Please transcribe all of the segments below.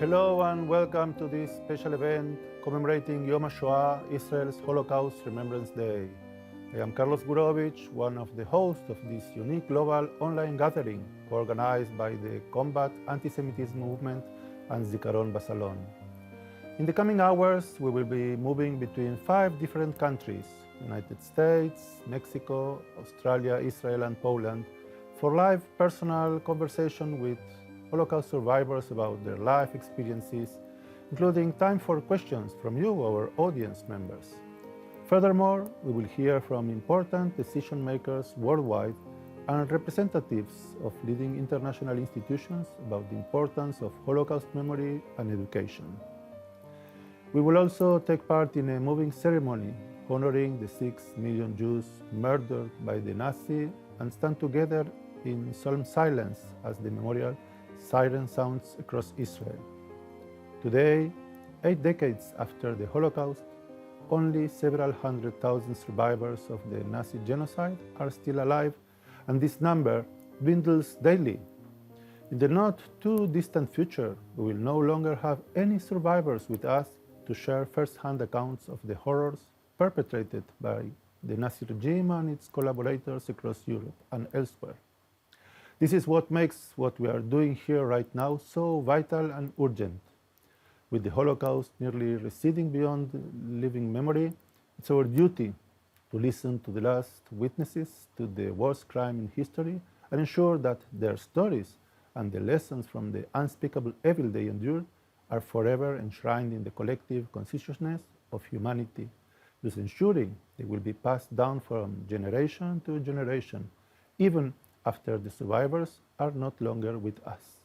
Hello and welcome to this special event commemorating Yom HaShoah, Israel's Holocaust Remembrance Day. I am Carlos Gurovich, one of the hosts of this unique global online gathering organized by the Combat Antisemitism Movement and Zikaron BaSalon. In the coming hours, we will be moving between 5 different countries, United States, Mexico, Australia, Israel, and Poland, for live personal conversation with Holocaust survivors about their life experiences, including time for questions from you, our audience members. Furthermore, we will hear from important decision makers worldwide and representatives of leading international institutions about the importance of Holocaust memory and education. We will also take part in a moving ceremony honoring the 6 million Jews murdered by the Nazi and stand together in solemn silence as the memorial siren sounds across Israel. Today, 8 decades after the Holocaust, only several 100,000 survivors of the Nazi genocide are still alive, and this number dwindles daily. In the not too distant future, we will no longer have any survivors with us to share first-hand accounts of the horrors perpetrated by the Nazi regime and its collaborators across Europe and elsewhere. This is what makes what we are doing here right now so vital and urgent. With the Holocaust nearly receding beyond living memory, it's our duty to listen to the last witnesses to the worst crime in history and ensure that their stories and the lessons from the unspeakable evil they endured are forever enshrined in the collective consciousness of humanity, thus ensuring they will be passed down from generation to generation, even after the survivors are not longer with us.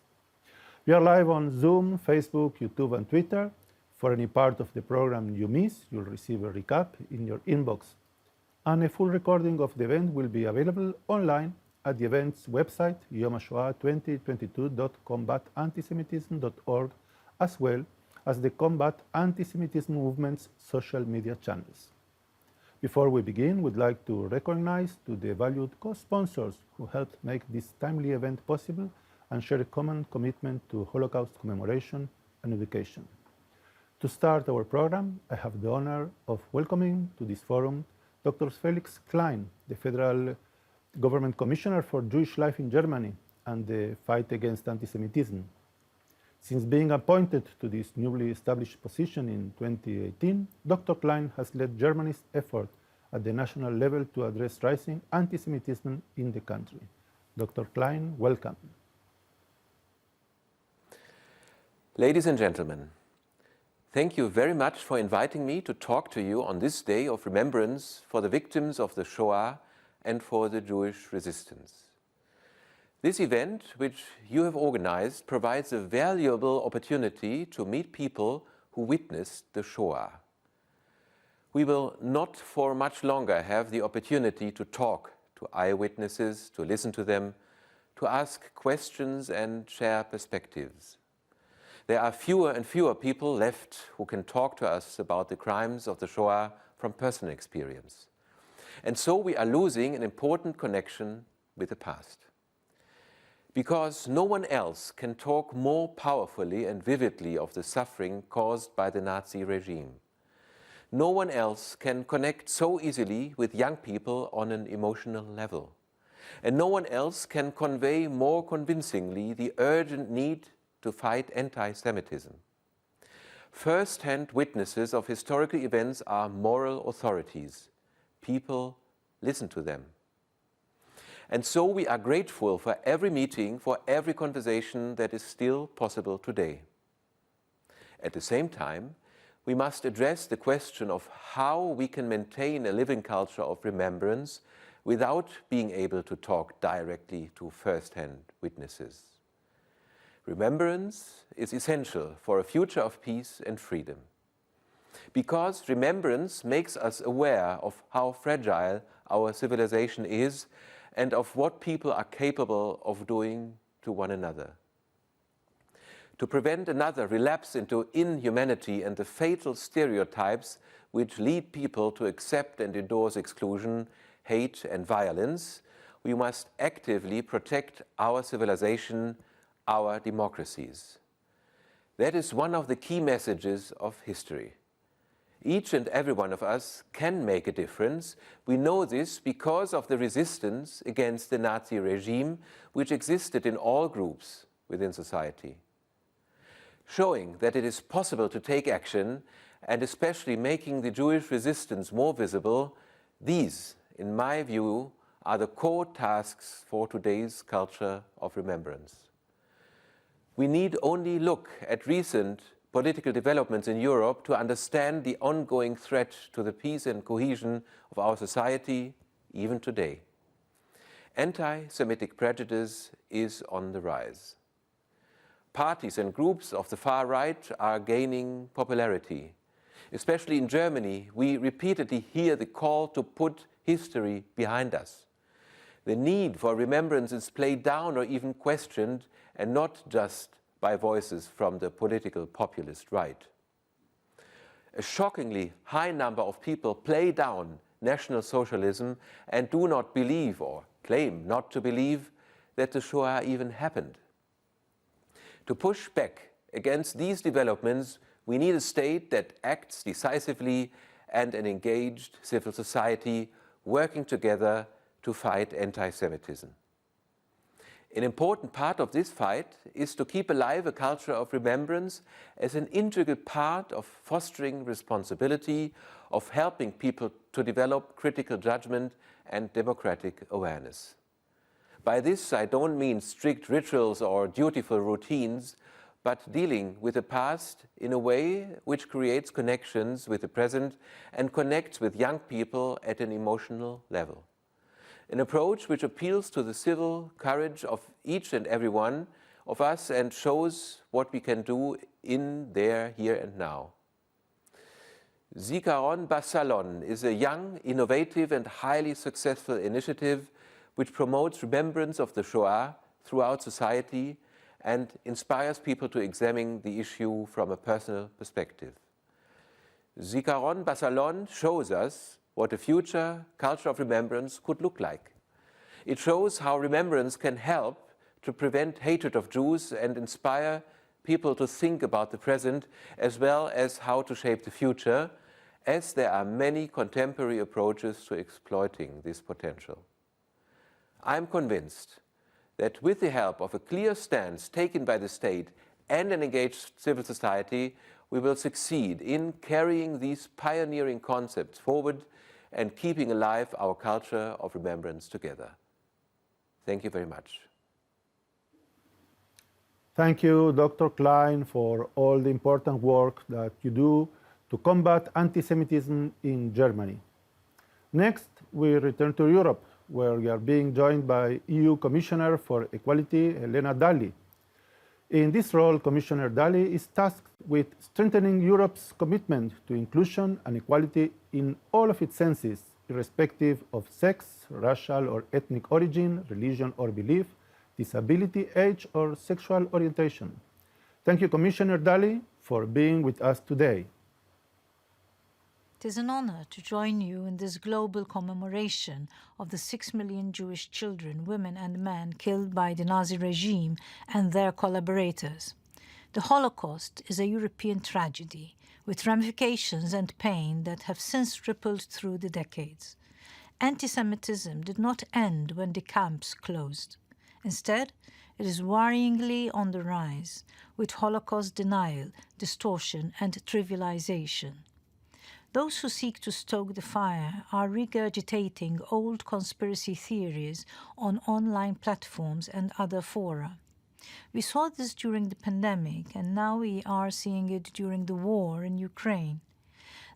We are live on Zoom, Facebook, YouTube, and Twitter. For any part of the program you miss, you'll receive a recap in your inbox. And a full recording of the event will be available online at the event's website, yomhashoah2022.combatantisemitism.org, as well as the Combat Antisemitism Movement's social media channels. Before we begin, we'd like to recognize the valued co-sponsors who helped make this timely event possible and share a common commitment to Holocaust commemoration and education. To start our program, I have the honor of welcoming to this forum Dr. Felix Klein, the Federal Government Commissioner for Jewish Life in Germany and the fight against anti-Semitism. Since being appointed to this newly established position in 2018, Dr. Klein has led Germany's effort at the national level to address rising anti-Semitism in the country. Dr. Klein, welcome. Ladies and gentlemen, thank you very much for inviting me to talk to you on this day of remembrance for the victims of the Shoah and for the Jewish resistance. This event, which you have organized, provides a valuable opportunity to meet people who witnessed the Shoah. We will not for much longer have the opportunity to talk to eyewitnesses, to listen to them, to ask questions and share perspectives. There are fewer and fewer people left who can talk to us about the crimes of the Shoah from personal experience. And so we are losing an important connection with the past. Because no one else can talk more powerfully and vividly of the suffering caused by the Nazi regime. No one else can connect so easily with young people on an emotional level. And no one else can convey more convincingly the urgent need to fight anti-Semitism. First-hand witnesses of historical events are moral authorities. People listen to them. And so we are grateful for every meeting, for every conversation that is still possible today. At the same time, we must address the question of how we can maintain a living culture of remembrance without being able to talk directly to first-hand witnesses. Remembrance is essential for a future of peace and freedom. Because remembrance makes us aware of how fragile our civilization is and of what people are capable of doing to one another. To prevent another relapse into inhumanity and the fatal stereotypes which lead people to accept and endorse exclusion, hate, and violence, we must actively protect our civilization, our democracies. That is one of the key messages of history. Each and every one of us can make a difference. We know this because of the resistance against the Nazi regime which existed in all groups within society. Showing that it is possible to take action, and especially making the Jewish resistance more visible, these, in my view, are the core tasks for today's culture of remembrance. We need only look at recent political developments in Europe to understand the ongoing threat to the peace and cohesion of our society, even today. Anti-Semitic prejudice is on the rise. Parties and groups of the far right are gaining popularity. Especially in Germany, we repeatedly hear the call to put history behind us. The need for remembrance is played down or even questioned, and not just by voices from the political populist right. A shockingly high number of people play down National Socialism and do not believe, or claim not to believe, that the Shoah even happened. To push back against these developments, we need a state that acts decisively and an engaged civil society working together to fight anti-Semitism. An important part of this fight is to keep alive a culture of remembrance as an integral part of fostering responsibility, of helping people to develop critical judgment and democratic awareness. By this, I don't mean strict rituals or dutiful routines, but dealing with the past in a way which creates connections with the present and connects with young people at an emotional level. An approach which appeals to the civil courage of each and every one of us and shows what we can do in there, here and now. Zikaron BaSalon is a young, innovative and highly successful initiative which promotes remembrance of the Shoah throughout society and inspires people to examine the issue from a personal perspective. Zikaron BaSalon shows us what a future culture of remembrance could look like. It shows how remembrance can help to prevent hatred of Jews and inspire people to think about the present as well as how to shape the future, as there are many contemporary approaches to exploiting this potential. I am convinced that with the help of a clear stance taken by the state and an engaged civil society, we will succeed in carrying these pioneering concepts forward and keeping alive our culture of remembrance together. Thank you very much. Thank you, Dr. Klein, for all the important work that you do to combat anti-Semitism in Germany. Next, we return to Europe, where we are being joined by EU Commissioner for Equality, Helena Dalli. In this role, Commissioner Dalli is tasked with strengthening Europe's commitment to inclusion and equality in all of its senses, irrespective of sex, racial or ethnic origin, religion or belief, disability, age, or sexual orientation. Thank you, Commissioner Dalli, for being with us today. It is an honor to join you in this global commemoration of the 6 million Jewish children, women and men killed by the Nazi regime and their collaborators. The Holocaust is a European tragedy with ramifications and pain that have since rippled through the decades. Anti-Semitism did not end when the camps closed. Instead, it is worryingly on the rise, with Holocaust denial, distortion, and trivialization. Those who seek to stoke the fire are regurgitating old conspiracy theories on online platforms and other fora. We saw this during the pandemic, and now we are seeing it during the war in Ukraine.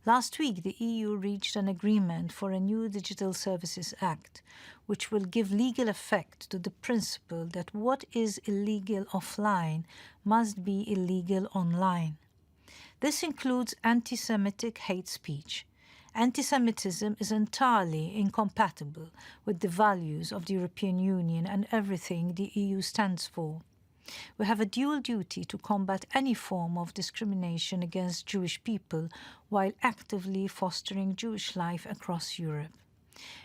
Last week, the EU reached an agreement for a new Digital Services Act, which will give legal effect to the principle that what is illegal offline must be illegal online. This includes anti-Semitic hate speech. Anti-Semitism is entirely incompatible with the values of the European Union and everything the EU stands for. We have a dual duty to combat any form of discrimination against Jewish people while actively fostering Jewish life across Europe.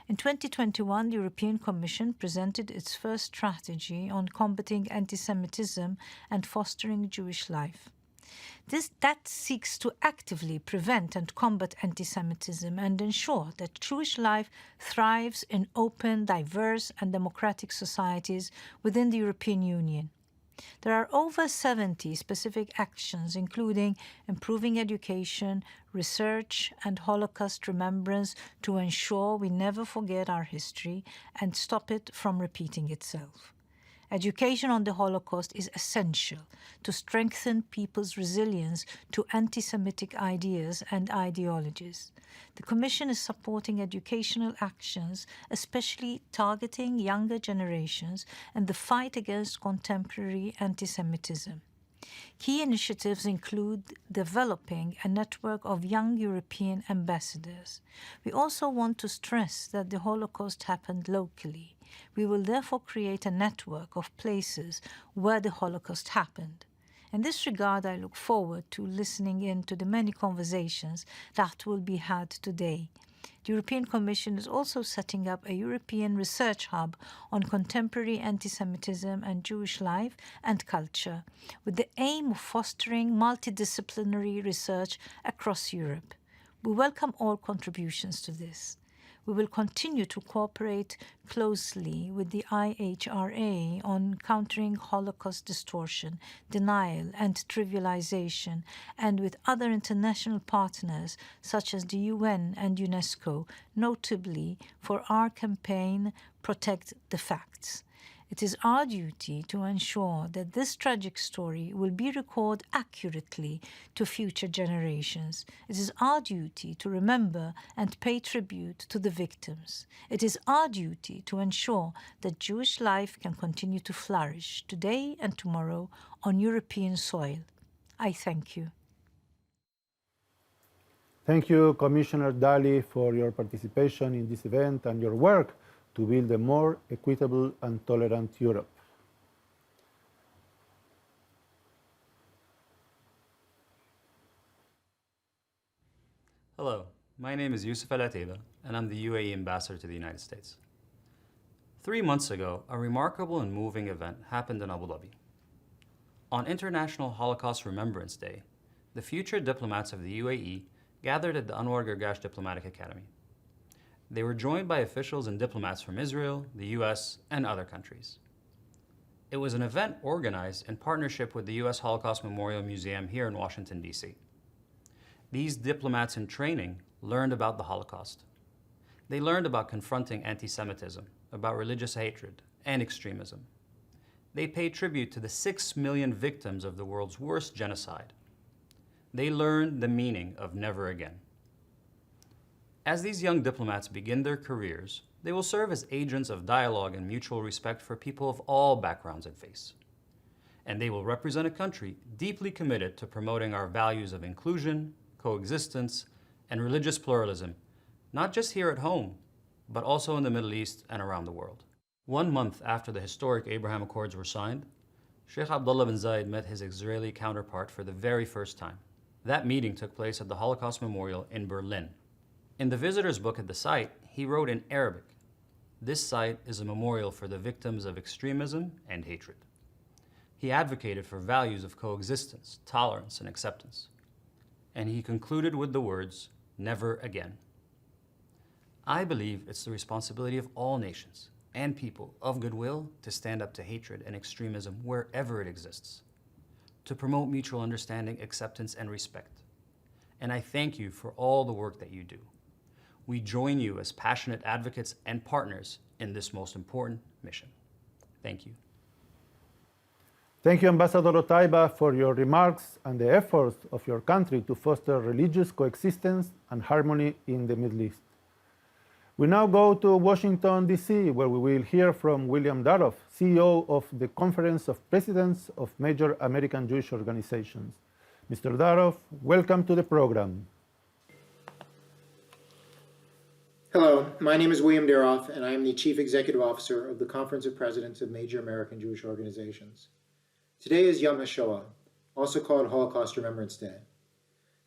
In 2021, the European Commission presented its first strategy on combating anti-Semitism and fostering Jewish life. That seeks to actively prevent and combat anti-Semitism and ensure that Jewish life thrives in open, diverse, and democratic societies within the European Union. There are over 70 specific actions, including improving education, research, and Holocaust remembrance to ensure we never forget our history and stop it from repeating itself. Education on the Holocaust is essential to strengthen people's resilience to anti-Semitic ideas and ideologies. The Commission is supporting educational actions, especially targeting younger generations and the fight against contemporary anti-Semitism. Key initiatives include developing a network of young European ambassadors. We also want to stress that the Holocaust happened locally. We will therefore create a network of places where the Holocaust happened. In this regard, I look forward to listening in to the many conversations that will be had today. The European Commission is also setting up a European research hub on contemporary anti-Semitism and Jewish life and culture, with the aim of fostering multidisciplinary research across Europe. We welcome all contributions to this. We will continue to cooperate closely with the IHRA on countering Holocaust distortion, denial, and trivialization, and with other international partners such as the UN and UNESCO, notably for our campaign Protect the Facts. It is our duty to ensure that this tragic story will be recorded accurately to future generations. It is our duty to remember and pay tribute to the victims. It is our duty to ensure that Jewish life can continue to flourish today and tomorrow on European soil. I thank you. Thank you, Commissioner Dalli, for your participation in this event and your work to build a more equitable and tolerant Europe. Hello, my name is Yusuf Al-Ateba, and I'm the UAE Ambassador to the United States. 3 months ago, a remarkable and moving event happened in Abu Dhabi. On International Holocaust Remembrance Day, the future diplomats of the UAE gathered at the Anwar Gargash Diplomatic Academy. They were joined by officials and diplomats from Israel, the US, and other countries. It was an event organized in partnership with the US Holocaust Memorial Museum here in Washington, D.C. These diplomats in training learned about the Holocaust. They learned about confronting anti-Semitism, about religious hatred and extremism. They paid tribute to the 6 million victims of the world's worst genocide. They learned the meaning of never again. As these young diplomats begin their careers, they will serve as agents of dialogue and mutual respect for people of all backgrounds and faiths. And they will represent a country deeply committed to promoting our values of inclusion, coexistence, and religious pluralism, not just here at home, but also in the Middle East and around the world. 1 month after the historic Abraham Accords were signed, Sheikh Abdullah bin Zayed met his Israeli counterpart for the very first time. That meeting took place at the Holocaust Memorial in Berlin. In the visitor's book at the site, he wrote in Arabic, "This site is a memorial for the victims of extremism and hatred." He advocated for values of coexistence, tolerance, and acceptance. And he concluded with the words, "Never again." I believe it's the responsibility of all nations and people of goodwill to stand up to hatred and extremism wherever it exists, to promote mutual understanding, acceptance, and respect. And I thank you for all the work that you do. We join you as passionate advocates and partners in this most important mission. Thank you. Thank you, Ambassador Otaiba, for your remarks and the efforts of your country to foster religious coexistence and harmony in the Middle East. We now go to Washington, D.C., where we will hear from William Daroff, CEO of the Conference of Presidents of Major American Jewish Organizations. Mr. Daroff, welcome to the program. Hello, my name is William Daroff, and I am the Chief Executive Officer of the Conference of Presidents of Major American Jewish Organizations. Today is Yom HaShoah, also called Holocaust Remembrance Day.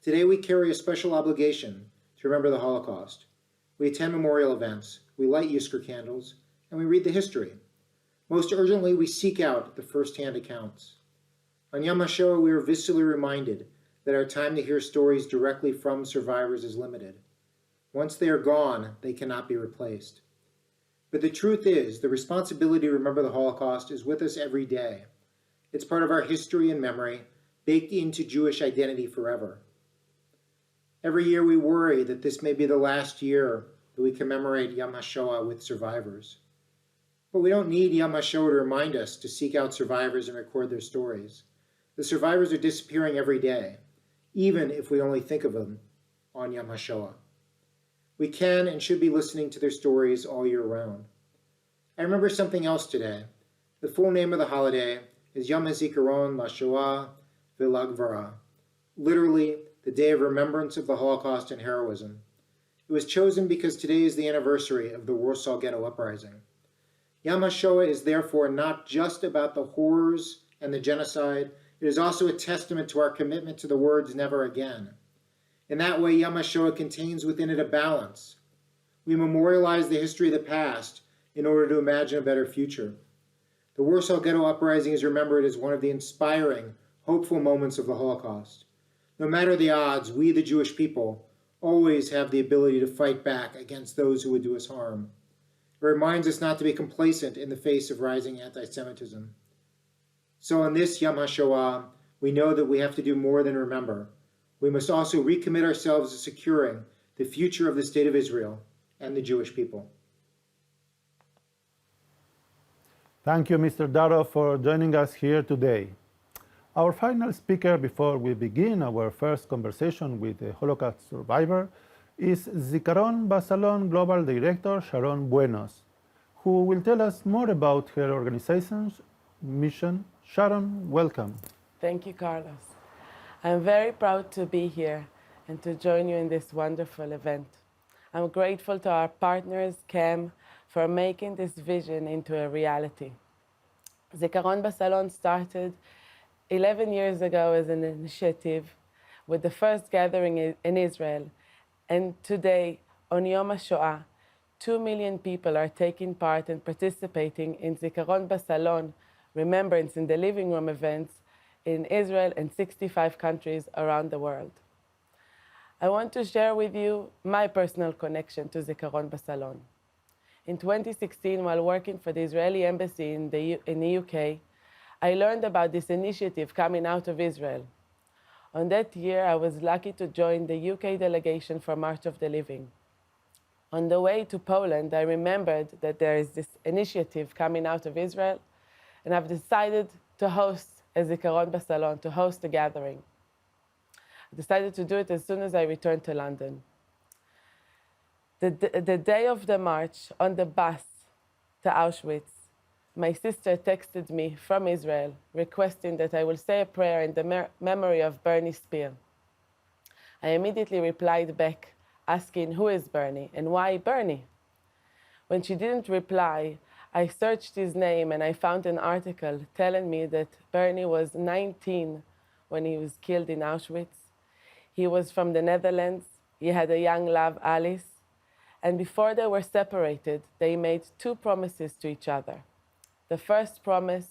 Today we carry a special obligation to remember the Holocaust. We attend memorial events, we light Yizkor candles, and we read the history. Most urgently, we seek out the first-hand accounts. On Yom HaShoah, we are viscerally reminded that our time to hear stories directly from survivors is limited. Once they are gone, they cannot be replaced. But the truth is, the responsibility to remember the Holocaust is with us every day. It's part of our history and memory, baked into Jewish identity forever. Every year we worry that this may be the last year that we commemorate Yom HaShoah with survivors. But we don't need Yom HaShoah to remind us to seek out survivors and record their stories. The survivors are disappearing every day, even if we only think of them on Yom HaShoah. We can and should be listening to their stories all year round. I remember something else today. The full name of the holiday is Yom Zikaron BaSalon V'Lagvara, literally the Day of Remembrance of the Holocaust and Heroism. It was chosen because today is the anniversary of the Warsaw Ghetto Uprising. Yom HaShoah is therefore not just about the horrors and the genocide, it is also a testament to our commitment to the words never again. In that way, Yom HaShoah contains within it a balance. We memorialize the history of the past in order to imagine a better future. The Warsaw Ghetto Uprising is remembered as one of the inspiring, hopeful moments of the Holocaust. No matter the odds, we, the Jewish people, always have the ability to fight back against those who would do us harm. It reminds us not to be complacent in the face of rising anti-Semitism. So on this Yom HaShoah, we know that we have to do more than remember. We must also recommit ourselves to securing the future of the State of Israel and the Jewish people. Thank you, Mr. Darov, for joining us here today. Our final speaker before we begin our first conversation with a Holocaust survivor is Zikaron BaSalon Global Director Sharon Buenos, who will tell us more about her organization's mission. Sharon, welcome. Thank you, Carlos. I'm very proud to be here and to join you in this wonderful event. I'm grateful to our partners, CAM, for making this vision into a reality. Zikaron BaSalon started 11 years ago as an initiative with the first gathering in Israel. And today, on Yom HaShoah, 2 million people are taking part and participating in Zikaron BaSalon Remembrance in the Living Room events in Israel and 65 countries around the world. I want to share with you my personal connection to Zikaron BaSalon. In 2016, while working for the Israeli embassy in the UK, I learned about this initiative coming out of Israel. On that year, I was lucky to join the UK delegation for March of the Living. On the way to Poland, I remembered that there is this initiative coming out of Israel, and I've decided to host a Zikaron BaSalon, to host a gathering. I decided to do it as soon as I returned to London. The day of the march, on the bus to Auschwitz, my sister texted me from Israel requesting that I will say a prayer in the memory of Bernie Spear. I immediately replied back asking who is Bernie and why Bernie? When she didn't reply, I searched his name and I found an article telling me that Bernie was 19 when he was killed in Auschwitz. He was from the Netherlands. He had a young love, Alice. And before they were separated, they made 2 promises to each other. The first promise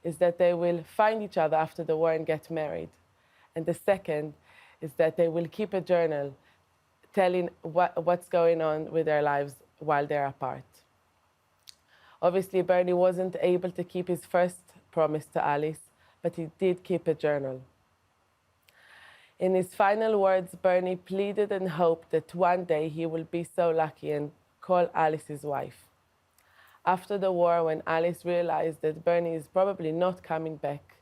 is that they will find each other after the war and get married. And the second is that they will keep a journal telling what's going on with their lives while they're apart. Obviously, Bernie wasn't able to keep his first promise to Alice, but he did keep a journal. In his final words, Bernie pleaded and hoped that one day he will be so lucky and call Alice his wife. After the war, when Alice realized that Bernie is probably not coming back,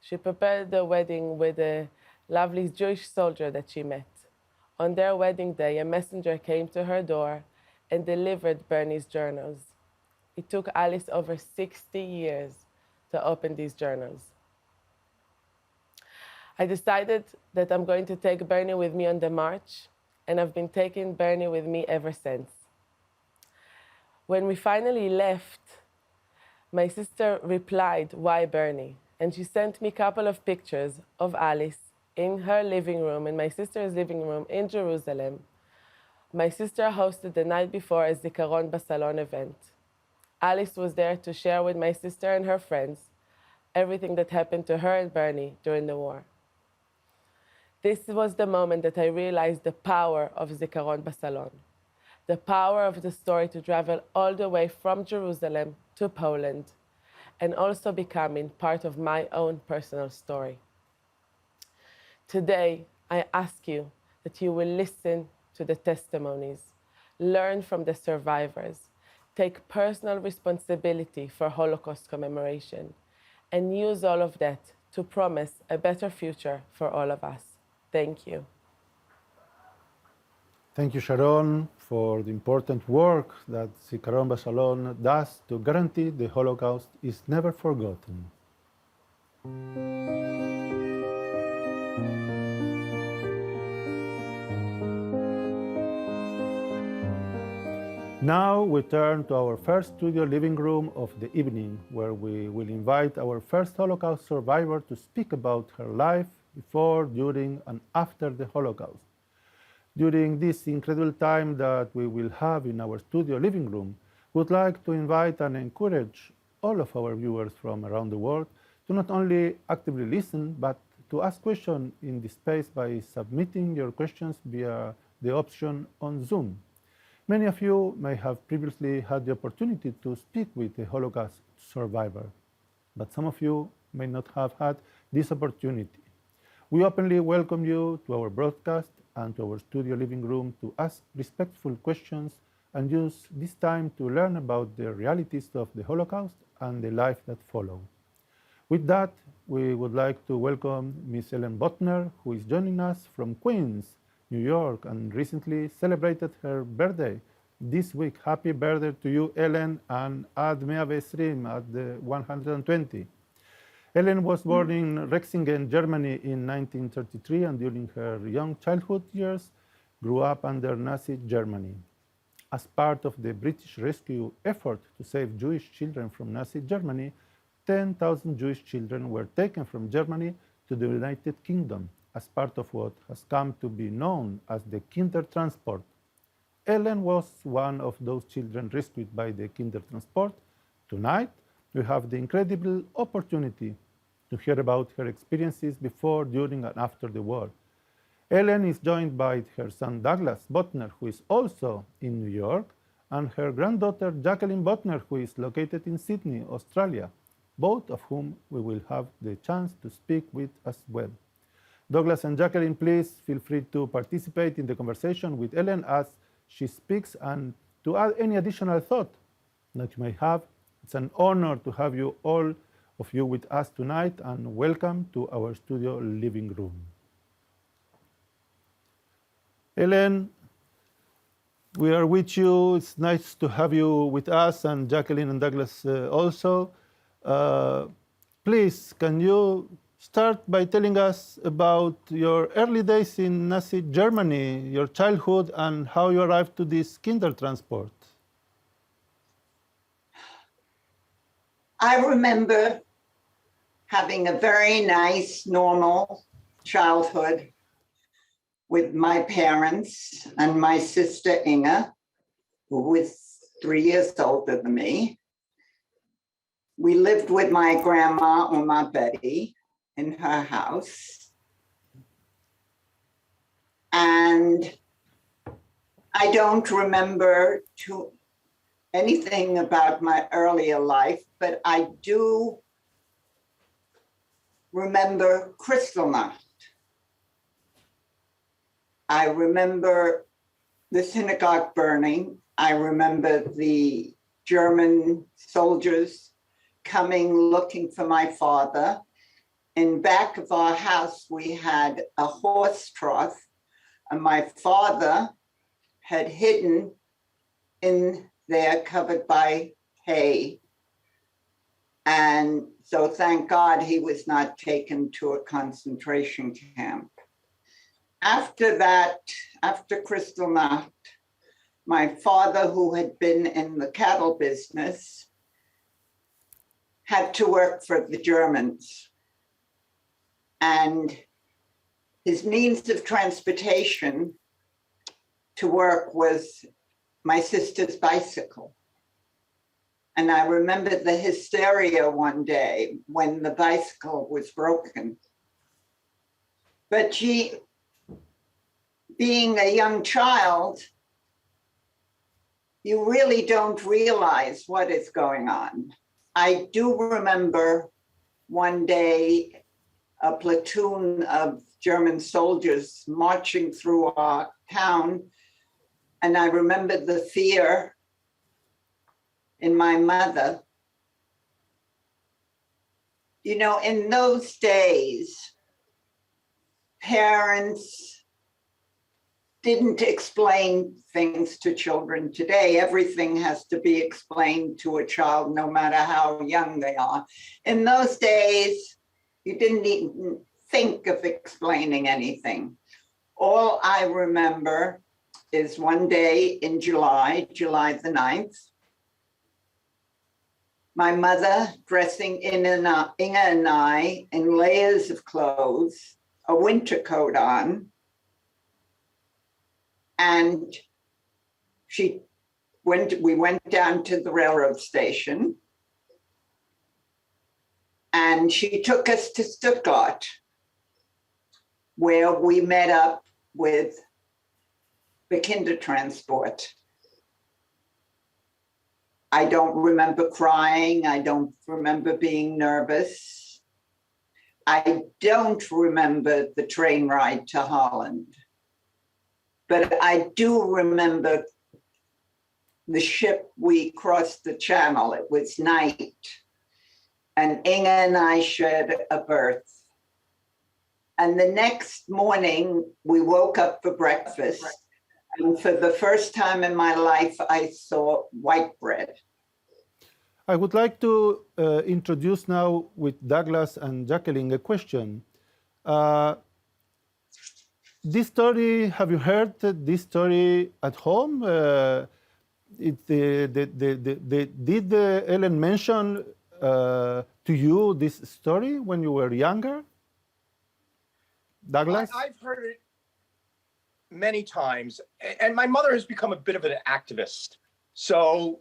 she prepared the wedding with a lovely Jewish soldier that she met. On their wedding day, a messenger came to her door and delivered Bernie's journals. It took Alice over 60 years to open these journals. I decided that I'm going to take Bernie with me on the march, and I've been taking Bernie with me ever since. When we finally left, my sister replied, "Why Bernie?" And she sent me a couple of pictures of Alice in her living room, in my sister's living room in Jerusalem. My sister hosted the night before a Zikaron BaSalon event. Alice was there to share with my sister and her friends, everything that happened to her and Bernie during the war. This was the moment that I realized the power of Zikaron BaSalon, the power of the story to travel all the way from Jerusalem to Poland, and also becoming part of my own personal story. Today, I ask you that you will listen to the testimonies, learn from the survivors, take personal responsibility for Holocaust commemoration, and use all of that to promise a better future for all of us. Thank you. Thank you, Sharon, for the important work that Zikaron BaSalon does to guarantee the Holocaust is never forgotten. Now we turn to our first studio living room of the evening, where we will invite our first Holocaust survivor to speak about her life before, during, and after the Holocaust. During this incredible time that we will have in our studio living room, we would like to invite and encourage all of our viewers from around the world to not only actively listen, but to ask questions in this space by submitting your questions via the option on Zoom. Many of you may have previously had the opportunity to speak with a Holocaust survivor, but some of you may not have had this opportunity. We openly welcome you to our broadcast and to our studio living room to ask respectful questions and use this time to learn about the realities of the Holocaust and the life that followed. With that, we would like to welcome Ms. Ellen Botner, who is joining us from Queens, New York, and recently celebrated her birthday this week. Happy birthday to you, Ellen, and Ad 120, at the 120. Ellen was born in Rexingen, Germany in 1933, and during her young childhood years grew up under Nazi Germany. As part of the British rescue effort to save Jewish children from Nazi Germany, 10,000 Jewish children were taken from Germany to the United Kingdom as part of what has come to be known as the Kindertransport. Ellen was one of those children rescued by the Kindertransport. Tonight, we have the incredible opportunity to hear about her experiences before, during, and after the war. Ellen is joined by her son Douglas Botner, who is also in New York, and her granddaughter Jacqueline Botner, who is located in Sydney, Australia, both of whom we will have the chance to speak with as well. Douglas and Jacqueline, please feel free to participate in the conversation with Ellen as she speaks and to add any additional thought that you may have. It's an honor to have you all of you with us tonight, and welcome to our studio living room. Ellen, we are with you. It's nice to have you with us, and Jacqueline and Douglas also. Please, can you start by telling us about your early days in Nazi Germany, your childhood, and how you arrived to this Kindertransport? I remember having a very nice, normal childhood with my parents and my sister Inga, who was 3 years older than me. We lived with my grandma, Oma Betty, in her house. And I don't remember anything about my earlier life, but I do remember Kristallnacht. I remember the synagogue burning. I remember the German soldiers coming looking for my father. In back of our house, we had a horse trough, and my father had hidden in there covered by hay. And so thank God he was not taken to a concentration camp. After that, after Kristallnacht, my father, who had been in the cattle business, had to work for the Germans. And his means of transportation to work was my sister's bicycle. And I remember the hysteria one day when the bicycle was broken. But she, being a young child, you really don't realize what is going on. I do remember one day a platoon of German soldiers marching through our town, and I remember the fear in my mother. You know, in those days, parents didn't explain things to children. Today, everything has to be explained to a child, no matter how young they are. In those days, you didn't even think of explaining anything. All I remember is one day in July the 9th, my mother dressing Inga and I in layers of clothes, a winter coat on, and we went down to the railroad station, and she took us to Stuttgart, where we met up with the Kindertransport. I don't remember crying. I don't remember being nervous. I don't remember the train ride to Holland. But I do remember the ship, we crossed the channel. It was night. And Inga and I shared a berth. And the next morning, we woke up for breakfast. And for the first time in my life, I saw white bread. I would like to introduce now with Douglas and Jacqueline a question. This story, have you heard this story at home? Did Ellen mention to you this story when you were younger? Douglas? I've heard it many times, and my mother has become a bit of an activist. So,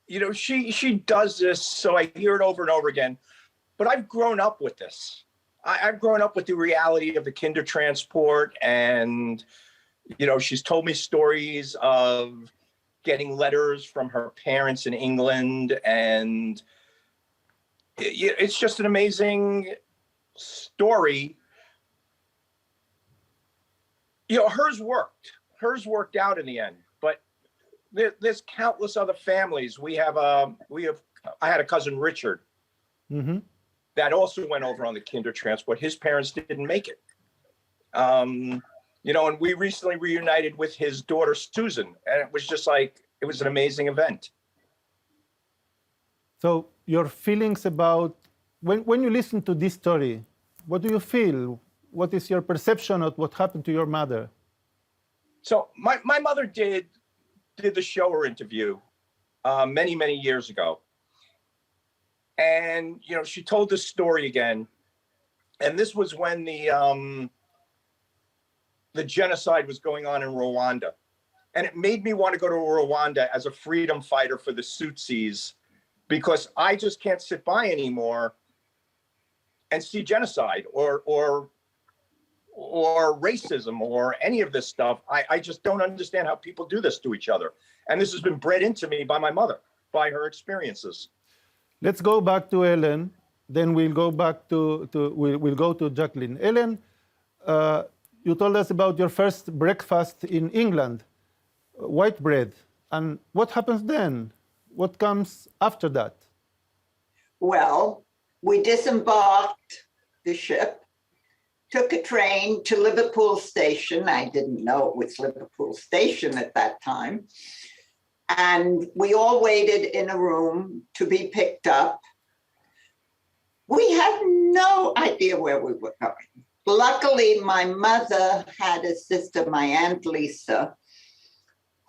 you know, she does this, so I hear it over and over again. But I've grown up with this. I've grown up with the reality of the Kindertransport, and, you know, she's told me stories of getting letters from her parents in England, and it's just an amazing story. You know, hers worked out in the end, but there's countless other families. I had a cousin, Richard, Mm-hmm. that also went over on the Kindertransport. His parents didn't make it. You know, and we recently reunited with his daughter, Susan, and it was just like, it was an amazing event. So your feelings about, when you listen to this story, what do you feel? What is your perception of what happened to your mother? So my mother did the show or interview many, many years ago. And, you know, she told this story again. And this was when the genocide was going on in Rwanda. And it made me want to go to Rwanda as a freedom fighter for the Tutsis, because I just can't sit by anymore and see genocide or racism or any of this stuff. I just don't understand how people do this to each other. And this has been bred into me by my mother, by her experiences. Let's go back to Ellen, then we'll go back we'll go to Jacqueline. Ellen, you told us about your first breakfast in England, white bread. And what happens then? What comes after that? Well, we disembarked the ship, took a train to Liverpool Station. I didn't know it was Liverpool Station at that time. And we all waited in a room to be picked up. We had no idea where we were going. Luckily, my mother had a sister, my Aunt Lisa,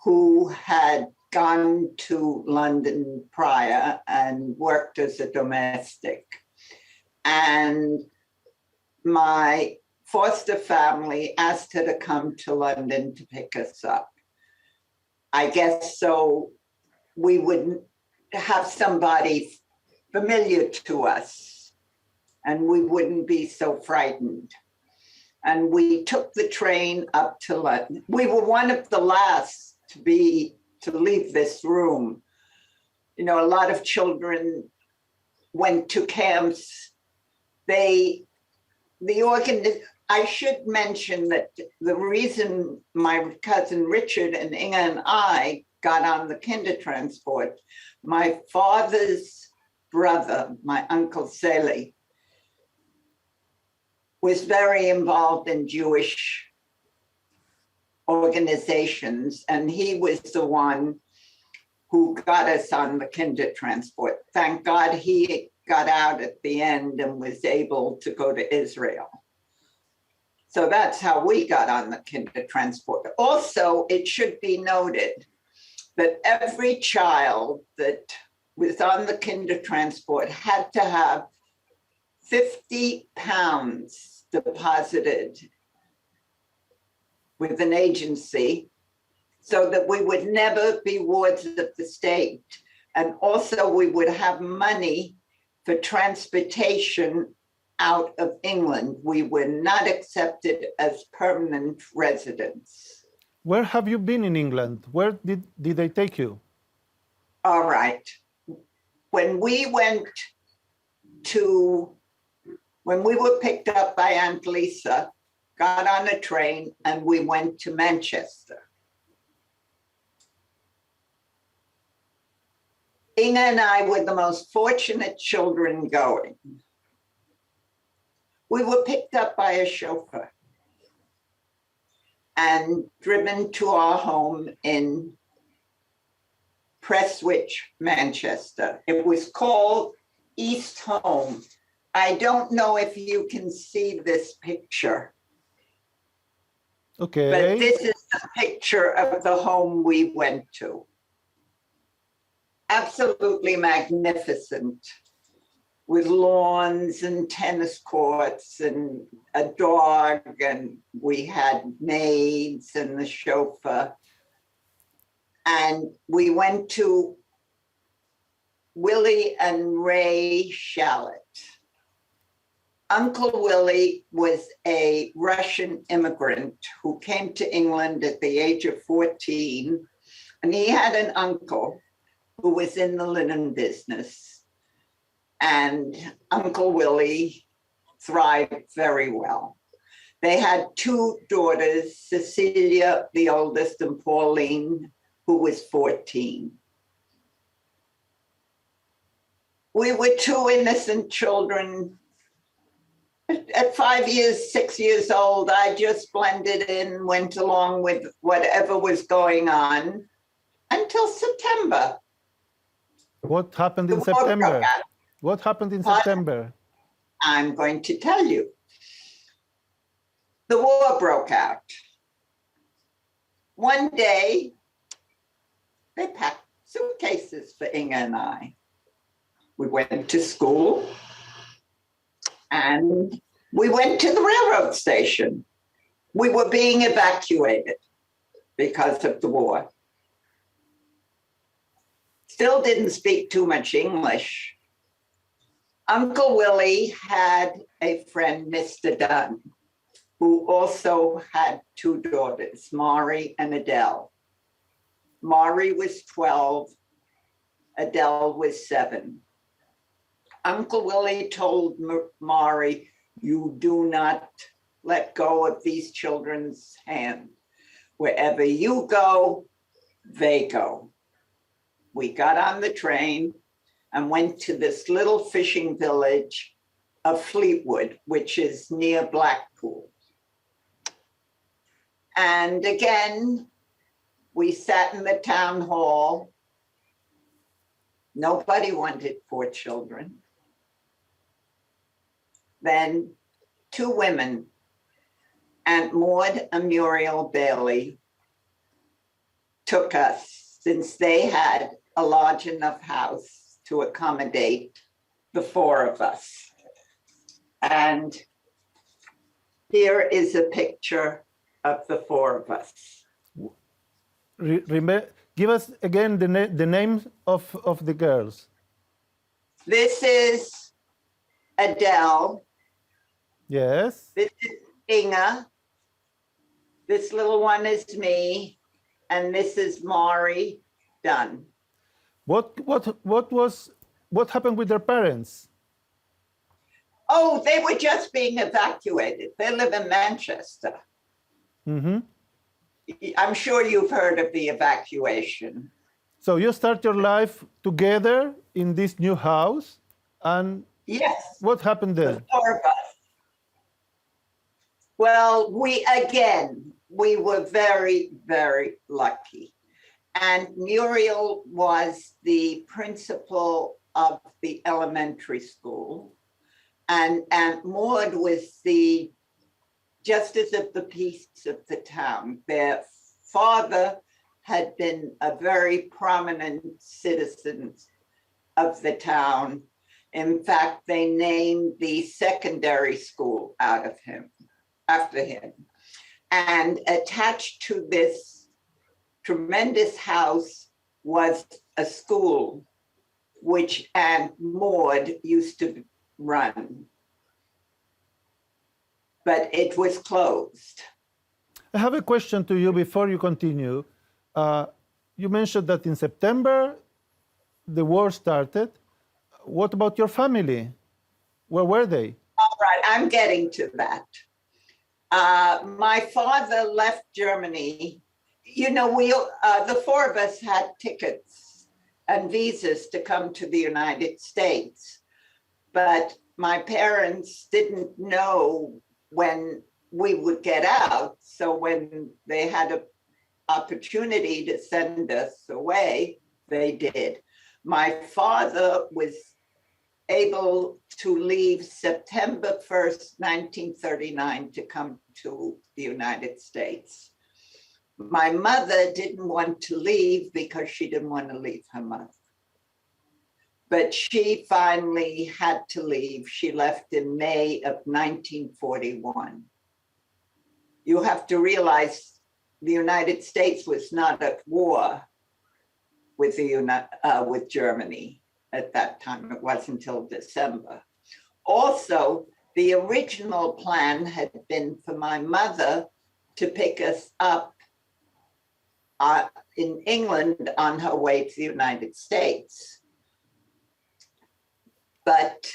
who had gone to London prior and worked as a domestic. And my foster family asked her to come to London to pick us up. I guess so we would have somebody familiar to us, and we wouldn't be so frightened. And we took the train up to London. We were one of the last to leave this room. You know, a lot of children went to camps. I should mention that the reason my cousin Richard and Inga and I got on the kinder transport, my father's brother, my Uncle Seli, was very involved in Jewish organizations, and he was the one who got us on the kinder transport. Thank God he got out at the end and was able to go to Israel. So that's how we got on the kinder transport. Also, it should be noted that every child that was on the kinder transport had to have 50 pounds deposited with an agency so that we would never be wards of the state. And also we would have money for transportation out of England. We were not accepted as permanent residents. Where have you been in England? Where did they take you? All right. When we were picked up by Aunt Lisa, got on a train, and we went to Manchester. Inga and I were the most fortunate children going. We were picked up by a chauffeur and driven to our home in Prestwich, Manchester. It was called East Home. I don't know if you can see this picture. Okay. But this is a picture of the home we went to. Absolutely magnificent, with lawns and tennis courts and a dog, and we had maids and the chauffeur. And we went to Willie and Ray Shallett. Uncle Willie was a Russian immigrant who came to England at the age of 14, and he had an uncle who was in the linen business. And Uncle Willie thrived very well. They had two daughters, Cecilia, the oldest, and Pauline, who was 14. We were two innocent children. At 5 years, 6 years old, I just blended in, went along with whatever was going on until September. What happened in September? What happened in September? I'm going to tell you. The war broke out. One day, they packed suitcases for Inga and I. We went to school and we went to the railroad station. We were being evacuated because of the war. Still didn't speak too much English. Uncle Willie had a friend, Mr. Dunn, who also had two daughters, Mari and Adele. Mari was 12, Adele was 7. Uncle Willie told Mari, "You do not let go of these children's hand. Wherever you go, they go." We got on the train and went to this little fishing village of Fleetwood, which is near Blackpool. And again, we sat in the town hall. Nobody wanted 4 children. Then 2 women, Aunt Maud and Muriel Bailey, took us, since they had a large enough house to accommodate the 4 of us. And here is a picture of the 4 of us. Give us again the names of the girls. This is Adele. Yes. This is Inga. This little one is me. And this is Mari Dunn. What happened with their parents? Oh, they were just being evacuated. They live in Manchester. Mm-hmm. I'm sure you've heard of the evacuation. So you start your life together in this new house, and Yes. what happened then? The four of us. Well, we were very, very lucky. And Muriel was the principal of the elementary school. And Maud was the justice of the peace of the town. Their father had been a very prominent citizen of the town. In fact, they named the secondary school after him. And attached to this tremendous house was a school which Aunt Maud used to run. But it was closed. I have a question to you before you continue. You mentioned that in September, the war started. What about your family? Where were they? All right, I'm getting to that. My father left Germany. You know, the four of us had tickets and visas to come to the United States. But my parents didn't know when we would get out. So when they had an opportunity to send us away, they did. My father was able to leave September 1st, 1939 to come to the United States. My mother didn't want to leave because she didn't want to leave her mother. But she finally had to leave. She left in May of 1941. You have to realize the United States was not at war with Germany at that time. It wasn't until December. Also, the original plan had been for my mother to pick us up in England on her way to the United States. But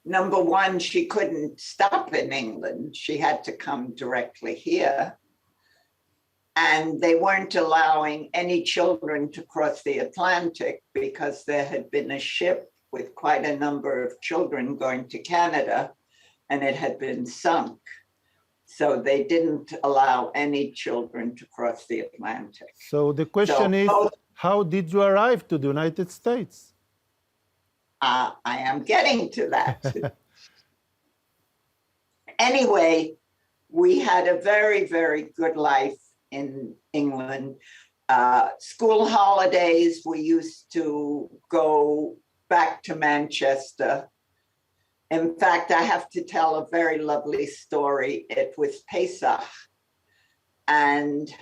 number one, she couldn't stop in England. She had to come directly here. And they weren't allowing any children to cross the Atlantic because there had been a ship with quite a number of children going to Canada, and it had been sunk. So they didn't allow any children to cross the Atlantic. So the question is, how did you arrive to the United States? I am getting to that. Anyway, we had a very, very good life in England. School holidays, we used to go back to Manchester. In fact, I have to tell a very lovely story. It was Pesach, and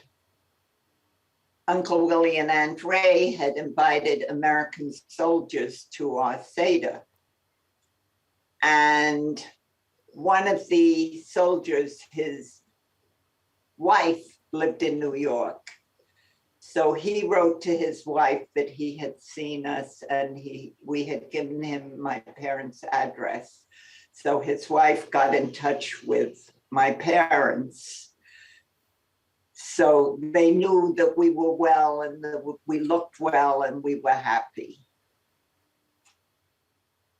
Uncle Willie and Aunt Ray had invited American soldiers to our Seder. And one of the soldiers, his wife, lived in New York. So he wrote to his wife that he had seen us, and we had given him my parents' address. So his wife got in touch with my parents. So they knew that we were well and that we looked well and we were happy.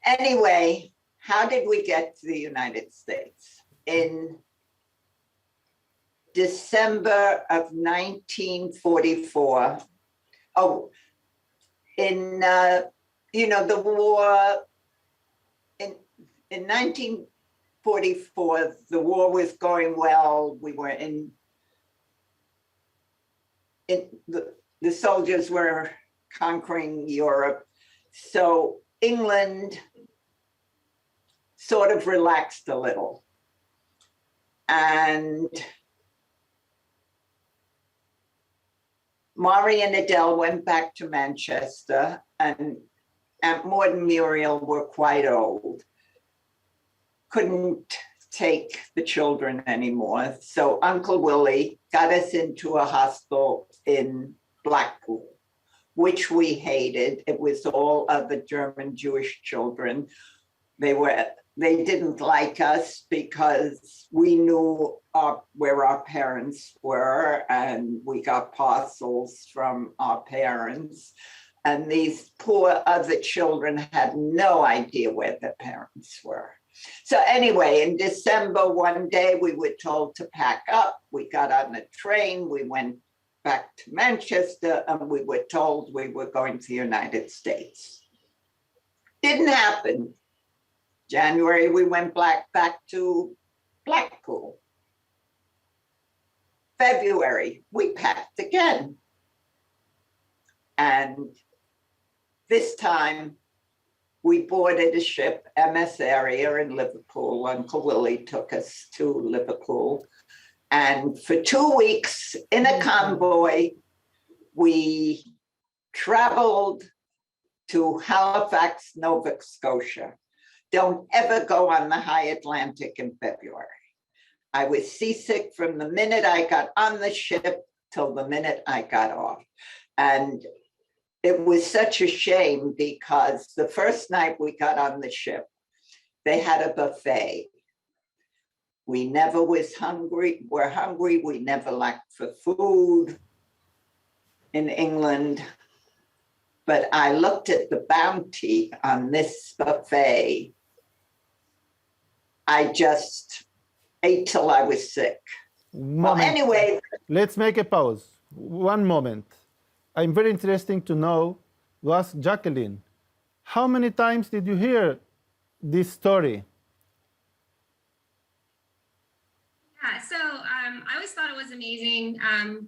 Anyway, how did we get to the United States? In December of 1944, the war, in 1944, the war was going well. We were the soldiers were conquering Europe. So England sort of relaxed a little. And Mari and Adele went back to Manchester, and Aunt Maud and Muriel were quite old. Couldn't take the children anymore. So Uncle Willie got us into a hospital in Blackpool, which we hated. It was all other German Jewish children. They didn't like us because we knew where our parents were, and we got parcels from our parents. And these poor other children had no idea where their parents were. So anyway, in December, one day we were told to pack up. We got on a train, we went back to Manchester, and we were told we were going to the United States. Didn't happen. January, we went back to Blackpool. February, we packed again. And this time, we boarded a ship, MS Area in Liverpool. Uncle Willie took us to Liverpool. And for 2 weeks in a convoy, we traveled to Halifax, Nova Scotia. Don't ever go on the high Atlantic in February. I was seasick from the minute I got on the ship till the minute I got off. And it was such a shame because the first night we got on the ship, they had a buffet. We never were hungry. We never lacked for food in England. But I looked at the bounty on this buffet. I just ate till I was sick. Well, anyway. Let's make a pause. One moment. I'm very interested to know, to ask Jacqueline, how many times did you hear this story? Yeah, so I always thought it was amazing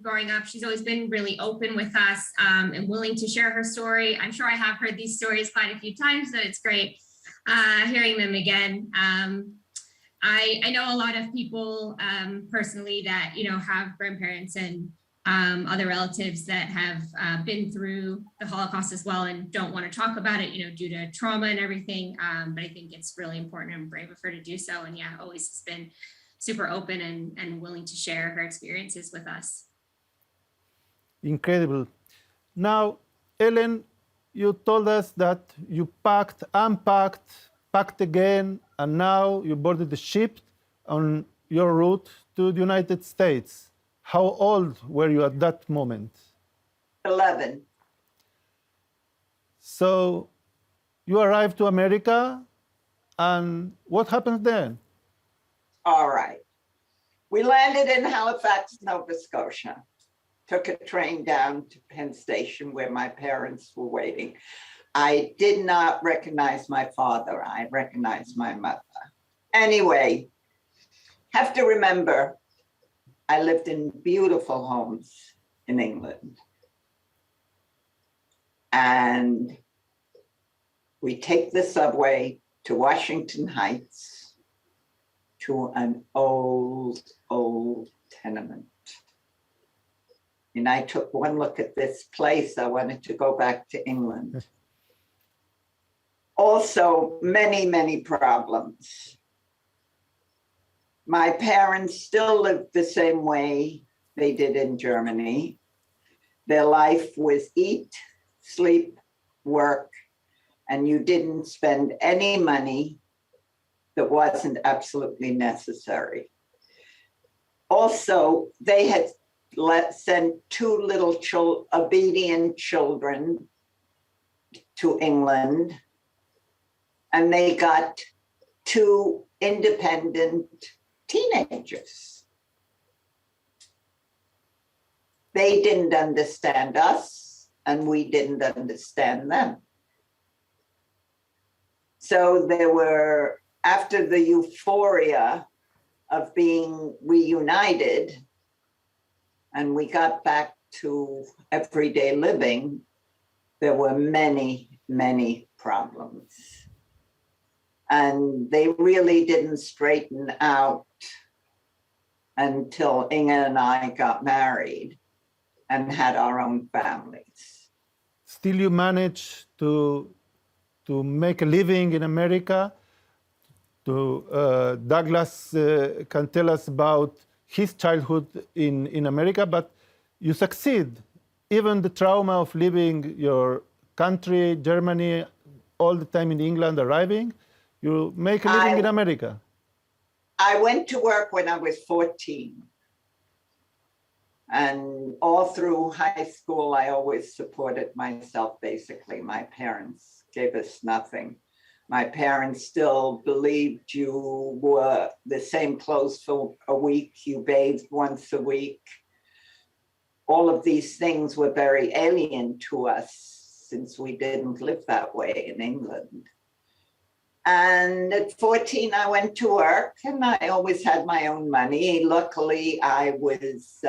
growing up. She's always been really open with us and willing to share her story. I'm sure I have heard these stories quite a few times, but it's great hearing them again. I know a lot of people personally that, have grandparents and other relatives that have been through the Holocaust as well and don't want to talk about it, due to trauma and everything. But I think it's really important and brave of her to do so. And yeah, always has been super open and willing to share her experiences with us. Incredible. Now, Ellen, you told us that you packed, unpacked, packed again, and now you boarded the ship on your route to the United States. How old were you at that moment? 11. So you arrived to America, and what happened then? All right. We landed in Halifax, Nova Scotia. Took a train down to Penn Station where my parents were waiting. I did not recognize my father. I recognized my mother. Anyway, have to remember, I lived in beautiful homes in England. And we take the subway to Washington Heights, to an old tenement. And I took one look at this place. I wanted to go back to England. Also, many problems. My parents still lived the same way they did in Germany. Their life was eat, sleep, work, and you didn't spend any money that wasn't absolutely necessary. Also, they had sent two little obedient children to England, and they got two independent teenagers. They didn't understand us, and we didn't understand them. So there were, after the euphoria of being reunited, and we got back to everyday living, there were many problems. And they really didn't straighten out until Inge and I got married. and had our own families. Still, you manage to make a living in America. Douglas can tell us about his childhood in America, but you succeed. Even the trauma of leaving your country, Germany, all the time in England, arriving, you make a living in America. I went to work when I was 14. And all through high school, I always supported myself, basically. My parents gave us nothing. My parents still believed you wore the same clothes for a week, you bathed once a week. All of these things were very alien to us since we didn't live that way in England. And at 14, I went to work and I always had my own money. Luckily, I was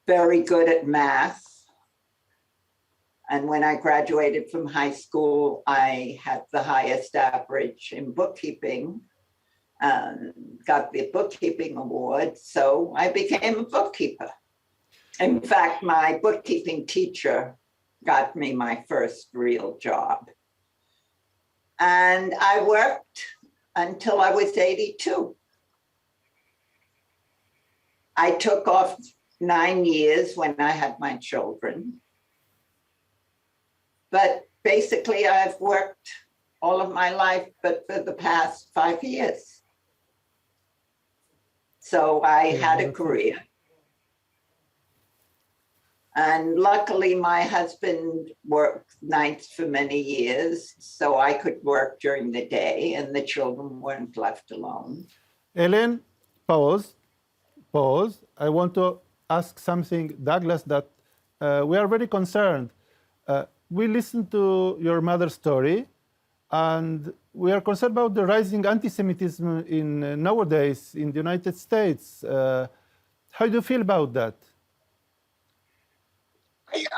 very good at math. And when I graduated from high school, I had the highest average in bookkeeping and got the bookkeeping award. So I became a bookkeeper. In fact, my bookkeeping teacher got me my first real job. And I worked until I was 82. I took off 9 years when I had my children. But basically, I've worked all of my life, but for the past 5 years. So I had a career. And luckily, my husband worked nights for many years, so I could work during the day and the children weren't left alone. Ellen, pause. I want to ask something, Douglas, that we are very concerned. We listened to your mother's story, and we are concerned about the rising anti-Semitism in nowadays in the United States. How do you feel about that?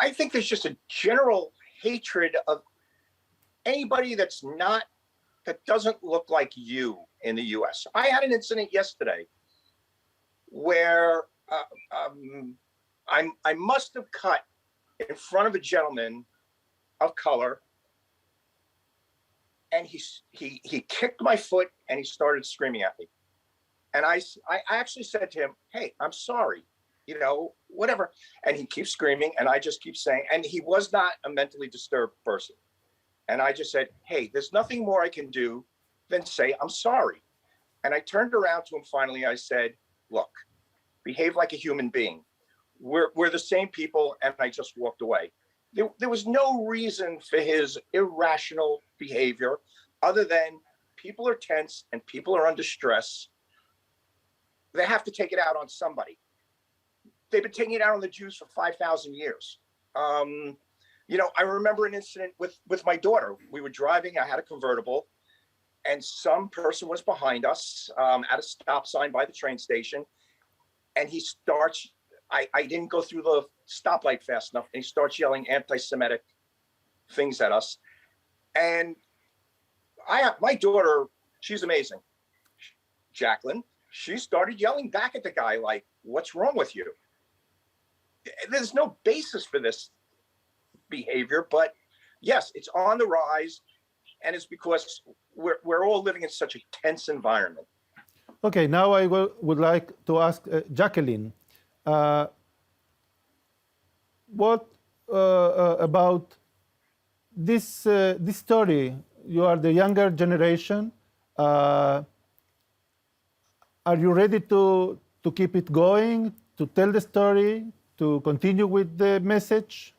I think there's just a general hatred of anybody that doesn't look like you in the US. I had an incident yesterday where I must have cut in front of a gentleman of color, and he kicked my foot and he started screaming at me. And I actually said to him, "Hey, I'm sorry, you know, whatever." And he keeps screaming, and I just keep saying, and he was not a mentally disturbed person. And I just said, "Hey, there's nothing more I can do than say I'm sorry." And I turned around to him finally. I said, "Look, behave like a human being. We're the same people," and I just walked away. There was no reason for his irrational behavior other than people are tense and people are under stress. They have to take it out on somebody. They've been taking it out on the Jews for 5,000 years. You know, I remember an incident with my daughter. We were driving, I had a convertible, and some person was behind us at a stop sign by the train station. And he starts, I didn't go through the stoplight fast enough, and he starts yelling anti-Semitic things at us. And my daughter, she's amazing, Jacqueline, she started yelling back at the guy like, "What's wrong with you?" There's no basis for this behavior, but yes, it's on the rise, and it's because we're all living in such a tense environment. Okay, now I would like to ask Jacqueline, what about this story? You are the younger generation. Are you ready to keep it going, to tell the story, to continue with the message?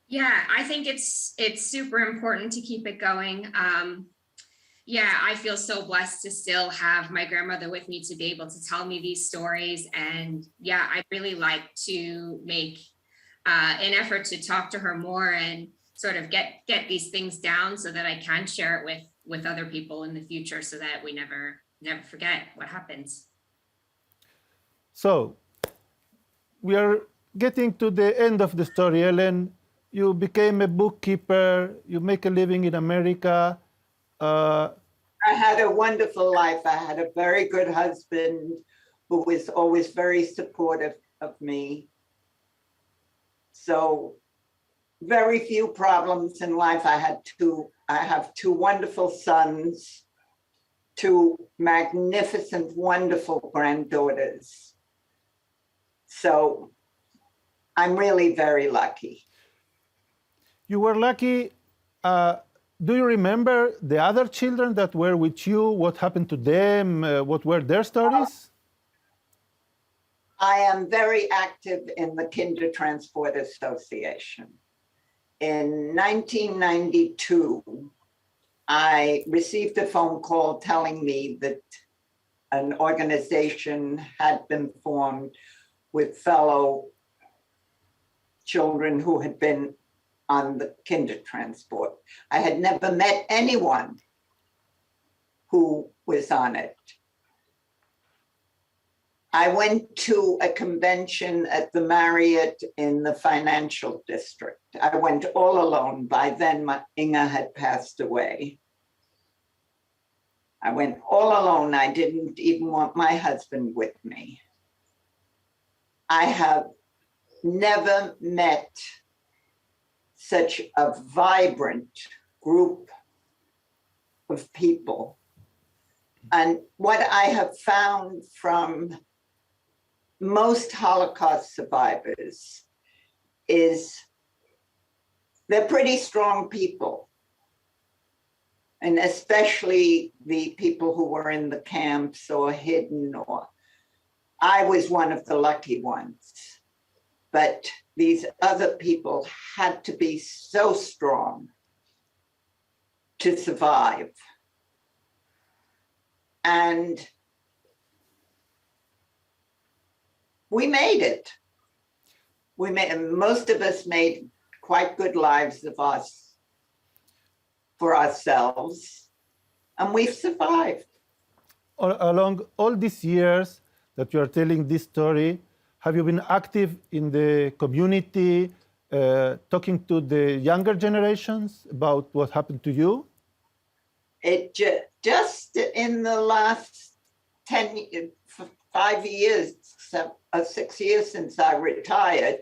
Yeah, I think it's super important to keep it going. Yeah, I feel so blessed to still have my grandmother with me to be able to tell me these stories. And yeah, I'd really like to make an effort to talk to her more and sort of get these things down so that I can share it with other people in the future so that we never forget what happens. So, we are getting to the end of the story, Ellen. You became a bookkeeper, you make a living in America. I had a wonderful life. I had a very good husband who was always very supportive of me. So very few problems in life. I have two wonderful sons, two magnificent, wonderful granddaughters. So I'm really very lucky. You were lucky. Do you remember the other children that were with you? What happened to them? What were their stories? I am very active in the Kinder Transport Association. In 1992, I received a phone call telling me that an organization had been formed with fellow children who had been on the Kinder Transport. I had never met anyone who was on it. I went to a convention at the Marriott in the financial district. I went all alone. By then, Inga had passed away. I went all alone. I didn't even want my husband with me. I have never met such a vibrant group of people. And what I have found from most Holocaust survivors is they're pretty strong people. And especially the people who were in the camps or hidden, or I was one of the lucky ones. But these other people had to be so strong to survive. And we made it. Most of us made quite good lives of us for ourselves, and we've survived. Along all these years that you are telling this story, have you been active in the community, talking to the younger generations about what happened to you? It just in the last 5 years, 6 years since I retired,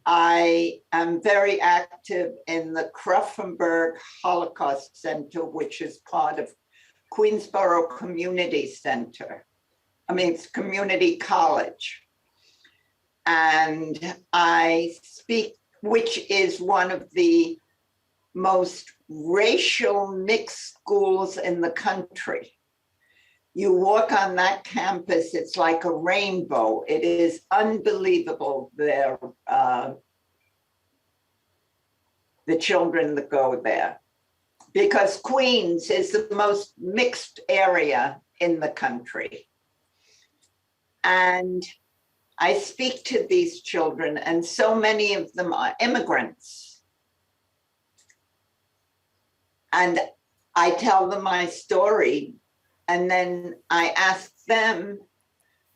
I am very active in the Kruffenberg Holocaust Center, which is part of Queensborough Community Center. I mean, it's community college. And I speak, which is one of the most racial mixed schools in the country. You walk on that campus, it's like a rainbow. It is unbelievable there, the children that go there. Because Queens is the most mixed area in the country. And I speak to these children, and so many of them are immigrants. And I tell them my story, and then I ask them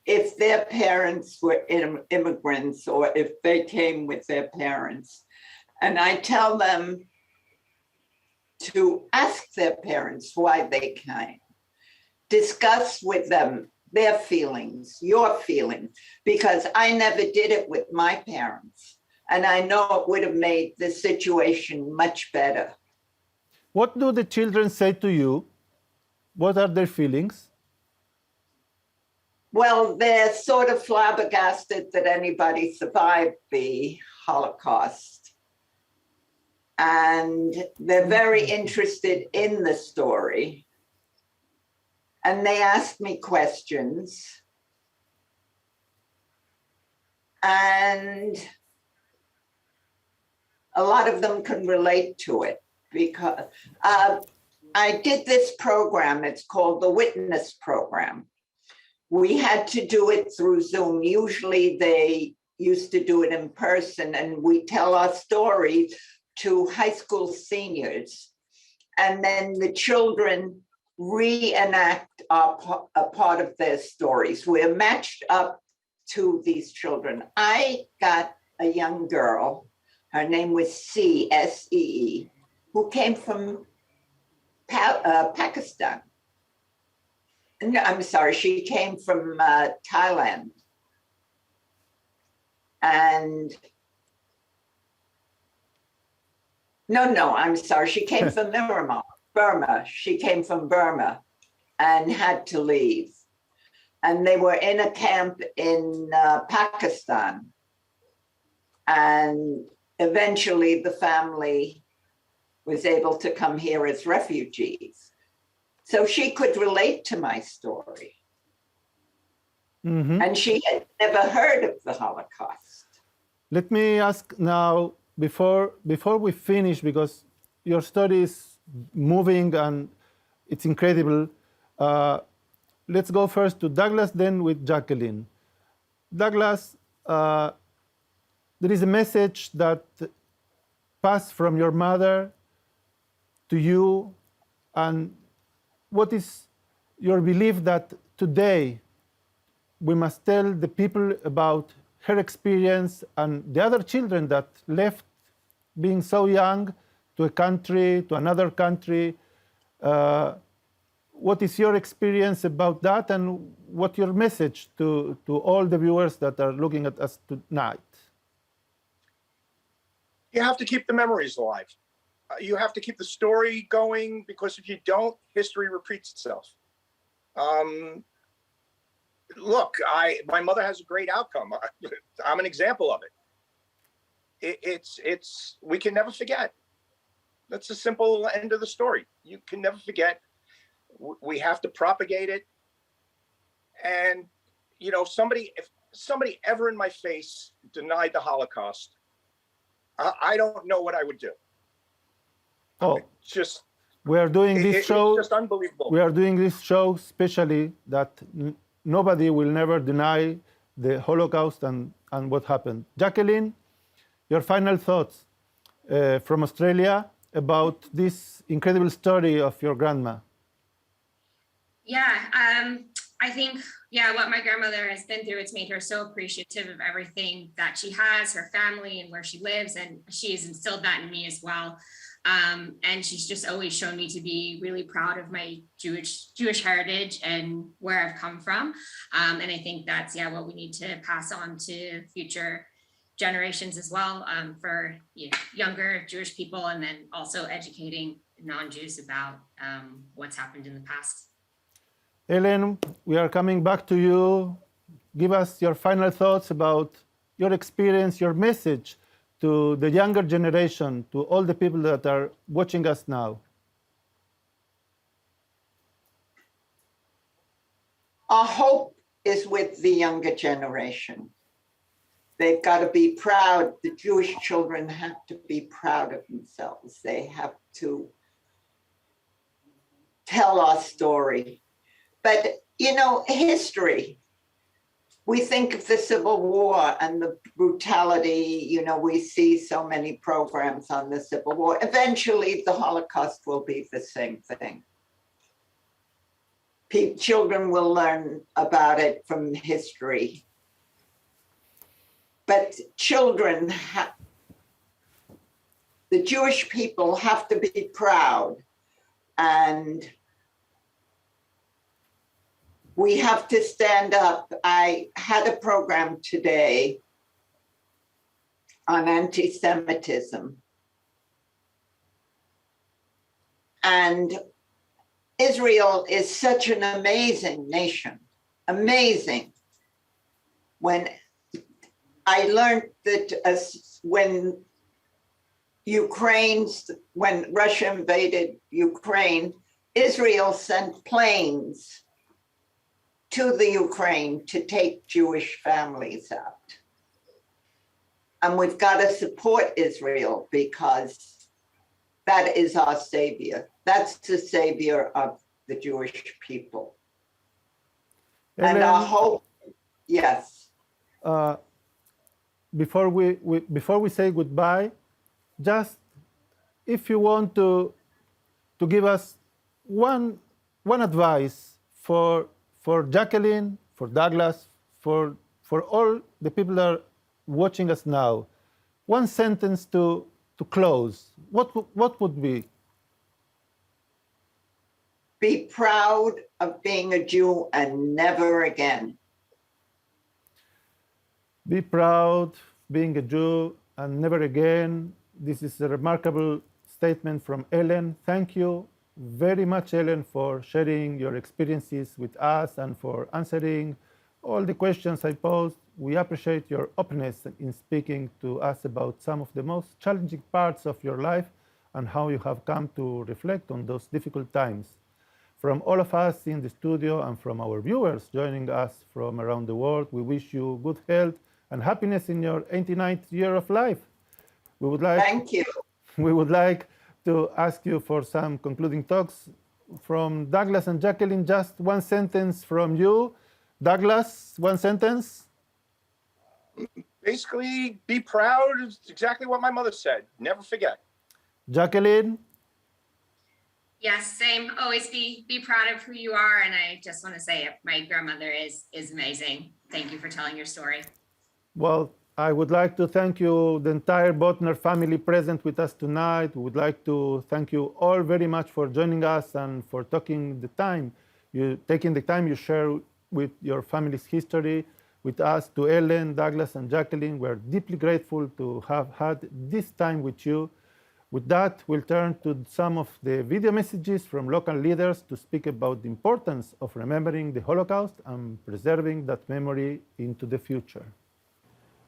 if their parents were immigrants or if they came with their parents. And I tell them to ask their parents why they came. Discuss with them their feelings, your feelings, because I never did it with my parents. And I know it would have made the situation much better. What do the children say to you? What are their feelings? Well, they're sort of flabbergasted that anybody survived the Holocaust. And they're very interested in the story. And they ask me questions. And a lot of them can relate to it because I did this program. It's called the Witness Program. We had to do it through Zoom. Usually they used to do it in person, and we tell our stories to high school seniors. And then the children reenact a part of their stories. We're matched up to these children. I got a young girl, her name was S-E-E, who came from Pakistan. No, I'm sorry, she came from Thailand. And no, I'm sorry, she came from Burma. She came from Burma and had to leave. And they were in a camp in Pakistan. And eventually the family was able to come here as refugees. So she could relate to my story. Mm-hmm. And she had never heard of the Holocaust. Let me ask now, before we finish, because your story is moving and it's incredible. Let's go first to Douglas, then with Jacqueline. Douglas, there is a message that passed from your mother to you, and what is your belief that today we must tell the people about her experience and the other children that left being so young to a country, to another country? What is your experience about that, and what your message to all the viewers that are looking at us tonight? You have to keep the memories alive. You have to keep the story going, because if you don't, history repeats itself. Look, my mother has a great outcome. I'm an example of it. It's we can never forget. That's the simple end of the story. You can never forget. We have to propagate it. And you know, if somebody ever in my face denied the Holocaust, I don't know what I would do. Oh, it's just we are doing this show. It's just unbelievable. We are doing this show specially that nobody will never deny the Holocaust and what happened. Jacqueline, your final thoughts from Australia about this incredible story of your grandma. Yeah, I think, what my grandmother has been through, it's made her so appreciative of everything that she has, her family, and where she lives. And she's instilled that in me as well. And she's just always shown me to be really proud of my Jewish heritage and where I've come from. And I think that's, what we need to pass on to future generations as well, for younger Jewish people, and then also educating non-Jews about what's happened in the past. Ellen, we are coming back to you. Give us your final thoughts about your experience, your message to the younger generation, to all the people that are watching us now. Our hope is with the younger generation. They've got to be proud. The Jewish children have to be proud of themselves. They have to tell our story. But, you know, history, we think of the Civil War and the brutality, you know, we see so many programs on the Civil War. Eventually, the Holocaust will be the same thing. Children will learn about it from history. But children, the Jewish people have to be proud, and we have to stand up. I had a program today on anti-Semitism. And Israel is such an amazing nation, amazing. When I learned that when Russia invaded Ukraine, Israel sent planes to the Ukraine to take Jewish families out. And we've got to support Israel, because that is our savior. That's the savior of the Jewish people. And our hope, yes. Before we say goodbye, just if you want to give us one advice for Jacqueline, for Douglas, for all the people that are watching us now, one sentence to close. What would be? Be proud of being a Jew and never again. Be proud being a Jew and never again. This is a remarkable statement from Ellen. Thank you very much, Ellen, for sharing your experiences with us and for answering all the questions I posed. We appreciate your openness in speaking to us about some of the most challenging parts of your life and how you have come to reflect on those difficult times. From all of us in the studio and from our viewers joining us from around the world, we wish you good health and happiness in your 89th year of life. Thank you. We would like to ask you for some concluding talks from Douglas and Jacqueline. Just one sentence from you. Douglas, one sentence. Basically, be proud. It's exactly what my mother said. Never forget. Jacqueline. Yes, same. Always be proud of who you are. And I just want to say my grandmother is amazing. Thank you for telling your story. Well, I would like to thank you, the entire Botner family present with us tonight. We would like to thank you all very much for joining us and for taking the time you share with your family's history with us. To Ellen, Douglas, and Jacqueline, we're deeply grateful to have had this time with you. With that, we'll turn to some of the video messages from local leaders to speak about the importance of remembering the Holocaust and preserving that memory into the future.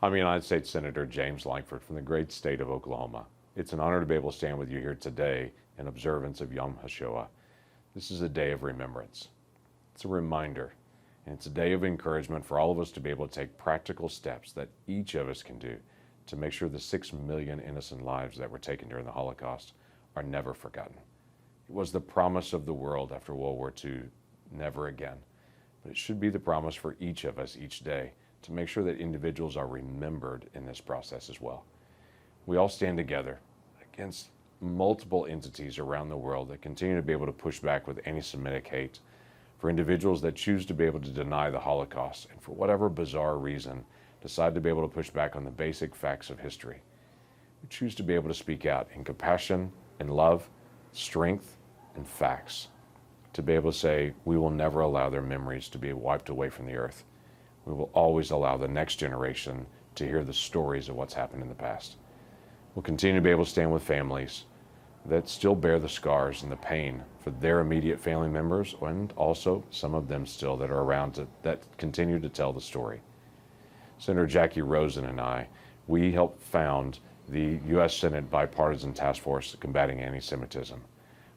I'm United States Senator James Lankford from the great state of Oklahoma. It's an honor to be able to stand with you here today in observance of Yom HaShoah. This is a day of remembrance. It's a reminder, and it's a day of encouragement for all of us to be able to take practical steps that each of us can do to make sure the 6 million innocent lives that were taken during the Holocaust are never forgotten. It was the promise of the world after World War II, never again. But it should be the promise for each of us each day to make sure that individuals are remembered in this process as well. We all stand together against multiple entities around the world that continue to be able to push back with anti-Semitic hate, for individuals that choose to be able to deny the Holocaust and for whatever bizarre reason decide to be able to push back on the basic facts of history. We choose to be able to speak out in compassion and love, strength and facts, to be able to say we will never allow their memories to be wiped away from the earth. We will always allow the next generation to hear the stories of what's happened in the past. We'll continue to be able to stand with families that still bear the scars and the pain for their immediate family members, and also some of them still that are around that continue to tell the story. Senator Jackie Rosen and I, we helped found the U.S. Senate Bipartisan Task Force Combating Antisemitism.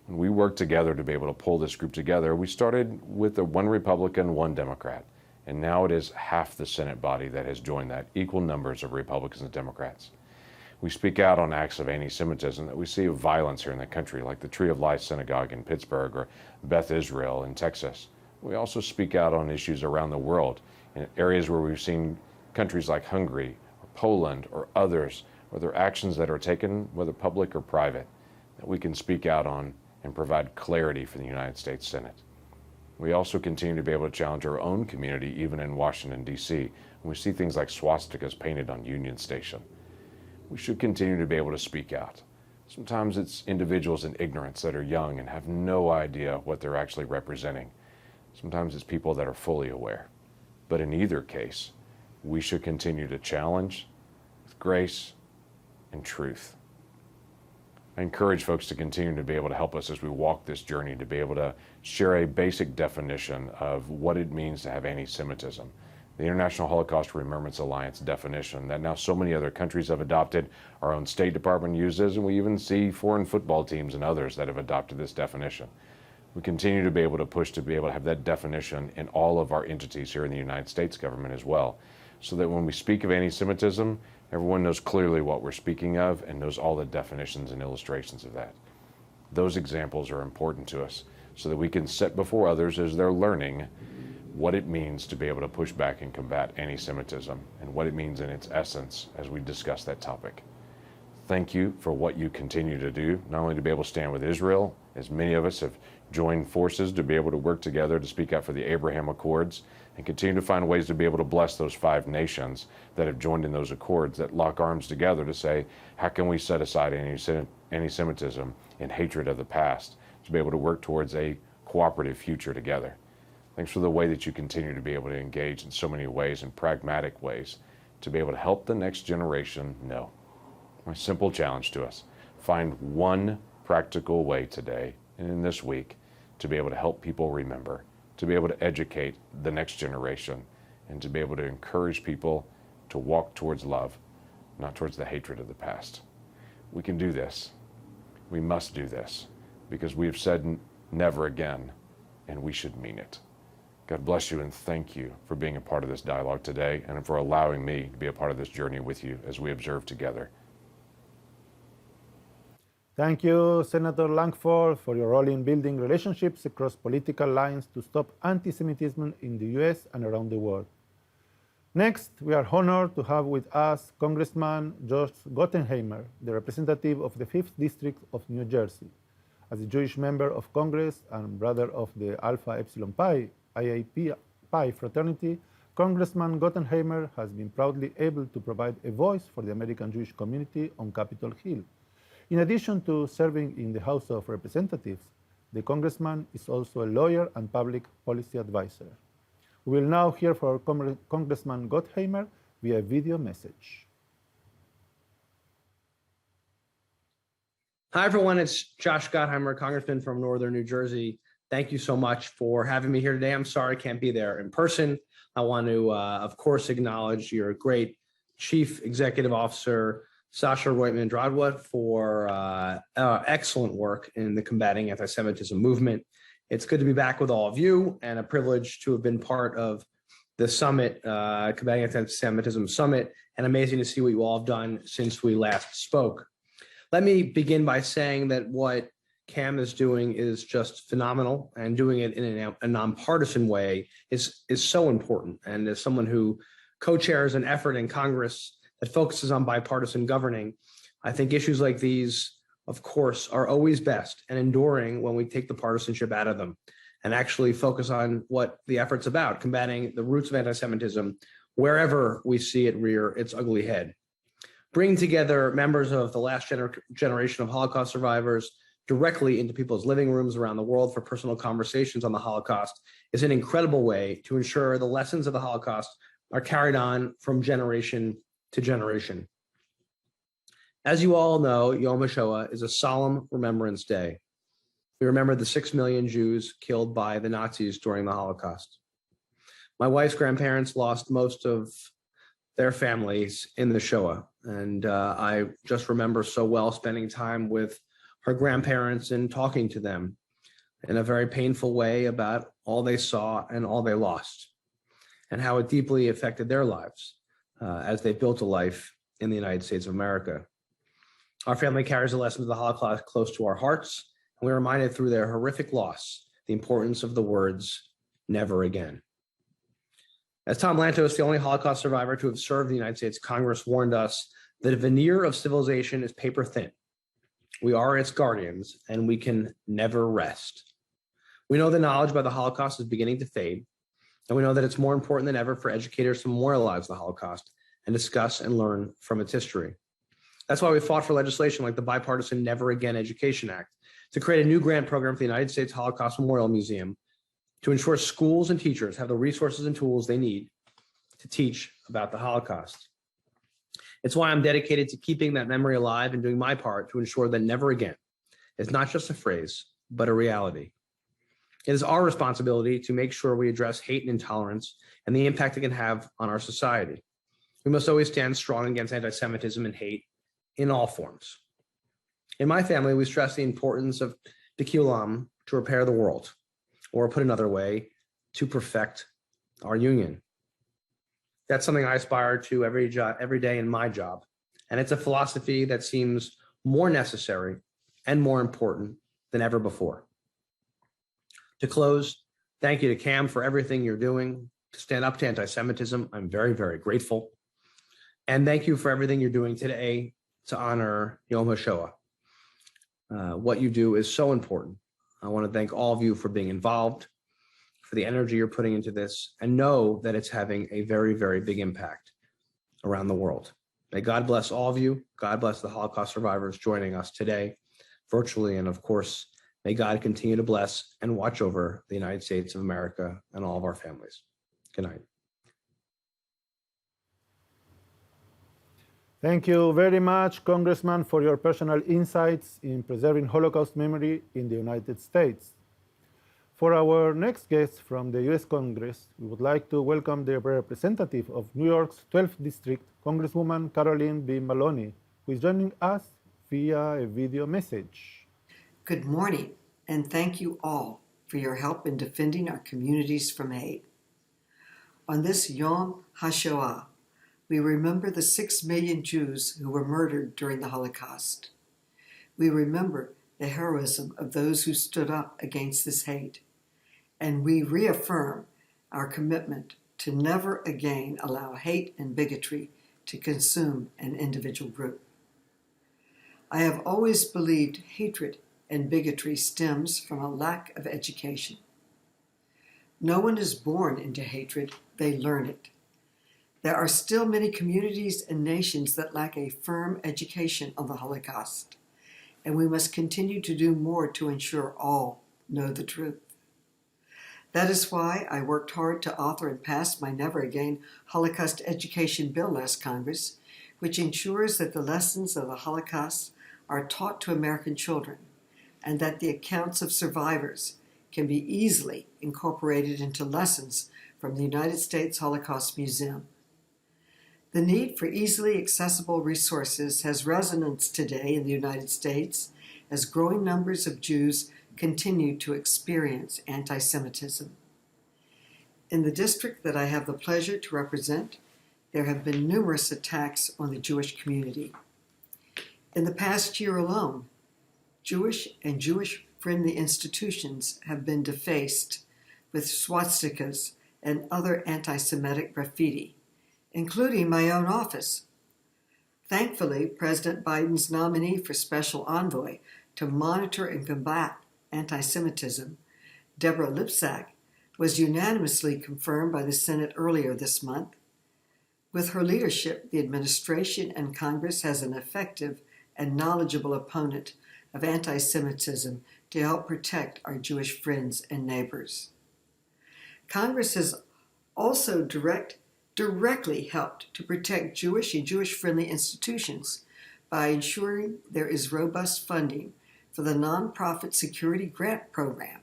When we worked together to be able to pull this group together, we started with one Republican, one Democrat. And now it is half the Senate body that has joined that, equal numbers of Republicans and Democrats. We speak out on acts of anti-Semitism that we see of violence here in the country, like the Tree of Life Synagogue in Pittsburgh or Beth Israel in Texas. We also speak out on issues around the world in areas where we've seen countries like Hungary or Poland or others, where there are actions that are taken, whether public or private, that we can speak out on and provide clarity for the United States Senate. We also continue to be able to challenge our own community, even in Washington, D.C. When we see things like swastikas painted on Union Station. We should continue to be able to speak out. Sometimes it's individuals in ignorance that are young and have no idea what they're actually representing. Sometimes it's people that are fully aware. But in either case, we should continue to challenge with grace and truth. I encourage folks to continue to be able to help us as we walk this journey, to be able to share a basic definition of what it means to have anti-Semitism. The International Holocaust Remembrance Alliance definition that now so many other countries have adopted, our own State Department uses, and we even see foreign football teams and others that have adopted this definition. We continue to be able to push to be able to have that definition in all of our entities here in the United States government as well, so that when we speak of anti-Semitism, everyone knows clearly what we're speaking of and knows all the definitions and illustrations of that. Those examples are important to us so that we can set before others as they're learning what it means to be able to push back and combat anti-Semitism and what it means in its essence as we discuss that topic. Thank you for what you continue to do, not only to be able to stand with Israel, as many of us have joined forces to be able to work together to speak out for the Abraham Accords and continue to find ways to be able to bless those 5 nations that have joined in those accords that lock arms together to say, how can we set aside anti-Semitism and hatred of the past to be able to work towards a cooperative future together. Thanks for the way that you continue to be able to engage in so many ways, in pragmatic ways, to be able to help the next generation know. My simple challenge to us, find one practical way today and in this week to be able to help people remember, to be able to educate the next generation, and to be able to encourage people to walk towards love, not towards the hatred of the past. We can do this. We must do this, because we have said never again, and we should mean it. God bless you, and thank you for being a part of this dialogue today and for allowing me to be a part of this journey with you as we observe together. Thank you, Senator Langford, for your role in building relationships across political lines to stop anti-Semitism in the US and around the world. Next, we are honored to have with us Congressman Josh Gottheimer, the representative of the 5th District of New Jersey. As a Jewish member of Congress and brother of the Alpha Epsilon Pi Pi fraternity, Congressman Gottheimer has been proudly able to provide a voice for the American Jewish community on Capitol Hill. In addition to serving in the House of Representatives, the congressman is also a lawyer and public policy advisor. We will now hear from Congressman Gottheimer via video message. Hi, everyone. It's Josh Gottheimer, Congressman from Northern New Jersey. Thank you so much for having me here today. I'm sorry I can't be there in person. I want to, of course, acknowledge your great Chief Executive Officer, Sasha Roitman-Dradwa, for excellent work in the Combating Antisemitism Movement. It's good to be back with all of you, and a privilege to have been part of the summit, Combating Antisemitism Summit, and amazing to see what you all have done since we last spoke. Let me begin by saying that what CAM is doing is just phenomenal, and doing it in a nonpartisan way is so important. And as someone who co-chairs an effort in Congress that focuses on bipartisan governing, I think issues like these, of course, are always best and enduring when we take the partisanship out of them and actually focus on what the effort's about, combating the roots of anti-Semitism wherever we see it rear its ugly head. Bringing together members of the last generation of Holocaust survivors directly into people's living rooms around the world for personal conversations on the Holocaust is an incredible way to ensure the lessons of the Holocaust are carried on from generation to generation. As you all know, Yom HaShoah is a solemn remembrance day. We remember the 6 million Jews killed by the Nazis during the Holocaust. My wife's grandparents lost most of their families in the Shoah, and I just remember so well spending time with her grandparents and talking to them in a very painful way about all they saw and all they lost, and how it deeply affected their lives as they built a life in the United States of America. Our family carries the lessons of the Holocaust close to our hearts, and we're reminded through their horrific loss the importance of the words, never again. As Tom Lantos, the only Holocaust survivor to have served the United States Congress, warned us, the veneer of civilization is paper thin. We are its guardians, and we can never rest. We know the knowledge about the Holocaust is beginning to fade, and we know that it's more important than ever for educators to memorialize the Holocaust and discuss and learn from its history. That's why we fought for legislation like the bipartisan Never Again Education Act to create a new grant program for the United States Holocaust Memorial Museum to ensure schools and teachers have the resources and tools they need to teach about the Holocaust. It's why I'm dedicated to keeping that memory alive and doing my part to ensure that never again is not just a phrase, but a reality. It is our responsibility to make sure we address hate and intolerance and the impact it can have on our society. We must always stand strong against anti-Semitism and hate in all forms. In my family, we stress the importance of Tikkun Olam, to repair the world, or put another way, to perfect our union. That's something I aspire to every day in my job. And it's a philosophy that seems more necessary and more important than ever before. To close, thank you to CAM for everything you're doing to stand up to anti-Semitism. I'm very, very grateful. And thank you for everything you're doing today to honor Yom HaShoah. What you do is so important. I want to thank all of you for being involved, for the energy you're putting into this, and know that it's having a very, very big impact around the world. May God bless all of you. God bless the Holocaust survivors joining us today, virtually, and of course, May God continue to bless and watch over the United States of America and all of our families. Good night. Thank you very much, Congressman, for your personal insights in preserving Holocaust memory in the United States. For our next guest from the U.S. Congress, we would like to welcome the representative of New York's 12th District, Congresswoman Caroline B. Maloney, who is joining us via a video message. Good morning, and thank you all for your help in defending our communities from hate. On this Yom HaShoah, we remember the 6 million Jews who were murdered during the Holocaust. We remember the heroism of those who stood up against this hate, and we reaffirm our commitment to never again allow hate and bigotry to consume an individual group. I have always believed hatred and bigotry stems from a lack of education. No one is born into hatred, they learn it. There are still many communities and nations that lack a firm education on the Holocaust, and we must continue to do more to ensure all know the truth. That is why I worked hard to author and pass my Never Again Holocaust Education Bill last Congress, which ensures that the lessons of the Holocaust are taught to American children, and that the accounts of survivors can be easily incorporated into lessons from the United States Holocaust Museum. The need for easily accessible resources has resonance today in the United States as growing numbers of Jews continue to experience anti-Semitism. In the district that I have the pleasure to represent, there have been numerous attacks on the Jewish community. In the past year alone, Jewish and Jewish-friendly institutions have been defaced with swastikas and other anti-Semitic graffiti, including my own office. Thankfully, President Biden's nominee for Special Envoy to monitor and combat anti-Semitism, Deborah Lipsack, was unanimously confirmed by the Senate earlier this month. With her leadership, the administration and Congress has an effective and knowledgeable opponent of anti-Semitism to help protect our Jewish friends and neighbors. Congress has also directly helped to protect Jewish and Jewish-friendly institutions by ensuring there is robust funding for the Nonprofit Security Grant Program,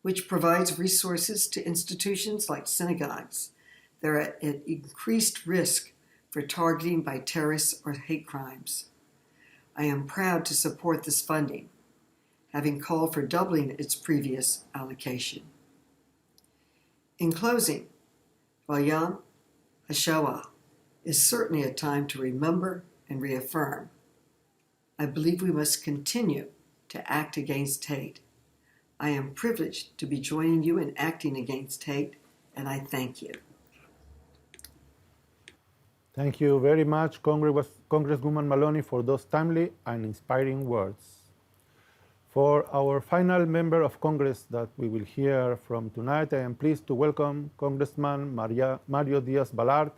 which provides resources to institutions like synagogues that are at increased risk for targeting by terrorists or hate crimes. I am proud to support this funding, having called for doubling its previous allocation. In closing, while Yom HaShoah is certainly a time to remember and reaffirm, I believe we must continue to act against hate. I am privileged to be joining you in acting against hate, and I thank you. Thank you very much, Congresswoman Maloney, for those timely and inspiring words. For our final member of Congress that we will hear from tonight, I am pleased to welcome Congressman Mario Diaz-Balart.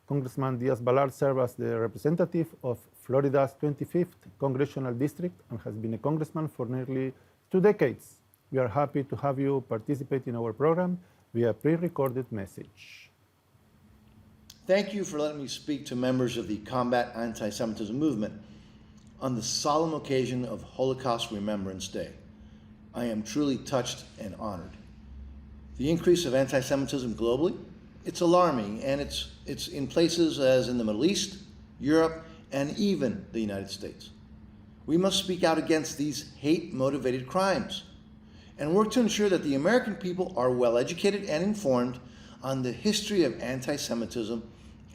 Congressman Diaz-Balart served as the representative of Florida's 25th Congressional District and has been a congressman for nearly 2 decades. We are happy to have you participate in our program via pre-recorded message. Thank you for letting me speak to members of the Combat Antisemitism Movement on the solemn occasion of Holocaust Remembrance Day. I am truly touched and honored. The increase of anti-Semitism globally, it's alarming, and it's in places as in the Middle East, Europe, and even the United States. We must speak out against these hate-motivated crimes and work to ensure that the American people are well educated and informed on the history of anti-Semitism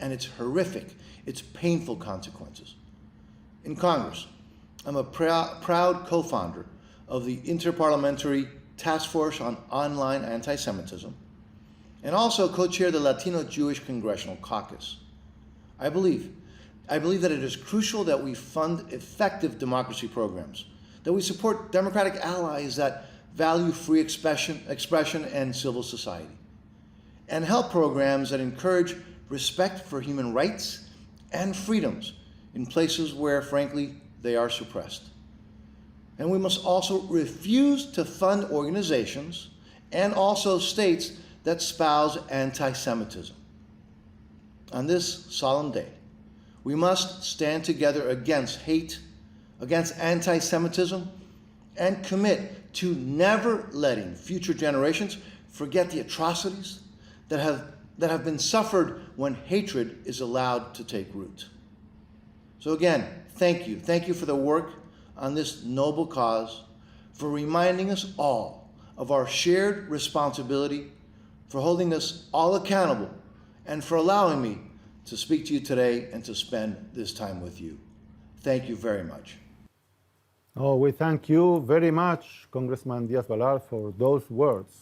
and its horrific, its painful consequences. In Congress, I'm a proud co-founder of the Interparliamentary Task Force on Online Anti-Semitism and also co-chair the Latino Jewish Congressional Caucus. I believe that it is crucial that we fund effective democracy programs, that we support democratic allies that value free expression and civil society, and help programs that encourage respect for human rights and freedoms in places where, frankly, they are suppressed. And we must also refuse to fund organizations and also states that espouse anti-Semitism. On this solemn day, we must stand together against hate, against anti-Semitism, and commit to never letting future generations forget the atrocities that have been suffered when hatred is allowed to take root. So again, thank you. Thank you for the work on this noble cause, for reminding us all of our shared responsibility, for holding us all accountable, and for allowing me to speak to you today and to spend this time with you. Thank you very much. Oh, we thank you very much, Congressman Diaz-Balart, for those words.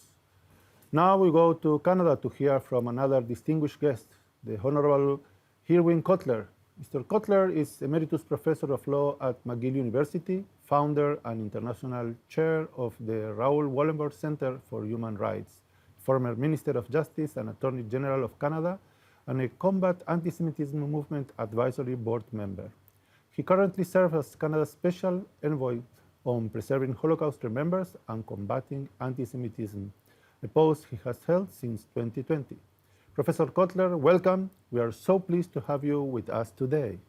Now we go to Canada to hear from another distinguished guest, the Honorable Irwin Cotler. Mr. Cotler is Emeritus Professor of Law at McGill University, founder and international chair of the Raoul Wallenberg Center for Human Rights, former Minister of Justice and Attorney General of Canada, and a Combat Antisemitism Movement Advisory Board member. He currently serves as Canada's Special Envoy on preserving Holocaust remembrance and combating anti-Semitism, a post he has held since 2020. Professor Cotler, welcome. We are so pleased to have you with us today.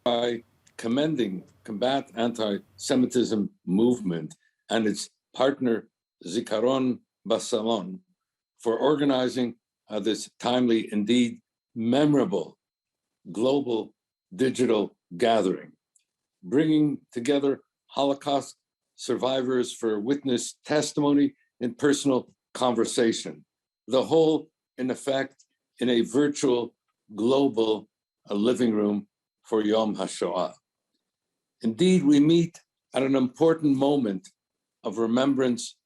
By commending Combat Antisemitism Movement and its partner Zikaron BaSalon for organizing this timely, indeed memorable, global digital gathering, bringing together Holocaust survivors for witness testimony and personal conversation, the whole, in effect, in a virtual, global living room for Yom HaShoah. Indeed, we meet at an important moment of remembrance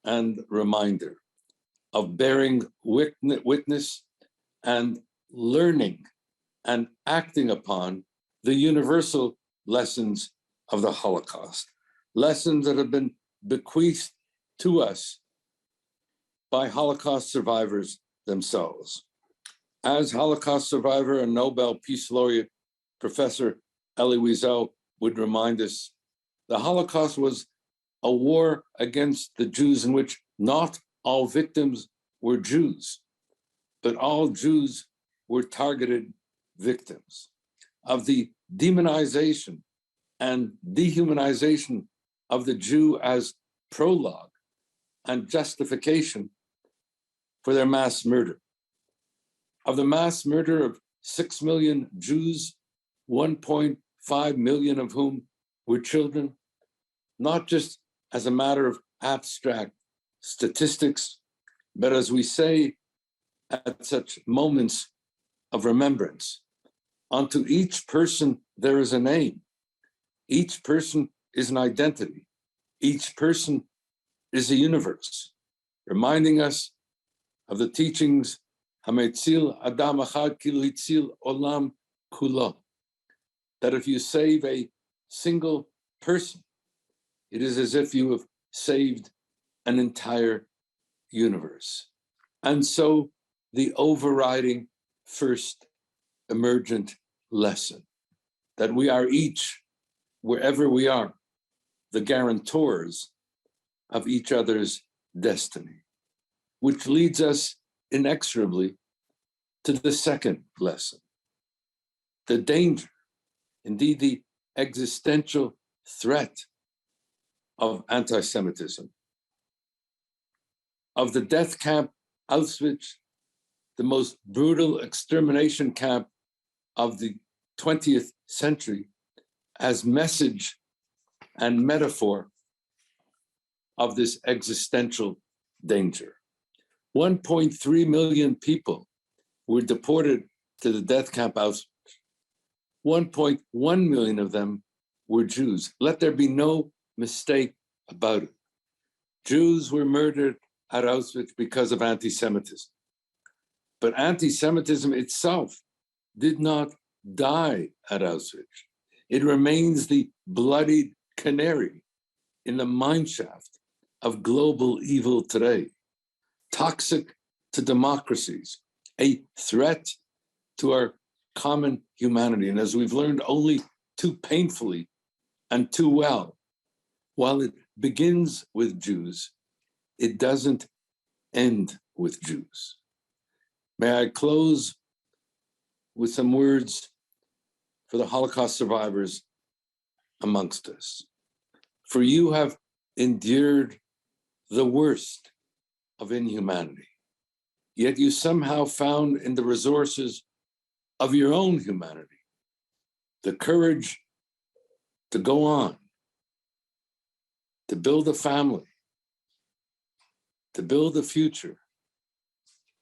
and reminder, of bearing witness and learning and acting upon the universal lessons of the Holocaust, lessons that have been bequeathed to us by Holocaust survivors themselves. As Holocaust survivor and Nobel Peace Laureate Professor Elie Wiesel would remind us, the Holocaust was a war against the Jews in which not all victims were Jews, but all Jews were targeted victims of the demonization and dehumanization of the Jew as prologue and justification for their mass murder. Of the mass murder of 6 million Jews, 1.5 million of whom were children, not just as a matter of abstract statistics, but as we say at such moments of remembrance, unto each person there is a name. Each person is an identity. Each person is a universe, reminding us of the teachings Hametzil Adam Achad Kilo Hitzil Olam Kulo, that if you save a single person, it is as if you have saved an entire universe. And so the overriding first emergent lesson, that we are each, wherever we are, the guarantors of each other's destiny, which leads us inexorably to the second lesson, the danger, indeed the existential threat of anti-Semitism, of the death camp Auschwitz, the most brutal extermination camp of the 20th century, as message and metaphor of this existential danger. 1.3 million people were deported to the death camp Auschwitz. 1.1 million of them were Jews. Let there be no mistake about it. Jews were murdered at Auschwitz because of anti-Semitism. But anti-Semitism itself did not die at Auschwitz. It remains the bloodied canary in the mineshaft of global evil today, toxic to democracies, a threat to our common humanity. And as we've learned only too painfully and too well, While it begins with Jews, it doesn't end with Jews. May I close with some words for the Holocaust survivors amongst us. For you have endured the worst of inhumanity, yet you somehow found in the resources of your own humanity the courage to go on, to build a family, to build a future,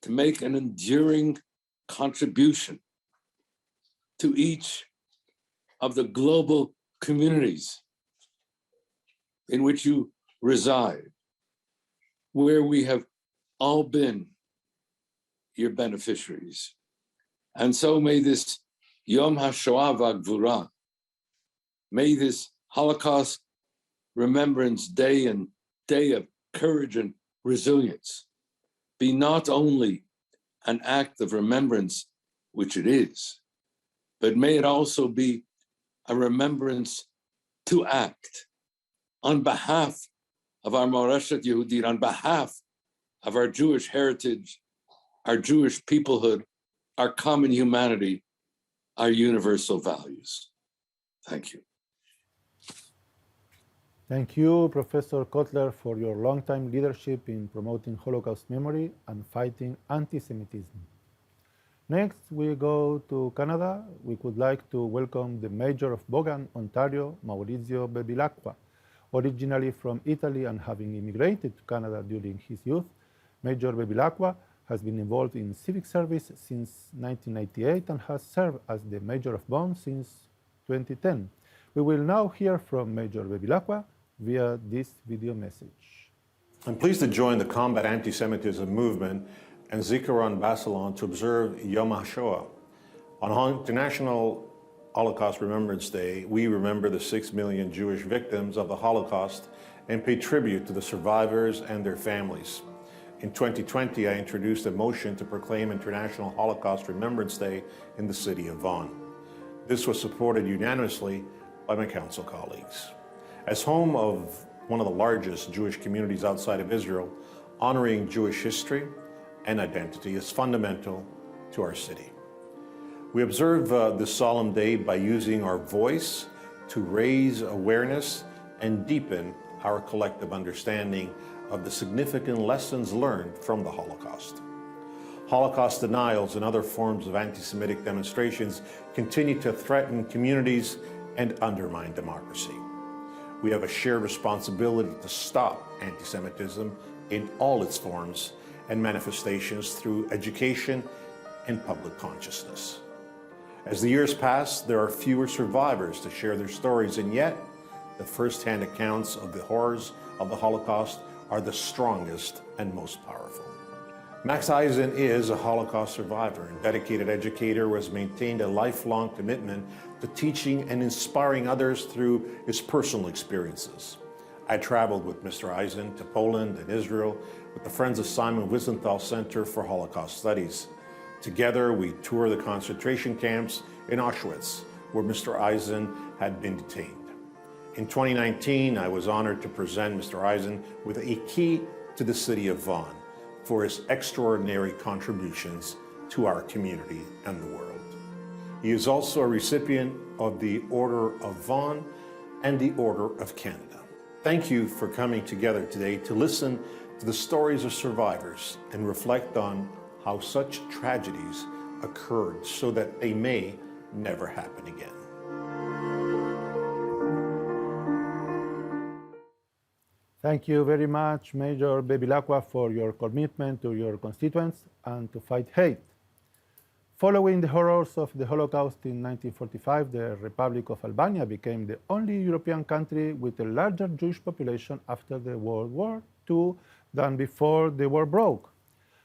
to make an enduring contribution to each of the global communities in which you reside, where we have all been your beneficiaries. And so may this Yom HaShoah VaGvura, may this Holocaust Remembrance Day and Day of Courage and Resilience be not only an act of remembrance, which it is, but may it also be a remembrance to act on behalf of our Moreshet Yehudit, on behalf of our Jewish heritage, our Jewish peoplehood, our common humanity, our universal values. Thank you. Thank you, Professor Kotler, for your long-time leadership in promoting Holocaust memory and fighting anti-Semitism. Next, we go to Canada. We would like to welcome the Mayor of Vaughan, Ontario, Maurizio Bevilacqua. Originally from Italy and having immigrated to Canada during his youth, Major Bevilacqua has been involved in civic service since 1998 and has served as the Mayor of Vaughan since 2010. We will now hear from Major Bevilacqua via this video message. I'm pleased to join the Combat Antisemitism Movement and Zikaron BaSalon to observe Yom HaShoah. On International Holocaust Remembrance Day, we remember the 6 million Jewish victims of the Holocaust and pay tribute to the survivors and their families. In 2020, I introduced a motion to proclaim International Holocaust Remembrance Day in the city of Vaughan. This was supported unanimously by my council colleagues. As home of one of the largest Jewish communities outside of Israel, honoring Jewish history and identity is fundamental to our city. We observe this solemn day by using our voice to raise awareness and deepen our collective understanding of the significant lessons learned from the Holocaust. Holocaust denials and other forms of anti-Semitic demonstrations continue to threaten communities and undermine democracy. We have a shared responsibility to stop anti-Semitism in all its forms and manifestations through education and public consciousness. As the years pass, there are fewer survivors to share their stories, and yet the first-hand accounts of the horrors of the Holocaust are the strongest and most powerful. Max Eisen is a Holocaust survivor and dedicated educator who has maintained a lifelong commitment to teaching and inspiring others through his personal experiences. I traveled with Mr. Eisen to Poland and Israel with the Friends of Simon Wiesenthal Center for Holocaust Studies. Together, we toured the concentration camps in Auschwitz, where Mr. Eisen had been detained. In 2019, I was honored to present Mr. Eisen with a key to the city of Vaughan for his extraordinary contributions to our community and the world. He is also a recipient of the Order of Vaughan and the Order of Canada. Thank you for coming together today to listen to the stories of survivors and reflect on how such tragedies occurred so that they may never happen again. Thank you very much, Major Bevilacqua, for your commitment to your constituents and to fight hate. Following the horrors of the Holocaust in 1945, the Republic of Albania became the only European country with a larger Jewish population after the World War II than before the war broke.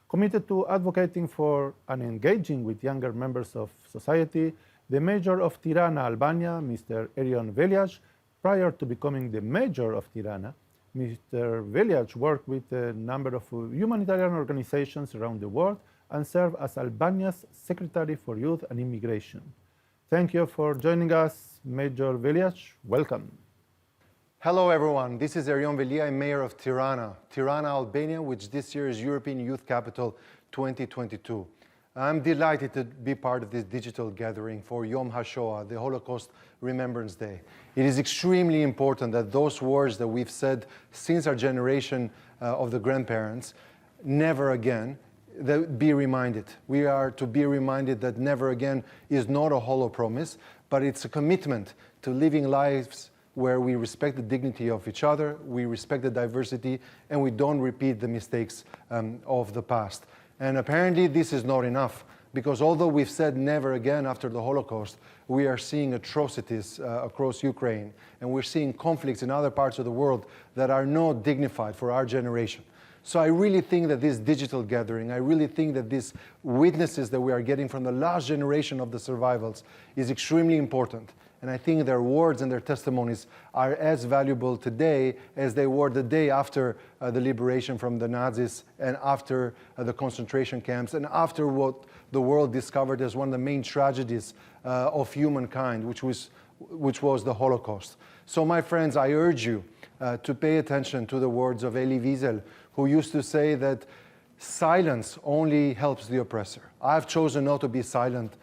Committed to advocating for and engaging with younger members of society, the Mayor of Tirana, Albania, Mr. Erion Veliaj, prior to becoming the Mayor of Tirana, Mr. Veliaj worked with a number of humanitarian organizations around the world and served as Albania's Secretary for Youth and Immigration. Thank you for joining us, Major Veliaj. Welcome. Hello everyone, this is Erion Veli, I'm mayor of Tirana, Albania, which this year is European Youth Capital 2022. I'm delighted to be part of this digital gathering for Yom HaShoah, the Holocaust Remembrance Day. It is extremely important that those words that we've said since our generation of the grandparents, never again, that be reminded. We are to be reminded that never again is not a hollow promise, but it's a commitment to living lives where we respect the dignity of each other, we respect the diversity, and we don't repeat the mistakes of the past. And apparently this is not enough, because although we've said never again after the Holocaust, we are seeing atrocities across Ukraine, and we're seeing conflicts in other parts of the world that are not dignified for our generation. So I really think that this digital gathering, I really think that these witnesses that we are getting from the last generation of the survivals is extremely important. And I think their words and their testimonies are as valuable today as they were the day after the liberation from the Nazis and after the concentration camps and after what the world discovered as one of the main tragedies of humankind, which was the Holocaust. So my friends, I urge you to pay attention to the words of Elie Wiesel, who used to say that silence only helps the oppressor. I've chosen not to be silent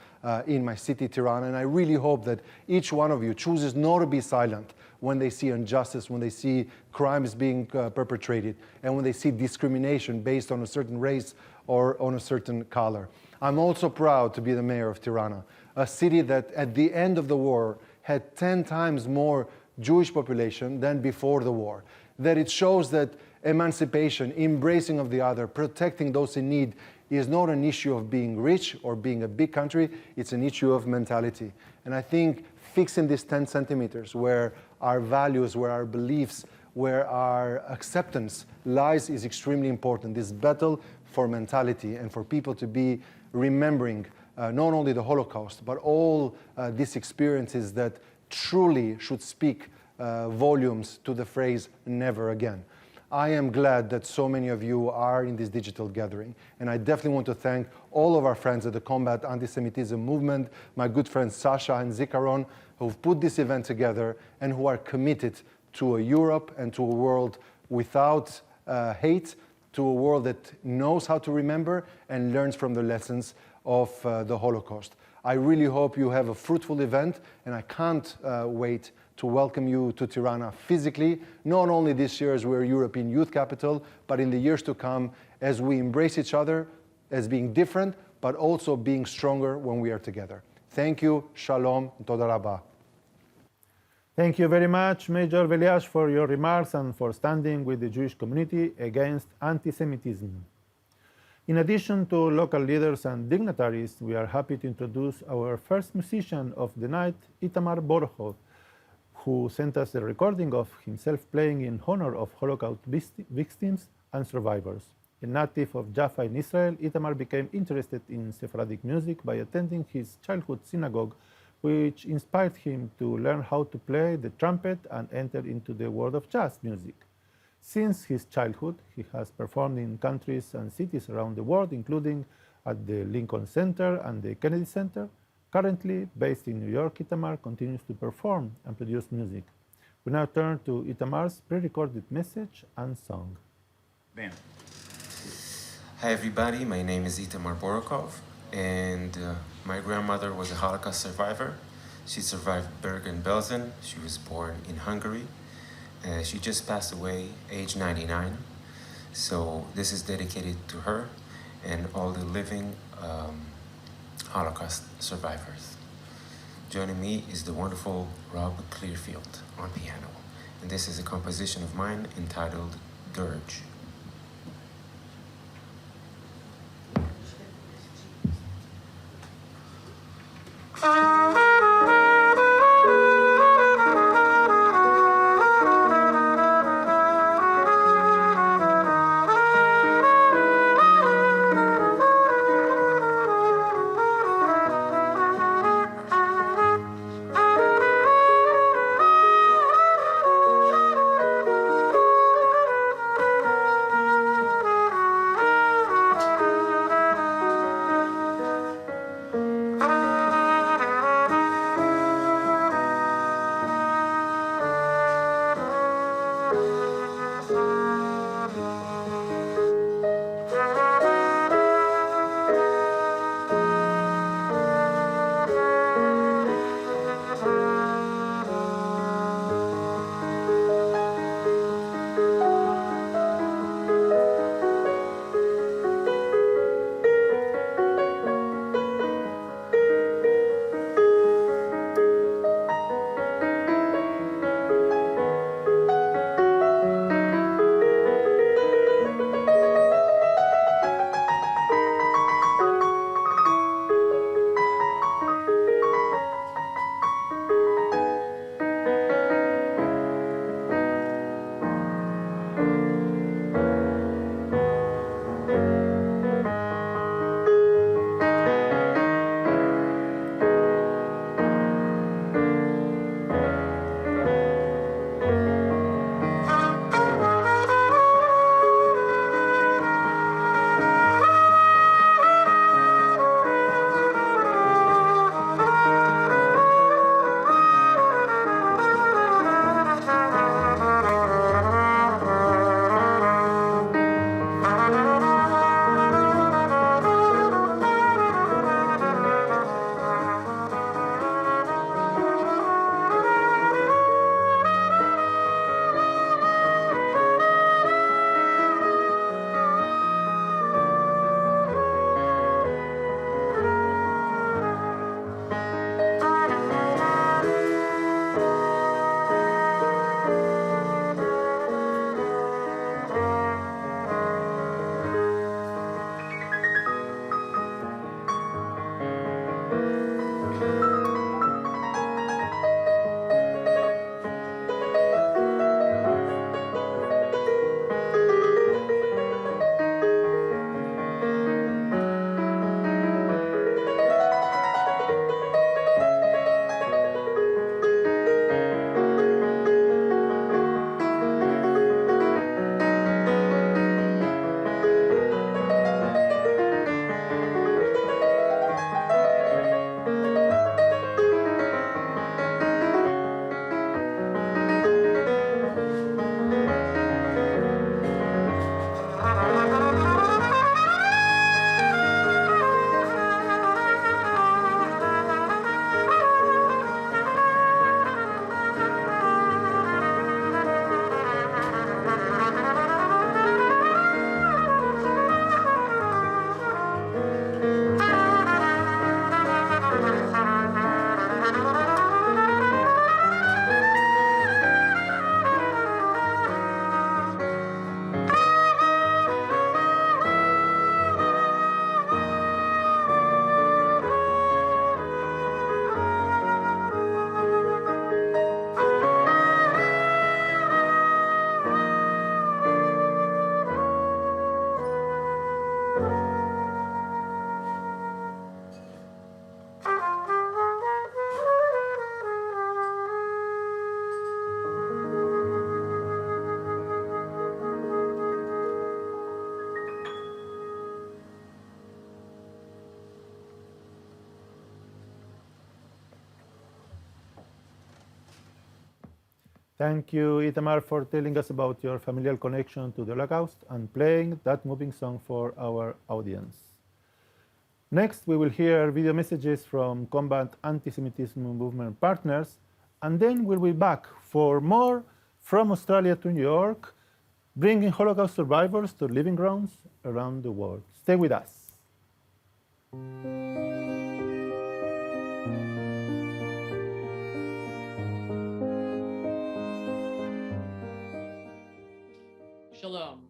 in my city, Tirana, and I really hope that each one of you chooses not to be silent when they see injustice, when they see crimes being perpetrated, and when they see discrimination based on a certain race or on a certain color. I'm also proud to be the mayor of Tirana, a city that at the end of the war had 10 times more Jewish population than before the war. That it shows that emancipation, embracing of the other, protecting those in need is not an issue of being rich or being a big country, it's an issue of mentality. And I think fixing these 10 centimeters where our values, where our beliefs, where our acceptance lies is extremely important. This battle for mentality and for people to be remembering not only the Holocaust, but all these experiences that truly should speak volumes to the phrase, never again. I am glad that so many of you are in this digital gathering, and I definitely want to thank all of our friends at the Combat Antisemitism Movement, my good friends Sasha and Zikaron, who've put this event together and who are committed to a Europe and to a world without hate, to a world that knows how to remember and learns from the lessons of the Holocaust. I really hope you have a fruitful event, and I can't wait to welcome you to Tirana physically, not only this year as we're European Youth Capital, but in the years to come as we embrace each other as being different, but also being stronger when we are together. Thank you, Shalom, Toda Rabah. Thank you very much, Major Veliash, for your remarks and for standing with the Jewish community against anti-Semitism. In addition to local leaders and dignitaries, we are happy to introduce our first musician of the night, Itamar Borochov, who sent us a recording of himself playing in honor of Holocaust victims and survivors. A native of Jaffa in Israel, Itamar became interested in Sephardic music by attending his childhood synagogue, which inspired him to learn how to play the trumpet and enter into the world of jazz music. Since his childhood, he has performed in countries and cities around the world, including at the Lincoln Center and the Kennedy Center. Currently based in New York, Itamar continues to perform and produce music. We now turn to Itamar's pre-recorded message and song. Bam. Hi everybody, my name is Itamar Borochov, and my grandmother was a Holocaust survivor. She survived Bergen-Belsen. She was born in Hungary. She just passed away, age 99. So this is dedicated to her and all the living Holocaust survivors. Joining me is the wonderful Rob Clearfield on piano. And this is a composition of mine entitled Dirge. Thank you, Itamar, for telling us about your familial connection to the Holocaust and playing that moving song for our audience. Next, we will hear video messages from Combat Antisemitism Movement partners, and then we'll be back for more from Australia to New York, bringing Holocaust survivors to living grounds around the world. Stay with us. Shalom.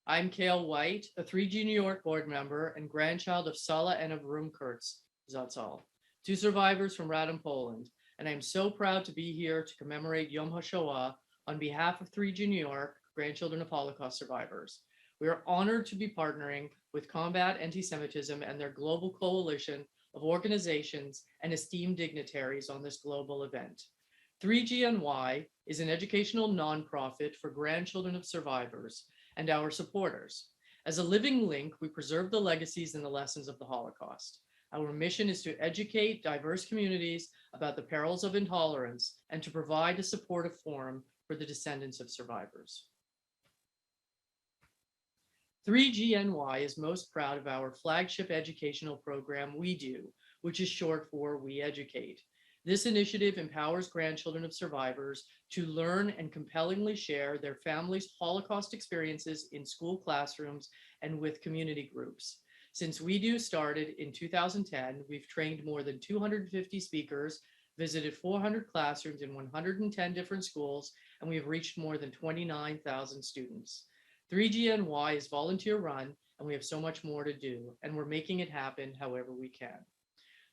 I'm Kale White, a 3G New York board member and grandchild of Sala and of Rum Kurtz, Zatzal, two survivors from Radom, Poland, and I'm so proud to be here to commemorate Yom HaShoah on behalf of 3G New York, grandchildren of Holocaust survivors. We are honored to be partnering with Combat Antisemitism and their global coalition of organizations and esteemed dignitaries on this global event. 3GNY is an educational nonprofit for grandchildren of survivors and our supporters. As a living link, we preserve the legacies and the lessons of the Holocaust. Our mission is to educate diverse communities about the perils of intolerance and to provide a supportive forum for the descendants of survivors. 3GNY is most proud of our flagship educational program, We Do, which is short for We Educate. This initiative empowers grandchildren of survivors to learn and compellingly share their families' Holocaust experiences in school classrooms and with community groups. Since We Do started in 2010, we've trained more than 250 speakers, visited 400 classrooms in 110 different schools, and we have reached more than 29,000 students. 3GNY is volunteer run, and we have so much more to do, and we're making it happen however we can.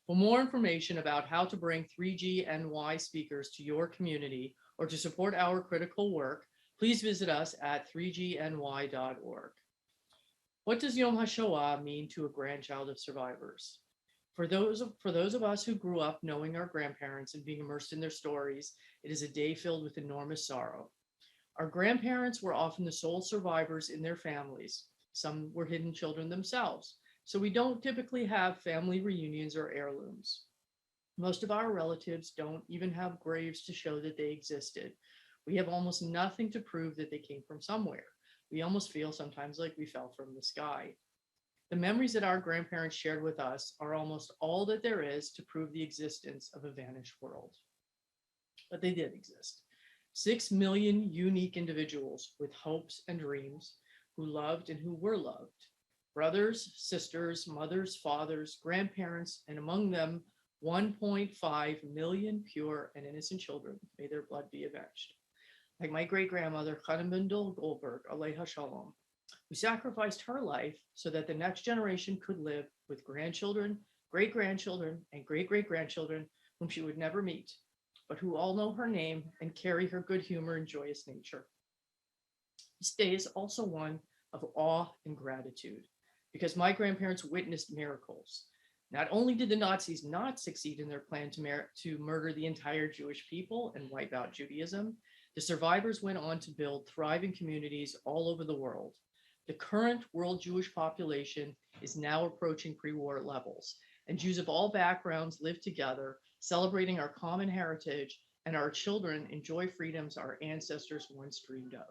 For more information about how to bring 3GNY speakers to your community or to support our critical work, please visit us at 3gny.org. What does Yom HaShoah mean to a grandchild of survivors? For those of us who grew up knowing our grandparents and being immersed in their stories, it is a day filled with enormous sorrow. Our grandparents were often the sole survivors in their families. Some were hidden children themselves. So we don't typically have family reunions or heirlooms. Most of our relatives don't even have graves to show that they existed. We have almost nothing to prove that they came from somewhere. We almost feel sometimes like we fell from the sky. The memories that our grandparents shared with us are almost all that there is to prove the existence of a vanished world. But they did exist. 6 million unique individuals with hopes and dreams who loved and who were loved. Brothers, sisters, mothers, fathers, grandparents, and among them 1.5 million pure and innocent children. May their blood be avenged. Like my great-grandmother, Chanamindel Goldberg, Aleha Shalom, who sacrificed her life so that the next generation could live with grandchildren, great-grandchildren, and great-great-grandchildren whom she would never meet, but who all know her name and carry her good humor and joyous nature. This day is also one of awe and gratitude, because my grandparents witnessed miracles. Not only did the Nazis not succeed in their plan to murder the entire Jewish people and wipe out Judaism, the survivors went on to build thriving communities all over the world. The current world Jewish population is now approaching pre-war levels, and Jews of all backgrounds live together, celebrating our common heritage, and our children enjoy freedoms our ancestors once dreamed of.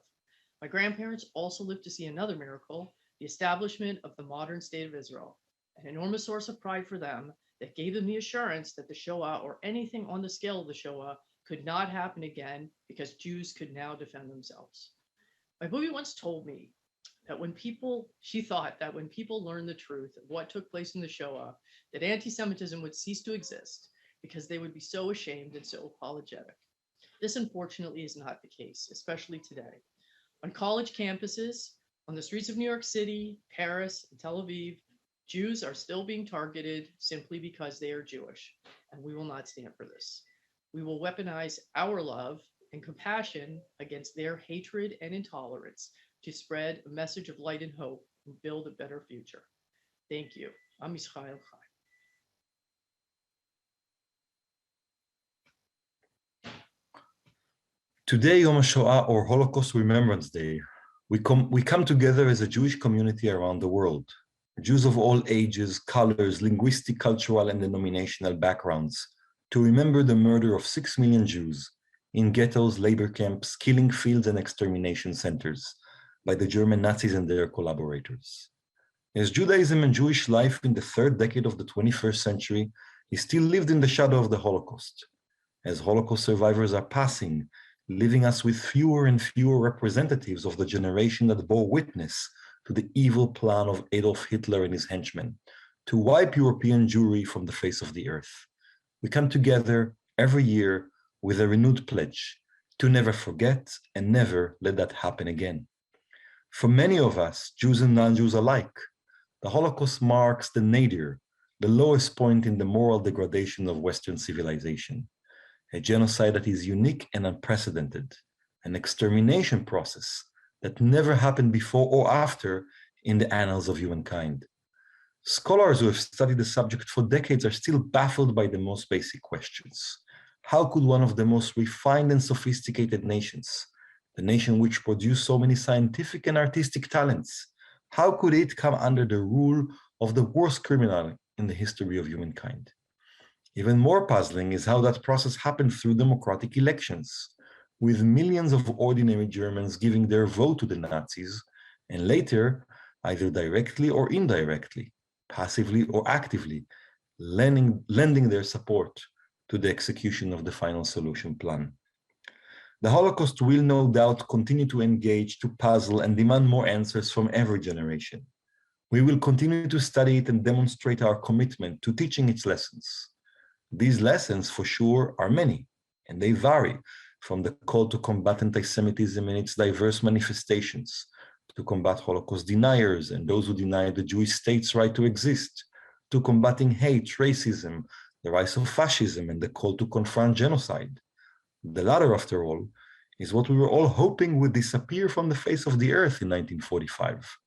My grandparents also lived to see another miracle, the establishment of the modern state of Israel, an enormous source of pride for them that gave them the assurance that the Shoah or anything on the scale of the Shoah could not happen again because Jews could now defend themselves. My movie once told me that she thought that when people learned the truth of what took place in the Shoah, that anti-Semitism would cease to exist because they would be so ashamed and so apologetic. This unfortunately is not the case, especially today. On college campuses, on the streets of New York City, Paris, and Tel Aviv, Jews are still being targeted simply because they are Jewish, and we will not stand for this. We will weaponize our love and compassion against their hatred and intolerance to spread a message of light and hope and build a better future. Thank you. Am Yisrael Chai. Today, Yom HaShoah, or Holocaust Remembrance Day, we come together as a Jewish community around the world. Jews of all ages, colors, linguistic, cultural, and denominational backgrounds, to remember the murder of 6 million Jews in ghettos, labor camps, killing fields, and extermination centers by the German Nazis and their collaborators. As Judaism and Jewish life in the third decade of the 21st century is still lived in the shadow of the Holocaust, as Holocaust survivors are passing, leaving us with fewer and fewer representatives of the generation that bore witness to the evil plan of Adolf Hitler and his henchmen to wipe European Jewry from the face of the earth. We come together every year with a renewed pledge to never forget and never let that happen again. For many of us, Jews and non-Jews alike, the Holocaust marks the nadir, the lowest point in the moral degradation of Western civilization, a genocide that is unique and unprecedented, an extermination process that never happened before or after in the annals of humankind. Scholars who have studied the subject for decades are still baffled by the most basic questions. How could one of the most refined and sophisticated nations, the nation which produced so many scientific and artistic talents, how could it come under the rule of the worst criminal in the history of humankind? Even more puzzling is how that process happened through democratic elections, with millions of ordinary Germans giving their vote to the Nazis, and later, either directly or indirectly, passively or actively, lending their support to the execution of the final solution plan. The Holocaust will no doubt continue to engage, to puzzle, and demand more answers from every generation. We will continue to study it and demonstrate our commitment to teaching its lessons. These lessons, for sure, are many, and they vary from the call to combat anti-Semitism and its diverse manifestations, to combat Holocaust deniers and those who deny the Jewish state's right to exist, to combating hate, racism, the rise of fascism, and the call to confront genocide. The latter, after all, is what we were all hoping would disappear from the face of the earth in 1945,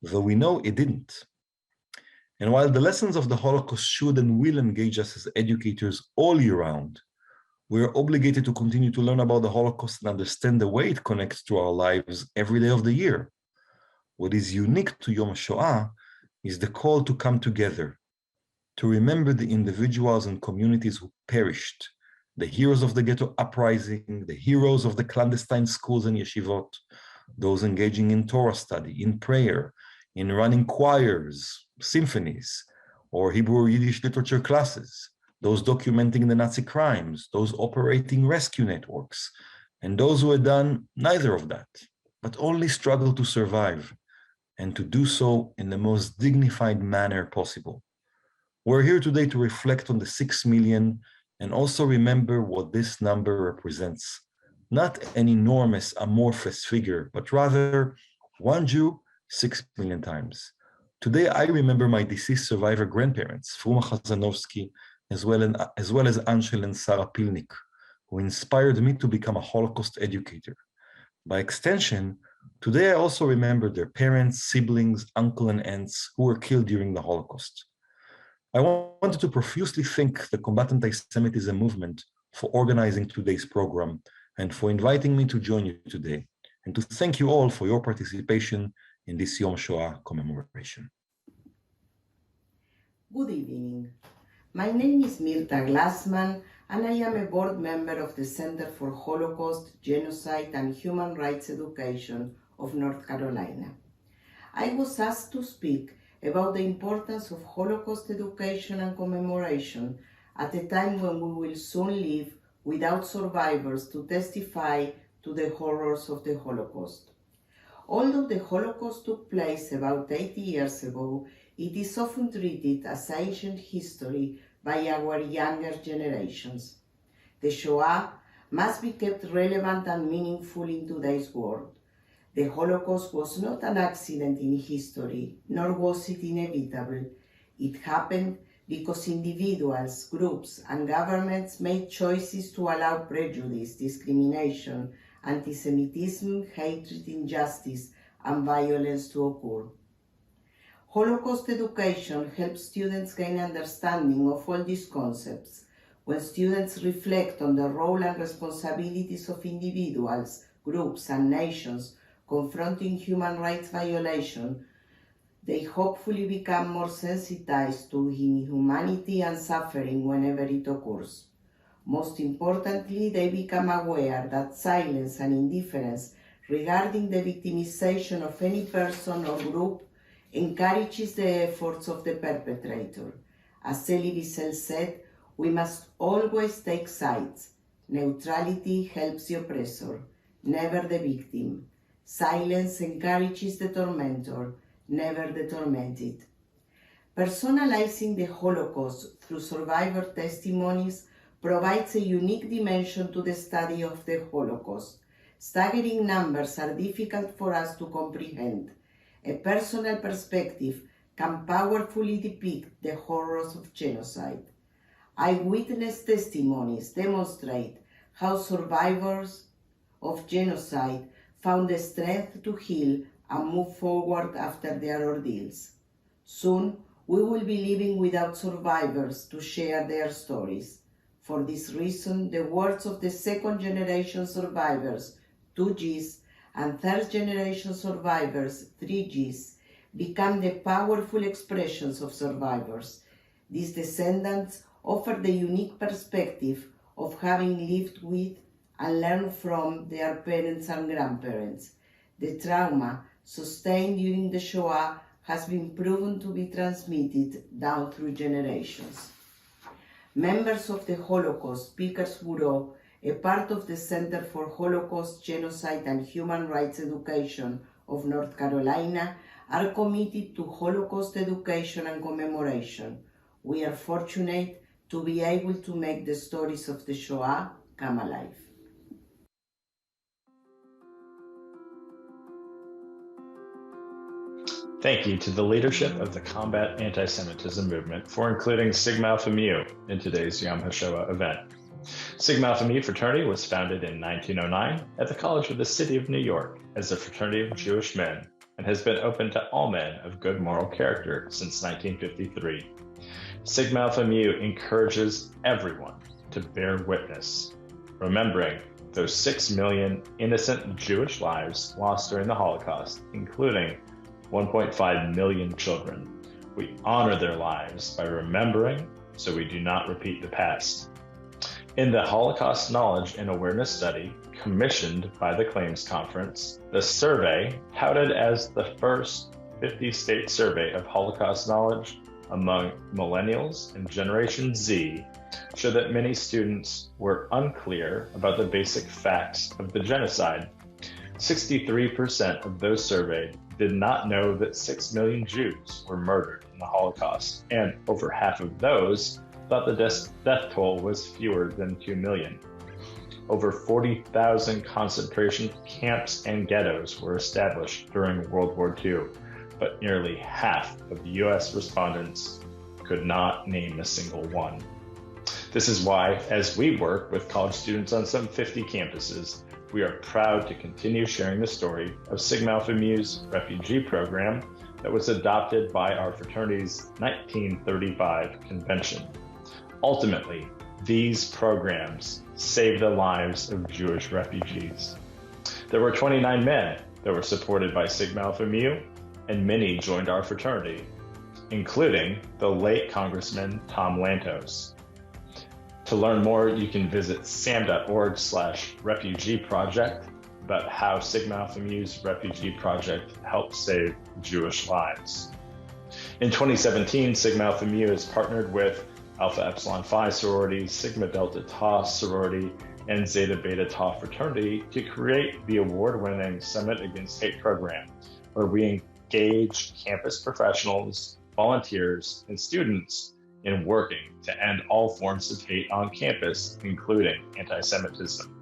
though we know it didn't. And while the lessons of the Holocaust should and will engage us as educators all year round, we are obligated to continue to learn about the Holocaust and understand the way it connects to our lives every day of the year. What is unique to Yom HaShoah is the call to come together, to remember the individuals and communities who perished, the heroes of the ghetto uprising, the heroes of the clandestine schools and yeshivot, those engaging in Torah study, in prayer, in running choirs, symphonies, or Hebrew or Yiddish literature classes, those documenting the Nazi crimes, those operating rescue networks, and those who had done neither of that, but only struggled to survive, and to do so in the most dignified manner possible. We're here today to reflect on the 6 million and also remember what this number represents. Not an enormous, amorphous figure, but rather one Jew 6 million times. Today, I remember my deceased survivor grandparents, Fruma Chazanovsky, as well as Angel and Sarah Pilnik, who inspired me to become a Holocaust educator. By extension, today I also remember their parents, siblings, uncle and aunts who were killed during the Holocaust. I wanted to profusely thank the Combat Antisemitism Movement for organizing today's program and for inviting me to join you today, and to thank you all for your participation in this Yom Shoah commemoration. Good evening. My name is Mirta Glassman, and I am a board member of the Center for Holocaust, Genocide, and Human Rights Education of North Carolina. I was asked to speak about the importance of Holocaust education and commemoration at a time when we will soon live without survivors to testify to the horrors of the Holocaust. Although the Holocaust took place about 80 years ago, it is often treated as ancient history by our younger generations. The Shoah must be kept relevant and meaningful in today's world. The Holocaust was not an accident in history, nor was it inevitable. It happened because individuals, groups, and governments made choices to allow prejudice, discrimination, anti-Semitism, hatred, injustice, and violence to occur. Holocaust education helps students gain understanding of all these concepts. When students reflect on the role and responsibilities of individuals, groups, and nations confronting human rights violation, they hopefully become more sensitized to inhumanity and suffering whenever it occurs. Most importantly, they become aware that silence and indifference regarding the victimization of any person or group encourages the efforts of the perpetrator. As Elie Wiesel said, we must always take sides. Neutrality helps the oppressor, never the victim. Silence encourages the tormentor, never the tormented. Personalizing the Holocaust through survivor testimonies provides a unique dimension to the study of the Holocaust. Staggering numbers are difficult for us to comprehend. A personal perspective can powerfully depict the horrors of genocide. Eyewitness testimonies demonstrate how survivors of genocide found the strength to heal and move forward after their ordeals. Soon, we will be living without survivors to share their stories. For this reason, the words of the second-generation survivors, 2Gs, and third-generation survivors, 3Gs, become the powerful expressions of survivors. These descendants offer the unique perspective of having lived with and learned from their parents and grandparents. The trauma sustained during the Shoah has been proven to be transmitted down through generations. Members of the Holocaust Speakers Bureau, a part of the Center for Holocaust, Genocide, and Human Rights Education of North Carolina, are committed to Holocaust education and commemoration. We are fortunate to be able to make the stories of the Shoah come alive. Thank you to the leadership of the Combat Antisemitism Movement for including Sigma Alpha Mu in today's Yom HaShoah event. Sigma Alpha Mu fraternity was founded in 1909 at the College of the City of New York as a fraternity of Jewish men and has been open to all men of good moral character since 1953. Sigma Alpha Mu encourages everyone to bear witness, remembering those 6 million innocent Jewish lives lost during the Holocaust, including 1.5 million children. We honor their lives by remembering so we do not repeat the past. In the Holocaust Knowledge and Awareness Study, commissioned by the Claims Conference, the survey, touted as the first 50-state survey of Holocaust knowledge among millennials and Generation Z, showed that many students were unclear about the basic facts of the genocide. 63% of those surveyed did not know that 6 million Jews were murdered in the Holocaust, and over half of those thought the death toll was fewer than 2 million. Over 40,000 concentration camps and ghettos were established during World War II, but nearly half of the US respondents could not name a single one. This is why, as we work with college students on some 50 campuses, we are proud to continue sharing the story of Sigma Alpha Mu's refugee program that was adopted by our fraternity's 1935 convention. Ultimately, these programs saved the lives of Jewish refugees. There were 29 men that were supported by Sigma Alpha Mu, and many joined our fraternity, including the late Congressman Tom Lantos. To learn more, you can visit sam.org/refugee project about how Sigma Alpha Mu's refugee project helped save Jewish lives. In 2017, Sigma Alpha Mu has partnered with Alpha Epsilon Phi sorority, Sigma Delta Tau sorority, and Zeta Beta Tau fraternity to create the award-winning Summit Against Hate program, where we engage campus professionals, volunteers, and students in working to end all forms of hate on campus, including anti-Semitism.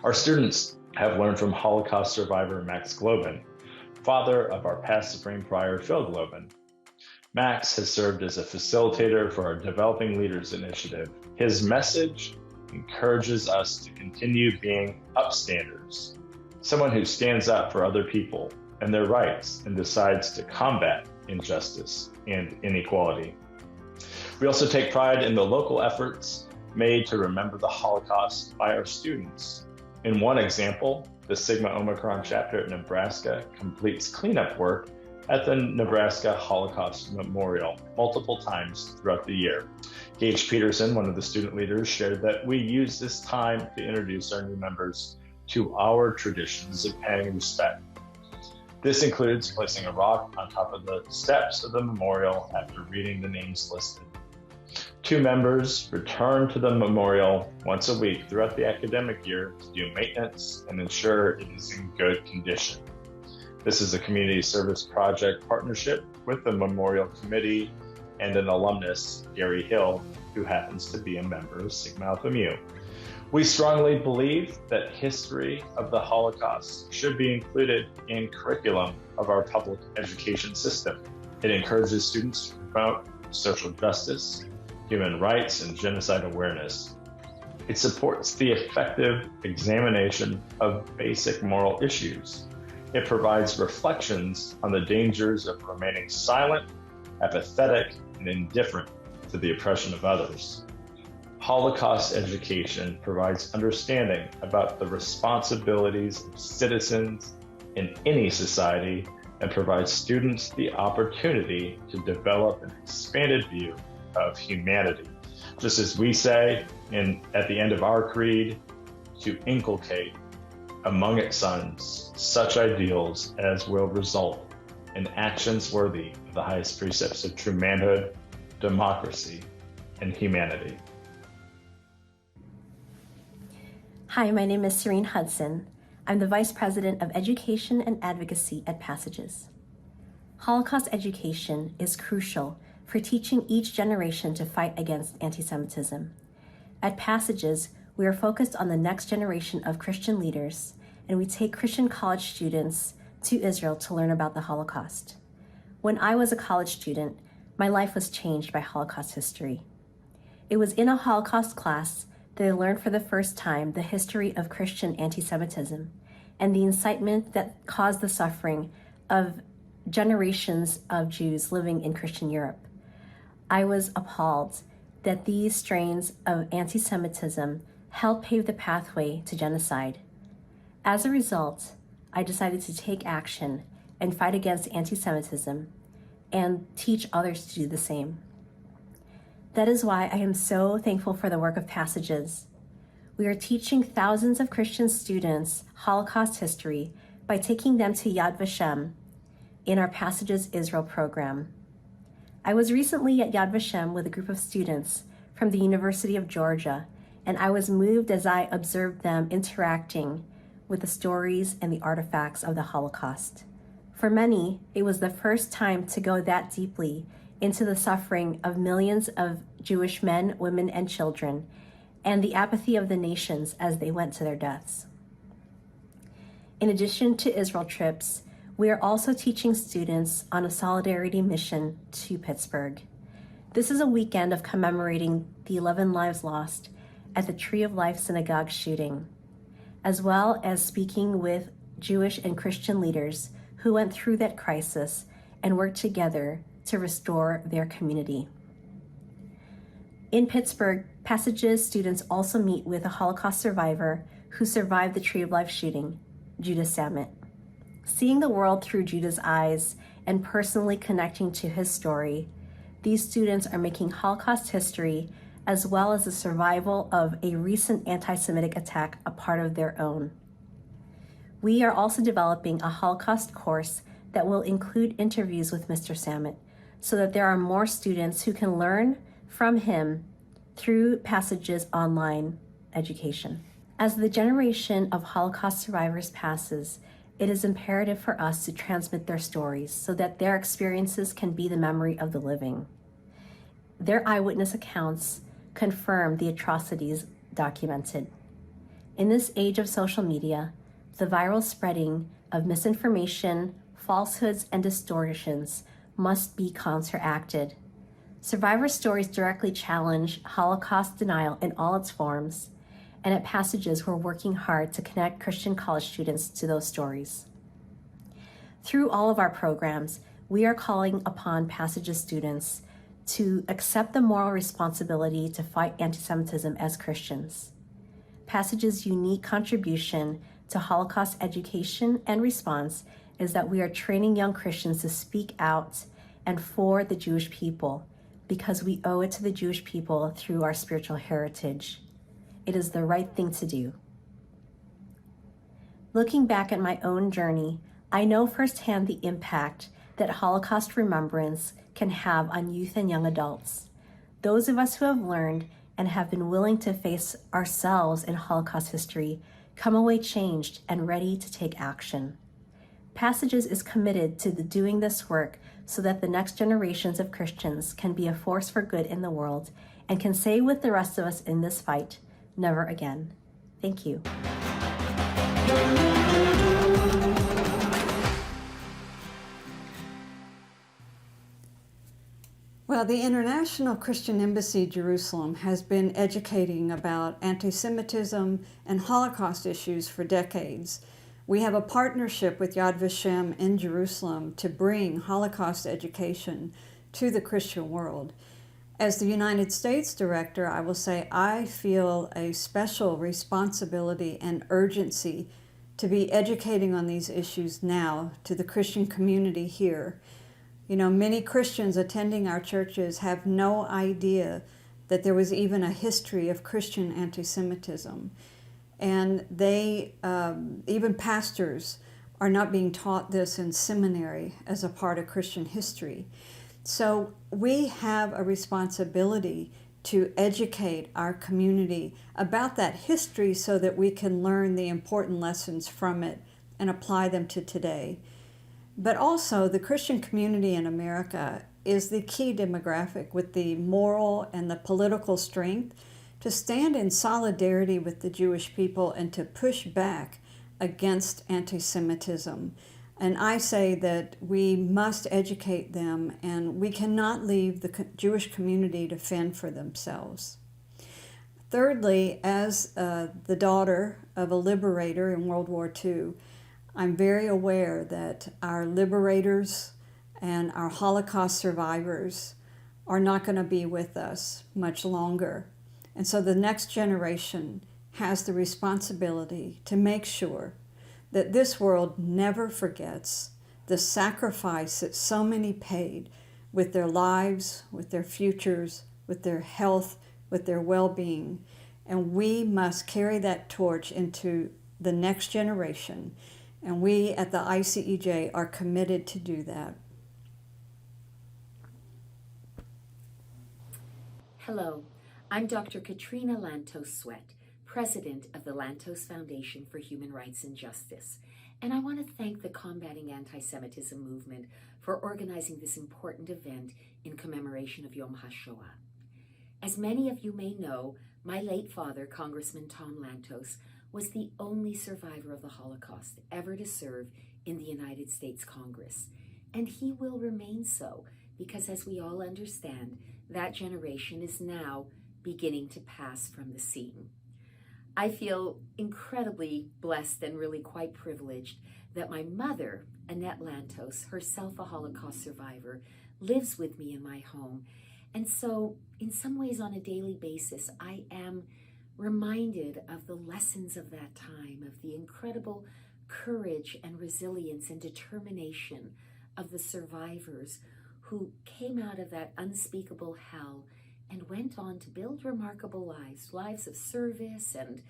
Our students have learned from Holocaust survivor Max Globin, father of our past Supreme Prior Phil Globin. Max has served as a facilitator for our Developing Leaders Initiative. His message encourages us to continue being upstanders, someone who stands up for other people and their rights and decides to combat injustice and inequality. We also take pride in the local efforts made to remember the Holocaust by our students. In one example, the Sigma Omicron chapter at Nebraska completes cleanup work at the Nebraska Holocaust Memorial multiple times throughout the year. Gage Peterson, one of the student leaders, shared that we use this time to introduce our new members to our traditions of paying respect. This includes placing a rock on top of the steps of the memorial after reading the names listed. 2 members return to the memorial once a week throughout the academic year to do maintenance and ensure it is in good condition. This is a community service project partnership with the Memorial Committee and an alumnus, Gary Hill, who happens to be a member of Sigma Alpha Mu. We strongly believe that history of the Holocaust should be included in curriculum of our public education system. It encourages students to promote social justice, human rights, and genocide awareness. It supports the effective examination of basic moral issues. It provides reflections on the dangers of remaining silent, apathetic, and indifferent to the oppression of others. Holocaust education provides understanding about the responsibilities of citizens in any society and provides students the opportunity to develop an expanded view of humanity. Just as we say at the end of our creed, to inculcate among its sons such ideals as will result in actions worthy of the highest precepts of true manhood, democracy, and humanity. Hi, my name is Serene Hudson. I'm the Vice President of Education and Advocacy at Passages. Holocaust education is crucial for teaching each generation to fight against anti-Semitism. At Passages, we are focused on the next generation of Christian leaders, and we take Christian college students to Israel to learn about the Holocaust. When I was a college student, my life was changed by Holocaust history. It was in a Holocaust class that I learned for the first time the history of Christian anti-Semitism and the incitement that caused the suffering of generations of Jews living in Christian Europe. I was appalled that these strains of anti-Semitism helped pave the pathway to genocide. As a result, I decided to take action and fight against anti-Semitism and teach others to do the same. That is why I am so thankful for the work of Passages. We are teaching thousands of Christian students Holocaust history by taking them to Yad Vashem in our Passages Israel program. I was recently at Yad Vashem with a group of students from the University of Georgia, and I was moved as I observed them interacting with the stories and the artifacts of the Holocaust. For many, it was the first time to go that deeply into the suffering of millions of Jewish men, women, and children, and the apathy of the nations as they went to their deaths. In addition to Israel trips, we are also teaching students on a solidarity mission to Pittsburgh. This is a weekend of commemorating the 11 lives lost at the Tree of Life Synagogue shooting, as well as speaking with Jewish and Christian leaders who went through that crisis and worked together to restore their community. In Pittsburgh, Passages students also meet with a Holocaust survivor who survived the Tree of Life shooting, Judah Samet. Seeing the world through Judah's eyes and personally connecting to his story, these students are making Holocaust history as well as the survival of a recent anti-Semitic attack a part of their own. We are also developing a Holocaust course that will include interviews with Mr. Samet, so that there are more students who can learn from him through Passages online education. As the generation of Holocaust survivors passes, it is imperative for us to transmit their stories so that their experiences can be the memory of the living. Their eyewitness accounts confirm the atrocities documented. In this age of social media, the viral spreading of misinformation, falsehoods, and distortions must be counteracted. Survivor stories directly challenge Holocaust denial in all its forms, and at Passages, we're working hard to connect Christian college students to those stories. Through all of our programs, we are calling upon Passages students to accept the moral responsibility to fight anti-Semitism as Christians. Passages' unique contribution to Holocaust education and response is that we are training young Christians to speak out and for the Jewish people because we owe it to the Jewish people through our spiritual heritage. It is the right thing to do. Looking back at my own journey, I know firsthand the impact that Holocaust remembrance can have on youth and young adults. Those of us who have learned and have been willing to face ourselves in Holocaust history come away changed and ready to take action. Passages is committed to doing this work so that the next generations of Christians can be a force for good in the world and can say with the rest of us in this fight, never again. Thank you. Well, the International Christian Embassy Jerusalem has been educating about anti-Semitism and Holocaust issues for decades. We have a partnership with Yad Vashem in Jerusalem to bring Holocaust education to the Christian world. As the United States director, I will say I feel a special responsibility and urgency to be educating on these issues now to the Christian community here. You know, many Christians attending our churches have no idea that there was even a history of Christian anti-Semitism. And they, even pastors, are not being taught this in seminary as a part of Christian history. So we have a responsibility to educate our community about that history so that we can learn the important lessons from it and apply them to today. But also, the Christian community in America is the key demographic with the moral and the political strength to stand in solidarity with the Jewish people and to push back against anti-Semitism. And I say that we must educate them, and we cannot leave the Jewish community to fend for themselves. Thirdly, as the daughter of a liberator in World War II, I'm very aware that our liberators and our Holocaust survivors are not going to be with us much longer. And so the next generation has the responsibility to make sure that this world never forgets the sacrifice that so many paid with their lives, with their futures, with their health, with their well-being. And we must carry that torch into the next generation. And we at the ICEJ are committed to do that. Hello, I'm Dr. Katrina Lantos-Sweat, President of the Lantos Foundation for Human Rights and Justice. And I want to thank the Combating Antisemitism Movement for organizing this important event in commemoration of Yom HaShoah. As many of you may know, my late father, Congressman Tom Lantos, was the only survivor of the Holocaust ever to serve in the United States Congress. And he will remain so, because as we all understand, that generation is now beginning to pass from the scene. I feel incredibly blessed and really quite privileged that my mother, Annette Lantos, herself a Holocaust survivor, lives with me in my home. And so, in some ways on a daily basis, I am reminded of the lessons of that time, of the incredible courage and resilience and determination of the survivors who came out of that unspeakable hell and went on to build remarkable lives, lives of service and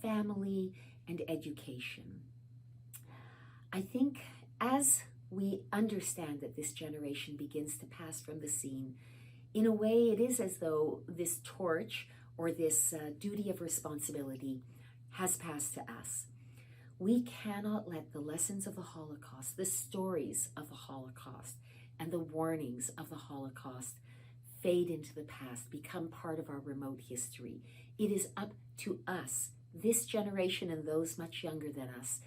family and education. I think as we understand that this generation begins to pass from the scene, in a way it is as though this torch or this duty of responsibility has passed to us. We cannot let the lessons of the Holocaust, the stories of the Holocaust, and the warnings of the Holocaust fade into the past, become part of our remote history. It is up to us, this generation and those much younger than us,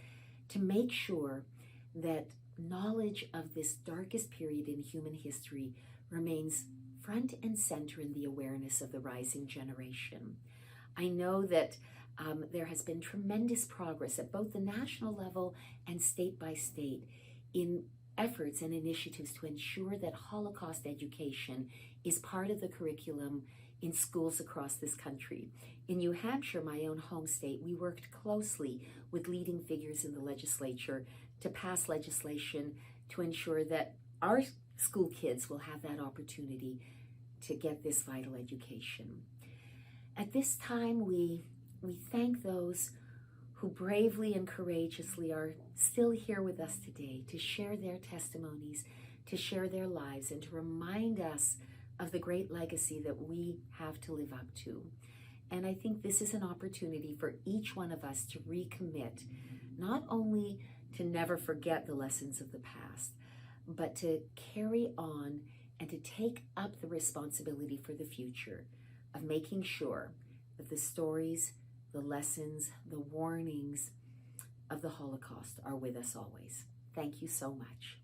to make sure that knowledge of this darkest period in human history remains front and center in the awareness of the rising generation. I know that there has been tremendous progress at both the national level and state by state in efforts and initiatives to ensure that Holocaust education is part of the curriculum in schools across this country. In New Hampshire, my own home state, we worked closely with leading figures in the legislature to pass legislation to ensure that our school kids will have that opportunity to get this vital education. At this time, we thank those who bravely and courageously are still here with us today to share their testimonies, to share their lives, and to remind us of the great legacy that we have to live up to. And I think this is an opportunity for each one of us to recommit, not only to never forget the lessons of the past, but to carry on and to take up the responsibility for the future of making sure that the stories, the lessons, the warnings of the Holocaust are with us always. Thank you so much.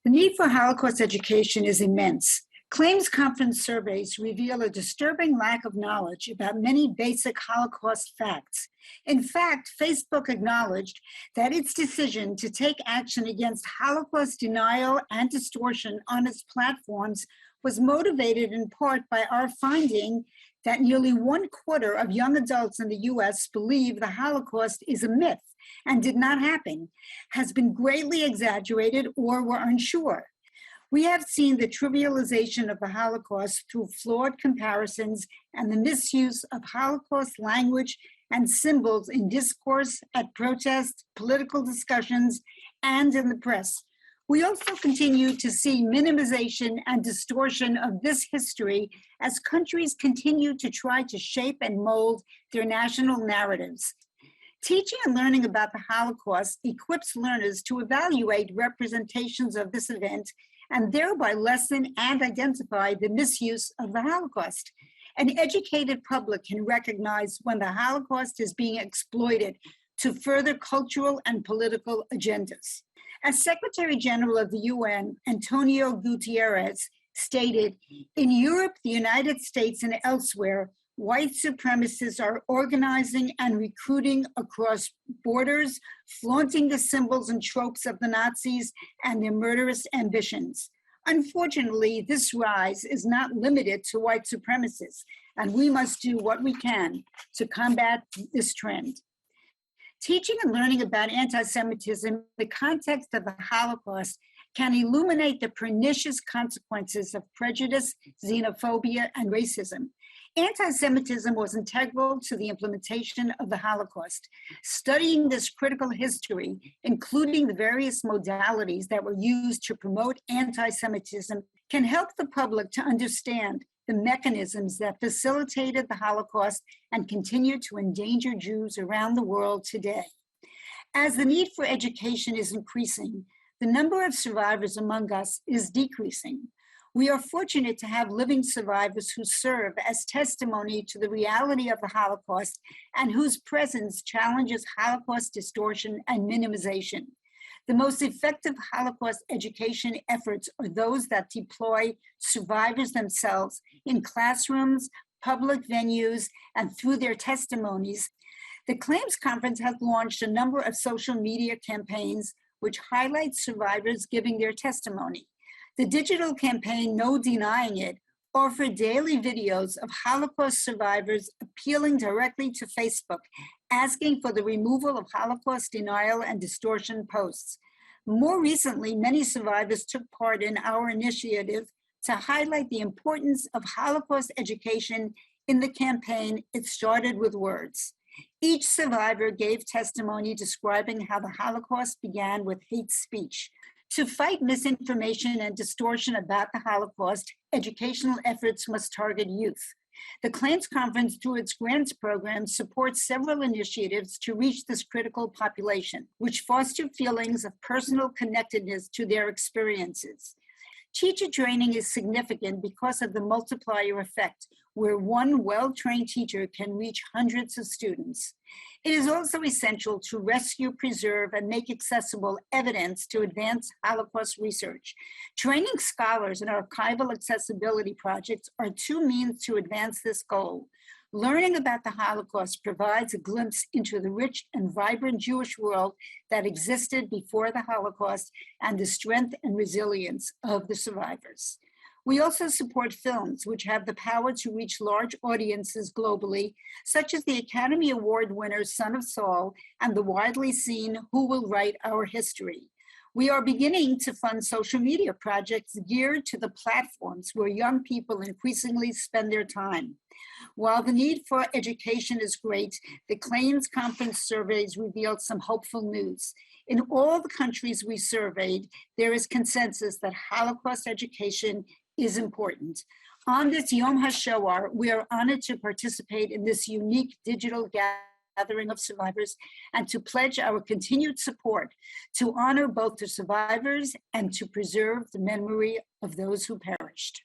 The need for Holocaust education is immense. Claims conference surveys reveal a disturbing lack of knowledge about many basic Holocaust facts. In fact, Facebook acknowledged that its decision to take action against Holocaust denial and distortion on its platforms was motivated in part by our finding that nearly 1/4 of young adults in the US believe the Holocaust is a myth and did not happen, has been greatly exaggerated, or were unsure. We have seen the trivialization of the Holocaust through flawed comparisons and the misuse of Holocaust language and symbols in discourse, at protests, political discussions, and in the press. We also continue to see minimization and distortion of this history as countries continue to try to shape and mold their national narratives. Teaching and learning about the Holocaust equips learners to evaluate representations of this event and thereby lessen and identify the misuse of the Holocaust. An educated public can recognize when the Holocaust is being exploited to further cultural and political agendas. As Secretary General of the UN, Antonio Guterres, stated, in Europe, the United States, and elsewhere, white supremacists are organizing and recruiting across borders, flaunting the symbols and tropes of the Nazis and their murderous ambitions. Unfortunately, this rise is not limited to white supremacists, and we must do what we can to combat this trend. Teaching and learning about anti-Semitism in the context of the Holocaust can illuminate the pernicious consequences of prejudice, xenophobia, and racism. Anti-Semitism was integral to the implementation of the Holocaust. Studying this critical history, including the various modalities that were used to promote anti-Semitism, can help the public to understand the mechanisms that facilitated the Holocaust and continue to endanger Jews around the world today. As the need for education is increasing, the number of survivors among us is decreasing. We are fortunate to have living survivors who serve as testimony to the reality of the Holocaust and whose presence challenges Holocaust distortion and minimization. The most effective Holocaust education efforts are those that deploy survivors themselves in classrooms, public venues, and through their testimonies. The Claims Conference has launched a number of social media campaigns which highlight survivors giving their testimony. The digital campaign, No Denying It, offered daily videos of Holocaust survivors appealing directly to Facebook, asking for the removal of Holocaust denial and distortion posts. More recently, many survivors took part in our initiative to highlight the importance of Holocaust education in the campaign It Started with Words. Each survivor gave testimony describing how the Holocaust began with hate speech. To fight misinformation and distortion about the Holocaust, educational efforts must target youth. The Claims Conference, through its grants program, supports several initiatives to reach this critical population, which foster feelings of personal connectedness to their experiences. Teacher training is significant because of the multiplier effect, where one well-trained teacher can reach hundreds of students. It is also essential to rescue, preserve, and make accessible evidence to advance Holocaust research. Training scholars in archival accessibility projects are two means to advance this goal. Learning about the Holocaust provides a glimpse into the rich and vibrant Jewish world that existed before the Holocaust and the strength and resilience of the survivors. We also support films which have the power to reach large audiences globally, such as the Academy Award winner Son of Saul and the widely seen Who Will Write Our History. We are beginning to fund social media projects geared to the platforms where young people increasingly spend their time. While the need for education is great, the Claims Conference surveys revealed some hopeful news. In all the countries we surveyed, there is consensus that Holocaust education is important. On this Yom HaShoah, we are honored to participate in this unique digital gathering of survivors and to pledge our continued support to honor both the survivors and to preserve the memory of those who perished.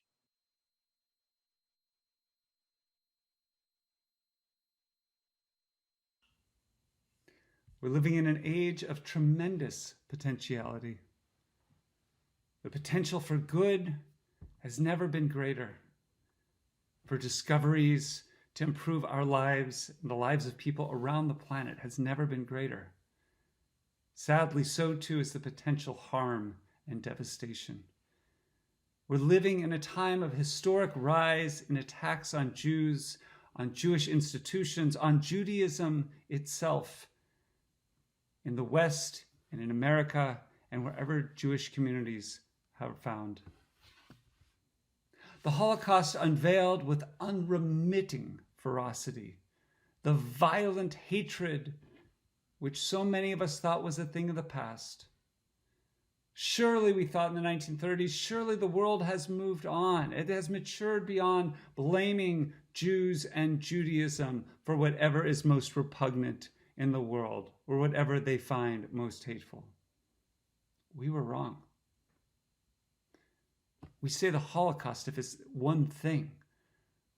We're living in an age of tremendous potentiality. The potential for good has never been greater, for discoveries to improve our lives and the lives of people around the planet has never been greater. Sadly, so too is the potential harm and devastation. We're living in a time of historic rise in attacks on Jews, on Jewish institutions, on Judaism itself, in the West and in America and wherever Jewish communities have found. The Holocaust unveiled with unremitting ferocity the violent hatred which so many of us thought was a thing of the past. Surely, we thought in the 1930s, surely the world has moved on. It has matured beyond blaming Jews and Judaism for whatever is most repugnant in the world or whatever they find most hateful. We were wrong. We say the Holocaust if it's one thing,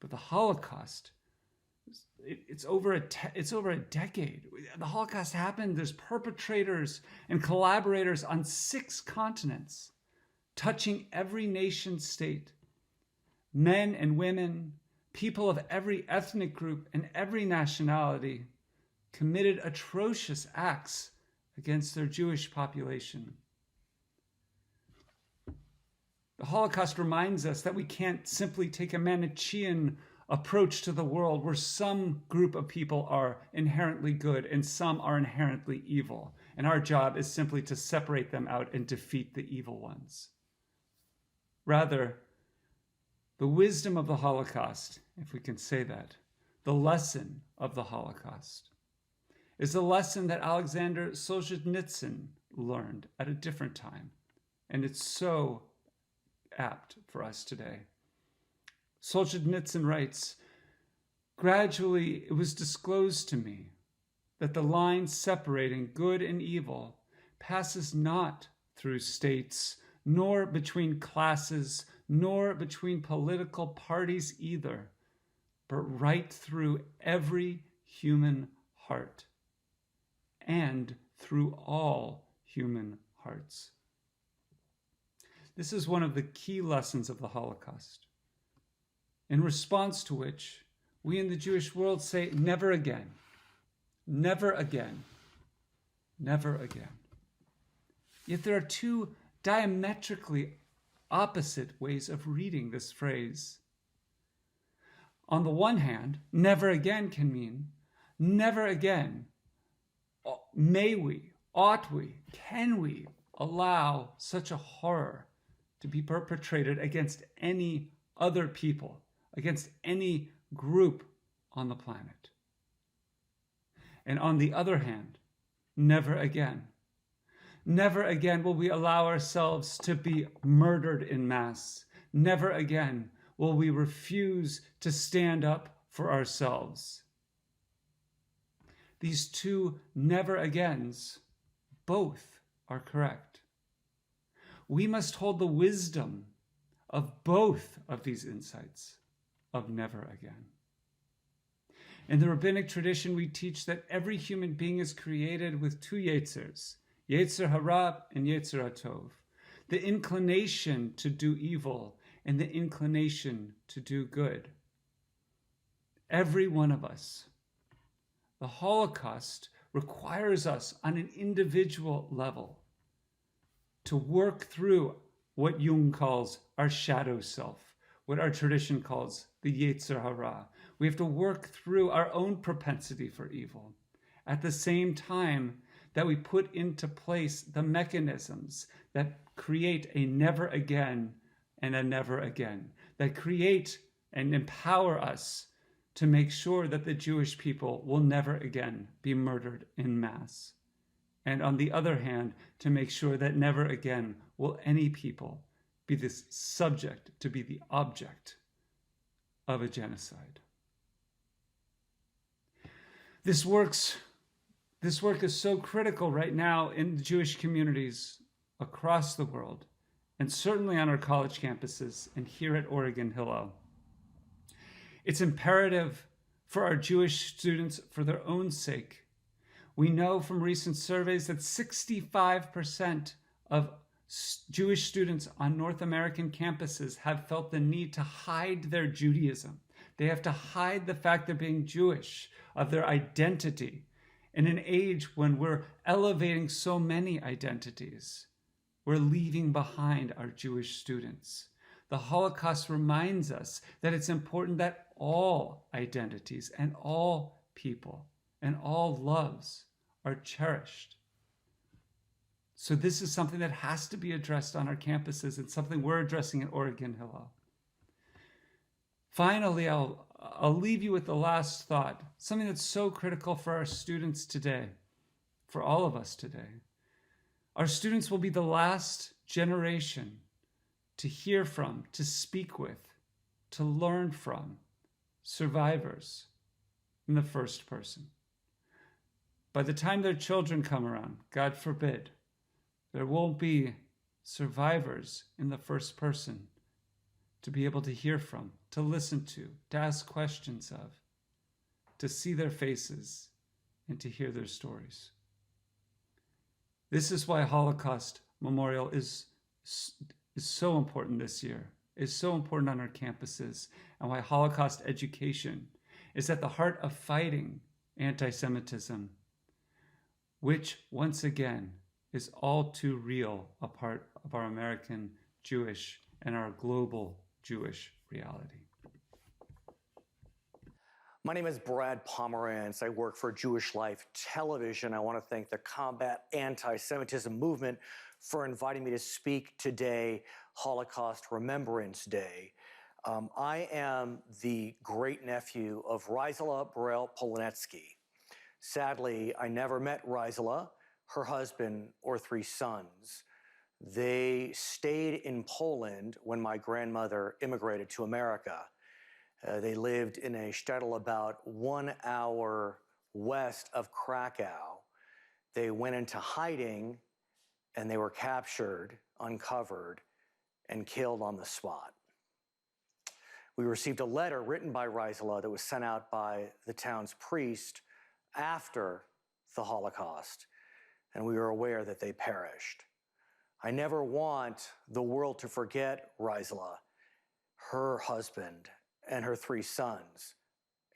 but the Holocaust, it's over a decade. The Holocaust happened. There's perpetrators and collaborators on 6 continents, touching every nation state. Men and women, people of every ethnic group and every nationality committed atrocious acts against their Jewish population. The Holocaust reminds us that we can't simply take a Manichaean approach to the world where some group of people are inherently good and some are inherently evil, and our job is simply to separate them out and defeat the evil ones. Rather, the wisdom of the Holocaust, if we can say that, the lesson of the Holocaust, is the lesson that Alexander Solzhenitsyn learned at a different time, and it's so apt for us today. Solzhenitsyn writes, "Gradually it was disclosed to me that the line separating good and evil passes not through states, nor between classes, nor between political parties either, but right through every human heart and through all human hearts." This is one of the key lessons of the Holocaust, in response to which we in the Jewish world say, never again, never again, never again. Yet there are 2 diametrically opposite ways of reading this phrase. On the one hand, never again can mean, never again may we, ought we, can we allow such a horror to be perpetrated against any other people, against any group on the planet. And on the other hand, never again. Never again will we allow ourselves to be murdered in mass. Never again will we refuse to stand up for ourselves. These 2 never agains, both are correct. We must hold the wisdom of both of these insights of never again. In the rabbinic tradition, we teach that every human being is created with 2 yetzers, Yetzer hara and Yetzer hatov, the inclination to do evil and the inclination to do good. Every one of us. The Holocaust requires us on an individual level to work through what Jung calls our shadow self, what our tradition calls the Yetzer Hara. We have to work through our own propensity for evil at the same time that we put into place the mechanisms that create a never again and a never again, that create and empower us to make sure that the Jewish people will never again be murdered in mass. And on the other hand, to make sure that never again will any people be this subject to be the object of a genocide. This work is so critical right now in the Jewish communities across the world, and certainly on our college campuses and here at Oregon Hillel. It's imperative for our Jewish students for their own sake. We know from recent surveys that 65% of Jewish students on North American campuses have felt the need to hide their Judaism. They have to hide the fact they're being Jewish, of their identity. In an age when we're elevating so many identities, we're leaving behind our Jewish students. The Holocaust reminds us that it's important that all identities and all people and all loves are cherished. So this is something that has to be addressed on our campuses. It's something we're addressing at Oregon Hillel. Finally, I'll leave you with the last thought, something that's so critical for our students today, for all of us today. Our students will be the last generation to hear from, to speak with, to learn from survivors in the first person. By the time their children come around, God forbid, there won't be survivors in the first person to be able to hear from, to listen to ask questions of, to see their faces, and to hear their stories. This is why Holocaust Memorial is so important this year, is so important on our campuses, and why Holocaust education is at the heart of fighting anti-Semitism, which, once again, is all too real a part of our American Jewish and our global Jewish reality. My name is Brad Pomerantz. I work for Jewish Life Television. I want to thank the Combat Antisemitism Movement for inviting me to speak today, Holocaust Remembrance Day. I am the great-nephew of Rizla Burel Polonetsky. Sadly, I never met Rizla, her husband, or three sons. They stayed in Poland when my grandmother immigrated to America. They lived in a shtetl about 1 hour west of Krakow. They went into hiding and they were captured, uncovered, and killed on the spot. We received a letter written by Rizla that was sent out by the town's priest after the Holocaust, and we were aware that they perished. I never want the world to forget Rizla, her husband, and her three sons,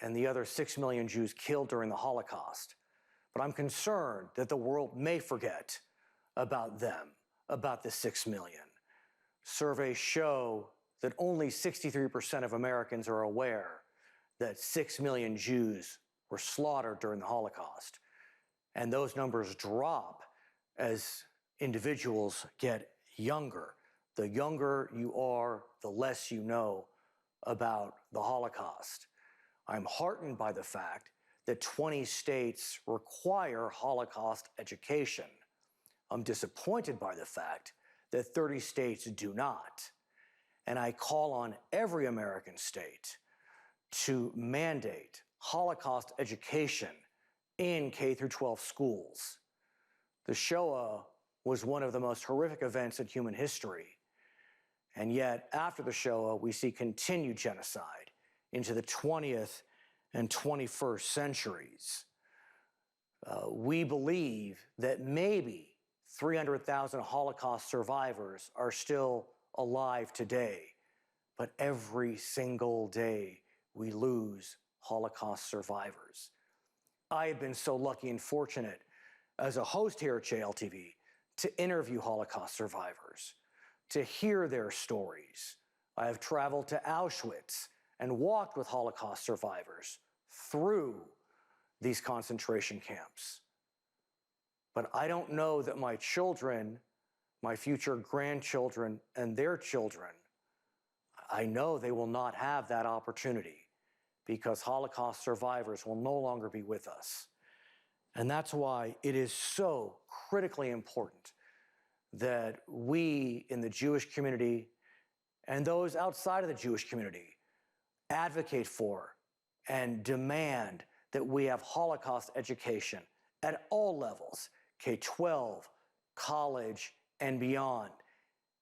and the other 6 million Jews killed during the Holocaust. But I'm concerned that the world may forget about them, about the 6 million. Surveys show that only 63% of Americans are aware that 6 million Jews were slaughtered during the Holocaust. And those numbers drop as individuals get younger. The younger you are, the less you know about the Holocaust. I'm heartened by the fact that 20 states require Holocaust education. I'm disappointed by the fact that 30 states do not. And I call on every American state to mandate Holocaust education in K-12 schools. The Shoah was one of the most horrific events in human history. And yet, after the Shoah, we see continued genocide into the 20th and 21st centuries. We believe that maybe 300,000 Holocaust survivors are still alive today, but every single day we lose Holocaust survivors. I have been so lucky and fortunate as a host here at JLTV to interview Holocaust survivors, to hear their stories. I have traveled to Auschwitz and walked with Holocaust survivors through these concentration camps. But I don't know that my children, my future grandchildren, and their children, I know they will not have that opportunity because Holocaust survivors will no longer be with us. And that's why it is so critically important that we in the Jewish community and those outside of the Jewish community advocate for and demand that we have Holocaust education at all levels, K-12, college, and beyond.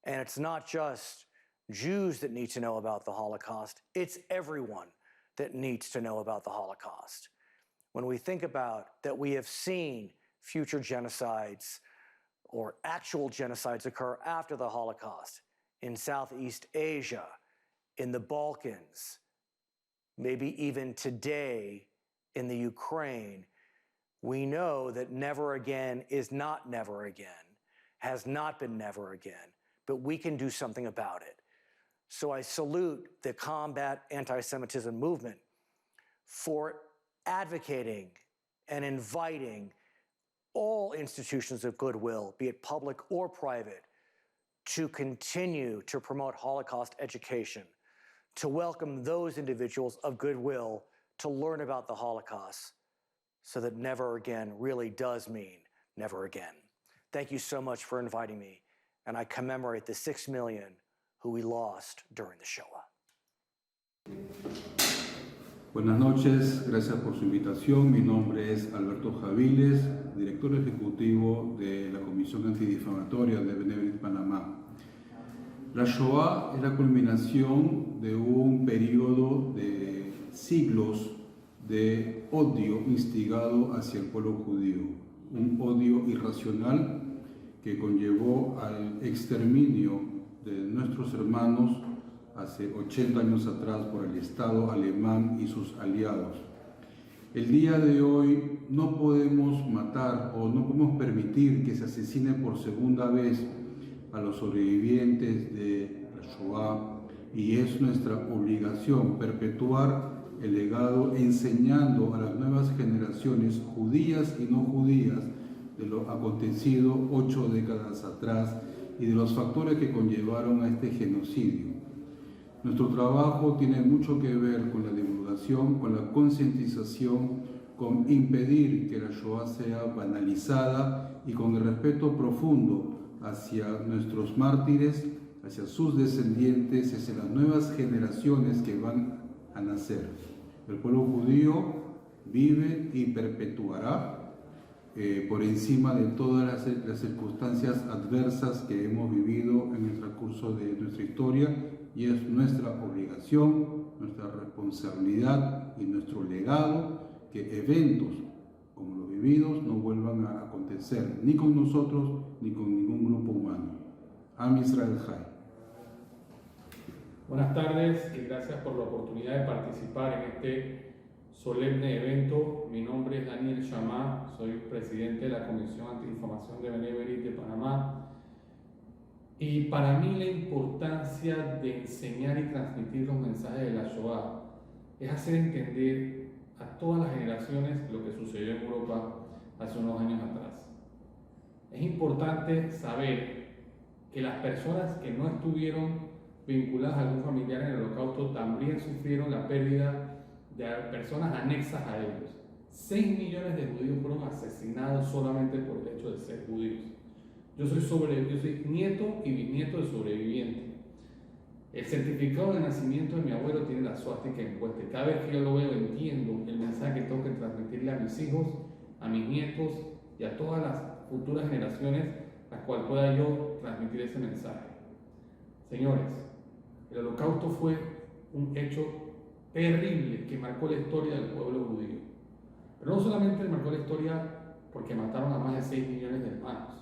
And it's not just Jews that need to know about the Holocaust, it's everyone that needs to know about the Holocaust. When we think about that we have seen future genocides or actual genocides occur after the Holocaust in Southeast Asia, in the Balkans, maybe even today in the Ukraine, we know that never again is not never again, has not been never again, but we can do something about it. So I salute the Combat Antisemitism Movement for advocating and inviting all institutions of goodwill, be it public or private, to continue to promote Holocaust education, to welcome those individuals of goodwill to learn about the Holocaust so that never again really does mean never again. Thank you so much for inviting me, and I commemorate the 6 million who we lost during the Shoah. Buenas noches, gracias por su invitación. Mi nombre es Alberto Javiles, director ejecutivo de la Comisión Antidifamatoria de Benevolent Panamá. La Shoah es la culminación de un periodo de siglos de odio instigado hacia el pueblo judío, un odio irracional que conllevó al exterminio de nuestros hermanos hace 80 años atrás por el Estado alemán y sus aliados. El día de hoy no podemos matar o no podemos permitir que se asesine por segunda vez a los sobrevivientes de la Shoah, y es nuestra obligación perpetuar el legado enseñando a las nuevas generaciones judías y no judías de lo acontecido 8 décadas atrás y de los factores que conllevaron a este genocidio. Nuestro trabajo tiene mucho que ver con la divulgación, con la concientización, con impedir que la Shoah sea banalizada y con el respeto profundo hacia nuestros mártires, hacia sus descendientes, hacia las nuevas generaciones que van a nacer. El pueblo judío vive y perpetuará por encima de todas las circunstancias adversas que hemos vivido en el transcurso de nuestra historia, y es nuestra obligación, nuestra responsabilidad y nuestro legado que eventos como los vividos no vuelvan a acontecer ni con nosotros ni con ningún grupo humano. Am Israel Chai. Buenas tardes y gracias por la oportunidad de participar en este solemne evento. Mi nombre es Daniel Chamá, soy presidente de la Comisión Antidifamación de Benevolent de Panamá. Y para mí la importancia de enseñar y transmitir los mensajes de la Shoah es hacer entender a todas las generaciones lo que sucedió en Europa hace unos años atrás. Es importante saber que las personas que no estuvieron vinculadas a algún familiar en el Holocausto también sufrieron la pérdida de personas anexas a ellos. 6 millones de judíos fueron asesinados solamente por el hecho de ser judíos. Yo soy nieto y bisnieto de sobreviviente. El certificado de nacimiento de mi abuelo tiene la suástica impuesta. Cada vez que yo lo veo entiendo el mensaje que tengo que transmitirle a mis hijos, a mis nietos y a todas las futuras generaciones a las cuales pueda yo transmitir ese mensaje. Señores, el Holocausto fue un hecho terrible que marcó la historia del pueblo judío. Pero no solamente marcó la historia porque mataron a más de 6 millones de hermanos.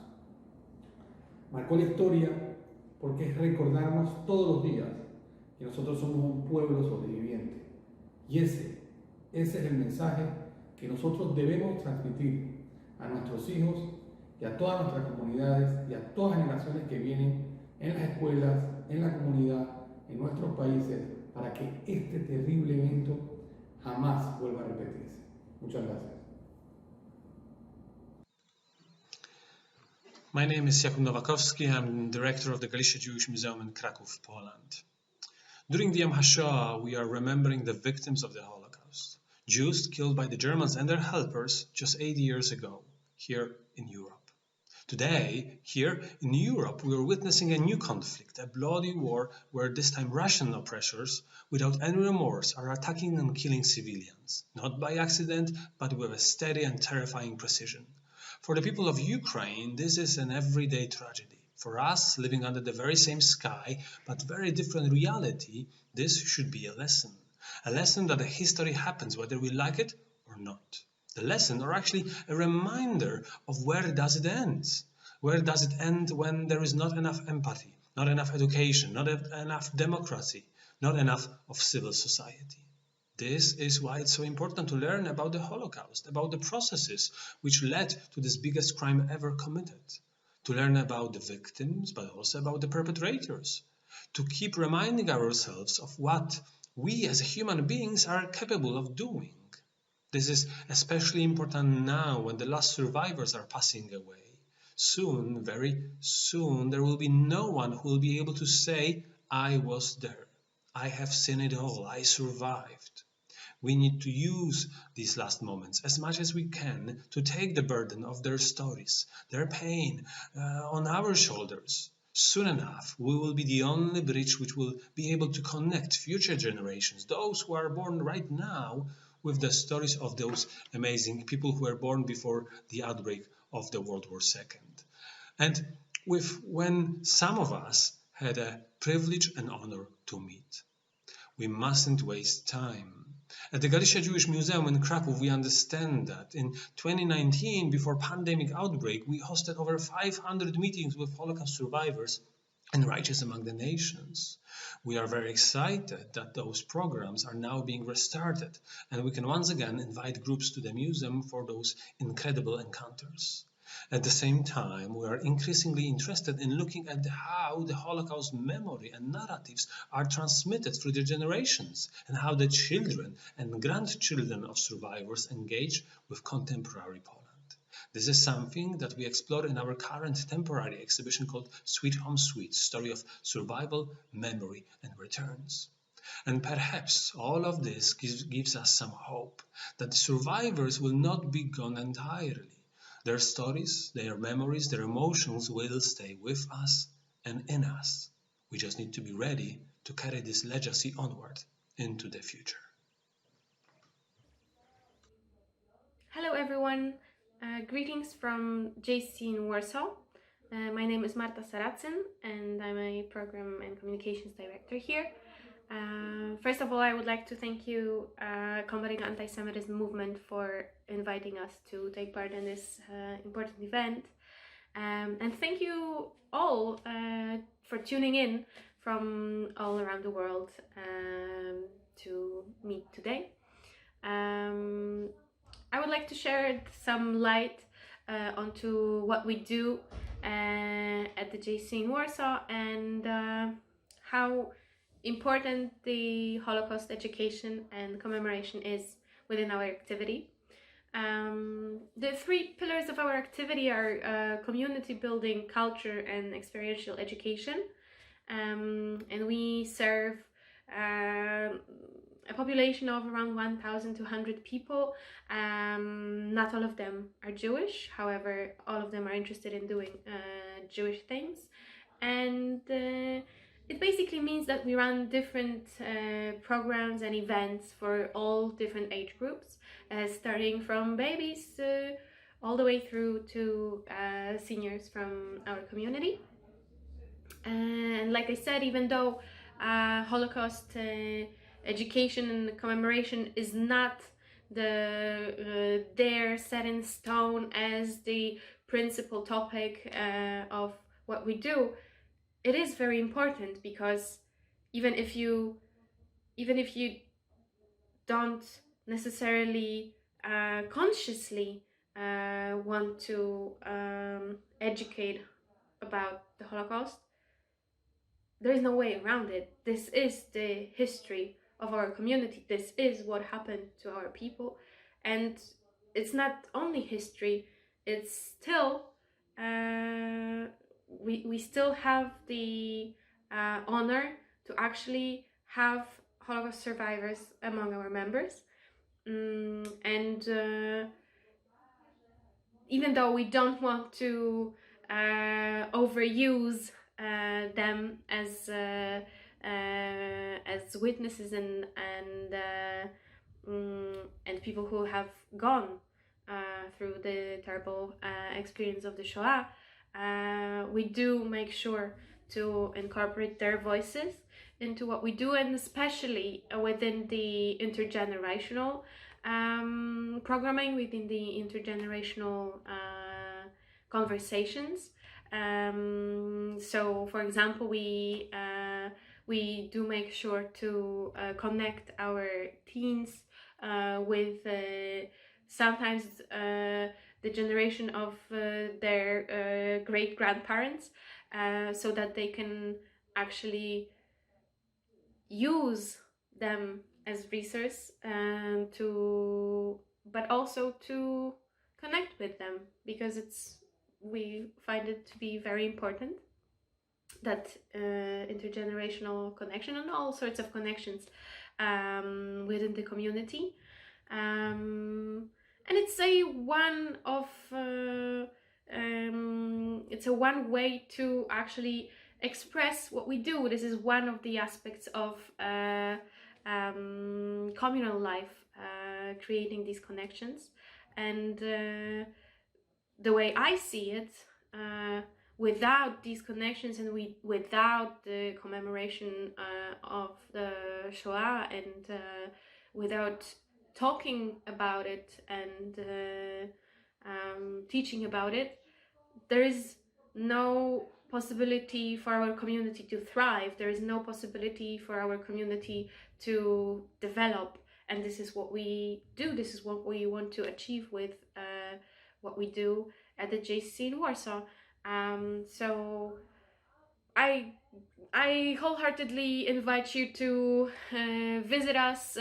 Marcó la historia porque es recordarnos todos los días que nosotros somos un pueblo sobreviviente. Y ese es el mensaje que nosotros debemos transmitir a nuestros hijos y a todas nuestras comunidades y a todas las generaciones que vienen en las escuelas, en la comunidad, en nuestros países, para que este terrible evento jamás vuelva a repetirse. Muchas gracias. My name is Jakub Nowakowski. I'm director of the Galicia Jewish Museum in Kraków, Poland. During the Yom HaShoah, we are remembering the victims of the Holocaust, Jews killed by the Germans and their helpers just 80 years ago, here in Europe. Today, here in Europe, we are witnessing a new conflict, a bloody war where this time Russian oppressors, without any remorse, are attacking and killing civilians, not by accident, but with a steady and terrifying precision. For the people of Ukraine, this is an everyday tragedy. For us, living under the very same sky, but very different reality, this should be a lesson that the history happens whether we like it or not. The lesson, or actually a reminder of where does it end? Where does it end when there is not enough empathy, not enough education, not enough democracy, not enough of civil society? This is why it's so important to learn about the Holocaust, about the processes which led to this biggest crime ever committed, to learn about the victims, but also about the perpetrators, to keep reminding ourselves of what we as human beings are capable of doing. This is especially important now when the last survivors are passing away. Soon, very soon, there will be no one who will be able to say, I was there. I have seen it all. I survived. We need to use these last moments as much as we can to take the burden of their stories, their pain, on our shoulders. Soon enough, we will be the only bridge which will be able to connect future generations, those who are born right now, with the stories of those amazing people who were born before the outbreak of the World War II. And with when some of us had a privilege and honor to meet. We mustn't waste time. At the Galicia Jewish Museum in Kraków, we understand that in 2019, before pandemic outbreak, we hosted over 500 meetings with Holocaust survivors and righteous among the nations. We are very excited that those programs are now being restarted, and we can once again invite groups to the museum for those incredible encounters. At the same time, we are increasingly interested in looking at how the Holocaust memory and narratives are transmitted through the generations, and how the children and grandchildren of survivors engage with contemporary Poland. This is something that we explore in our current temporary exhibition called Sweet Home Sweet, Story of Survival, Memory and Returns. And perhaps all of this gives us some hope that the survivors will not be gone entirely. Their stories, their memories, their emotions will stay with us and in us. We just need to be ready to carry this legacy onward into the future. Hello everyone, greetings from JC in Warsaw. My name is Marta Saracen and I'm a Program and Communications Director here. First of all, I would like to thank you, Combat Antisemitism Movement, for inviting us to take part in this important event. And thank you all for tuning in from all around the world to meet today. I would like to share some light onto what we do at the JC in Warsaw and how important the Holocaust education and commemoration is within our activity. The three pillars of our activity are community building, culture, and experiential education. And we serve a population of around 1,200 people. Not all of them are Jewish, however, all of them are interested in doing Jewish things. And it basically means that we run different programs and events for all different age groups, starting from babies all the way through to seniors from our community. And like I said, even though Holocaust education and commemoration is not there set in stone as the principal topic of what we do, it is very important, because even if you don't necessarily consciously want to educate about the Holocaust, there is no way around it. This is the history of our community. This is what happened to our people. And it's not only history, it's still, we still have the honor to actually have Holocaust survivors among our members. And even though we don't want to overuse them as witnesses and people who have gone through the terrible experience of the Shoah, we do make sure to incorporate their voices into what we do, and especially within the intergenerational programming, within the intergenerational conversations. So, for example, we do make sure to connect our teens with sometimes the generation of their great-grandparents, so that they can actually use them as resource, but also to connect with them, because we find it to be very important, that intergenerational connection and all sorts of connections within the community. And it's a one way to actually express what we do. This is one of the aspects of communal life, creating these connections. And the way I see it, without these connections and without the commemoration of the Shoah, and without talking about it and teaching about it, there is no possibility for our community to thrive. There is no possibility for our community to develop. And this is what we do. This is what we want to achieve with what we do at the JCC in Warsaw. So I wholeheartedly invite you to visit us,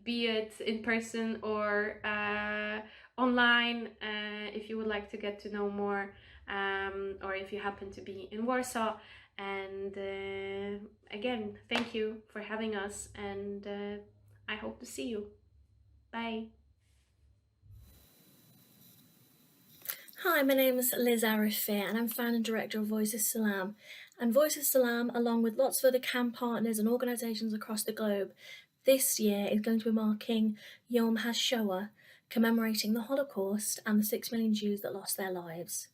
be it in person or online, if you would like to get to know more, or if you happen to be in Warsaw. And again, thank you for having us, and I hope to see you. Bye. Hi, my name is Liz Arifir, and I'm founder and director of Voices Salam. And Voices Salam, along with lots of other camp partners and organisations across the globe, this year is going to be marking Yom HaShoah, commemorating the Holocaust and the 6 million Jews that lost their lives.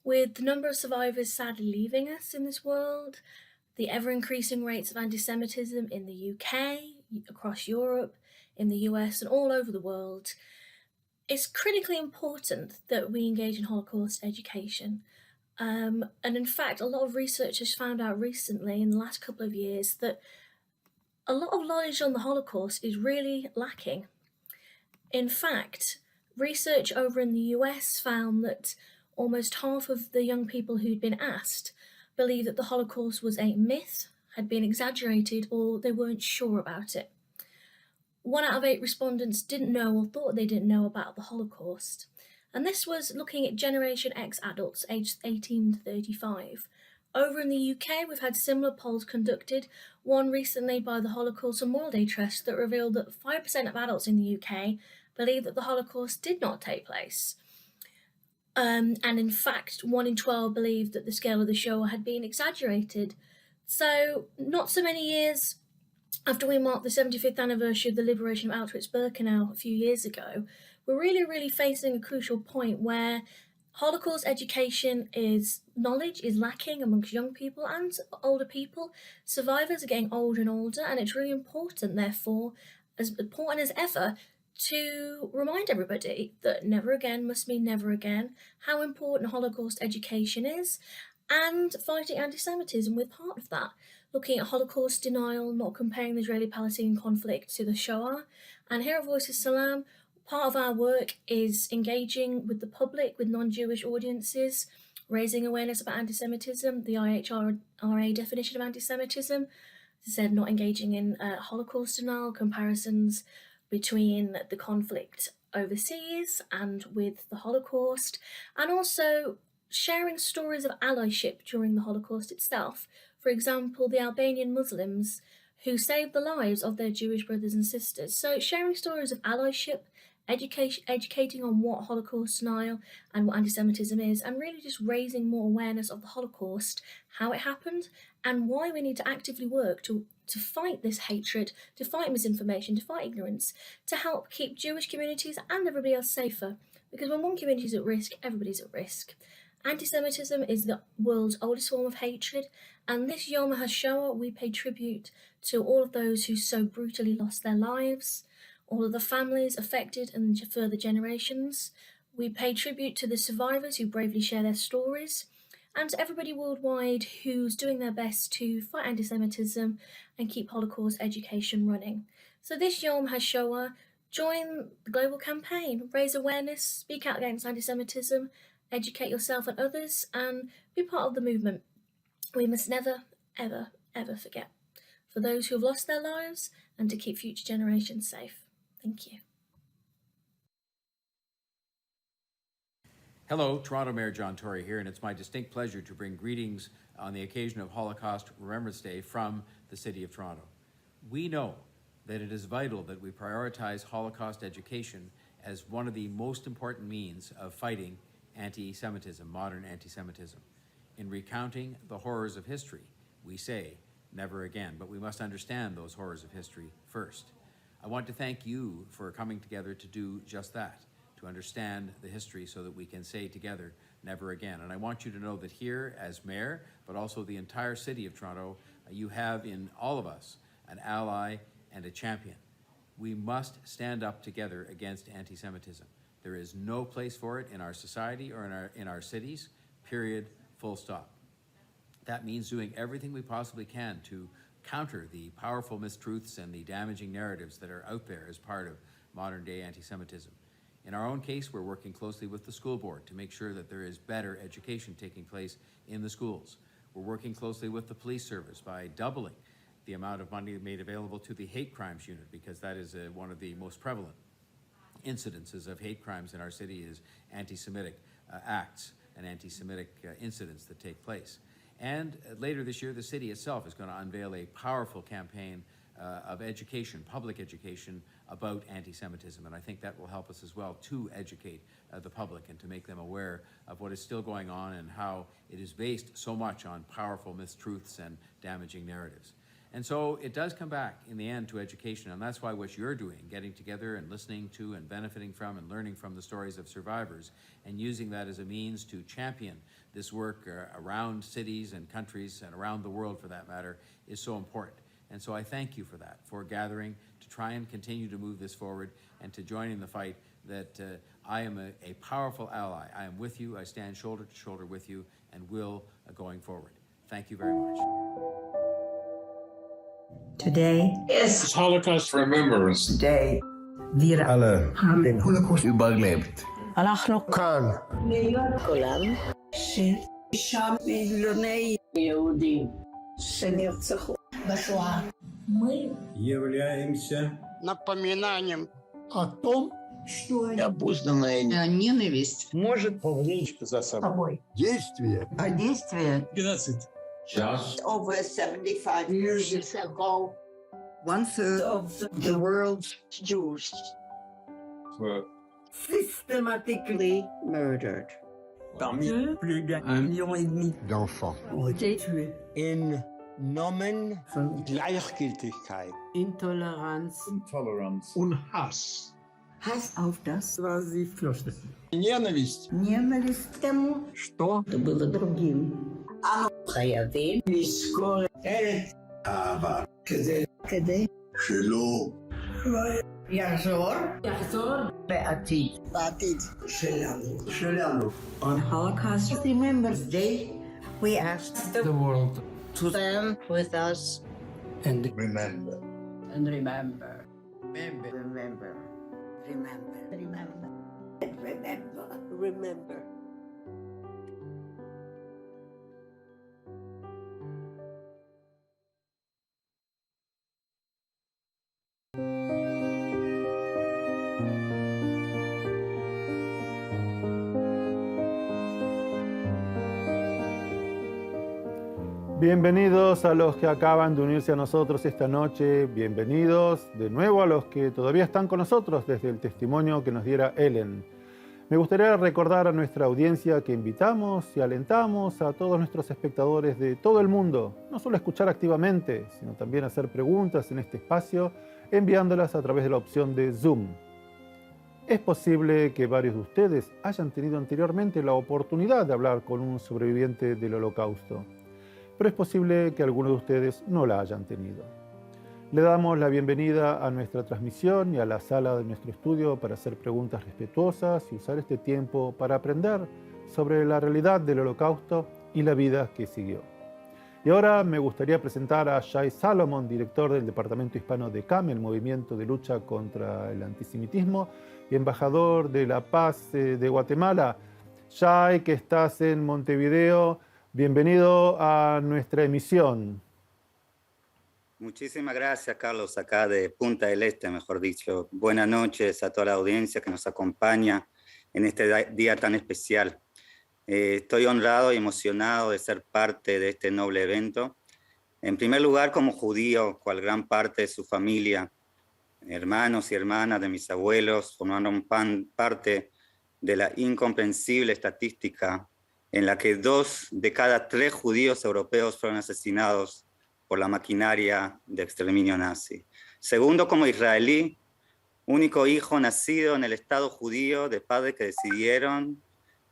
With the number of survivors sadly leaving us in this world, the ever-increasing rates of anti-Semitism in the UK, across Europe, in the US and all over the world, it's critically important that we engage in Holocaust education. And in fact, a lot of research has found out recently, in the last couple of years, that a lot of knowledge on the Holocaust is really lacking. In fact, research over in the US found that almost half of the young people who'd been asked believed that the Holocaust was a myth, had been exaggerated, or they weren't sure about it. 1 out of 8 respondents didn't know or thought they didn't know about the Holocaust. And this was looking at Generation X adults aged 18 to 35. Over in the UK, we've had similar polls conducted, one recently by the Holocaust Memorial Day Trust that revealed that 5% of adults in the UK believe that the Holocaust did not take place. And in fact, 1 in 12 believed that the scale of the Shoah had been exaggerated. So, not so many years after we marked the 75th anniversary of the liberation of Auschwitz-Birkenau a few years ago, we're really facing a crucial point where Holocaust education knowledge is lacking amongst young people and older people. Survivors are getting older and older, and it's really important, therefore, as important as ever, to remind everybody that never again must mean never again, how important Holocaust education is, and fighting anti-Semitism with part of that. Looking at Holocaust denial, not comparing the Israeli-Palestinian conflict to the Shoah. And here at Voices Salam, part of our work is engaging with the public, with non-Jewish audiences, raising awareness about anti-Semitism, the IHRA definition of anti-Semitism, as I said, not engaging in Holocaust denial, comparisons between the conflict overseas and with the Holocaust, and also sharing stories of allyship during the Holocaust itself. For example, the Albanian Muslims who saved the lives of their Jewish brothers and sisters. So sharing stories of allyship, educating on what Holocaust denial and what anti-Semitism is, and really just raising more awareness of the Holocaust, how it happened, and why we need to actively work to fight this hatred, to fight misinformation, to fight ignorance, to help keep Jewish communities and everybody else safer. Because when one community is at risk, everybody's at risk. Anti-Semitism is the world's oldest form of hatred, and this Yom HaShoah we pay tribute to all of those who so brutally lost their lives, all of the families affected and further generations. We pay tribute to the survivors who bravely share their stories, and to everybody worldwide who's doing their best to fight anti-Semitism and keep Holocaust education running. So this Yom HaShoah, join the global campaign, raise awareness, speak out against anti-Semitism, educate yourself and others, and be part of the movement. We must never, ever, ever forget for those who have lost their lives and to keep future generations safe. Thank you. Hello, Toronto Mayor John Tory here, and it's my distinct pleasure to bring greetings on the occasion of Holocaust Remembrance Day from the City of Toronto. We know that it is vital that we prioritize Holocaust education as one of the most important means of fighting anti-Semitism, modern anti-Semitism. In recounting the horrors of history, we say, never again, but we must understand those horrors of history first. I want to thank you for coming together to do just that, to understand the history so that we can say together, never again. And I want you to know that here, as mayor, but also the entire city of Toronto, you have in all of us an ally and a champion. We must stand up together against anti-Semitism. There is no place for it in our society or in our cities, period, full stop. That means doing everything we possibly can to counter the powerful mistruths and the damaging narratives that are out there as part of modern day anti-Semitism. In our own case, we're working closely with the school board to make sure that there is better education taking place in the schools. We're working closely with the police service by doubling the amount of money made available to the hate crimes unit, because that is one of the most prevalent incidences of hate crimes in our city is anti-Semitic acts and anti-Semitic incidents that take place. And later this year, the city itself is going to unveil a powerful campaign of education, public education, about anti-Semitism. And I think that will help us as well to educate the public and to make them aware of what is still going on and how it is based so much on powerful mistruths and damaging narratives. And so it does come back in the end to education, and that's why what you're doing, getting together and listening to and benefiting from and learning from the stories of survivors and using that as a means to champion this work around cities and countries and around the world for that matter, is so important. And so I thank you for that, for gathering to try and continue to move this forward and to join in the fight that I am a powerful ally. I am with you, I stand shoulder to shoulder with you and will going forward. Thank you very much. Today is Holocaust Remembrance Day. Wir alle haben den Holocaust überlebt. אנחנו כאן. כולם ששם מיליוני יהודים שנרצחו בשואה. Мы являемся напоминанием о том, что необузданная ненависть может повлечь за собой действие. А действие геноцид. Just over 75 years ago, 1/3 of the world's Jews were systematically murdered. Parmi plus d'1,5 million d'enfants ont été tués. In Namen von Gleichgültigkeit, Intoleranz und Hass. Hass auf das, was sie fürchteten. Ненависть. Ненависть к тому, что было другим. אנו חייבים לזכור את העבר כדי שלא יחזור בעתיד שלנו. On Holocaust Remembrance Day, we ask the world to stand with us and remember. And remember. Remember. Remember. Remember. Remember. Remember. Remember. Bienvenidos a los que acaban de unirse a nosotros esta noche, bienvenidos de nuevo a los que todavía están con nosotros desde el testimonio que nos diera Ellen. Me gustaría recordar a nuestra audiencia que invitamos y alentamos a todos nuestros espectadores de todo el mundo, no solo a escuchar activamente, sino también a hacer preguntas en este espacio, enviándolas a través de la opción de Zoom. Es posible que varios de ustedes hayan tenido anteriormente la oportunidad de hablar con un sobreviviente del Holocausto, pero es posible que algunos de ustedes no la hayan tenido. Le damos la bienvenida a nuestra transmisión y a la sala de nuestro estudio para hacer preguntas respetuosas y usar este tiempo para aprender sobre la realidad del Holocausto y la vida que siguió. Y ahora me gustaría presentar a Shai Salomon, director del Departamento Hispano de CAM, el Movimiento de Lucha contra el Antisemitismo, y embajador de la Paz de Guatemala. Shai, que estás en Montevideo, bienvenido a nuestra emisión. Muchísimas gracias, Carlos, acá de Punta del Este, mejor dicho. Buenas noches a toda la audiencia que nos acompaña en este día tan especial. Estoy honrado y emocionado de ser parte de este noble evento. En primer lugar, como judío, cual gran parte de su familia, hermanos y hermanas de mis abuelos formaron parte de la incomprensible estadística en la que 2 de cada 3 judíos europeos fueron asesinados por la maquinaria de exterminio nazi. Segundo, como israelí, único hijo nacido en el Estado judío de padres que decidieron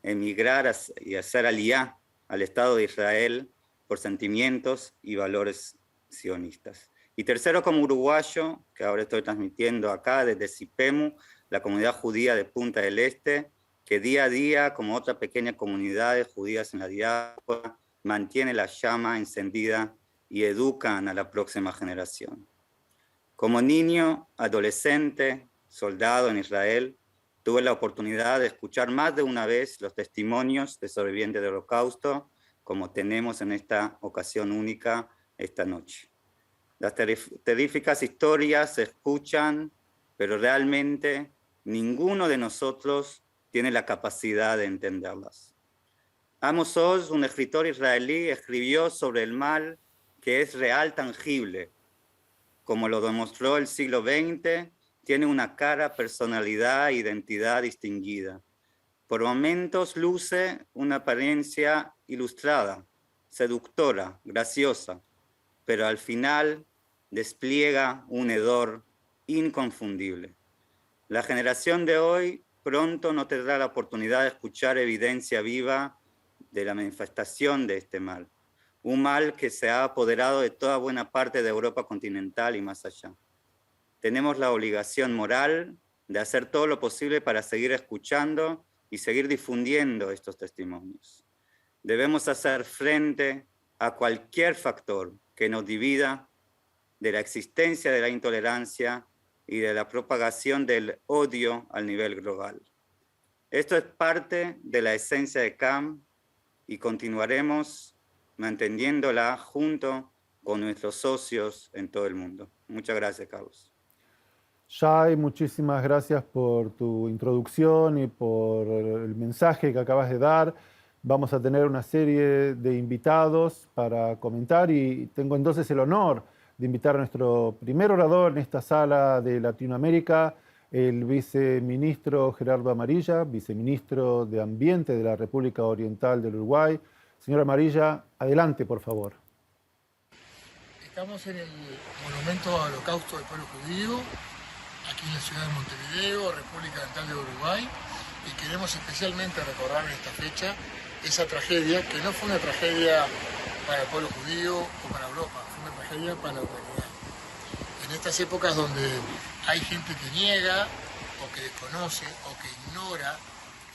emigrar y hacer aliyá al Estado de Israel por sentimientos y valores sionistas. Y tercero, como uruguayo, que ahora estoy transmitiendo acá desde Cipemu, la comunidad judía de Punta del Este, que día a día, como otras pequeñas comunidades judías en la diáspora, mantiene la llama encendida y educan a la próxima generación. Como niño, adolescente, soldado en Israel, tuve la oportunidad de escuchar más de una vez los testimonios de sobrevivientes del Holocausto, como tenemos en esta ocasión única esta noche. Las terríficas historias se escuchan, pero realmente ninguno de nosotros tiene la capacidad de entenderlas. Amos Oz, un escritor israelí, escribió sobre el mal que es real, tangible. Como lo demostró el siglo XX, tiene una cara, personalidad e identidad distinguida. Por momentos luce una apariencia ilustrada, seductora, graciosa, pero al final despliega un hedor inconfundible. La generación de hoy pronto no tendrá la oportunidad de escuchar evidencia viva de la manifestación de este mal. Un mal que se ha apoderado de toda buena parte de Europa continental y más allá. Tenemos la obligación moral de hacer todo lo posible para seguir escuchando y seguir difundiendo estos testimonios. Debemos hacer frente a cualquier factor que nos divida de la existencia de la intolerancia y de la propagación del odio al nivel global. Esto es parte de la esencia de CAM y continuaremos manteniéndola junto con nuestros socios en todo el mundo. Muchas gracias, Carlos. Shai, muchísimas gracias por tu introducción y por el mensaje que acabas de dar. Vamos a tener una serie de invitados para comentar y tengo entonces el honor de invitar a nuestro primer orador en esta sala de Latinoamérica, el viceministro Gerardo Amarilla, viceministro de Ambiente de la República Oriental del Uruguay. Señor Amarilla, adelante, por favor. Estamos en el Monumento al Holocausto del Pueblo Judío, aquí en la ciudad de Montevideo, República Oriental de Uruguay, y queremos especialmente recordar en esta fecha esa tragedia, que no fue una tragedia para el pueblo judío o para Europa, fue una tragedia para la humanidad. En estas épocas donde hay gente que niega, o que desconoce, o que ignora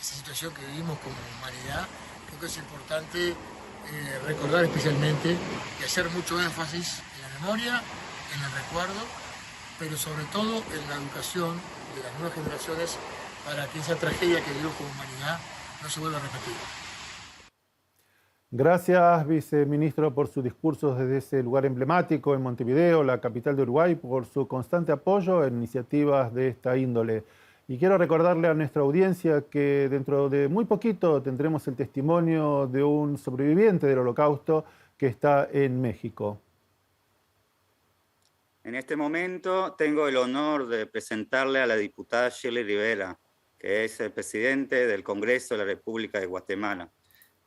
esa situación que vivimos como humanidad, creo que es importante recordar especialmente y hacer mucho énfasis en la memoria, en el recuerdo, pero sobre todo en la educación de las nuevas generaciones para que esa tragedia que vivimos como humanidad no se vuelva a repetir. Gracias, viceministro, por su discurso desde ese lugar emblemático en Montevideo, la capital de Uruguay, por su constante apoyo en iniciativas de esta índole. Y quiero recordarle a nuestra audiencia que dentro de muy poquito tendremos el testimonio de un sobreviviente del Holocausto que está en México. En este momento tengo el honor de presentarle a la diputada Shirley Rivera, que es el presidente del Congreso de la República de Guatemala.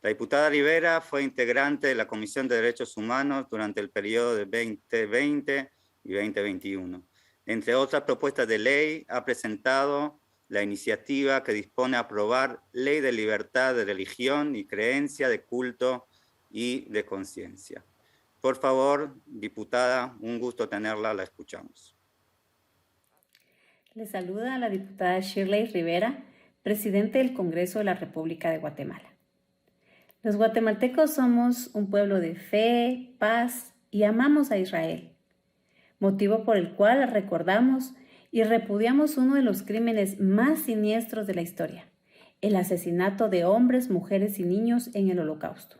La diputada Rivera fue integrante de la Comisión de Derechos Humanos durante el periodo de 2020 y 2021. Entre otras propuestas de ley, ha presentado la iniciativa que dispone a aprobar Ley de Libertad de Religión y Creencia, de Culto y de Conciencia. Por favor, diputada, un gusto tenerla, la escuchamos. Le saluda la diputada Shirley Rivera, presidente del Congreso de la República de Guatemala. Los guatemaltecos somos un pueblo de fe, paz y amamos a Israel, motivo por el cual recordamos y repudiamos uno de los crímenes más siniestros de la historia, el asesinato de hombres, mujeres y niños en el Holocausto.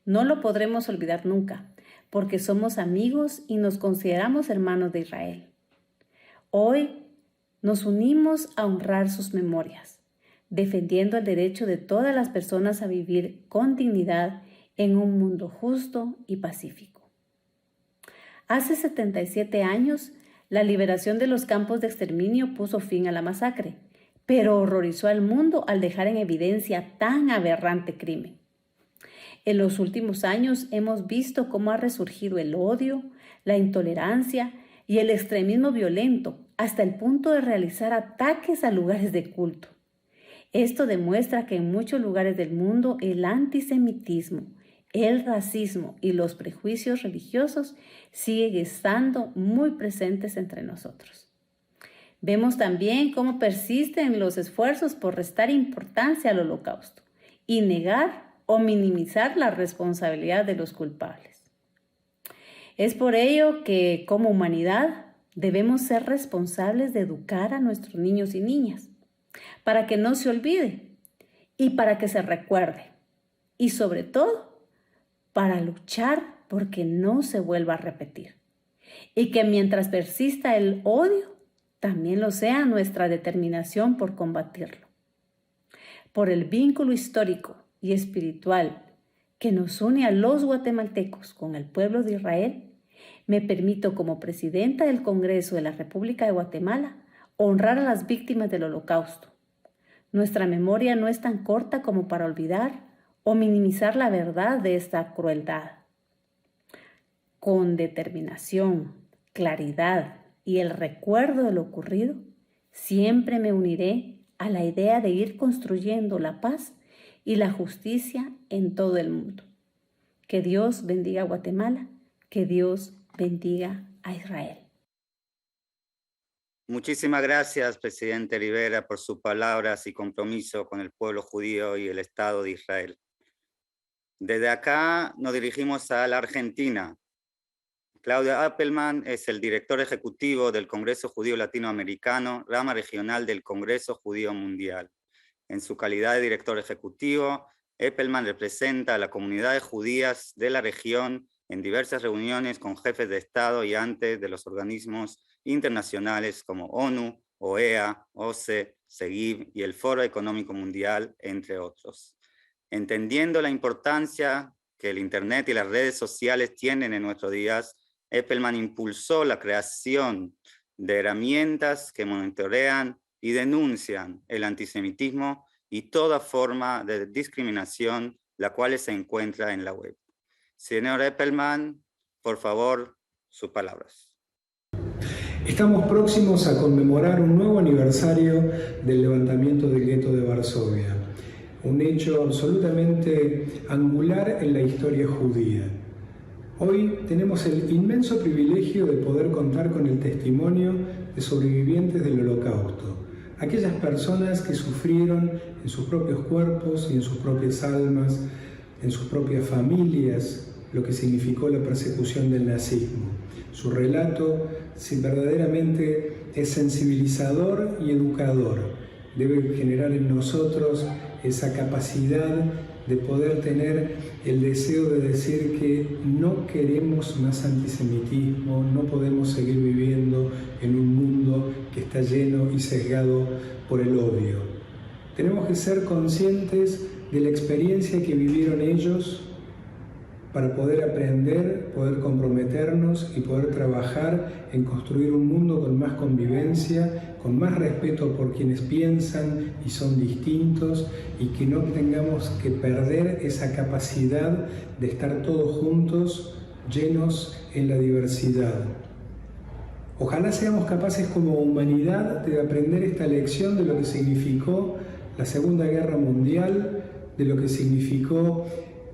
No lo podremos olvidar nunca, porque somos amigos y nos consideramos hermanos de Israel. Hoy nos unimos a honrar sus memorias, defendiendo el derecho de todas las personas a vivir con dignidad en un mundo justo y pacífico. Hace 77 años, la liberación de los campos de exterminio puso fin a la masacre, pero horrorizó al mundo al dejar en evidencia tan aberrante crimen. En los últimos años hemos visto cómo ha resurgido el odio, la intolerancia y el extremismo violento hasta el punto de realizar ataques a lugares de culto. Esto demuestra que en muchos lugares del mundo el antisemitismo, el racismo y los prejuicios religiosos siguen estando muy presentes entre nosotros. Vemos también cómo persisten los esfuerzos por restar importancia al Holocausto y negar o minimizar la responsabilidad de los culpables. Es por ello que, como humanidad, debemos ser responsables de educar a nuestros niños y niñas, para que no se olvide y para que se recuerde, y sobre todo, para luchar porque no se vuelva a repetir, y que mientras persista el odio, también lo sea nuestra determinación por combatirlo. Por el vínculo histórico y espiritual que nos une a los guatemaltecos con el pueblo de Israel, me permito como presidenta del Congreso de la República de Guatemala honrar a las víctimas del Holocausto. Nuestra memoria no es tan corta como para olvidar o minimizar la verdad de esta crueldad. Con determinación, claridad y el recuerdo de lo ocurrido, siempre me uniré a la idea de ir construyendo la paz y la justicia en todo el mundo. Que Dios bendiga a Guatemala, que Dios bendiga a Israel. Muchísimas gracias, presidente Rivera, por sus palabras y compromiso con el pueblo judío y el Estado de Israel. Desde acá nos dirigimos a la Argentina. Claudio Appelman es el director ejecutivo del Congreso Judío Latinoamericano, rama regional del Congreso Judío Mundial. En su calidad de director ejecutivo, Appelman representa a las comunidades judías de la región en diversas reuniones con jefes de Estado y ante de los organismos internacionales como ONU, OEA, OCE, SEGIB y el Foro Económico Mundial, entre otros. Entendiendo la importancia que el Internet y las redes sociales tienen en nuestros días, Appelman impulsó la creación de herramientas que monitorean y denuncian el antisemitismo y toda forma de discriminación, la cual se encuentra en la web. Señor Appelman, por favor, sus palabras. Estamos próximos a conmemorar un nuevo aniversario del levantamiento del gueto de Varsovia, un hecho absolutamente angular en la historia judía. Hoy tenemos el inmenso privilegio de poder contar con el testimonio de sobrevivientes del Holocausto, aquellas personas que sufrieron en sus propios cuerpos y en sus propias almas, en sus propias familias, lo que significó la persecución del nazismo. Su relato verdaderamente es sensibilizador y educador. Debe generar en nosotros esa capacidad de poder tener el deseo de decir que no queremos más antisemitismo, no podemos seguir viviendo en un mundo que está lleno y sesgado por el odio. Tenemos que ser conscientes de la experiencia que vivieron ellos para poder aprender, poder comprometernos y poder trabajar en construir un mundo con más convivencia, con más respeto por quienes piensan y son distintos, y que no tengamos que perder esa capacidad de estar todos juntos, llenos en la diversidad. Ojalá seamos capaces como humanidad de aprender esta lección de lo que significó la Segunda Guerra Mundial, de lo que significó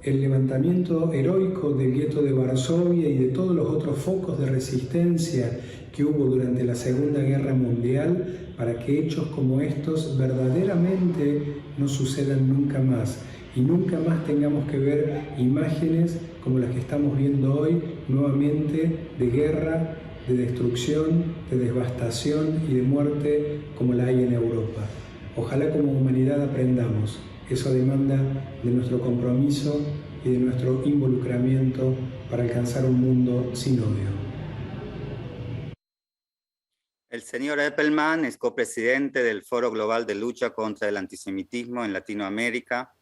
el levantamiento heroico del gueto de Varsovia y de todos los otros focos de resistencia que hubo durante la Segunda Guerra Mundial, para que hechos como estos verdaderamente no sucedan nunca más y nunca más tengamos que ver imágenes como las que estamos viendo hoy nuevamente de guerra, de destrucción, de devastación y de muerte como la hay en Europa. Ojalá como humanidad aprendamos. Eso demanda de nuestro compromiso y de nuestro involucramiento para alcanzar un mundo sin odio. El señor Eppelman es copresidente del Foro Global de Lucha contra el Antisemitismo en Latinoamérica.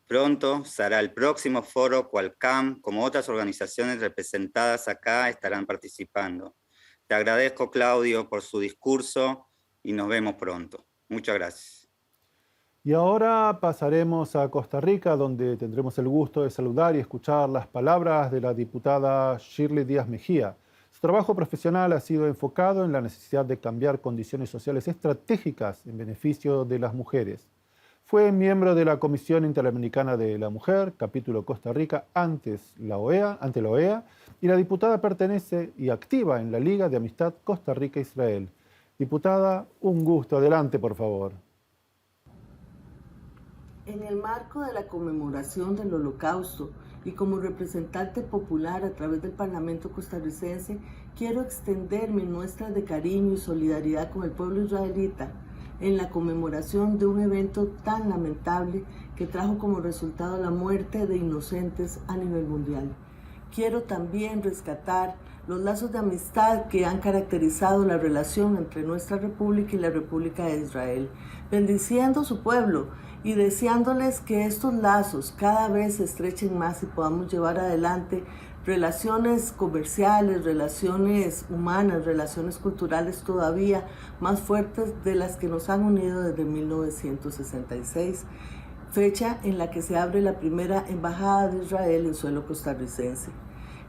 Pronto se hará el próximo foro, cual CAM, como otras organizaciones representadas acá, estarán participando. Te agradezco, Claudio, por su discurso y nos vemos pronto. Muchas gracias. Y ahora pasaremos a Costa Rica, donde tendremos el gusto de saludar y escuchar las palabras de la diputada Shirley Díaz Mejía. Su trabajo profesional ha sido enfocado en la necesidad de cambiar condiciones sociales estratégicas en beneficio de las mujeres. Fue miembro de la Comisión Interamericana de la Mujer, capítulo Costa Rica, ante la OEA, y la diputada pertenece y activa en la Liga de Amistad Costa Rica-Israel. Diputada, un gusto. Adelante, por favor. En el marco de la conmemoración del Holocausto y como representante popular a través del Parlamento costarricense, quiero extender mis muestras de cariño y solidaridad con el pueblo israelita en la conmemoración de un evento tan lamentable que trajo como resultado la muerte de inocentes a nivel mundial. Quiero también rescatar los lazos de amistad que han caracterizado la relación entre nuestra República y la República de Israel, bendiciendo su pueblo y deseándoles que estos lazos cada vez se estrechen más y podamos llevar adelante relaciones comerciales, relaciones humanas, relaciones culturales todavía más fuertes de las que nos han unido desde 1966, fecha en la que se abre la primera embajada de Israel en suelo costarricense.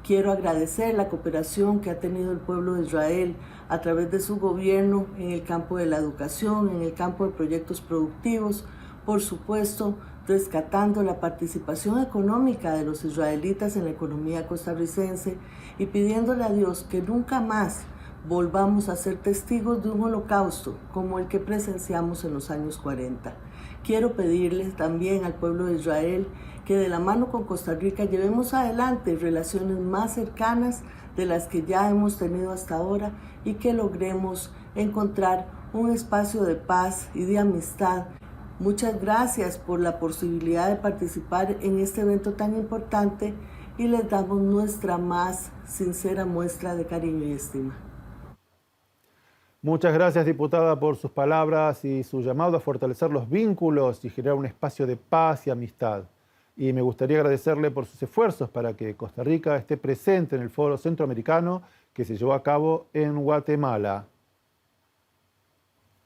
Quiero agradecer la cooperación que ha tenido el pueblo de Israel a través de su gobierno en el campo de la educación, en el campo de proyectos productivos, por supuesto, rescatando la participación económica de los israelitas en la economía costarricense y pidiéndole a Dios que nunca más volvamos a ser testigos de un holocausto como el que presenciamos en los años 40. Quiero pedirle también al pueblo de Israel que de la mano con Costa Rica llevemos adelante relaciones más cercanas de las que ya hemos tenido hasta ahora y que logremos encontrar un espacio de paz y de amistad. Muchas gracias por la posibilidad de participar en este evento tan importante y les damos nuestra más sincera muestra de cariño y estima. Muchas gracias, diputada, por sus palabras y su llamado a fortalecer los vínculos y generar un espacio de paz y amistad. Y me gustaría agradecerle por sus esfuerzos para que Costa Rica esté presente en el Foro Centroamericano que se llevó a cabo en Guatemala.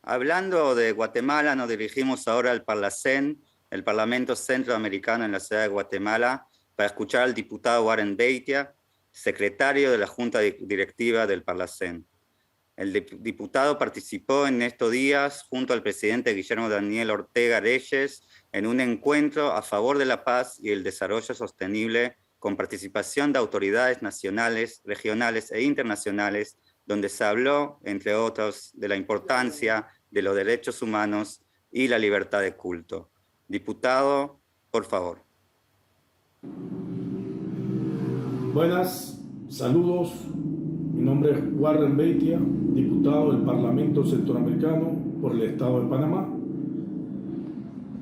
Hablando de Guatemala, nos dirigimos ahora al Parlacén, el Parlamento Centroamericano en la ciudad de Guatemala, para escuchar al diputado Warren Beitia, secretario de la Junta Directiva del Parlacén. El diputado participó en estos días junto al presidente Guillermo Daniel Ortega Reyes en un encuentro a favor de la paz y el desarrollo sostenible con participación de autoridades nacionales, regionales e internacionales, donde se habló, entre otros, de la importancia de los derechos humanos y la libertad de culto. Diputado, por favor. Buenas, saludos. Mi nombre es Warren Beitia, diputado del Parlamento Centroamericano por el Estado de Panamá.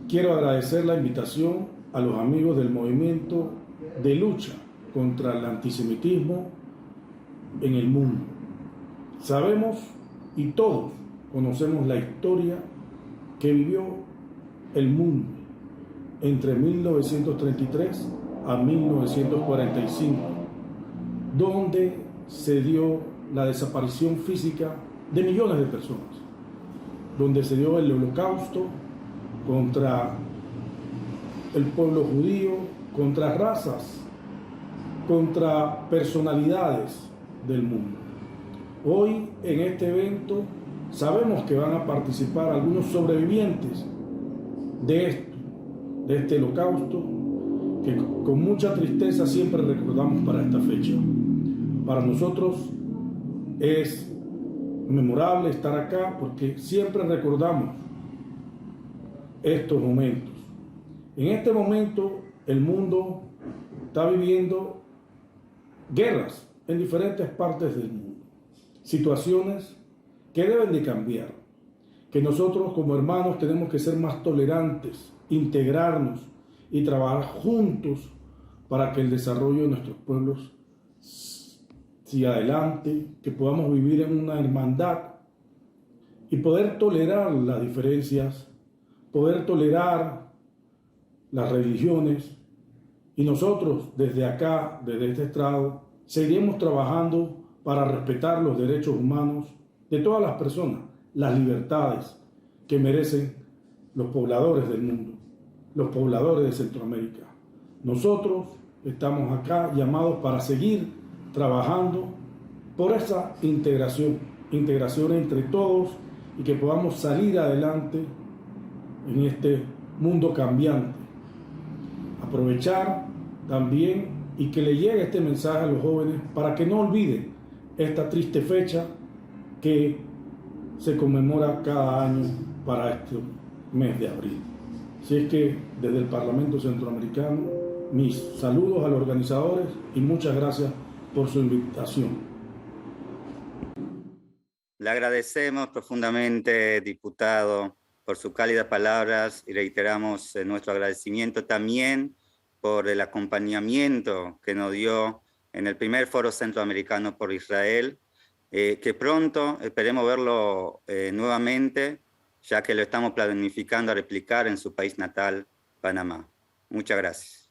Quiero agradecer la invitación a los amigos del movimiento de lucha contra el antisemitismo en el mundo. Sabemos y todos conocemos la historia que vivió el mundo entre 1933 a 1945, donde se dio la desaparición física de millones de personas, donde se dio el Holocausto contra el pueblo judío, contra razas, contra personalidades del mundo. Hoy en este evento sabemos que van a participar algunos sobrevivientes de este holocausto, que con mucha tristeza siempre recordamos para esta fecha. Para nosotros es memorable estar acá porque siempre recordamos estos momentos. En este momento el mundo está viviendo guerras en diferentes partes del mundo, situaciones que deben de cambiar, que nosotros como hermanos tenemos que ser más tolerantes, integrarnos y trabajar juntos para que el desarrollo de nuestros pueblos siga adelante, que podamos vivir en una hermandad y poder tolerar las diferencias, poder tolerar las religiones, y nosotros desde acá, desde este estrado, seguiremos trabajando para respetar los derechos humanos de todas las personas, las libertades que merecen los pobladores del mundo, los pobladores de Centroamérica. Nosotros estamos acá llamados para seguir trabajando por esa integración entre todos, y que podamos salir adelante en este mundo cambiante. Aprovechar también y que le llegue este mensaje a los jóvenes para que no olviden esta triste fecha que se conmemora cada año para este mes de abril. Así es que desde el Parlamento Centroamericano, mis saludos a los organizadores y muchas gracias por su invitación. Le agradecemos profundamente, diputado, por sus cálidas palabras, y reiteramos nuestro agradecimiento también por el acompañamiento que nos dio en el primer foro centroamericano por Israel, que pronto esperemos verlo nuevamente, ya que lo estamos planificando a replicar en su país natal, Panamá. Muchas gracias.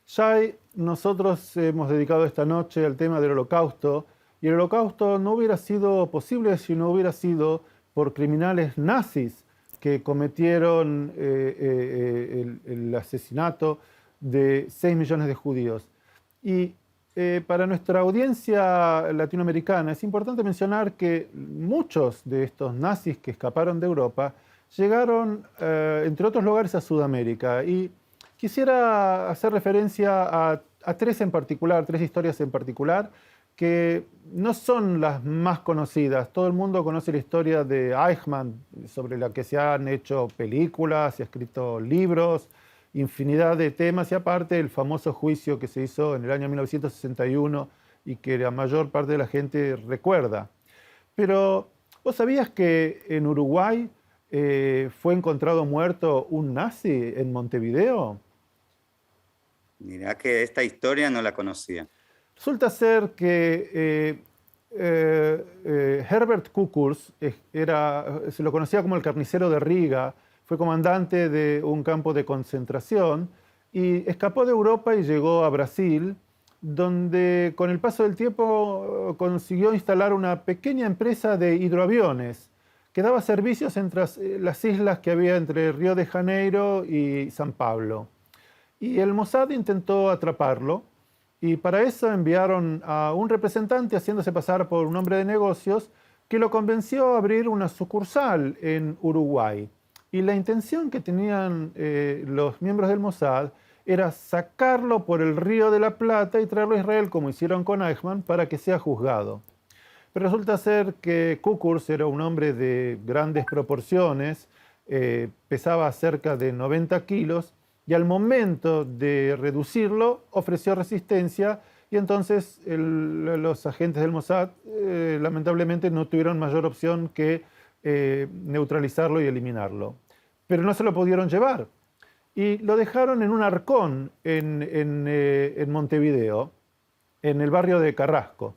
Shai, nosotros hemos dedicado esta noche al tema del Holocausto, y el Holocausto no hubiera sido posible si no hubiera sido por criminales nazis que cometieron el asesinato de 6 millones de judíos. Y para nuestra audiencia latinoamericana es importante mencionar que muchos de estos nazis que escaparon de Europa llegaron, entre otros lugares, a Sudamérica. Y quisiera hacer referencia a tres historias en particular, que no son las más conocidas. Todo el mundo conoce la historia de Eichmann, sobre la que se han hecho películas, se han escrito libros, infinidad de temas, y aparte el famoso juicio que se hizo en el año 1961 y que la mayor parte de la gente recuerda. Pero, ¿vos sabías que en Uruguay fue encontrado muerto un nazi en Montevideo? Mirá que esta historia no la conocía. Resulta ser que Herbert Kukurs se lo conocía como el carnicero de Riga, fue comandante de un campo de concentración y escapó de Europa y llegó a Brasil, donde con el paso del tiempo consiguió instalar una pequeña empresa de hidroaviones que daba servicios entre las islas que había entre Río de Janeiro y San Pablo. Y el Mossad intentó atraparlo, y para eso enviaron a un representante haciéndose pasar por un hombre de negocios que lo convenció a abrir una sucursal en Uruguay. Y la intención que tenían los miembros del Mossad era sacarlo por el Río de la Plata y traerlo a Israel, como hicieron con Eichmann, para que sea juzgado. Pero resulta ser que Kukurs era un hombre de grandes proporciones, pesaba cerca de 90 kilos, y al momento de reducirlo ofreció resistencia, y entonces los agentes del Mossad lamentablemente no tuvieron mayor opción que neutralizarlo y eliminarlo. Pero no se lo pudieron llevar y lo dejaron en un arcón en Montevideo, en el barrio de Carrasco.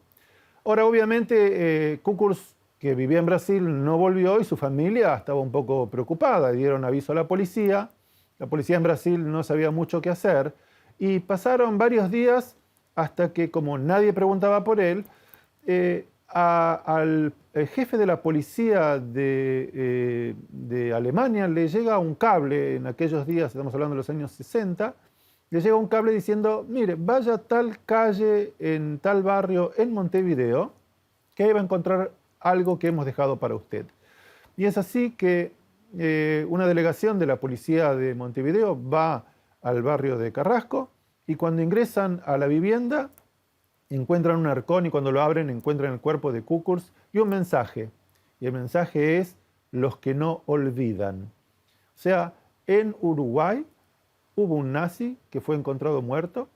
Ahora, obviamente, Kukurs, que vivía en Brasil, no volvió, y su familia estaba un poco preocupada. Dieron aviso a la policía. La policía en Brasil no sabía mucho qué hacer, Y pasaron varios días hasta que, como nadie preguntaba por él, al jefe de la policía de Alemania le llega un cable, en aquellos días, estamos hablando de los años 60, le llega un cable diciendo, mire, vaya a tal calle, en tal barrio, en Montevideo, que ahí va a encontrar algo que hemos dejado para usted. Y es así que una delegación de la policía de Montevideo va al barrio de Carrasco y cuando ingresan a la vivienda encuentran un arcón y cuando lo abren encuentran el cuerpo de Kukurs y un mensaje. Y el mensaje es los que no olvidan. O sea, en Uruguay hubo un nazi que fue encontrado muerto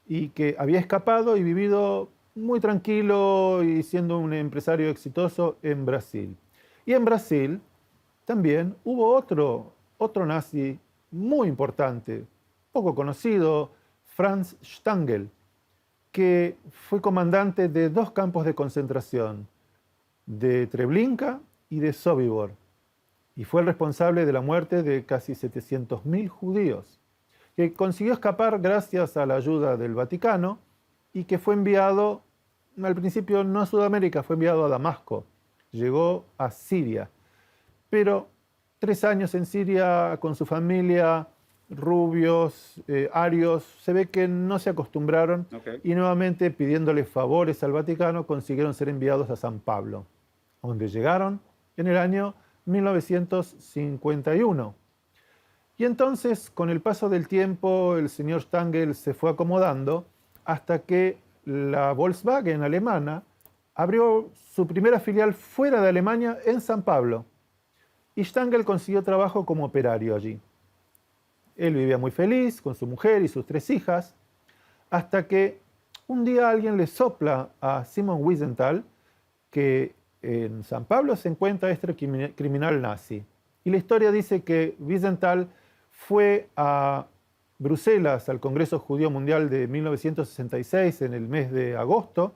y que había escapado y vivido muy tranquilo y siendo un empresario exitoso en Brasil. Y en Brasil también hubo otro nazi muy importante, poco conocido, Franz Stangl, que fue comandante de 2 campos de concentración, de Treblinka y de Sobibor, y fue el responsable de la muerte de casi 700.000 judíos, que consiguió escapar gracias a la ayuda del Vaticano y que fue enviado, al principio no a Sudamérica, fue enviado a Damasco, llegó a Siria, pero 3 años en Siria con su familia, rubios, arios, se ve que no se acostumbraron y nuevamente pidiéndole favores al Vaticano consiguieron ser enviados a San Pablo, donde llegaron en el año 1951. Y entonces, con el paso del tiempo, el señor Stangl se fue acomodando hasta que la Volkswagen alemana abrió su primera filial fuera de Alemania en San Pablo. Y Stangl consiguió trabajo como operario allí. Él vivía muy feliz con su mujer y sus 3 hijas, hasta que un día alguien le sopla a Simon Wiesenthal que en San Pablo se encuentra este criminal nazi. Y la historia dice que Wiesenthal fue a Bruselas, al Congreso Judío Mundial de 1966, en el mes de agosto,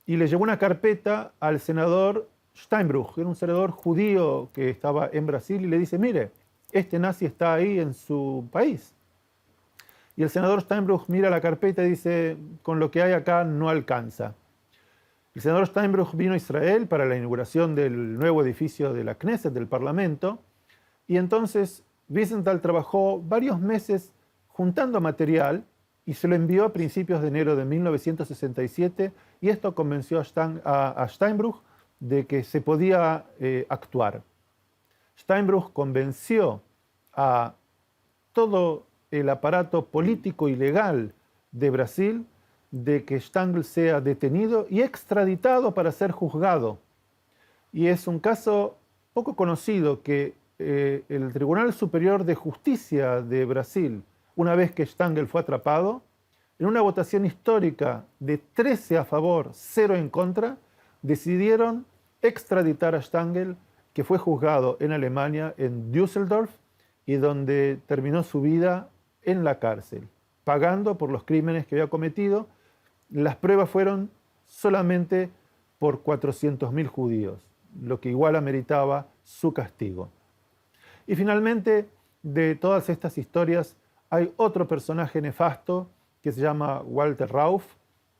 y le llevó una carpeta al senador Steinbruch, que era un senador judío que estaba en Brasil, y le dice, mire, este nazi está ahí en su país. Y el senador Steinbruch mira la carpeta y dice, con lo que hay acá no alcanza. El senador Steinbruch vino a Israel para la inauguración del nuevo edificio de la Knesset, del Parlamento, y entonces Wiesenthal trabajó varios meses juntando material y se lo envió a principios de enero de 1967, y esto convenció a Steinbruch de que se podía actuar. Steinbruch convenció a todo el aparato político y legal de Brasil de que Stangl sea detenido y extraditado para ser juzgado. Y es un caso poco conocido que el Tribunal Superior de Justicia de Brasil, una vez que Stangl fue atrapado, en una votación histórica de 13 a favor, 0 en contra, decidieron extraditar a Stangl, que fue juzgado en Alemania, en Düsseldorf, y donde terminó su vida en la cárcel, pagando por los crímenes que había cometido. Las pruebas fueron solamente por 400.000 judíos, lo que igual ameritaba su castigo. Y finalmente, de todas estas historias, hay otro personaje nefasto que se llama Walter Rauff,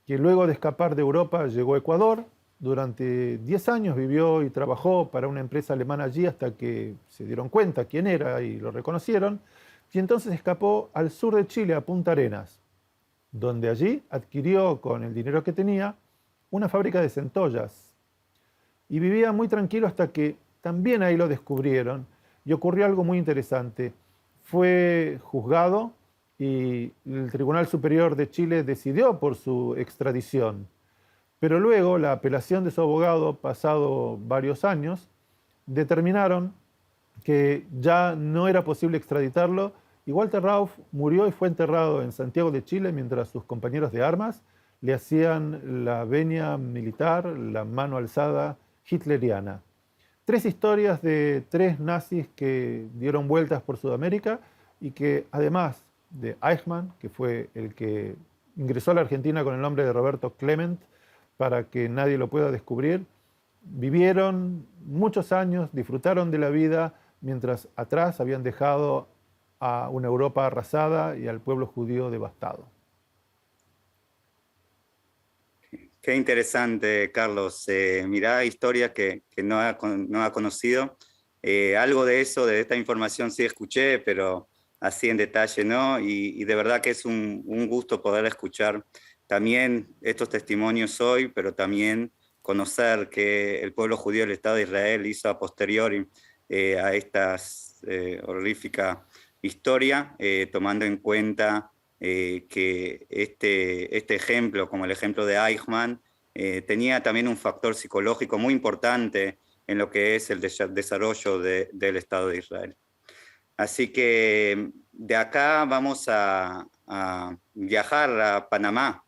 que luego de escapar de Europa llegó a Ecuador. Durante 10 años vivió y trabajó para una empresa alemana allí hasta que se dieron cuenta quién era y lo reconocieron. Y entonces escapó al sur de Chile, a Punta Arenas, donde allí adquirió con el dinero que tenía una fábrica de centollas. Y vivía muy tranquilo hasta que también ahí lo descubrieron y ocurrió algo muy interesante. Fue juzgado y el Tribunal Superior de Chile decidió por su extradición. Pero luego la apelación de su abogado, pasado varios años, determinaron que ya no era posible extraditarlo y Walter Rauff murió y fue enterrado en Santiago de Chile mientras sus compañeros de armas le hacían la venia militar, la mano alzada hitleriana. 3 historias de 3 nazis que dieron vueltas por Sudamérica y que además de Eichmann, que fue el que ingresó a la Argentina con el nombre de Roberto Clement para que nadie lo pueda descubrir, vivieron muchos años, disfrutaron de la vida, mientras atrás habían dejado a una Europa arrasada y al pueblo judío devastado. Qué interesante, Carlos. Mirá, historias que no ha conocido. Algo de eso, de esta información sí escuché, pero así en detalle no. Y de verdad que es un gusto poder escuchar también estos testimonios hoy, pero también conocer que el pueblo judío del Estado de Israel hizo a posteriori a esta horrífica historia, tomando en cuenta que este ejemplo, como el ejemplo de Eichmann, tenía también un factor psicológico muy importante en lo que es el desarrollo del Estado de Israel. Así que de acá vamos a viajar a Panamá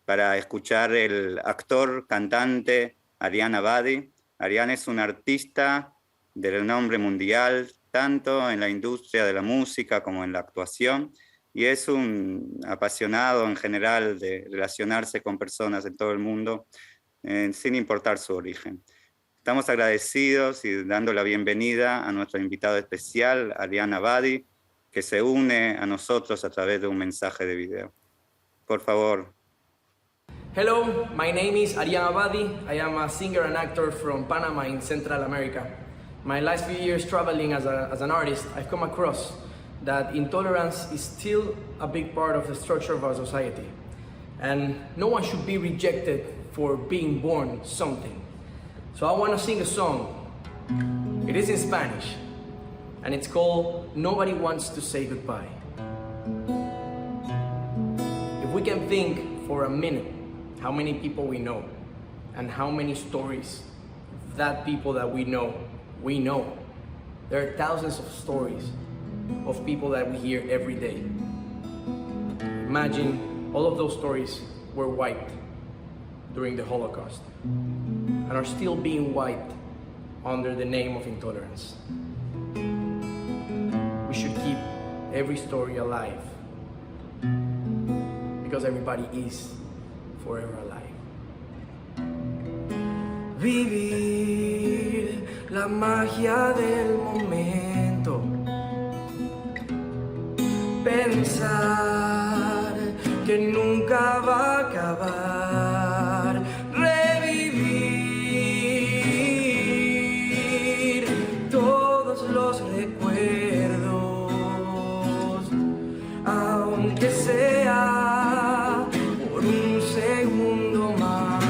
para escuchar el actor, cantante Arián Abadi. Arián es un artista de renombre mundial, tanto en la industria de la música como en la actuación, y es un apasionado en general de relacionarse con personas en todo el mundo, sin importar su origen. Estamos agradecidos y dando la bienvenida a nuestro invitado especial, Arián Abadi, que se une a nosotros a través de un mensaje de video. Por favor. Hello, my name is Arián Abadi. I am a singer and actor from Panama in Central America. My last few years traveling as an artist, I've come across that intolerance is still a big part of the structure of our society. And no one should be rejected for being born something. So I want to sing a song. It is in Spanish, and it's called Nobody Wants to Say Goodbye. If we can think for a minute how many people we know, and how many stories of that people that we know. There are thousands of stories of people that we hear every day. Imagine all of those stories were wiped during the Holocaust and are still being wiped under the name of intolerance. We should keep every story alive because everybody is forever alive. Vivir la magia del momento, pensar que nunca va a acabar, revivir todos los recuerdos, aunque sea por un segundo más.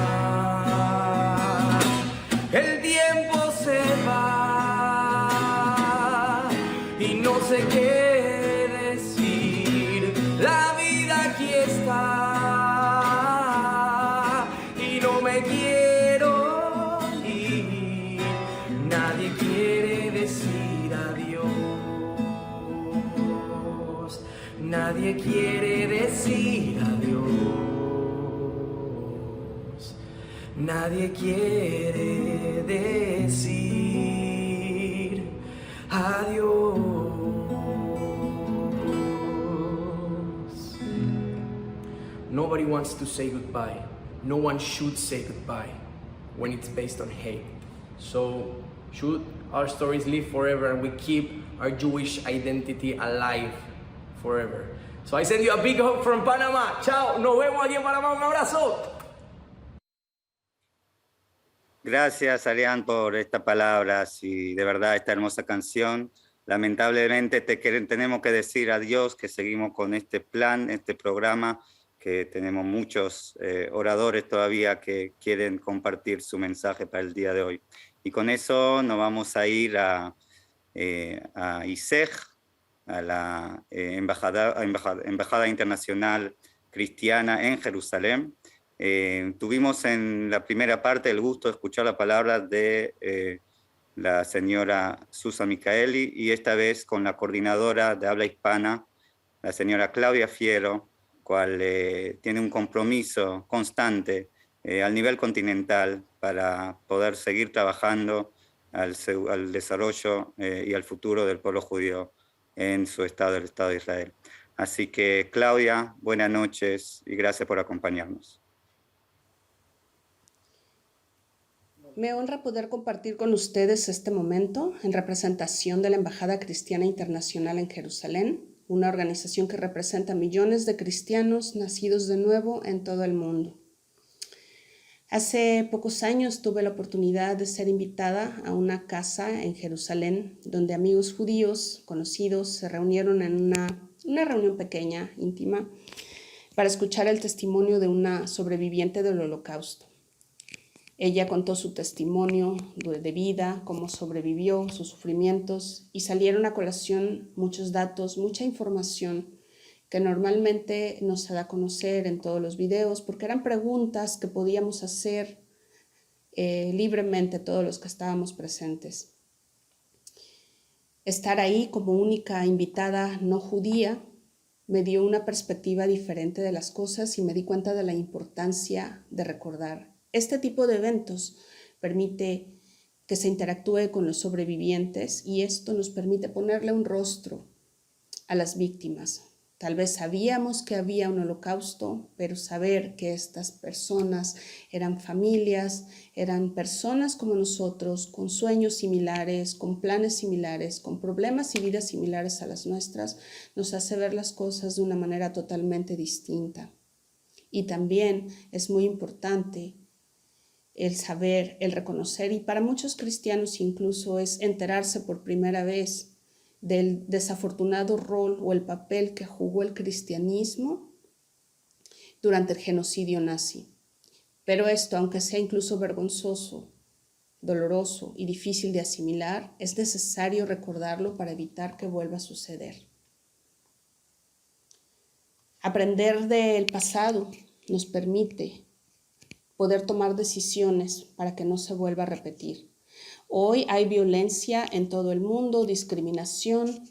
El tiempo se va y no sé qué decir. La vida aquí está y no me quiero ir. Nadie quiere decir adiós. Nadie quiere decir adiós. Nadie quiere decir adiós. Nobody wants to say goodbye. No one should say goodbye when it's based on hate. So should our stories live forever and we keep our Jewish identity alive forever. So I send you a big hug from Panama. Chao, nos vemos aquí en Panamá. Un abrazo. Gracias, Arián, por estas palabras y de verdad esta hermosa canción. Lamentablemente tenemos que decir adiós, que seguimos con este plan, este programa, que tenemos muchos oradores todavía que quieren compartir su mensaje para el día de hoy. Y con eso nos vamos a ir a ISEG, a la Embajada Internacional Cristiana en Jerusalén. Tuvimos en la primera parte el gusto de escuchar la palabra de la señora Susa Micaeli y esta vez con la coordinadora de habla hispana, la señora Claudia Fiero, cual tiene un compromiso constante al nivel continental para poder seguir trabajando al desarrollo y al futuro del pueblo judío en su estado, el Estado de Israel. Así que, Claudia, buenas noches y gracias por acompañarnos. Me honra poder compartir con ustedes este momento en representación de la Embajada Cristiana Internacional en Jerusalén, una organización que representa a millones de cristianos nacidos de nuevo en todo el mundo. Hace pocos años tuve la oportunidad de ser invitada a una casa en Jerusalén donde amigos judíos conocidos se reunieron en una reunión pequeña, íntima, para escuchar el testimonio de una sobreviviente del Holocausto. Ella contó su testimonio de vida, cómo sobrevivió, sus sufrimientos, y salieron a colación muchos datos, mucha información que normalmente no se da a conocer en todos los videos, porque eran preguntas que podíamos hacer libremente todos los que estábamos presentes. Estar ahí como única invitada no judía me dio una perspectiva diferente de las cosas y me di cuenta de la importancia de recordar. Este tipo de eventos permite que se interactúe con los sobrevivientes y esto nos permite ponerle un rostro a las víctimas. Tal vez sabíamos que había un holocausto, pero saber que estas personas eran familias, eran personas como nosotros, con sueños similares, con planes similares, con problemas y vidas similares a las nuestras, nos hace ver las cosas de una manera totalmente distinta. Y también es muy importante el saber, el reconocer, y para muchos cristianos incluso es enterarse por primera vez del desafortunado rol o el papel que jugó el cristianismo durante el genocidio nazi. Pero esto, aunque sea incluso vergonzoso, doloroso y difícil de asimilar, es necesario recordarlo para evitar que vuelva a suceder. Aprender del pasado nos permite poder tomar decisiones para que no se vuelva a repetir. Hoy hay violencia en todo el mundo, discriminación,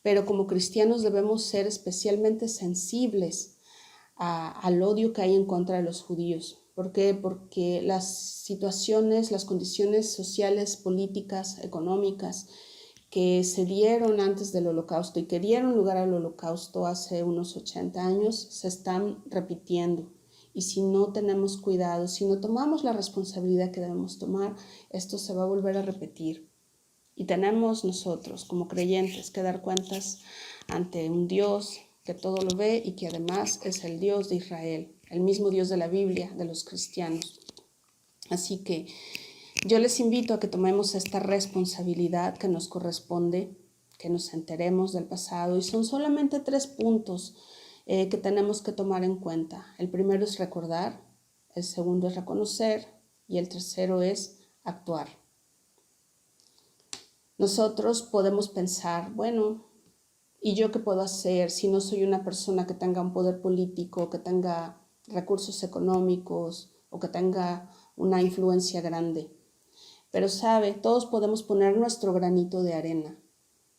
pero como cristianos debemos ser especialmente sensibles al odio que hay en contra de los judíos. ¿Por qué? Porque las situaciones, las condiciones sociales, políticas, económicas que se dieron antes del Holocausto y que dieron lugar al Holocausto hace unos 80 años se están repitiendo. Y si no tenemos cuidado, si no tomamos la responsabilidad que debemos tomar, esto se va a volver a repetir. Y tenemos nosotros, como creyentes, que dar cuentas ante un Dios que todo lo ve y que además es el Dios de Israel, el mismo Dios de la Biblia, de los cristianos. Así que yo les invito a que tomemos esta responsabilidad que nos corresponde, que nos enteremos del pasado. Y son solamente 3 puntos que tenemos que tomar en cuenta. El primero es recordar, el segundo es reconocer y el tercero es actuar. Nosotros podemos pensar, bueno, ¿y yo qué puedo hacer si no soy una persona que tenga un poder político, que tenga recursos económicos o que tenga una influencia grande? Pero sabe, todos podemos poner nuestro granito de arena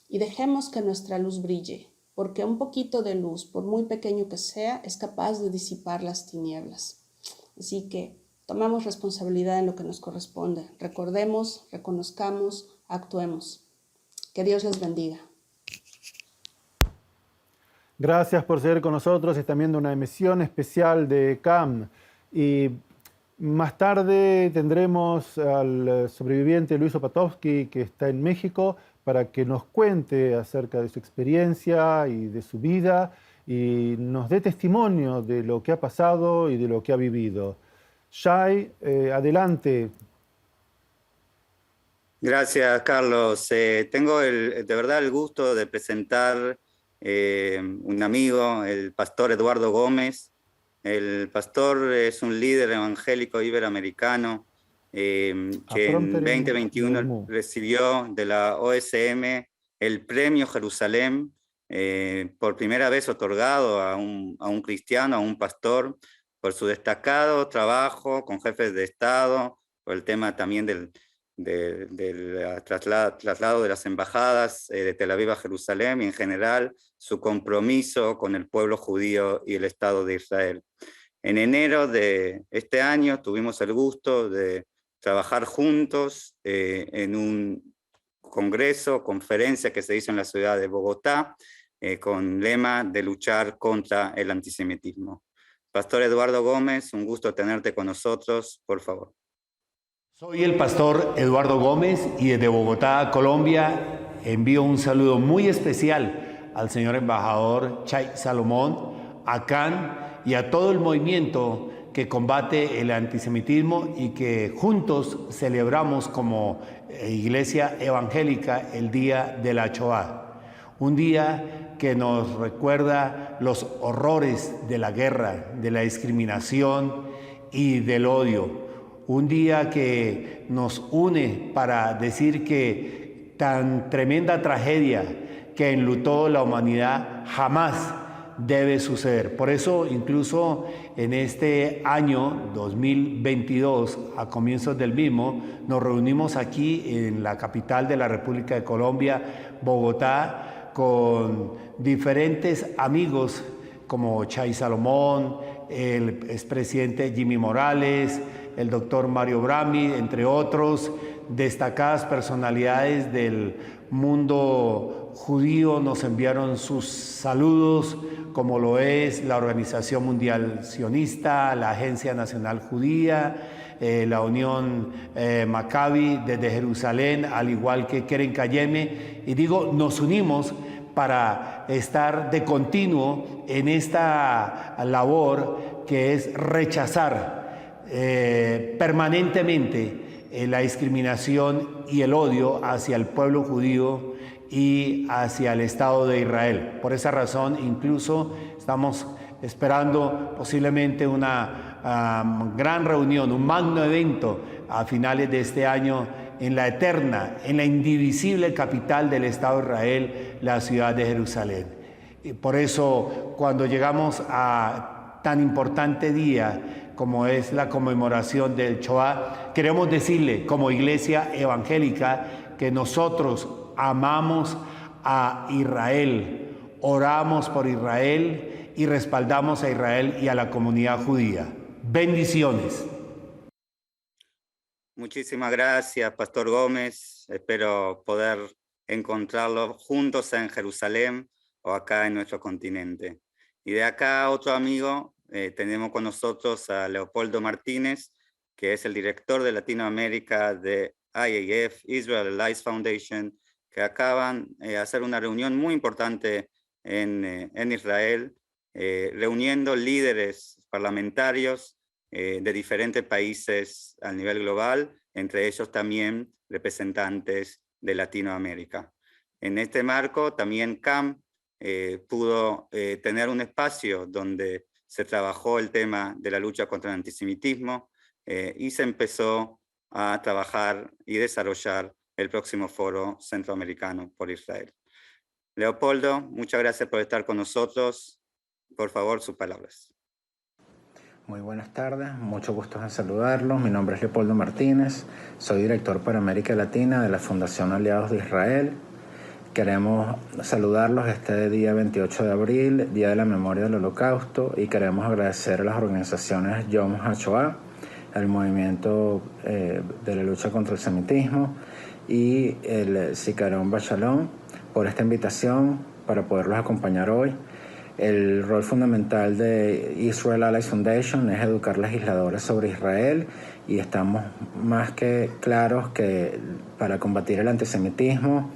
y dejemos que nuestra luz brille. Porque un poquito de luz, por muy pequeño que sea, es capaz de disipar las tinieblas. Así que tomamos responsabilidad en lo que nos corresponde. Recordemos, reconozcamos, actuemos. Que Dios les bendiga. Gracias por seguir con nosotros. Están viendo una emisión especial de CAM. Y más tarde tendremos al sobreviviente Luis Opatovsky, que está en México, para que nos cuente acerca de su experiencia y de su vida y nos dé testimonio de lo que ha pasado y de lo que ha vivido. Shai, adelante. Gracias, Carlos. Tengo de verdad el gusto de presentar un amigo, el pastor Eduardo Gómez. El pastor es un líder evangélico iberoamericano que en 2021 recibió de la OSM el premio Jerusalén, por primera vez otorgado a un cristiano, a un pastor, por su destacado trabajo con jefes de Estado, por el tema también del traslado de las embajadas de Tel Aviv a Jerusalén y en general su compromiso con el pueblo judío y el Estado de Israel. En enero de este año tuvimos el gusto de trabajar juntos en un conferencia que se hizo en la ciudad de Bogotá, con lema de luchar contra el antisemitismo. Pastor Eduardo Gómez, un gusto tenerte con nosotros, por favor. Soy el pastor Eduardo Gómez y desde Bogotá, Colombia, envío un saludo muy especial al señor embajador Chay Salomón, a Can y a todo el movimiento que combate el antisemitismo y que juntos celebramos como iglesia evangélica el Día de la Shoah. Un día que nos recuerda los horrores de la guerra, de la discriminación y del odio. Un día que nos une para decir que tan tremenda tragedia que enlutó la humanidad jamás debe suceder. Por eso, incluso en este año 2022, a comienzos del mismo, nos reunimos aquí en la capital de la República de Colombia, Bogotá, con diferentes amigos como Chay Salomón, el expresidente Jimmy Morales, el doctor Mario Brami, entre otros, destacadas personalidades del mundo judío nos enviaron sus saludos, como lo es la Organización Mundial Sionista, la Agencia Nacional Judía, la Unión Maccabi desde Jerusalén, al igual que Keren Kayeme. Y digo, nos unimos para estar de continuo en esta labor que es rechazar permanentemente la discriminación y el odio hacia el pueblo judío y hacia el Estado de Israel. Por esa razón, incluso estamos esperando posiblemente una gran reunión, un magno evento a finales de este año en la eterna, en la indivisible capital del Estado de Israel, la ciudad de Jerusalén. Y por eso, cuando llegamos a tan importante día como es la conmemoración del Shoah, queremos decirle como iglesia evangélica que nosotros amamos a Israel, oramos por Israel y respaldamos a Israel y a la comunidad judía. Bendiciones. Muchísimas gracias, Pastor Gómez. Espero poder encontrarlos juntos en Jerusalén o acá en nuestro continente. Y de acá otro amigo, tenemos con nosotros a Leopoldo Martínez, que es el director de Latinoamérica de IAF, Israel Allies Foundation, que acaban de hacer una reunión muy importante en Israel, reuniendo líderes parlamentarios de diferentes países a nivel global, entre ellos también representantes de Latinoamérica. En este marco también CAM pudo tener un espacio donde se trabajó el tema de la lucha contra el antisemitismo y se empezó a trabajar y desarrollar el próximo foro centroamericano por Israel. Leopoldo, muchas gracias por estar con nosotros. Por favor, sus palabras. Muy buenas tardes, mucho gusto en saludarlos. Mi nombre es Leopoldo Martínez, soy director para América Latina de la Fundación Aliados de Israel. Queremos saludarlos este día 28 de abril, Día de la Memoria del Holocausto, y queremos agradecer a las organizaciones Yom HaShoah, el Movimiento de la Lucha contra el Semitismo y el Zikaron BaSalon por esta invitación para poderlos acompañar hoy. El rol fundamental de Israel Allies Foundation es educar legisladores sobre Israel y estamos más que claros que para combatir el antisemitismo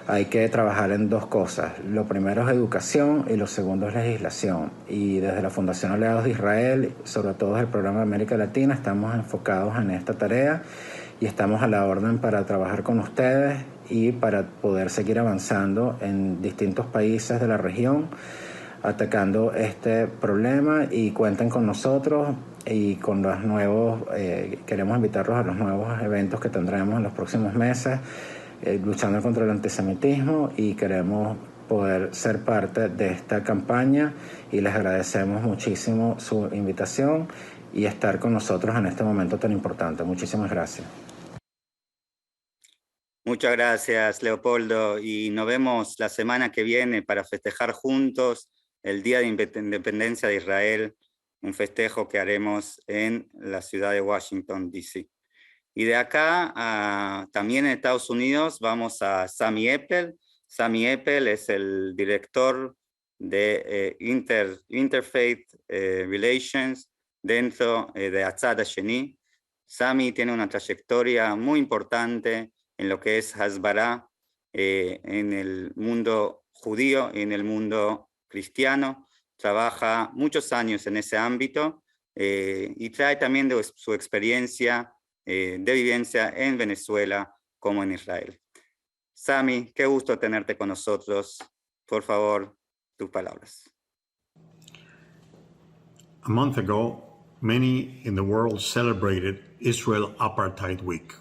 hay que trabajar en dos cosas. Lo primero es educación y lo segundo es legislación. Y desde la Fundación Aliados de Israel, sobre todo desde el programa de América Latina, estamos enfocados en esta tarea y estamos a la orden para trabajar con ustedes y para poder seguir avanzando en distintos países de la región atacando este problema, y cuenten con nosotros y con los nuevos, queremos invitarlos a los nuevos eventos que tendremos en los próximos meses, luchando contra el antisemitismo, y queremos poder ser parte de esta campaña y les agradecemos muchísimo su invitación y estar con nosotros en este momento tan importante. Muchísimas gracias. Muchas gracias, Leopoldo, y nos vemos la semana que viene para festejar juntos el Día de Independencia de Israel, un festejo que haremos en la ciudad de Washington, D.C. Y de acá, también en Estados Unidos, vamos a Sami Eppel. Sami Eppel es el director de Interfaith Relations dentro de Atzad Hasheni. Sami tiene una trayectoria muy importante en lo que es Hasbara en el mundo judío y en el mundo cristiano. Trabaja muchos años en ese ámbito y trae también de su experiencia de vivencia en Venezuela como en Israel. Sami, qué gusto tenerte con nosotros. Por favor, tus palabras. A month ago, many in the world celebrated Israel Apartheid Week.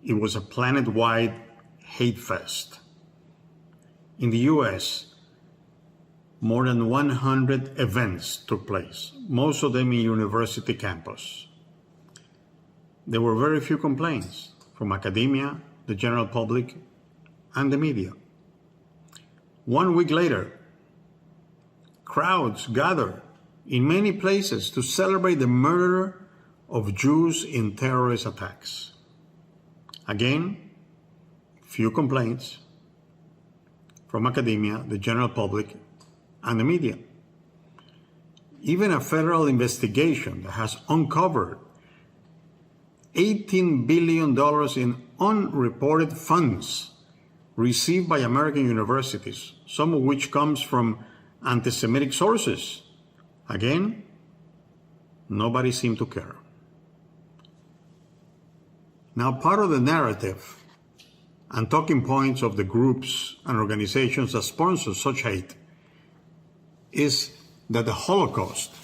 It was a planet-wide hate fest. In the US, more than 100 events took place, most of them in university campus. There were very few complaints from academia, the general public, and the media. 1 week later, crowds gathered in many places to celebrate the murder of Jews in terrorist attacks. Again, few complaints from academia, the general public, and the media. Even a federal investigation that has uncovered $18 billion in unreported funds received by American universities, some of which comes from anti-Semitic sources. Again, nobody seemed to care. Now, part of the narrative and talking points of the groups and organizations that sponsor such hate is that the Holocaust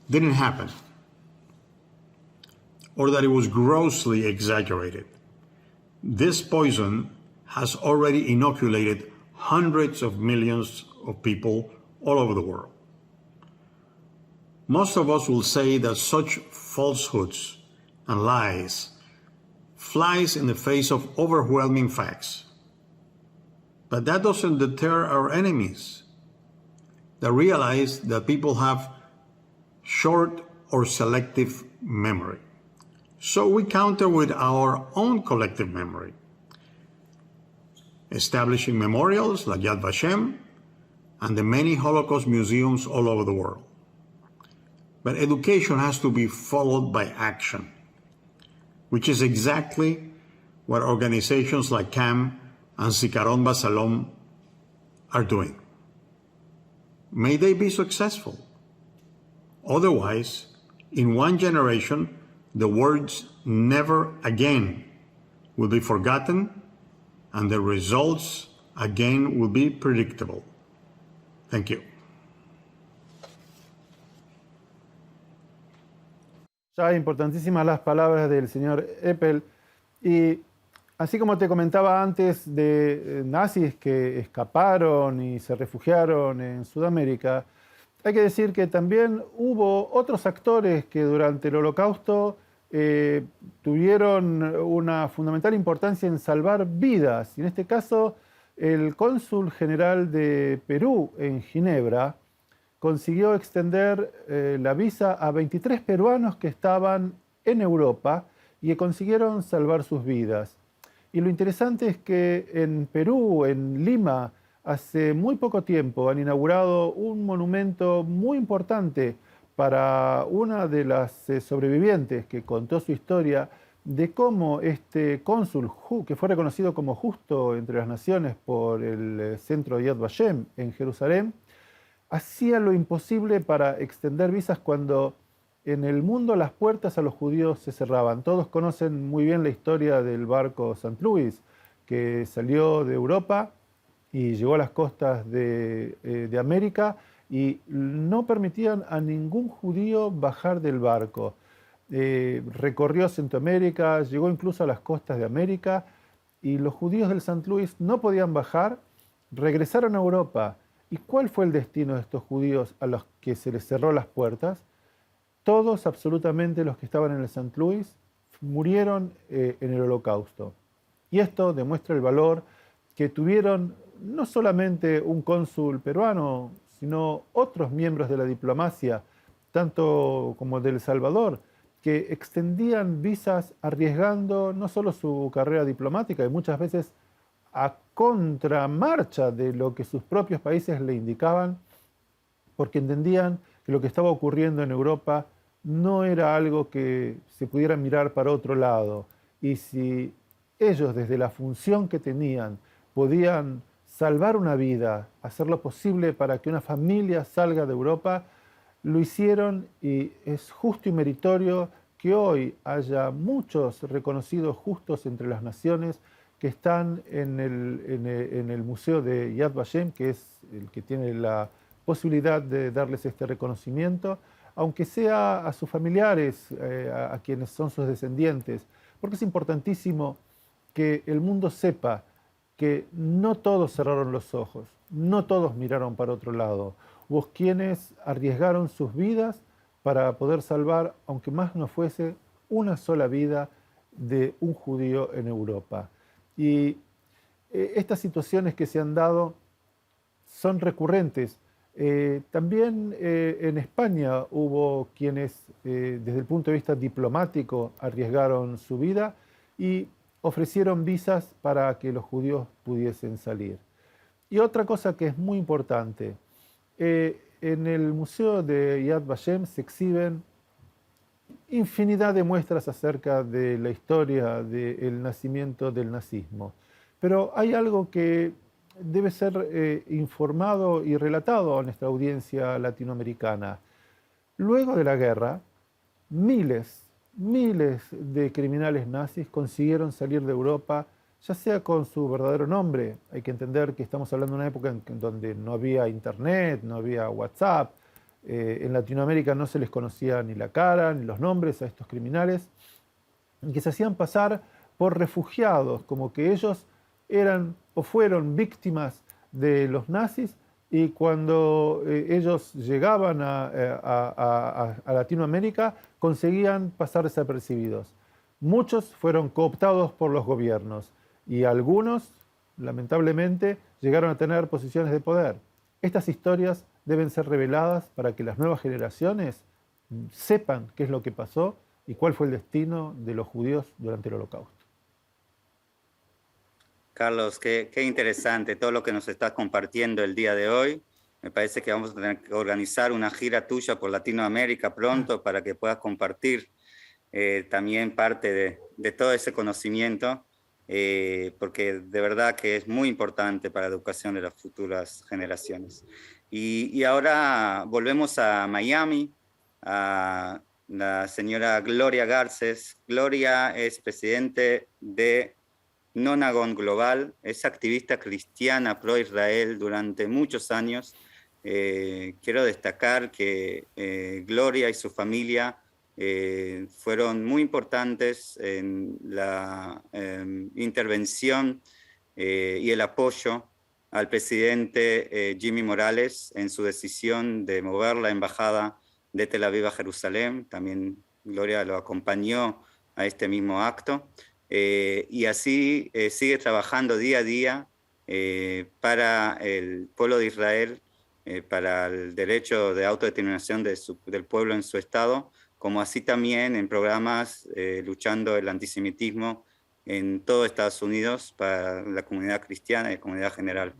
didn't happen, or that it was grossly exaggerated. This poison has already inoculated hundreds of millions of people all over the world. Most of us will say that such falsehoods and lies flies in the face of overwhelming facts. But that doesn't deter our enemies that realize that people have short or selective memory. So we counter with our own collective memory, establishing memorials like Yad Vashem and the many Holocaust museums all over the world. But education has to be followed by action, which is exactly what organizations like CAM and Zikaron BaSalon are doing. May they be successful. Otherwise, in one generation, the words "never again" will be forgotten, and the results again will be predictable. Thank you. Ya importantísimas las palabras del señor Eppel. Y así como te comentaba antes de nazis que escaparon y se refugiaron en Sudamérica, hay que decir que también hubo otros actores que durante el Holocausto tuvieron una fundamental importancia en salvar vidas. Y en este caso, el cónsul general de Perú en Ginebra consiguió extender la visa a 23 peruanos que estaban en Europa y que consiguieron salvar sus vidas. Y lo interesante es que en Perú, en Lima, hace muy poco tiempo han inaugurado un monumento muy importante para una de las sobrevivientes que contó su historia de cómo este cónsul, que fue reconocido como justo entre las naciones por el centro Yad Vashem en Jerusalén, hacía lo imposible para extender visas cuando en el mundo las puertas a los judíos se cerraban. Todos conocen muy bien la historia del barco St. Louis, que salió de Europa y llegó a las costas de América y no permitían a ningún judío bajar del barco. Recorrió Centroamérica, llegó incluso a las costas de América y los judíos del St. Louis no podían bajar, regresaron a Europa. ¿Y cuál fue el destino de estos judíos a los que se les cerró las puertas? Todos, absolutamente, los que estaban en el St. Louis murieron en el Holocausto. Y esto demuestra el valor que tuvieron no solamente un cónsul peruano, sino otros miembros de la diplomacia, tanto como de El Salvador, que extendían visas arriesgando no solo su carrera diplomática, y muchas veces a contramarcha de lo que sus propios países le indicaban, porque entendían que lo que estaba ocurriendo en Europa no era algo que se pudiera mirar para otro lado. Y si ellos, desde la función que tenían, podían salvar una vida, hacer lo posible para que una familia salga de Europa, lo hicieron y es justo y meritorio que hoy haya muchos reconocidos justos entre las naciones que están en el Museo de Yad Vashem, que es el que tiene la posibilidad de darles este reconocimiento, aunque sea a sus familiares, a quienes son sus descendientes, porque es importantísimo que el mundo sepa que no todos cerraron los ojos, no todos miraron para otro lado. Hubo quienes arriesgaron sus vidas para poder salvar, aunque más no fuese, una sola vida de un judío en Europa. Y estas situaciones que se han dado son recurrentes. También en España hubo quienes, desde el punto de vista diplomático, arriesgaron su vida y ofrecieron visas para que los judíos pudiesen salir. Y otra cosa que es muy importante, en el Museo de Yad Vashem se exhiben infinidad de muestras acerca de la historia del nacimiento del nazismo. Pero hay algo que debe ser informado y relatado a nuestra audiencia latinoamericana. Luego de la guerra, miles de criminales nazis consiguieron salir de Europa, ya sea con su verdadero nombre. Hay que entender que estamos hablando de una época en donde no había internet, no había WhatsApp. En Latinoamérica no se les conocía ni la cara, ni los nombres a estos criminales, y que se hacían pasar por refugiados, como que ellos eran o fueron víctimas de los nazis, y cuando ellos llegaban a Latinoamérica conseguían pasar desapercibidos. Muchos fueron cooptados por los gobiernos y algunos, lamentablemente, llegaron a tener posiciones de poder. Estas historias deben ser reveladas para que las nuevas generaciones sepan qué es lo que pasó y cuál fue el destino de los judíos durante el Holocausto. Carlos, qué interesante todo lo que nos estás compartiendo el día de hoy. Me parece que vamos a tener que organizar una gira tuya por Latinoamérica pronto para que puedas compartir también parte de todo ese conocimiento, porque de verdad que es muy importante para la educación de las futuras generaciones. Y ahora volvemos a Miami, a la señora Gloria Garces. Gloria es presidente de Nonagon Global, es activista cristiana pro-Israel durante muchos años. Quiero destacar que Gloria y su familia fueron muy importantes en la intervención y el apoyo al presidente Jimmy Morales en su decisión de mover la embajada de Tel Aviv a Jerusalén. También Gloria lo acompañó a este mismo acto. Y así sigue trabajando día a día para el pueblo de Israel, para el derecho de autodeterminación del pueblo en su estado, como así también en programas luchando el antisemitismo en todo Estados Unidos para la comunidad cristiana y la comunidad general.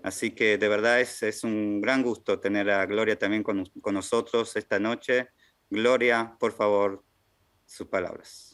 Así que de verdad es un gran gusto tener a Gloria también con nosotros esta noche. Gloria, por favor, sus palabras.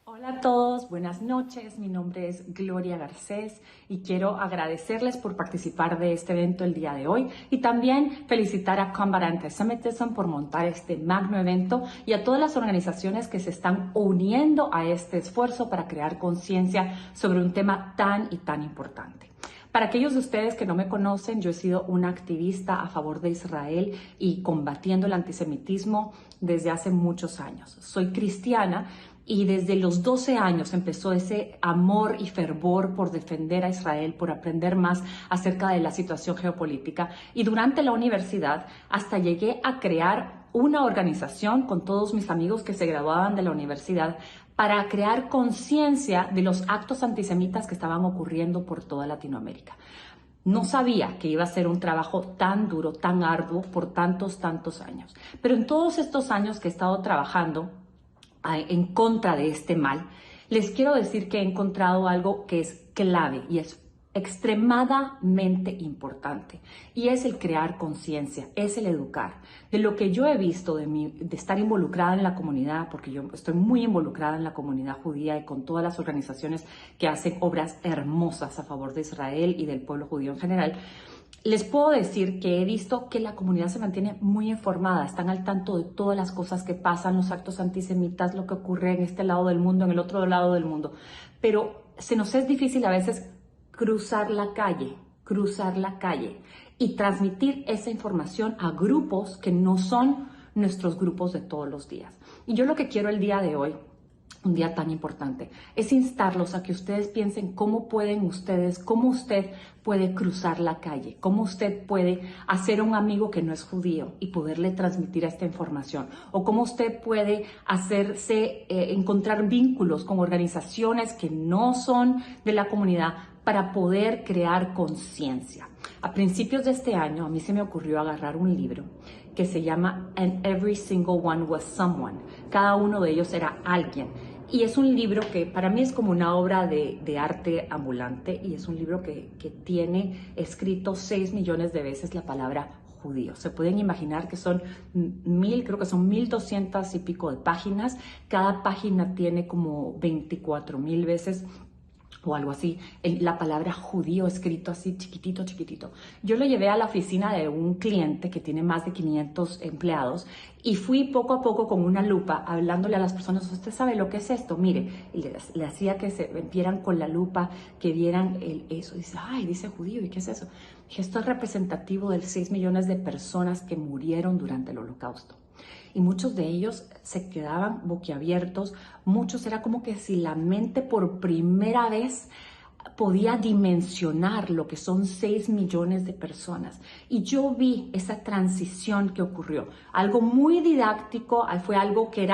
Hola a todos, buenas noches. Mi nombre es Gloria Garcés y quiero agradecerles por participar de este evento el día de hoy y también felicitar a Combat Antisemitism por montar este magno evento y a todas las organizaciones que se están uniendo a este esfuerzo para crear conciencia sobre un tema tan y tan importante. Para aquellos de ustedes que no me conocen, yo he sido una activista a favor de Israel y combatiendo el antisemitismo desde hace muchos años. Soy cristiana y desde los 12 años empezó ese amor y fervor por defender a Israel, por aprender más acerca de la situación geopolítica. Y durante la universidad hasta llegué a crear una organización con todos mis amigos que se graduaban de la universidad para crear conciencia de los actos antisemitas que estaban ocurriendo por toda Latinoamérica. No sabía que iba a ser un trabajo tan duro, tan arduo por tantos años. Pero en todos estos años que he estado trabajando en contra de este mal, les quiero decir que he encontrado algo que es clave y es extremadamente importante, y es el crear conciencia, es el educar. De lo que yo he visto de estar involucrada en la comunidad, porque yo estoy muy involucrada en la comunidad judía y con todas las organizaciones que hacen obras hermosas a favor de Israel y del pueblo judío en general, Les puedo decir que he visto que la comunidad se mantiene muy informada, están al tanto de todas las cosas que pasan, los actos antisemitas, lo que ocurre en este lado del mundo, en el otro lado del mundo. Pero se nos es difícil a veces cruzar la calle y transmitir esa información a grupos que no son nuestros grupos de todos los días. Y yo lo que quiero el día de hoy, un día tan importante, es instarlos a que ustedes piensen cómo usted puede cruzar la calle, cómo usted puede hacer un amigo que no es judío y poderle transmitir esta información, o cómo usted puede encontrar vínculos con organizaciones que no son de la comunidad para poder crear conciencia. A principios de este año a mí se me ocurrió agarrar un libro que se llama And Every Single One Was Someone. Cada uno de ellos era alguien. Y es un libro que para mí es como una obra de arte ambulante, y es un libro que tiene escrito 6 millones de veces la palabra judío. Se pueden imaginar que son creo que son 1,200 y pico de páginas. Cada página tiene como 24,000 veces o algo así, la palabra judío escrito así chiquitito. Yo lo llevé a la oficina de un cliente que tiene más de 500 empleados y fui poco a poco con una lupa hablándole a las personas, ¿usted sabe lo que es esto? Mire, y le hacía que se vieran con la lupa, que vieran eso. Dice, ay, dice judío, ¿y qué es eso? Dije, esto es representativo de 6 millones de personas que murieron durante el Holocausto. Y muchos de ellos se quedaban boquiabiertos, muchos era como que si la mente por primera vez podía dimensionar lo que son 6 millones de personas. Y yo vi esa transición que ocurrió, algo muy didáctico, fue algo que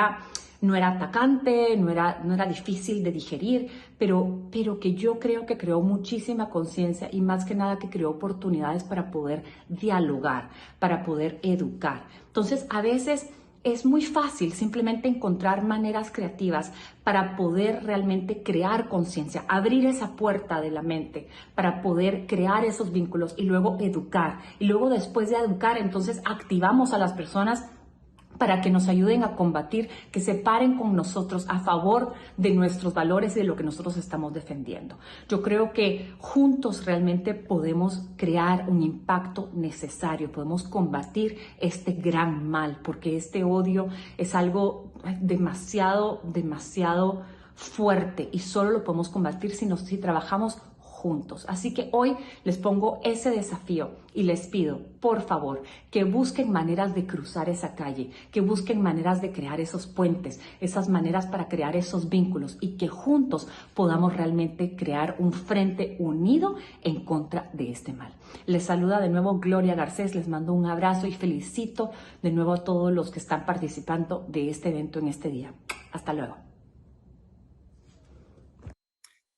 no era atacante, no era difícil de digerir, pero que yo creo que creó muchísima conciencia y más que nada que creó oportunidades para poder dialogar, para poder educar. Entonces, a veces es muy fácil simplemente encontrar maneras creativas para poder realmente crear conciencia, abrir esa puerta de la mente para poder crear esos vínculos y luego educar. Y luego después de educar, entonces activamos a las personas para que nos ayuden a combatir, que se paren con nosotros a favor de nuestros valores y de lo que nosotros estamos defendiendo. Yo creo que juntos realmente podemos crear un impacto necesario, podemos combatir este gran mal, porque este odio es algo demasiado fuerte y solo lo podemos combatir si trabajamos juntos. Así que hoy les pongo ese desafío y les pido, por favor, que busquen maneras de cruzar esa calle, que busquen maneras de crear esos puentes, esas maneras para crear esos vínculos y que juntos podamos realmente crear un frente unido en contra de este mal. Les saluda de nuevo Gloria Garcés, les mando un abrazo y felicito de nuevo a todos los que están participando de este evento en este día. Hasta luego.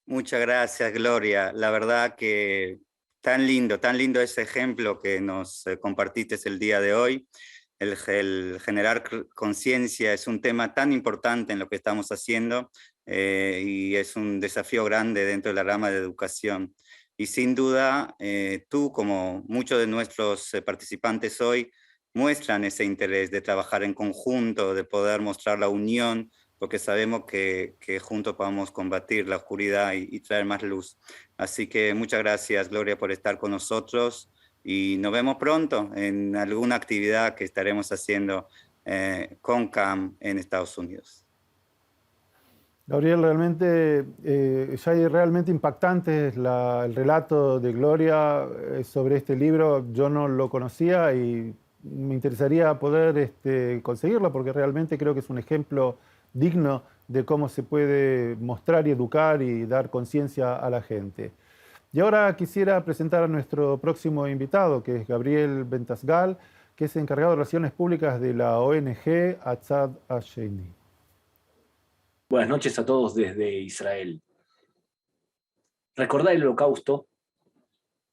Muchas gracias, Gloria. La verdad que tan lindo ese ejemplo que nos compartiste el día de hoy. El generar conciencia es un tema tan importante en lo que estamos haciendo y es un desafío grande dentro de la rama de educación. Y sin duda, tú, como muchos de nuestros participantes hoy, muestran ese interés de trabajar en conjunto, de poder mostrar la unión, porque sabemos que juntos podemos combatir la oscuridad y traer más luz. Así que muchas gracias, Gloria, por estar con nosotros y nos vemos pronto en alguna actividad que estaremos haciendo con CAM en Estados Unidos. Gabriel, realmente realmente impactante el relato de Gloria sobre este libro. Yo no lo conocía y me interesaría poder conseguirlo porque realmente creo que es un ejemplo digno de cómo se puede mostrar y educar y dar conciencia a la gente. Y ahora quisiera presentar a nuestro próximo invitado, que es Gabriel Bentasgal, que es encargado de Relaciones Públicas de la ONG Atzad Hasheni. Buenas noches a todos desde Israel. Recordar el Holocausto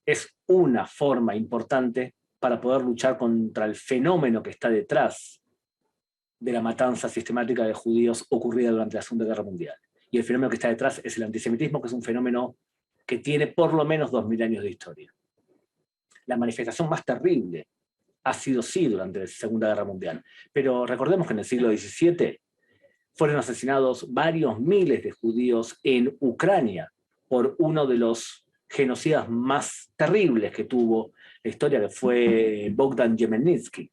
es una forma importante para poder luchar contra el fenómeno que está detrás de la matanza sistemática de judíos ocurrida durante la Segunda Guerra Mundial. Y el fenómeno que está detrás es el antisemitismo, que es un fenómeno que tiene por lo menos 2000 años de historia. La manifestación más terrible ha sido sí durante la Segunda Guerra Mundial, pero recordemos que en el siglo XVII fueron asesinados varios miles de judíos en Ucrania por uno de los genocidas más terribles que tuvo la historia, que fue Bogdan Khmelnytsky,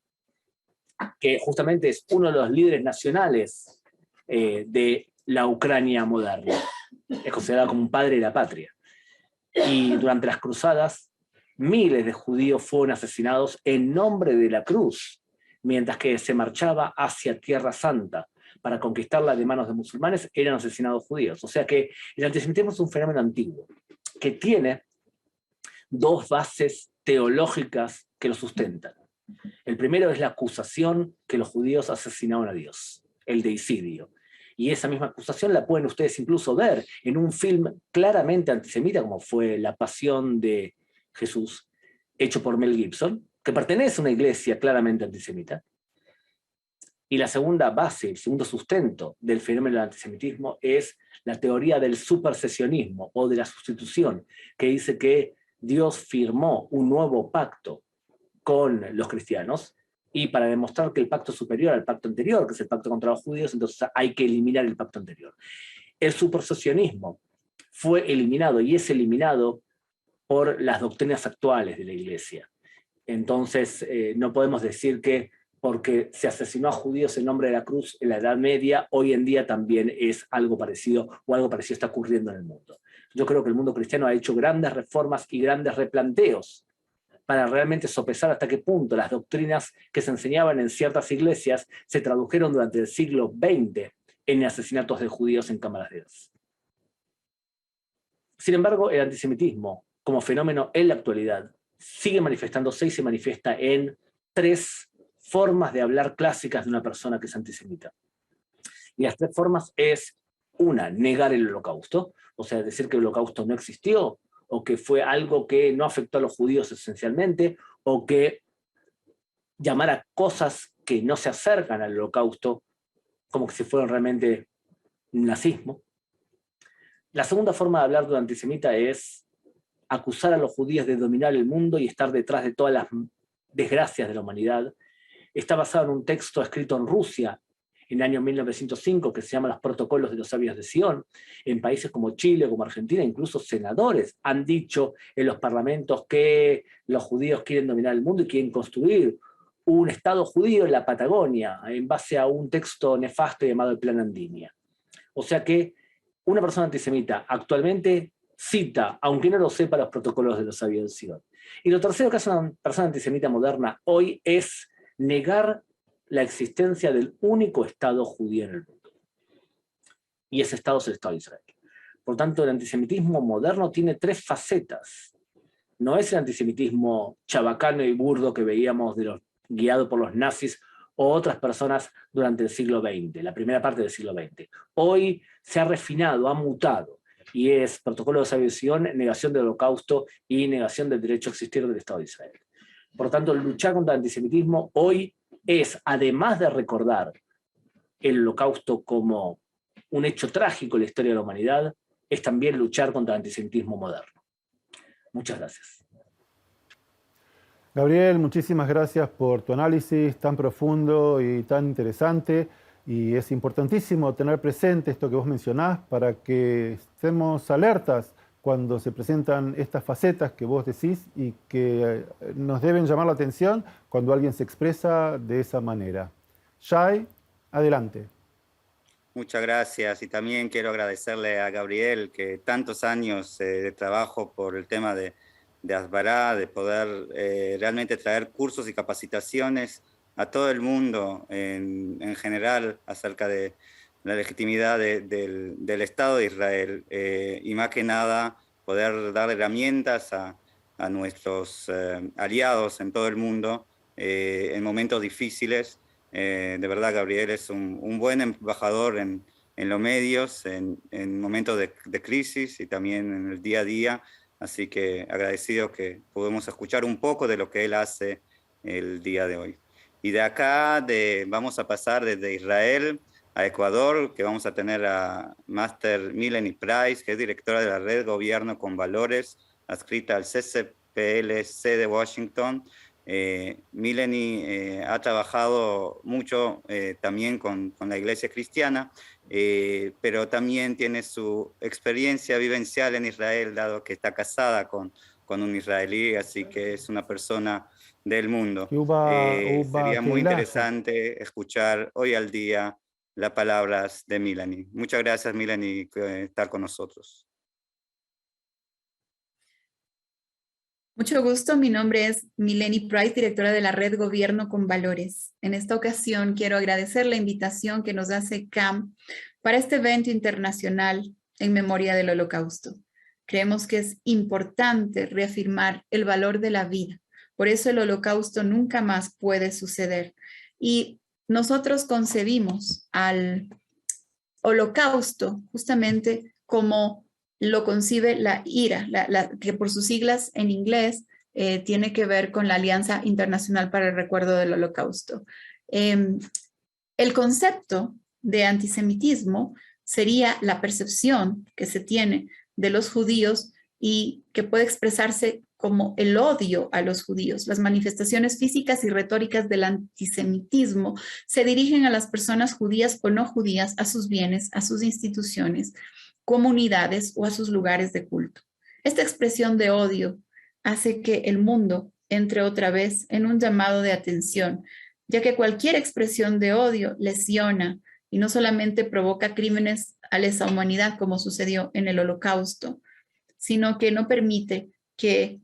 que justamente es uno de los líderes nacionales de la Ucrania moderna. Es considerado como un padre de la patria. Y durante las cruzadas, miles de judíos fueron asesinados en nombre de la cruz, mientras que se marchaba hacia Tierra Santa para conquistarla de manos de musulmanes, eran asesinados judíos. O sea que el antisemitismo es un fenómeno antiguo, que tiene dos bases teológicas que lo sustentan. El primero es la acusación que los judíos asesinaron a Dios, el deicidio. Y esa misma acusación la pueden ustedes incluso ver en un film claramente antisemita, como fue La Pasión de Jesús, hecho por Mel Gibson, que pertenece a una iglesia claramente antisemita. Y la segunda base, el segundo sustento del fenómeno del antisemitismo es la teoría del supersesionismo o de la sustitución, que dice que Dios firmó un nuevo pacto con los cristianos, y para demostrar que el pacto es superior al pacto anterior, que es el pacto contra los judíos, entonces hay que eliminar el pacto anterior. El supersesionismo fue eliminado y es eliminado por las doctrinas actuales de la Iglesia. Entonces, no podemos decir que porque se asesinó a judíos en nombre de la cruz en la Edad Media, hoy en día también es algo parecido, o algo parecido está ocurriendo en el mundo. Yo creo que el mundo cristiano ha hecho grandes reformas y grandes replanteos para realmente sopesar hasta qué punto las doctrinas que se enseñaban en ciertas iglesias se tradujeron durante el siglo XX en asesinatos de judíos en cámaras de gas. Sin embargo, el antisemitismo, como fenómeno en la actualidad, sigue manifestándose y se manifiesta en tres formas de hablar clásicas de una persona que es antisemita. Y las tres formas es, una, negar el holocausto, o sea, decir que el holocausto no existió, o que fue algo que no afectó a los judíos esencialmente, o que llamar a cosas que no se acercan al holocausto como que si fueran realmente un nazismo. La segunda forma de hablar de un antisemita es acusar a los judíos de dominar el mundo y estar detrás de todas las desgracias de la humanidad. Está basado en un texto escrito en Rusia en el año 1905, que se llama Los Protocolos de los Sabios de Sion. En países como Chile, como Argentina, incluso senadores han dicho en los parlamentos que los judíos quieren dominar el mundo y quieren construir un Estado judío en la Patagonia, en base a un texto nefasto llamado el Plan Andinia. O sea que una persona antisemita actualmente cita, aunque no lo sepa, los Protocolos de los Sabios de Sion. Y lo tercero que hace una persona antisemita moderna hoy es negar la existencia del único Estado judío en el mundo. Y ese Estado es el Estado de Israel. Por tanto, el antisemitismo moderno tiene tres facetas. No es el antisemitismo chabacano y burdo que veíamos guiado por los nazis o otras personas durante el siglo XX, la primera parte del siglo XX. Hoy se ha refinado, ha mutado, y es protocolo de Sabios de Sion, negación del holocausto y negación del derecho a existir del Estado de Israel. Por tanto, luchar contra el antisemitismo hoy es, además de recordar el holocausto como un hecho trágico en la historia de la humanidad, es también luchar contra el antisemitismo moderno. Muchas gracias. Gabriel, muchísimas gracias por tu análisis tan profundo y tan interesante. Y es importantísimo tener presente esto que vos mencionás para que estemos alertas cuando se presentan estas facetas que vos decís y que nos deben llamar la atención cuando alguien se expresa de esa manera. Shai, adelante. Muchas gracias, y también quiero agradecerle a Gabriel que tantos años de trabajo por el tema de Asbará, de poder realmente traer cursos y capacitaciones a todo el mundo en general acerca de la legitimidad del Estado de Israel, y más que nada poder dar herramientas a nuestros aliados en todo el mundo en momentos difíciles. De verdad, Gabriel es un buen embajador en los medios, en momentos de crisis y también en el día a día, así que agradecido que podemos escuchar un poco de lo que él hace el día de hoy. Y de acá vamos a pasar desde Israel a Ecuador, que vamos a tener a Master Melanie Price, que es directora de la Red Gobierno con Valores, adscrita al CCPLC de Washington. Melanie ha trabajado mucho también con la Iglesia Cristiana, pero también tiene su experiencia vivencial en Israel, dado que está casada con con un israelí, así que es una persona del mundo. Uba Sería muy Keilah. interesante escuchar hoy al día las palabras de Melanie. Muchas gracias, Melanie, por estar con nosotros. Mucho gusto, mi nombre es Mileni Price, directora de la Red Gobierno con Valores. En esta ocasión quiero agradecer la invitación que nos hace CAM para este evento internacional en memoria del Holocausto. Creemos que es importante reafirmar el valor de la vida. Por eso el Holocausto nunca más puede suceder. Y nosotros concebimos al Holocausto justamente como lo concibe la IRA, que por sus siglas en inglés tiene que ver con la Alianza Internacional para el Recuerdo del Holocausto. El concepto de antisemitismo sería la percepción que se tiene de los judíos y que puede expresarse como el odio a los judíos. Las manifestaciones físicas y retóricas del antisemitismo se dirigen a las personas judías o no judías, a sus bienes, a sus instituciones, comunidades o a sus lugares de culto. Esta expresión de odio hace que el mundo entre otra vez en un llamado de atención, ya que cualquier expresión de odio lesiona y no solamente provoca crímenes a lesa humanidad como sucedió en el Holocausto, sino que no permite que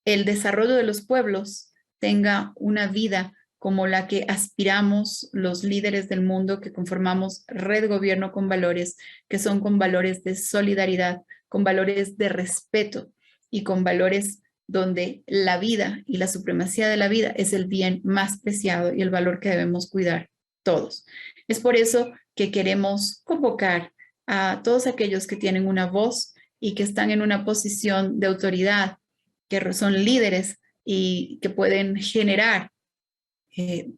el desarrollo de los pueblos tenga una vida como la que aspiramos los líderes del mundo que conformamos Red Gobierno con Valores, que son con valores de solidaridad, con valores de respeto y con valores donde la vida y la supremacía de la vida es el bien más preciado y el valor que debemos cuidar todos. Es por eso que queremos convocar a todos aquellos que tienen una voz y que están en una posición de autoridad, que son líderes y que pueden generar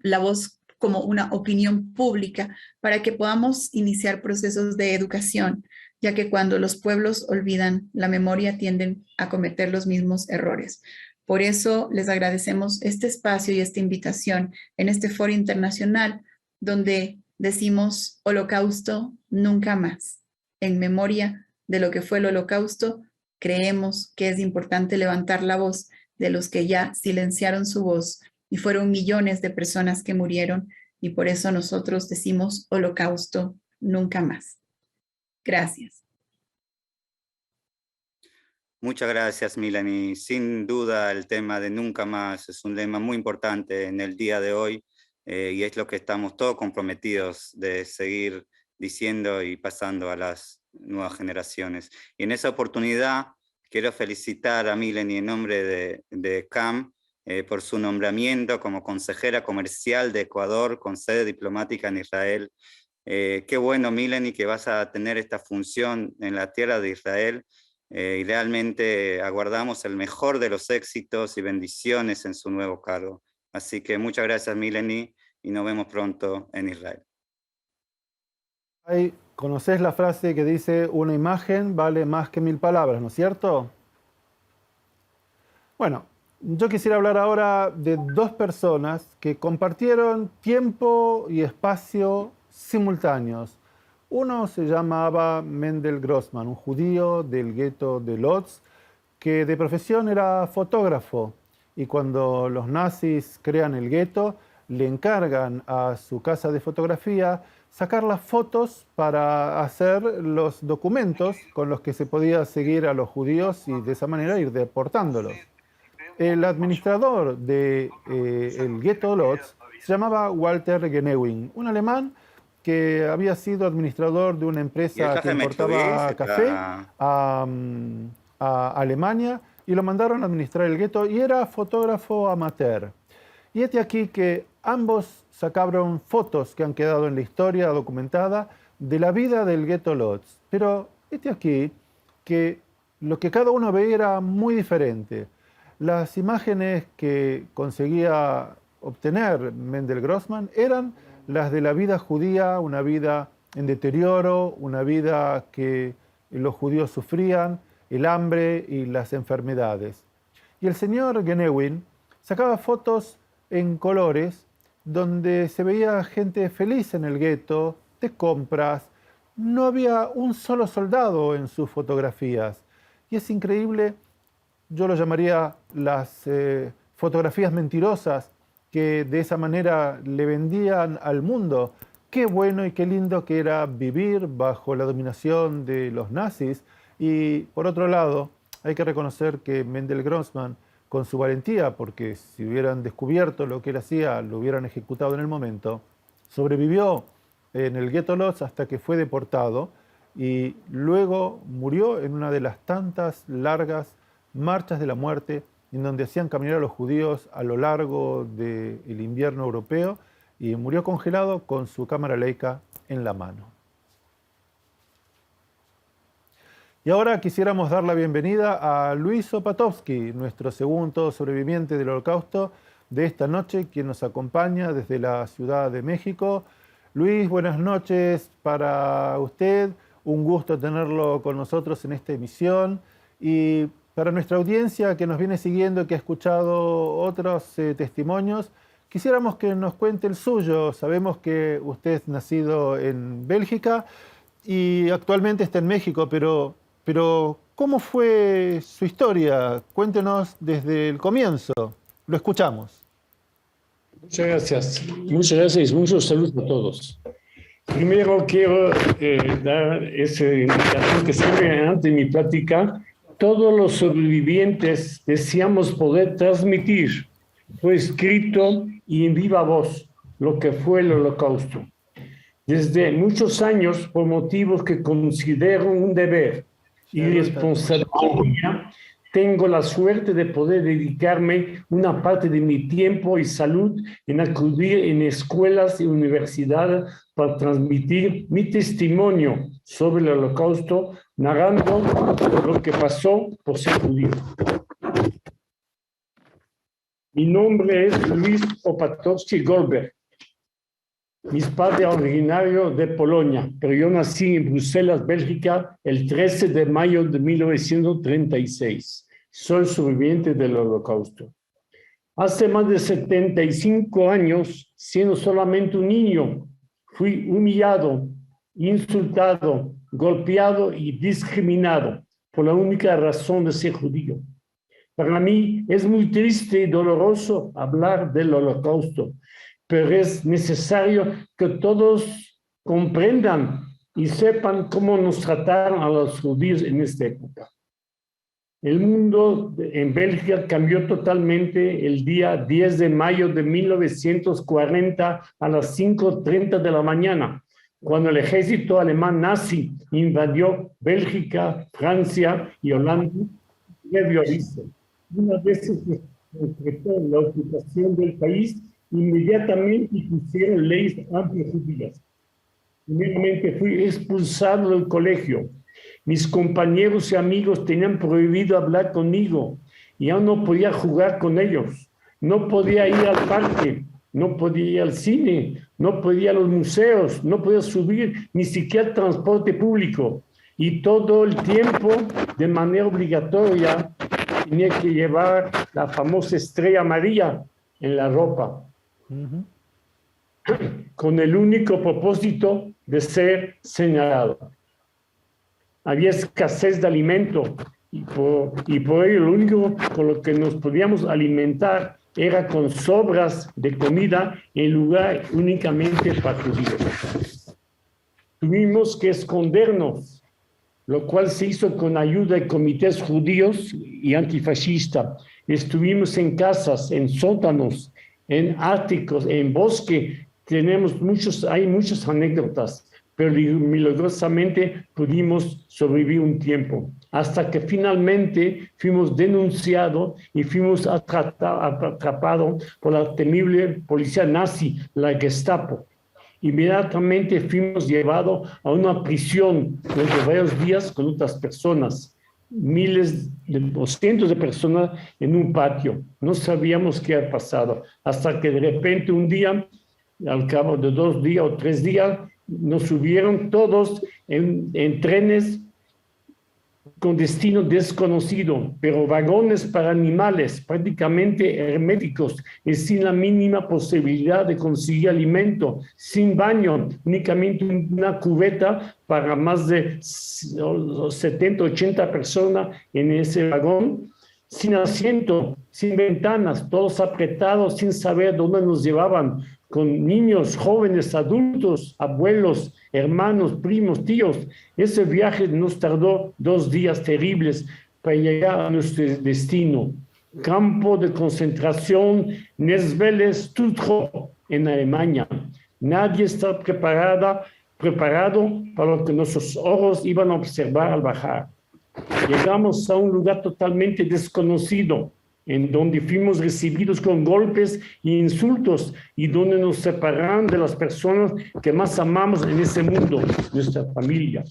la voz como una opinión pública para que podamos iniciar procesos de educación, ya que cuando los pueblos olvidan la memoria tienden a cometer los mismos errores. Por eso les agradecemos este espacio y esta invitación en este foro internacional donde decimos Holocausto nunca más. En memoria de lo que fue el Holocausto, creemos que es importante levantar la voz de los que ya silenciaron su voz y fueron millones de personas que murieron y por eso nosotros decimos Holocausto nunca más. Gracias. Muchas gracias, Melanie. Sin duda el tema de nunca más es un tema muy importante en el día de hoy y es lo que estamos todos comprometidos de seguir diciendo y pasando a las nuevas generaciones. Y en esa oportunidad quiero felicitar a Melanie en nombre de CAM por su nombramiento como consejera comercial de Ecuador con sede diplomática en Israel. Qué bueno, Melanie, que vas a tener esta función en la tierra de Israel y realmente aguardamos el mejor de los éxitos y bendiciones en su nuevo cargo. Así que muchas gracias, Melanie, y nos vemos pronto en Israel. Ahí conocés la frase que dice una imagen vale más que 1000 palabras, ¿no es cierto? Bueno, yo quisiera hablar ahora de dos personas que compartieron tiempo y espacio simultáneos. Uno se llamaba Mendel Grossman, un judío del gueto de Lodz, que de profesión era fotógrafo. Y cuando los nazis crean el gueto, le encargan a su casa de fotografía sacar las fotos para hacer los documentos con los que se podía seguir a los judíos y de esa manera ir deportándolos. El administrador del gueto Lodz se llamaba Walter Genewin, un alemán que había sido administrador de una empresa que importaba café a Alemania y lo mandaron a administrar el gueto y era fotógrafo amateur. Y este aquí que ambos sacaron fotos que han quedado en la historia documentada de la vida del gueto Lodz. Pero este aquí que lo que cada uno veía era muy diferente. Las imágenes que conseguía obtener Mendel Grossman eran las de la vida judía, una vida en deterioro, una vida que los judíos sufrían, el hambre y las enfermedades. Y el señor Genewin sacaba fotos en colores donde se veía gente feliz en el gueto, de compras. No había un solo soldado en sus fotografías. Y es increíble yo lo llamaría las fotografías mentirosas que de esa manera le vendían al mundo qué bueno y qué lindo que era vivir bajo la dominación de los nazis. Y por otro lado, hay que reconocer que Mendel Grossman, con su valentía, porque si hubieran descubierto lo que él hacía, lo hubieran ejecutado en el momento, sobrevivió en el Ghetto Lodz hasta que fue deportado y luego murió en una de las tantas largas marchas de la muerte en donde hacían caminar a los judíos a lo largo del invierno europeo, y murió congelado con su cámara Leica en la mano. Y ahora quisiéramos dar la bienvenida a Luis Opatovsky, nuestro segundo sobreviviente del Holocausto de esta noche, quien nos acompaña desde la Ciudad de México. Luis, buenas noches para usted. Un gusto tenerlo con nosotros en esta emisión. Y para nuestra audiencia que nos viene siguiendo, que ha escuchado otros testimonios, quisiéramos que nos cuente el suyo. Sabemos que usted es nacido en Bélgica y actualmente está en México, pero ¿cómo fue su historia? Cuéntenos desde el comienzo. Lo escuchamos. Muchas gracias. Muchas gracias y muchos saludos a todos. Primero quiero dar esa indicación que siempre antes de mi plática, todos los sobrevivientes deseamos poder transmitir por escrito y en viva voz lo que fue el Holocausto. Desde muchos años, por motivos que considero un deber y responsabilidad, tengo la suerte de poder dedicarme una parte de mi tiempo y salud en acudir en escuelas y universidades para transmitir mi testimonio sobre el Holocausto, narrando lo que pasó por ser judío. Mi nombre es Luis Opatovsky Goldberg. Mis padres originarios de Polonia, pero yo nací en Bruselas, Bélgica, el 13 de mayo de 1936. Soy sobreviviente del Holocausto. Hace más de 75 años, siendo solamente un niño, fui humillado, insultado, golpeado y discriminado por la única razón de ser judío. Para mí es muy triste y doloroso hablar del Holocausto, pero es necesario que todos comprendan y sepan cómo nos trataron a los judíos en esta época. El mundo en Bélgica cambió totalmente el día 10 de mayo de 1940 a las 5:30 de la mañana, cuando el ejército alemán nazi invadió Bélgica, Francia y Holanda. Una vez se decretó la ocupación del país, inmediatamente pusieron leyes antijudías. Primeramente fui expulsado del colegio. Mis compañeros y amigos tenían prohibido hablar conmigo y yo no podía jugar con ellos. No podía ir al parque, no podía ir al cine, no podía ir a los museos, no podía subir ni siquiera al transporte público. Y todo el tiempo, de manera obligatoria, tenía que llevar la famosa estrella amarilla en la ropa, con el único propósito de ser señalado. Había escasez de alimento y por ello lo único con lo que nos podíamos alimentar era con sobras de comida en lugar únicamente para judíos. Tuvimos que escondernos, lo cual se hizo con ayuda de comités judíos y antifascistas. Estuvimos en casas, en sótanos, en áticos, en bosque. Hay muchas anécdotas, pero milagrosamente pudimos sobrevivir un tiempo, hasta que finalmente fuimos denunciados y fuimos atrapados por la temible policía nazi, la Gestapo. Inmediatamente fuimos llevados a una prisión durante varios días con otras personas, miles o cientos de personas en un patio. No sabíamos qué había pasado, hasta que de repente un día, al cabo de 2 días o 3 días, nos subieron todos en trenes con destino desconocido, pero vagones para animales, prácticamente herméticos y sin la mínima posibilidad de conseguir alimento, sin baño, únicamente una cubeta para más de 70, 80 personas en ese vagón, sin asiento, sin ventanas, todos apretados, sin saber dónde nos llevaban, con niños, jóvenes, adultos, abuelos, hermanos, primos, tíos. Ese viaje nos tardó 2 días terribles para llegar a nuestro destino. Campo de concentración Nesveles-Tutro, en Alemania. Nadie está preparado para lo que nuestros ojos iban a observar al bajar. Llegamos a un lugar totalmente desconocido, en donde fuimos recibidos con golpes e insultos y donde nos separaron de las personas que más amamos en ese mundo, nuestra familia.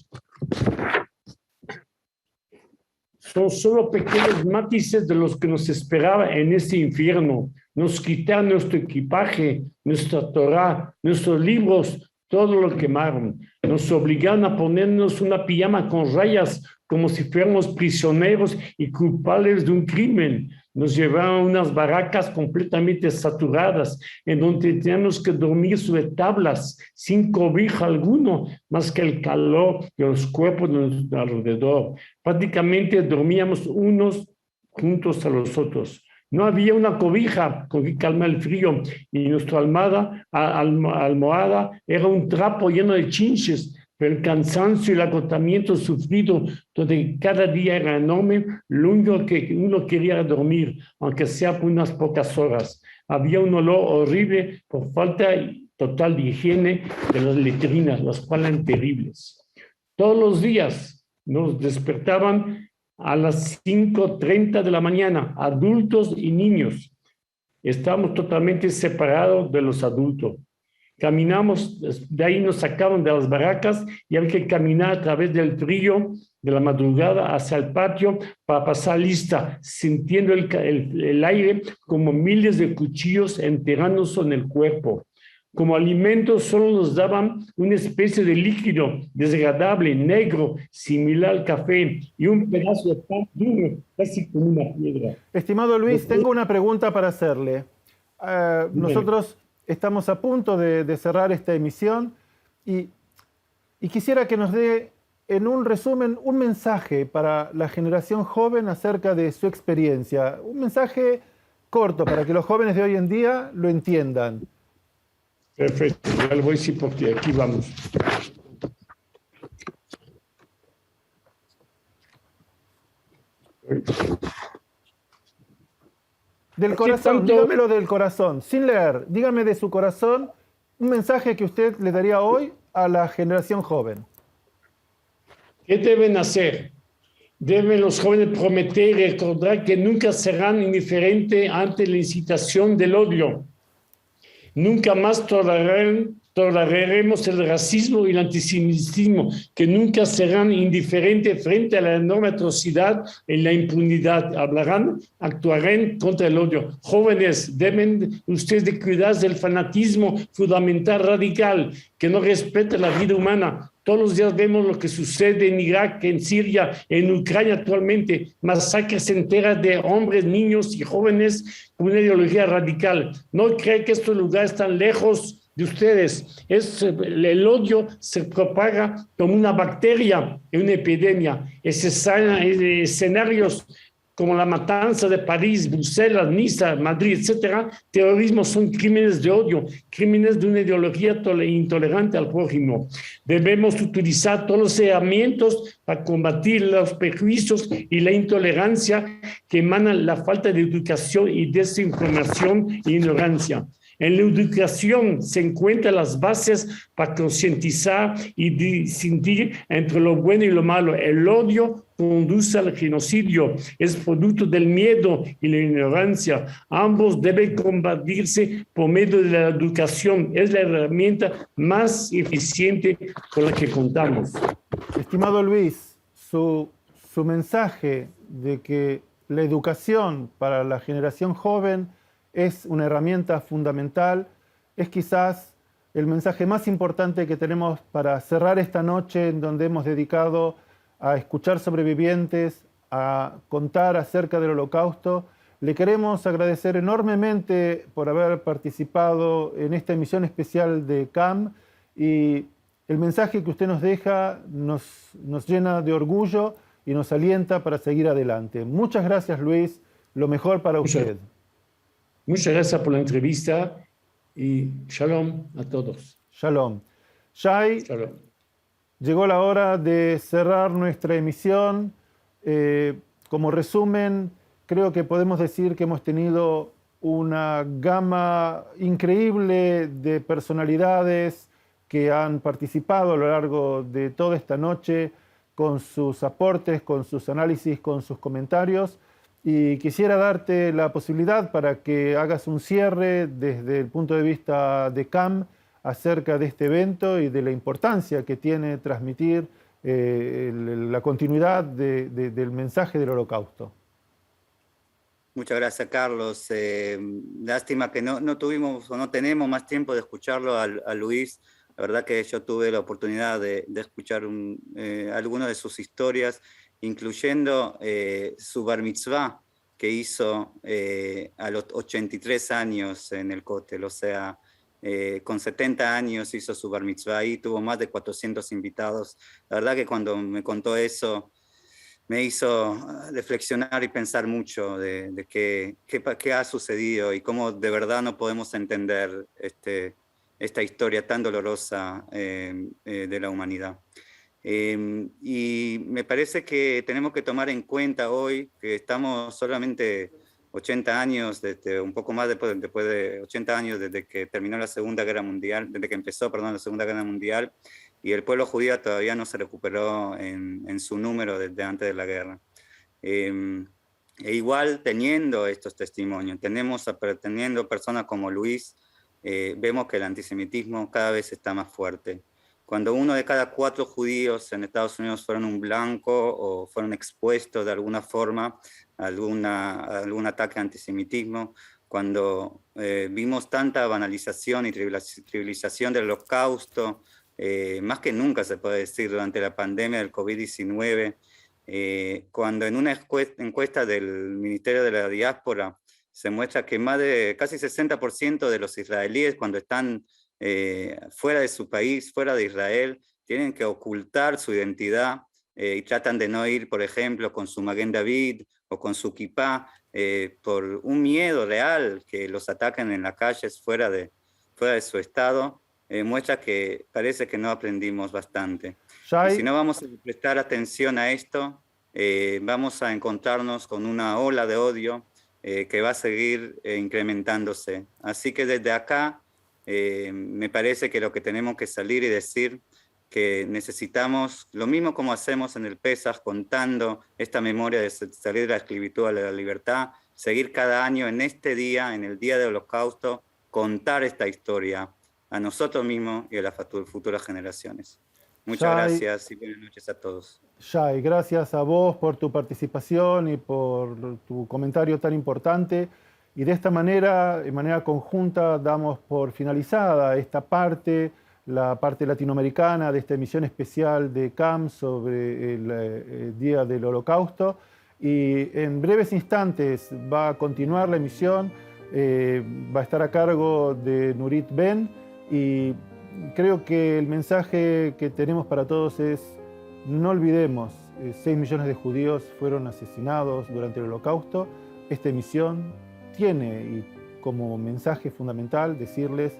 Son solo pequeños matices de los que nos esperaba en ese infierno. Nos quitaron nuestro equipaje, nuestra Torá, nuestros libros, todo lo quemaron. Nos obligaron a ponernos una pijama con rayas como si fuéramos prisioneros y culpables de un crimen. Nos llevaron a unas barracas completamente saturadas, en donde teníamos que dormir sobre tablas, sin cobija alguno, más que el calor de los cuerpos de nuestro alrededor. Prácticamente dormíamos unos juntos a los otros. No había una cobija con que calmar el frío, y nuestra almohada era un trapo lleno de chinches. Pero el cansancio y el agotamiento sufrido, donde cada día era enorme, lo único que uno quería era dormir, aunque sea por unas pocas horas. Había un olor horrible por falta total de higiene de las letrinas, las cuales eran terribles. Todos los días nos despertaban a las 5:30 de la mañana, adultos y niños. Estábamos totalmente separados de los adultos. Caminamos, de ahí nos sacaron de las barracas y había que caminar a través del frío de la madrugada hacia el patio para pasar lista, sintiendo el aire como miles de cuchillos enterrándose en el cuerpo. Como alimento solo nos daban una especie de líquido desagradable, negro, similar al café, y un pedazo de pan duro, casi como una piedra. Estimado Luis, tengo una pregunta para hacerle. Nosotros estamos a punto de cerrar esta emisión y quisiera que nos dé en un resumen un mensaje para la generación joven acerca de su experiencia. Un mensaje corto para que los jóvenes de hoy en día lo entiendan. Perfecto, ya lo voy a decir porque aquí vamos. Del corazón, dígamelo del corazón, sin leer, dígame de su corazón un mensaje que usted le daría hoy a la generación joven. ¿Qué deben hacer? Deben los jóvenes prometer y recordar que nunca serán indiferentes ante la incitación del odio. Nunca más toleraremos el racismo y el antisemitismo, que nunca serán indiferentes frente a la enorme atrocidad y la impunidad. Actuarán contra el odio. Jóvenes, deben ustedes de cuidarse del fanatismo fundamental radical, que no respeta la vida humana. Todos los días vemos lo que sucede en Irak, en Siria, en Ucrania actualmente, masacres enteras de hombres, niños y jóvenes con una ideología radical. No creen que estos lugares están lejos de ustedes. El odio se propaga como una bacteria en una epidemia. Escenarios como la matanza de París, Bruselas, Niza, Madrid, etcétera, terrorismo son crímenes de odio, crímenes de una ideología intolerante al prójimo. Debemos utilizar todos los herramientas para combatir los prejuicios y la intolerancia que emanan la falta de educación y desinformación e ignorancia. En la educación se encuentran las bases para concientizar y distinguir entre lo bueno y lo malo. El odio conduce al genocidio, es producto del miedo y la ignorancia. Ambos deben combatirse por medio de la educación. Es la herramienta más eficiente con la que contamos. Estimado Luis, su mensaje de que la educación para la generación joven es una herramienta fundamental, es quizás el mensaje más importante que tenemos para cerrar esta noche en donde hemos dedicado a escuchar sobrevivientes, a contar acerca del Holocausto. Le queremos agradecer enormemente por haber participado en esta emisión especial de CAM, y el mensaje que usted nos deja nos llena de orgullo y nos alienta para seguir adelante. Muchas gracias, Luis, lo mejor para usted. Muchas gracias por la entrevista y shalom a todos. Shalom. Shai, Shalom. Llegó la hora de cerrar nuestra emisión. Como resumen, creo que podemos decir que hemos tenido una gama increíble de personalidades que han participado a lo largo de toda esta noche con sus aportes, con sus análisis, con sus comentarios. Y quisiera darte la posibilidad para que hagas un cierre desde el punto de vista de CAM acerca de este evento y de la importancia que tiene transmitir la continuidad del mensaje del Holocausto. Muchas gracias, Carlos. Lástima que no tuvimos o no tenemos más tiempo de escucharlo a Luis. La verdad que yo tuve la oportunidad de escuchar algunas de sus historias, incluyendo su bar mitzvah que hizo a los 83 años en el Kotel, o sea, con 70 años hizo su bar mitzvah y tuvo más de 400 invitados. La verdad que cuando me contó eso me hizo reflexionar y pensar mucho de qué ha sucedido y cómo de verdad no podemos entender esta historia tan dolorosa de la humanidad. Y me parece que tenemos que tomar en cuenta hoy que estamos solamente 80 años, un poco más después de 80 años desde que terminó la Segunda Guerra Mundial, desde que empezó, la Segunda Guerra Mundial, y el pueblo judío todavía no se recuperó en su número desde antes de la guerra. E igual teniendo estos testimonios, teniendo personas como Luis, vemos que el antisemitismo cada vez está más fuerte. Cuando 1 de cada 4 judíos en Estados Unidos fueron un blanco o fueron expuestos de alguna forma a algún ataque a antisemitismo, cuando vimos tanta banalización y trivialización del Holocausto, más que nunca se puede decir durante la pandemia del COVID-19, cuando en una encuesta del Ministerio de la Diáspora se muestra que más de casi 60% de los israelíes cuando están fuera de su país, fuera de Israel, tienen que ocultar su identidad y tratan de no ir, por ejemplo, con su Maguen David o con su kipá, por un miedo real que los ataquen en las calles fuera de su estado, muestra que parece que no aprendimos bastante. Y si no vamos a prestar atención a esto, vamos a encontrarnos con una ola de odio que va a seguir incrementándose. Así que desde acá, me parece que lo que tenemos que salir y decir que necesitamos, lo mismo como hacemos en el Pesaj, contando esta memoria de salir de la esclavitud a la libertad, seguir cada año en este día, en el día del Holocausto, contar esta historia a nosotros mismos y a las futuras generaciones. Muchas gracias y buenas noches a todos. Shai, gracias a vos por tu participación y por tu comentario tan importante. Y de esta manera, de manera conjunta, damos por finalizada esta parte, la parte latinoamericana de esta emisión especial de CAM sobre el Día del Holocausto. Y en breves instantes va a continuar la emisión, va a estar a cargo de Nurit Ben. Y creo que el mensaje que tenemos para todos es: no olvidemos, 6 millones de judíos fueron asesinados durante el Holocausto. Esta emisión tiene como mensaje fundamental decirles: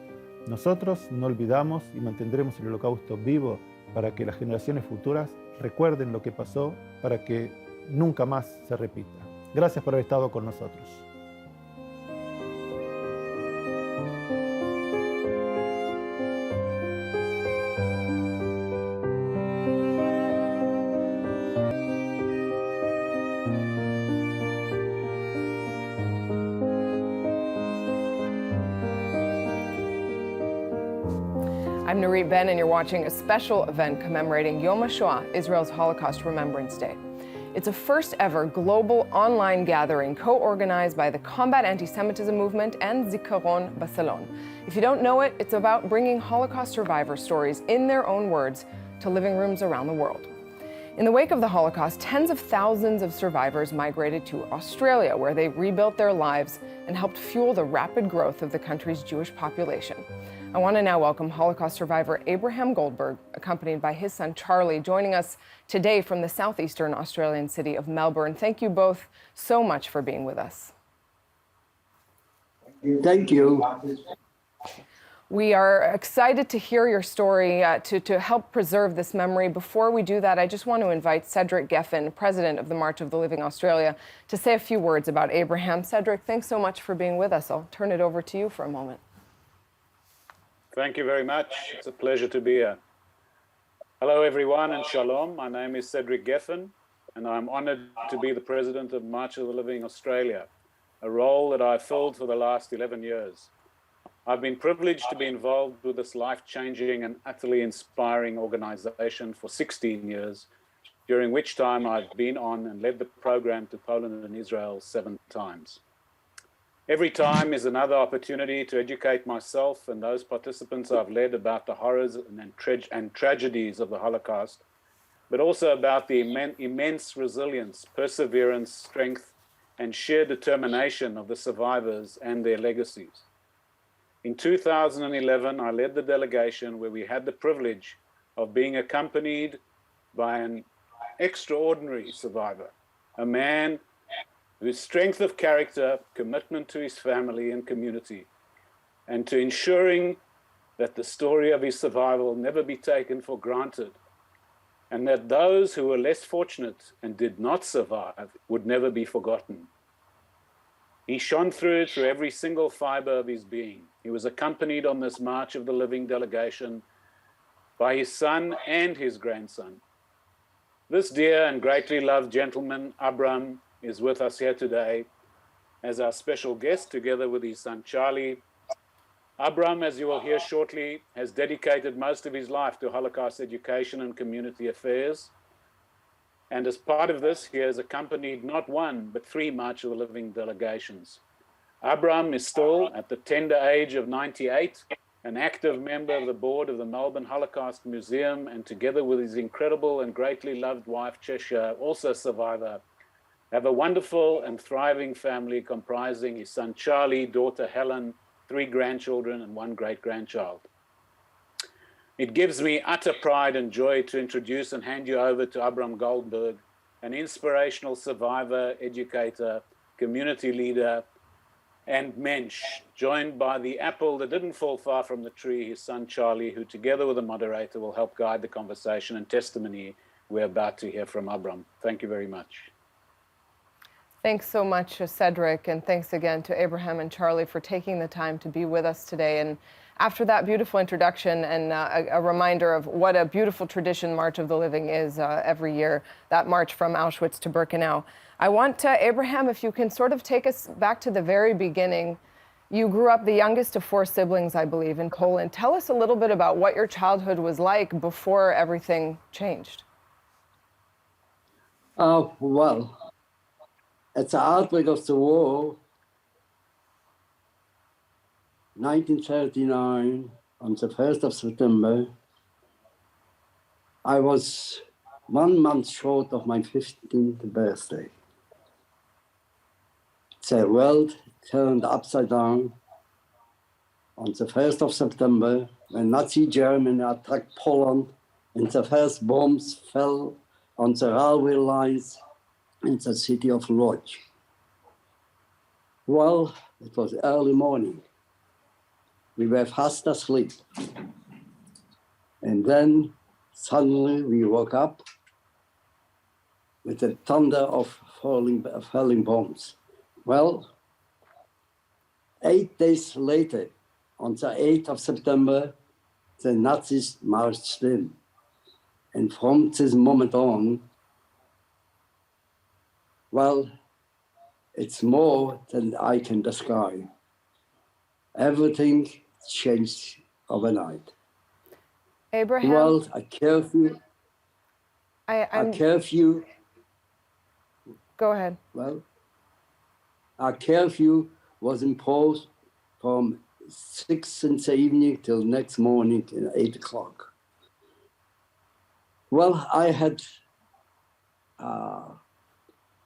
nosotros no olvidamos y mantendremos el Holocausto vivo para que las generaciones futuras recuerden lo que pasó, para que nunca más se repita. Gracias por haber estado con nosotros. I'm Nurit Ben, and you're watching a special event commemorating Yom HaShoah, Israel's Holocaust Remembrance Day. It's a first ever global online gathering co-organized by the Combat Antisemitism Movement and Zikaron BaSalon. If you don't know it, it's about bringing Holocaust survivor stories in their own words to living rooms around the world. In the wake of the Holocaust, tens of thousands of survivors migrated to Australia, where they rebuilt their lives and helped fuel the rapid growth of the country's Jewish population. I want to now welcome Holocaust survivor Abraham Goldberg, accompanied by his son Charlie, joining us today from the southeastern Australian city of Melbourne. Thank you both so much for being with us. Thank you. We are excited to hear your story to help preserve this memory. Before we do that, I just want to invite Cedric Geffen, president of the March of the Living Australia, to say a few words about Abraham. Cedric, thanks so much for being with us. I'll turn it over to you for a moment. Thank you very much. It's a pleasure to be here. Hello, everyone, and shalom. My name is Cedric Geffen, and I'm honored to be the president of March of the Living Australia, a role that I've filled for the last 11 years. I've been privileged to be involved with this life-changing and utterly inspiring organization for 16 years, during which time I've been on and led the program to Poland and Israel 7 times. Every time is another opportunity to educate myself and those participants I've led about the horrors and tragedies of the Holocaust, but also about the immense resilience, perseverance, strength, and sheer determination of the survivors and their legacies. In 2011, I led the delegation where we had the privilege of being accompanied by an extraordinary survivor, a man whose strength of character, commitment to his family and community, and to ensuring that the story of his survival never be taken for granted, and that those who were less fortunate and did not survive would never be forgotten. He shone through every single fiber of his being. He was accompanied on this March of the Living delegation by his son and his grandson. This dear and greatly loved gentleman, Abram, is with us here today as our special guest, together with his son Charlie. Abram, as you will hear shortly, has dedicated most of his life to Holocaust education and community affairs. And as part of this, he has accompanied not 1, but 3 March of the Living delegations. Abram is still, at the tender age of 98, an active member of the board of the Melbourne Holocaust Museum, and together with his incredible and greatly loved wife, Cheshire, also a survivor, have a wonderful and thriving family comprising his son Charlie, daughter Helen, 3 grandchildren, and 1 great-grandchild. It gives me utter pride and joy to introduce and hand you over to Abraham Goldberg, an inspirational survivor, educator, community leader, and mensch, joined by the apple that didn't fall far from the tree, his son Charlie, who together with the moderator will help guide the conversation and testimony we're about to hear from Abraham. Thank you very much. Thanks so much, Cedric, and thanks again to Abraham and Charlie for taking the time to be with us today. And after that beautiful introduction and a reminder of what a beautiful tradition March of the Living is every year, that march from Auschwitz to Birkenau, I want, Abraham, if you can sort of take us back to the very beginning. You grew up the youngest of 4 siblings, I believe, in Poland. Tell us a little bit about what your childhood was like before everything changed. Well, at the outbreak of the war, 1939, on the 1st of September, I was 1 month short of my 15th birthday. The world turned upside down on the 1st of September when Nazi Germany attacked Poland and the first bombs fell on the railway lines in the city of Lodz. Well, it was early morning. We were fast asleep. And then suddenly we woke up with the thunder of falling bombs. Well, 8 days later, on the 8th of September, the Nazis marched in. And from this moment on, well, it's more than I can describe. Everything changed overnight. Abraham? Well, a curfew. A curfew. Go ahead. Well, a curfew was imposed from 6 in the evening till next morning at 8 o'clock. Well, I had a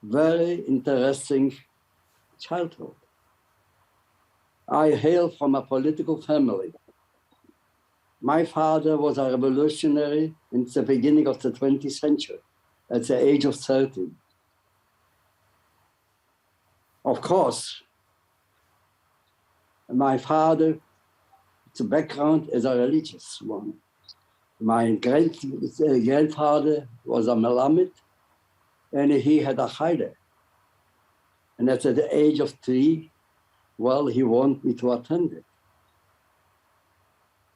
very interesting childhood. I hail from a political family My father was a revolutionary in the beginning of the 20th century, at the age of 30. Of course, my father, the background is a religious one. My grandfather was a Melamed, and he had a Chayder. And at the age of 3, well, he wanted me to attend it.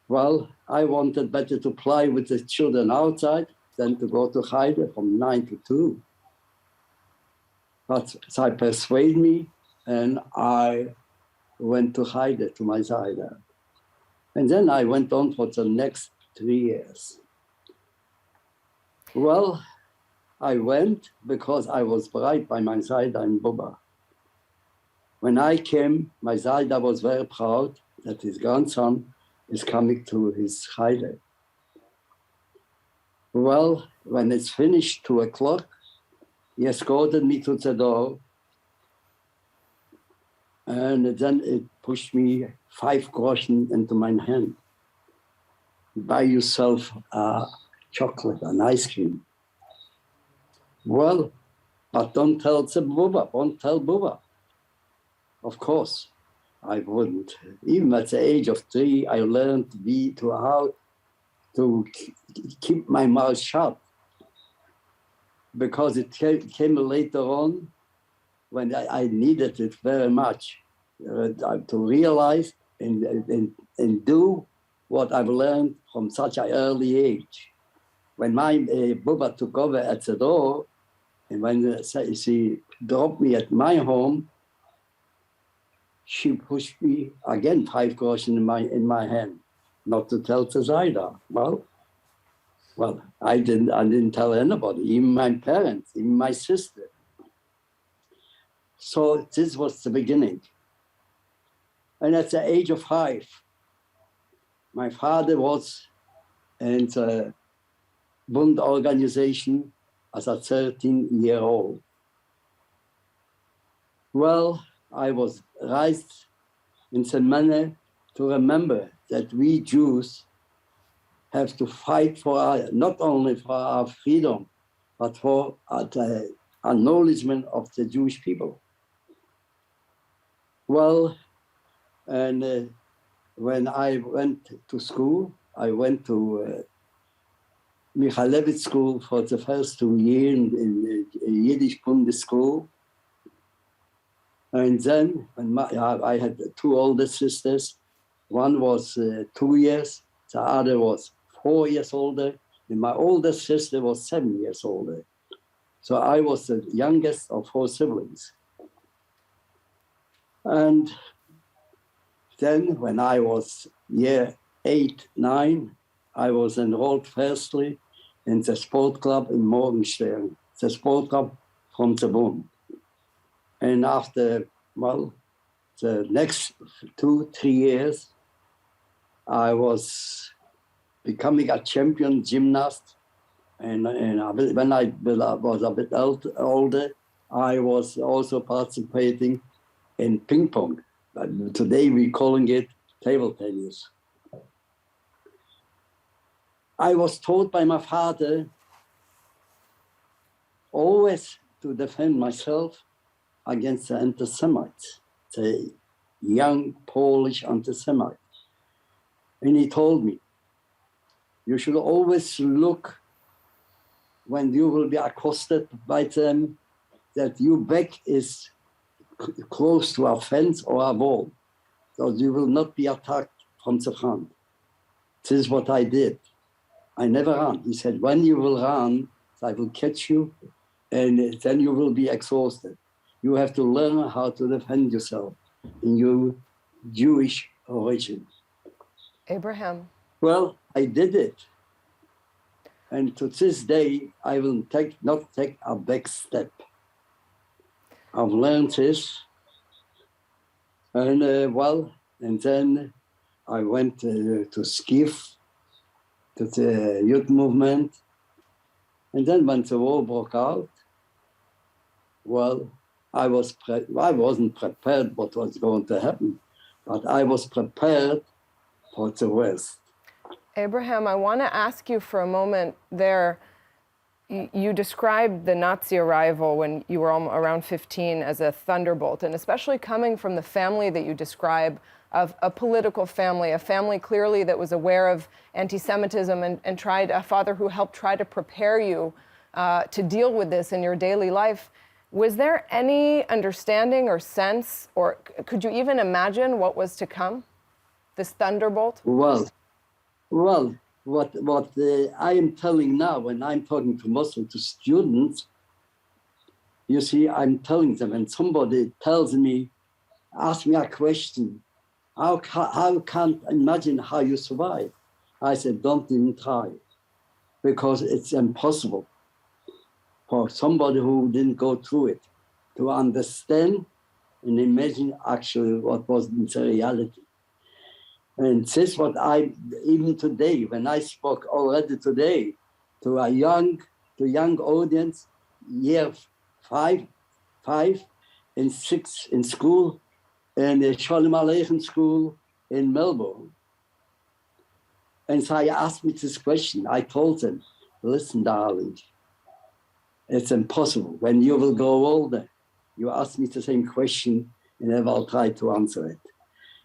Well, I wanted better to play with the children outside than to go to Chayder from 9 to 2. But so I persuaded me, and I went to Chayder, to my Zayda. And then I went on for the next 3 years. Well, I went because I was bright by my Zayda in Buba. When I came, my Zayda was very proud that his grandson is coming to his Chayder. Well, when it's finished 2 o'clock, he escorted me to the door, and then it pushed me 5 groschen into my hand. Buy yourself a chocolate, an ice cream. Well, but don't tell the Buba, don't tell Buba. Of course, I wouldn't. Even at the age of 3, I learned how to keep my mouth shut. Because it came later on when I needed it very much to realize and do what I've learned from such an early age. When my Buba took over at the door, and when she dropped me at my home, she pushed me again 5 groschen in my hand, not to tell the Zayda. Well, I didn't tell anybody, even my parents, even my sister. So this was the beginning. And at the age of 5, my father was in the Bund organization as a 13-year-old. Well, I was raised in the manner to remember that we Jews have to fight for not only for our freedom, but for the acknowledgement of the Jewish people. Well, and when I went to school, I went to Michalewicz school for the first 2 years in Yiddish Bundesschool. And then when I had 2 older sisters. One was 2 years, the other was 4 years older, and my older sister was 7 years older. So I was the youngest of 4 siblings. And then when I was year 8, 9, I was enrolled firstly in the sport club in Morgenstern, the sport club from the Bund. And after, well, the next 2-3 years, I was becoming a champion gymnast. And when I was a bit older, I was also participating in ping pong. Today we're calling it table tennis. I was taught by my father always to defend myself against the anti-Semites, the young Polish anti-Semites. And he told me, you should always look when you will be accosted by them, that your back is close to a fence or a wall, so you will not be attacked from the front. This is what I did. I never ran. He said, when you will run, I will catch you, and then you will be exhausted. You have to learn how to defend yourself in your Jewish origin. Abraham. Well, I did it. And to this day, I will not take a back step. I've learned this. And and then I went to Skif, to the youth movement. And then when the war broke out, well, I wasn't prepared what was going to happen, but I was prepared for the worst. Abraham, I want to ask you for a moment there. You described the Nazi arrival when you were around 15 as a thunderbolt, and especially coming from the family that you describe, of a political family, a family clearly that was aware of anti-Semitism and tried, a father who helped try to prepare you to deal with this in your daily life. Was there any understanding or sense, or could you even imagine what was to come, this thunderbolt? Well, what I am telling now when I'm talking to Muslim, to students, you see, I'm telling them, and somebody tells me, ask me a question, how can't imagine how you survive? I said, don't even try, because it's impossible for somebody who didn't go through it to understand and imagine actually what was in the reality. And this is what even today, when I spoke already today to a young audience, year five and 6 in school, in the Shalom Aleichem school in Melbourne. And so I asked me this question. I told them, listen, darling, it's impossible. When you will grow older, you ask me the same question and I will try to answer it.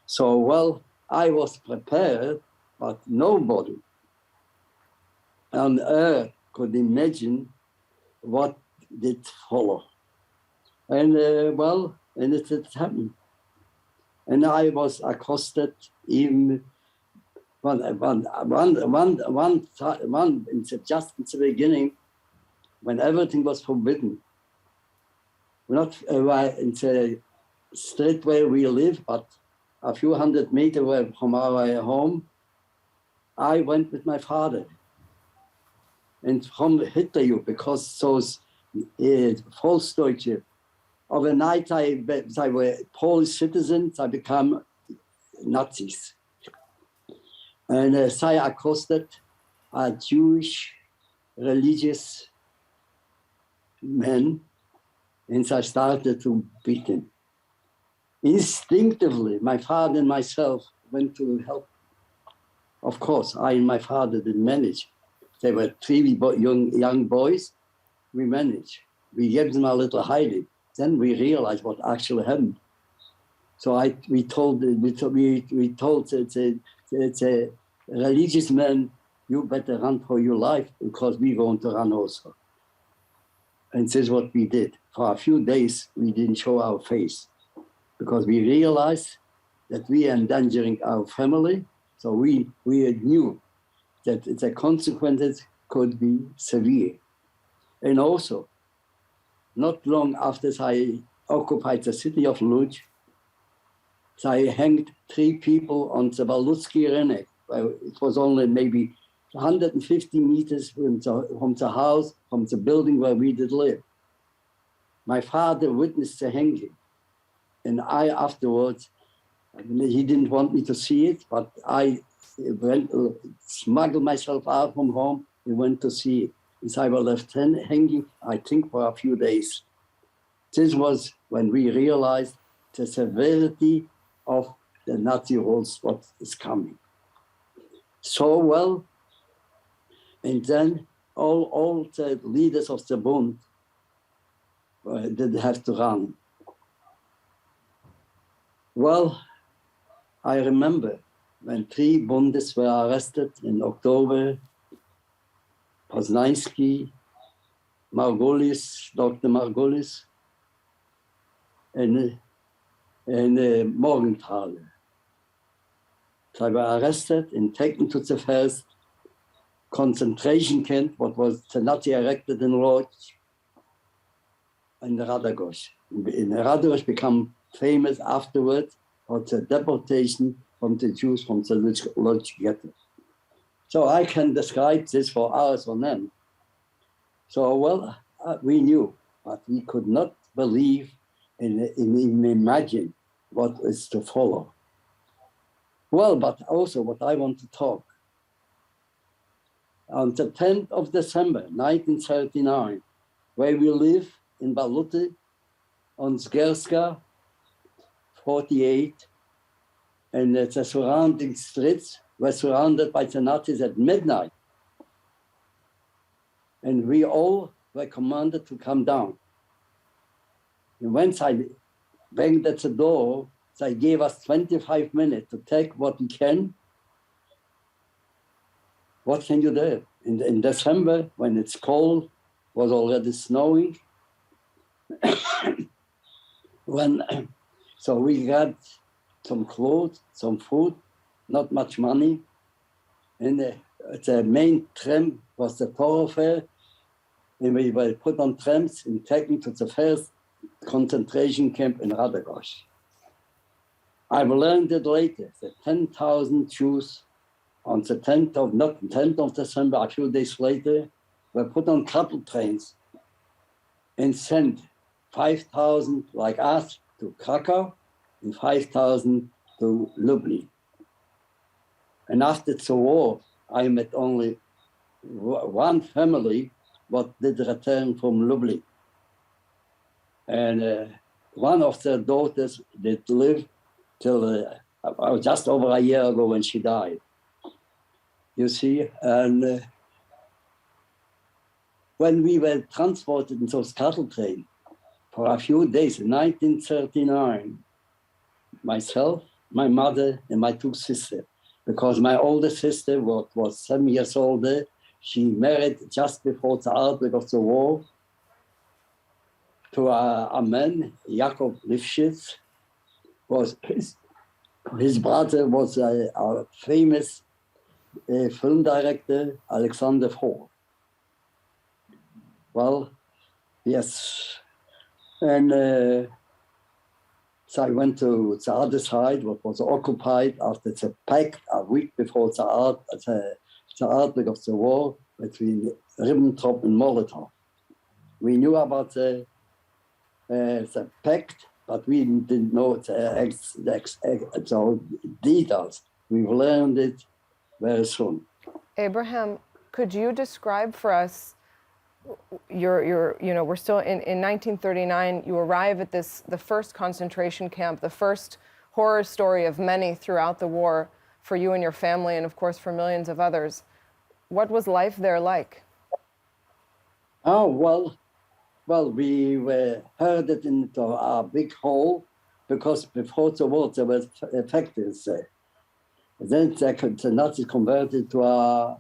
So, well, I was prepared, but nobody on earth could imagine what did follow. And and it happened. And I was accosted even just in the beginning, when everything was forbidden. Not in the street where we live, but a few hundred meters away from our home, I went with my father. And from Hitler, because those Volksdeutsche, overnight they were Polish citizens, I became Nazis. And I accosted a Jewish religious man, and I started to beat him. Instinctively, my father and myself went to help. Of course, I and my father didn't manage. They were 3 young boys. We managed. We gave them a little hiding. Then we realized what actually happened. So we told the religious men, you better run for your life because we're going to run also. And this is what we did. For a few days, we didn't show our face because we realized that we are endangering our family. So we knew that the consequences could be severe. And also, not long after I occupied the city of Lodz, I hanged 3 people on the Balutsky Renek. It was only maybe 150 meters from the house, from the building where we did live. My father witnessed the hanging. And I afterwards, he didn't want me to see it, but I smuggled myself out from home and went to see it. And so I was left hanging, I think, for a few days. This was when we realized the severity of the Nazi rules, what is coming. So well, and then all the leaders of the Bund did have to run. Well, I remember when 3 Bundes were arrested in October, Poznański, Margulis, Dr. Margulis, and Morgenthaler. They were arrested and taken to the first concentration camp, what was the Nazi erected in Lodz, in Radagos. In Radagos became famous afterwards for the deportation from the Jews from the Lodz ghetto. So I can describe this for hours on end. So, well, we knew, but we could not believe and imagine what is to follow. Well, but also what I want to talk. On the 10th of December, 1939, where we live in Baluty, on Zgerska, 48, and the surrounding streets, were surrounded by the Nazis at midnight. And we all were commanded to come down. And once I banged at the door, they gave us 25 minutes to take what we can. What can you do? In December, when it's cold, was already snowing. So we got some clothes, some food, not much money. And the main tram was the thoroughfare. And we were put on trams and taken to the first concentration camp in Radegast. I've learned it later, that 10,000 Jews on the 10th of December, a few days later, were put on cattle trains and sent 5,000 like us to Krakow and 5,000 to Lublin. And after the war, I met only one family what did return from Lublin. And one of their daughters did live till just over a year ago when she died. You see, and when we were transported in those cattle trains for a few days in 1939, myself, my mother, and my two sisters, because my older sister was 7 years older, she married just before the outbreak of the war to a man, Jakob Lifshitz. His brother was a famous film director, Alexander Ford. Well, yes. And so I went to the other side, what was occupied after the pact a week before the outbreak of the war between Ribbentrop and Molotov. We knew about the pact, but we didn't know the details. We've learned it very soon. Abraham, could you describe for us we're still in 1939, you arrive at the first concentration camp, the first horror story of many throughout the war for you and your family, and of course for millions of others. What was life there like? Oh, well, we were herded into a big hole because before the war there were factories there. Then the Nazis converted to a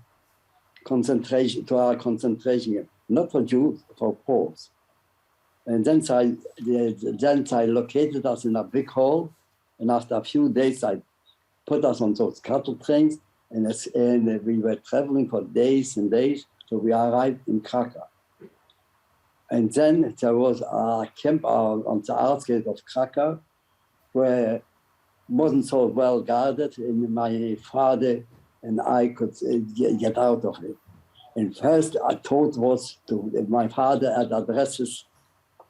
concentration camp. Not for Jews, for Poles. And then I located us in a big hole, and after a few days, I put us on those cattle trains, and we were traveling for days and days, so we arrived in Krakow. And then there was a camp on the outskirts of Krakow, where wasn't so well guarded, and my father and I could get out of it. And first I thought was my father had addresses,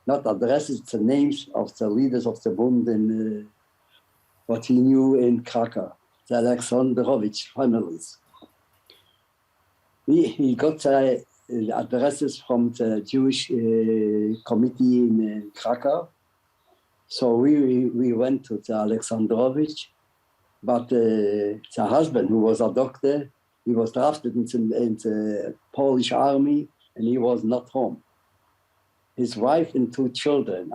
not addresses, the names of the leaders of the Bund and what he knew in Krakow, the Alexandrovich families. He got the addresses from the Jewish committee in Krakow. So we went to the Alexandrovich, but the husband, who was a doctor, he was drafted in the Polish army, and he was not home. His wife and two children,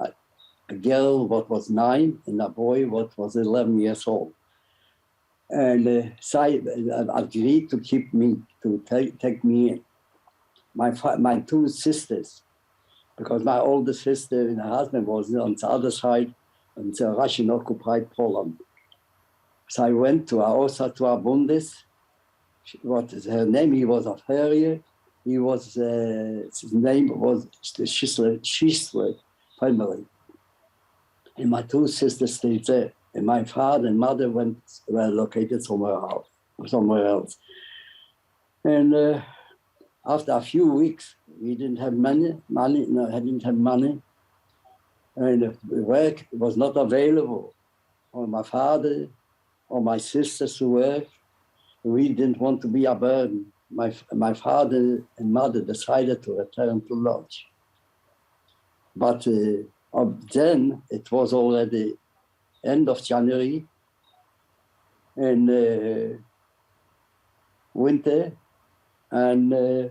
a girl what was 9 and a boy what was 11 years old. And Sai agreed to keep me, to take me in. My two sisters, because my older sister and her husband was on the other side, in the Russian-occupied Poland. So I went to our Bundes. What is her name? He was a farrier. He was, his name was the Schisler family. And my two sisters stayed there. And my father and mother were located somewhere else. And after a few weeks, we didn't have I didn't have money. And work was not available for my father or my sisters to work. We didn't want to be a burden. My father and mother decided to return to Lodz. But then it was already end of January, and winter, and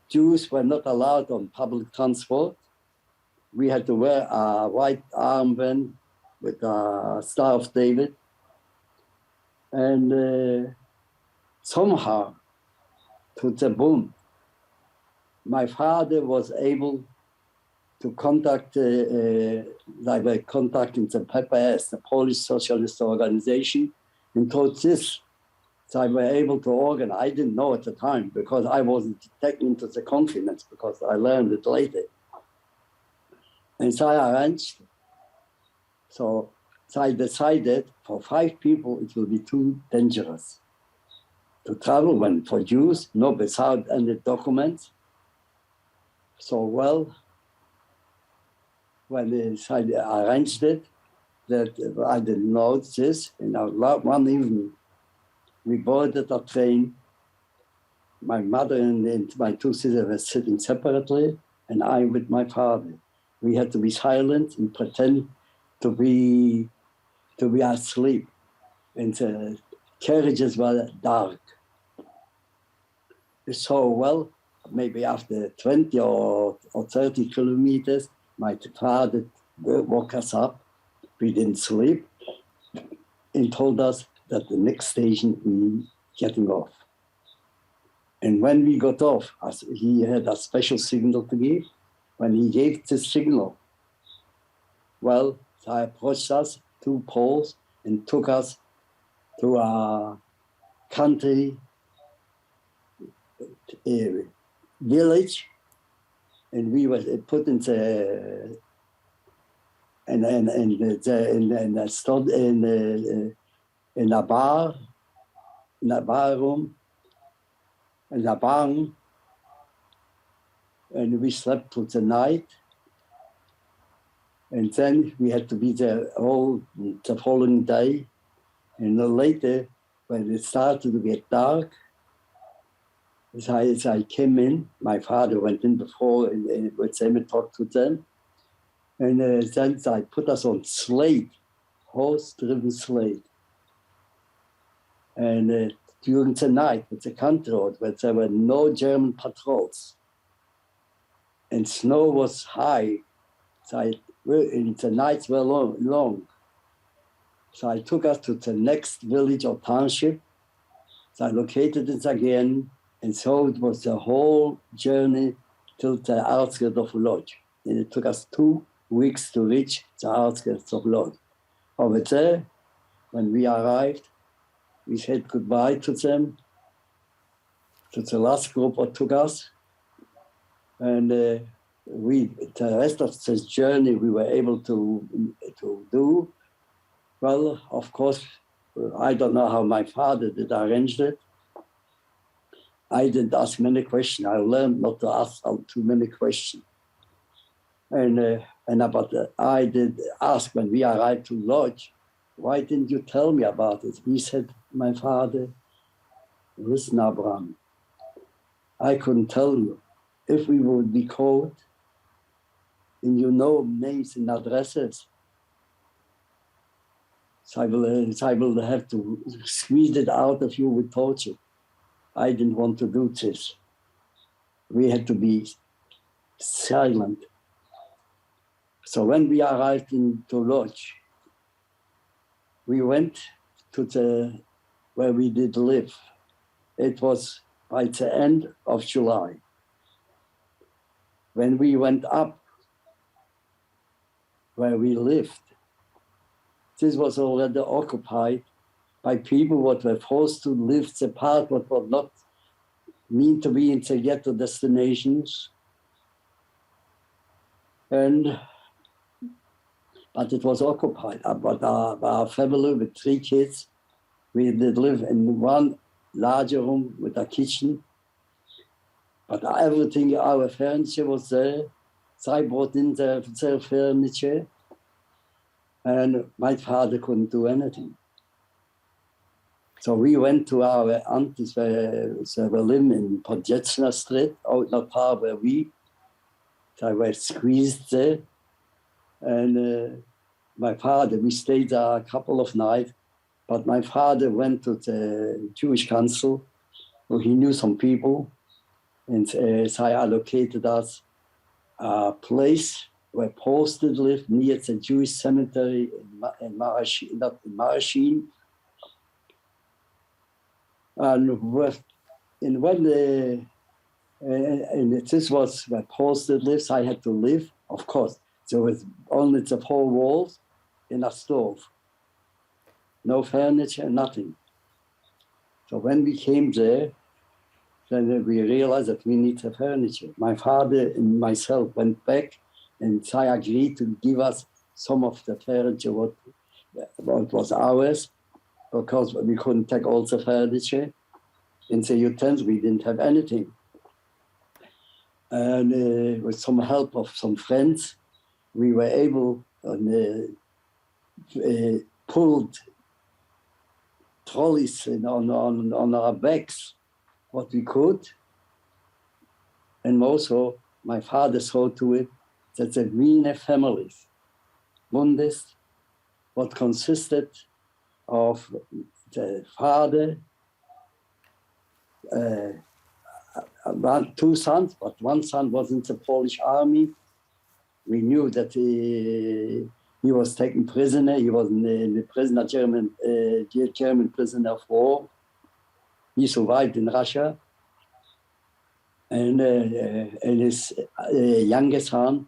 Jews were not allowed on public transport. We had to wear a white armband with a Star of David. And somehow, to the boom, my father was able to contact, they were contacting the PPS, the Polish Socialist Organization, and told this, they were able to organize. I didn't know at the time because I wasn't taken into the confidence because I learned it later. And so I arranged. So I decided for 5 people, it will be too dangerous to travel when for Jews, no, without any documents. So, well, when I arranged it, that I didn't know this, and one evening, we boarded a train. My mother and my 2 sisters were sitting separately, and I with my father. We had to be silent and pretend to be asleep. And the carriages were dark. So, well, maybe after 20 or 30 kilometers, my father woke us up. We didn't sleep and told us that the next station we getting off. And when we got off, he had a special signal to give. When he gave the signal, well, he approached us, 2 Poles, and took us to a country village, and we were put in the in a bar room, in a barn, and we slept through the night. And then we had to be there all the following day. And later, when it started to get dark, as I came in, my father went in before and with them and talked to them. And then I put us on sled, horse-driven sled. And during the night, with the country road, where there were no German patrols, and snow was high, so the nights were long. So I took us to the next village or township. So I located it again, and so it was the whole journey till the outskirts of Lodz. And it took us 2 weeks to reach the outskirts of Lodz. Over there, when we arrived, we said goodbye to them, to the last group that took us. And the rest of this journey we were able to do. Well, of course, I don't know how my father did arrange it. I didn't ask many questions. I learned not to ask too many questions. But I did ask when we arrived to Lodz, why didn't you tell me about it? He said, my father, listen, Abraham, I couldn't tell you. If we would be caught, and you know names and addresses, so I will have to squeeze it out of you with torture. I didn't want to do this. We had to be silent. So when we arrived in Lodz, we went to where we did live. It was by the end of July. When we went up where we lived, this was already occupied by people that were forced to live the part what would not mean to be in the ghetto destinations. But it was occupied. But our family with 3 kids, we did live in one larger room with a kitchen. But everything, our furniture was there. So I brought in their furniture, and my father couldn't do anything. So we went to our aunties where they were living in Podjecna Street, out not far where we. So I was squeezed there. And my father, we stayed there a couple of nights. But my father went to the Jewish Council, where he knew some people, and so I allocated us a place where Posted lived near the Jewish cemetery in Marashin. And this was where Posted lives. I had to live, of course. There was only the four walls and a stove. No furniture, nothing. So when we came there, then we realized that we need the furniture. My father and myself went back, and I agreed to give us some of the furniture what was ours, because we couldn't take all the furniture. And the utensils, we didn't have anything. And with some help of some friends, we were able to pull trolleys on our backs, what we could. And also, my father saw to it that the Wiener families, Bundes, what consisted of the father, two sons, but one son was in the Polish army. We knew that he was taken prisoner. He was in the prisoner, German prisoner of war. He survived in Russia. And his youngest son,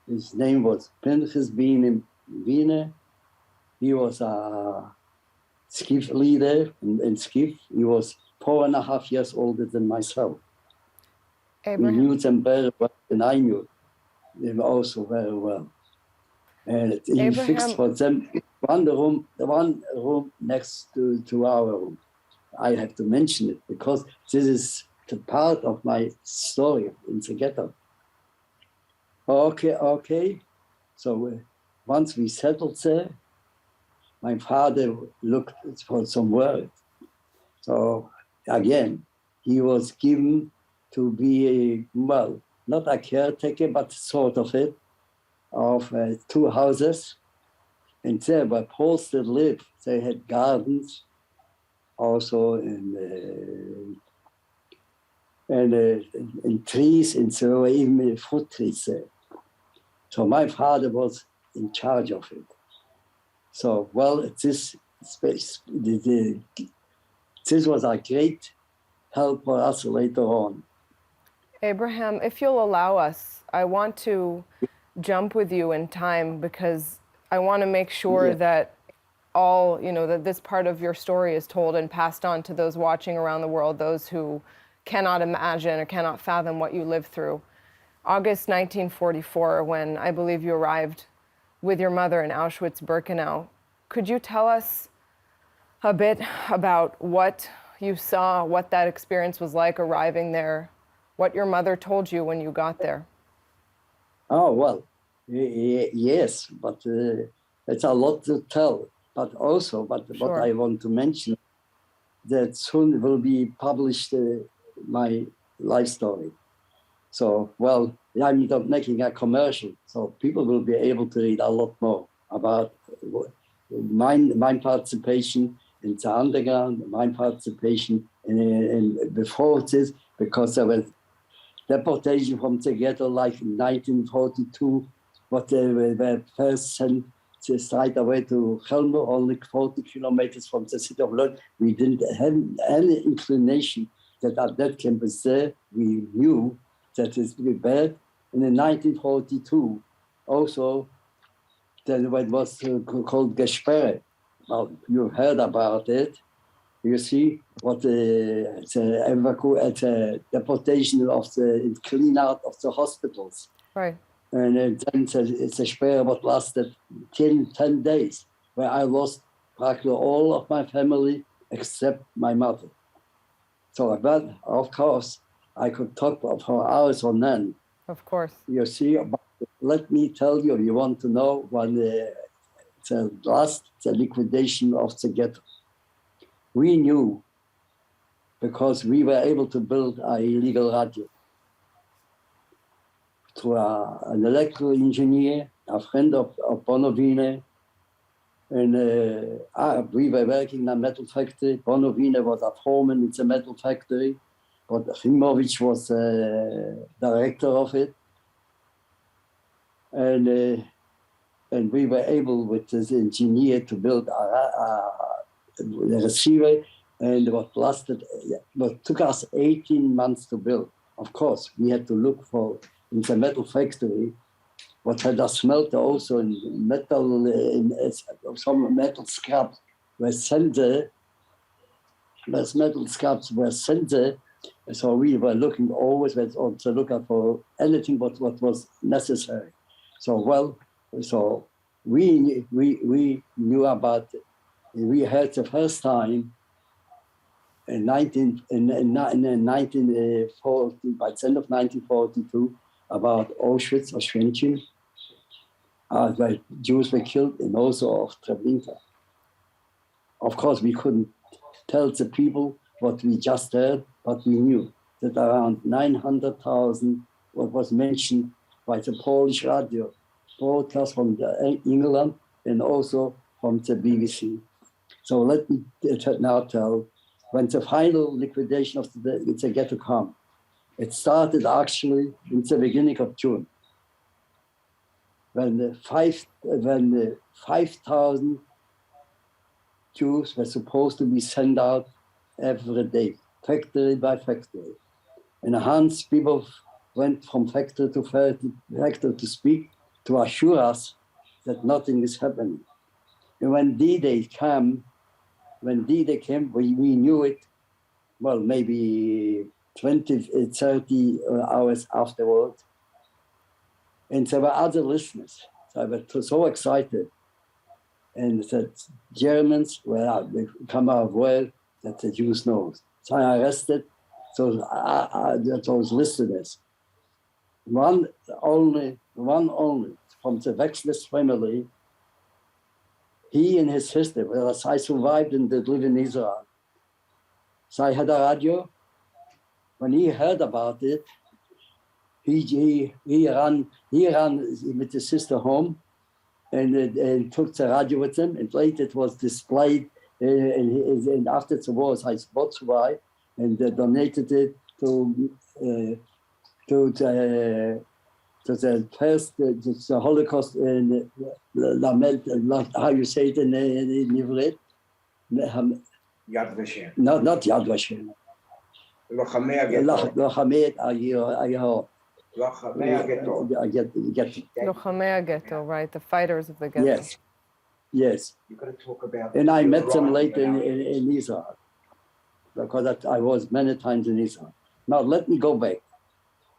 his name was Pinchas Wiener. He was a skiff leader in skiff. He was 4.5 years older than myself. Abraham. We knew them very well, and I knew them also very well. And he fixed for them one room next to our room. I have to mention it because this is the part of my story in the ghetto. Okay. So once we settled there, my father looked for some work. So again, he was given to be, well, not a caretaker, but sort of it, of 2 houses. And there where Posted lived, they had gardens, also in trees, and so there were even fruit trees there. So my father was in charge of it. So, well, this space, this was a great help for us later on. Abraham, if you'll allow us, I want to jump with you in time because I want to make sure that that this part of your story is told and passed on to those watching around the world, those who cannot imagine or cannot fathom what you lived through. August 1944, when I believe you arrived with your mother in Auschwitz-Birkenau, could you tell us a bit about what you saw, what that experience was like arriving there, what your mother told you when you got there? Oh, well, yes, but it's a lot to tell. But also, what I want to mention, that soon will be published my life story. So, well, I'm not making a commercial, so people will be able to read a lot more about my participation in the underground, my participation in before this, because there was deportation from the ghetto like in 1942, but they were first sent straight away to Chelmsford, only 40 kilometers from the city of Lodz. We didn't have any inclination that at that campus there, we knew that it would be bad. And in 1942, also, then what was called Gesperre. Well, you heard about it. You see what the deportation of the clean out of the hospitals. Right. And then it's a Sperre what lasted 10 days, where I lost practically all of my family except my mother. So, but of course, I could talk for hours on end. Of course. You see, let me tell you, you want to know when the liquidation of the ghetto. We knew, because we were able to build an illegal radio to an electrical engineer, a friend of Bonavine, And we were working in a metal factory. Bonovina was a foreman in the metal factory, but Himovic was director of it. And we were able with this engineer to build a receiver, and what took us 18 months to build. Of course, we had to look for, in the metal factory, what had a smelter also in metal, some metal scraps were sent there. Those metal scraps were sent there. So we were looking always to look out for anything what was necessary. So we knew about it. We heard the first time in 1940, by the end of 1942, about Auschwitz or Schwenchen, where Jews were killed, and also of Treblinka. Of course, we couldn't tell the people what we just heard, but we knew that around 900,000, what was mentioned by the Polish radio, broadcast from England and also from the BBC. So let me now tell, when the final liquidation of the ghetto came, it started actually in the beginning of June, when the 5,000 Jews were supposed to be sent out every day, factory by factory. And Hans people went from factory to factory to speak, to assure us that nothing is happening. And when D-Day came, we knew it, well, maybe 20, 30 hours afterwards. And there were other listeners. So I was so excited. And that Germans were come out well that the Jews know. So I arrested those listeners. One only from the Wexler's family. He and his sister, well, I survived and did live in Israel. So I had a radio. When he heard about it, he ran with his sister home and took the radio with him. And later it was displayed. And after the war, I bought why and donated it to the first the Holocaust in how you say it in Ivrit? Yad Vashem. Not Yad Vashem. Lochamei HaGhetto. Lochamei HaGhetto. Lochamei HaGhetto, right? The fighters of the ghetto. Yes. You're going to talk about. And I met them later in Israel, because I was many times in Israel. Now let me go back.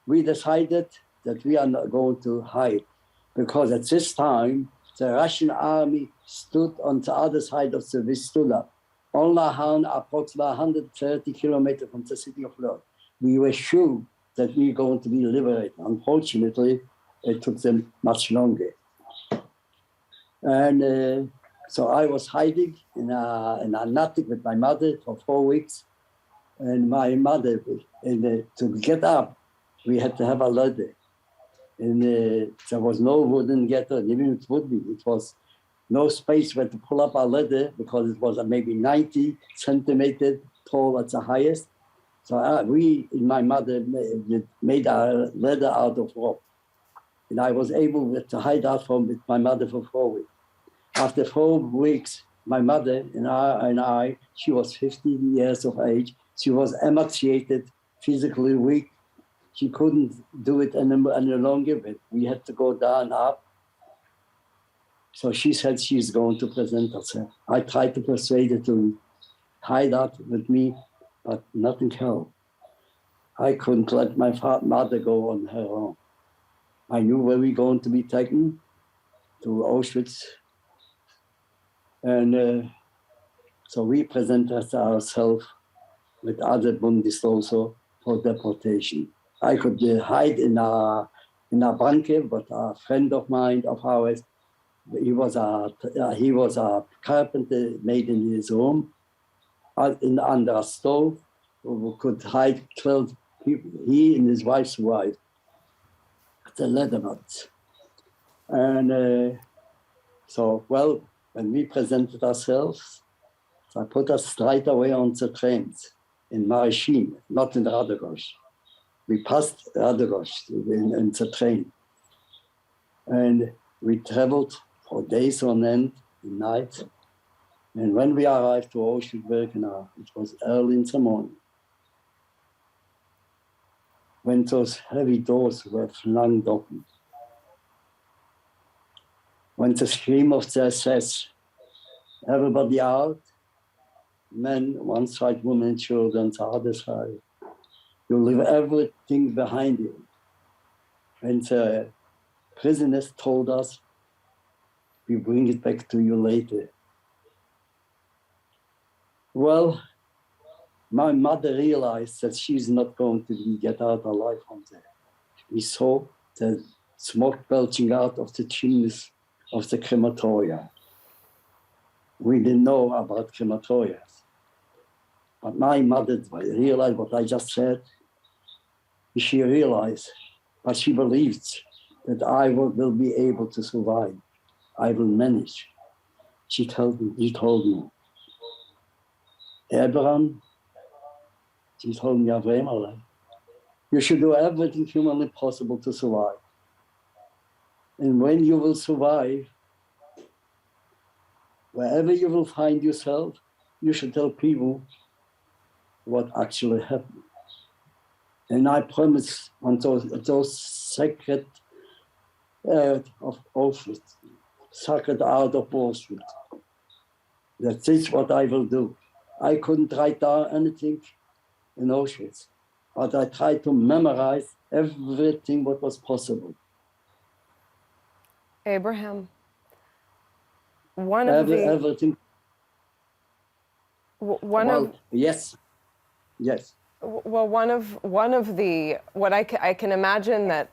We decided that we are not going to hide, because at this time the Russian army stood on the other side of the Vistula, only approximately 130 kilometers from the city of Lod. We were sure that we were going to be liberated. Unfortunately, it took them much longer. And so I was hiding in an attic with my mother for 4 weeks. And my mother, to get up, we had to have a ladder. And there was no wooden ghetto, even it would be. It was no space where to pull up a ladder, because it was maybe 90 centimeters tall at the highest. So my mother made a ladder out of rope. And I was able to hide out from my mother for 4 weeks. After 4 weeks, my mother and I, she was 15 years of age. She was emaciated, physically weak. She couldn't do it any longer, but we had to go down, up. So she said she's going to present herself. I tried to persuade her to hide out with me, but nothing helped. I couldn't let my mother go on her own. I knew where we were going to be taken, to Auschwitz. And so we presented ourselves with other Bundis also for deportation. I could hide in a bunker, but a friend of mine, of ours, he was a carpenter made in his room, under a stove, who could hide 12 people. He and his wife survived. The leather nuts. And when we presented ourselves, they put us straight away on the trains in Marishim, not in Radogosh. We passed Radogosh in the train. And we traveled for days on end, night. And when we arrived to Auschwitz-Birkenau, it was early in the morning. When those heavy doors were flung open. When the scream of the SS, everybody out, men one side, women and children the other side. You leave everything behind you. And the prisoners told us, we bring it back to you later. Well, my mother realized that she's not going to get out alive from there. We saw the smoke belching out of the chimneys of the crematoria. We didn't know about crematoria. But my mother realized what I just said. She realized, but she believed that I will be able to survive. I will manage. He told me, Abraham, she told me, Avraham, you should do everything humanly possible to survive. And when you will survive, wherever you will find yourself, you should tell people what actually happened. And I promise on those sacred of Auschwitz, sacred out of Auschwitz, that this is what I will do. I couldn't write down anything in Auschwitz, but I tried to memorize everything what was possible. Abraham, everything. Yes. Well, one of the what I can imagine that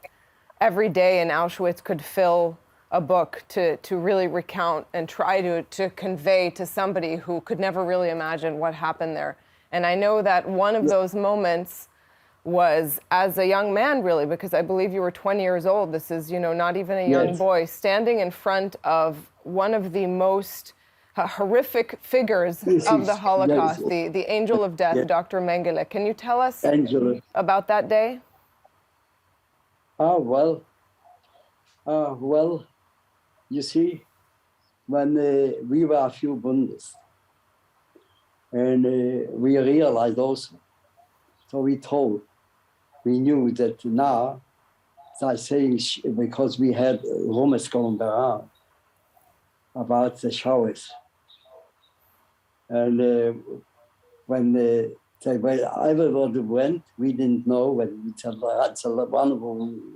every day in Auschwitz could fill a book to really recount and try to convey to somebody who could never really imagine what happened there. And I know that one of those moments was as a young man, really, because I believe you were 20 years old. This is, not even a young boy, standing in front of one of the most horrific figures of the Holocaust, the angel of death, Dr. Mengele. Can you tell us about that day? Well, you see, when we were a few Bundes, and we realized also, so we knew that now, I saying, because we had rumors going around about the showers. And when everybody went, we didn't know when we tell one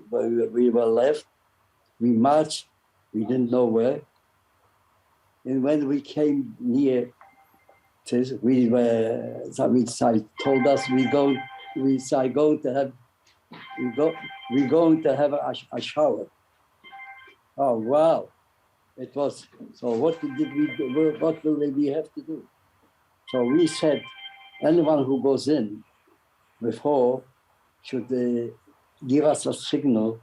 we were left. We marched, we didn't know where. And when we came near this, we're told us we're going to have a shower. Oh wow. It was, so what did we do? What will we have to do? So we said, anyone who goes in before should give us a signal,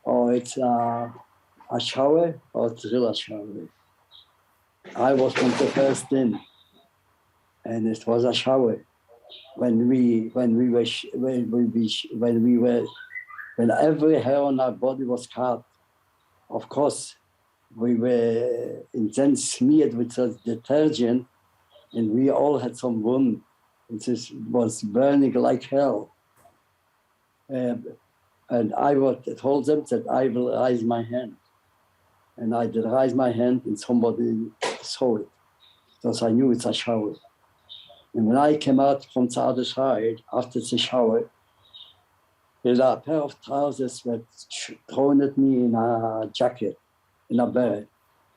or it's a shower or it's a shower. I was one of the first in, and it was a shower. When every hair on our body was cut, of course, we were then smeared with detergent, and we all had some wound. It was burning like hell. And I told them that I will raise my hand. And I did raise my hand, and somebody saw it, because I knew it's a shower. And when I came out from the other side, after the shower, a pair of trousers were thrown at me in a jacket, in a bag.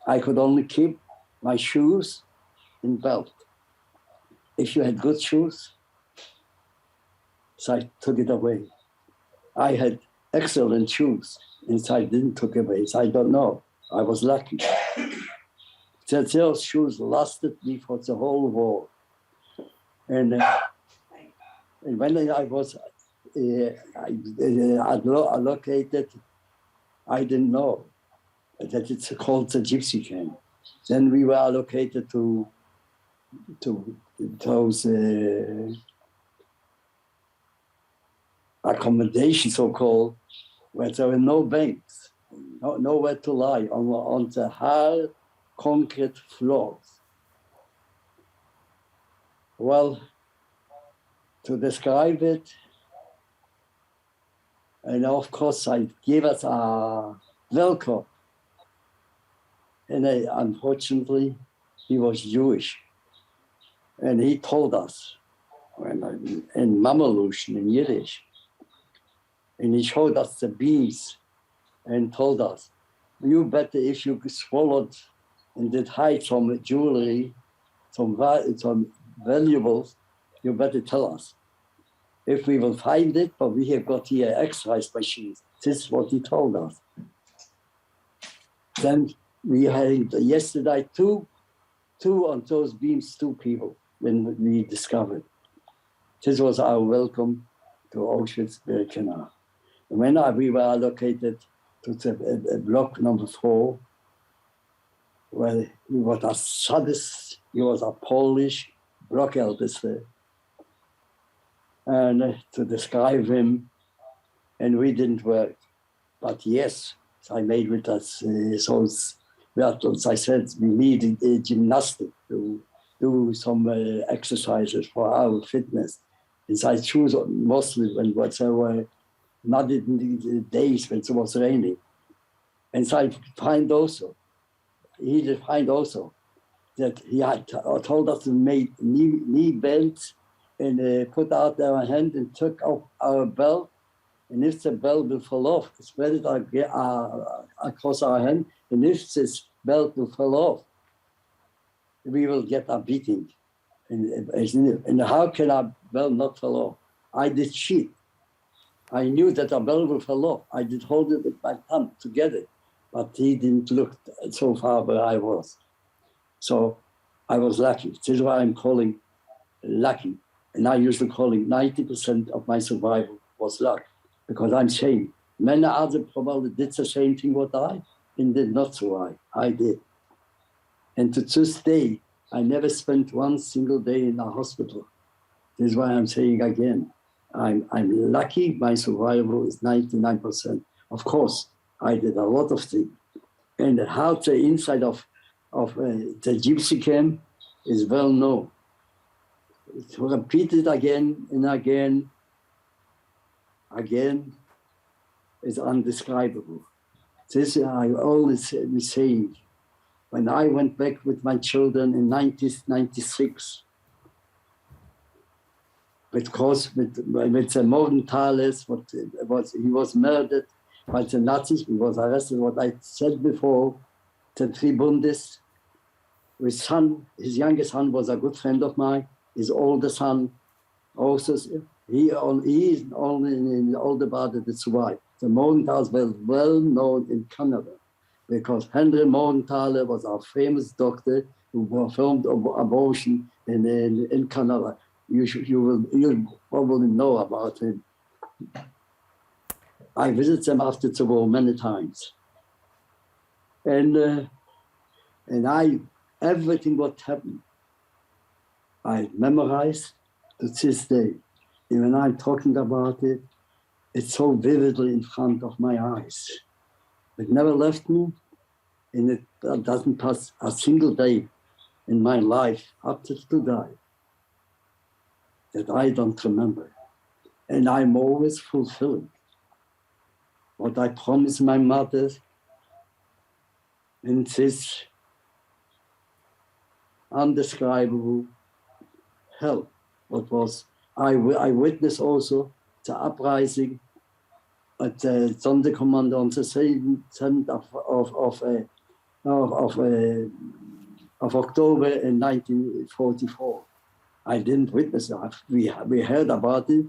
I could only keep my shoes and belt. If you had good shoes, so I took it away. I had excellent shoes, and so I didn't took it away. So I don't know. I was lucky. Those shoes lasted me for the whole war. And when I was allocated, I didn't know that it's called the gypsy camp. Then we were allocated to those accommodation, so-called, where there were no banks, nowhere to lie, on the hard concrete floors. Well, to describe it, and of course, I gave us a welcome. And unfortunately, he was Jewish. And he told us, in Mamelush, in Yiddish, and he showed us the beams and told us, you better, if you swallowed and did hide some jewelry, some valuables, you better tell us. If we will find it, but we have got here exercise machines. This is what he told us. Then we had yesterday two on those beams, 2 people, when we discovered. This was our welcome to Auschwitz-Birkenau. And when we were allocated to the block number 4, well, he was a sadist, he was a Polish block elder. And to describe him, and we didn't work. But yes, I made with us, as I said, we needed a gymnastic to do some exercises for our fitness. And I choose mostly when there were muddy days when it was raining. And so he did find also that he had told us to make knee belts and put out our hand and took off our belt. And if the belt will fall off, spread it across our hand. And if this belt will fall off, we will get a beating. And how can our belt not fall off? I did cheat. I knew that our belt will fall off. I did hold it with my thumb together, but he didn't look so far where I was. So I was lucky. This is why I'm calling lucky. And I usually calling 90% of my survival was luck, because I'm saying many other probably did the same thing what I and did not survive. I did. And to this day, I never spent one single day in a hospital. This is why I'm saying again, I'm lucky my survival is 99%. Of course, I did a lot of things. And how the inside of the gypsy camp is well known. To repeat it again and again is undescribable. This I always saying. When I went back with my children in 1996, because with the Morgenthalers, he was murdered by the Nazis, he was arrested, what I said before, the 3 Bundes. His son, his youngest son was a good friend of mine, his older son also, he is only in the older brother that survived. The Morgenthalers were well known in Canada, because Henry Morgenthaler was a famous doctor who performed abortion in Canada. You probably know about him. I visited them after the war many times. And everything what happened, I memorized to this day. And when I'm talking about it, it's so vividly in front of my eyes. It never left me, and it doesn't pass a single day in my life up to today that I don't remember. And I'm always fulfilling what I promised my mother in this undescribable hell. What was I witnessed also the uprising at the Sonderkommando on the 7th of October in 1944. I didn't witness that. We heard about it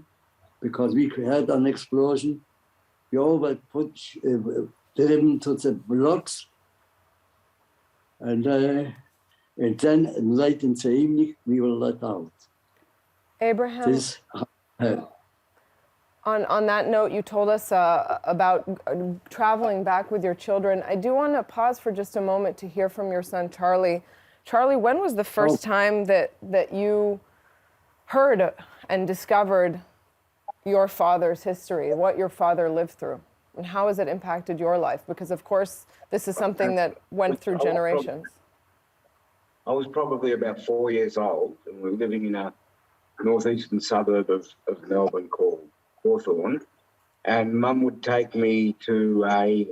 because we heard an explosion. We all were driven to the blocks, and then late in the evening we were let out. Abraham, On that note, you told us about traveling back with your children. I do want to pause for just a moment to hear from your son, Charlie. Charlie, when was the first time that you heard and discovered your father's history, what your father lived through, and how has it impacted your life? Because, of course, this is something that went through generations. I was probably about 4 years old, and we were living in a northeastern suburb of Melbourne called Hawthorne, and Mum would take me to a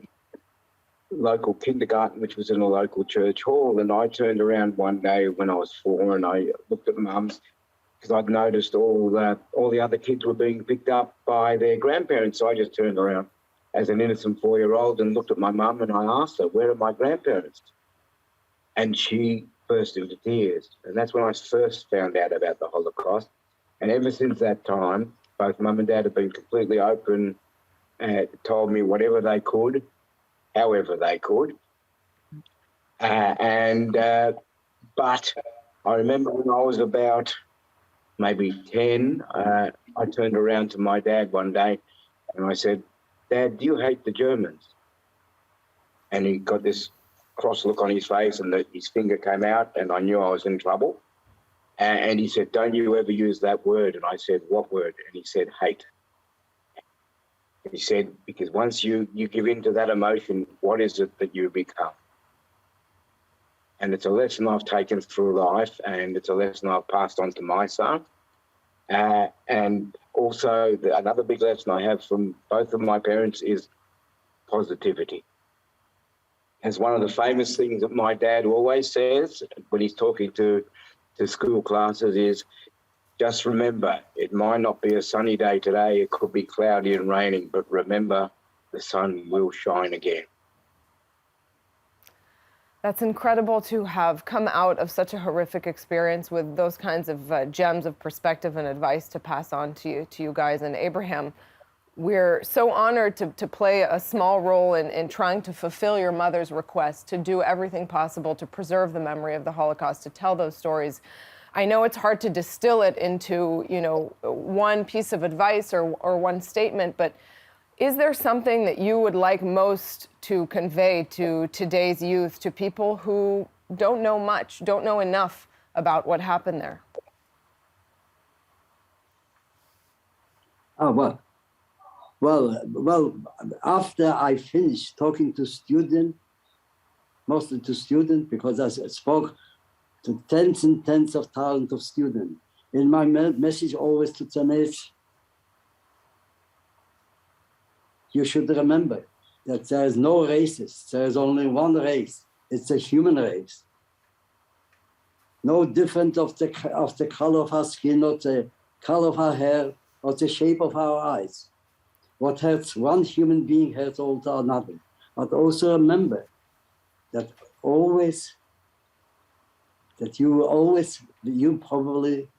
local kindergarten, which was in a local church hall, and I turned around one day when I was 4 and I looked at Mum's, because I'd noticed all the other kids were being picked up by their grandparents. So I just turned around as an innocent 4-year-old and looked at my mum and I asked her, where are my grandparents? And she burst into tears. And that's when I first found out about the Holocaust. And ever since that time, both Mum and Dad have been completely open and told me whatever they could, however they could. But I remember when I was about maybe 10, I turned around to my dad one day and I said, Dad, do you hate the Germans? And he got this cross look on his face and his finger came out and I knew I was in trouble. And he said, don't you ever use that word. And I said, what word? And he said, hate. He said, because once you give in to that emotion, what is it that you become? And it's a lesson I've taken through life, and it's a lesson I've passed on to my son. And also, another big lesson I have from both of my parents is positivity. It's one of the famous things that my dad always says when he's talking to school classes is, just remember, it might not be a sunny day today, it could be cloudy and raining, but remember, the sun will shine again. That's incredible to have come out of such a horrific experience with those kinds of gems of perspective and advice to pass on to you guys. And Abraham, we're so honored to play a small role in trying to fulfill your mother's request to do everything possible to preserve the memory of the Holocaust, to tell those stories. I know it's hard to distill it into, one piece of advice or one statement, but is there something that you would like most to convey to today's youth, to people who don't know much, don't know enough about what happened there? Well, after I finished talking to students, mostly to students, because I spoke to tens and tens of thousands of students, and my message always to them is, you should remember that there is no races. There is only one race. It's a human race. No different of the color of our skin, or the color of our hair, or the shape of our eyes. What hurts one human being hurts also another. But also remember that you probably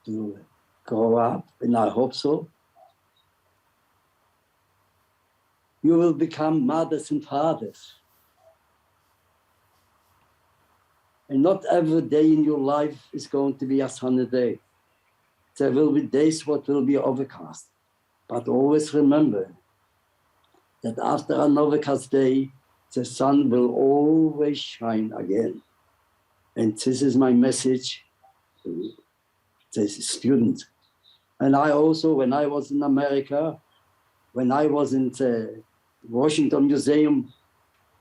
do grow up, and I hope so. You will become mothers and fathers. And not every day in your life is going to be a sunny day. There will be days what will be overcast. But always remember that after an overcast day, the sun will always shine again. And this is my message to the students. And I also, when I was in America, when I was in the Washington Museum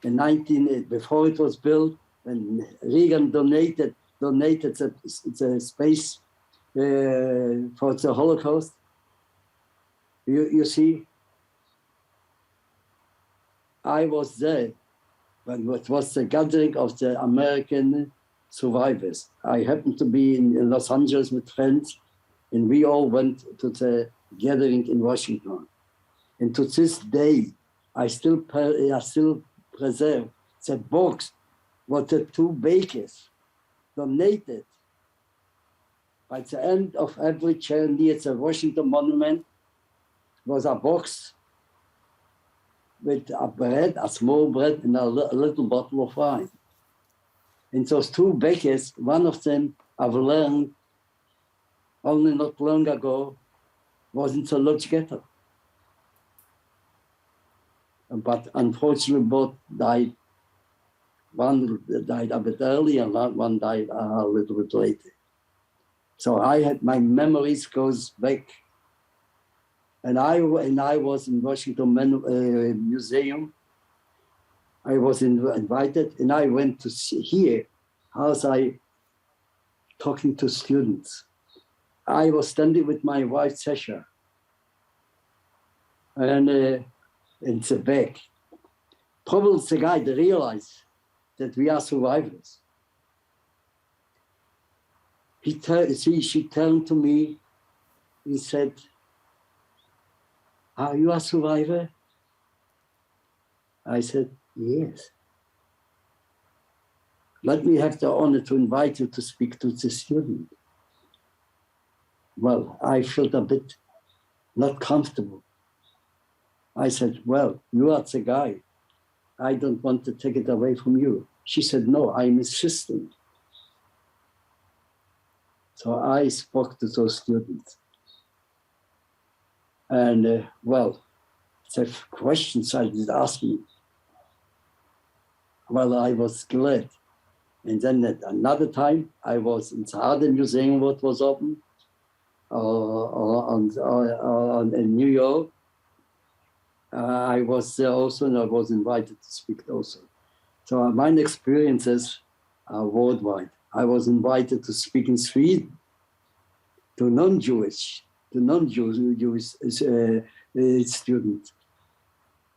before it was built, and Reagan donated the space for the Holocaust. You see, I was there when it was the gathering of the American survivors. I happened to be in Los Angeles with friends, and we all went to the gathering in Washington. And to this day, I still preserve the box what the two bakers donated. By the end of every chair near the Washington Monument was a box with a small bread, and a little bottle of wine. And those two bakers, one of them I've learned only not long ago, was in the Lodz ghetto. but unfortunately both died. One died a bit early and one died a little bit later. So I had my memories goes back. And I was in Washington Museum. I was invited and I went to hear how I talking to students. I was standing with my wife, Sasha, and in the back. Probably the guy that realized that we are survivors. She turned to me and said, "Are you a survivor?" I said, "Yes." "Let me have the honor to invite you to speak to the student." Well, I felt a bit not comfortable. I said, "Well, you are the guy. I don't want to take it away from you." She said, "No, I'm insistent." So I spoke to those students. And well, the questions I did ask me, well, I was glad. And then at another time, I was in the Art Museum, what was open, in New York. I was there also, and I was invited to speak also. So my experiences are worldwide. I was invited to speak in Sweden to non-Jewish students.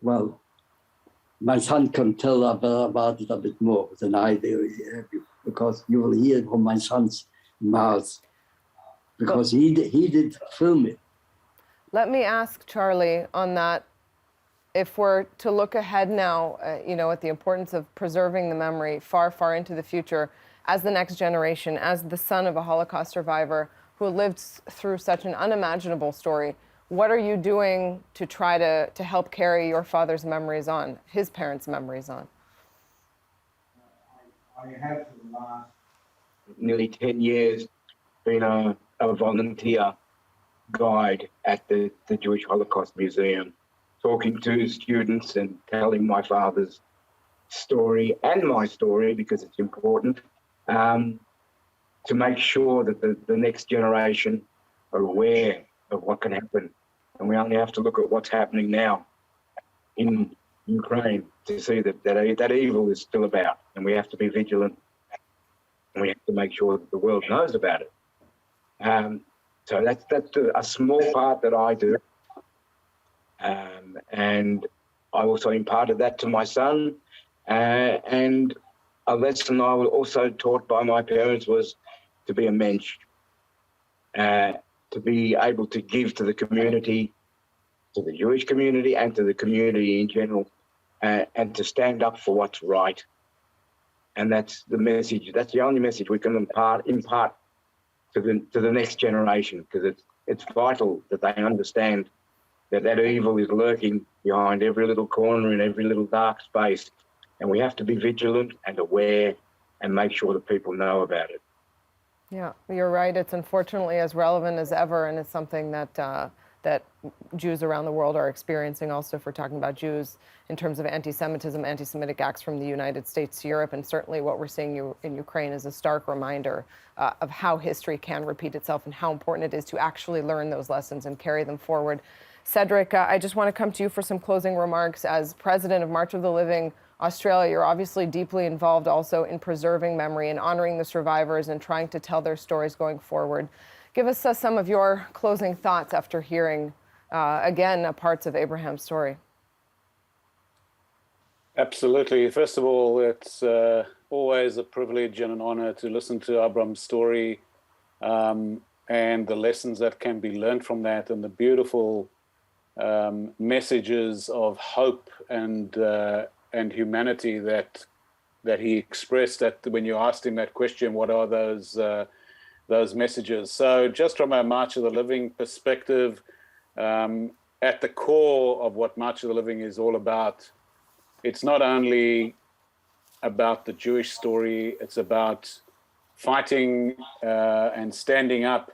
Well, my son can tell about it a bit more than I do, because you will hear it from my son's mouth, because he did film it. Let me ask Charlie on that. If we're to look ahead now, at the importance of preserving the memory far, far into the future, as the next generation, as the son of a Holocaust survivor who lived through such an unimaginable story, what are you doing to try to help carry your father's memories on, his parents' memories on? I have for the last nearly 10 years been a volunteer guide at the Jewish Holocaust Museum, talking to students and telling my father's story and my story, because it's important, to make sure that the next generation are aware of what can happen. And we only have to look at what's happening now in Ukraine to see that evil is still about, and we have to be vigilant, and we have to make sure that the world knows about it. So that's a small part that I do. And I also imparted that to my son. And a lesson I was also taught by my parents was to be a mensch, to be able to give to the community, to the Jewish community and to the community in general, and to stand up for what's right. And that's the message. That's the only message we can impart to the next generation, because it's vital that they understand that evil is lurking behind every little corner in every little dark space. And we have to be vigilant and aware and make sure that people know about it. Yeah, you're right. It's unfortunately as relevant as ever, and it's something that Jews around the world are experiencing also, if we're talking about Jews in terms of anti-Semitism, anti-Semitic acts from the United States to Europe, and certainly what we're seeing in Ukraine is a stark reminder of how history can repeat itself and how important it is to actually learn those lessons and carry them forward. Cedric, I just want to come to you for some closing remarks. As president of March of the Living Australia, you're obviously deeply involved also in preserving memory and honoring the survivors and trying to tell their stories going forward. Give us some of your closing thoughts after hearing, again, parts of Abraham's story. Absolutely. First of all, it's always a privilege and an honor to listen to Abraham's story and the lessons that can be learned from that, and the beautiful messages of hope and humanity that he expressed. That when you asked him that question, what are those messages? So just from a March of the Living perspective, at the core of what March of the Living is all about, it's not only about the Jewish story, it's about fighting and standing up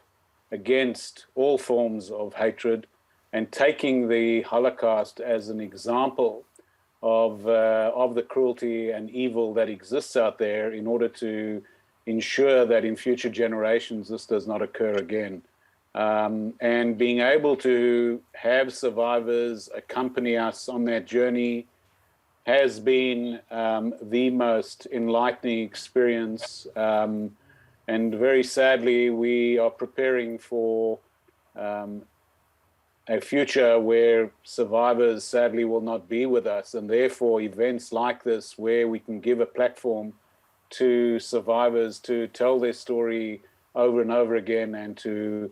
against all forms of hatred and taking the Holocaust as an example of the cruelty and evil that exists out there in order to ensure that in future generations this does not occur again. And being able to have survivors accompany us on that journey has been the most enlightening experience. And very sadly, we are preparing for a future where survivors sadly will not be with us, and therefore events like this where we can give a platform to survivors to tell their story over and over again and to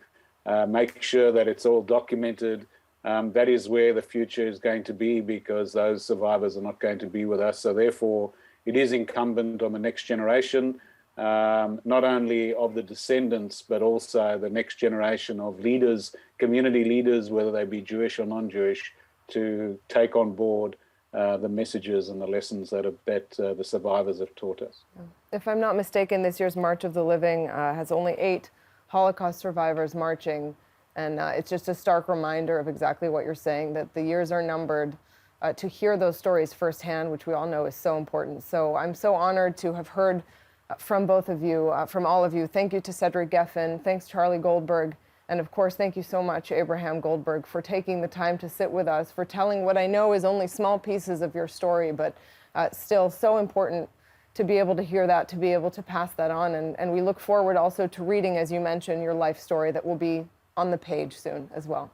make sure that it's all documented. That is where the future is going to be, because those survivors are not going to be with us. So therefore, it is incumbent on the next generation, not only of the descendants, but also the next generation of leaders, community leaders, whether they be Jewish or non-Jewish, to take on board the messages and the lessons that the survivors have taught us. If I'm not mistaken, this year's March of the Living has only 8 Holocaust survivors marching, and it's just a stark reminder of exactly what you're saying, that the years are numbered. To hear those stories firsthand, which we all know is so important. So I'm so honored to have heard from both of you, from all of you. Thank you to Cedric Geffen. Thanks, Charlie Goldberg. And of course, thank you so much, Abraham Goldberg, for taking the time to sit with us, for telling what I know is only small pieces of your story, but still so important to be able to hear that, to be able to pass that on. And we look forward also to reading, as you mentioned, your life story that will be on the page soon as well.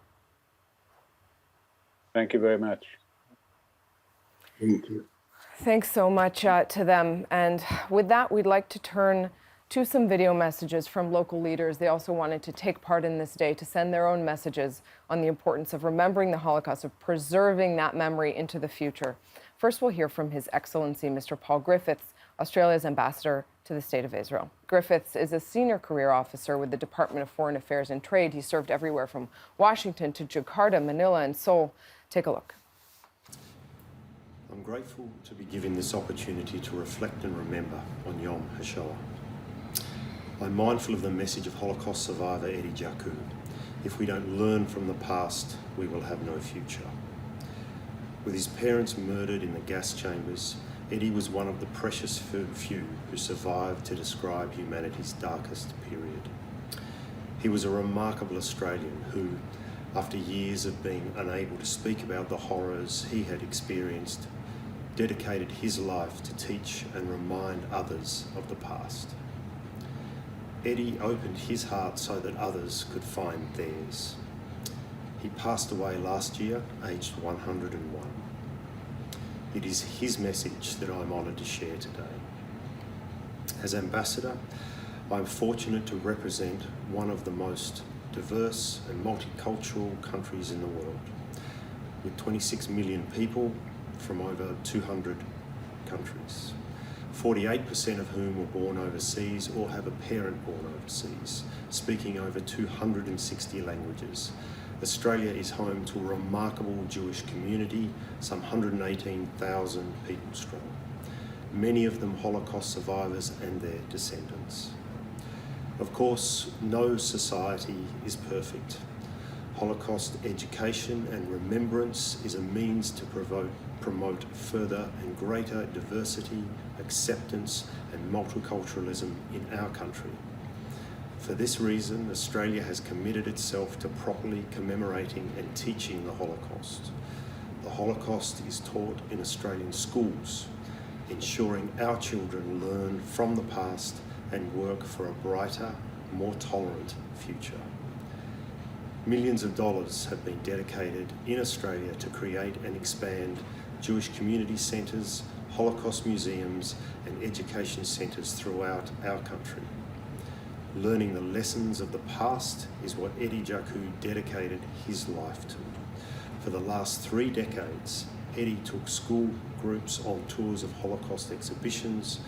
Thank you very much. Thank you. Thanks so much to them. And with that, we'd like to turn to some video messages from local leaders. They also wanted to take part in this day to send their own messages on the importance of remembering the Holocaust, of preserving that memory into the future. First, we'll hear from His Excellency, Mr. Paul Griffiths, Australia's ambassador to the State of Israel. Griffiths is a senior career officer with the Department of Foreign Affairs and Trade. He served everywhere from Washington to Jakarta, Manila, and Seoul. Take a look. I'm grateful to be given this opportunity to reflect and remember on Yom HaShoah. I'm mindful of the message of Holocaust survivor Eddie Jaku. If we don't learn from the past, we will have no future. With his parents murdered in the gas chambers, Eddie was one of the precious few who survived to describe humanity's darkest period. He was a remarkable Australian who, after years of being unable to speak about the horrors he had experienced, dedicated his life to teach and remind others of the past. Eddie opened his heart so that others could find theirs. He passed away last year, aged 101. It is his message that I'm honoured to share today. As ambassador, I'm fortunate to represent one of the most diverse and multicultural countries in the world, with 26 million people from over 200 countries, 48% of whom were born overseas or have a parent born overseas, speaking over 260 languages. Australia is home to a remarkable Jewish community, some 118,000 people strong, many of them Holocaust survivors and their descendants. Of course, no society is perfect. Holocaust education and remembrance is a means to promote further and greater diversity, acceptance and multiculturalism in our country. For this reason, Australia has committed itself to properly commemorating and teaching the Holocaust. The Holocaust is taught in Australian schools, ensuring our children learn from the past and work for a brighter, more tolerant future. Millions of dollars have been dedicated in Australia to create and expand Jewish community centres, Holocaust museums and education centres throughout our country. Learning the lessons of the past is what Eddie Jaku dedicated his life to. For the last 3 decades, Eddie took school groups on tours of Holocaust exhibitions,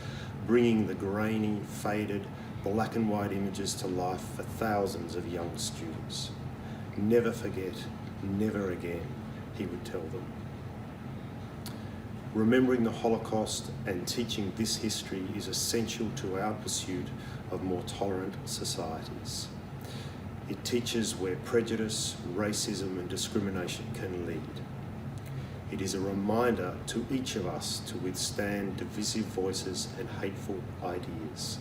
bringing the grainy, faded, black and white images to life for thousands of young students. Never forget, never again, he would tell them. Remembering the Holocaust and teaching this history is essential to our pursuit of more tolerant societies. It teaches where prejudice, racism and discrimination can lead. It is a reminder to each of us to withstand divisive voices and hateful ideas.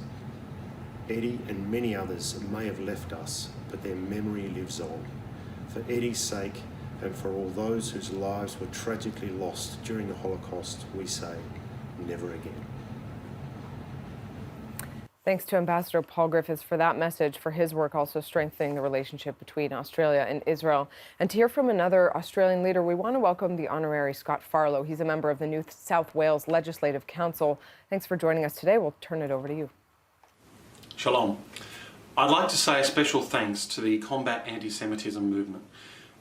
Eddie and many others may have left us, but their memory lives on. For Eddie's sake, and for all those whose lives were tragically lost during the Holocaust, we say, never again. Thanks to Ambassador Paul Griffiths for that message, for his work also strengthening the relationship between Australia and Israel. And to hear from another Australian leader, we want to welcome the Honorary Scott Farlow. He's a member of the New South Wales Legislative Council. Thanks for joining us today. We'll turn it over to you. Shalom. I'd like to say a special thanks to the Combat Antisemitism Movement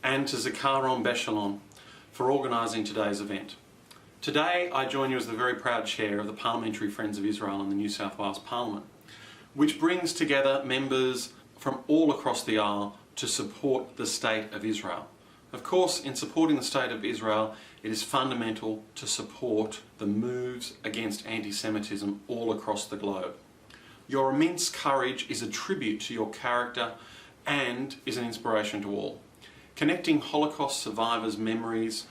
and to Zikaron BaSalon for organising today's event. Today, I join you as the very proud chair of the Parliamentary Friends of Israel in the New South Wales Parliament, which brings together members from all across the aisle to support the State of Israel. Of course, in supporting the State of Israel, it is fundamental to support the moves against anti-Semitism all across the globe. Your immense courage is a tribute to your character and is an inspiration to all. Connecting Holocaust survivors' memories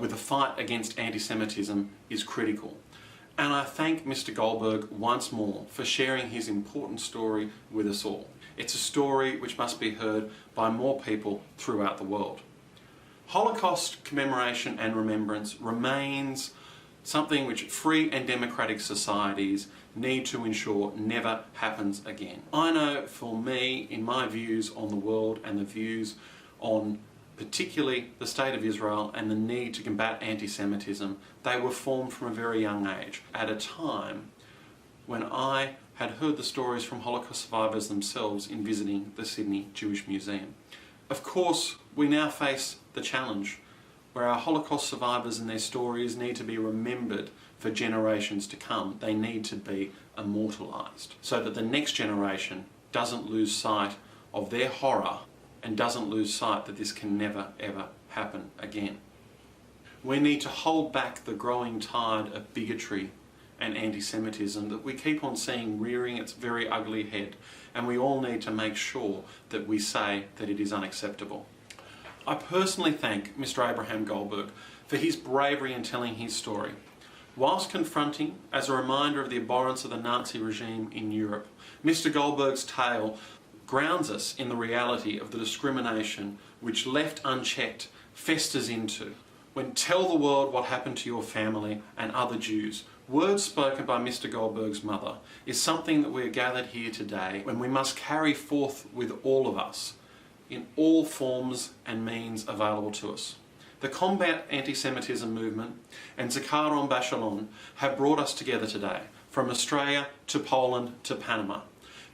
with the fight against anti-Semitism is critical. And I thank Mr. Goldberg once more for sharing his important story with us all. It's a story which must be heard by more people throughout the world. Holocaust commemoration and remembrance remains something which free and democratic societies need to ensure never happens again. I know for me, in my views on the world and the views on particularly the State of Israel and the need to combat anti-Semitism, they were formed from a very young age, at a time when I had heard the stories from Holocaust survivors themselves in visiting the Sydney Jewish Museum. Of course, we now face the challenge where our Holocaust survivors and their stories need to be remembered for generations to come. They need to be immortalised so that the next generation doesn't lose sight of their horror and doesn't lose sight that this can never ever happen again. We need to hold back the growing tide of bigotry and anti-Semitism that we keep on seeing rearing its very ugly head, and we all need to make sure that we say that it is unacceptable. I personally thank Mr. Abraham Goldberg for his bravery in telling his story. Whilst confronting, as a reminder of the abhorrence of the Nazi regime in Europe, Mr. Goldberg's tale grounds us in the reality of the discrimination which, left unchecked, festers into. When "Tell the world what happened to your family and other Jews," words spoken by Mr. Goldberg's mother, is something that we are gathered here today when we must carry forth with all of us in all forms and means available to us. The Combat Antisemitism Movement and Zikaron BaSalon have brought us together today, from Australia to Poland to Panama,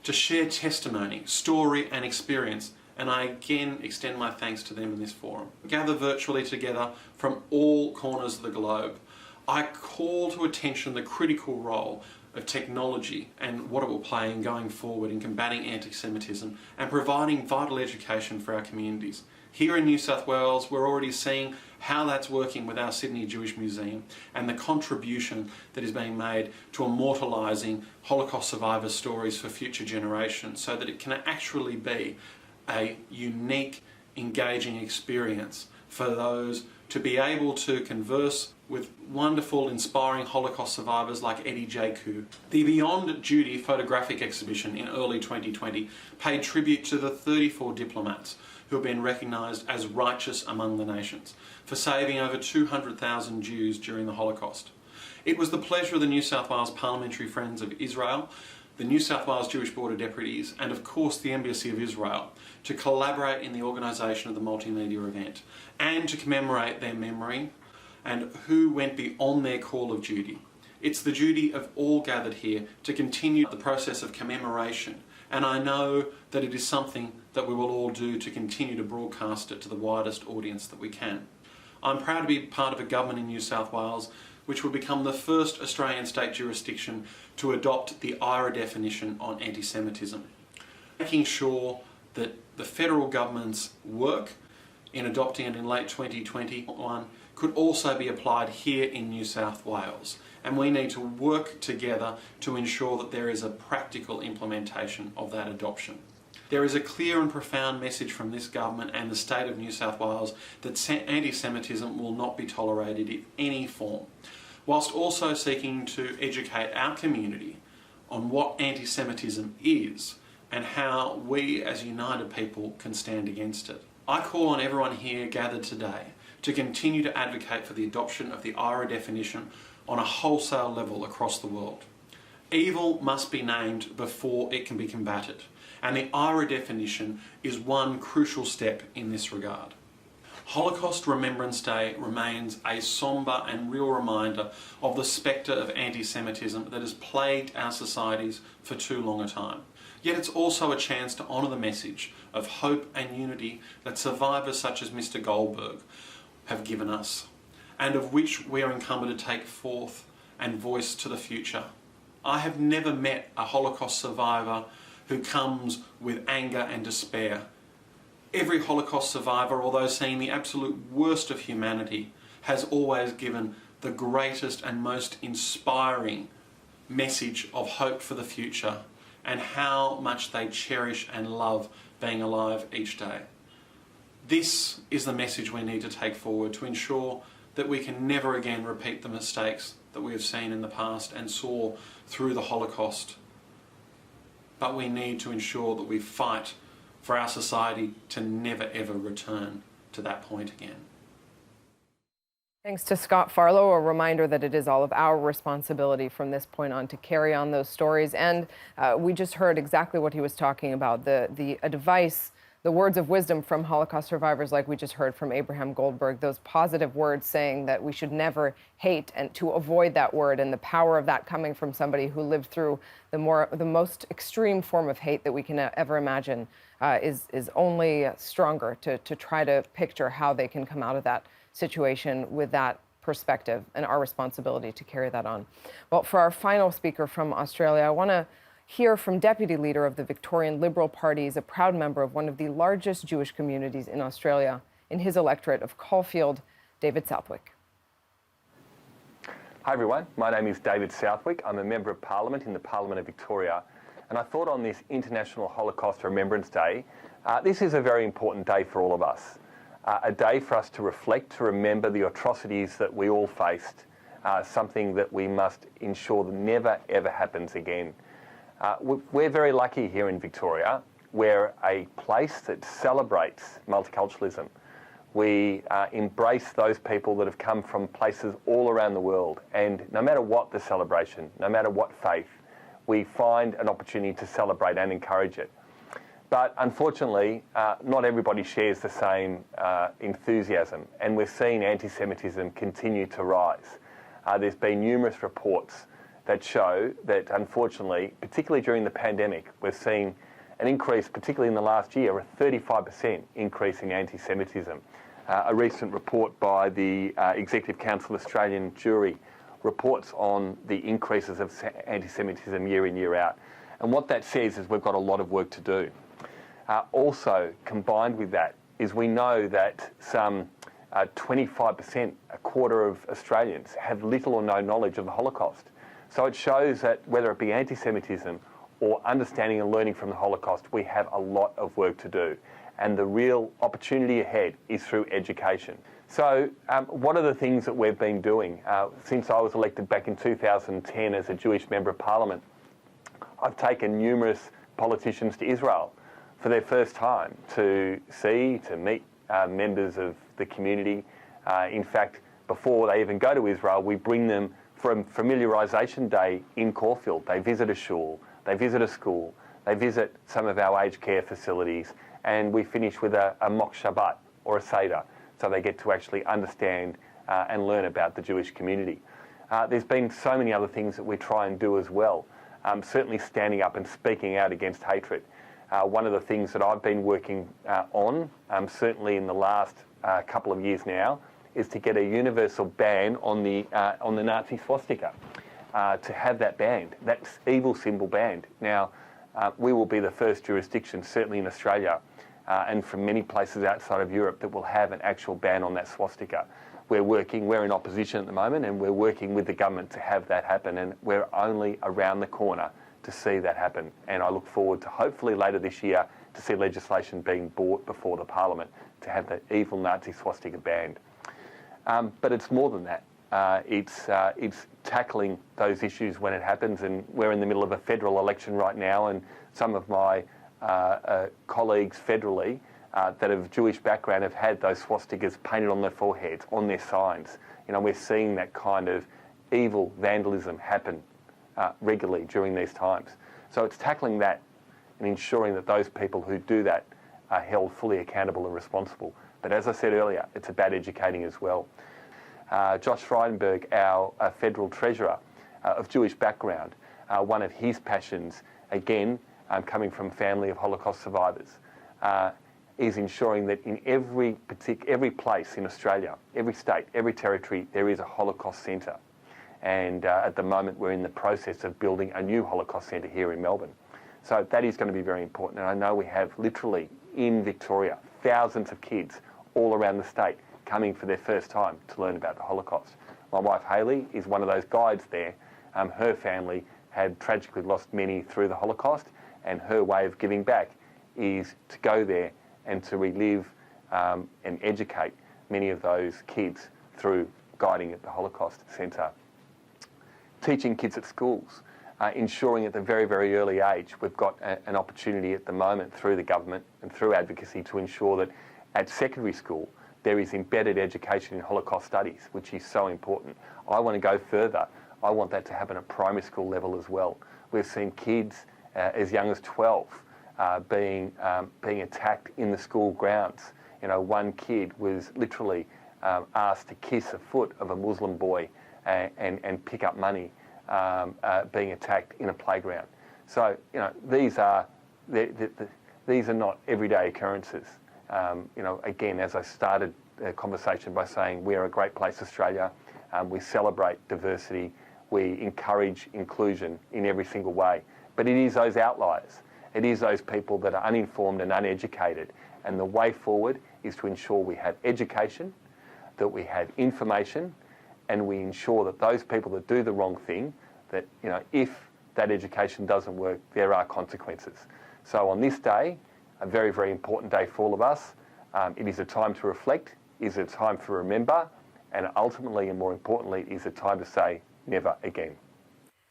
to share testimony, story and experience, and I again extend my thanks to them in this forum. Gather virtually together from all corners of the globe, I call to attention the critical role of technology and what it will play in going forward in combating anti-Semitism and providing vital education for our communities. Here in New South Wales, we're already seeing how that's working with our Sydney Jewish Museum and the contribution that is being made to immortalising Holocaust survivors' stories for future generations so that it can actually be a unique, engaging experience for those to be able to converse with wonderful, inspiring Holocaust survivors like Eddie Jaku. The Beyond Duty photographic exhibition in early 2020 paid tribute to the 34 diplomats who have been recognised as righteous among the nations for saving over 200,000 Jews during the Holocaust. It was the pleasure of the New South Wales Parliamentary Friends of Israel, the New South Wales Jewish Board of Deputies, and of course the Embassy of Israel to collaborate in the organisation of the multimedia event and to commemorate their memory and who went beyond their call of duty. It's the duty of all gathered here to continue the process of commemoration, and I know that it is something that we will all do to continue to broadcast it to the widest audience that we can. I'm proud to be part of a government in New South Wales which will become the first Australian state jurisdiction to adopt the IHRA definition on anti-Semitism, making sure that the federal government's work in adopting it in late 2021 could also be applied here in New South Wales. And we need to work together to ensure that there is a practical implementation of that adoption. There is a clear and profound message from this government and the state of New South Wales that anti-Semitism will not be tolerated in any form, whilst also seeking to educate our community on what anti-Semitism is and how we as united people can stand against it. I call on everyone here gathered today to continue to advocate for the adoption of the IHRA definition on a wholesale level across the world. Evil must be named before it can be combated, and the IHRA definition is one crucial step in this regard. Holocaust Remembrance Day remains a sombre and real reminder of the spectre of anti-Semitism that has plagued our societies for too long a time. Yet it's also a chance to honour the message of hope and unity that survivors such as Mr. Goldberg have given us, and of which we are incumbent to take forth and voice to the future. I have never met a Holocaust survivor who comes with anger and despair. Every Holocaust survivor, although seeing the absolute worst of humanity, has always given the greatest and most inspiring message of hope for the future and how much they cherish and love being alive each day. This is the message we need to take forward to ensure that we can never again repeat the mistakes that we have seen in the past and saw through the Holocaust. But we need to ensure that we fight for our society to never ever return to that point again. Thanks to Scott Farlow, a reminder that it is all of our responsibility from this point on to carry on those stories. And we just heard exactly what he was talking about, the advice, the words of wisdom from Holocaust survivors like we just heard from Abraham Goldberg, those positive words saying that we should never hate and to avoid that word, and the power of that coming from somebody who lived through the most extreme form of hate that we can ever imagine is only stronger to try to picture how they can come out of that situation with that perspective and our responsibility to carry that on. Well, for our final speaker from Australia, I want to hear from Deputy Leader of the Victorian Liberal Party, is a proud member of one of the largest Jewish communities in Australia, in his electorate of Caulfield, David Southwick. Hi everyone, my name is David Southwick. I'm a Member of Parliament in the Parliament of Victoria, and I thought on this International Holocaust Remembrance Day, this is a very important day for all of us. A day for us to reflect, to remember the atrocities that we all faced, something that we must ensure that never ever happens again. We're very lucky here in Victoria. We're a place that celebrates multiculturalism. We embrace those people that have come from places all around the world, and no matter what the celebration, no matter what faith, we find an opportunity to celebrate and encourage it. But unfortunately, not everybody shares the same enthusiasm, and we're seeing anti-Semitism continue to rise. There's been numerous reports that show that, unfortunately, particularly during the pandemic, we've seen an increase, particularly in the last year, a 35% increase in anti-Semitism. A recent report by the Executive Council of Australian Jewry reports on the increases of anti-Semitism year in, year out. And what that says is we've got a lot of work to do. Also, combined with that, is we know that some 25%, a quarter of Australians, have little or no knowledge of the Holocaust. So it shows that whether it be anti-Semitism or understanding and learning from the Holocaust, we have a lot of work to do. And the real opportunity ahead is through education. So what are the things that we've been doing? Since I was elected back in 2010 as a Jewish Member of Parliament, I've taken numerous politicians to Israel for their first time to meet members of the community. In fact, before they even go to Israel, we bring them for a familiarisation day in Caulfield. They visit a shul, they visit a school, they visit some of our aged care facilities, and we finish with a mock Shabbat or a Seder, so they get to actually understand and learn about the Jewish community. There's been so many other things that we try and do as well, certainly standing up and speaking out against hatred. One of the things that I've been working on, certainly in the last couple of years now, is to get a universal ban on the Nazi swastika, to have that banned, that evil symbol banned. Now, we will be the first jurisdiction, certainly in Australia, and from many places outside of Europe, that will have an actual ban on that swastika. We're in opposition at the moment, and we're working with the government to have that happen, and we're only around the corner to to see that happen. And I look forward to hopefully later this year to see legislation being brought before the Parliament to have the evil Nazi swastika banned. But it's more than that. It's tackling those issues when it happens, and we're in the middle of a federal election right now, and some of my colleagues federally that have Jewish background have had those swastikas painted on their foreheads, on their signs. You know, we're seeing that kind of evil vandalism happen regularly during these times. So it's tackling that and ensuring that those people who do that are held fully accountable and responsible. But as I said earlier, it's about educating as well. Josh Frydenberg, our federal treasurer of Jewish background, one of his passions, again, coming from a family of Holocaust survivors, is ensuring that in every place in Australia, every state, every territory, there is a Holocaust centre. And at the moment, we're in the process of building a new Holocaust centre here in Melbourne. So that is going to be very important. And I know we have literally in Victoria thousands of kids all around the state coming for their first time to learn about the Holocaust. My wife Hayley is one of those guides there. Her family had tragically lost many through the Holocaust, and her way of giving back is to go there and to relive and educate many of those kids through guiding at the Holocaust Centre. Teaching kids at schools, ensuring at the very, very early age we've got an opportunity at the moment through the government and through advocacy to ensure that at secondary school there is embedded education in Holocaust studies, which is so important. I want to go further. I want that to happen at primary school level as well. We've seen kids as young as 12 being attacked in the school grounds. You know, one kid was literally asked to kiss a foot of a Muslim boy and pick up money, being attacked in a playground. So, you know, these are not everyday occurrences. You know, again, as I started the conversation by saying, we're a great place, Australia. We celebrate diversity. We encourage inclusion in every single way. But it is those outliers. It is those people that are uninformed and uneducated. And the way forward is to ensure we have education, that we have information, and we ensure that those people that do the wrong thing, that, you know, if that education doesn't work, there are consequences. So on this day, a very, very important day for all of us, it is a time to reflect, it is a time to remember, and ultimately, and more importantly, it is a time to say never again.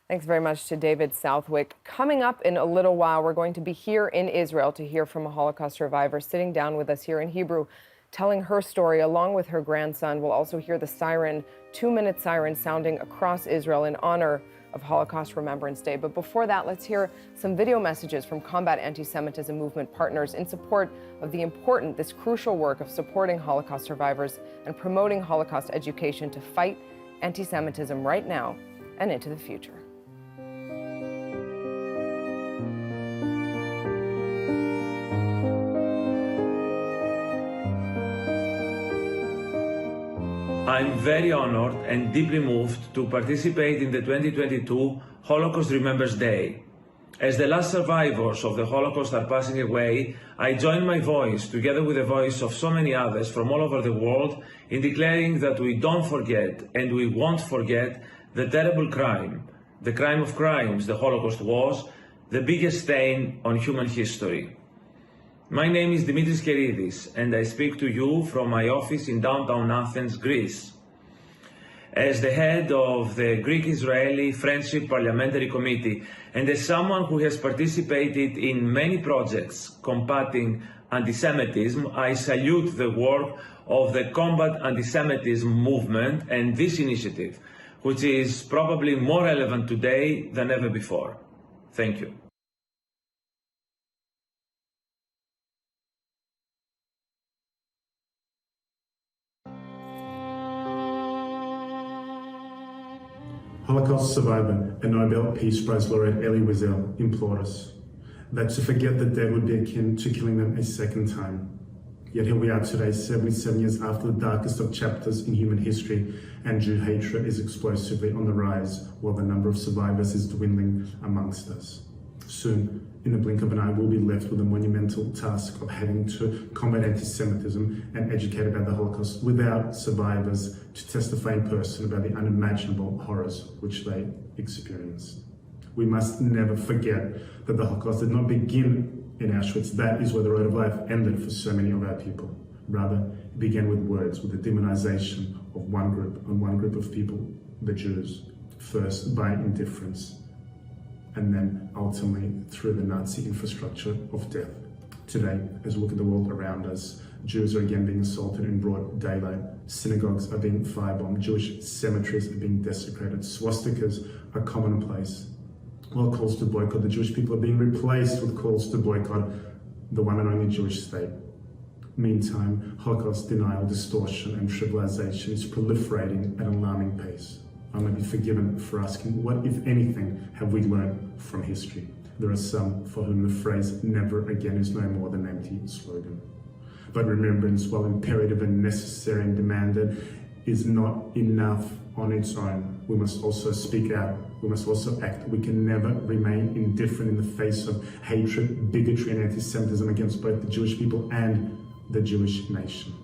Thanks very much to David Southwick. Coming up in a little while, we're going to be here in Israel to hear from a Holocaust survivor sitting down with us here in Hebrew, telling her story along with her grandson. We'll also hear the siren, 2-minute siren sounding across Israel in honor of Holocaust Remembrance Day. But before that, let's hear some video messages from Combat Antisemitism Movement partners in support of this crucial work of supporting Holocaust survivors and promoting Holocaust education to fight anti-Semitism right now and into the future. I'm very honored and deeply moved to participate in the 2022 Holocaust Remembrance Day. As the last survivors of the Holocaust are passing away, I join my voice together with the voice of so many others from all over the world in declaring that we don't forget and we won't forget the terrible crime, the crime of crimes the Holocaust was, the biggest stain on human history. My name is Dimitris Keridis, and I speak to you from my office in downtown Athens, Greece. As the head of the Greek-Israeli Friendship Parliamentary Committee, and as someone who has participated in many projects combating anti-Semitism, I salute the work of the Combat Antisemitism Movement and this initiative, which is probably more relevant today than ever before. Thank you. Holocaust survivor and Nobel Peace Prize laureate Elie Wiesel implored us that to forget the dead would be akin to killing them a second time. Yet here we are today, 77 years after the darkest of chapters in human history, and Jew hatred is explosively on the rise, while the number of survivors is dwindling amongst us. Soon, in the blink of an eye, we'll be left with the monumental task of having to combat anti-Semitism and educate about the Holocaust without survivors to testify in person about the unimaginable horrors which they experienced. We must never forget that the Holocaust did not begin in Auschwitz. That is where the road of life ended for so many of our people. Rather, it began with words, with the demonization of one group of people, the Jews, first by indifference, and then ultimately through the Nazi infrastructure of death. Today, as we look at the world around us, Jews are again being assaulted in broad daylight. Synagogues are being firebombed. Jewish cemeteries are being desecrated. Swastikas are commonplace. While calls to boycott the Jewish people are being replaced with calls to boycott the one and only Jewish state. Meantime, Holocaust denial, distortion, and trivialization is proliferating at an alarming pace. I may be forgiven for asking, what, if anything, have we learned from history? There are some for whom the phrase "never again" is no more than an empty slogan. But remembrance, while imperative and necessary and demanded, is not enough on its own. We must also speak out. We must also act. We can never remain indifferent in the face of hatred, bigotry, and anti-Semitism against both the Jewish people and the Jewish nation.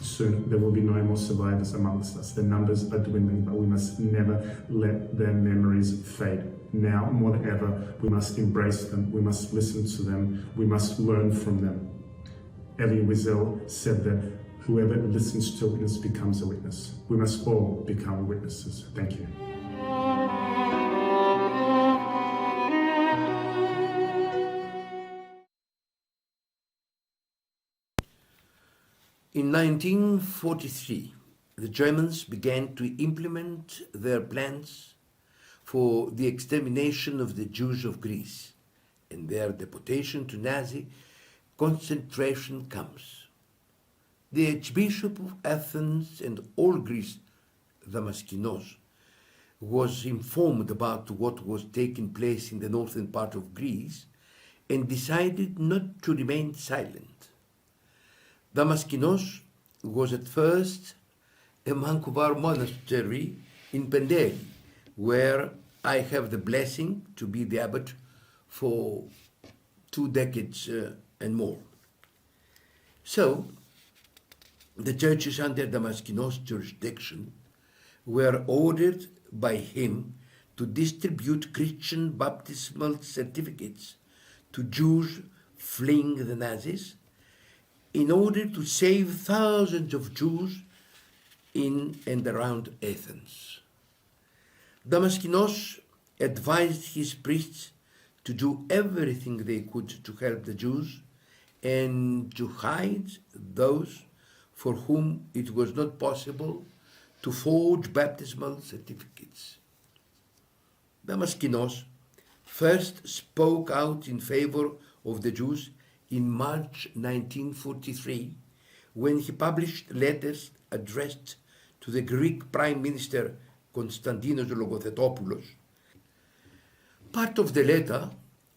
Soon there will be no more survivors amongst us. Their numbers are dwindling, but we must never let their memories fade. Now more than ever, we must embrace them. We must listen to them. We must learn from them. Elie Wiesel said that whoever listens to a witness becomes a witness. We must all become witnesses. Thank you. In 1943, the Germans began to implement their plans for the extermination of the Jews of Greece and their deportation to Nazi concentration camps. The Archbishop of Athens and all Greece, Damaskinos, was informed about what was taking place in the northern part of Greece and decided not to remain silent. Damaskinos was at first a monk of our monastery in Pendeli, where I have the blessing to be the abbot for 2 decades and more. So, the churches under Damaskinos' jurisdiction were ordered by him to distribute Christian baptismal certificates to Jews fleeing the Nazis in order to save thousands of Jews in and around Athens. Damaskinos advised his priests to do everything they could to help the Jews and to hide those for whom it was not possible to forge baptismal certificates. Damaskinos first spoke out in favor of the Jews in March 1943, when he published letters addressed to the Greek Prime Minister Konstantinos Logothetopoulos. Part of the letter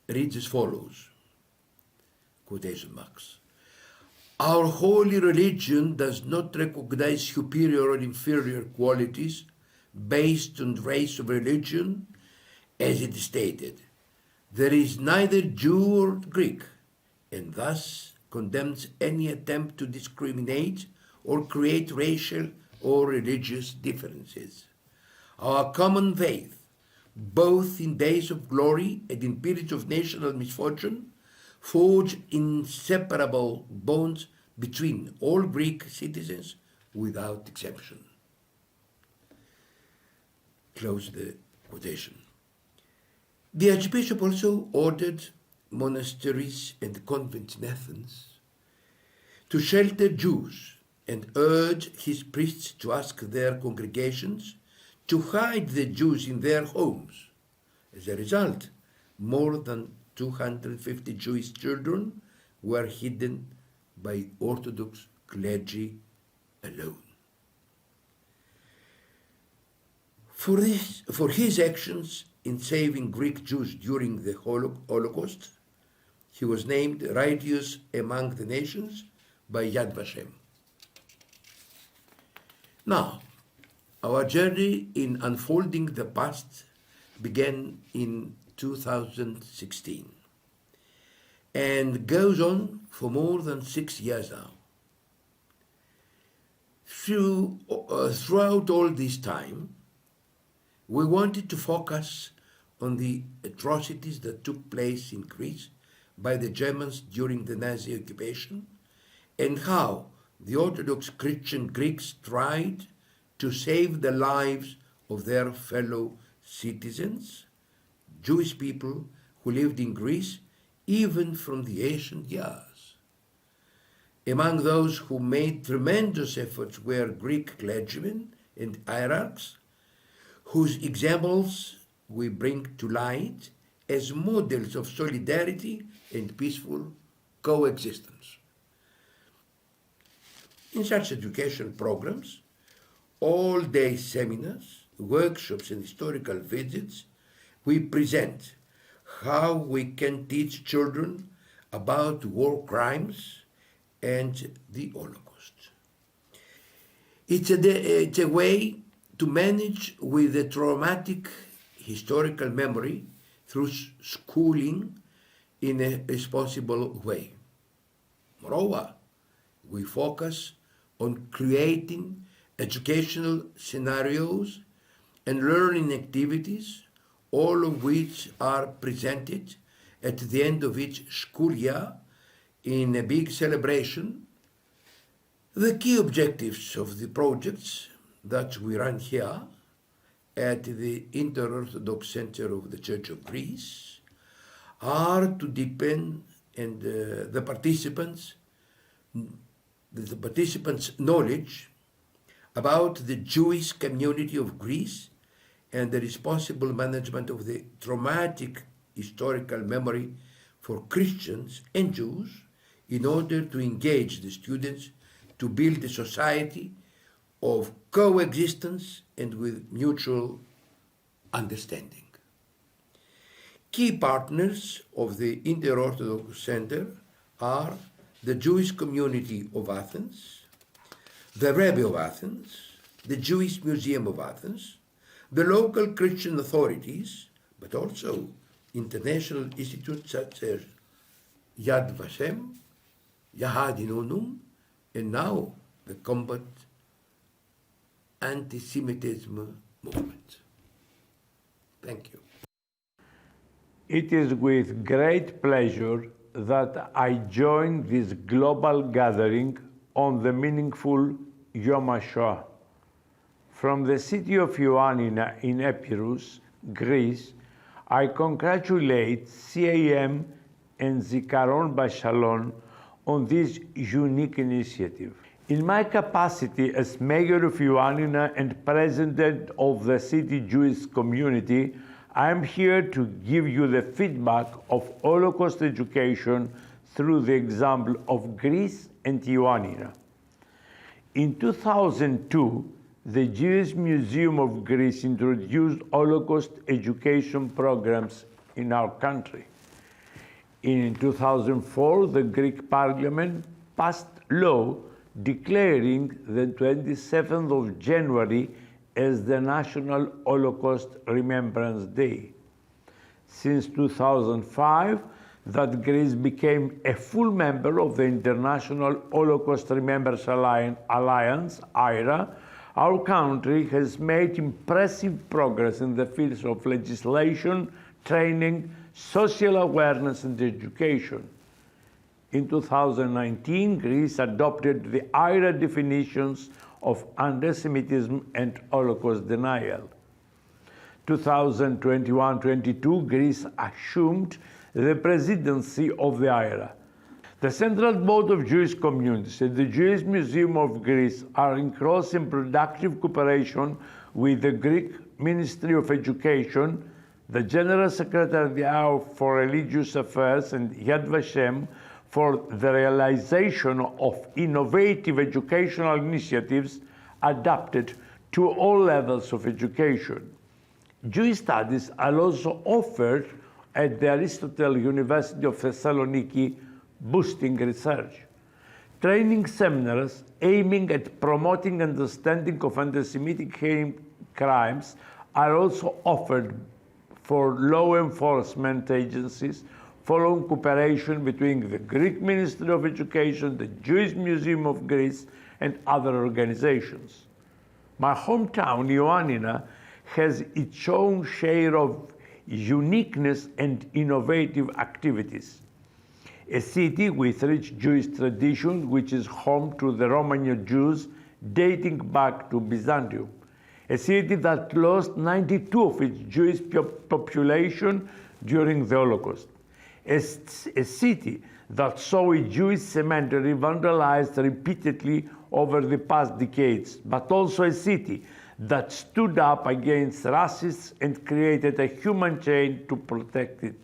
reads as follows, quotation marks, "Our holy religion does not recognize superior or inferior qualities based on race or religion, as it is stated. There is neither Jew or Greek, and thus condemns any attempt to discriminate or create racial or religious differences. Our common faith, both in days of glory and in periods of national misfortune, forge inseparable bonds between all Greek citizens without exception." Close the quotation. The Archbishop also ordered monasteries and convents in Athens to shelter Jews and urged his priests to ask their congregations to hide the Jews in their homes. As a result, more than 250 Jewish children were hidden by Orthodox clergy alone. For his actions in saving Greek Jews during the Holocaust, he was named righteous among the nations by Yad Vashem. Now, our journey in unfolding the past began in 2016 and goes on for more than 6 years now. Throughout all this time, we wanted to focus on the atrocities that took place in Greece by the Germans during the Nazi occupation, and how the Orthodox Christian Greeks tried to save the lives of their fellow citizens, Jewish people who lived in Greece even from the ancient years. Among those who made tremendous efforts were Greek clergymen and hierarchs, whose examples we bring to light as models of solidarity and peaceful coexistence. In such education programs, all-day seminars, workshops, and historical visits, we present how we can teach children about war crimes and the Holocaust. It's a way to manage with a traumatic historical memory through schooling in a responsible way. Moreover, we focus on creating educational scenarios and learning activities, all of which are presented at the end of each school year in a big celebration. The key objectives of the projects that we run here at the Inter-Orthodox Center of the Church of Greece are to deepen the participants' knowledge about the Jewish community of Greece and the responsible management of the traumatic historical memory for Christians and Jews in order to engage the students to build a society of coexistence and with mutual understanding. Key partners of the Inter-Orthodox Center are the Jewish community of Athens, the Rebbe of Athens, the Jewish Museum of Athens, the local Christian authorities, but also international institutes such as Yad Vashem, Yahad Inunum, and now the Combat Antisemitism Movement. Thank you. It is with great pleasure that I join this global gathering on the meaningful Yom HaShoah. From the city of Ioannina in Epirus, Greece, I congratulate CAM and Zikaron BaSalon on this unique initiative. In my capacity as mayor of Ioannina and president of the city Jewish community, I am here to give you the feedback of Holocaust education through the example of Greece and Ioannina. In 2002, the Jewish Museum of Greece introduced Holocaust education programs in our country. In 2004, the Greek Parliament passed law declaring the 27th of January as the National Holocaust Remembrance Day. Since 2005, that Greece became a full member of the International Holocaust Remembrance Alliance, IHRA, our country has made impressive progress in the fields of legislation, training, social awareness, and education. In 2019, Greece adopted the IHRA definitions of anti-Semitism and Holocaust denial. 2021-22, Greece assumed the presidency of the IHRA. The Central Board of Jewish Communities and the Jewish Museum of Greece are in close and productive cooperation with the Greek Ministry of Education, the General Secretariat for Religious Affairs, and Yad Vashem for the realization of innovative educational initiatives adapted to all levels of education. Jewish studies are also offered at the Aristotle University of Thessaloniki, boosting research. Training seminars aiming at promoting understanding of anti-Semitic hate crimes are also offered for law enforcement agencies following cooperation between the Greek Ministry of Education, the Jewish Museum of Greece, and other organizations. My hometown, Ioannina, has its own share of uniqueness and innovative activities. A city with rich Jewish tradition, which is home to the Romanian Jews dating back to Byzantium. A city that lost 92% of its Jewish population during the Holocaust. A city that saw a Jewish cemetery vandalized repeatedly over the past decades, but also a city that stood up against racists and created a human chain to protect it.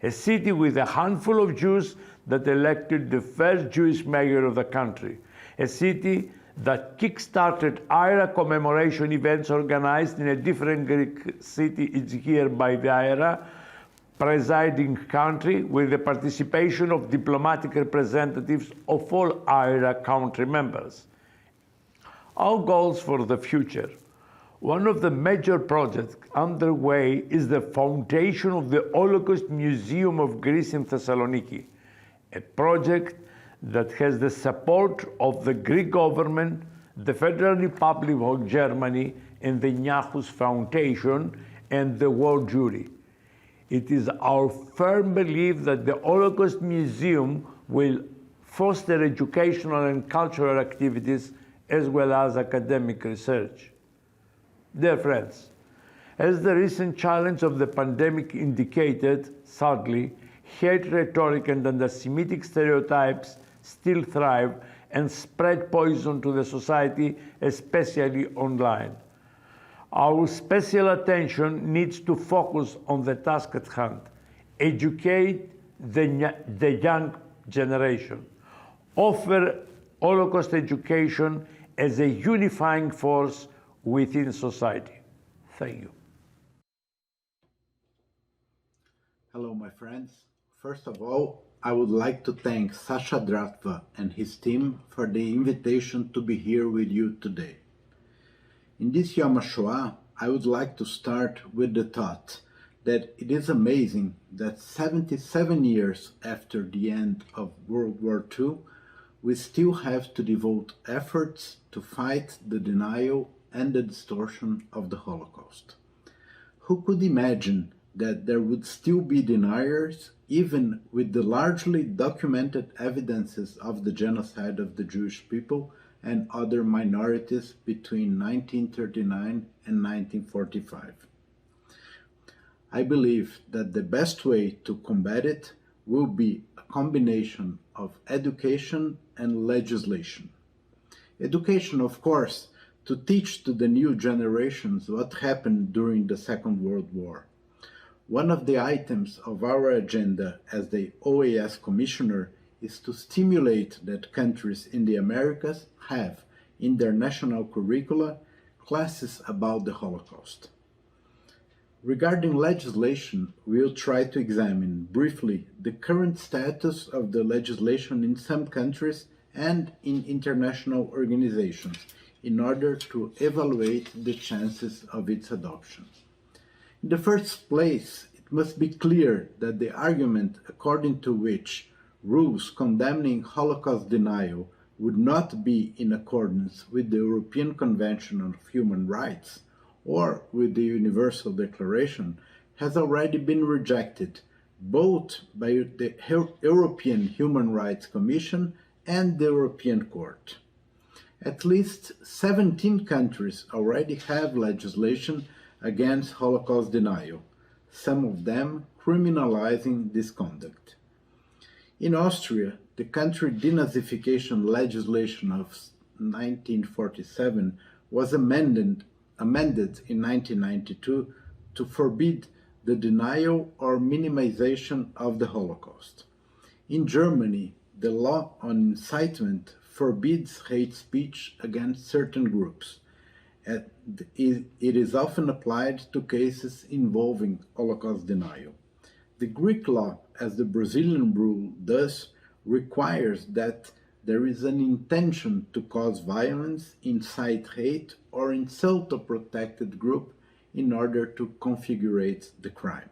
A city with a handful of Jews that elected the first Jewish mayor of the country. A city that kick-started IRA commemoration events organized in a different Greek city each year by the IRA presiding country, with the participation of diplomatic representatives of all IRA country members. Our goals for the future. One of the major projects underway is the foundation of the Holocaust Museum of Greece in Thessaloniki, a project that has the support of the Greek government, the Federal Republic of Germany, and the Niahous Foundation, and the World Jury. It is our firm belief that the Holocaust Museum will foster educational and cultural activities as well as academic research. Dear friends, as the recent challenge of the pandemic indicated, sadly, hate rhetoric and anti-Semitic stereotypes still thrive and spread poison to the society, especially online. Our special attention needs to focus on the task at hand, educate the young generation, offer Holocaust education as a unifying force within society. Thank you. Hello, my friends. First of all, I would like to thank Sasha Dratva and his team for the invitation to be here with you today. In this Yom HaShoah, I would like to start with the thought that it is amazing that 77 years after the end of World War II, we still have to devote efforts to fight the denial and the distortion of the Holocaust. Who could imagine that there would still be deniers even with the largely documented evidences of the genocide of the Jewish people and other minorities between 1939 and 1945. I believe that the best way to combat it will be a combination of education and legislation. Education, of course, to teach to the new generations what happened during the Second World War. One of the items of our agenda as the OAS Commissioner is to stimulate that countries in the Americas have in their national curricula classes about the Holocaust. Regarding legislation, we'll try to examine briefly the current status of the legislation in some countries and in international organizations in order to evaluate the chances of its adoption. In the first place, it must be clear that the argument according to which rules condemning Holocaust denial would not be in accordance with the European Convention on Human Rights or with the Universal Declaration has already been rejected both by the European Human Rights Commission and the European Court. At least 17 countries already have legislation against Holocaust denial, some of them criminalizing this conduct. In Austria, the country denazification legislation of 1947 was amended in 1992 to forbid the denial or minimization of the Holocaust. In Germany, the law on incitement forbids hate speech against certain groups. It is often applied to cases involving Holocaust denial. The Greek law, as the Brazilian rule does, requires that there is an intention to cause violence, incite hate, or insult a protected group in order to configurate the crime.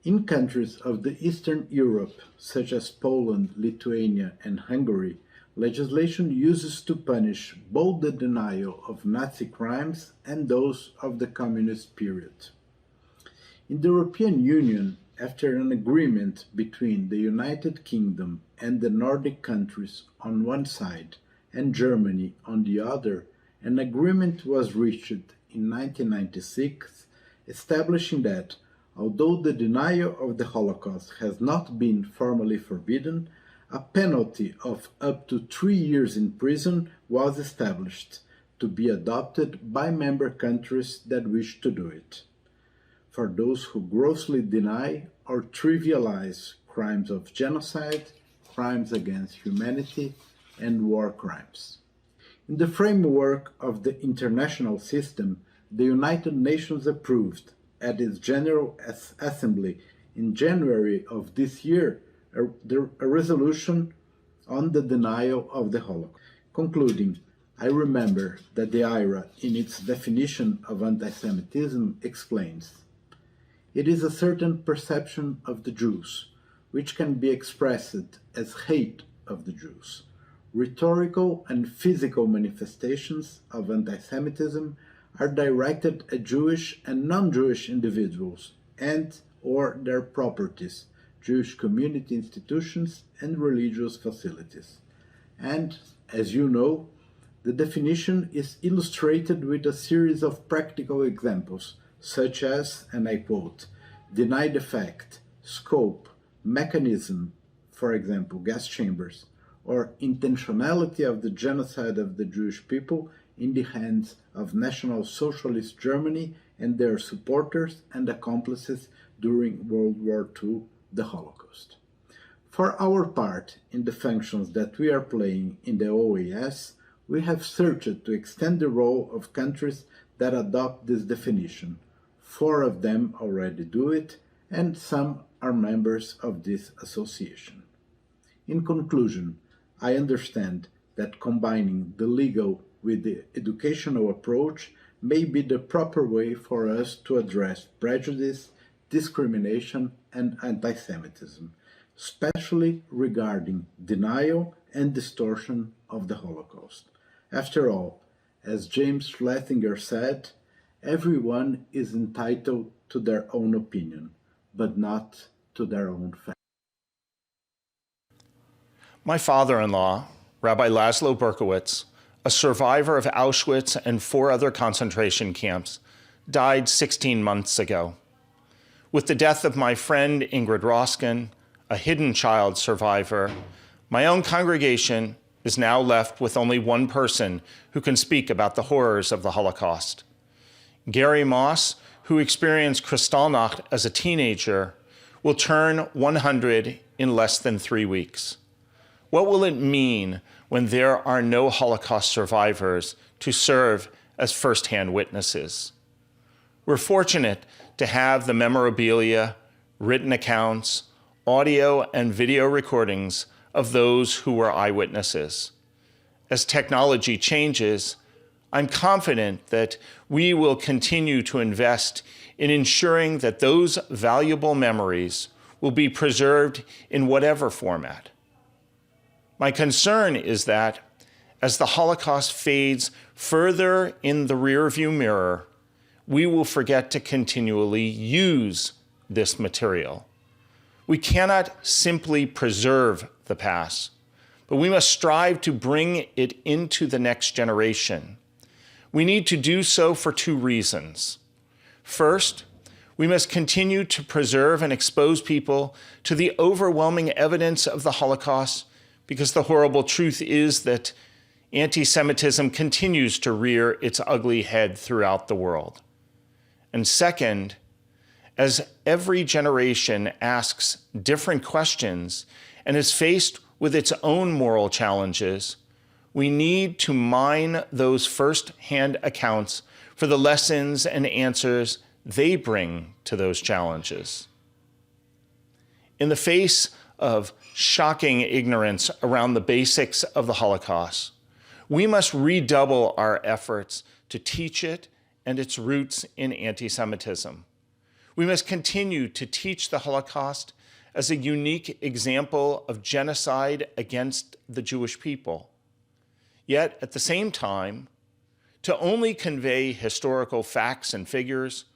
In countries of the Eastern Europe, such as Poland, Lithuania, and Hungary, legislation uses to punish both the denial of Nazi crimes and those of the communist period. In the European Union, after an agreement between the United Kingdom and the Nordic countries on one side and Germany on the other, an agreement was reached in 1996 establishing that, although the denial of the Holocaust has not been formally forbidden, a penalty of up to 3 years in prison was established to be adopted by member countries that wish to do it, for those who grossly deny or trivialize crimes of genocide, crimes against humanity, and war crimes. In the framework of the international system, the United Nations approved, at its General Assembly in January of this year, a resolution on the denial of the Holocaust. Concluding, I remember that the IHRA, in its definition of anti-Semitism, explains, "It is a certain perception of the Jews, which can be expressed as hate of the Jews. Rhetorical and physical manifestations of anti-Semitism are directed at Jewish and non-Jewish individuals and or their properties, Jewish community institutions and religious facilities." And, as you know, the definition is illustrated with a series of practical examples, such as, and I quote, "deny the fact, scope, mechanism, for example, gas chambers, or intentionality of the genocide of the Jewish people in the hands of National Socialist Germany and their supporters and accomplices during World War II, the Holocaust." For our part, in the functions that we are playing in the OAS, we have searched to extend the role of countries that adopt this definition. 4 of them already do it, and some are members of this association. In conclusion, I understand that combining the legal with the educational approach may be the proper way for us to address prejudice, discrimination, and anti-Semitism, especially regarding denial and distortion of the Holocaust. After all, as James Schlesinger said, everyone is entitled to their own opinion, but not to their own fact. My father-in-law, Rabbi Laszlo Berkowitz, a survivor of Auschwitz and 4 other concentration camps, died 16 months ago. With the death of my friend Ingrid Roskin, a hidden child survivor, my own congregation is now left with only one person who can speak about the horrors of the Holocaust. Gary Moss, who experienced Kristallnacht as a teenager, will turn 100 in less than 3 weeks. What will it mean when there are no Holocaust survivors to serve as first-hand witnesses? We're fortunate to have the memorabilia, written accounts, audio and video recordings of those who were eyewitnesses. As technology changes, I'm confident that we will continue to invest in ensuring that those valuable memories will be preserved in whatever format. My concern is that as the Holocaust fades further in the rearview mirror, we will forget to continually use this material. We cannot simply preserve the past, but we must strive to bring it into the next generation. We need to do so for 2 reasons. First, we must continue to preserve and expose people to the overwhelming evidence of the Holocaust, because the horrible truth is that anti-Semitism continues to rear its ugly head throughout the world. And second, as every generation asks different questions and is faced with its own moral challenges, we need to mine those first-hand accounts for the lessons and answers they bring to those challenges. In the face of shocking ignorance around the basics of the Holocaust, we must redouble our efforts to teach it and its roots in anti-Semitism. We must continue to teach the Holocaust as a unique example of genocide against the Jewish people. Yet, at the same time, to only convey historical facts and figures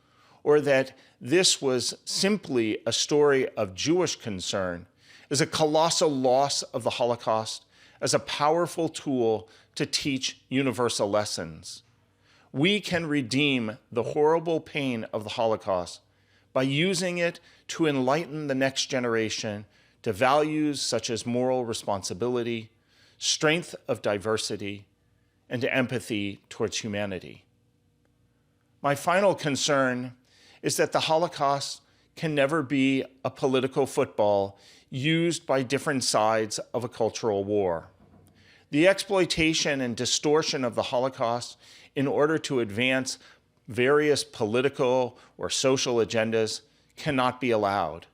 or that this was simply a story of Jewish concern, is a colossal loss of the Holocaust as a powerful tool to teach universal lessons. We can redeem the horrible pain of the Holocaust by using it to enlighten the next generation to values such as moral responsibility, strength of diversity, and to empathy towards humanity. My final concern is that the Holocaust can never be a political football used by different sides of a cultural war. The exploitation and distortion of the Holocaust in order to advance various political or social agendas cannot be allowed.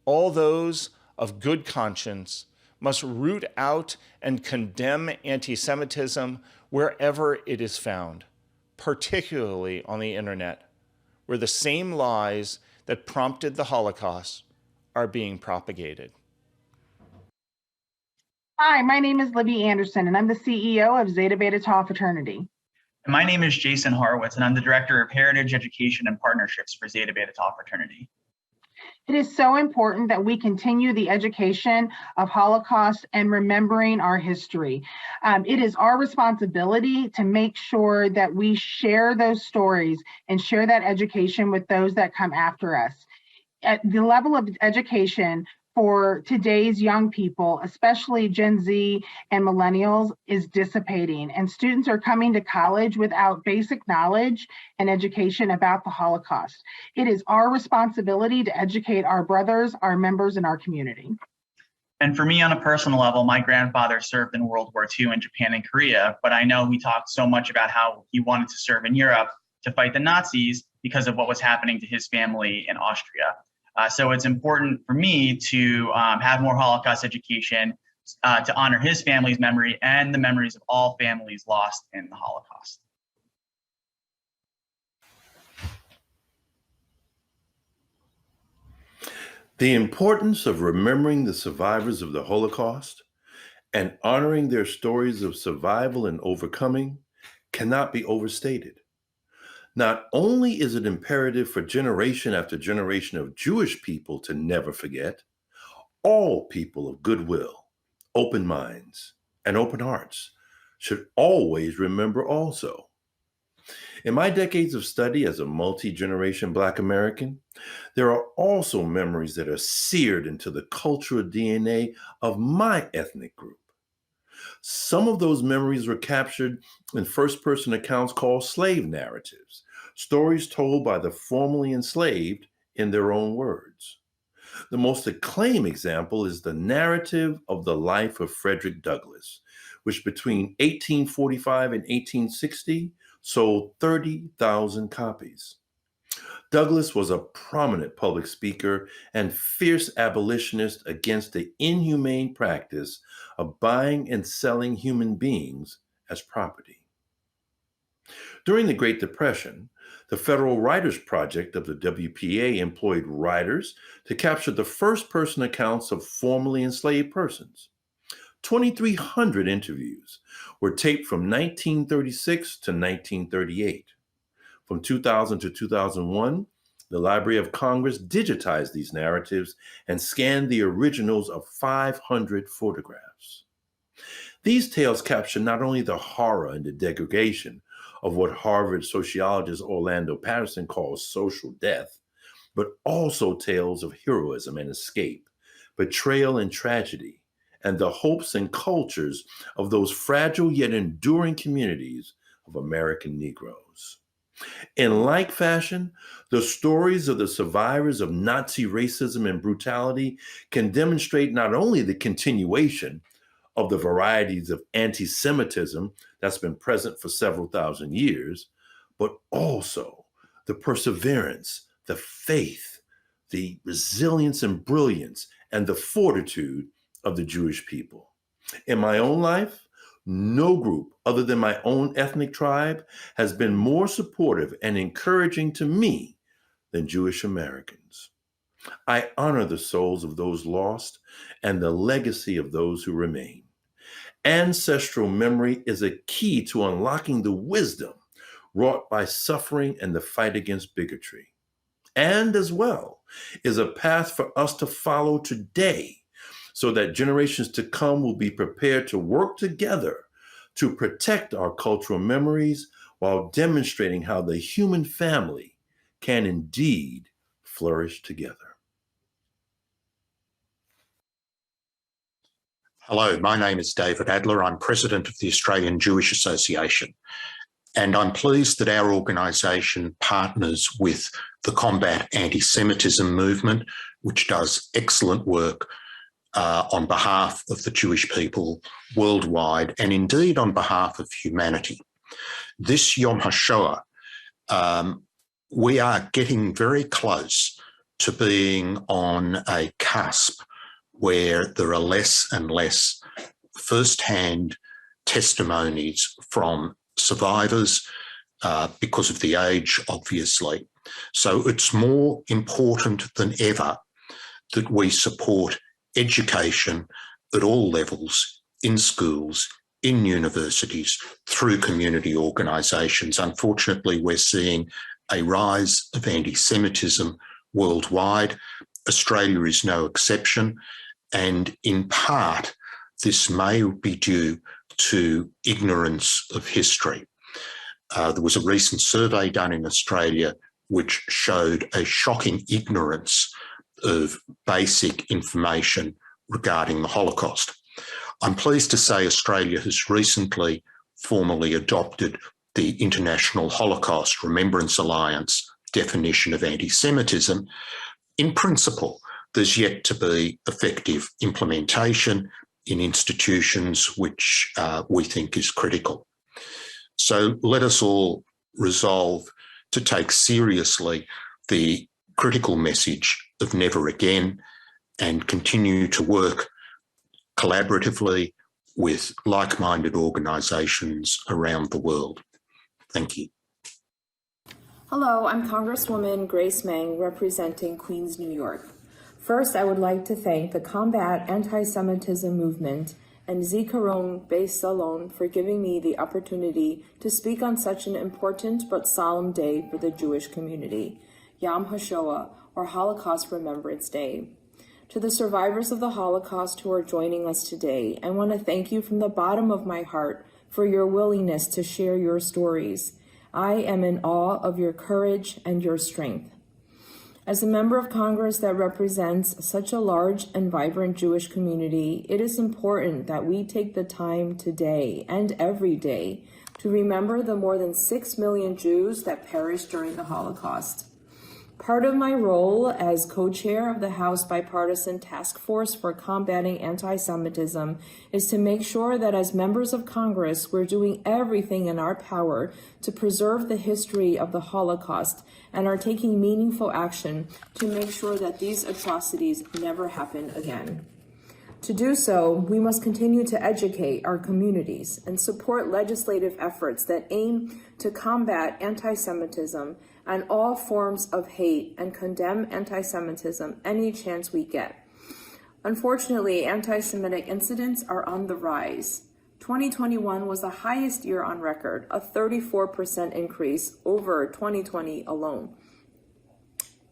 All those of good conscience must root out and condemn anti-Semitism wherever it is found, particularly on the internet, where the same lies that prompted the Holocaust are being propagated. Hi, my name is Libby Anderson, and I'm the CEO of Zeta Beta Tau Fraternity. And my name is Jason Horowitz, and I'm the Director of Heritage Education and Partnerships for Zeta Beta Tau Fraternity. It is so important that we continue the education of Holocaust and remembering our history. It is our responsibility to make sure that we share those stories and share that education with those that come after us. At the level of education for today's young people, especially Gen Z and millennials, is dissipating, and students are coming to college without basic knowledge and education about the Holocaust. It is our responsibility to educate our brothers, our members, and our community. And for me, on a personal level, my grandfather served in World War II in Japan and Korea, but I know he talked so much about how he wanted to serve in Europe to fight the Nazis because of what was happening to his family in Austria. So it's important for me to have more Holocaust education to honor his family's memory and the memories of all families lost in the Holocaust. The importance of remembering the survivors of the Holocaust and honoring their stories of survival and overcoming cannot be overstated. Not only is it imperative for generation after generation of Jewish people to never forget, all people of goodwill, open minds, and open hearts should always remember also. In my decades of study as a multi-generation Black American, there are also memories that are seared into the cultural DNA of my ethnic group. Some of those memories were captured in first-person accounts called slave narratives, stories told by the formerly enslaved in their own words. The most acclaimed example is the narrative of the life of Frederick Douglass, which between 1845 and 1860 sold 30,000 copies. Douglass was a prominent public speaker and fierce abolitionist against the inhumane practice of buying and selling human beings as property. During the Great Depression, the Federal Writers Project of the WPA employed writers to capture the first-person accounts of formerly enslaved persons. 2,300 interviews were taped from 1936 to 1938. From 2000 to 2001, the Library of Congress digitized these narratives and scanned the originals of 500 photographs. These tales capture not only the horror and the degradation of what Harvard sociologist Orlando Patterson calls social death, but also tales of heroism and escape, betrayal and tragedy, and the hopes and cultures of those fragile yet enduring communities of American Negroes. In like fashion, the stories of the survivors of Nazi racism and brutality can demonstrate not only the continuation of the varieties of anti-Semitism that's been present for several thousand years, but also the perseverance, the faith, the resilience and brilliance, and the fortitude of the Jewish people. In my own life, no group other than my own ethnic tribe has been more supportive and encouraging to me than Jewish Americans. I honor the souls of those lost and the legacy of those who remain. Ancestral memory is a key to unlocking the wisdom wrought by suffering and the fight against bigotry. and as well is a path for us to follow today so that generations to come will be prepared to work together to protect our cultural memories while demonstrating how the human family can indeed flourish together. Hello, my name is David Adler. I'm president of the Australian Jewish Association, and I'm pleased that our organisation partners with the Combat Antisemitism Movement, which does excellent work on behalf of the Jewish people worldwide and indeed on behalf of humanity. This Yom HaShoah, we are getting very close to being on a cusp where there are less and less first-hand testimonies from survivors because of the age, obviously. So it's more important than ever that we support education at all levels, in schools, in universities, through community organisations. Unfortunately, we're seeing a rise of anti-Semitism worldwide. Australia is no exception. And in part, this may be due to ignorance of history. There was a recent survey done in Australia which showed a shocking ignorance of basic information regarding the Holocaust. I'm pleased to say Australia has recently formally adopted the International Holocaust Remembrance Alliance definition of anti-Semitism. In principle, there's yet to be effective implementation in institutions, which we think is critical. So let us all resolve to take seriously the critical message of never again and continue to work collaboratively with like-minded organisations around the world. Thank you. Hello, I'm Congresswoman Grace Meng representing Queens, New York. First, I would like to thank the Combat Antisemitism Movement and Zikaron BaSalon for giving me the opportunity to speak on such an important but solemn day for the Jewish community, Yom HaShoah, or Holocaust Remembrance Day. To the survivors of the Holocaust who are joining us today, I want to thank you from the bottom of my heart for your willingness to share your stories. I am in awe of your courage and your strength. As a member of Congress that represents such a large and vibrant Jewish community, it is important that we take the time today and every day to remember the more than 6 million Jews that perished during the Holocaust. Part of my role as co-chair of the House Bipartisan Task Force for Combating Anti-Semitism is to make sure that as members of Congress, we're doing everything in our power to preserve the history of the Holocaust and are taking meaningful action to make sure that these atrocities never happen again. To do so, we must continue to educate our communities and support legislative efforts that aim to combat anti-Semitism and all forms of hate and condemn anti-Semitism any chance we get. Unfortunately, anti-Semitic incidents are on the rise. 2021 was the highest year on record, a 34% increase over 2020 alone.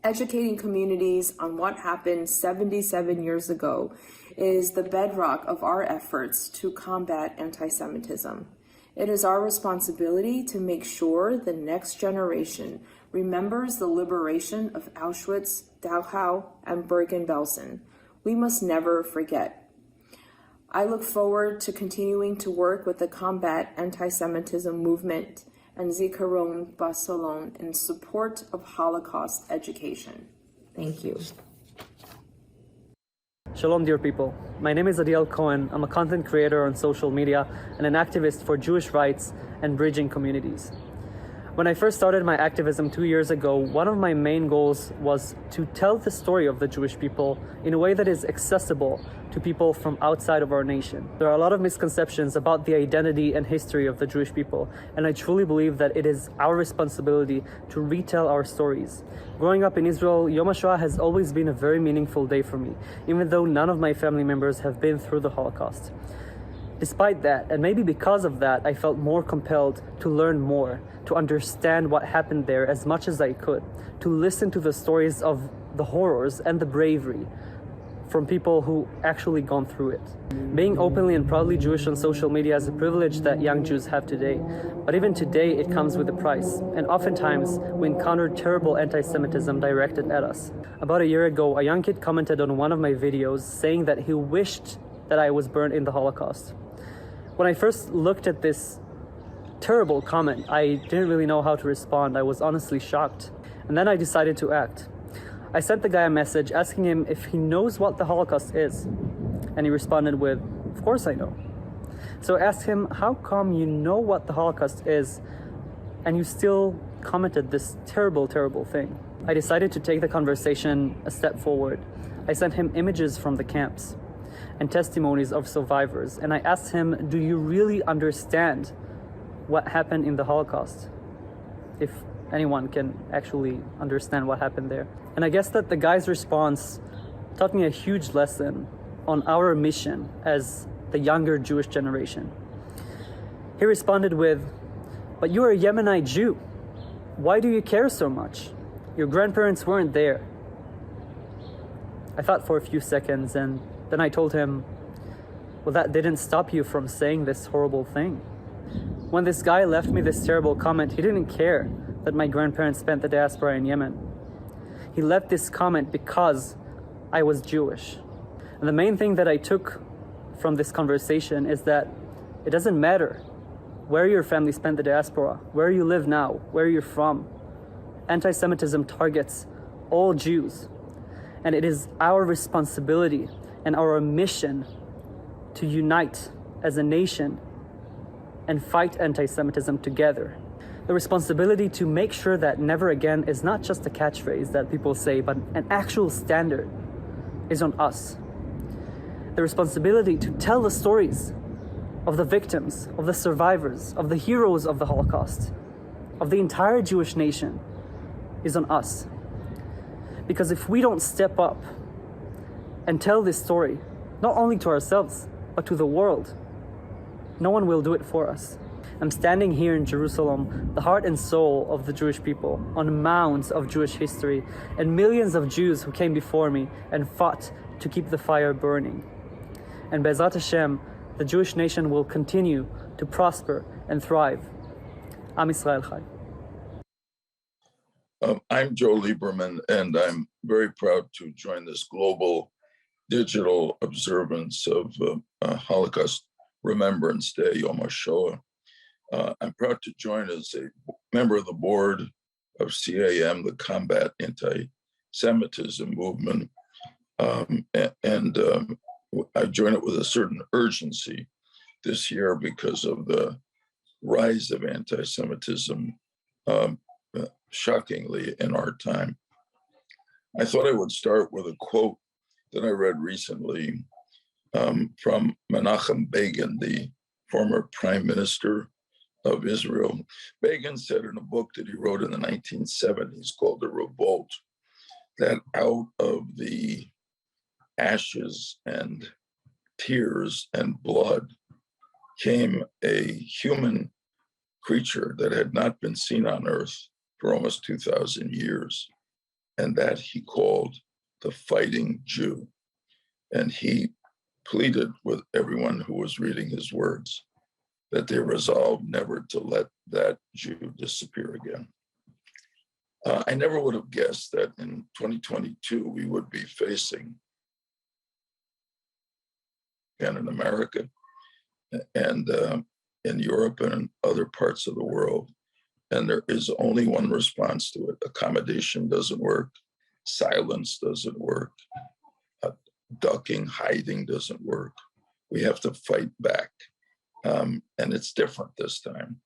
Educating communities on what happened 77 years ago is the bedrock of our efforts to combat anti-Semitism. It is our responsibility to make sure the next generation remembers the liberation of Auschwitz, Dachau, and Bergen-Belsen. We must never forget. I look forward to continuing to work with the Combat Antisemitism Movement and Zikaron BaSalon in support of Holocaust education. Thank you. Shalom, dear people. My name is Adiel Cohen. I'm a content creator on social media and an activist for Jewish rights and bridging communities. When I first started my activism 2 years ago, one of my main goals was to tell the story of the Jewish people in a way that is accessible to people from outside of our nation. There are a lot of misconceptions about the identity and history of the Jewish people, and I truly believe that it is our responsibility to retell our stories. Growing up in Israel, Yom HaShoah has always been a very meaningful day for me, even though none of my family members have been through the Holocaust. Despite that, and maybe because of that, I felt more compelled to learn more, to understand what happened there as much as I could, to listen to the stories of the horrors and the bravery from people who actually gone through it. Being openly and proudly Jewish on social media is a privilege that young Jews have today. But even today, it comes with a price. And oftentimes, we encounter terrible anti-Semitism directed at us. About a year ago, a young kid commented on one of my videos saying that he wished that I was burned in the Holocaust. When I first looked at this terrible comment, I didn't really know how to respond. I was honestly shocked. And then I decided to act. I sent the guy a message asking him if he knows what the Holocaust is. And he responded with, "Of course I know." So I asked him, "How come you know what the Holocaust is and you still commented this terrible, terrible thing?" I decided to take the conversation a step forward. I sent him images from the camps and testimonies of survivors. And I asked him, "Do you really understand what happened in the Holocaust?" If anyone can actually understand what happened there. And I guess that the guy's response taught me a huge lesson on our mission as the younger Jewish generation. He responded with, "But you're a Yemenite Jew. Why do you care so much? Your grandparents weren't there." I thought for a few seconds and then I told him, "Well, that didn't stop you from saying this horrible thing." When this guy left me this terrible comment, he didn't care that my grandparents spent the diaspora in Yemen. He left this comment because I was Jewish. And the main thing that I took from this conversation is that it doesn't matter where your family spent the diaspora, where you live now, where you're from. Anti-Semitism targets all Jews. And it is our responsibility and our mission to unite as a nation and fight anti-Semitism together. The responsibility to make sure that never again is not just a catchphrase that people say, but an actual standard is on us. The responsibility to tell the stories of the victims, of the survivors, of the heroes of the Holocaust, of the entire Jewish nation is on us. Because if we don't step up and tell this story, not only to ourselves, but to the world, no one will do it for us. I'm standing here in Jerusalem, the heart and soul of the Jewish people, on mounds of Jewish history, and millions of Jews who came before me and fought to keep the fire burning. And Be'ezrat Hashem, the Jewish nation will continue to prosper and thrive. Am Yisrael Chai. I'm Joe Lieberman, and I'm very proud to join this global digital observance of Holocaust Remembrance Day, Yom HaShoah. I'm proud to join as a member of the board of CAM, the Combat Antisemitism Movement, and I join it with a certain urgency this year because of the rise of anti-Semitism, shockingly, in our time. I thought I would start with a quote that I read recently from Menachem Begin, the former prime minister of Israel. Begin said in a book that he wrote in the 1970s called The Revolt, that out of the ashes and tears and blood came a human creature that had not been seen on earth for almost 2,000 years, and that he called the Fighting Jew. And he pleaded with everyone who was reading his words that they resolved never to let that Jew disappear again. I never would have guessed that in 2022 we would be facing, and in America and in Europe and in other parts of the world, and there is only one response to it. Accommodation doesn't work, silence doesn't work, ducking, hiding doesn't work. We have to fight back. And it's different this time.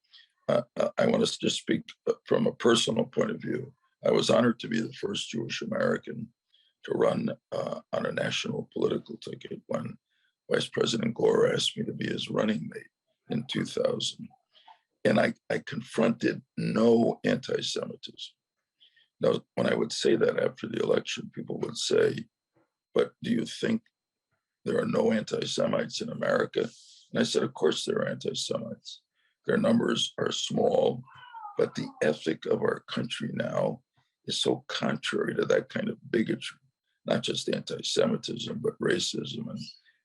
I want to just speak from a personal point of view. I was honored to be the first Jewish American to run on a national political ticket when Vice President Gore asked me to be his running mate in 2000. And I confronted no anti-Semitism. Now, when I would say that after the election, people would say, "But do you think there are no anti-Semites in America?" And I said, of course they're anti-Semites. Their numbers are small, but the ethic of our country now is so contrary to that kind of bigotry, not just anti-Semitism, but racism and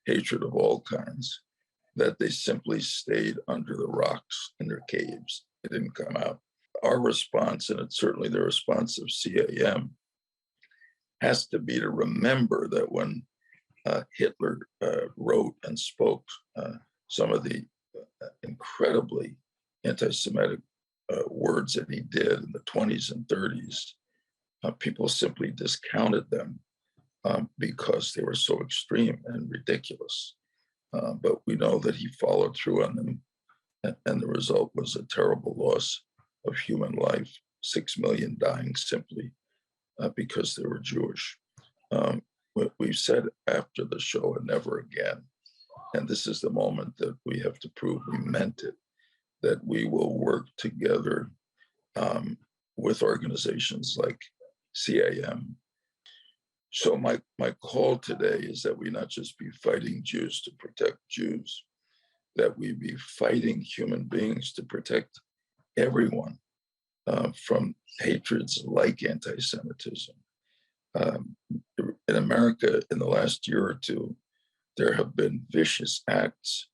hatred of all kinds, that they simply stayed under the rocks in their caves. It didn't come out. Our response, and it's certainly the response of CAM, has to be to remember that when Hitler wrote and spoke some of the incredibly anti-Semitic words that he did in the 20s and 30s, people simply discounted them because they were so extreme and ridiculous. But we know that he followed through on them, and the result was a terrible loss of human life, 6 million dying simply because they were Jewish. We've said after the show and never again, and this is the moment that we have to prove we meant it, that we will work together with organizations like CAM. So my call today is that we not just be fighting Jews to protect Jews, that we be fighting human beings to protect everyone from hatreds like anti-Semitism. In America, in the last year or two, there have been vicious acts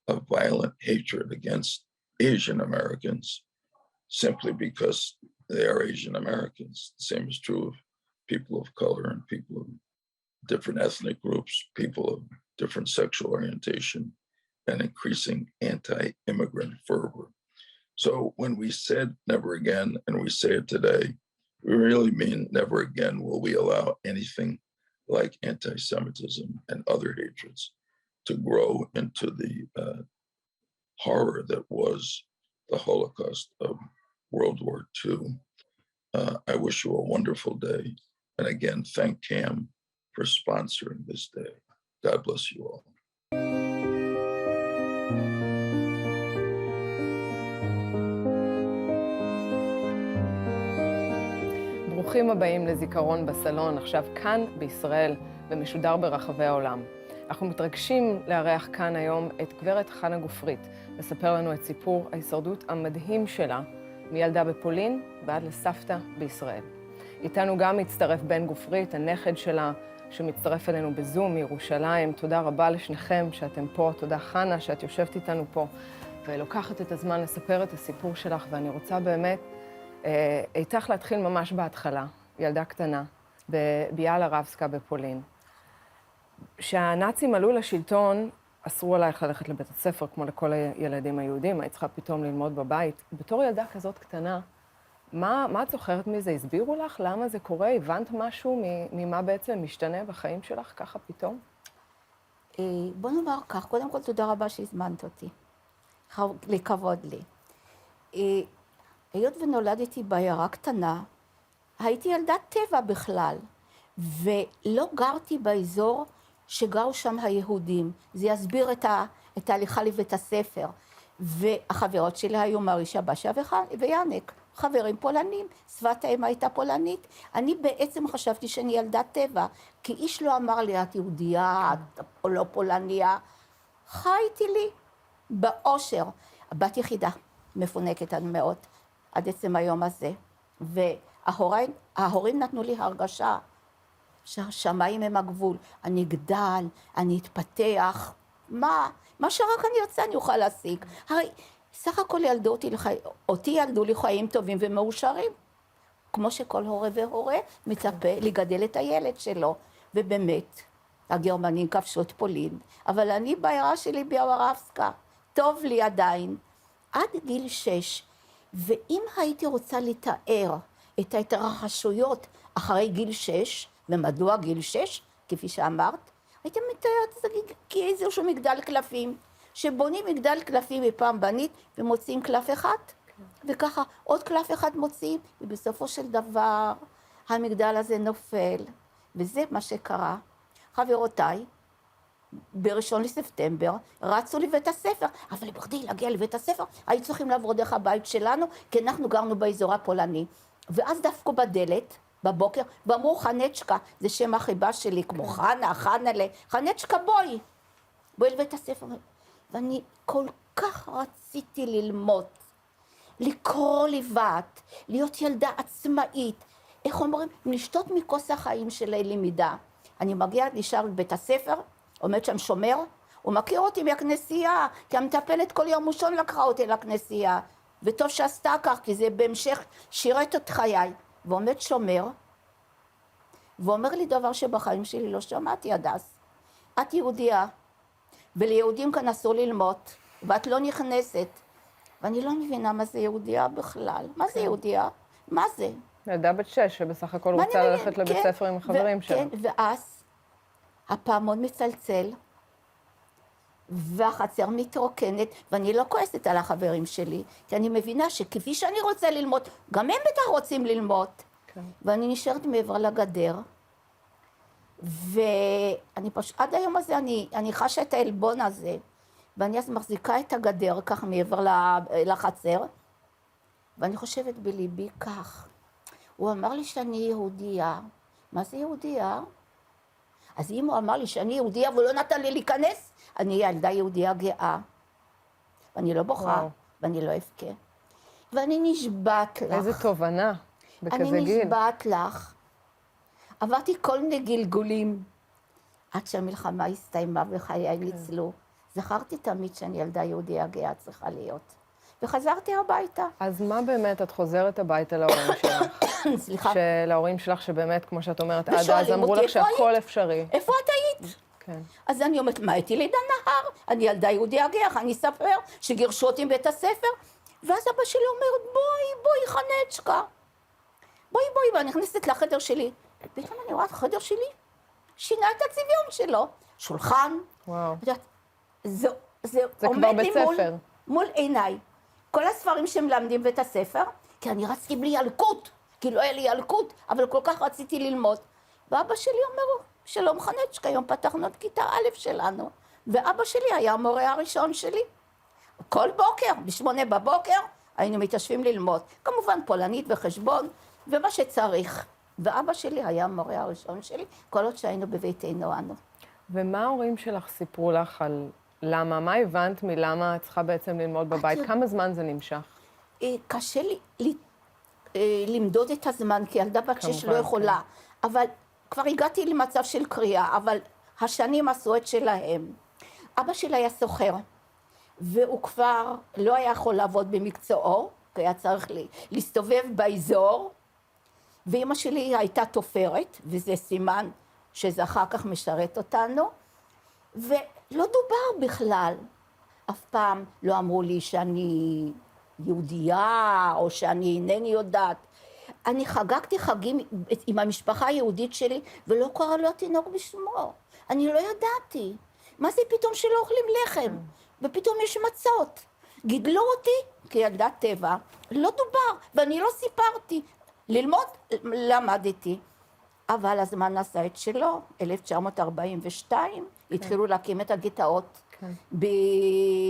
of violent hatred against Asian Americans simply because they are Asian Americans. The same is true of people of color and people of different ethnic groups, people of different sexual orientation, and increasing anti-immigrant fervor. So when we said never again, and we say it today, we really mean never again will we allow anything like anti-Semitism and other hatreds to grow into the horror that was the Holocaust of World War II. I wish you a wonderful day. And again, thank CAM for sponsoring this day. God bless you all. ברוכים הבאים לזיכרון בסלון, עכשיו כאן בישראל ומשודר ברחבי העולם. אנחנו מתרגשים לארח כאן היום את גברת חנה גופרית, לספר לנו את סיפור ההישרדות המדהים שלה, מילדה בפולין ועד לסבתא בישראל. איתנו גם מצטרף בן גופרית, הנכד שלה, שמצטרף אלינו בזום מירושלים. תודה רבה לשניכם שאתם פה, תודה חנה שאת יושבת איתנו פה, ולוקחת את הזמן לספר את הסיפור שלך, ואני רוצה באמת איתך להתחיל ממש בהתחלה, ילדה קטנה, בביאלה רבסקה בפולין. כשהנאצים עלו לשלטון, אסרו עלייך ללכת לבית הספר, כמו לכל הילדים היהודים, היית צריכה פתאום ללמוד בבית. בתור ילדה כזאת קטנה, מה את זוכרת מזה? הסבירו לך למה זה קורה? הבנת משהו ממה בעצם משתנה בחיים שלך ככה פתאום? בוא נאמר כך, קודם כל תודה רבה שהזמנת אותי. לכבוד לי. היות ונולדתי בעיירה קטנה, הייתי ילדת טבע בכלל, ולא גרתי באזור שגרו שם היהודים. זה יסביר את ההליכה לבית הספר. והחברות שלי היו מרישה בשה ויאנק, חברים פולנים, שפת האם הייתה פולנית. אני בעצם חשבתי שאני ילדת טבע, כי איש לא אמר לי, את יהודייה, את לא פולניה. חייתי לי באושר. בת יחידה, מפונקת עד מאוד, עד עצם היום הזה. וההורים נתנו לי הרגשה שהשמיים הם הגבול. אני אגדל, אני אתפתח. מה שרק אני רוצה אני אוכל להשיג. הרי סך הכל אותי ילדו לי חיים טובים ומאושרים. כמו שכל הורה והורה מצפה לגדל את הילד שלו. ובאמת, הגרמנים כבשו את פולין, אבל אני בעיירה שלי ביאלרבסקה, טוב לי עדיין, עד גיל 6. ואם הייתי רוצה לתאר את ההתרחשויות אחרי גיל 6, ומדוע גיל 6, כפי שאמרת, הייתי מתארת את זה כאיזשהו מגדל קלפים, שבונים מגדל קלפים מפעם בנית ומוציאים קלף אחד, וככה עוד קלף אחד מוציאים, ובסופו של דבר המגדל הזה נופל, וזה מה שקרה. חברותיי, בראשון לספטמבר, רצו לבית הספר, אבל בכדי להגיע לבית הספר, היו צריכים לעבור דרך הבית שלנו, כי אנחנו גרנו באזור הפולני. ואז דפקו בדלת, בבוקר, ואמרו חנצ'קה, זה שם החיבה שלי, כמו חנצ'קה בואי לבית הספר. ואני כל כך רציתי ללמוד, לקרוא לבד, להיות ילדה עצמאית, איך אומרים, לשתות מכוס החיים של הלמידה. אני מגיעה נשאר לבית הספר, עומד שם שומר, הוא מכיר אותי מהכנסייה, כי המטפלת כל יום ראשון לקחה אותי לכנסייה, וטוב שעשתה כך, כי זה בהמשך שירת את חיי. ועומד שומר, ואומר לי דבר שבחיים שלי לא שמעתי עד אז. את יהודייה, וליהודים כאן אסור ללמוד, ואת לא נכנסת. ואני לא מבינה מה זה יהודייה בכלל. מה זה יהודייה? מה זה? ילדה בת 6, שבסך הכל רוצה ללכת לבית ספר עם החברים שלה. כן, ואז הפעמון מצלצל, והחצר מתרוקנת, ואני לא כועסת על החברים שלי, כי אני מבינה שכפי שאני רוצה ללמוד, גם הם בטח רוצים ללמוד. כן. ואני נשארת מעבר לגדר, ואני פשוט, עד היום הזה אני חשה את העלבון הזה, ואני אז מחזיקה את הגדר ככה מעבר לחצר, ואני חושבת בליבי כך, הוא אמר לי שאני יהודייה. מה זה יהודייה? אז אם הוא אמר לי שאני יהודייה ולא נתן לי להיכנס, אני ילדה יהודייה גאה. ואני לא בוכה, ואני לא אבכה. ואני נשבעת לך. איזה תובנה, בכזה גיל. אני נשבעת לך. עברתי כל מיני גלגולים, עד שהמלחמה הסתיימה וחיי ניצלו. זכרתי תמיד שאני ילדה יהודייה גאה צריכה להיות. וחזרתי הביתה. אז מה באמת את חוזרת הביתה להורים שלך? סליחה. להורים שלך שבאמת, כמו שאת אומרת, עד אז אמרו לך שהכל אפשרי. איפה את היית? כן. אז אני אומרת, מה הייתי לידה נהר? אני ילדה יהודייה גאה, אני אספר שגירשו אותי מבית הספר. ואז אבא שלי אומר, בואי, חנצ'קה. בואי, ואני נכנסת לחדר שלי. פתאום אני רואה את החדר שלי, שינה את הצביון שלו. שולחן. וואו. זה כבר בית ספר. מול עיניי. כל הספרים שמלמדים בבית הספר, כי אני רציתי בלי ילקוט, כי לא היה לי ילקוט, אבל כל כך רציתי ללמוד. ואבא שלי אומר, שלום חנצ'קה, היום פתחנו את כיתה א' שלנו, ואבא שלי היה המורה הראשון שלי. כל בוקר, ב8 בבוקר, היינו מתיישבים ללמוד. כמובן פולנית וחשבון, ומה שצריך. ואבא שלי היה המורה הראשון שלי, כל עוד שהיינו בביתנו אנו. ומה ההורים שלך סיפרו לך על למה? מה הבנת מלמה את צריכה בעצם ללמוד בבית? כמה זמן זה נמשך? קשה לי למדוד את הזמן, כי ילדה בת 6 לא יכולה. אבל כבר הגעתי למצב של קריאה, אבל השנים עשו את שלהם. אבא שלי היה סוחר, והוא כבר לא היה יכול לעבוד במקצועו, כי היה צריך להסתובב באזור, ואמא שלי הייתה תופרת, וזה סימן שזה אחר כך משרת אותנו, ולא דובר בכלל. אף פעם לא אמרו לי שאני יהודייה, או שאני אינני יודעת. אני חגגתי חגים עם המשפחה היהודית שלי, ולא קרא לו תינוק בשמו. אני לא ידעתי. מה זה פתאום שלא אוכלים לחם? ופתאום יש מצות. גידלו אותי כילדת טבע, לא דובר, ואני לא סיפרתי. ללמוד, למדתי. אבל הזמן עשה את שלו, 1942, התחילו להקים את הגטאות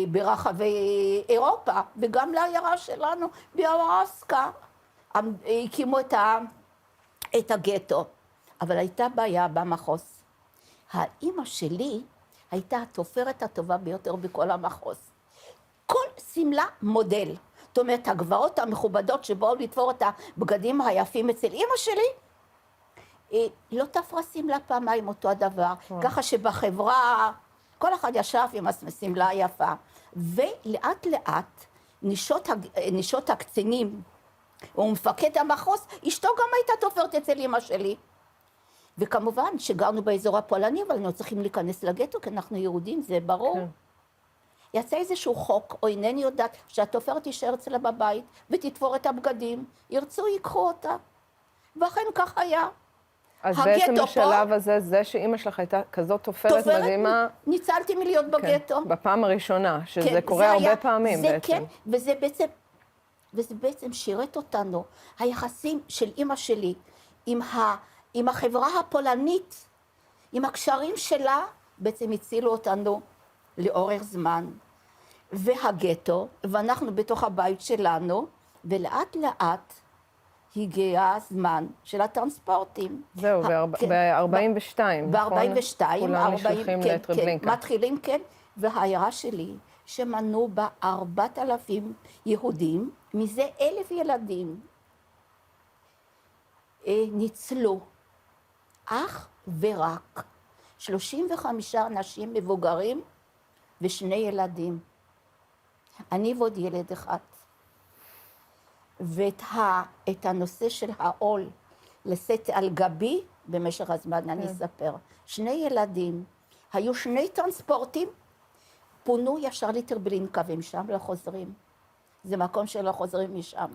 ברחבי אירופה, וגם לעיירה שלנו, באורסקה, הקימו את הגטו. אבל הייתה בעיה במחוז. האמא שלי הייתה התופרת הטובה ביותר בכל המחוז. כל סמלה מודל. זאת אומרת, הגברות המכובדות שבאו לתפור את הבגדים היפים אצל אמא שלי, לא תפרה סמלה פעמיים אותו הדבר. ככה שבחברה, כל אחד ישב עם הסמלה היפה. ולאט לאט, נשות הקצינים, ומפקד המחוז, אשתו גם הייתה תופרת אצל אמא שלי. וכמובן שגרנו באזור הפולני, אבל אנחנו צריכים להיכנס לגטו, כי אנחנו יהודים, זה ברור. יצא איזשהו חוק, או אינני יודעת, שהתופרת תישאר אצלה בבית, ותתפור את הבגדים, ירצו, ייקחו אותה. ואכן כך היה. אז בעצם בשלב הזה, זה שאמא שלך הייתה כזאת תופרת מדהימה... ניצלתי מלהיות בגטו. בפעם הראשונה, שזה קורה הרבה פעמים בעצם. כן, וזה בעצם שירת אותנו. היחסים של אמא שלי עם החברה הפולנית, עם הקשרים שלה, בעצם הצילו אותנו לאורך זמן. והגטו, ואנחנו בתוך הבית שלנו, ולאט לאט הגיע הזמן של הטרנספורטים. זהו, ב-42, נכון? ב-42, כולם נשלחים לטרבלינקה. מתחילים, כן, והעיירה שלי, שמנו בה 4,000 יהודים, מזה 1,000 ילדים, ניצלו אך ורק 35 אנשים מבוגרים ו2 ילדים. אני ועוד ילד אחד. ואת הנושא של העול לשאת על גבי, במשך הזמן אני אספר. 2 ילדים, היו 2 טרנספורטים, פונו ישר לטרבלינקה, והם שם לא חוזרים. זה מקום שלא חוזרים משם.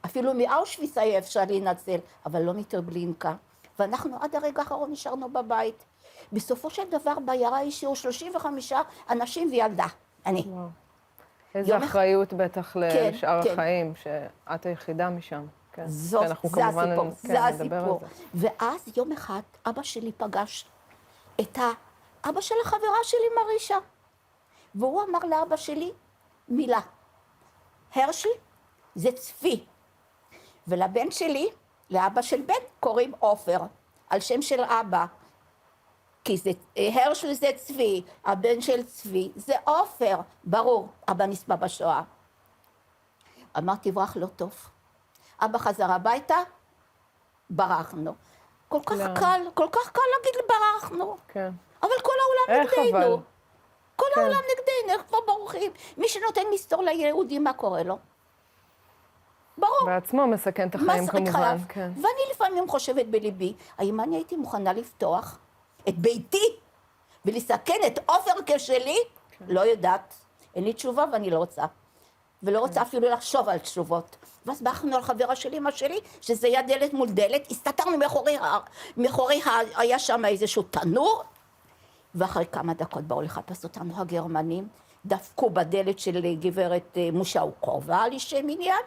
אפילו מאושוויץ היה אפשר להינצל, אבל לא מטרבלינקה. ואנחנו עד הרגע האחרון נשארנו בבית. בסופו של דבר בעיירה השאירו 35 אנשים וילדה, אני. איזו אחריות בטח לשאר החיים, שאת היחידה משם. זה הסיפור. ואז יום אחד אבא שלי פגש את האבא של החברה שלי מרישה. והוא אמר לאבא שלי מילה. הרשל זה צפי. ולבן שלי, לאבא של בן, קוראים עופר, על שם של אבא. כי הרשל זה צבי, הבן של צבי, זה עופר, ברור, אבא נספה בשואה. אמרתי, תברח לא טוב. אבא חזר הביתה, ברחנו. כל כך קל להגיד ברחנו. כן. אבל כל העולם נגדנו. כל כן. העולם נגדנו, איך כבר בורחים? מי שנותן מסתור ליהודים, מה קורה לו? ברור. בעצמו מסכן את החיים כמובן. כן. ואני לפעמים חושבת בליבי, האם אני הייתי מוכנה לפתוח את ביתי ולסכן את עופר כשלי? כן. לא יודעת. אין לי תשובה ואני לא רוצה. ולא רוצה אפילו לחשוב על תשובות. ואז באחנו על חברה שלי, אמא שלי, שזה היה דלת מול דלת, הסתתרנו מאחורי היה שם איזשהו תנור, ואחרי כמה דקות באו לחפש אותנו הגרמנים, דפקו בדלת של גברת מושאוקובה על שם עניין,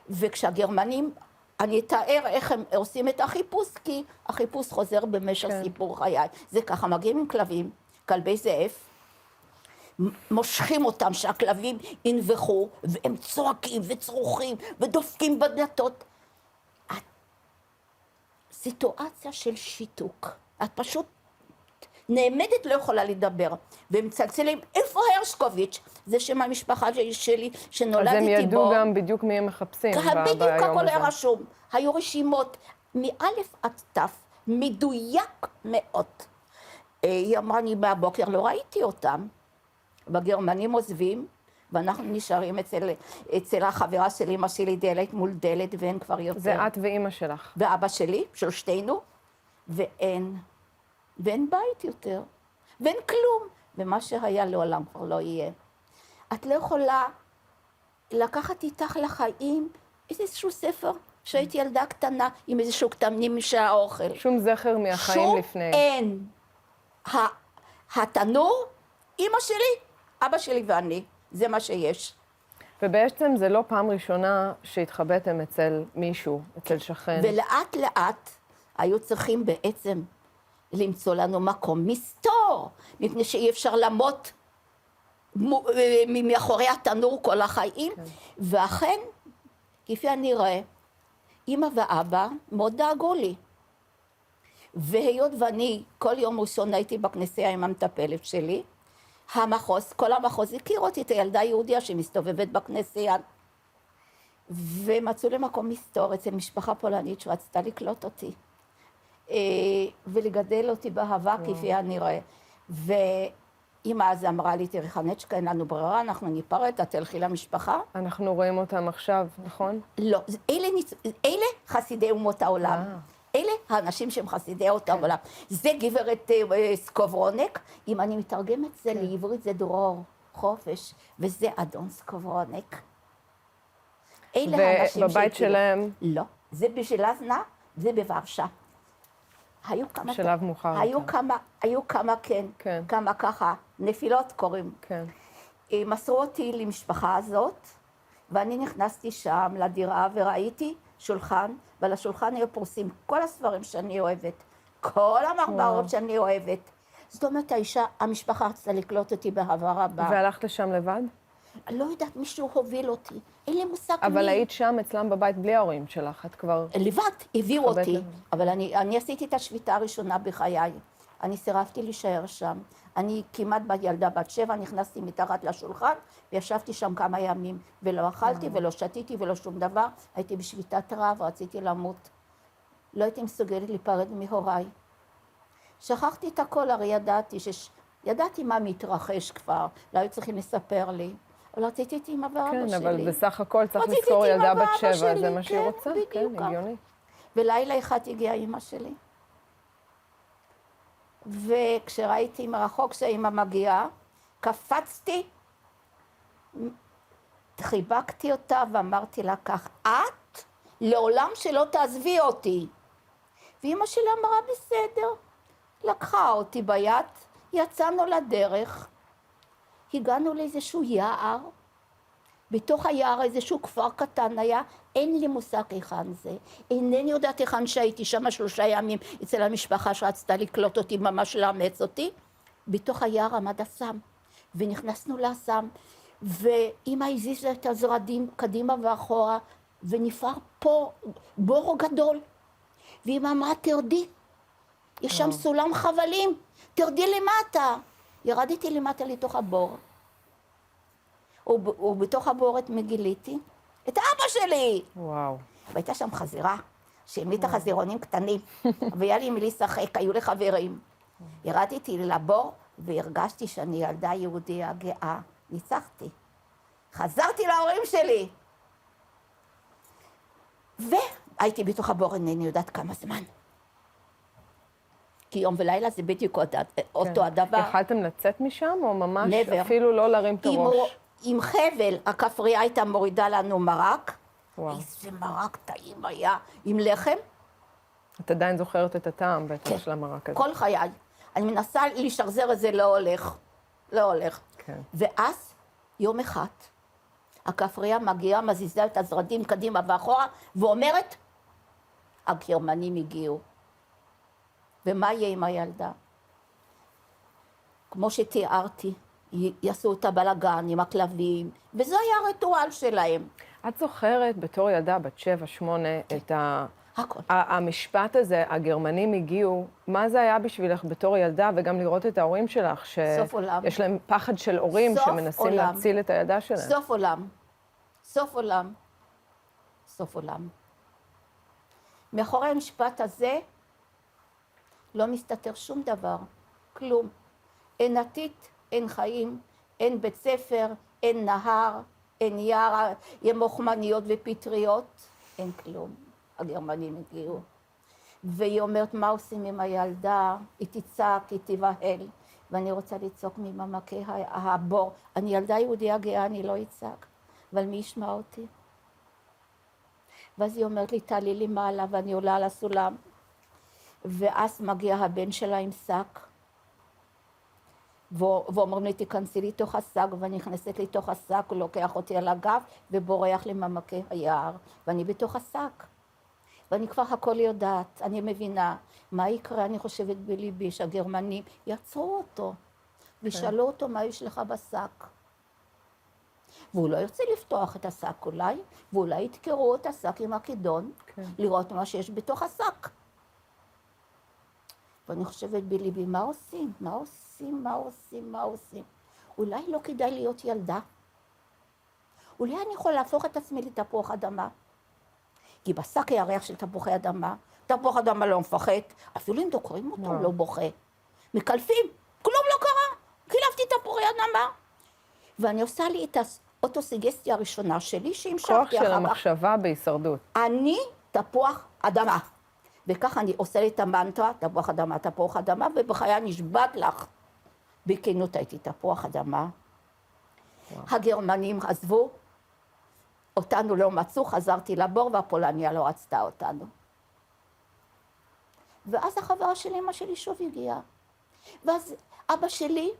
וכשהגרמנים, אני אתאר איך הם עושים את החיפוש, כי החיפוש חוזר במשך סיפור חיי. זה ככה, מגיעים עם כלבים, כלבי זאב, מושכים אותם שהכלבים ינבחו, והם צועקים וצרוחים ודופקים בדלתות. סיטואציה של שיתוק. את פשוט נעמדת, לא יכולה לדבר. והם מצלצלים, איפה הרשקוביץ'? זה שם המשפחה שלי שנולדתי בו. אז הם ידעו גם בדיוק מי הם מחפשים ביום הזה. בדיוק הכל היה רשום. היו רשימות מאלף עד תף, מדויק מאוד. היא אמרה, אני מהבוקר לא ראיתי אותם. בגרמנים עוזבים, ואנחנו נשארים אצל החברה של אמא שלי דלת מול דלת, ואין כבר יותר. זה את ואמא שלך. ואבא שלי, של שתינו, ואין בית יותר, ואין כלום. ומה שהיה לעולם כבר לא יהיה. את לא יכולה לקחת איתך לחיים איזשהו ספר, שהייתי ילדה קטנה עם איזשהו קטנים שהאוכל. שום זכר מהחיים לפני. שום אין. התנור, אמא שלי, אבא שלי ואני, זה מה שיש. ובעצם זה לא פעם ראשונה שהתחבאתם אצל מישהו, אצל שכן. ולאט לאט היו צריכים בעצם למצוא לנו מקום מסתור, מפני שאי אפשר למות מאחורי התנור כל החיים. ואכן, כפי הנראה, אמא ואבא מאוד דאגו לי. והיות ואני כל יום ראשון הייתי בכנסייה עם המטפלת שלי, כל המחוז הכיר אותי, את הילדה היהודיה שמסתובבת בכנסייה. ומצאו לי מקום מסתור אצל משפחה פולנית שרצתה לקלוט אותי. ולגדל אותי באהבה כפי הנראה. ואמא אז אמרה לי, תראי חנצ'קה, אין לנו ברירה, אנחנו ניפרד, את תלכי למשפחה. אנחנו רואים אותם עכשיו, נכון? לא, אלה חסידי אומות העולם. אלה האנשים שהם חסידי אותם עולם. זה גברת סקוברונק, אם אני מתרגמת זה לעברית זה דרור, חופש, וזה אדון סקוברונק. אלה האנשים ובבית שלהם? לא, זה בז'לזנה, זה בוורשה. היו כמה... בשלב מאוחר. היו כמה, כן, כמה ככה, נפילות קוראים. כן. מסרו אותי למשפחה הזאת, ואני נכנסתי שם לדירה וראיתי שולחן, ועל השולחן היו פורסים כל הספרים שאני אוהבת, כל המחברות שאני אוהבת. זאת אומרת, המשפחה רצתה לקלוט אותי באהבה רבה. והלכת לשם לבד? לא יודעת, מישהו הוביל אותי. אין לי מושג מי. אבל היית שם אצלם בבית בלי ההורים שלך, את כבר... לבד, הביאו אותי. לבד. אבל אני עשיתי את השביתה הראשונה בחיי. אני סירבתי להישאר שם. אני כמעט ילדה בת 7, נכנסתי מתחת לשולחן, וישבתי שם כמה ימים, ולא אכלתי ולא שתיתי ולא שום דבר. הייתי בשביתת רעב, רציתי למות. לא הייתי מסוגלת להיפרד מהוריי. שכחתי את הכל, הרי ידעתי מה מתרחש כבר, לא היו צריכים לספר לי. אבל רציתי את אמא ואבא שלי. כן, אבל בסך הכל צריך לזכור ילדה בת 7, זה מה שהיא רוצה. כן, הגיוני. ולילה אחד הגיעה אמא שלי. וכשראיתי מרחוק שאמא מגיעה, קפצתי, חיבקתי אותה ואמרתי לה כך, את לעולם שלא תעזבי אותי. ואמא שלי אמרה בסדר, לקחה אותי ביד, יצאנו לדרך, הגענו לאיזשהו יער, בתוך היער איזשהו כפר קטן היה, אין לי מושג היכן זה, אינני יודעת היכן שהייתי שם 3 ימים אצל המשפחה שרצתה לקלוט אותי, ממש לאמץ אותי. בתוך היער עמד אסם, ונכנסנו לאסם, ואמא הזיזה את הזרדים קדימה ואחורה, ונפער פה בור גדול, ואמא אמרה תרדי, יש שם סולם חבלים, תרדי למטה. ירדתי למטה לתוך הבור, ובתוך הבורת מגיליתי את אבא שלי. וואו. והייתה שם חזירה, שהמיתה חזירונים קטנים, והיה לי מי לשחק, היו לי חברים. ירדתי לבוא, והרגשתי שאני ילדה יהודיה גאה. ניצחתי. חזרתי להורים שלי. והייתי בתוך הבור, אינני יודעת כמה זמן. כי יום ולילה זה בדיוק אותו הדבר. יכלתם לצאת משם, או ממש אפילו לא להרים את הראש? עם חבל, הכפרייה הייתה מורידה לנו מרק. איזה מרק טעים היה, עם לחם. את עדיין זוכרת את הטעם בטח של המרק הזה. כל חיי. אני מנסה לשחזר את זה, לא הולך. לא הולך. ואז, יום אחד, הכפרייה מגיעה, מזיזה את הזרדים קדימה ואחורה, ואומרת, הגרמנים הגיעו. ומה יהיה עם הילדה? כמו שתיארתי, יעשו את הבלגן עם הכלבים, וזה היה הריטואל שלהם. את זוכרת בתור ילדה בת 7-8 את המשפט הזה, הגרמנים הגיעו, מה זה היה בשבילך בתור ילדה, וגם לראות את ההורים שלך, שיש להם פחד של הורים שמנסים להציל את הילדה שלהם? סוף עולם. סוף עולם. סוף עולם. מאחורי המשפט הזה, לא מסתתר שום דבר, כלום. אין עתיד, אין חיים, אין בית ספר, אין נהר, אין יער, מוכמניות ופטריות, אין כלום. הגרמנים הגיעו. והיא אומרת, מה עושים עם הילדה? היא תצעק, היא תבהל. ואני רוצה לצעוק ממעמקי הבור. אני ילדה יהודיה גאה, אני לא אצעק. אבל מי ישמע אותי? ואז היא אומרת לי, תעלי לי מעלה, ואני עולה על הסולם. ואז מגיע הבן שלה עם שק, ואומרים לי, תיכנסי לי תוך השק, ואני נכנסת לי תוך השק, הוא לוקח אותי על הגב, ובורח למעמקי היער, ואני בתוך השק. ואני כבר הכל יודעת, אני מבינה, מה יקרה, אני חושבת בליבי, שהגרמנים יעצרו אותו, וישאלו אותו מה יש לך בשק. והוא לא ירצה לפתוח את השק אולי, ואולי יתקרו את השק עם הכידון, לראות מה שיש בתוך השק. ואני חושבת בליבי, מה עושים? מה עושים? מה עושים? מה עושים? אולי לא כדאי להיות ילדה. אולי אני יכולה להפוך את עצמי לתפוח אדמה. כי בשק היה ריח של תפוחי אדמה. תפוח אדמה לא מפחד. אפילו אם דוקרים אותו, לא בוכה. מקלפים, כלום לא קרה. קילפתי תפוחי אדמה. ואני עושה לי את האוטוסגסטיה הראשונה שלי, שהמשכתי אחר כך. כוח של המחשבה בהישרדות. אני תפוח אדמה. וכך אני עושה לי את המנטרה, תפוח אדמה, ובחיי נשבעת לך. בכנות הייתי תפוח אדמה. הגרמנים עזבו, אותנו לא מצאו, חזרתי לבור, והפולניה לא רצתה אותנו. ואז החברה של אמא שלי שוב הגיעה. ואז אבא שלי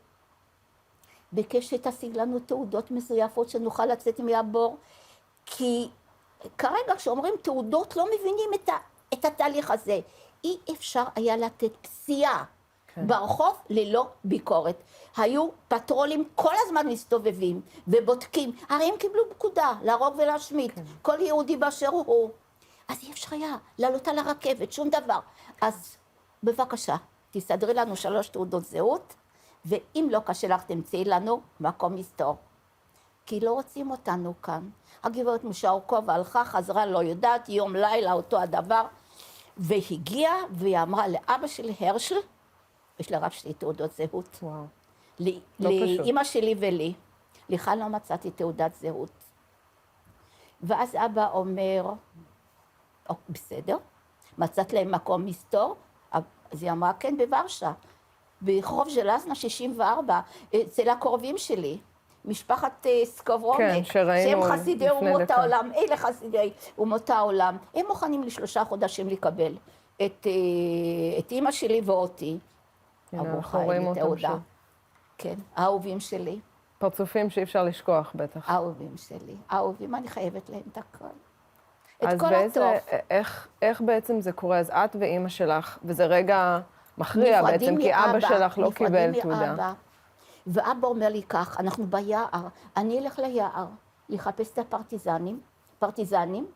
ביקש שתשיג לנו תעודות מזויפות שנוכל לצאת מהבור, כי כרגע כשאומרים תעודות לא מבינים את התהליך הזה. אי אפשר היה לתת פסיעה ברחוב ללא ביקורת. היו פטרולים כל הזמן מסתובבים ובודקים. הרי הם קיבלו פקודה להרוג ולהשמיד. כל יהודי באשר הוא. אז אי אפשר היה לעלות על הרכבת, שום דבר. אז בבקשה, תסדרי לנו 3 תעודות זהות, ואם לא קשה לך תמצאי לנו מקום מסתור. כי לא רוצים אותנו כאן. הגברת משאורקוב הלכה, חזרה, לא יודעת, יום לילה אותו הדבר, והגיעה והיא אמרה לאבא שלי הרשל, יש לה רק 2 תעודות זהות. וואו. לאמא שלי ולי, לכאן לא מצאתי תעודת זהות. ואז אבא אומר, בסדר, מצאת להם מקום מסתור? אז היא אמרה, כן, בוורשה, ברחוב ז'לזנה 64, אצל הקרובים שלי, משפחת סקוברונק, שהם חסידי אומות העולם, אלה חסידי אומות העולם, הם מוכנים ל3 חודשים לקבל את אמא שלי ואותי. אנחנו רואים אותם שוב. כן, האהובים שלי. פרצופים שאי אפשר לשכוח בטח. האהובים שלי, האהובים, אני חייבת להם את הכל. את כל הטוב. איך בעצם זה קורה? אז את ואימא שלך, וזה רגע מכריע בעצם, כי אבא שלך לא קיבל תעודה. ואבא אומר לי כך, אנחנו ביער, אני אלך ליער לחפש את הפרטיזנים,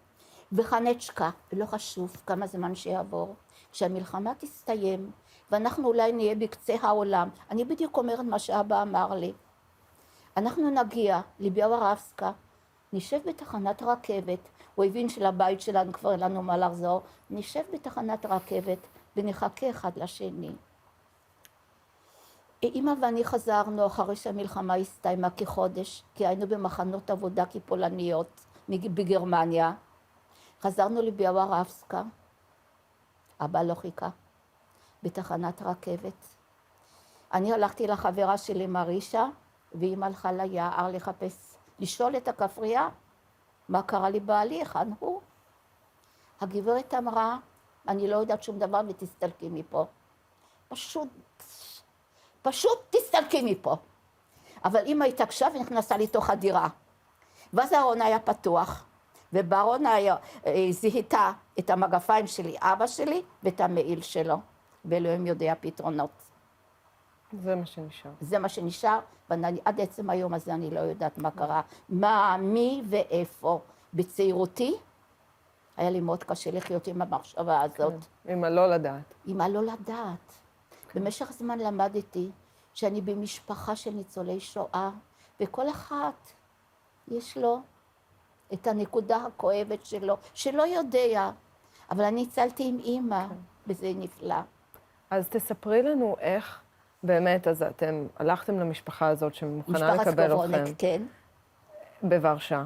וחנצ'קה, לא חשוב כמה זמן שיעבור, כשהמלחמה תסתיים, ואנחנו אולי נהיה בקצה העולם. אני בדיוק אומרת מה שאבא אמר לי. אנחנו נגיע לביאברבסקה, נשב בתחנת רכבת, הוא הבין שלבית שלנו כבר אין לנו מה לחזור, נשב בתחנת רכבת ונחכה אחד לשני. אמא ואני חזרנו אחרי שהמלחמה הסתיימה כחודש, כי היינו במחנות עבודה כפולניות בגרמניה. חזרנו לביאברבסקה, אבא לא חיכה, בתחנת רכבת. אני הלכתי לחברה שלי מרישה, ואמא הלכה ליער לחפש, לשאול את הכפרייה, מה קרה לי בעלי, היכן הוא? הגברת אמרה, אני לא יודעת שום דבר ותסתלקי מפה. פשוט תסתלקי מפה. אבל אמא התעקשה ונכנסה לתוך הדירה. ואז הארון היה פתוח, ובארון זיהתה את המגפיים שלי, אבא שלי, ואת המעיל שלו. ואלוהים יודע פתרונות. זה מה שנשאר. זה מה שנשאר, ועד עצם היום הזה אני לא יודעת מה קרה. מה, מי ואיפה. בצעירותי, היה לי מאוד קשה לחיות עם המחשבה הזאת. עם הלא לדעת. עם הלא לדעת. במשך זמן למדתי שאני במשפחה של ניצולי שואה, וכל אחת יש לו את הנקודה הכואבת שלו, שלא יודע, אבל אני הצלתי עם אמא, וזה נפלא. אז תספרי לנו איך באמת, אז אתם הלכתם למשפחה הזאת שמוכנה לקבל אתכם. כן. בוורשה.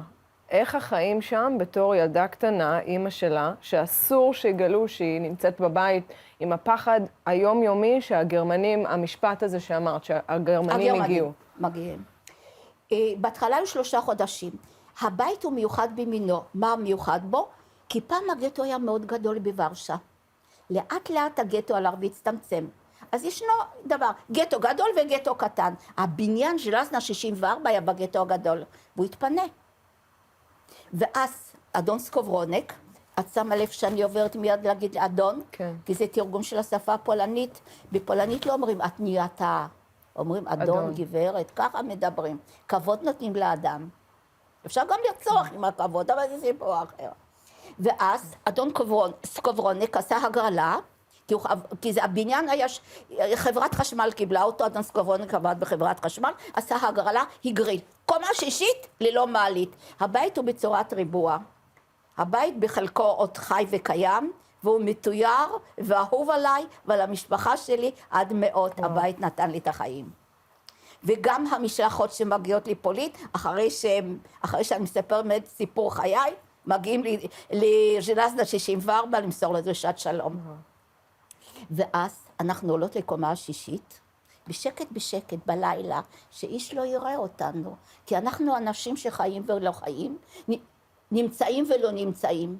איך החיים שם בתור ילדה קטנה, אימא שלה, שאסור שיגלו שהיא נמצאת בבית עם הפחד היומיומי שהגרמנים, המשפט הזה שאמרת, שהגרמנים הגיעו. מגיעים. בהתחלה היו 3 חודשים. הבית הוא מיוחד במינו. מה מיוחד בו? כי פעם הגטו היה מאוד גדול בוורשה. לאט לאט הגטו הלך והצטמצם. אז ישנו דבר, גטו גדול וגטו קטן. הבניין של ז'לזנה 64 היה בגטו הגדול, והוא התפנה. ואז אדון סקוברונק, את שמה לב שאני עוברת מיד להגיד לאדון, כי זה תרגום של השפה הפולנית. בפולנית לא אומרים את נהייתה, אומרים אדון, גברת, ככה מדברים. כבוד נותנים לאדם. אפשר גם לרצוח עם הכבוד, אבל זה סיפור אחר. ואז אדון סקוברונק עשה הגרלה, כי זה הבניין היה, חברת חשמל קיבלה אותו, אדון סקוברונק עבד בחברת חשמל, עשה הגרלה, הגריל. קומה 6 ללא מעלית. הבית הוא בצורת ריבוע. הבית בחלקו עוד חי וקיים, והוא מתויר ואהוב עליי ועל המשפחה שלי עד מאוד. הבית נתן לי את החיים. וגם המשלחות שמגיעות לפולין, אחרי שאני מספר את סיפור חיי, מגיעים לז'לזנה 64 למסור לדרישת שלום. ואז אנחנו עולות לקומה 6, בשקט בלילה, שאיש לא יראה אותנו, כי אנחנו אנשים שחיים ולא חיים, נמצאים ולא נמצאים,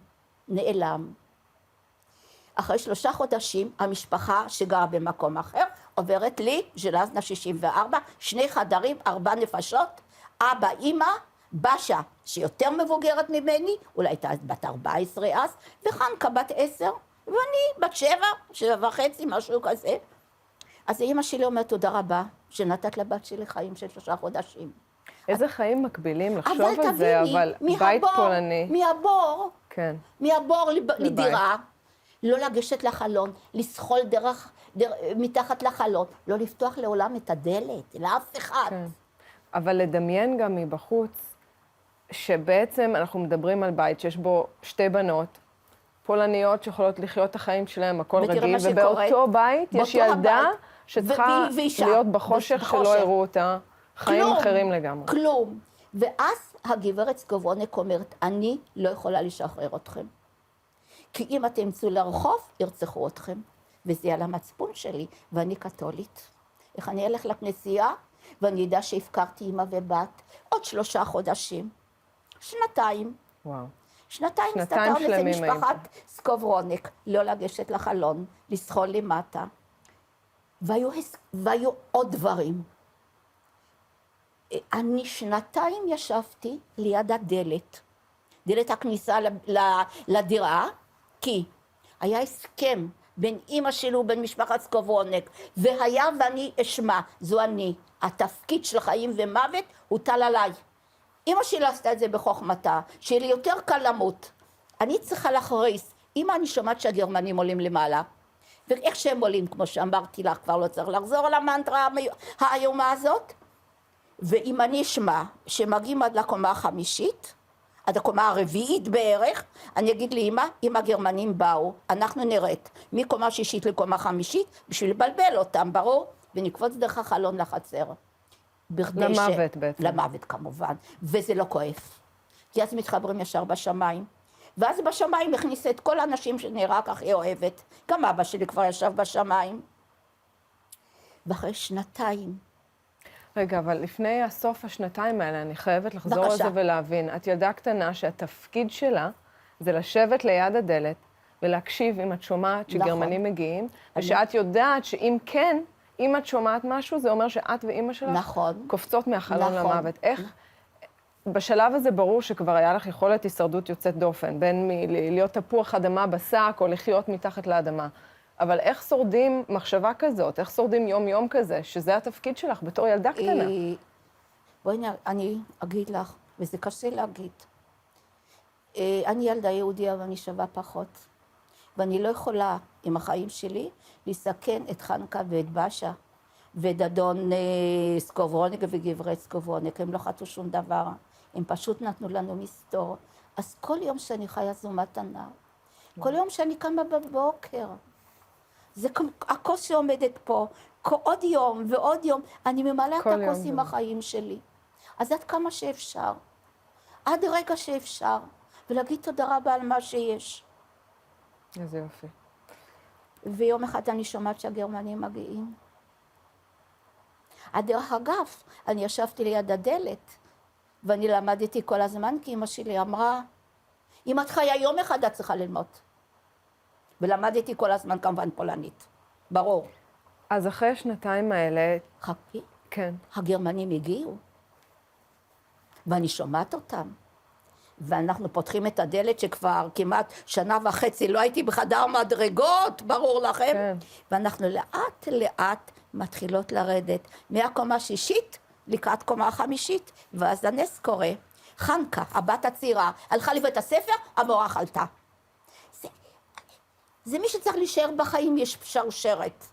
נעלם. אחרי 3 חודשים, המשפחה שגרה במקום אחר, עוברת לי, ז'לזנה 64, 2 חדרים, 4 נפשות, אבא, אמא, בשה, שיותר מבוגרת ממני, אולי הייתה בת 14 אז, וחנקה בת 10, ואני בת 7, 7.5, משהו כזה. אז אמא שלי אומרת, תודה רבה, שנתת לבת שלי חיים של 3 חודשים. איזה חיים מקבילים לחשוב על זה, אבל בית פולני. מהבור לדירה, לא לגשת לחלון, לסחול מתחת לחלון, לא לפתוח לעולם את הדלת, לאף אחד. כן. אבל לדמיין גם מבחוץ, שבעצם אנחנו מדברים על בית שיש בו 2 בנות, פולניות שיכולות לחיות את החיים שלהם, הכל רגיל, ובאותו בית יש ילדה שצריכה להיות בחושך שלא הראו אותה, חיים אחרים לגמרי. כלום. ואז הגברת סקובונק אומרת, אני לא יכולה לשחרר אתכם. כי אם אתם יצאו לרחוב, ירצחו אתכם. וזה על המצפון שלי, ואני קתולית. איך אני אלך לכנסייה, ואני יודע שהפקרתי אמא ובת, עוד 3 חודשים. 2. וואו. 2 הסתתרנו אצל משפחת סקוברונק, לא לגשת לחלון, לסחול למטה. והיו עוד דברים. אני 2 ישבתי ליד הדלת, דלת הכניסה לדירה, כי היה הסכם בין אמא שלי ובין משפחת סקוברונק, והיה ואני אשמע, זו אני, התפקיד של חיים ומוות הוטל עליי. אמא שלי עשתה את זה בחוכמתה, שיהיה לי יותר קל למות. אני צריכה להכריז, אמא אני שומעת שהגרמנים עולים למעלה, ואיך שהם עולים, כמו שאמרתי לך, כבר לא צריך לחזור על המנטרה האיומה הזאת, ואם אני אשמע שמגיעים עד לקומה החמישית, עד הקומה הרביעית בערך, אני אגיד לאמא, אם הגרמנים באו, אנחנו נראית מקומה 6 לקומה 5, בשביל לבלבל אותם, ברור, ונקפוץ דרך החלון לחצר. למוות בעצם. למוות כמובן, וזה לא כואף. כי אז מתחברים ישר בשמיים. ואז בשמיים הכניסה את כל האנשים שנראה כך היא אוהבת. גם אבא שלי כבר ישב בשמיים. ואחרי 2. רגע, אבל לפני הסוף 2 האלה, אני חייבת לחזור על זה ולהבין. את ילדה קטנה שהתפקיד שלה זה לשבת ליד הדלת ולהקשיב אם את שומעת שגרמנים מגיעים, ושאת יודעת שאם כן, אם את שומעת משהו, זה אומר שאת ואמא שלך קופצות מהחלון למוות. איך? בשלב הזה ברור שכבר היה לך יכולת הישרדות יוצאת דופן, בין להיות תפוח אדמה בשק או לחיות מתחת לאדמה. אבל איך שורדים מחשבה כזאת? איך שורדים יום-יום כזה, שזה התפקיד שלך בתור ילדה קטנה? בואי אני אגיד לך, וזה קשה להגיד. אני ילדה יהודיה ואני שווה פחות. ואני לא יכולה עם החיים שלי לסכן את חנקה ואת באשה ואת אדון סקוברונק וגברת סקוברונק. הם לא חטאו שום דבר, הם פשוט נתנו לנו מסתור. אז כל יום שאני חיה זו מתנה. כל יום שאני קמה בבוקר. זה הכוס שעומדת פה, עוד יום ועוד יום, אני ממלאה את הכוס עם החיים שלי. אז עד כמה שאפשר, עד רגע שאפשר, ולהגיד תודה רבה על מה שיש. איזה יופי. ויום אחד אני שומעת שהגרמנים מגיעים. דרך אגב, אני ישבתי ליד הדלת, ואני למדתי כל הזמן, כי אמא שלי אמרה, אם את חיה יום אחד את צריכה ללמוד. ולמדתי כל הזמן כמובן פולנית, ברור. אז אחרי 2 האלה... חכי. כן. הגרמנים הגיעו, ואני שומעת אותם. ואנחנו פותחים את הדלת שכבר כמעט 1.5 שנה לא הייתי בחדר מדרגות, ברור לכם. כן. ואנחנו לאט לאט מתחילות לרדת מהקומה 6 לקראת קומה 5, ואז הנס קורה. חנקה, הבת הצעירה, הלכה לבית הספר, המורה חלתה. זה מי שצריך להישאר בחיים, יש שרשרת.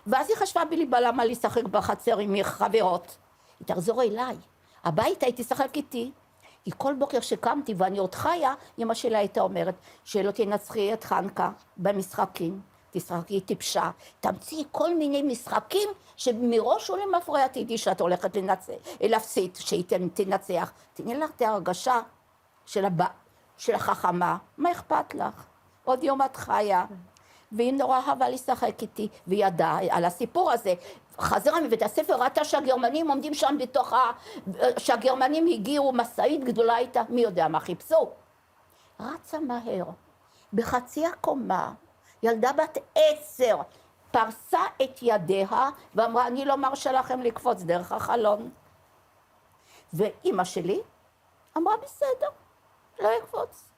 ואז היא חשבה בליבה למה לשחק בחצר עם חברות. היא תחזור אליי. הביתה היא תשחק איתי. כי כל בוקר שקמתי ואני עוד חיה, אמא שלה הייתה אומרת, שלא תנצחי את חנקה במשחקים, תשחקי טיפשה, תמציאי כל מיני משחקים שמראש הוא למפרע תדעי שאת הולכת להפסיד, שהיא תנצח. תני לך את ההרגשה של החכמה, מה אכפת לך? עוד יום את חיה. והיא נורא אהבה לשחק איתי, והיא ידעה על הסיפור הזה. חזרה מבית הספר, ראתה שהגרמנים עומדים שם בתוך שהגרמנים הגיעו, מסעית גדולה איתה, מי יודע מה חיפשו. רצה מהר, בחצי הקומה, ילדה בת 10, פרסה את ידיה, ואמרה, אני לא מרשה לכם לקפוץ דרך החלון. ואמא שלי אמרה, בסדר, לא יקפוץ.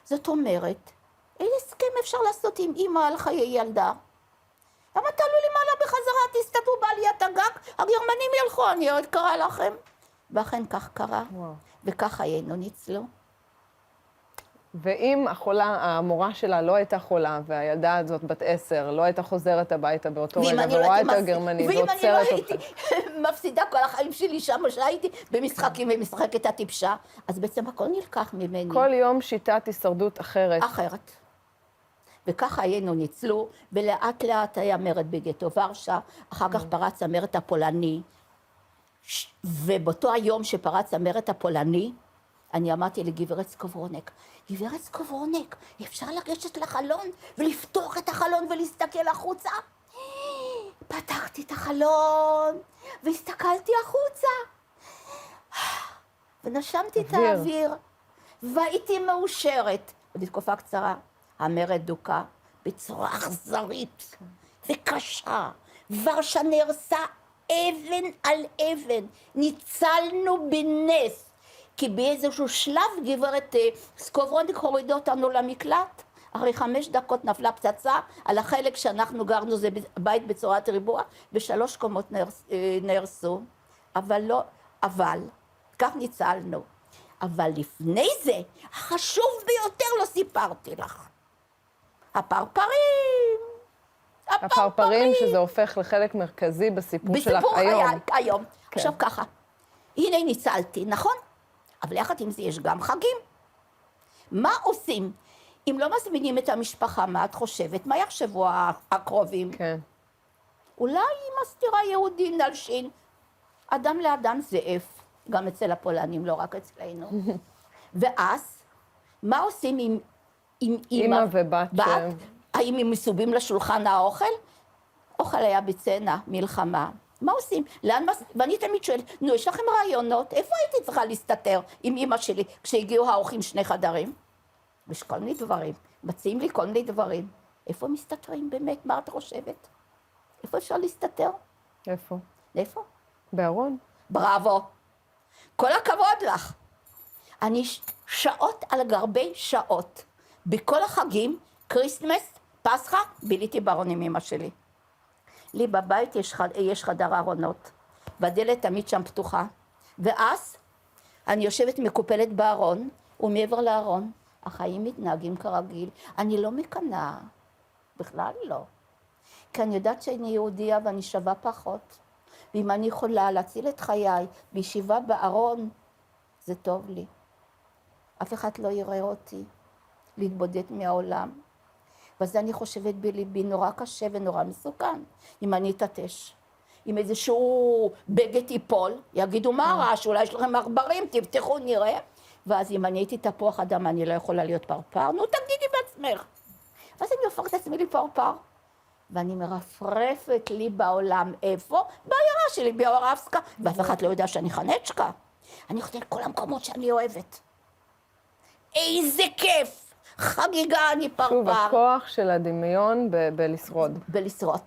זאת אומרת, איזה הסכם אפשר לעשות עם אמא על חיי ילדה? למה תעלו למעלה בחזרה, תסתתרו בעליית הגג, הגרמנים ילכו, אני עוד קרא לכם. ואכן כך קרה, וכך חיינו ניצלו. ואם המורה שלה לא הייתה חולה, והילדה הזאת בת 10 לא הייתה חוזרת הביתה באותו רגע, ורואה את הגרמנים, ועוצרת אתכם. ואם אני לא הייתי מפסידה כל החיים שלי שם, או שהייתי במשחקים ומשחקת הטיפשה, אז בעצם הכל נלקח ממני. כל יום שיטת הישרדות אחרת. אחרת. וככה היינו ניצלו, ולאט לאט היה מרד בגטו ורשה, אחר כך פרץ המרד הפולני, ובאותו היום שפרץ המרד הפולני, אני אמרתי לגברת סקוברונק, גברת סקוברונק, אפשר לגשת לחלון ולפתוח את החלון ולהסתכל החוצה? פתחתי את החלון והסתכלתי החוצה ונשמתי את האוויר והייתי מאושרת. בתקופה קצרה המרד דוכא בצורה אכזרית וקשה. ורשה נהרסה אבן על אבן, ניצלנו בנס. כי באיזשהו שלב גברת סקוברונק הורידה אותנו למקלט, אחרי 5 דקות נפלה פצצה על החלק שאנחנו גרנו, זה בית בצורת ריבוע, ו3 קומות נהרסו, אבל כך ניצלנו. אבל לפני זה, החשוב ביותר לא סיפרתי לך. הפרפרים שזה הופך לחלק מרכזי בסיפור שלך היום. היום. עכשיו ככה, הנה ניצלתי, נכון? אבל יחד עם זה יש גם חגים. מה עושים? אם לא מזמינים את המשפחה, מה את חושבת? מה יחשבו הקרובים? כן. אולי היא מסתירה יהודי נלשין. אדם לאדם זאב, גם אצל הפולנים, לא רק אצלנו. ואז, מה עושים עם אמא ובת? האם הם מסובים לשולחן האוכל? אוכל היה בצנע, מלחמה. מה עושים? ואני תמיד שואלת, נו, יש לכם רעיונות? איפה הייתי צריכה להסתתר עם אמא שלי כשהגיעו האורחים 2 חדרים? יש כל מיני דברים, מציעים לי כל מיני דברים. איפה מסתתרים באמת? מה את חושבת? איפה אפשר להסתתר? איפה? איפה? בארון. בראבו. כל הכבוד לך. אני שעות על גרבי שעות. בכל החגים, כריסטמס, פסחא, ביליתי בארון עם אמא שלי. לי בבית יש חדר ארונות, והדלת תמיד שם פתוחה. ואז אני יושבת מקופלת בארון, ומעבר לארון, החיים מתנהגים כרגיל. אני לא מקנאה, בכלל לא. כי אני יודעת שאני יהודייה ואני שווה פחות. ואם אני יכולה להציל את חיי בישיבה בארון, זה טוב לי. אף אחד לא יראה אותי, להתבודד מהעולם. ואז אני חושבת בליבי נורא קשה ונורא מסוכן, אם אני אתעטש. אם איזשהו בגד ייפול, יגידו מה הרעש, אולי יש לכם עכברים, תפתחו נראה. ואז אם אני הייתי תפוח אדם, אני לא יכולה להיות פרפר, נו תגידי בעצמך. ואז אני הופכת את עצמי לפרפר. ואני מרפרפת לי בעולם, איפה? בעיירה שלי, ביורבסקה, ואף אחד לא יודע שאני חנצ'קה. אני חושבת כל המקומות שאני אוהבת. איזה כיף! חגיגה, אני פרפר. שוב, הכוח של הדמיון בלשרוד. בלשרוד.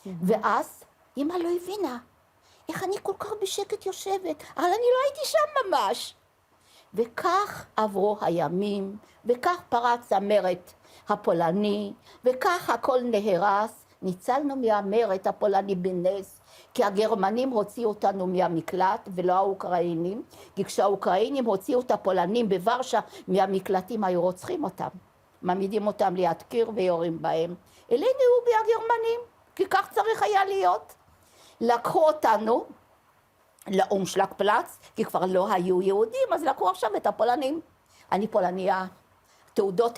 ואז, אמא לא הבינה, איך אני כל כך בשקט יושבת, אבל אני לא הייתי שם ממש. וכך עברו הימים, וכך פרץ המרד הפולני, וכך הכל נהרס, ניצלנו מהמרד הפולני בנס, כי הגרמנים הוציאו אותנו מהמקלט, ולא האוקראינים, כי כשהאוקראינים הוציאו את הפולנים בוורשה מהמקלטים, היו רוצחים אותם, מעמידים אותם ליד קיר ויורים בהם. אלה נהוגי הגרמנים, כי כך צריך היה להיות. לקחו אותנו לאומשלג פלץ, כי כבר לא היו יהודים, אז לקחו עכשיו את הפולנים. אני פולניה, תעודות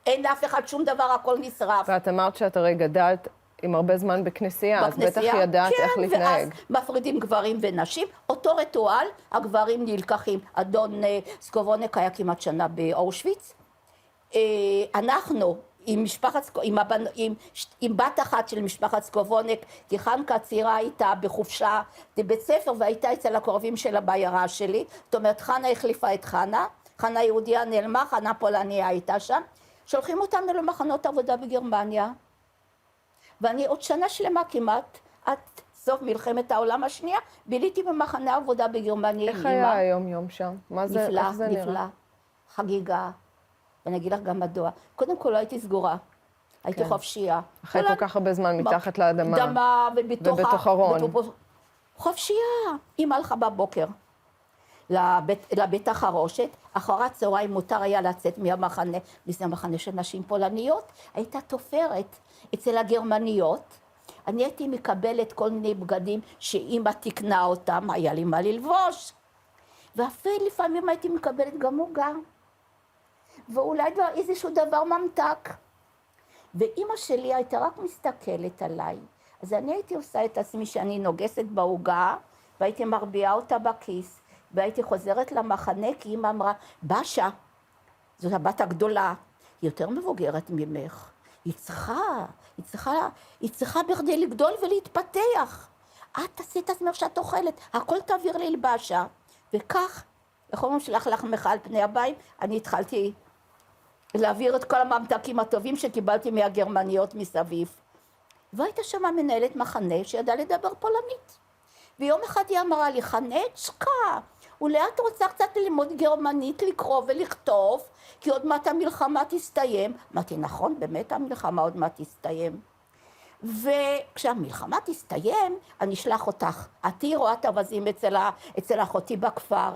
אין לאף אחד שום דבר, הכל נשרף. ואת אמרת שאת הרי גדלת עם הרבה זמן בכנסייה, אז בטח ידעת איך להתנהג. ואז מפרידים גברים ונשים, אותו ריטואל, הגברים נלקחים. אדון סקוברונק היה כמעט שנה באושוויץ. אנחנו, עם בת אחת של משפחת סקוברונק, כי חנקה הצעירה הייתה בחופשה בבית ספר, והייתה אצל הקרובים שלה בעיירה שלי. זאת אומרת, חנה החליפה את חנה, חנה יהודיה נעלמה, חנה פולניה הייתה שם. שולחים אותנו למחנות עבודה בגרמניה. ואני עוד שנה שלמה כמעט, עד סוף מלחמת העולם השנייה, ביליתי במחנה עבודה בגרמניה. איך היה היום יום שם? מה זה, נפלא, איך זה נראה? נפלא, חגיגה. ואני אגיד לך גם מדוע. קודם כל לא הייתי סגורה. הייתי חופשייה. אחרי כל כך הרבה זמן מתחת לאדמה. אדמה ובתוך ארון. חופשייה. אמא הלכה בבוקר לבית החרושת, אחר הצהריים מותר היה לצאת מהמחנה, וזה המחנה של נשים פולניות, הייתה תופרת אצל הגרמניות. אני הייתי מקבלת כל מיני בגדים שאמא תקנה אותם, היה לי מה ללבוש. ואפילו לפעמים הייתי מקבלת גם עוגה. ואולי כבר איזשהו דבר ממתק. ואמא שלי הייתה רק מסתכלת עליי. אז אני הייתי עושה את עצמי שאני נוגסת בעוגה, והייתי מרביעה אותה בכיס, והייתי חוזרת למחנה, כי אמא אמרה, באשה, זאת הבת הגדולה, היא יותר מבוגרת ממך. היא צריכה בכדי לגדול ולהתפתח. את תעשי את עצמך שאת אוכלת, הכל תעביר לי לבאשה. וכך, לכל פעם שלח לחמך על פני הבית, אני התחלתי להעביר את כל הממתקים הטובים שקיבלתי מהגרמניות מסביב. והייתה שם מנהלת מחנה שידעה לדבר פולנית. ויום אחד היא אמרה לי, חנצ'קה, אולי את רוצה קצת ללמוד גרמנית, לקרוא ולכתוב, כי עוד מעט המלחמה תסתיים. אמרתי, נכון, באמת המלחמה עוד מעט תסתיים. וכשהמלחמה תסתיים, אני אשלח אותך. את תהיי רואת אווזים אצל אחותי בכפר.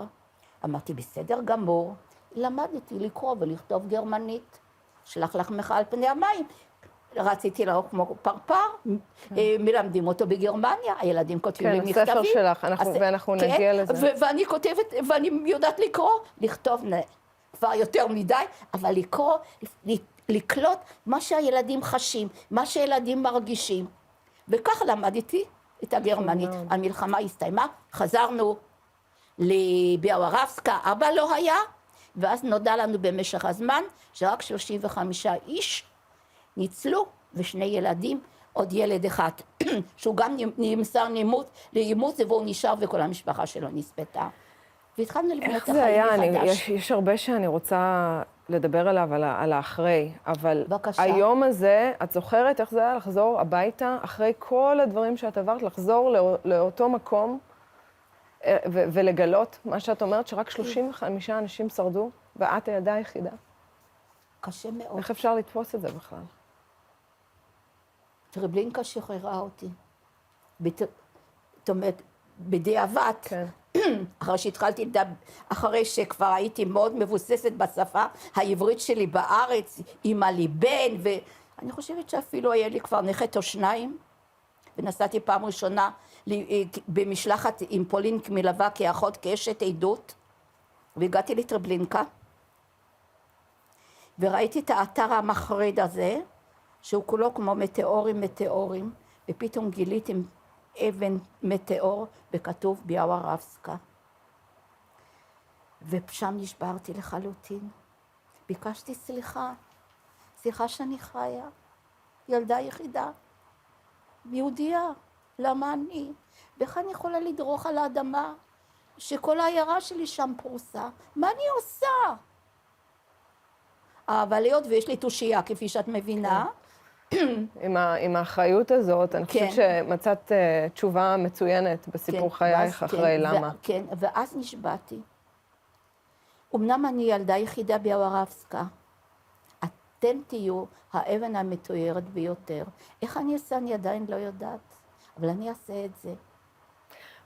אמרתי, בסדר גמור. למדתי לקרוא ולכתוב גרמנית. שלח לחמך על פני המים. רציתי לו כמו פרפר, מלמדים אותו בגרמניה, הילדים כותבים לי מכתבים. כן, הספר שלך, ואנחנו נגיע לזה. ואני כותבת, ואני יודעת לקרוא, לכתוב כבר יותר מדי, אבל לקרוא, לקלוט מה שהילדים חשים, מה שהילדים מרגישים. וכך למדתי את הגרמנית. המלחמה הסתיימה, חזרנו לביאוורבסקה, אבא לא היה, ואז נודע לנו במשך הזמן שרק 35 איש ניצלו, ושני ילדים, עוד ילד אחד, שהוא גם נמסר לאימוץ, והוא נשאר וכל המשפחה שלו נספתה. והתחלנו לבנות את החיים מחדש. איך זה היה? יש הרבה שאני רוצה לדבר עליו, על האחרי, אבל בבקשה. היום הזה, את זוכרת איך זה היה לחזור הביתה, אחרי כל הדברים שאת עברת, לחזור לאותו מקום, ולגלות מה שאת אומרת, שרק 35 אנשים שרדו, ואת הידה היחידה. קשה מאוד. איך אפשר לתפוס את זה בכלל? טרבלינקה שחררה אותי. זאת אומרת, בדיעבד, אחרי שהתחלתי לדבר, אחרי שכבר הייתי מאוד מבוססת בשפה העברית שלי בארץ, אמא לי בן, ואני חושבת שאפילו היה לי כבר נכד או שניים, ונסעתי פעם ראשונה במשלחת עם פולין מלווה כאחות, כאשת עדות, והגעתי לטרבלינקה, וראיתי את האתר המחריד הזה, שהוא כולו כמו מטאורים, ופתאום גיליתי אבן מטאור, וכתוב ביאוורבסקה. ושם נשברתי לחלוטין. ביקשתי סליחה שאני חיה, ילדה יחידה, יהודייה, למה אני? ואיך אני יכולה לדרוך על האדמה, שכל העיירה שלי שם פרוסה? מה אני עושה? אבל היות ויש לי תושייה, כפי שאת מבינה. עם האחריות הזאת, אני חושבת שמצאת תשובה מצוינת בסיפור חייך אחרי למה. כן, ואז נשבעתי. אמנם אני ילדה יחידה ביאוורבסקה, אתם תהיו האבן המתוארת ביותר. איך אני אעשה? אני עדיין לא יודעת, אבל אני אעשה את זה.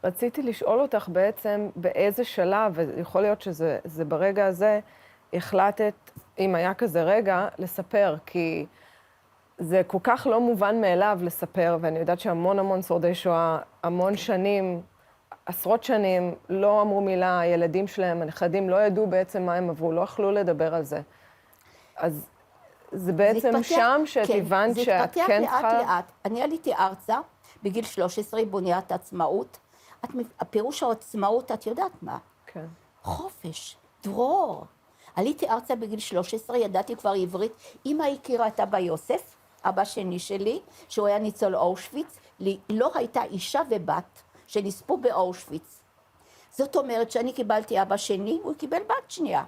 רציתי לשאול אותך בעצם באיזה שלב, ויכול להיות שזה ברגע הזה, החלטת, אם היה כזה רגע, לספר, כי זה כל כך לא מובן מאליו לספר, ואני יודעת שהמון שורדי שואה, המון שנים, עשרות שנים, לא אמרו מילה, הילדים שלהם, הנכדים, לא ידעו בעצם מה הם עברו, לא יכלו לדבר על זה. אז זה בעצם שם שאת הבנת שאת כן צריכה... זה התפתח לאט. אני עליתי ארצה בגיל 13 בוניית עצמאות. הפירוש העצמאות, את יודעת מה? כן. חופש, דרור. עליתי ארצה בגיל 13, ידעתי כבר עברית. אמא הכירה את אבא יוסף, אבא שני שלי, שהוא היה ניצול אושוויץ. לא הייתה אישה ובת שנספו באושוויץ. זאת אומרת שאני קיבלתי אבא שני, הוא קיבל בת שנייה.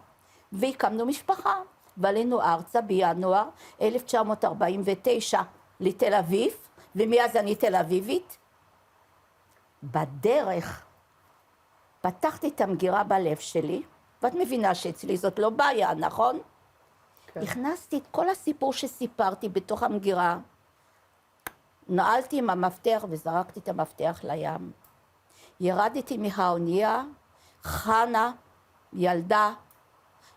והקמנו משפחה. ועלינו ארצה בינואר 1949 לתל אביב, ומאז אני תל אביבית. בדרך פתחתי את המגירה בלב שלי, ואת מבינה שאצלי זאת לא בעיה, נכון? הכנסתי את כל הסיפור שסיפרתי בתוך המגירה, נעלתי עם המפתח וזרקתי את המפתח לים. ירדתי מהאונייה, חנה, ילדה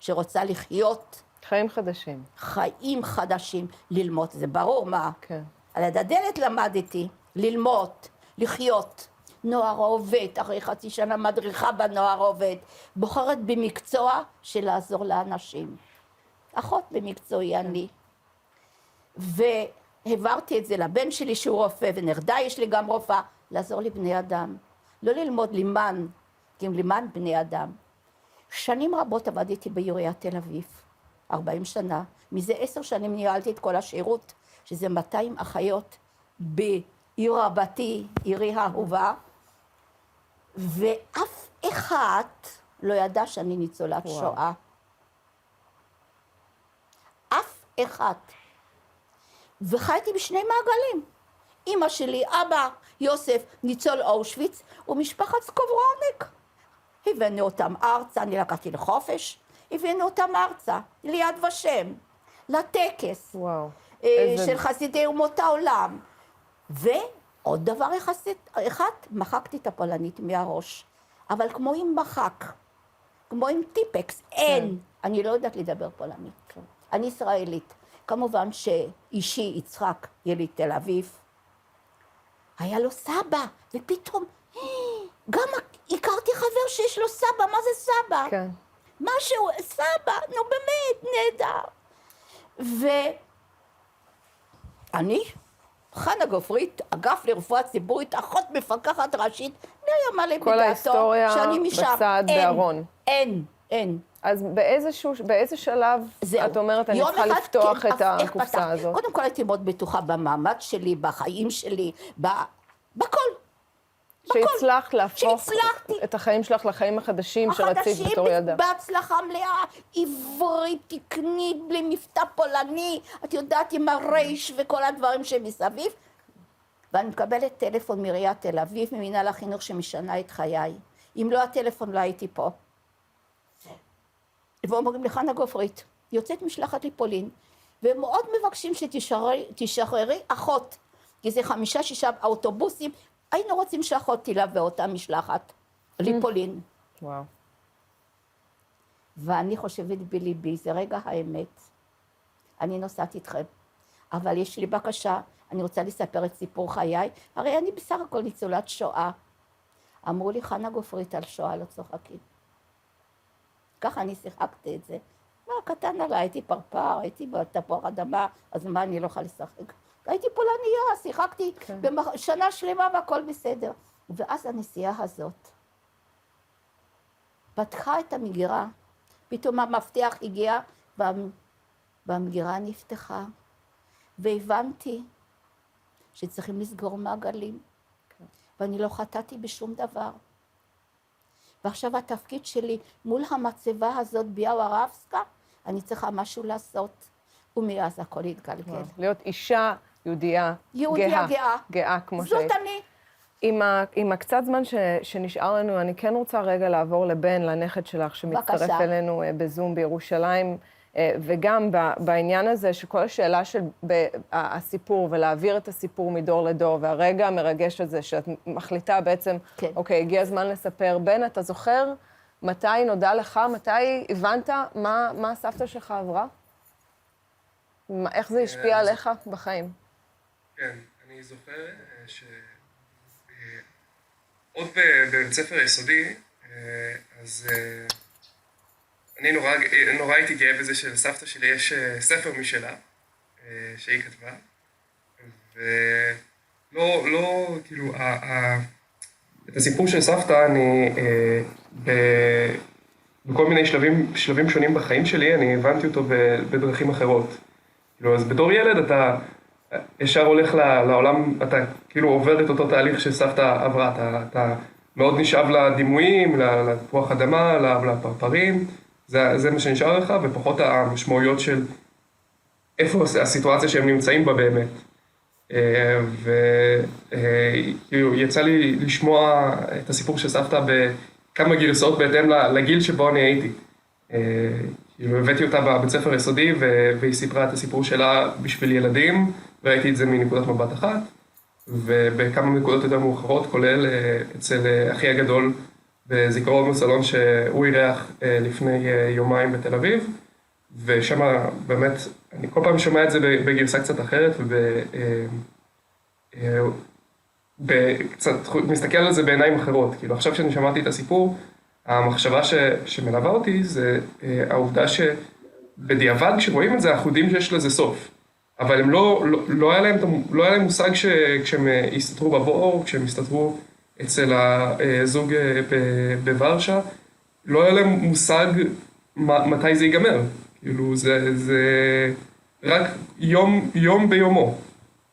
שרוצה לחיות. חיים חדשים. חיים חדשים, ללמוד, זה ברור מה. כן. על יד הדלת למדתי, ללמוד, לחיות. נוער עובד, אחרי חצי שנה מדריכה בנוער עובד, בוחרת במקצוע של לעזור לאנשים. אחות במקצועי אני. והעברתי את זה לבן שלי שהוא רופא, ונכדה יש לי גם רופאה, לעזור לבני אדם. לא ללמוד לימן, כי הם לימן בני אדם. שנים רבות עבדתי בעיריית תל אביב, 40 שנה. מזה 10 שנים ניהלתי את כל השירות, שזה 200 אחיות בעיר רבתי, עירי האהובה, ואף אחד לא ידע שאני ניצולת שואה. אף אחד. וחייתי בשני מעגלים. אמא שלי, אבא, יוסף, ניצול אושוויץ, ומשפחת סקוברניק. הבאנו אותם ארצה, אני לקחתי לחופש, הבאנו אותם ארצה, ליד ושם, לטקס של חסידי אומות העולם. ועוד דבר אחד, מחקתי את הפולנית מהראש. אבל כמו עם מחק, כמו עם טיפקס, אין. אני לא יודעת לדבר פולנית. אני ישראלית. כמובן שאישי יצחק, יליד תל אביב, היה לו סבא, ופתאום, גם הכרתי חבר שיש לו סבא, מה זה סבא? כן. משהו, סבא, נו באמת, נהדר. ואני, חנה גופרית, אגף לרפואה ציבורית, אחות מפקחת ראשית, מי היה מלא בדעתו, כל ההיסטוריה בצד בארון. אין. אז באיזה שלב את אומרת, אני צריכה לפתוח את הקופסה הזאת? קודם כל הייתי מאוד בטוחה במעמד שלי, בחיים שלי, בכל. שהצלחת להפוך את החיים שלך לחיים החדשים שרצית בתור ילדה. בהצלחה מלאה, עברית, תקנית, בלי מבטא פולני, את יודעת, עם הרייש וכל הדברים שמסביב. ואני מקבלת טלפון מעיריית תל אביב, ממינהל החינוך שמשנה את חיי. אם לא הטלפון, לא הייתי פה. ואומרים לי, חנה גופרית, יוצאת משלחת לפולין, והם מאוד מבקשים שתשחררי אחות, כי זה 5-6 אוטובוסים, היינו רוצים שאחות תלווה אותה משלחת לפולין. וואו. ואני חושבת בליבי, זה רגע האמת, אני נוסעת איתכם, אבל יש לי בקשה, אני רוצה לספר את סיפור חיי, הרי אני בסך הכל ניצולת שואה. אמרו לי, חנה גופרית, על שואה לא צוחקים. ככה אני שיחקתי את זה. מה, קטן עליי, הייתי פרפר, הייתי בתפוח אדמה, אז מה אני לא יכולה לשחק? הייתי פולניה, שיחקתי שנה שלמה והכל בסדר. ואז הנסיעה הזאת פתחה את המגירה, פתאום המפתח הגיע והמגירה נפתחה, והבנתי שצריכים לסגור מעגלים, ואני לא חטאתי בשום דבר. ועכשיו התפקיד שלי מול המצבה הזאת ביאוורבסקה, אני צריכה משהו לעשות, ומאז הכל התגלגל. להיות אישה יהודייה גאה כמו שהיית. זאת אני. עם הקצת זמן שנשאר לנו, אני כן רוצה רגע לעבור לבן, לנכד שלך, שמצטרף אלינו בזום בירושלים, וגם בעניין הזה שכל השאלה של הסיפור, ולהעביר את הסיפור מדור לדור, והרגע המרגש הזה שאת מחליטה בעצם, אוקיי, הגיע הזמן לספר. בן, אתה זוכר מתי נודע לך, מתי הבנת מה הסבתא שלך עברה? איך זה השפיע עליך בחיים? כן, אני זוכר עוד בבית ספר יסודי, אז אני נורא הייתי גאה בזה שלסבתא שלי יש ספר משלה, שהיא כתבה, ולא, כאילו, את הסיפור של סבתא, אני, בכל מיני שלבים שונים בחיים שלי, אני הבנתי אותו בדרכים אחרות. כאילו, אז בתור ילד אתה ישר הולך לעולם, אתה כאילו עובר את אותו תהליך שסבתא עברה, אתה מאוד נשאב לדימויים, לתפוח אדמה, לפרפרים, זה מה שנשאר לך, ופחות המשמעויות של איפה הסיטואציה שהם נמצאים בה באמת. וכאילו יצא לי לשמוע את הסיפור של סבתא בכמה גרסאות בהתאם לגיל שבו אני הייתי. כאילו הבאתי אותה בבית ספר יסודי והיא סיפרה את הסיפור שלה בשביל ילדים, וראיתי את זה מנקודת מבט אחת, ובכמה נקודות יותר מאוחרות, כולל אצל אחי הגדול בזיכרון BaSalon שהוא אירח לפני יומיים בתל אביב, ושם באמת, אני כל פעם שומע את זה בגרסה קצת אחרת, קצת מסתכל על זה בעיניים אחרות. כאילו עכשיו שאני שמעתי את הסיפור, המחשבה שמלווה אותי זה העובדה שבדיעבד כשרואים את זה, אנחנו יודעים שיש לזה סוף. אבל הם לא היה להם מושג כשהם הסתתרו בבור, כשהם הסתתרו אצל הזוג בוורשה, לא היה להם מושג מתי זה ייגמר. כאילו זה רק יום ביומו.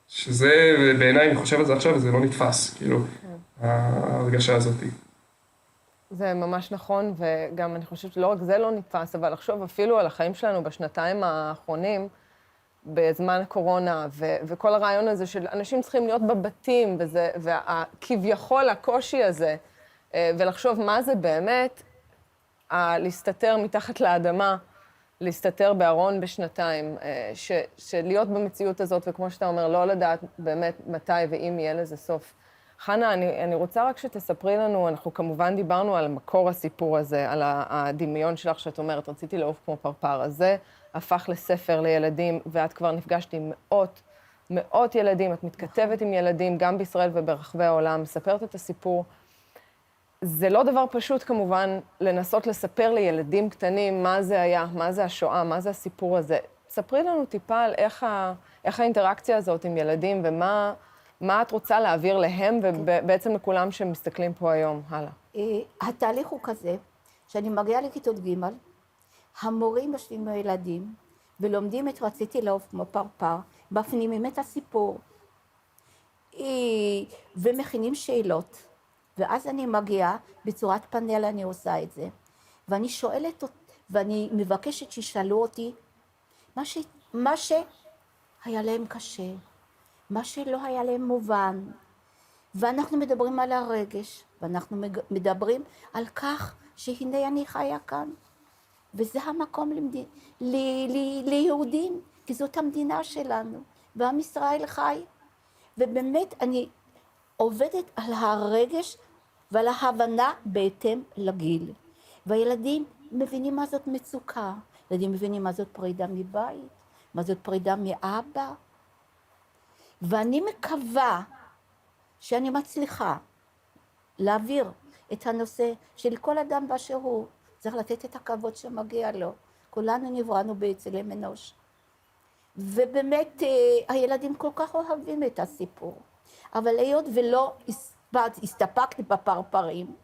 שזה בעיניי, אני חושב על זה עכשיו, וזה לא נתפס, כאילו, ההרגשה הזאת. זה ממש נכון, וגם אני חושבת שלא רק זה לא נתפס, אבל לחשוב אפילו על החיים שלנו בשנתיים האחרונים, בזמן הקורונה, וכל הרעיון הזה של אנשים צריכים להיות בבתים, וכביכול הקושי הזה, ולחשוב מה זה באמת, להסתתר מתחת לאדמה, להסתתר בארון בשנתיים, שלהיות במציאות הזאת, וכמו שאתה אומר, לא לדעת באמת מתי ואם יהיה לזה סוף. חנה, אני רוצה רק שתספרי לנו, אנחנו כמובן דיברנו על מקור הסיפור הזה, על הדמיון שלך שאת אומרת, רציתי לעוף כמו פרפר, אז זה הפך לספר לילדים, ואת כבר נפגשת עם מאות ילדים, את מתכתבת עם ילדים, גם בישראל וברחבי העולם, מספרת את הסיפור. זה לא דבר פשוט כמובן לנסות לספר לילדים קטנים מה זה היה, מה זה השואה, מה זה הסיפור הזה. ספרי לנו טיפה על איך האינטראקציה הזאת עם ילדים ומה את רוצה להעביר להם ובעצם לכולם שמסתכלים פה היום. הלאה. התהליך הוא כזה, שאני מגיעה לכיתות ג', המורים יושבים עם הילדים ולומדים את רציתי לעוף כמו פרפר, מפנימים את הסיפור ומכינים שאלות. ואז אני מגיעה, בצורת פאנל אני עושה את זה, ואני שואלת, ואני מבקשת שישאלו אותי מה שהיה להם קשה, מה שלא היה להם מובן, ואנחנו מדברים על הרגש, ואנחנו מדברים על כך שהנה אני חיה כאן, וזה המקום ליהודים, כי זאת המדינה שלנו, ועם ישראל חי, ובאמת אני עובדת על הרגש ועל ההבנה בהתאם לגיל. והילדים מבינים מה זאת מצוקה, ילדים מבינים מה זאת פרידה מבית, מה זאת פרידה מאבא. ואני מקווה שאני מצליחה להעביר את הנושא של כל אדם באשר הוא, צריך לתת את הכבוד שמגיע לו. כולנו נבראנו בצלם אנוש. ובאמת הילדים כל כך אוהבים את הסיפור. אבל היות ולא הסתפקתי בפרפרים,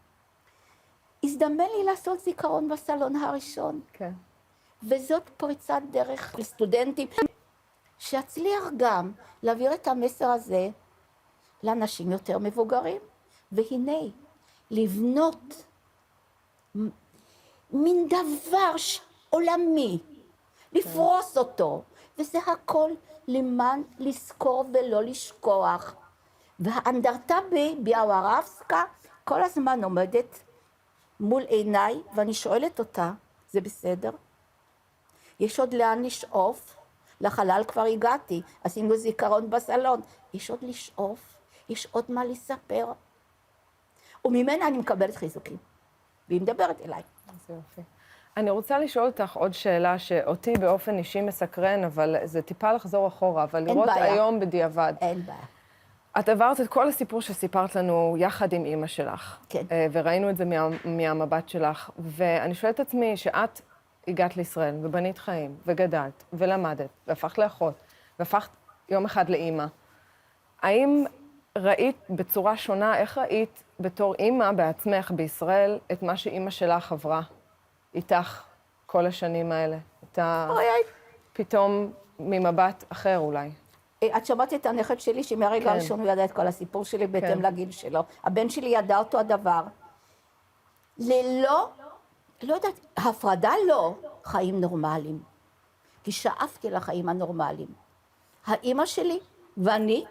הזדמן לי לעשות זיכרון בסלון הראשון. כן. וזאת פריצת דרך לסטודנטים, שאצליח גם להעביר את המסר הזה לאנשים יותר מבוגרים. והנה, לבנות מין דבר עולמי, לפרוס אותו, וזה הכל למען לזכור ולא לשכוח. והאנדרטה ביאוורבסקה כל הזמן עומדת מול עיניי, ואני שואלת אותה, זה בסדר? יש עוד לאן לשאוף? לחלל כבר הגעתי, עשינו זיכרון בסלון. יש עוד לשאוף, יש עוד מה לספר. וממנה אני מקבלת חיזוקים, והיא מדברת אליי. זה יופי. אני רוצה לשאול אותך עוד שאלה שאותי באופן אישי מסקרן, אבל זה טיפה לחזור אחורה, אבל לראות היום בדיעבד. אין בעיה. את עברת את כל הסיפור שסיפרת לנו יחד עם אמא שלך. כן. וראינו את זה מהמבט שלך. ואני שואלת את עצמי שאת הגעת לישראל ובנית חיים וגדלת ולמדת והפכת לאחות והפכת יום אחד לאמא. האם ראית בצורה שונה, איך ראית בתור אמא בעצמך בישראל את מה שאמא שלך עברה איתך כל השנים האלה? פתאום ממבט אחר אולי. את שמעת את הנכד שלי שמהרגע הראשון הוא ידע את כל הסיפור שלי בהתאם לגיל שלו. הבן שלי ידע אותו הדבר. ללא, לא יודעת, הפרדה לא, חיים נורמליים. כי שאפתי לחיים הנורמליים. האמא שלי ואני,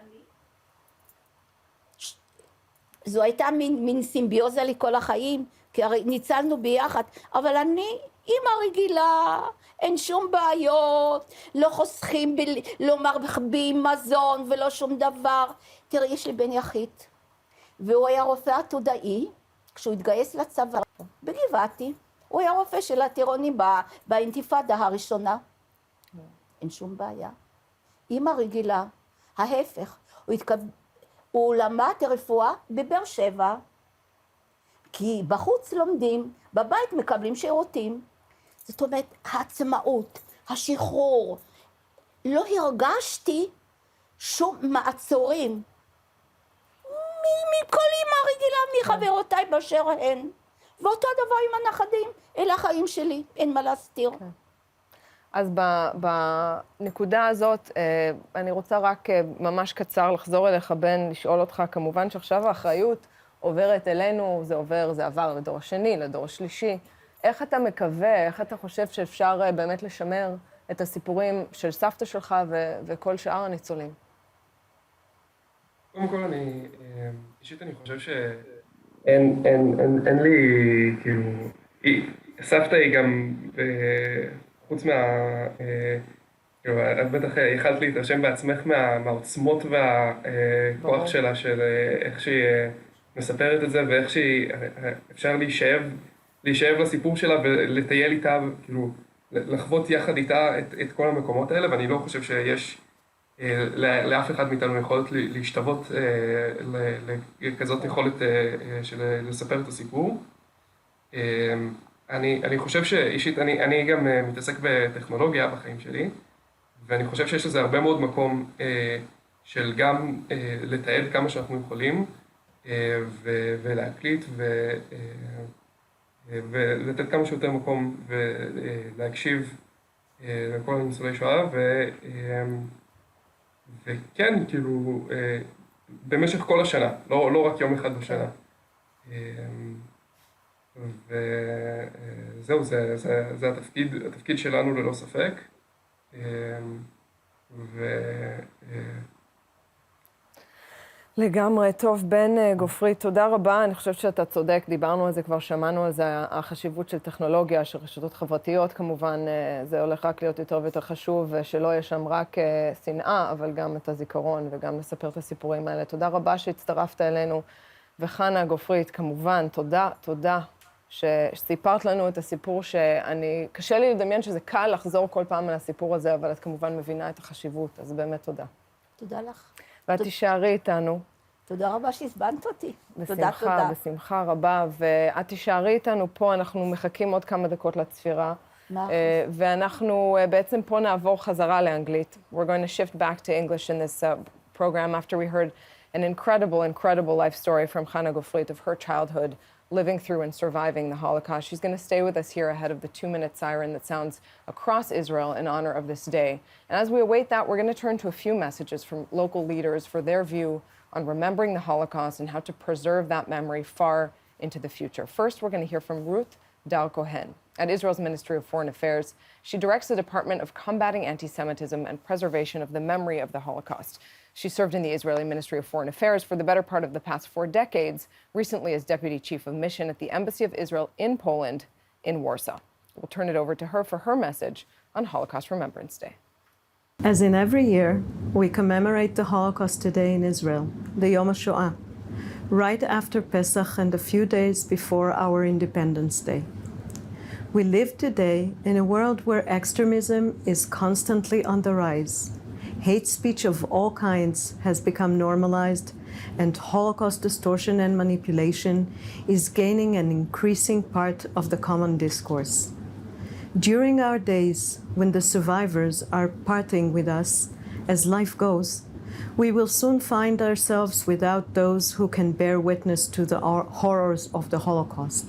זו הייתה מין סימביוזה לי כל החיים, כי הרי ניצלנו ביחד, אבל אני אימא רגילה, אין שום בעיות, לא חוסכים, לא מרבים מזון ולא שום דבר. תראי, יש לי בן יחיד, והוא היה רופא עתודאי, כשהוא התגייס לצבא בגבעתי, הוא היה רופא של הטירונים באינתיפאדה הראשונה. אין שום בעיה. אימא רגילה, ההפך, הוא למד רפואה בבאר שבע, כי בחוץ לומדים, בבית מקבלים שירותים. זאת אומרת, העצמאות, השחרור, לא הרגשתי שום מעצורים. מכל אימא רגילה, מחברותיי באשר הן. ואותו דבר עם הנכדים, אלה החיים שלי, אין מה להסתיר. אז בנקודה הזאת, אני רוצה רק ממש קצר לחזור אליך, בן, לשאול אותך, כמובן שעכשיו האחריות עוברת אלינו, זה עבר לדור השני, לדור השלישי. איך אתה מקווה, איך אתה חושב שאפשר באמת לשמר את הסיפורים של סבתא שלך וכל שאר הניצולים? קודם כל, אישית אני חושב שאין לי, כאילו, סבתא היא גם, חוץ כאילו, את בטח יכלת להתרשם בעצמך מהעוצמות והכוח שלה, של איך שהיא מספרת את זה, ואיך שאפשר להישאב לסיפור שלה ולטייל איתה, כאילו, לחוות יחד איתה את כל המקומות האלה, ואני לא חושב שיש לאף אחד מאיתנו יכולת להשתוות לכזאת יכולת של לספר את הסיפור. אני חושב שאישית, אני גם מתעסק בטכנולוגיה בחיים שלי, ואני חושב שיש לזה הרבה מאוד מקום של גם לתעד כמה שאנחנו יכולים, ולהקליט, ולתת כמה שיותר מקום ולהקשיב לכל הניצולי שואה, וכן, כאילו, במשך כל השנה, לא רק יום אחד בשנה. וזהו, זה התפקיד שלנו ללא ספק. לגמרי, טוב, בן גופרית, תודה רבה. אני חושבת שאתה צודק, דיברנו על זה, כבר שמענו על זה, החשיבות של טכנולוגיה, של רשתות חברתיות, כמובן, זה הולך רק להיות יותר ויותר חשוב, ושלא יהיה שם רק שנאה, אבל גם את הזיכרון, וגם לספר את הסיפורים האלה. תודה רבה שהצטרפת אלינו, וחנה גופרית, כמובן, תודה שסיפרת לנו את הסיפור קשה לי לדמיין שזה קל לחזור כל פעם על הסיפור הזה, אבל את כמובן מבינה את החשיבות, אז באמת תודה. תודה לך. ואת תישארי איתנו. תודה רבה שהזמנת אותי. בשמחה, בשמחה רבה. ואת תישארי איתנו פה, אנחנו מחכים עוד כמה דקות לצפירה. ואנחנו בעצם פה נעבור חזרה לאנגלית. We're going to shift back to English in this program after we heard an incredible life story from Hana Gofrit of her childhood, living through and surviving the Holocaust. She's going to stay with us here ahead of the 2-minute siren that sounds across Israel in honor of this day. And as we await that, we're going to turn to a few messages from local leaders for their view on remembering the Holocaust and how to preserve that memory far into the future. First, we're going to hear from Ruth Dal Cohen. At Israel's Ministry of Foreign Affairs, she directs the Department of Combating Antisemitism and Preservation of the Memory of the Holocaust. She served in the Israeli Ministry of Foreign Affairs for the better part of the past 4 decades, recently as Deputy Chief of Mission at the Embassy of Israel in Poland, in Warsaw. We'll turn it over to her for her message on Holocaust Remembrance Day. As in every year, we commemorate the Holocaust today in Israel, the Yom HaShoah, right after Pesach and a few days before our Independence Day. We live today in a world where extremism is constantly on the rise. Hate speech of all kinds has become normalized, and Holocaust distortion and manipulation is gaining an increasing part of the common discourse. During our days, when the survivors are parting with us, as life goes, we will soon find ourselves without those who can bear witness to the horrors of the Holocaust.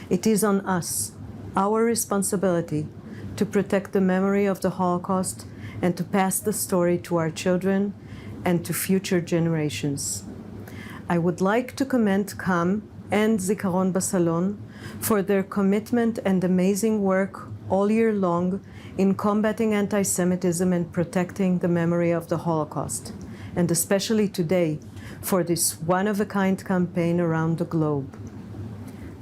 It is on us, our responsibility, to protect the memory of the Holocaust and to pass the story to our children and to future generations. I would like to commend CAM and Zikaron BaSalon for their commitment and amazing work all year long in combating anti-Semitism and protecting the memory of the Holocaust, and especially today for this one-of-a-kind campaign around the globe.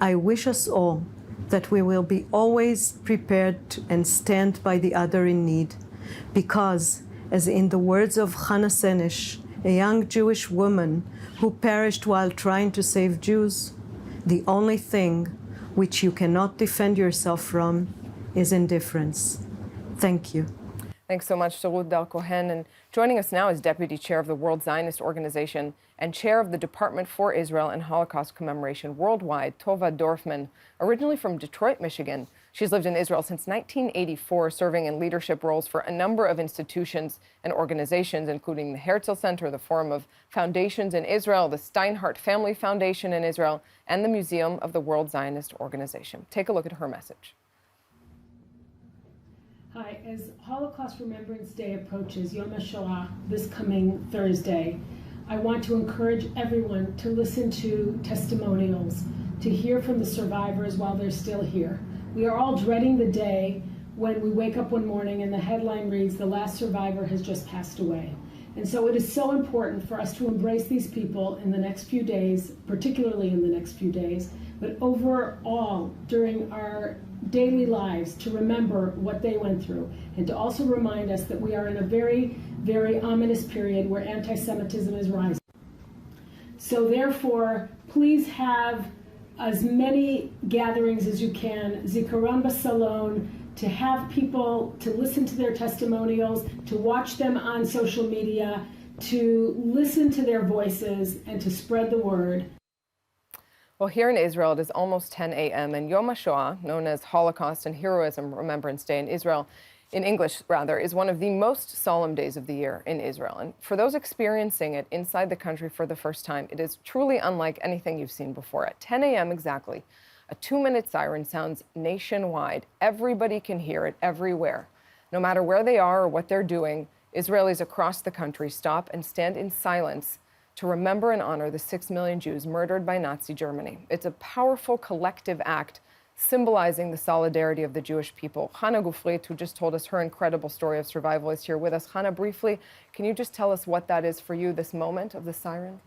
I wish us all that we will be always prepared to, and stand by the other in need, because, as in the words of Hannah Senesh, a young Jewish woman who perished while trying to save Jews, the only thing which you cannot defend yourself from is indifference. Thank you. Thanks so much to Ruth Dar Cohen. And joining us now is Deputy Chair of the World Zionist Organization and Chair of the Department for Israel and Holocaust Commemoration Worldwide, Tova Dorfman, originally from Detroit, Michigan. She's lived in Israel since 1984, serving in leadership roles for a number of institutions and organizations, including the Herzl Center, the Forum of Foundations in Israel, the Steinhardt Family Foundation in Israel, and the Museum of the World Zionist Organization. Take a look at her message. Hi, as Holocaust Remembrance Day approaches, Yom HaShoah, this coming Thursday, I want to encourage everyone to listen to testimonials, to hear from the survivors while they're still here. We are all dreading the day when we wake up one morning and the headline reads, "The last survivor has just passed away." And so it is so important for us to embrace these people in the next few days, particularly in the next few days, but overall during our daily lives, to remember what they went through and to also remind us that we are in a very, very ominous period where anti-Semitism is rising. So therefore, please have as many gatherings as you can, Zikaron BaSalon, to have people to listen to their testimonials, to watch them on social media, to listen to their voices, and to spread the word. Well, here in Israel, it is almost 10 a.m. and Yom HaShoah, known as Holocaust and Heroism Remembrance Day in Israel, in English rather, is one of the most solemn days of the year in Israel. And for those experiencing it inside the country for the first time, it is truly unlike anything you've seen before. At 10 a.m. exactly, a 2-minute siren sounds nationwide. Everybody can hear it everywhere. No matter where they are or what they're doing, Israelis across the country stop and stand in silence to remember and honor the 6 million Jews murdered by Nazi Germany. It's a powerful collective act symbolizing the solidarity of the Jewish people. Hannah Gufrit, who just told us her incredible story of survival, is here with us. Hannah, briefly, can you just tell us what that is for you, this moment of the siren?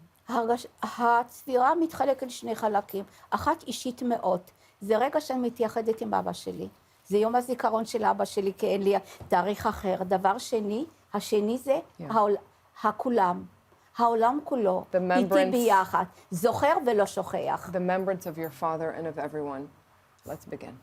הצפירה מתחלקת לשני חלקים, אחת אישית מאוד, זה רגע שאני מתייחדת עם אבא שלי, זה יום הזיכרון של אבא שלי כי אין לי תאריך אחר. דבר שני, השני זה הכולם, העולם כולו, איתי ביחד, זוכר ולא שוכח. The remembrance of your father and of everyone. Let's begin.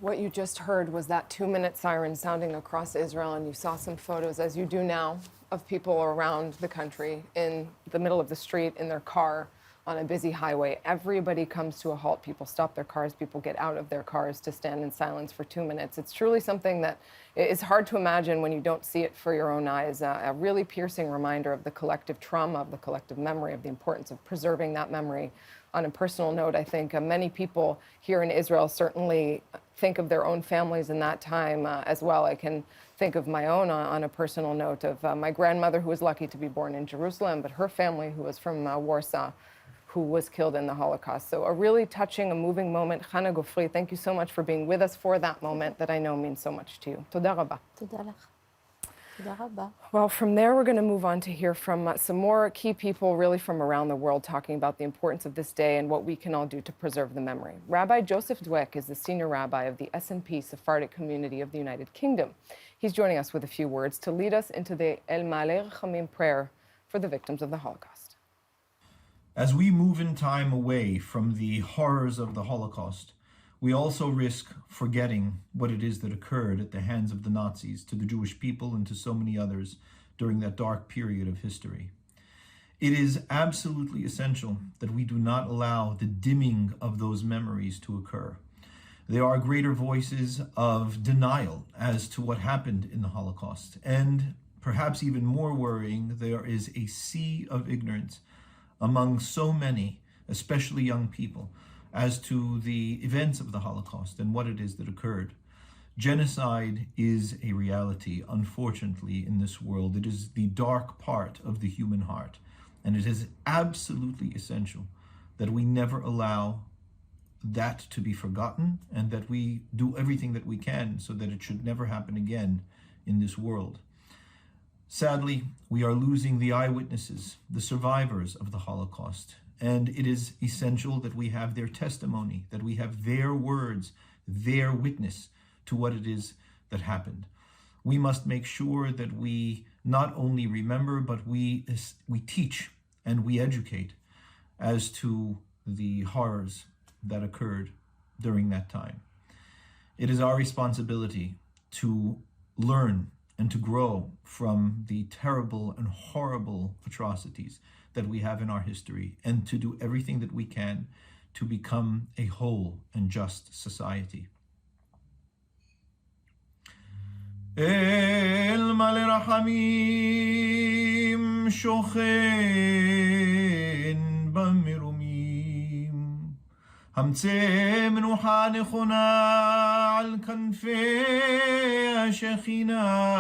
What you just heard was that 2-minute siren sounding across Israel, and you saw some photos, as you do now, of people around the country in the middle of the street in their car on a busy highway. Everybody comes to a halt. People stop their cars. People get out of their cars to stand in silence for 2 minutes. It's truly something that is hard to imagine when you don't see it for your own eyes. A really piercing reminder of the collective trauma, of the collective memory, of the importance of preserving that memory. On a personal note, I think many people here in Israel certainly think of their own families in that time as well. I can think of my own on a personal note of my grandmother, who was lucky to be born in Jerusalem, but her family, who was from Warsaw, who was killed in the Holocaust. So a really touching, a moving moment. Chana Gofri, thank you so much for being with us for that moment that I know means so much to you. Toda rabba. תודה לך. תודה רבה. Well, from there, we're going to move on to hear from some more key people really from around the world talking about the importance of this day and what we can all do to preserve the memory. Rabbi Joseph Dweck is the senior rabbi of the S&P Sephardic community of the United Kingdom. He's joining us with a few words to lead us into the El Maleh Rachamim prayer for the victims of the Holocaust. As we move in time away from the horrors of the Holocaust, we also risk forgetting what it is that occurred at the hands of the Nazis to the Jewish people and to so many others during that dark period of history. It is absolutely essential that we do not allow the dimming of those memories to occur. There are greater voices of denial as to what happened in the Holocaust, and perhaps even more worrying, there is a sea of ignorance among so many, especially young people, as to the events of the Holocaust and what it is that occurred. Genocide is a reality, unfortunately, in this world. It is the dark part of the human heart, and it is absolutely essential that we never allow that to be forgotten and that we do everything that we can so that it should never happen again in this world. Sadly, we are losing the eyewitnesses, the survivors of the Holocaust, and it is essential that we have their testimony, that we have their words, their witness to what it is that happened. We must make sure that we not only remember, but we teach and we educate as to the horrors that occurred during that time. It is our responsibility to learn and to grow from the terrible and horrible atrocities that we have in our history, and to do everything that we can to become a whole and just society. El Maleh Rachamim shochen במרומים, המצא מנוחה נכונה על כנפי השכינה,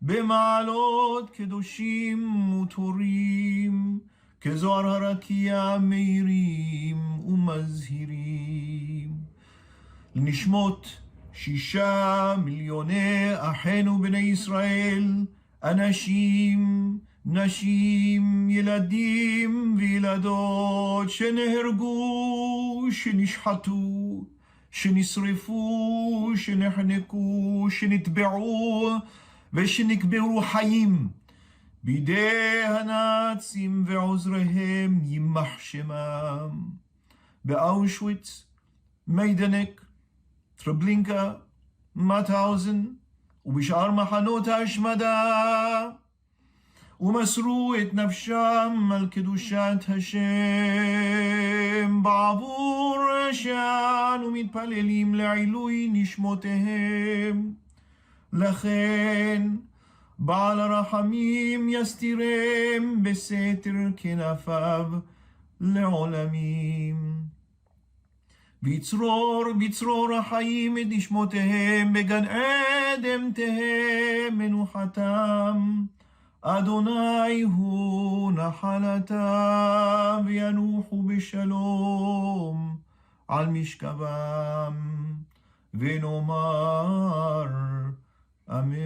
במעלות קדושים וטהורים, כזוהר הרקיע מאירים ומזהירים. לנשמות 6 מיליוני אחינו בני ישראל, אנשים, נשים, ילדים וילדות שנהרגו, שנשחטו, שנשרפו, שנחנקו, שנטבעו ושנקברו חיים בידי הנאצים ועוזריהם, יימח שמם, באושוויץ, מיידנק, טרבלינקה, מאוטהאוזן ובשאר מחנות ההשמדה, ומסרו את נפשם על קדושת השם, בעבור שאנו מתפללים לעילוי נשמותיהם. לכן בעל הרחמים יסתירם בסתר כנפיו לעולמים. בצרור החיים את נשמותיהם, בגן עדן תהא מנוחתם. אדוני הוא נחלתם, וינוחו בשלום על משכבם, ונאמר Amen.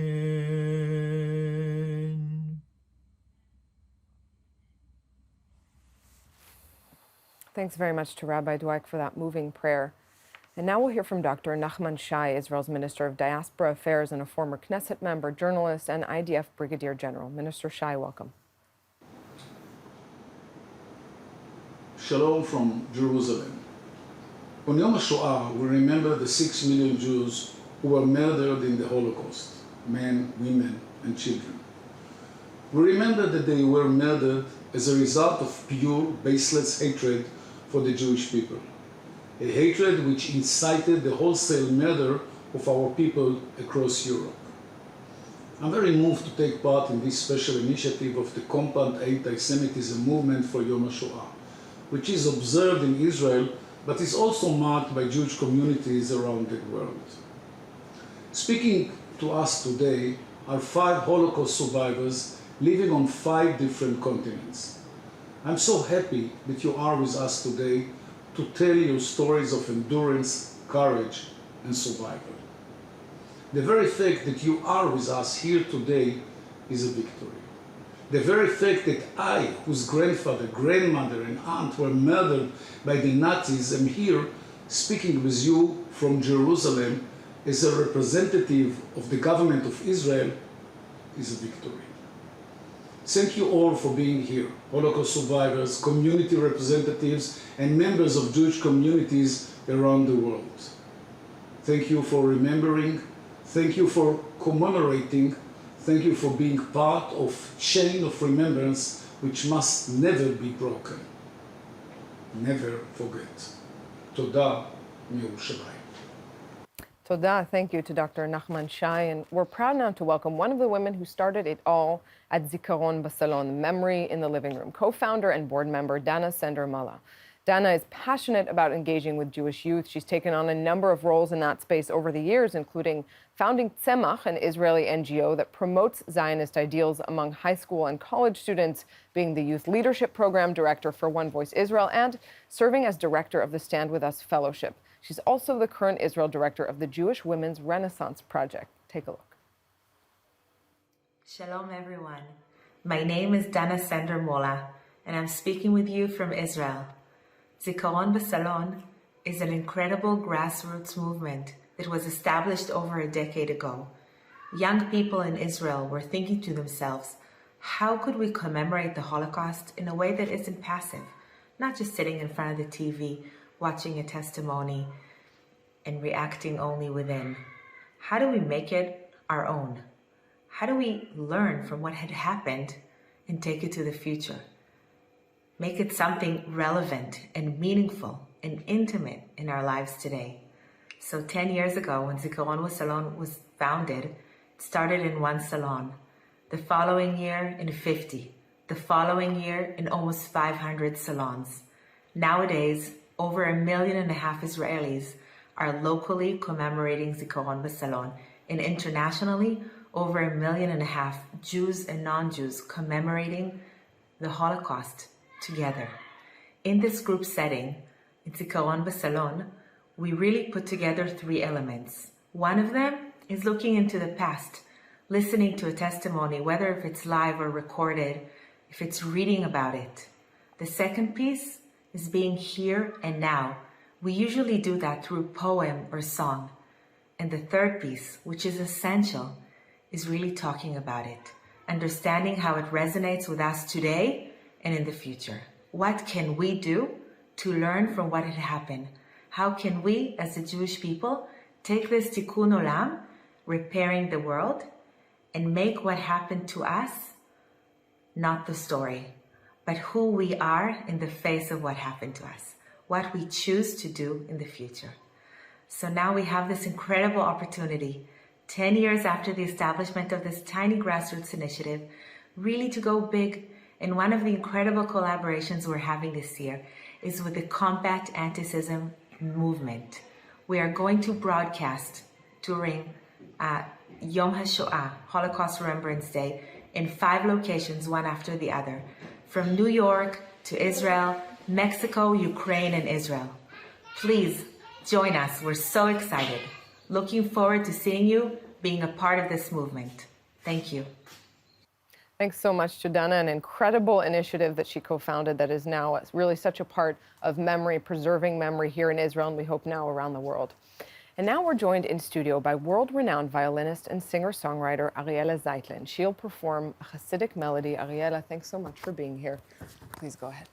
Thanks very much to Rabbi Dweck for that moving prayer. And now we'll hear from Dr. Nachman Shai, Israel's Minister of Diaspora Affairs and a former Knesset member, journalist, and IDF Brigadier General. Minister Shai, welcome. Shalom from Jerusalem. On Yom HaShoah, we remember the 6 million Jews who were murdered in the Holocaust, men, women, and children. We remember that they were murdered as a result of pure, baseless hatred for the Jewish people. A hatred which incited the wholesale murder of our people across Europe. I'm very moved to take part in this special initiative of the Combat Antisemitism Movement for Yom HaShoah, which is observed in Israel, but is also marked by Jewish communities around the world. Speaking to us today are 5 Holocaust survivors living on 5 different continents. I'm so happy that you are with us today to tell you stories of endurance, courage, and survival. The very fact that you are with us here today is a victory. The very fact that I, whose grandfather, grandmother, and aunt were murdered by the Nazis, am here speaking with you from Jerusalem as a representative of the government of Israel is a victory. Thank you all for being here, Holocaust survivors, community representatives, and members of Jewish communities around the world. Thank you for remembering. Thank you for commemorating. Thank you for being part of a chain of remembrance which must never be broken. Never forget. Toda miYerushalayim. Toda, thank you to Dr. Nachman Shai, and we're proud now to welcome one of the women who started it all at Zikaron BaSalon, Memory in the Living Room, co-founder and board member Dana Sender-Mala. Dana is passionate about engaging with Jewish youth. She's taken on a number of roles in that space over the years, including founding Tzemach, an Israeli NGO that promotes Zionist ideals among high school and college students, being the Youth Leadership Program Director for One Voice Israel, and serving as Director of the Stand With Us Fellowship. She's also the current Israel Director of the Jewish Women's Renaissance Project. Take a look. Shalom, everyone. My name is Dana Sender-Mala, and I'm speaking with you from Israel. Zikaron BaSalon is an incredible grassroots movement that was established over a decade ago. Young people in Israel were thinking to themselves, how could we commemorate the Holocaust in a way that isn't passive, not just sitting in front of the TV, watching a testimony and reacting only within? How do we make it our own? How do we learn from what had happened and take it to the future? Make it something relevant and meaningful and intimate in our lives today. So 10 years ago, when Zikaron BaSalon was founded, it started in 1 salon. The following year in 50. The following year in almost 500 salons. Nowadays, over 1.5 million Israelis are locally commemorating Zikaron BaSalon, and internationally, over 1.5 million Jews and non-Jews commemorating the Holocaust together. In this group setting, in Zikaron BaSalon, we really put together 3 elements. One of them is looking into the past, listening to a testimony, whether if it's live or recorded, if it's reading about it. The second piece is being here and now. We usually do that through poem or song. And the third piece, which is essential, is really talking about it, understanding how it resonates with us today and in the future. What can we do to learn from what had happened? How can we, as a Jewish people, take this tikkun olam, repairing the world, and make what happened to us not the story, but who we are in the face of what happened to us, what we choose to do in the future. So now we have this incredible opportunity, 10 years after the establishment of this tiny grassroots initiative, really to go big. And one of the incredible collaborations we're having this year is with the Combat Antisemitism Movement. We are going to broadcast during Yom HaShoah, Holocaust Remembrance Day, in 5 locations, one after the other, from New York to Israel, Mexico, Ukraine, and Israel. Please join us. We're so excited. Looking forward to seeing you being a part of this movement. Thank you. Thanks so much to Dana, an incredible initiative that she co-founded that is now really such a part of memory, preserving memory here in Israel, and we hope now around the world. And now we're joined in studio by world-renowned violinist and singer-songwriter Ariela Zeitlin. She'll perform a Hasidic melody. Ariela, thanks so much for being here. Please go ahead.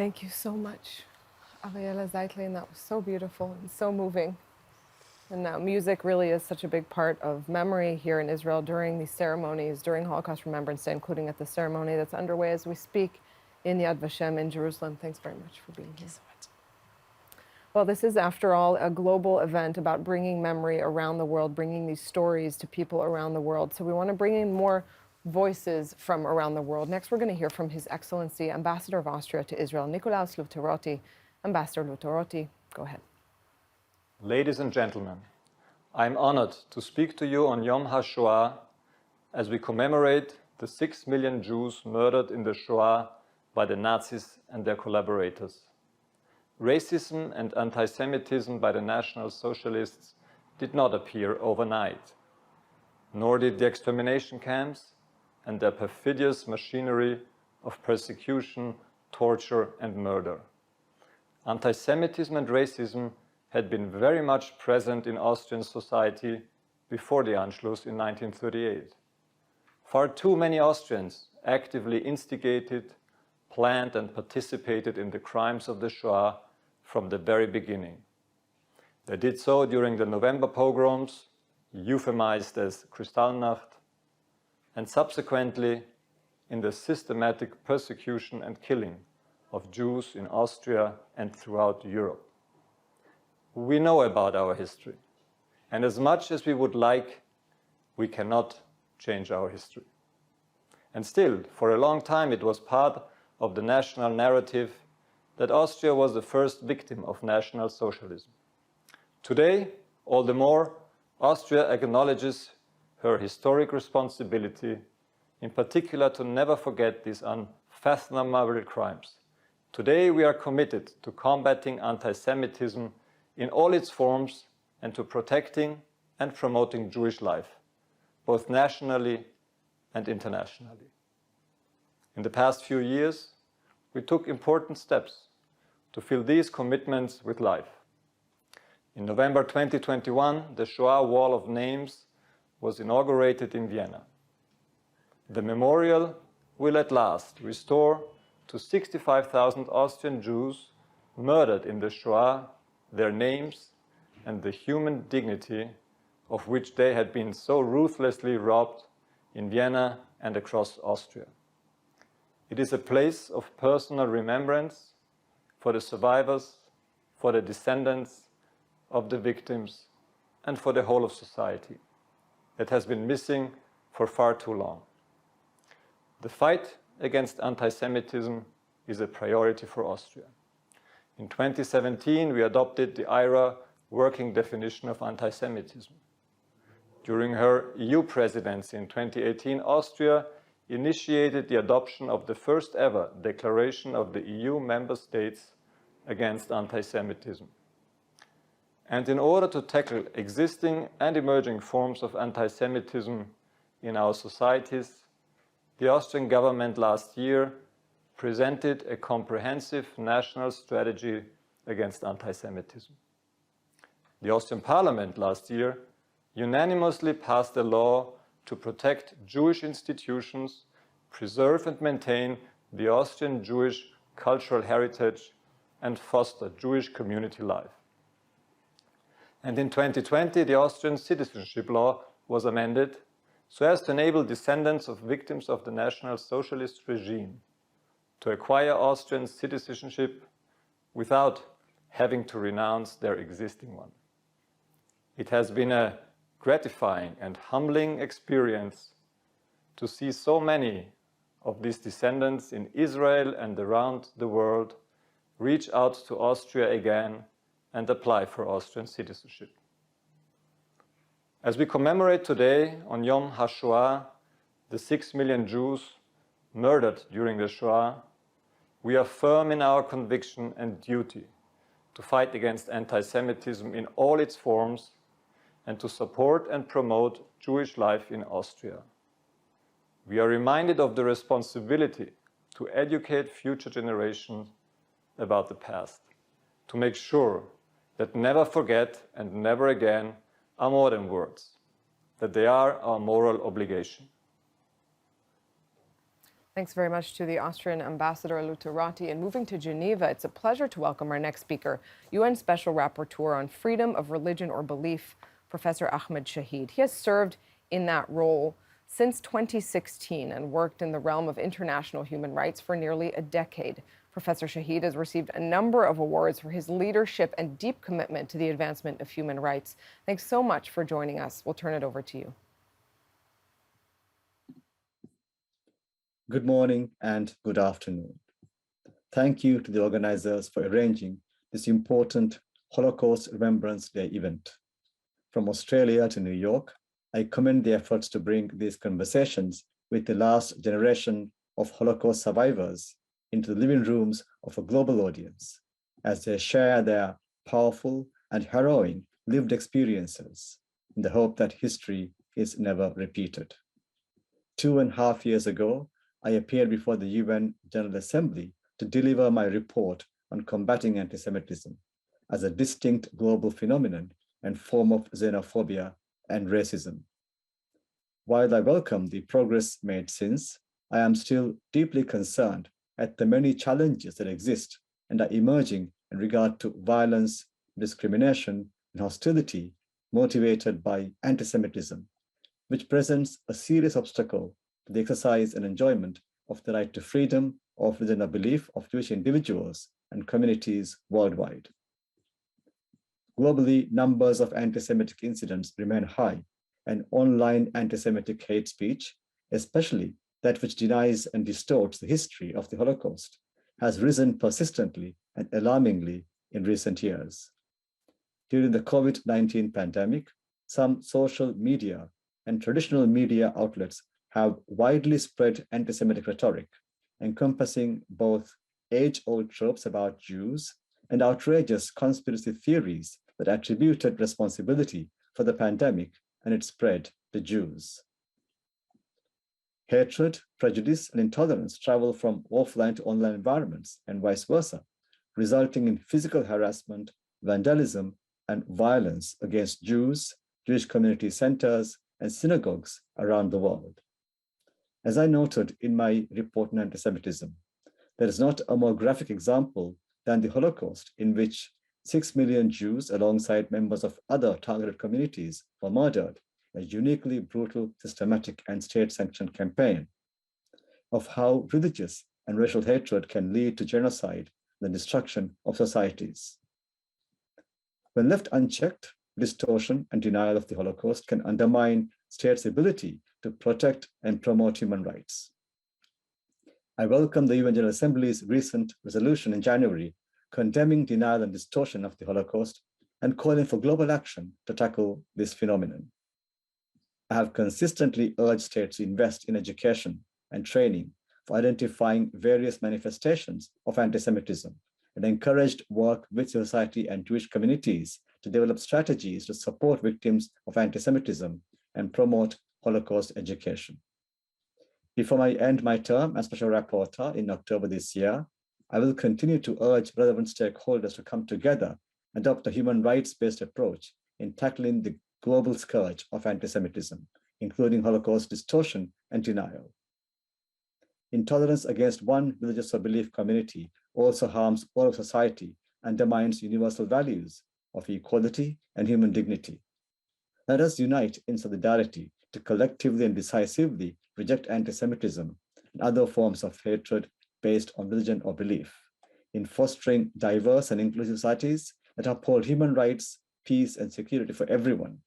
Thank you so much, Ariela Zeitlin. That was so beautiful and so moving. And now music really is such a big part of memory here in Israel during these ceremonies, during Holocaust Remembrance Day, including at the ceremony that's underway as we speak in Yad Vashem in Jerusalem. Thanks very much for being here. Well, this is, after all, a global event about bringing memory around the world, bringing these stories to people around the world. So we want to bring in more voices from around the world. Next, we're going to hear from His Excellency, Ambassador of Austria to Israel, Nikolaus Luterotti. Ambassador Luterotti, go ahead. Ladies and gentlemen, I'm honored to speak to you on Yom HaShoah as we commemorate the 6 million Jews murdered in the Shoah by the Nazis and their collaborators. Racism and anti-Semitism by the National Socialists did not appear overnight, nor did the extermination camps and their perfidious machinery of persecution, torture, and murder. Anti-Semitism and racism had been very much present in Austrian society before the Anschluss in 1938. Far too many Austrians actively instigated, planned, and participated in the crimes of the Shoah from the very beginning. They did so during the November pogroms, euphemized as Kristallnacht, and subsequently in the systematic persecution and killing of Jews in Austria and throughout Europe. We know about our history, and as much as we would like, we cannot change our history. And still, for a long time, it was part of the national narrative that Austria was the first victim of National Socialism. Today, all the more, Austria acknowledges her historic responsibility, in particular to never forget these unfathomable crimes. Today, we are committed to combating anti-Semitism in all its forms and to protecting and promoting Jewish life, both nationally and internationally. In the past few years, we took important steps to fill these commitments with life. In November 2021, the Shoah Wall of Names was inaugurated in Vienna. The memorial will at last restore to 65,000 Austrian Jews murdered in the Shoah their names and the human dignity of which they had been so ruthlessly robbed in Vienna and across Austria. It is a place of personal remembrance for the survivors, for the descendants of the victims, and for the whole of society that has been missing for far too long. The fight against anti-Semitism is a priority for Austria. In 2017, we adopted the IHRA working definition of anti-Semitism. During her EU presidency in 2018, Austria initiated the adoption of the first ever declaration of the EU member states against anti-Semitism. And in order to tackle existing and emerging forms of anti-Semitism in our societies, the Austrian government last year presented a comprehensive national strategy against anti-Semitism. The Austrian parliament last year unanimously passed a law to protect Jewish institutions, preserve and maintain the Austrian Jewish cultural heritage, and foster Jewish community life. And in 2020, the Austrian citizenship law was amended so as to enable descendants of victims of the National Socialist regime to acquire Austrian citizenship without having to renounce their existing one. It has been a gratifying and humbling experience to see so many of these descendants in Israel and around the world reach out to Austria again and apply for Austrian citizenship. As we commemorate today on Yom HaShoah, the 6 million Jews murdered during the Shoah, we are firm in our conviction and duty to fight against anti-Semitism in all its forms and to support and promote Jewish life in Austria. We are reminded of the responsibility to educate future generations about the past, to make sure that never forget and never again are more than words, that they are our moral obligation. Thanks very much to the Austrian Ambassador Lutterati. And moving to Geneva, it's a pleasure to welcome our next speaker, UN Special Rapporteur on Freedom of Religion or Belief, Professor Ahmed Shahid. He has served in that role since 2016 and worked in the realm of international human rights for nearly a decade. Professor Shahid has received a number of awards for his leadership and deep commitment to the advancement of human rights. Thanks so much for joining us. We'll turn it over to you. Good morning and good afternoon. Thank you to the organizers for arranging this important Holocaust Remembrance Day event. From Australia to New York, I commend the efforts to bring these conversations with the last generation of Holocaust survivors into the living rooms of a global audience as they share their powerful and harrowing lived experiences in the hope that history is never repeated. 2.5 years ago, I appeared before the UN General Assembly to deliver my report on combating anti-Semitism as a distinct global phenomenon and form of xenophobia and racism. While I welcome the progress made since, I am still deeply concerned at the many challenges that exist and are emerging in regard to violence, discrimination, and hostility motivated by anti-Semitism, which presents a serious obstacle to the exercise and enjoyment of the right to freedom of religion or belief of Jewish individuals and communities worldwide. Globally, numbers of anti-Semitic incidents remain high, and online anti-Semitic hate speech, especially that which denies and distorts the history of the Holocaust, has risen persistently and alarmingly in recent years. During the COVID-19 pandemic, some social media and traditional media outlets have widely spread anti-Semitic rhetoric, encompassing both age-old tropes about Jews and outrageous conspiracy theories that attributed responsibility for the pandemic and its spread to Jews. Hatred, prejudice, and intolerance travel from offline to online environments and vice versa, resulting in physical harassment, vandalism, and violence against Jews, Jewish community centers, and synagogues around the world. As I noted in my report on anti-Semitism, there is not a more graphic example than the Holocaust, in which 6 million Jews, alongside members of other targeted communities, were murdered, a uniquely brutal, systematic, and state-sanctioned campaign of how religious and racial hatred can lead to genocide and the destruction of societies. When left unchecked, distortion and denial of the Holocaust can undermine states' ability to protect and promote human rights. I welcome the UN General Assembly's recent resolution in January condemning denial and distortion of the Holocaust and calling for global action to tackle this phenomenon. I have consistently urged states to invest in education and training for identifying various manifestations of anti-Semitism and encouraged work with society and Jewish communities to develop strategies to support victims of anti-Semitism and promote Holocaust education. Before I end my term as Special Rapporteur in October this year, I will continue to urge relevant stakeholders to come together and adopt a human rights-based approach in tackling the global scourge of anti-Semitism, including Holocaust distortion and denial. Intolerance against one religious or belief community also harms all of society, undermines universal values of equality and human dignity. Let us unite in solidarity to collectively and decisively reject anti-Semitism and other forms of hatred based on religion or belief, in fostering diverse and inclusive societies that uphold human rights, peace, and security for everyone,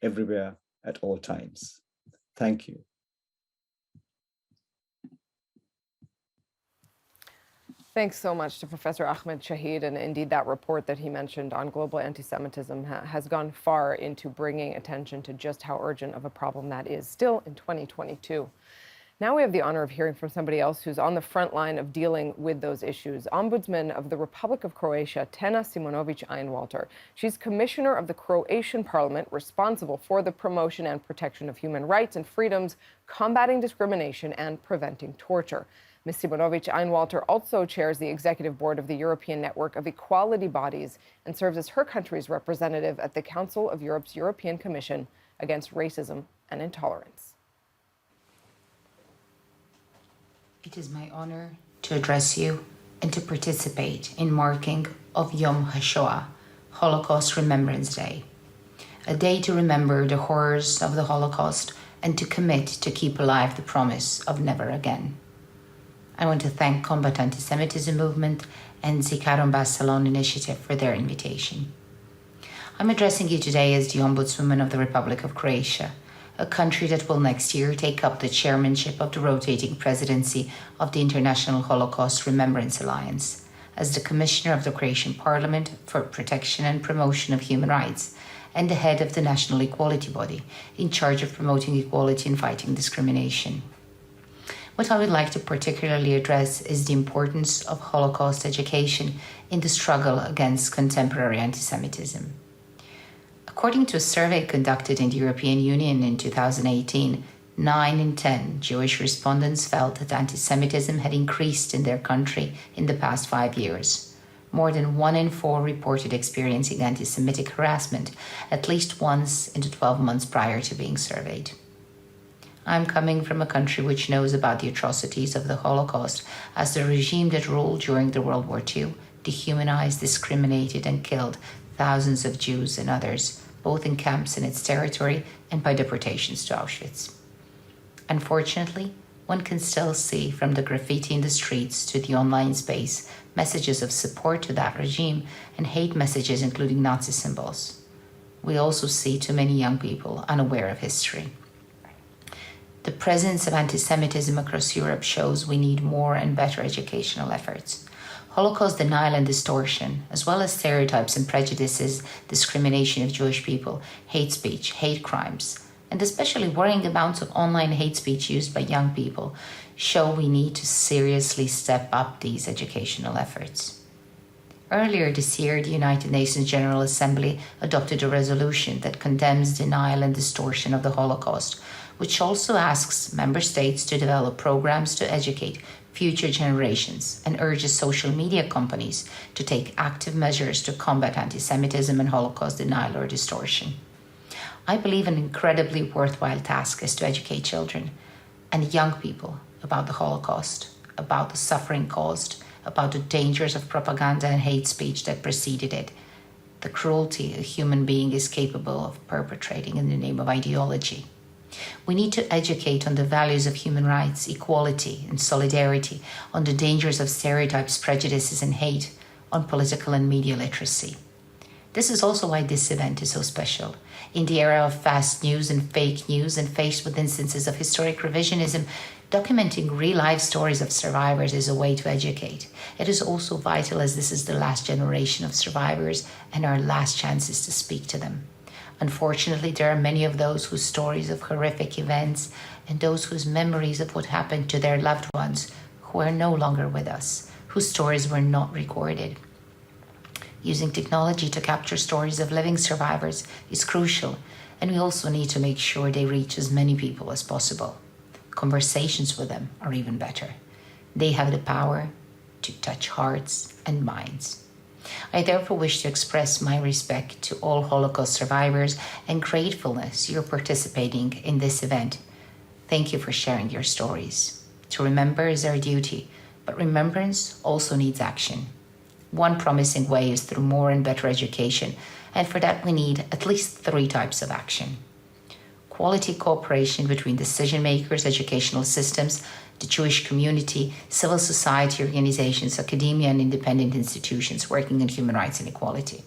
everywhere, at all times. Thank you. Thanks so much to Professor Ahmed Shahid. And indeed, that report that he mentioned on global anti-Semitism has gone far into bringing attention to just how urgent of a problem that is still in 2022. Now we have the honor of hearing from somebody else who's on the front line of dealing with those issues. Ombudsman of the Republic of Croatia, Tena Simonovic-Einwalter. She's Commissioner of the Croatian Parliament, responsible for the promotion and protection of human rights and freedoms, combating discrimination, and preventing torture. Ms. Simonovic-Einwalter also chairs the executive board of the European Network of Equality Bodies and serves as her country's representative at the Council of Europe's European Commission Against Racism and Intolerance. It is my honor to address you and to participate in marking of Yom HaShoah, Holocaust Remembrance Day, a day to remember the horrors of the Holocaust and to commit to keep alive the promise of never again. I want to thank Combat Antisemitism Movement and Zikaron BaSalon initiative for their invitation. I'm addressing you today as the Ombudswoman of the Republic of Croatia, a country that will next year take up the chairmanship of the rotating presidency of the International Holocaust Remembrance Alliance, as the Commissioner of the Croatian Parliament for Protection and Promotion of Human Rights, and the head of the National Equality Body, in charge of promoting equality and fighting discrimination. What I would like to particularly address is the importance of Holocaust education in the struggle against contemporary anti-Semitism. According to a survey conducted in the European Union in 2018, 9 in 10 Jewish respondents felt that anti-Semitism had increased in their country in the past 5 years, More than 1 in 4 reported experiencing anti-Semitic harassment at least once in the 12 months prior to being surveyed. I'm coming from a country which knows about the atrocities of the Holocaust, as the regime that ruled during the World War II dehumanized, discriminated, and killed thousands of Jews and others, both in camps in its territory and by deportations to Auschwitz. Unfortunately, one can still see, from the graffiti in the streets to the online space, messages of support to that regime and hate messages including Nazi symbols. We also see too many young people unaware of history. The presence of anti-Semitism across Europe shows we need more and better educational efforts. Holocaust denial and distortion, as well as stereotypes and prejudices, discrimination of Jewish people, hate speech, hate crimes, and especially worrying amounts of online hate speech used by young people, show we need to seriously step up these educational efforts. Earlier this year, the United Nations General Assembly adopted a resolution that condemns denial and distortion of the Holocaust, which also asks member states to develop programs to educate future generations and urges social media companies to take active measures to combat anti-Semitism and Holocaust denial or distortion. I believe an incredibly worthwhile task is to educate children and young people about the Holocaust, about the suffering caused, about the dangers of propaganda and hate speech that preceded it, the cruelty a human being is capable of perpetrating in the name of ideology. We need to educate on the values of human rights, equality, and solidarity, on the dangers of stereotypes, prejudices, and hate, on political and media literacy. This is also why this event is so special. In the era of fast news and fake news, and faced with instances of historic revisionism, documenting real-life stories of survivors is a way to educate. It is also vital, as this is the last generation of survivors and our last chances to speak to them. Unfortunately, there are many of those whose stories of horrific events and those whose memories of what happened to their loved ones who are no longer with us, whose stories were not recorded. Using technology to capture stories of living survivors is crucial, and we also need to make sure they reach as many people as possible. Conversations with them are even better. They have the power to touch hearts and minds. I therefore wish to express my respect to all Holocaust survivors and gratefulness you're participating in this event. Thank you for sharing your stories. To remember is our duty, but remembrance also needs action. One promising way is through more and better education, and for that we need at least 3 types of action. Quality cooperation between decision makers, educational systems, the Jewish community, civil society organizations, academia, and independent institutions working in human rights and equality.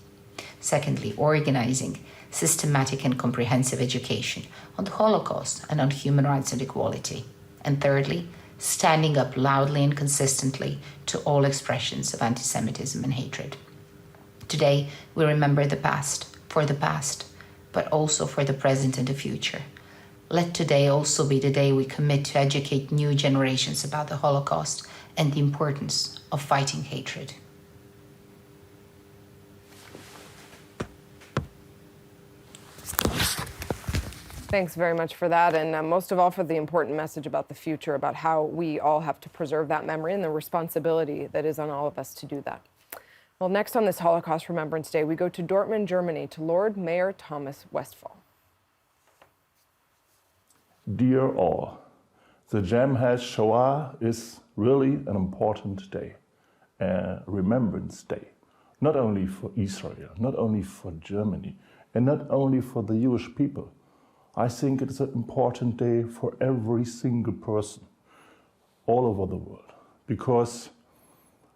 Secondly, organizing systematic and comprehensive education on the Holocaust and on human rights and equality. And thirdly, standing up loudly and consistently to all expressions of anti-Semitism and hatred. Today, we remember the past, but also for the present and the future. Let today also be the day we commit to educate new generations about the Holocaust and the importance of fighting hatred. Thanks very much for that, and most of all for the important message about the future, about how we all have to preserve that memory and the responsibility that is on all of us to do that. Well, next on this Holocaust Remembrance Day, we go to Dortmund, Germany, to Lord Mayor Thomas Westphal. Dear all, the Yom HaShoah is really an important day, a remembrance day, not only for Israel, not only for Germany, and not only for the Jewish people. I think it's an important day for every single person all over the world, because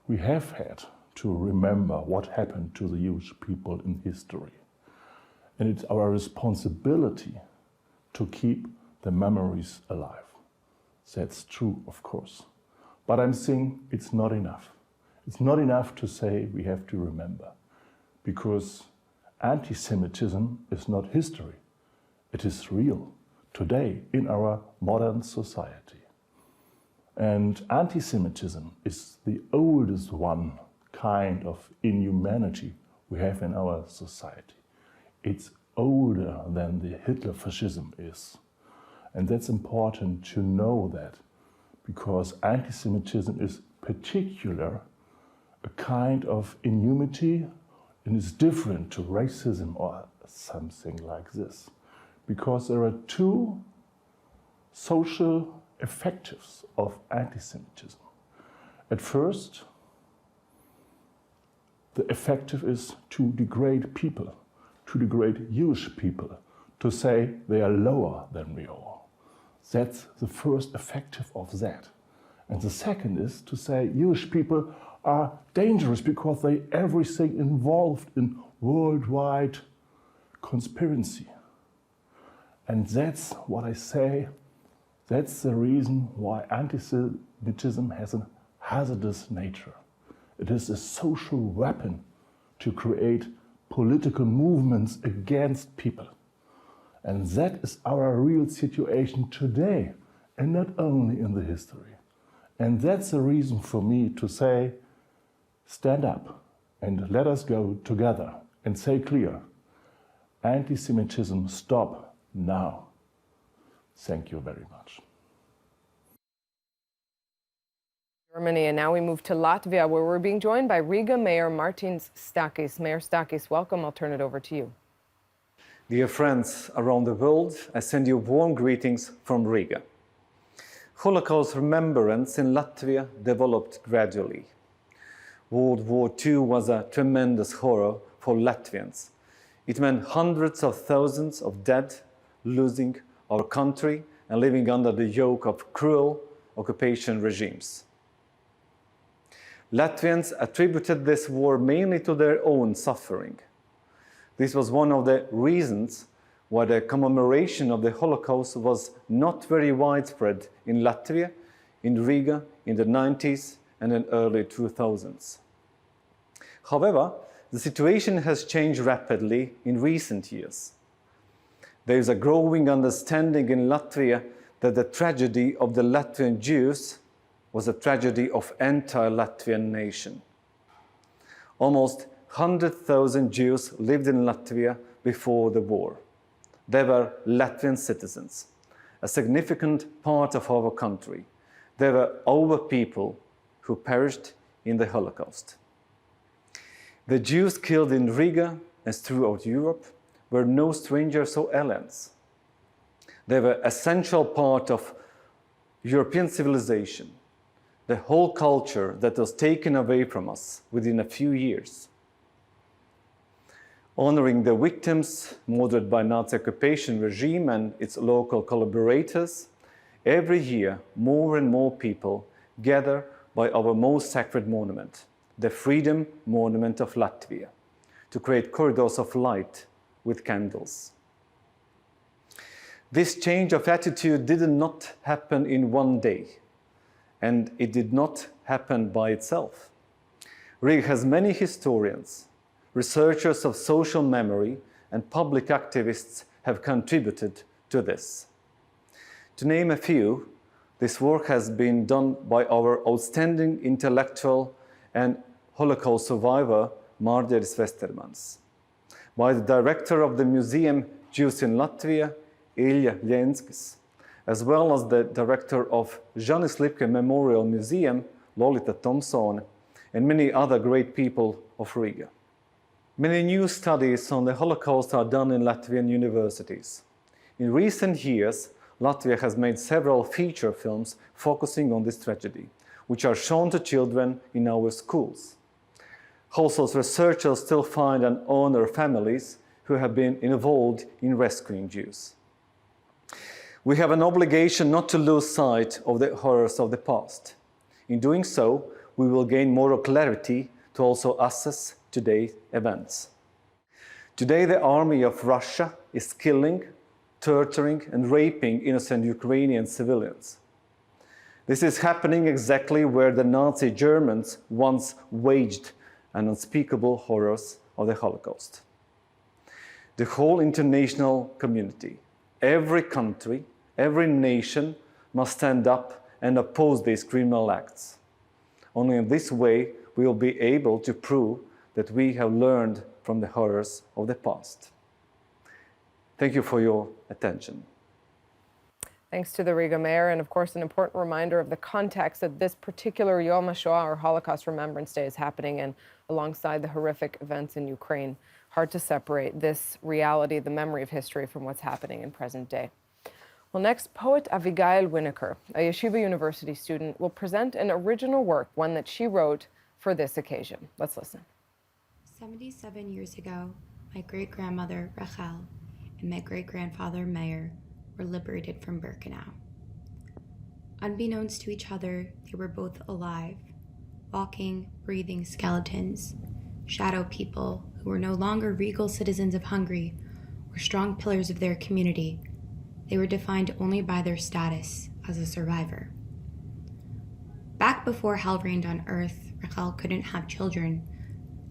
we have had to remember what happened to the Jewish people in history. And it's our responsibility to keep the memories alive. That's true, of course. But I'm saying it's not enough. It's not enough to say we have to remember, because anti-Semitism is not history. It is real today in our modern society. And anti-Semitism is the oldest kind of inhumanity we have in our society. It's older than the Hitler fascism is. And that's important to know that, because anti-Semitism is particular a kind of inhumanity and is different to racism or something like this. Because there are two social effectives of anti-Semitism. At first, the effective is to degrade people, to degrade Jewish people, to say they are lower than we are. That's the first effective of that. And the second is to say Jewish people are dangerous because they everything involved in worldwide conspiracy. And that's what I say, that's the reason why anti-Semitism has a hazardous nature. It is a social weapon to create political movements against people. And that is our real situation today, and not only in the history. And that's the reason for me to say, stand up and let us go together and say clear, anti-Semitism stop now. Thank you very much. Germany, and now we move to Latvia, where we're being joined by Riga Mayor Martins Stakis. Mayor Stakis, welcome. I'll turn it over to you. Dear friends around the world, I send you warm greetings from Riga. Holocaust remembrance in Latvia developed gradually. World War II was a tremendous horror for Latvians. It meant hundreds of thousands of dead, losing our country and living under the yoke of cruel occupation regimes. Latvians attributed this war mainly to their own suffering. This was one of the reasons why the commemoration of the Holocaust was not very widespread in Latvia, in Riga, in the 90s and in early 2000s. However, the situation has changed rapidly in recent years. There is a growing understanding in Latvia that the tragedy of the Latvian Jews was a tragedy of the entire Latvian nation. Almost 100,000 Jews lived in Latvia before the war. They were Latvian citizens, a significant part of our country. They were our people who perished in the Holocaust. The Jews killed in Riga and throughout Europe were no strangers or aliens. They were an essential part of European civilization, the whole culture that was taken away from us within a few years. Honoring the victims murdered by Nazi occupation regime and its local collaborators, every year more and more people gather by our most sacred monument, the Freedom Monument of Latvia, to create corridors of light with candles. This change of attitude did not happen in one day, and it did not happen by itself. Riga has many historians, researchers of social memory, and public activists have contributed to this. To name a few, this work has been done by our outstanding intellectual and Holocaust survivor, Mārtiņš Vestermans, by the director of the Museum Jews in Latvia, Ilja Ļenskis, as well as the director of Jānis Lipke Memorial Museum, Lolita Thompson, and many other great people of Riga. Many new studies on the Holocaust are done in Latvian universities. In recent years, Latvia has made several feature films focusing on this tragedy, which are shown to children in our schools. Also, researchers still find and honor families who have been involved in rescuing Jews. We have an obligation not to lose sight of the horrors of the past. In doing so, we will gain moral clarity to also assess today's events. Today, the army of Russia is killing, torturing, and raping innocent Ukrainian civilians. This is happening exactly where the Nazi Germans once waged an unspeakable horrors of the Holocaust. The whole international community, every country, every nation must stand up and oppose these criminal acts. Only in this way we will be able to prove that we have learned from the horrors of the past. Thank you for your attention. Thanks to the Riga mayor, and of course an important reminder of the context that this particular Yom HaShoah, or Holocaust Remembrance Day, is happening in alongside the horrific events in Ukraine. Hard to separate this reality, the memory of history, from what's happening in present day. Well, next, poet Abigail Winokur, a Yeshiva University student, will present an original work, one that she wrote for this occasion. Let's listen. 77 years ago, my great-grandmother Rachel and my great-grandfather Meir were liberated from Birkenau. Unbeknownst to each other, they were both alive, walking, breathing skeletons, shadow people who were no longer regal citizens of Hungary or strong pillars of their community. They were defined only by their status as a survivor. Back before hell reigned on earth, Rachel couldn't have children,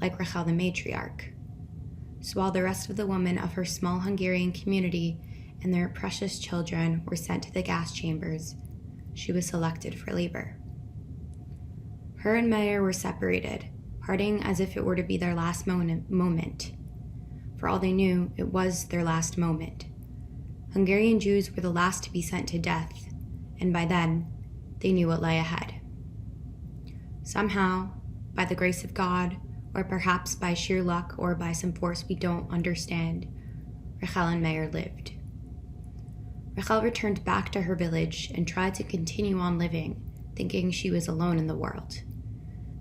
like Rachel the matriarch. So while the rest of the women of her small Hungarian community and their precious children were sent to the gas chambers, she was selected for labor. Her and Meir were separated, parting as if it were to be their last moment. For all they knew, it was their last moment. Hungarian Jews were the last to be sent to death, and by then, they knew what lay ahead. Somehow, by the grace of God, or perhaps by sheer luck or by some force we don't understand, Rachel and Meir lived. Rachel returned back to her village and tried to continue on living, thinking she was alone in the world.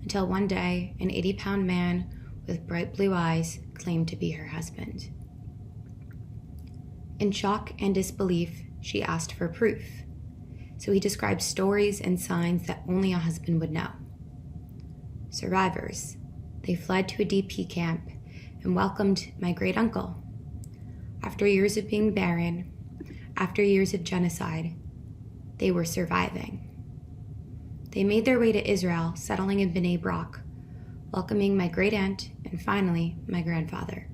Until one day, an 80-pound man with bright blue eyes claimed to be her husband. In shock and disbelief, she asked for proof. So he described stories and signs that only a husband would know. Survivors. They fled to a DP camp and welcomed my great-uncle. After years of being barren, after years of genocide, they were surviving. They made their way to Israel, settling in Bnei Brak, welcoming my great-aunt and finally my grandfather.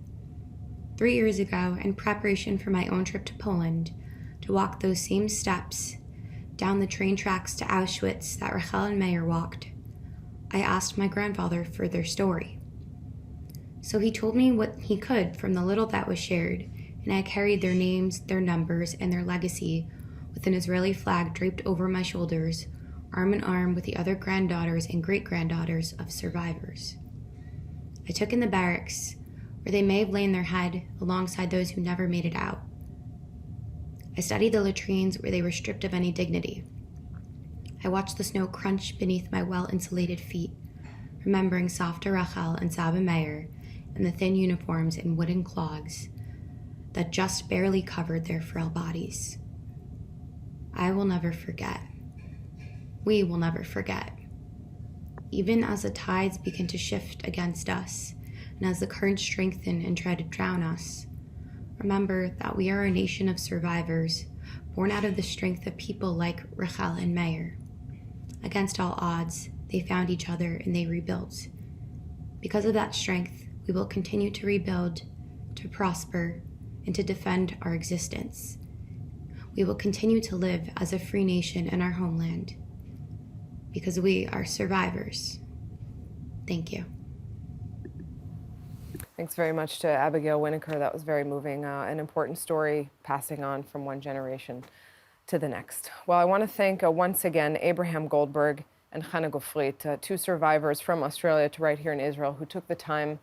3 years ago, in preparation for my own trip to Poland, to walk those same steps down the train tracks to Auschwitz that Rachel and Meir walked, I asked my grandfather for their story. So he told me what he could from the little that was shared, and I carried their names, their numbers, and their legacy with an Israeli flag draped over my shoulders, arm in arm with the other granddaughters and great-granddaughters of survivors. I took in the barracks, where they may have lain their head alongside those who never made it out. I studied the latrines where they were stripped of any dignity. I watched the snow crunch beneath my well-insulated feet, remembering softer Rachel and Saba Meir and the thin uniforms and wooden clogs that just barely covered their frail bodies. I will never forget. We will never forget. Even as the tides begin to shift against us, and as the currents strengthen and try to drown us, remember that we are a nation of survivors, born out of the strength of people like Rachel and Meir. Against all odds, they found each other and they rebuilt. Because of that strength, we will continue to rebuild, to prosper, and to defend our existence. We will continue to live as a free nation in our homeland, because we are survivors. Thank you. Thanks very much to Abigail Winokur. That was very moving, an important story passing on from one generation to the next. Well, I want to thank once again Abraham Goldberg and Chana Gofrit, two survivors from Australia to right here in Israel, who took the time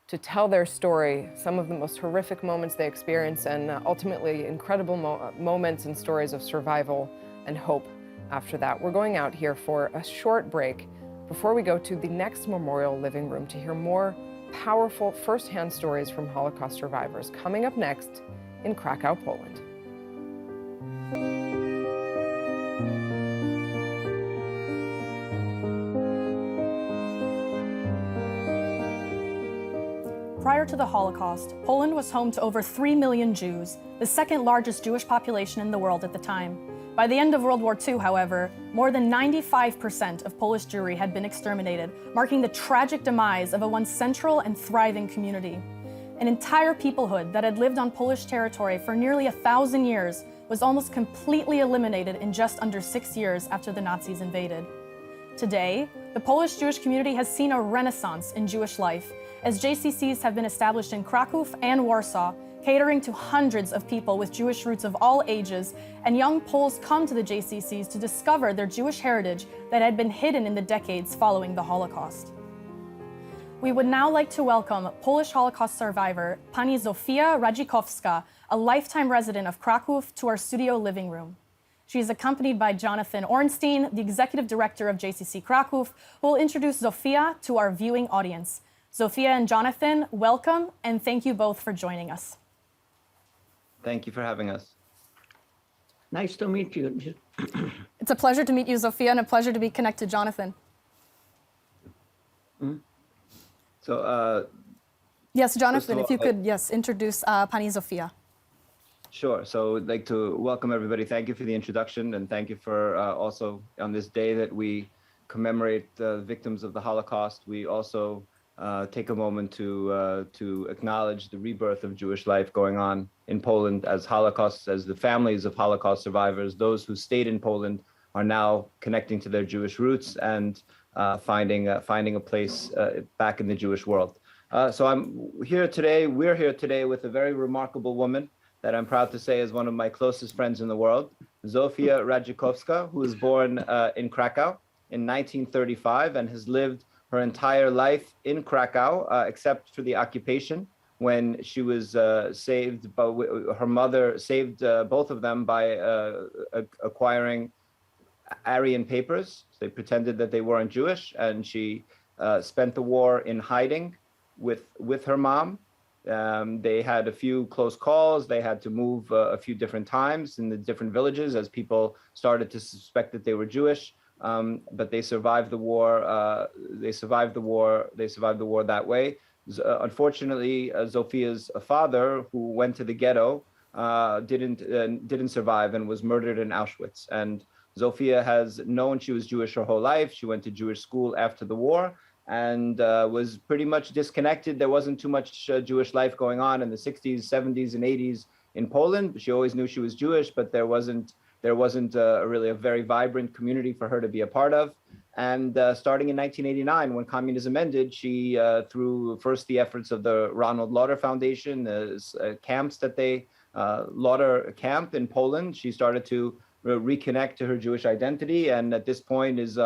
to tell their story, some of the most horrific moments they experienced, and ultimately incredible moments and stories of survival and hope after that. We're going out here for a short break before we go to the next Memorial Living Room to hear more powerful first-hand stories from Holocaust survivors. Coming up next in Krakow, Poland. Prior to the Holocaust, Poland was home to over 3 million Jews, the second largest Jewish population in the world at the time. By the end of World War II, however, more than 95% of Polish Jewry had been exterminated, marking the tragic demise of a once central and thriving community. An entire peoplehood that had lived on Polish territory for nearly 1,000 years was almost completely eliminated in just under 6 years after the Nazis invaded. Today, the Polish Jewish community has seen a renaissance in Jewish life, as JCCs have been established in Kraków and Warsaw, catering to hundreds of people with Jewish roots of all ages, and young Poles come to the JCCs to discover their Jewish heritage that had been hidden in the decades following the Holocaust. We would now like to welcome Polish Holocaust survivor Pani Zofia Radzikowska, a lifetime resident of Krakow, to our studio living room. She is accompanied by Jonathan Ornstein, the executive director of JCC Krakow, who will introduce Zofia to our viewing audience. Zofia and Jonathan, welcome, and thank you both for joining us. Thank you for having us. Nice to meet you. It's a pleasure to meet you, Zofia, and a pleasure to be connected, Jonathan. So, yes, Jonathan, if you could, introduce Pani Zofia. Sure. So I'd like to welcome everybody. Thank you for the introduction, and thank you for also on this day that we commemorate the victims of the Holocaust. We also take a moment to acknowledge the rebirth of Jewish life going on in Poland as the families of Holocaust survivors, those who stayed in Poland, are now connecting to their Jewish roots and finding a place back in the Jewish world. So we're here today with a very remarkable woman that I'm proud to say is one of my closest friends in the world, Zofia Radzikowska, who was born in Krakow in 1935 and has lived her entire life in Krakow, except for the occupation, when she was saved. Her mother saved both of them by acquiring Aryan papers. They pretended that they weren't Jewish, and she spent the war in hiding with her mom. They had a few close calls. They had to move a few different times in the different villages as people started to suspect that they were Jewish. But they survived the war. They survived the war that way. Unfortunately, Zofia's father, who went to the ghetto, didn't survive and was murdered in Auschwitz. And Zofia has known she was Jewish her whole life. She went to Jewish school after the war and was pretty much disconnected. There wasn't too much Jewish life going on in the 60s, 70s, and 80s in Poland. She always knew she was Jewish, but there wasn't really a very vibrant community for her to be a part of. And starting in 1989, when communism ended, she, through first the efforts of the Ronald Lauder Foundation, the camps that Lauder camp in Poland, she started to reconnect to her Jewish identity. And at this point is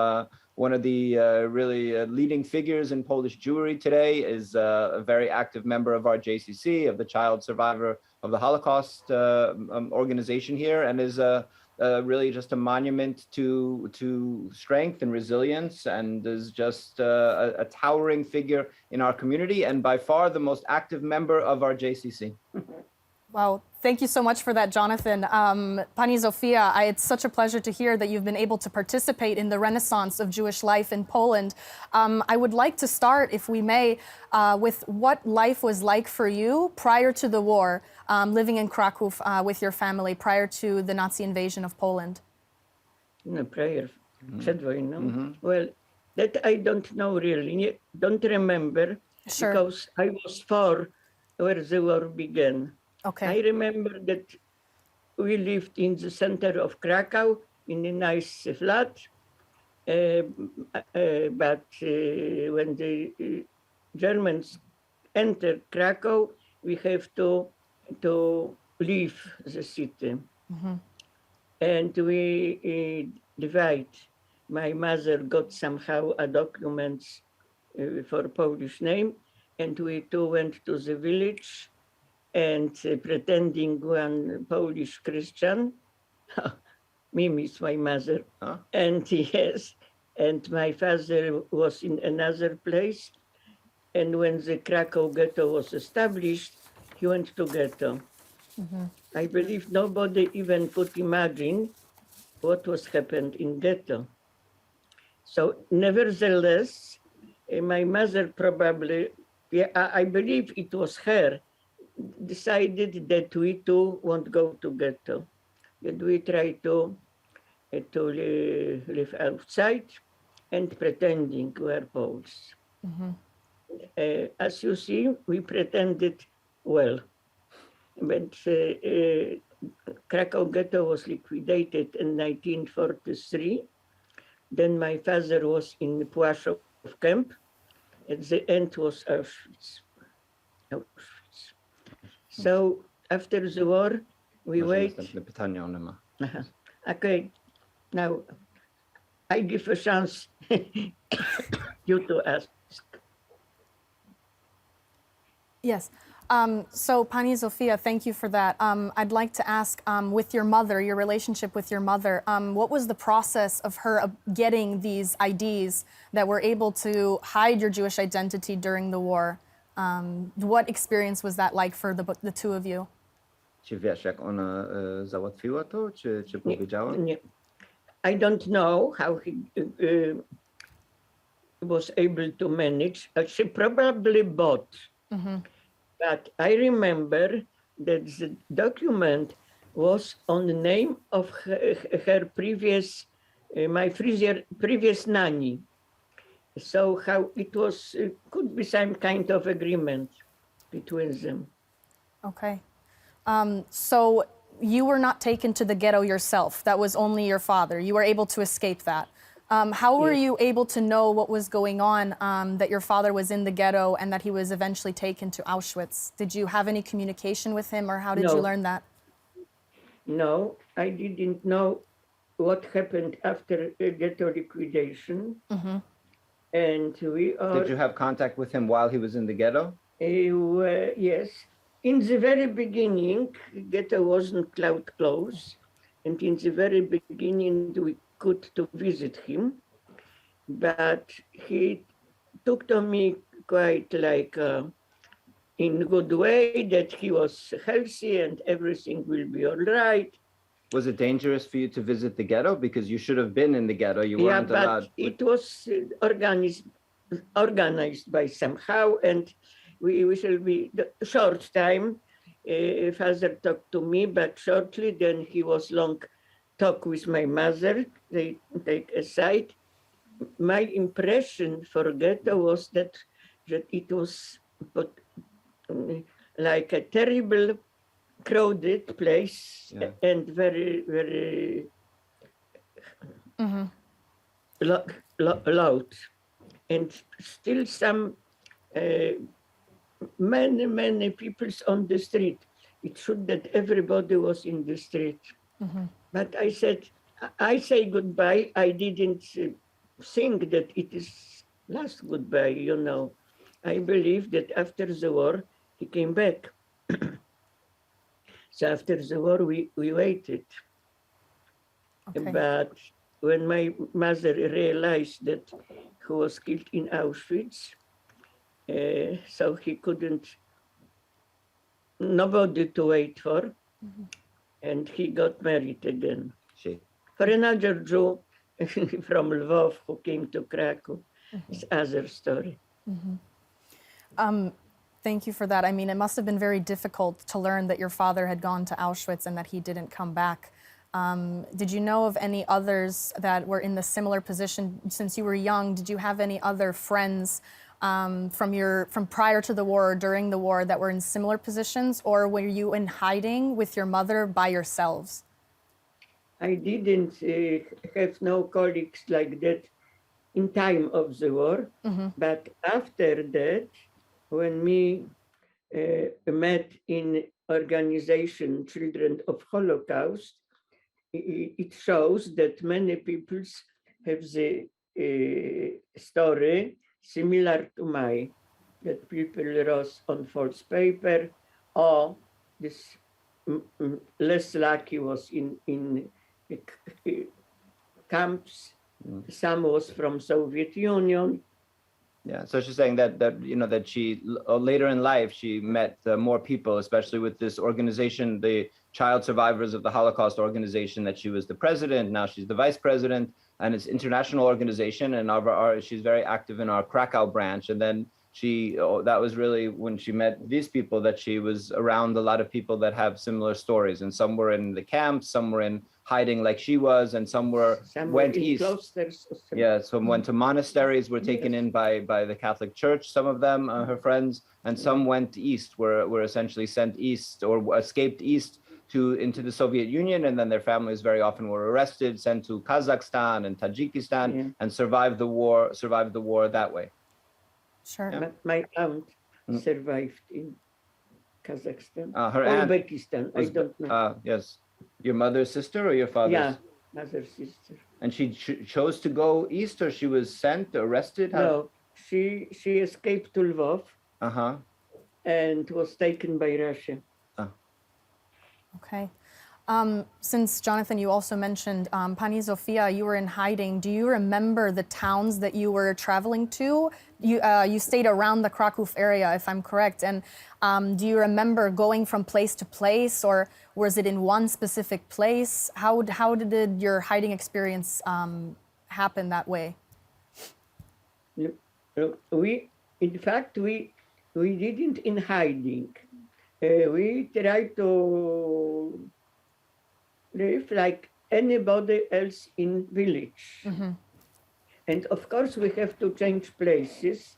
one of the really leading figures in Polish Jewry today, is a very active member of our JCC, of the Child Survivor of the Holocaust organization here, and is really just a monument to strength and resilience, and is just a towering figure in our community, and by far the most active member of our JCC. Wow, thank you so much for that, Jonathan. Pani Zofia, it's such a pleasure to hear that you've been able to participate in the renaissance of Jewish life in Poland. I would like to start, if we may, with what life was like for you prior to the war, living in Krakow with your family prior to the Nazi invasion of Poland. Prior, przed wojną. Well, that I don't know really, don't remember, because I was 4 where the war began. Okay. I remember that we lived in the center of Krakow in a nice flat, but when the Germans entered Krakow, we have to leave the city. And we divide. My mother got somehow a documents for Polish name, and we two went to the village, and pretending one Polish Christian, Mimi is my mother, and yes, and my father was in another place, and when the Krakow ghetto was established, he went to ghetto. I believe nobody even could imagine what was happened in ghetto. So nevertheless, my mother probably, I believe it was her, decided that we too won't go to ghetto, that we try to live outside and pretending we are Poles. As you see, we pretended well, but Krakow ghetto was liquidated in 1943. Then my father was in the Płaszów camp. At the end was Auschwitz. So after the war, we wait. Uh-huh. Okay, now I give a chance you to ask. Yes. So Pani Zofia, thank you for that. I'd like to ask, with your mother, your relationship with your mother, what was the process of her getting these IDs that were able to hide your Jewish identity during the war? What experience was that like for the two of you? Czy wiesz, jak ona załatwiła to, czy powiedziała? Nie. I don't know how he was able to manage. She probably bought. But I remember that the document was on the name of her previous, previous nanny. So how it was, could be some kind of agreement between them. Okay. So you were not taken to the ghetto yourself. That was only your father. You were able to escape that. How were you able to know what was going on, that your father was in the ghetto and that he was eventually taken to Auschwitz? Did you have any communication with him, or how did you learn that? No, I didn't know what happened after ghetto liquidation. And we are... Did you have contact with him while he was in the ghetto? Yes. In the very beginning, ghetto wasn't close. And in the very beginning, we could to visit him. But he took to me quite like in a good way, that he was healthy and everything will be all right. Was it dangerous for you to visit the ghetto? Because you should have been in the ghetto. You weren't allowed. It was organized by somehow, and we shall be the short time. Father talked to me, but shortly then he was long talk with my mother. They take aside. My impression for ghetto was that it was like a terrible, crowded place, and very, very loud, and still some many people on the street. It should that everybody was in the street. But I say goodbye. I didn't think that it is last goodbye, you know. I believe that after the war, he came back. So after the war, we waited. Okay. But when my mother realized that he was killed in Auschwitz, so he couldn't, nobody to wait for, and he got married again. For another Jew from Lvov who came to Krakow, it's other story. Thank you for that. I mean, it must have been very difficult to learn that your father had gone to Auschwitz and that he didn't come back. Did you know of any others that were in the similar position? Since you were young, did you have any other friends from prior to the war or during the war that were in similar positions, or were you in hiding with your mother by yourselves? I didn't have no colleagues like that in time of the war, but after that, when we met in organization Children of Holocaust, it shows that many people have the story similar to mine, that people wrote on false paper, or this less lucky was in camps. Some was from Soviet Union. Yeah, so she's saying that you know that she later in life she met more people, especially with this organization, the Child Survivors of the Holocaust organization, that she was the president. Now she's the vice president, and it's an international organization. And she's very active in our Krakow branch. And then that was really when she met these people that she was around a lot of people that have similar stories. And some were in the camps, some were in hiding like she was, and some went east. Yeah, some went to monasteries, were taken in by the Catholic Church, some of them, her friends, and some went east, were essentially sent east or escaped east into the Soviet Union, and then their families very often were arrested, sent to Kazakhstan and Tajikistan, and survived the war that way. Sure. Yeah. My aunt survived Kazakhstan. Her aunt Uzbekistan, I don't know. Yes. Your mother's sister or your father's? Yeah, mother's sister. And she chose to go east, or she was sent, arrested? No, she escaped to Lvov. Uh-huh. And was taken by Russia. Okay. Since, Jonathan, you also mentioned Pani Zofia, you were in hiding. Do you remember the towns that you were traveling to? You stayed around the Krakow area, if I'm correct. And do you remember going from place to place, or was it in one specific place? How did your hiding experience happen that way? In fact, we didn't in hiding. We tried to live like anybody else in village. Mm-hmm. And of course we have to change places.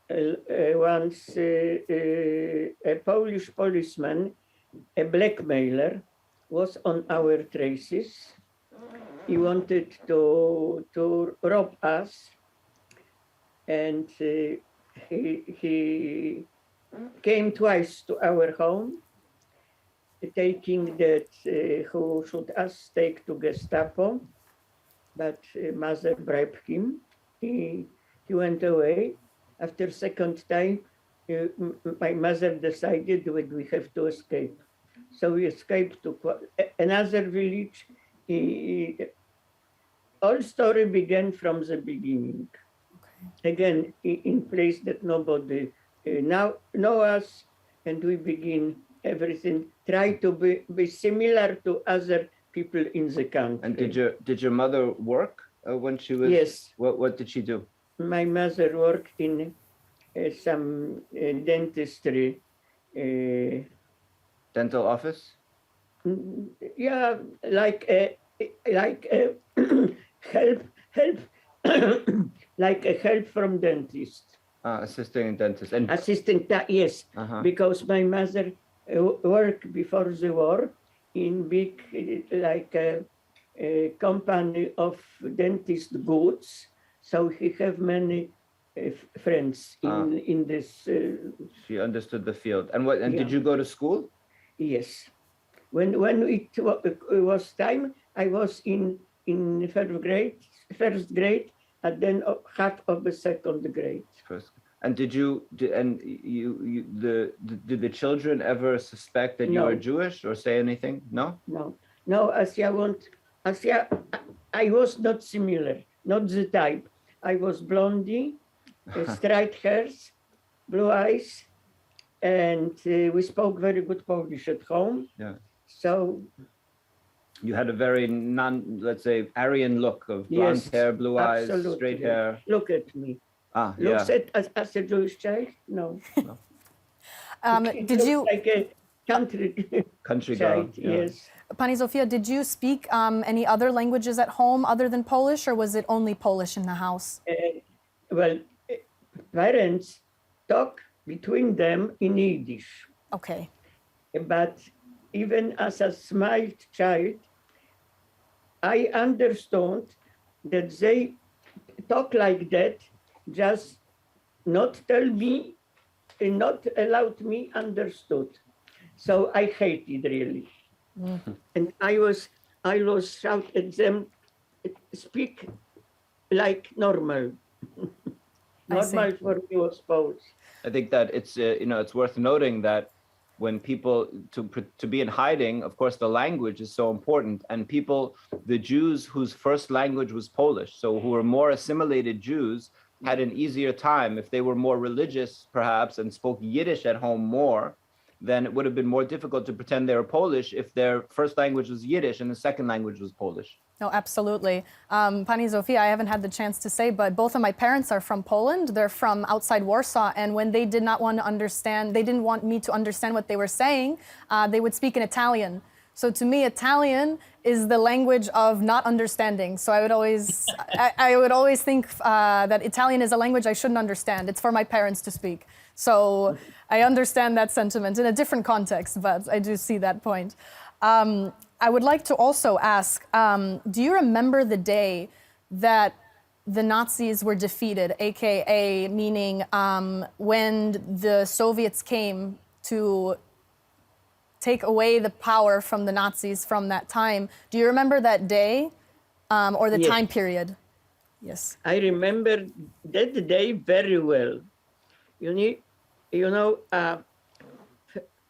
Once a Polish policeman, a blackmailer, was on our traces. He wanted to rob us, and he came twice to our home, taking that who should us take to Gestapo, but mother bribed him. He went away. After second time, my mother decided that we have to escape. So we escaped to another village. All story began from the beginning. Okay. Again, in place that nobody now know us, and we begin everything, try to be similar to other people in the country. And did your mother work when she was? Yes. What did she do? My mother worked in some dentistry. Dental office? Yeah, like help, like a help from dentist. Assisting dentist. And assistant, yes, because my mother worked before the war in big, like a company of dentist goods. So he have many friends in this. She understood the field. And what? And did you go to school? Yes. When it was time, I was in first grade, and then half of the second grade. And did the children ever suspect that you were Jewish or say anything? No? No, Asia, I was not similar, not the type. I was blondie, straight hairs, blue eyes, and we spoke very good Polish at home. Yeah. So you had a very let's say, Aryan look of blonde hair, blue eyes, straight hair. Look at me. Looks at as a Jewish child? No. Did you like a country girl? Child, yes. Pani Zofia, did you speak any other languages at home other than Polish, or was it only Polish in the house? Well, parents talk between them in Yiddish. Okay. But even as a small child, I understood that they talk like that, just not tell me, and not allowed me understood. So I hated really. Mm-hmm. And I was shout at them, speak like normal. Normal for me was Polish. I think that it's it's worth noting that when people to be in hiding, of course, the language is so important, and the Jews whose first language was Polish, so who were more assimilated Jews, had an easier time. If they were more religious, perhaps, and spoke Yiddish at home more, then it would have been more difficult to pretend they were Polish if their first language was Yiddish and the second language was Polish. No, absolutely. Pani Zofia, I haven't had the chance to say, but both of my parents are from Poland. They're from outside Warsaw, and when they did not want to understand, they didn't want me to understand what they were saying, they would speak in Italian. So to me, Italian is the language of not understanding. So I would always, I would always think that Italian is a language I shouldn't understand. It's for my parents to speak. So I understand that sentiment in a different context, but I do see that point. I would like to also ask, do you remember the day that the Nazis were defeated, AKA meaning when the Soviets came to take away the power from the Nazis from that time. Do you remember that day or the Yes. time period? Yes. I remember that day very well. You know,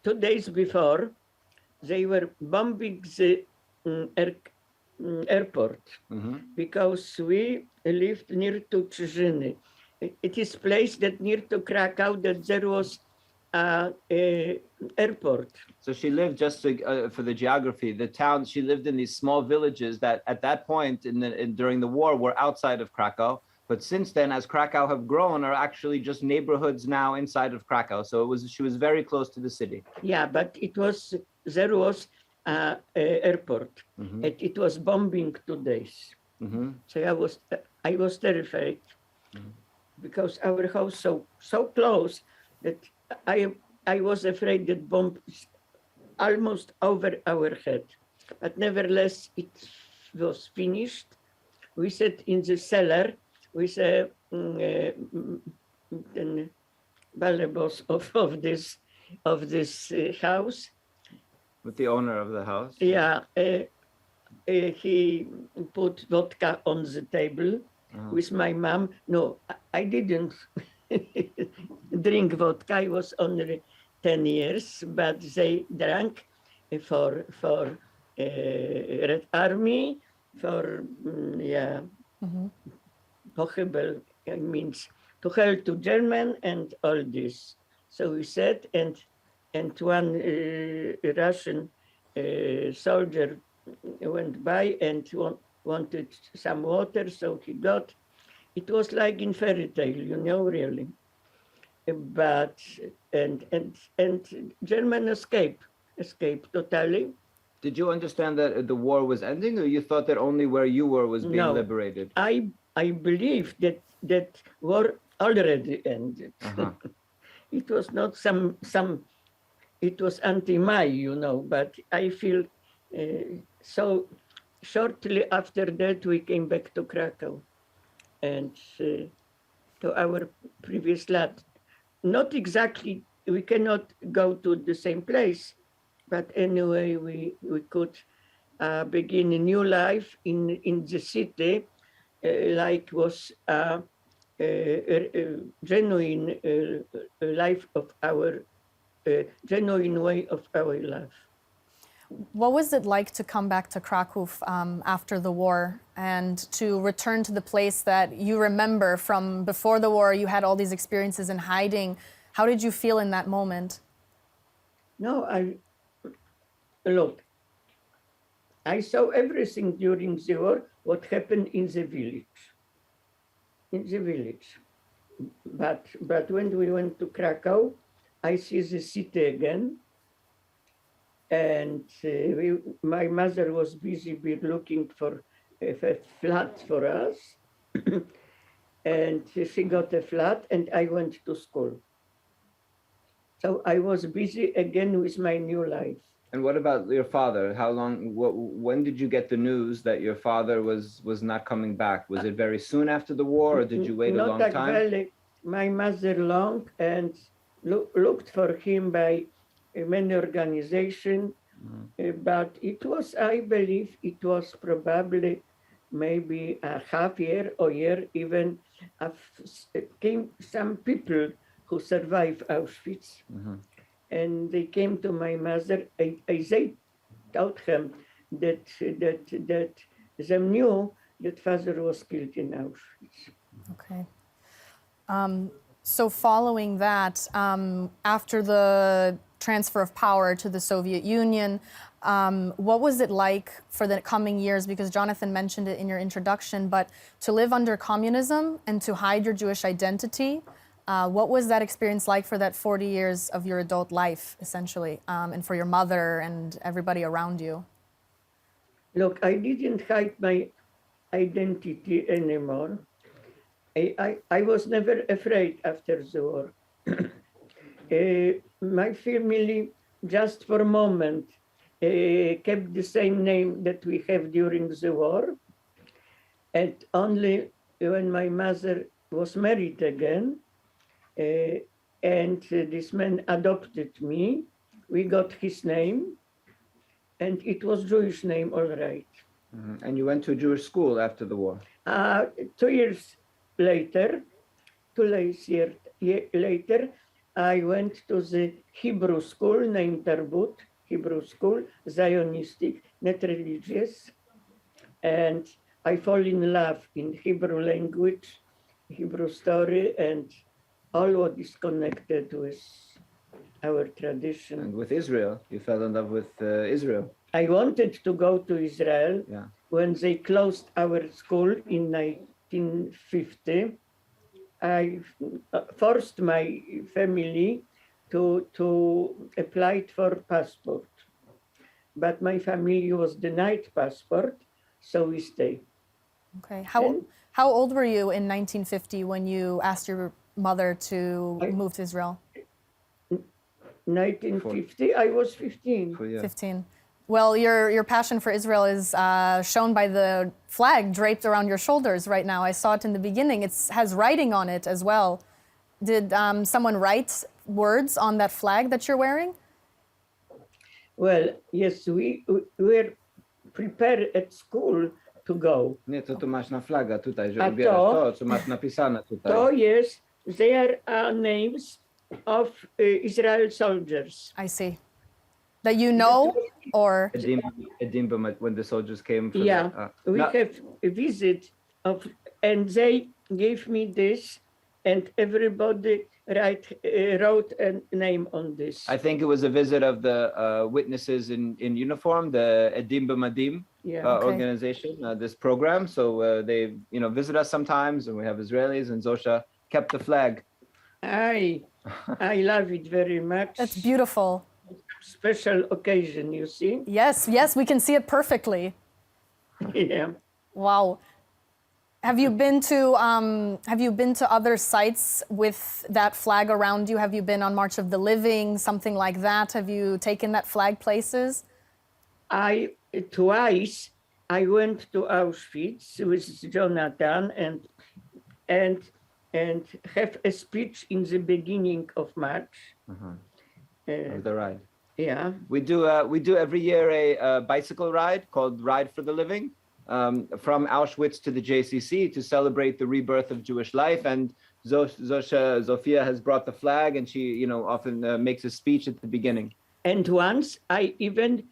2 days before, they were bombing the airport because we lived near to Czyżyny. It is place that near to Krakow that there was a airport. So she lived just to, for the geography, the town, she lived in these small villages that at that point during the war were outside of Krakow. But since then, as Krakow have grown, are actually just neighborhoods now inside of Krakow. So she was very close to the city. Yeah, but there was airport. And it was bombing 2 days. So I was terrified because our house so close that I was afraid that bomb almost over our head. But nevertheless, it was finished. We sat in the cellar with a ballet boss of this house. With the owner of the house? Yeah, he put vodka on the table with my mom. No, I didn't drink vodka. I was only 10 years, but they drank for Red Army, for Hochebel, means to help to German and all this. So we sat and one Russian soldier went by and wanted some water, so he got. It was like in fairy tale, you know, really. But and German escaped totally. Did you understand that the war was ending, or you thought that only where you were was being liberated? I believe that war already ended. It was not some. It was anti-May, you know, but I feel so. Shortly after that, we came back to Krakow and to our previous flat. Not exactly, we cannot go to the same place, but anyway, we could begin a new life in the city, like was a genuine life of our, genuine way of our life. What was it like to come back to Krakow after the war and to return to the place that you remember from before the war? You had all these experiences in hiding. How did you feel in that moment? No, look, I saw everything during the war, what happened in the village. But when we went to Krakow, I see the city again. And my mother was busy looking for a flat for us. And she got a flat and I went to school. So I was busy again with my new life. And what about your father? How long, when did you get the news that your father was not coming back? Was it very soon after the war, or did you wait a long time? Not exactly. My mother long and looked for him by many organizations, but it was, I believe, it was probably maybe a half year or year even. Came some people who survived Auschwitz, and they came to my mother. They told him that they knew that father was killed in Auschwitz. Okay. So following that, after the transfer of power to the Soviet Union, what was it like for the coming years? Because Jonathan mentioned it in your introduction, but to live under communism and to hide your Jewish identity, what was that experience like for that 40 years of your adult life, essentially, and for your mother and everybody around you? Look, I didn't hide my identity anymore. I was never afraid after the war. My family, just for a moment, kept the same name that we have during the war. And only when my mother was married again, and this man adopted me, we got his name, and it was Jewish name, all right. And you went to a Jewish school after the war? 2 years later, 2 years later, I went to the Hebrew school named Tarbut, Hebrew school, Zionistic, not religious. And I fall in love in Hebrew language, Hebrew story, and all what is connected with our tradition. And with Israel, you fell in love with Israel. I wanted to go to Israel when they closed our school in 1950. I forced my family to apply for passport, but my family was denied passport, so we stayed. Okay. How old were you in 1950 when you asked your mother to move to Israel? 1950, I was 15. 15. Well, your passion for Israel is shown by the flag draped around your shoulders right now. I saw it in the beginning. It has writing on it as well. Did someone write words on that flag that you're wearing? Well, yes, we were prepared at school to go. Nie, to tu masz na flaga tutaj, że A ubierasz to- to, co masz napisane tutaj. So yes, there are names of Israel soldiers. I see. That you know, or Edimba, when the soldiers came for yeah, the... we no, have a visit of, and they gave me this, and everybody wrote a name on this. I think it was a visit of the witnesses in uniform, the Edimba Madim organization, this program. So they, visit us sometimes, and we have Israelis, and Zosha kept the flag. I love it very much. That's beautiful. Special occasion, you see? Yes, we can see it perfectly. Yeah. Wow. Have you been to other sites with that flag around you? Have you been on March of the Living, something like that? Have you taken that flag places? Twice I went to Auschwitz with Jonathan and have a speech in the beginning of March. Of the ride. Yeah. We do every year a bicycle ride called Ride for the Living, from Auschwitz to the JCC to celebrate the rebirth of Jewish life. And Zofia has brought the flag, and she, often makes a speech at the beginning. And once I even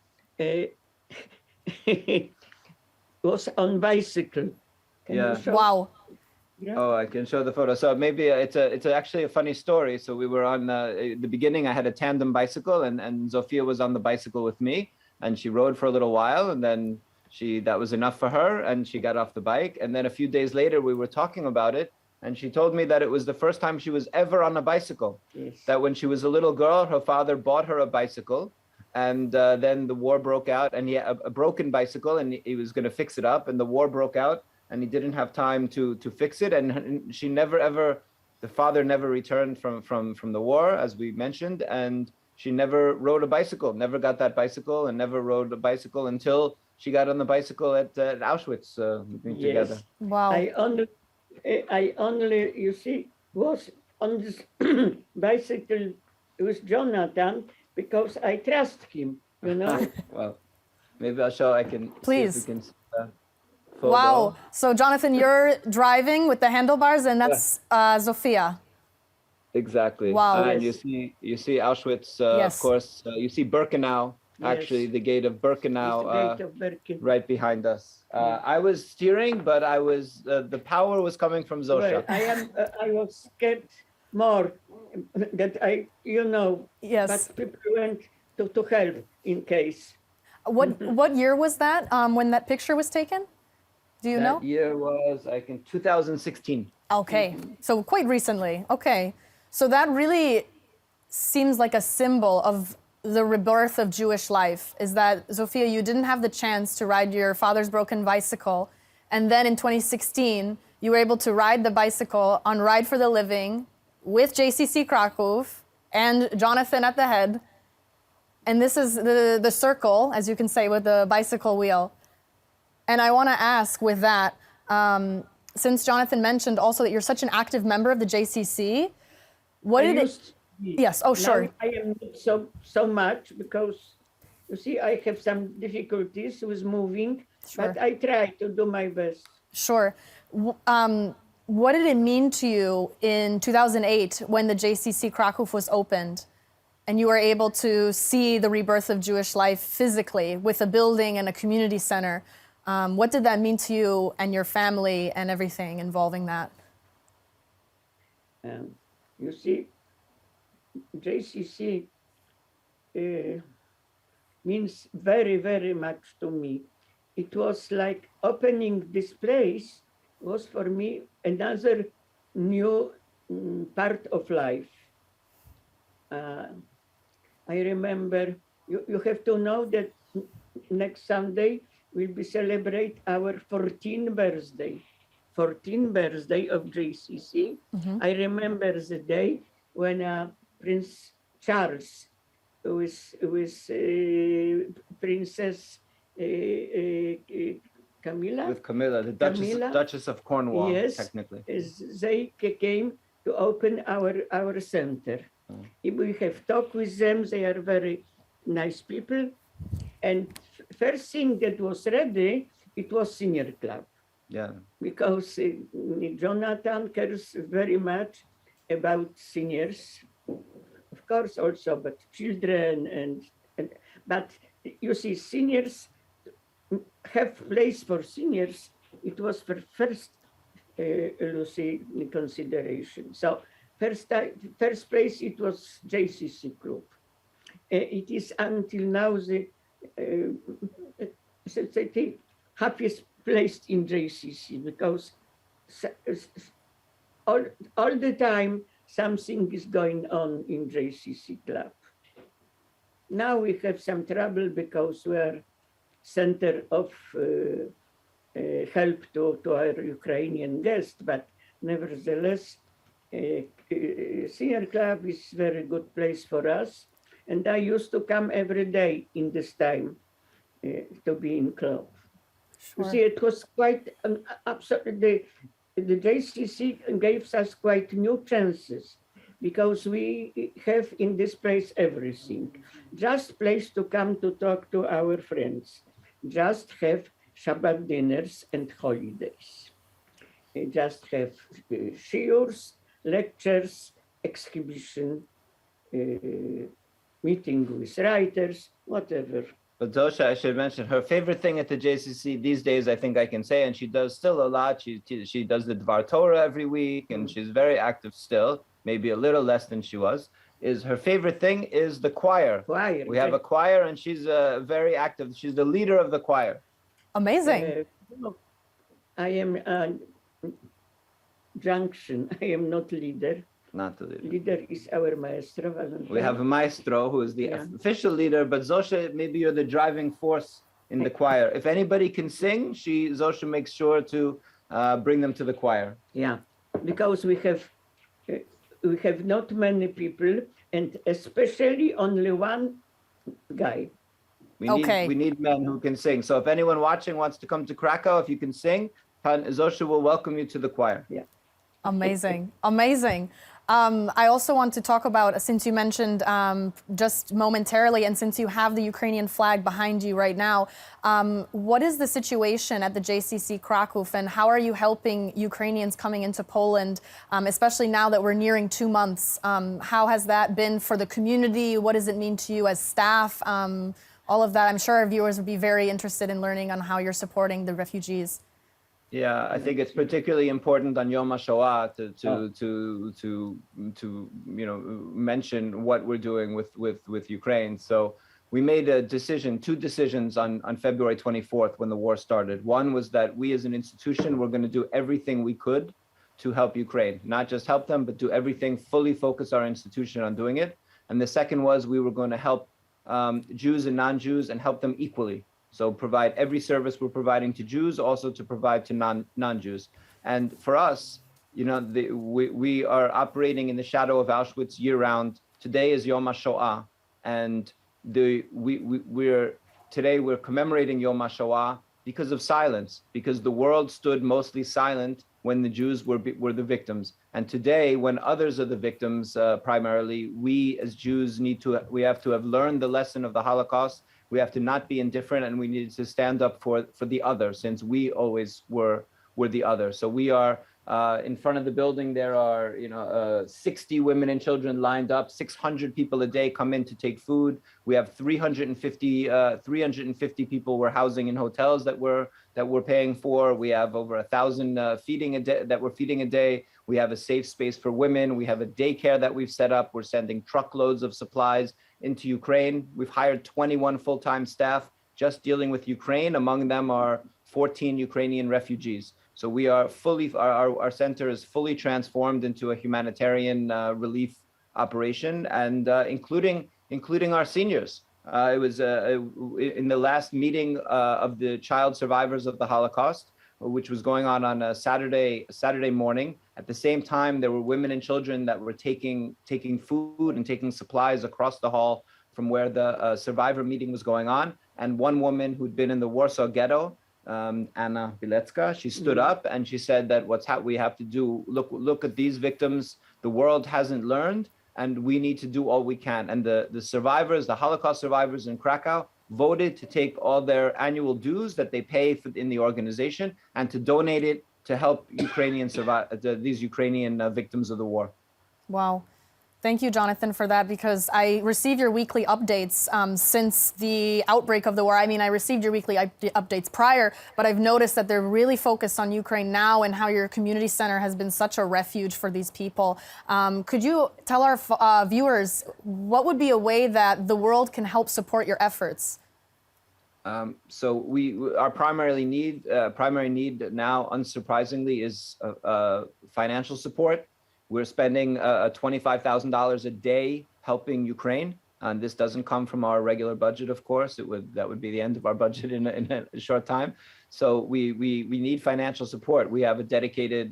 was on bicycle. Can you show? Wow. Yeah. Oh, I can show the photo. So maybe it's actually a funny story. So we were on the beginning. I had a tandem bicycle, and Zofia was on the bicycle with me, and she rode for a little while, and then that was enough for her, and she got off the bike. And then a few days later, we were talking about it, and she told me that it was the first time she was ever on a bicycle. Yes. That when she was a little girl, her father bought her a bicycle, and then the war broke out, and he had a broken bicycle, and he was going to fix it up, and the war broke out, and he didn't have time to fix it, and the father never returned from the war, as we mentioned, and she never rode a bicycle, never got that bicycle, and never rode a bicycle until she got on the bicycle at Auschwitz together. Wow. I only, you see, was on this bicycle with Jonathan because I trust him, Well, maybe I can Please. see if we can see the photo. Wow. So Jonathan, you're driving with the handlebars, and that's Zofia. Exactly. Wow. And Yes. you see Auschwitz, Yes. of course. You see Birkenau, actually, Yes. the gate of Birkenau, It's the gate of Birkenau. right behind us. I was steering, but the power was coming from Zosha. Well, I was scared more that Yes. but people went to help in case. What year was that when that picture was taken? Do you know? That year was, I think, 2016. Okay, so quite recently. Okay, so that really seems like a symbol of the rebirth of Jewish life, is that, Zofia, you didn't have the chance to ride your father's broken bicycle, and then in 2016, you were able to ride the bicycle on Ride for the Living with JCC Krakow and Jonathan at the head, and this is the circle, as you can say, with the bicycle wheel. And I want to ask with that, since Jonathan mentioned also that you're such an active member of the JCC, what did it... Yes. Oh, sure. Now I am not so much because you see I have some difficulties with moving, but I try to do my best. Sure. What did it mean to you in 2008 when the JCC Krakow was opened and you were able to see the rebirth of Jewish life physically with a building and a community center? What did that mean to you and your family and everything involving that? You see, JCC means very, very much to me. It was like opening this place was for me another new part of life. I remember, you have to know that next Sunday we'll be celebrate our 14th birthday. 14th birthday of JCC. I remember the day when Prince Charles with Princess Camilla. With Camilla, the Duchess of Cornwall, yes, technically. They came to open our center. We have talked with them. They are very nice people. And first thing that was ready, it was senior club. Yeah. Because Jonathan cares very much about seniors, of course also, but children and but you see, seniors have place for seniors. It was for first, Lucy, consideration. So first place it was JCC group. It is until now the happiest place in JCC because all the time something is going on in JCC club. Now we have some trouble because we are center of help to our Ukrainian guests, but nevertheless, senior club is very good place for us. And I used to come every day in this time to be in club. Sure. You see, it was quite absolutely, the JCC gave us quite new chances because we have in this place everything. Just place to come to talk to our friends. Just have Shabbat dinners and holidays. Just have shiurs, lectures, exhibition, meeting with writers, whatever. But Zosha, I should mention, her favorite thing at the JCC these days, I think I can say, and she does still a lot. She does the Dvar Torah every week, and she's very active still, maybe a little less than she was. Is her favorite thing is the choir. We have a choir, and she's very active. She's the leader of the choir. Amazing. I am junction. I am not leader. Not the leader. Leader is our maestro. We have a maestro who is the official leader, but Zosha, maybe you're the driving force in the choir. If anybody can sing, Zosha makes sure to bring them to the choir. Yeah, because we have not many people, and especially only one guy. We need men who can sing. So if anyone watching wants to come to Krakow, if you can sing, Zosha will welcome you to the choir. Yeah. Amazing, amazing. I also want to talk about, since you mentioned just momentarily, and since you have the Ukrainian flag behind you right now, what is the situation at the JCC Krakow, and how are you helping Ukrainians coming into Poland, especially now that we're nearing 2 months? How has that been for the community? What does it mean to you as staff? All of that. I'm sure our viewers would be very interested in learning on how you're supporting the refugees. Yeah, I think it's particularly important on Yom HaShoah to mention what we're doing with Ukraine. So we made two decisions on February 24th when the war started. One was that we as an institution were going to do everything we could to help Ukraine, not just help them, but do everything, fully focus our institution on doing it. And the second was we were going to help Jews and non-Jews and help them equally. So provide every service we're providing to Jews, also to provide to non-Jews. And for us, we are operating in the shadow of Auschwitz year-round. Today is Yom HaShoah, and today we're commemorating Yom HaShoah because of silence, because the world stood mostly silent when the Jews were the victims. And today, when others are the victims, primarily, we as Jews we have to have learned the lesson of the Holocaust. We have to not be indifferent, and we need to stand up for the other, since we always were the other. So we are in front of the building. There are 60 women and children lined up. 600 people a day come in to take food. We have 350 people we're housing in hotels that we're paying for. We have over 1,000 feeding a day that we're feeding a day. We have a safe space for women. We have a daycare that we've set up. We're sending truckloads of supplies into Ukraine. We've hired 21 full-time staff just dealing with Ukraine. Among them are 14 Ukrainian refugees. So we are our center is fully transformed into a humanitarian relief operation, and including our seniors. It was in the last meeting of the child survivors of the Holocaust, which was going on a Saturday morning. At the same time, there were women and children that were taking food and taking supplies across the hall from where the survivor meeting was going on. And one woman who'd been in the Warsaw Ghetto, Anna Bilecka, she stood up and she said that we have to do, look at these victims. The world hasn't learned, and we need to do all we can. And the survivors, the Holocaust survivors in Krakow, voted to take all their annual dues that they pay in the organization and to donate it to help these Ukrainian victims of the war. Wow. Thank you, Jonathan, for that, because I receive your weekly updates since the outbreak of the war. I mean, I received your weekly updates prior, but I've noticed that they're really focused on Ukraine now and how your community center has been such a refuge for these people. Could you tell our viewers what would be a way that the world can help support your efforts? So our primary need now, unsurprisingly, is financial support. We're spending $25,000 a day helping Ukraine, and this doesn't come from our regular budget, of course. That would be the end of our budget in a short time. So we need financial support. We have a dedicated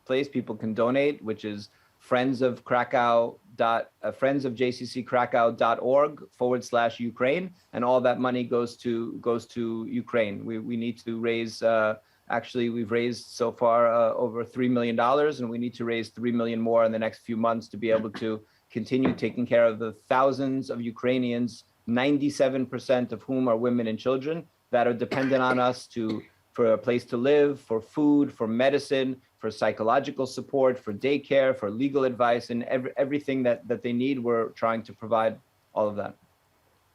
place people can donate, which is friendsofjcckrakow.org/Ukraine, and all that money goes to Ukraine. We need to raise. Actually, we've raised so far over $3 million, and we need to raise $3 million more in the next few months to be able to continue taking care of the thousands of Ukrainians, 97% of whom are women and children, that are dependent on us for a place to live, for food, for medicine, for psychological support, for daycare, for legal advice, and everything that they need. We're trying to provide all of that.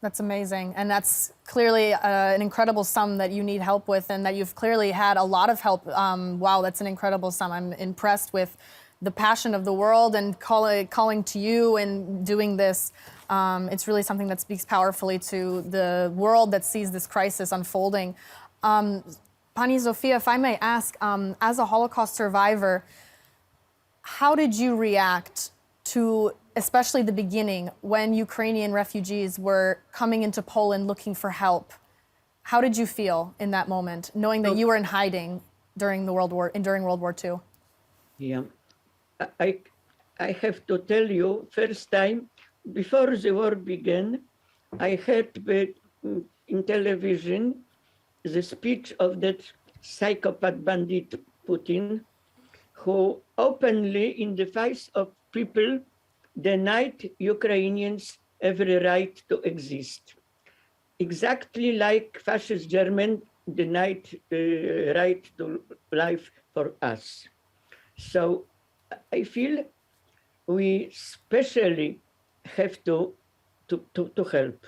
That's amazing. And that's clearly an incredible sum that you need help with, and that you've clearly had a lot of help. Wow, that's an incredible sum. I'm impressed with the passion of the world and calling to you and doing this. It's really something that speaks powerfully to the world that sees this crisis unfolding. Pani Zofia, if I may ask, as a Holocaust survivor, how did you react to especially the beginning when Ukrainian refugees were coming into Poland looking for help? How did you feel in that moment, knowing that you were in hiding during World War II? Yeah, I have to tell you, first time before the war began, I heard in television the speech of that psychopath bandit Putin, who openly, in the face of people, denied Ukrainians every right to exist. Exactly like fascist Germany denied right to life for us. So I feel we especially have to help.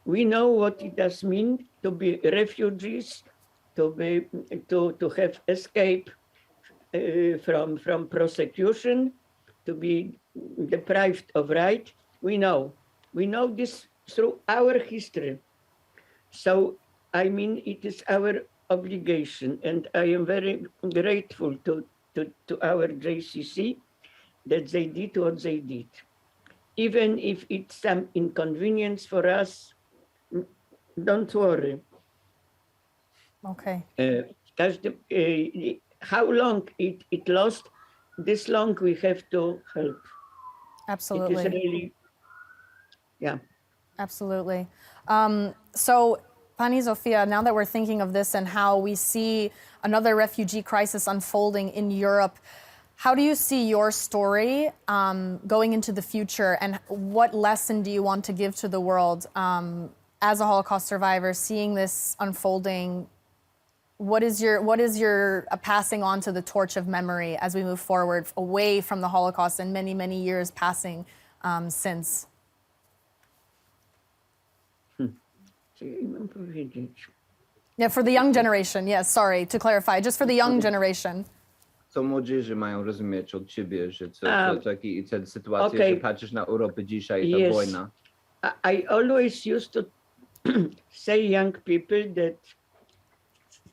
We know what it does mean to be refugees, to have escape from prosecution, to be deprived of right. We know this through our history. So I mean, it is our obligation, and I am very grateful to our JCC that they did what they did. Even if it's some inconvenience for us, don't worry. Okay. How long it lost, this long we have to help. Absolutely. It is really, yeah. Absolutely. So Pani Zofia, now that we're thinking of this and how we see another refugee crisis unfolding in Europe, how do you see your story going into the future, and what lesson do you want to give to the world as a Holocaust survivor, seeing this unfolding? What is your passing on to the torch of memory as we move forward away from the Holocaust and many, many years passing since? Yeah, for the young generation, yes, sorry, to clarify, just for the young generation. Co młodzieży mają rozumieć od ciebie, że to sytuacja, Okay. że patrzysz na Europę dzisiaj, ta wojna. I always used to say young people that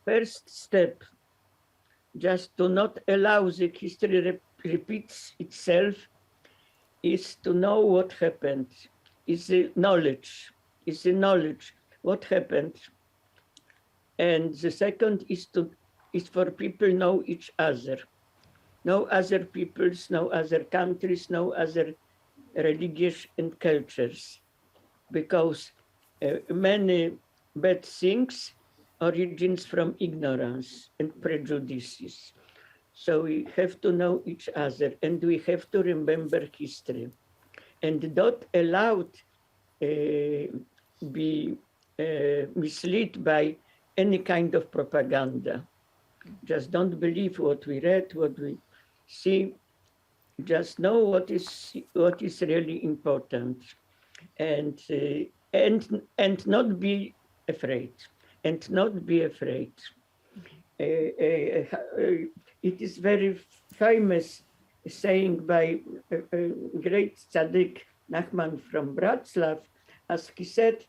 first step, just to not allow the history repeats itself, is to know what happened, is the knowledge what happened. And the second is for people know each other, know other peoples, know other countries, know other religions and cultures, because many bad things origins from ignorance and prejudices. So we have to know each other, and we have to remember history, and not allowed be misled by any kind of propaganda. Just don't believe what we read, what we see. Just know what is really important, and not be afraid. And not be afraid. It is very famous saying by a great tzaddik Nachman from Wrocław, as he said,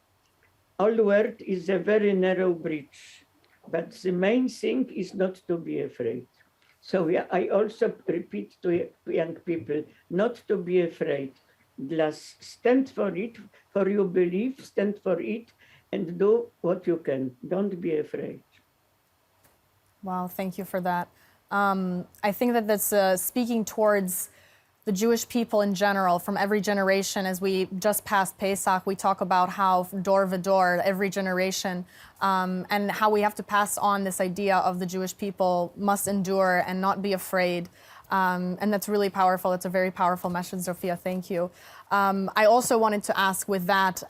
all world is a very narrow bridge, but the main thing is not to be afraid. So I also repeat to young people, not to be afraid. Just stand for it, for your belief, stand for it, and do what you can. Don't be afraid. Wow, thank you for that. I think that that's speaking towards the Jewish people in general, from every generation. As we just passed Pesach, we talk about how dor v'dor, every generation, and how we have to pass on this idea of the Jewish people must endure and not be afraid. And that's really powerful. It's a very powerful message, Zofia. Thank you. I also wanted to ask with that,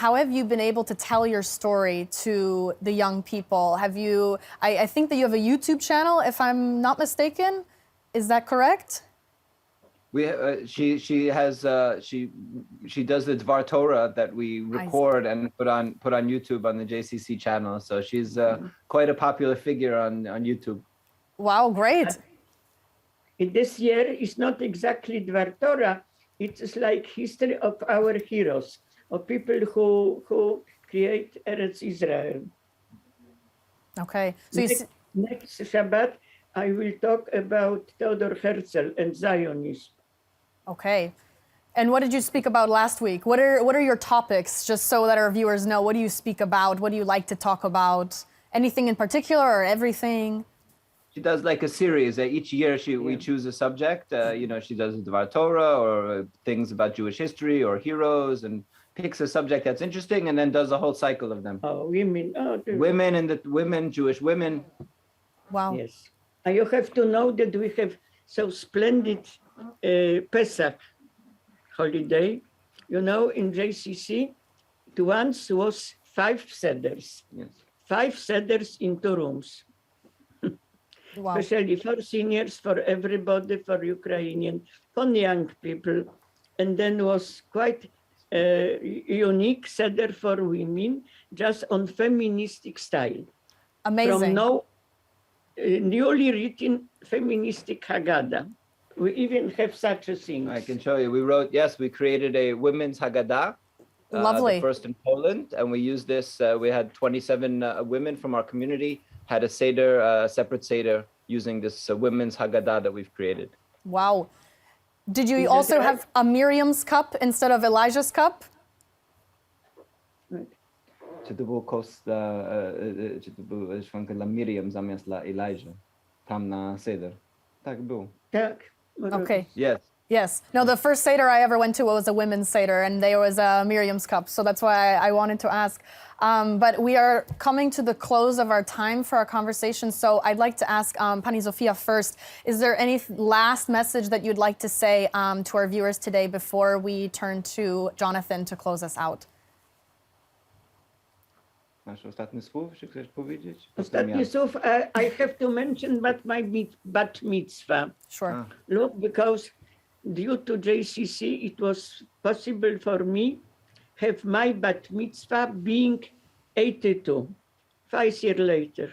how have you been able to tell your story to the young people? Have you, I think that you have a YouTube channel, if I'm not mistaken. Is that correct? She does the Dvar Torah that we record and put on YouTube on the JCC channel. So she's quite a popular figure on YouTube. Wow, great. This year is not exactly Dvar Torah. It's like history of our heroes, of people who create Eretz Israel. Okay. So next Shabbat, I will talk about Theodor Herzl and Zionism. Okay. And what did you speak about last week? What are your topics, just so that our viewers know? What do you speak about? What do you like to talk about? Anything in particular or everything? She does like a series. Each year we choose a subject. She does Dvar Torah or things about Jewish history or heroes, and picks a subject that's interesting and then does a whole cycle of them. Oh, women. Oh, women and the women, Jewish women. Wow. Yes. And you have to know that we have so splendid Pesach holiday. You know, in JCC, it once was 5 seders. Yes. 5 seders in 2 rooms. Wow. Especially for seniors, for everybody, for Ukrainian, for young people. And then was quite unique seder for women, just on feministic style. Amazing. From newly written feministic Haggadah. We even have such a thing. I can show you. We created a women's Haggadah. Lovely. The first in Poland, and we used this. We had 27 women from our community had a seder, separate seder, using this women's Haggadah that we've created. Wow. Did you also have a Miriam's cup instead of Elijah's cup? Czy to było czy to było szwanka dla Miriam zamiast dla Elijah? Tam na seder. Tak było. Tak. Okay. Yes. Yes. No, the first Seder I ever went to was a women's Seder, and there was a Miriam's cup. So that's why I wanted to ask. But we are coming to the close of our time for our conversation. So I'd like to ask Pani Zofia first, is there any last message that you'd like to say to our viewers today before we turn to Jonathan to close us out? Ostatni słów, I have to mention about my bat mitzvah. Sure. Look, because due to JCC, it was possible for me have my bat mitzvah being 82, 5 years later.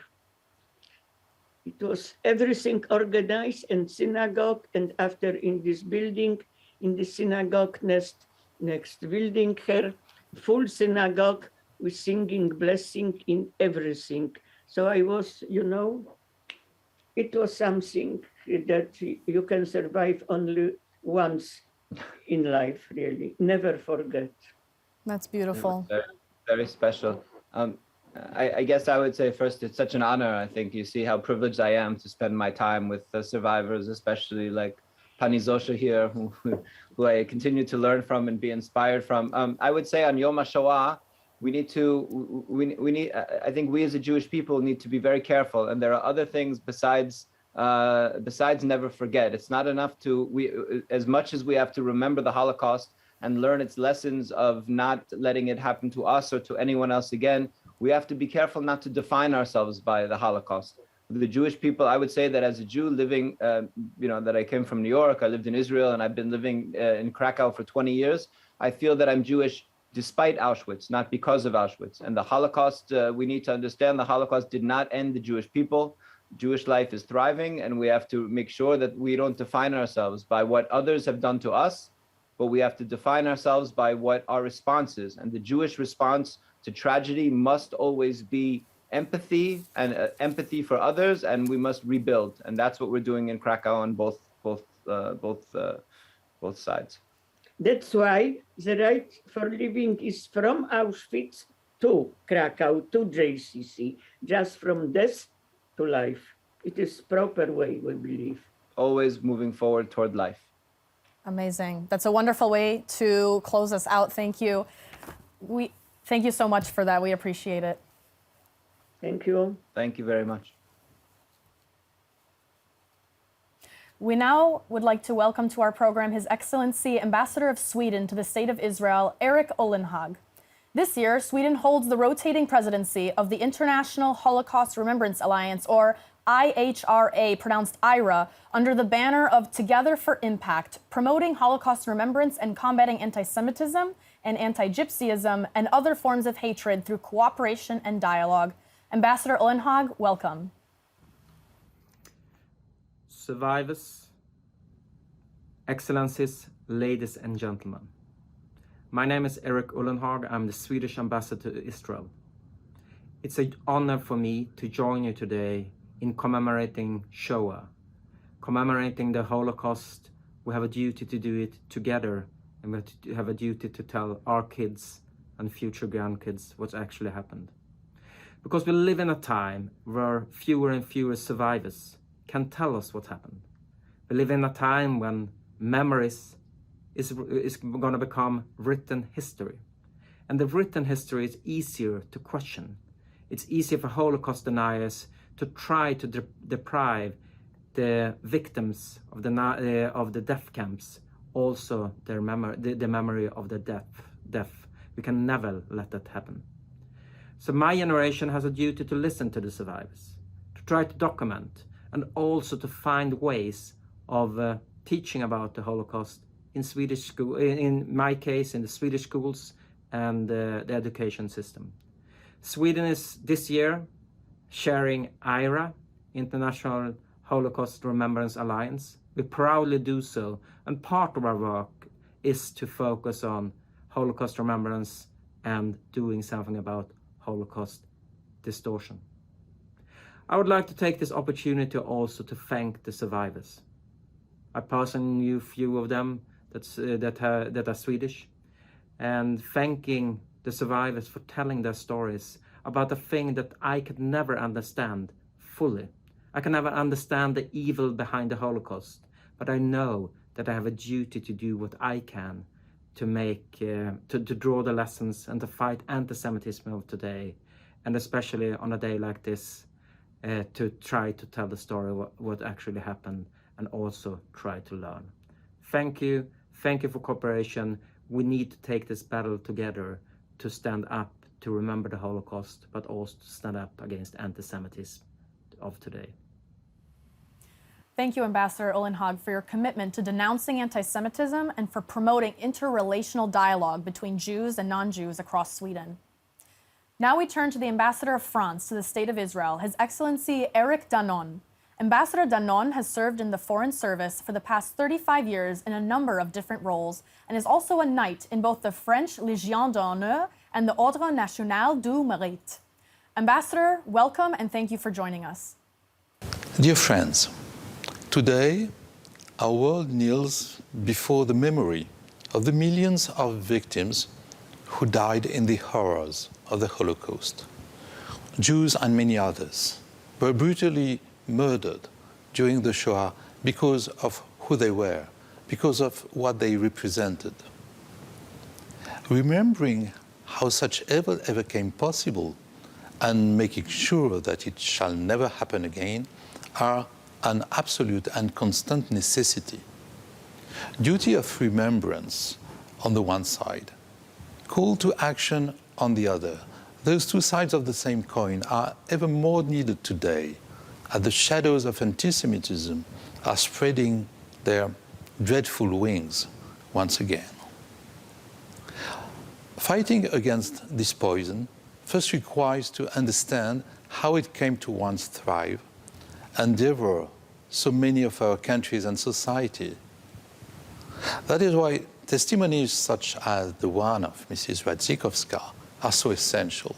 It was everything organized in synagogue, and after in this building, in the synagogue next building here, full synagogue, with singing blessing in everything. So I was, it was something that you can survive only once in life, really. Never forget. That's beautiful. Very, very special. I guess I would say first, it's such an honor. I think you see how privileged I am to spend my time with the survivors, especially like Pani Zosha here, who I continue to learn from and be inspired from. I would say on Yom HaShoah, I think we as a Jewish people need to be very careful. And there are other things besides never forget. It's not enough as much as we have to remember the Holocaust and learn its lessons of not letting it happen to us or to anyone else again, we have to be careful not to define ourselves by the Holocaust. The Jewish people, I would say that as a Jew living, that I came from New York, I lived in Israel, and I've been living in Krakow for 20 years. I feel that I'm Jewish despite Auschwitz, not because of Auschwitz. And the Holocaust, we need to understand the Holocaust did not end the Jewish people. Jewish life is thriving, and we have to make sure that we don't define ourselves by what others have done to us, but we have to define ourselves by what our response is. And the Jewish response to tragedy must always be empathy and empathy for others, and we must rebuild. And that's what we're doing in Krakow on both sides. That's why the right for living is from Auschwitz to Krakow, to JCC, just from death to life. It is proper way, we believe. Always moving forward toward life. Amazing. That's a wonderful way to close us out. Thank you. Thank you so much for that. We appreciate it. Thank you. Thank you very much. We now would like to welcome to our program His Excellency Ambassador of Sweden to the State of Israel, Erik Ullenhag. This year, Sweden holds the rotating presidency of the International Holocaust Remembrance Alliance, or IHRA, pronounced IRA, under the banner of Together for Impact, promoting Holocaust remembrance and combating anti-Semitism and anti-Gypsyism and other forms of hatred through cooperation and dialogue. Ambassador Ullenhag, welcome. Survivors, Excellencies, ladies and gentlemen. My name is Erik Ullenhag. I'm the Swedish ambassador to Israel. It's an honor for me to join you today in commemorating Shoah, commemorating the Holocaust. We have a duty to do it together, and we have a duty to tell our kids and future grandkids what's actually happened. Because we live in a time where fewer and fewer survivors can tell us what happened. We live in a time when memories is going to become written history. And the written history is easier to question. It's easier for Holocaust deniers to try to deprive the victims of the death camps also the memory of the death. We can never let that happen. So my generation has a duty to listen to the survivors, to try to document, and also to find ways of teaching about the Holocaust in Swedish school, in my case, in the Swedish schools and the education system. Sweden is this year sharing IRA, International Holocaust Remembrance Alliance. We proudly do so, and part of our work is to focus on Holocaust remembrance and doing something about Holocaust distortion. I would like to take this opportunity also to thank the survivors. I personally knew few of them that are Swedish, and thanking the survivors for telling their stories about a thing that I could never understand fully. I can never understand the evil behind the Holocaust, but I know that I have a duty to do what I can to draw the lessons and to fight anti-Semitism of today, and especially on a day like this, to try to tell the story what actually happened, and also try to learn. Thank you for cooperation. We need to take this battle together to stand up to remember the Holocaust, but also to stand up against anti-Semitism of today. Thank you, Ambassador Ullenhag, for your commitment to denouncing anti-Semitism and for promoting interrelational dialogue between Jews and non-Jews across Sweden. Now we turn to the Ambassador of France to the State of Israel, His Excellency Eric Danon. Ambassador Danon has served in the Foreign Service for the past 35 years in a number of different roles and is also a knight in both the French Légion d'honneur and the Ordre National du Mérite. Ambassador, welcome and thank you for joining us. Dear friends, today our world kneels before the memory of the millions of victims who died in the horrors of the Holocaust. Jews and many others were brutally murdered during the Shoah because of who they were, because of what they represented. Remembering how such evil ever came possible and making sure that it shall never happen again are an absolute and constant necessity. Duty of remembrance on the one side, call to action on the other. Those two sides of the same coin are ever more needed today as the shadows of antisemitism are spreading their dreadful wings once again. Fighting against this poison first requires to understand how it came to once thrive and devour so many of our countries and society. That is why testimonies such as the one of Mrs. Radzikovska are so essential.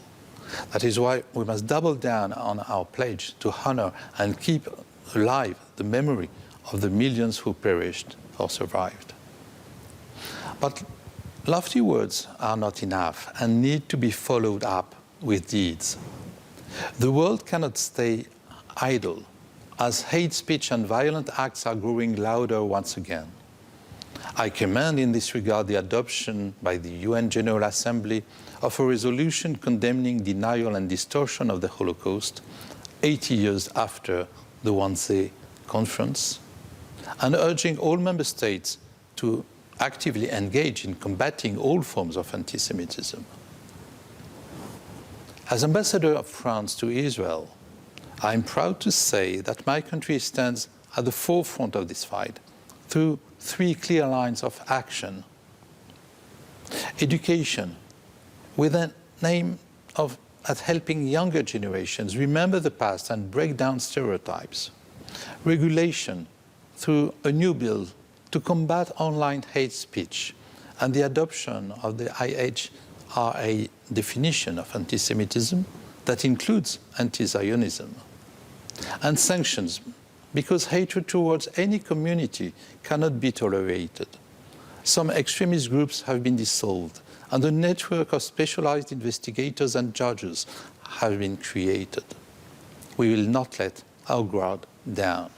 That is why we must double down on our pledge to honor and keep alive the memory of the millions who perished or survived. But lofty words are not enough and need to be followed up with deeds. The world cannot stay idle as hate speech and violent acts are growing louder once again. I commend in this regard the adoption by the UN General Assembly of a resolution condemning denial and distortion of the Holocaust 80 years after the Wannsee Conference, and urging all member states to actively engage in combating all forms of antisemitism. As Ambassador of France to Israel, I am proud to say that my country stands at the forefront of this fight through three clear lines of action. Education, with an aim at helping younger generations remember the past and break down stereotypes. Regulation, through a new bill to combat online hate speech and the adoption of the IHRA definition of antisemitism that includes anti-Zionism. And sanctions, because hatred towards any community cannot be tolerated. Some extremist groups have been dissolved, and a network of specialized investigators and judges have been created. We will not let our guard down.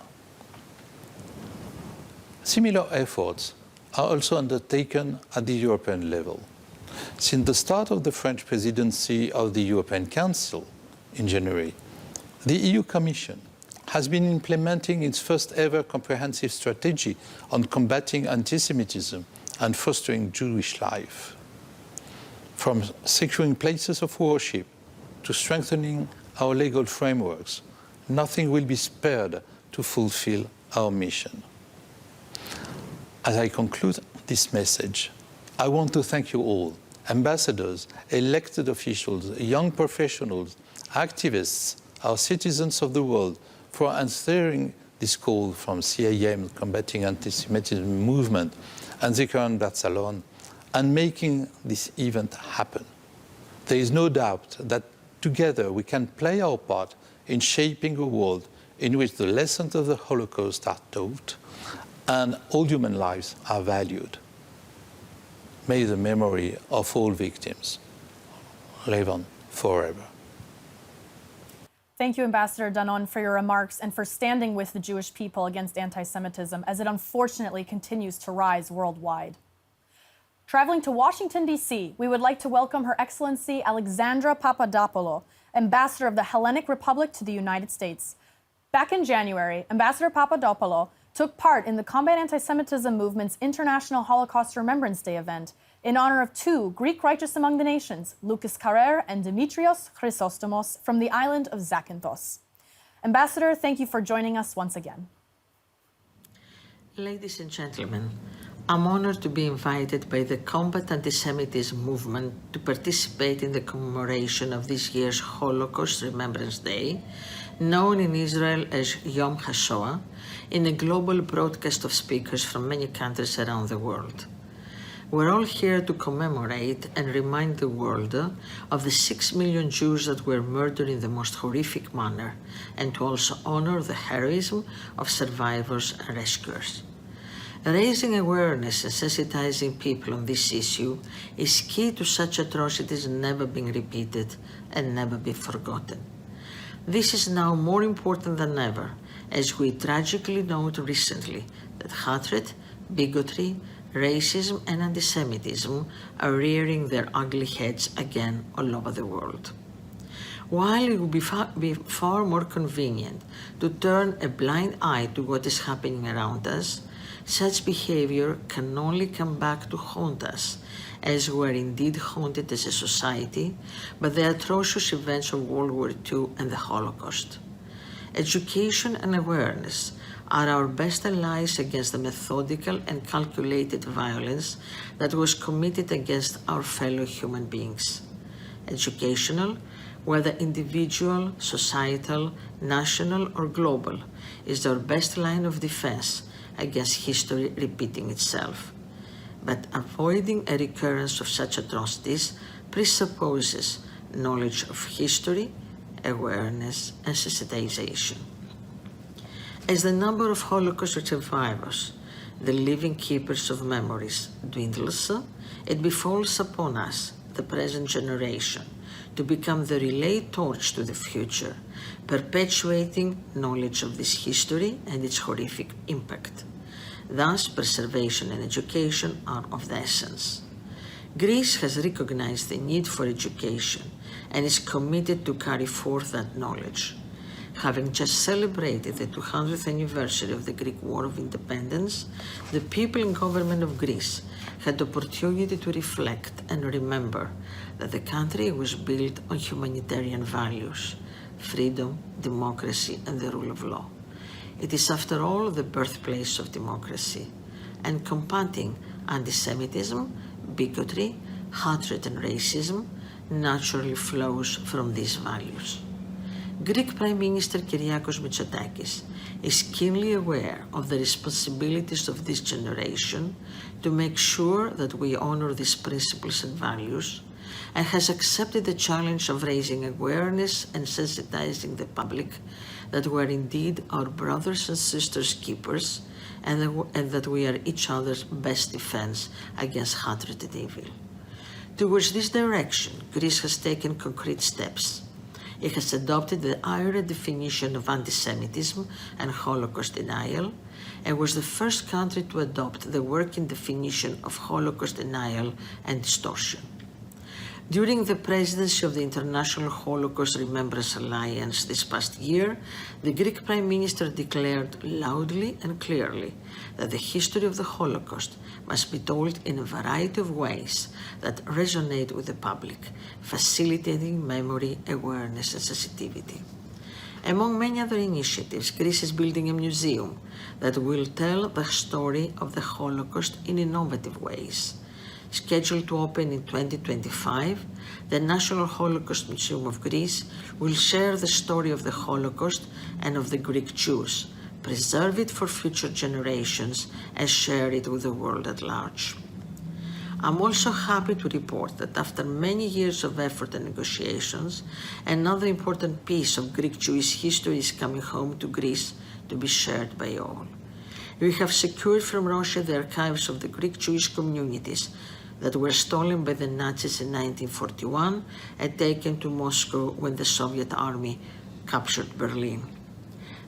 Similar efforts are also undertaken at the European level. Since the start of the French presidency of the European Council in January, the EU Commission has been implementing its first ever comprehensive strategy on combating antisemitism and fostering Jewish life. From securing places of worship to strengthening our legal frameworks, nothing will be spared to fulfill our mission. As I conclude this message, I want to thank you all, ambassadors, elected officials, young professionals, activists, our citizens of the world, for answering this call from CAM, Combating Antisemitism Movement, and Zikaron BaSalon, and making this event happen. There is no doubt that together we can play our part in shaping a world in which the lessons of the Holocaust are taught and all human lives are valued. May the memory of all victims live on forever. Thank you, Ambassador Danon, for your remarks and for standing with the Jewish people against anti-Semitism as it unfortunately continues to rise worldwide. Traveling to Washington, D.C., we would like to welcome Her Excellency Alexandra Papadopoulou, Ambassador of the Hellenic Republic to the United States. Back in January, Ambassador Papadopoulou took part in the Combat Antisemitism Movement's International Holocaust Remembrance Day event in honor of two Greek righteous among the nations, Loukas Karer and Dimitrios Chrysostomos, from the island of Zakynthos. Ambassador, thank you for joining us once again. Ladies and gentlemen, I'm honored to be invited by the Combat Antisemitism Movement to participate in the commemoration of this year's Holocaust Remembrance Day, known in Israel as Yom HaShoah, in a global broadcast of speakers from many countries around the world. We're all here to commemorate and remind the world of the 6 million Jews that were murdered in the most horrific manner, and to also honor the heroism of survivors and rescuers. Raising awareness and sensitizing people on this issue is key to such atrocities never being repeated and never be forgotten. This is now more important than ever, as we tragically note recently that hatred, bigotry, racism and anti-Semitism are rearing their ugly heads again all over the world. While it would be far more convenient to turn a blind eye to what is happening around us, such behavior can only come back to haunt us, as we are indeed haunted as a society by the atrocious events of World War II and the Holocaust. Education and awareness are our best allies against the methodical and calculated violence that was committed against our fellow human beings. Educational, whether individual, societal, national, or global, is our best line of defense against history repeating itself. But avoiding a recurrence of such atrocities presupposes knowledge of history, awareness, and sensitization. As the number of Holocaust survivors, the living keepers of memories, dwindles, it befalls upon us, the present generation, to become the relay torch to the future, perpetuating knowledge of this history and its horrific impact. Thus, preservation and education are of the essence. Greece has recognized the need for education and is committed to carry forth that knowledge. Having just celebrated the 200th anniversary of the Greek War of Independence, the people and government of Greece had the opportunity to reflect and remember that the country was built on humanitarian values, freedom, democracy, and the rule of law. It is, after all, the birthplace of democracy, and combating anti-Semitism, bigotry, hatred, and racism naturally flows from these values. Greek Prime Minister Kyriakos Mitsotakis is keenly aware of the responsibilities of this generation to make sure that we honor these principles and values, and has accepted the challenge of raising awareness and sensitizing the public that we are indeed our brothers and sisters keepers, and that we are each other's best defense against hatred and evil. Towards this direction, Greece has taken concrete steps. It has adopted the IHRA definition of anti-Semitism and Holocaust denial, and was the first country to adopt the working definition of Holocaust denial and distortion. During the presidency of the International Holocaust Remembrance Alliance this past year, the Greek Prime Minister declared loudly and clearly that the history of the Holocaust must be told in a variety of ways that resonate with the public, facilitating memory, awareness, and sensitivity. Among many other initiatives, Greece is building a museum that will tell the story of the Holocaust in innovative ways. Scheduled to open in 2025, the National Holocaust Museum of Greece will share the story of the Holocaust and of the Greek Jews, preserve it for future generations, and share it with the world at large. I'm also happy to report that after many years of effort and negotiations, another important piece of Greek Jewish history is coming home to Greece to be shared by all. We have secured from Russia the archives of the Greek Jewish communities that were stolen by the Nazis in 1941 and taken to Moscow when the Soviet army captured Berlin.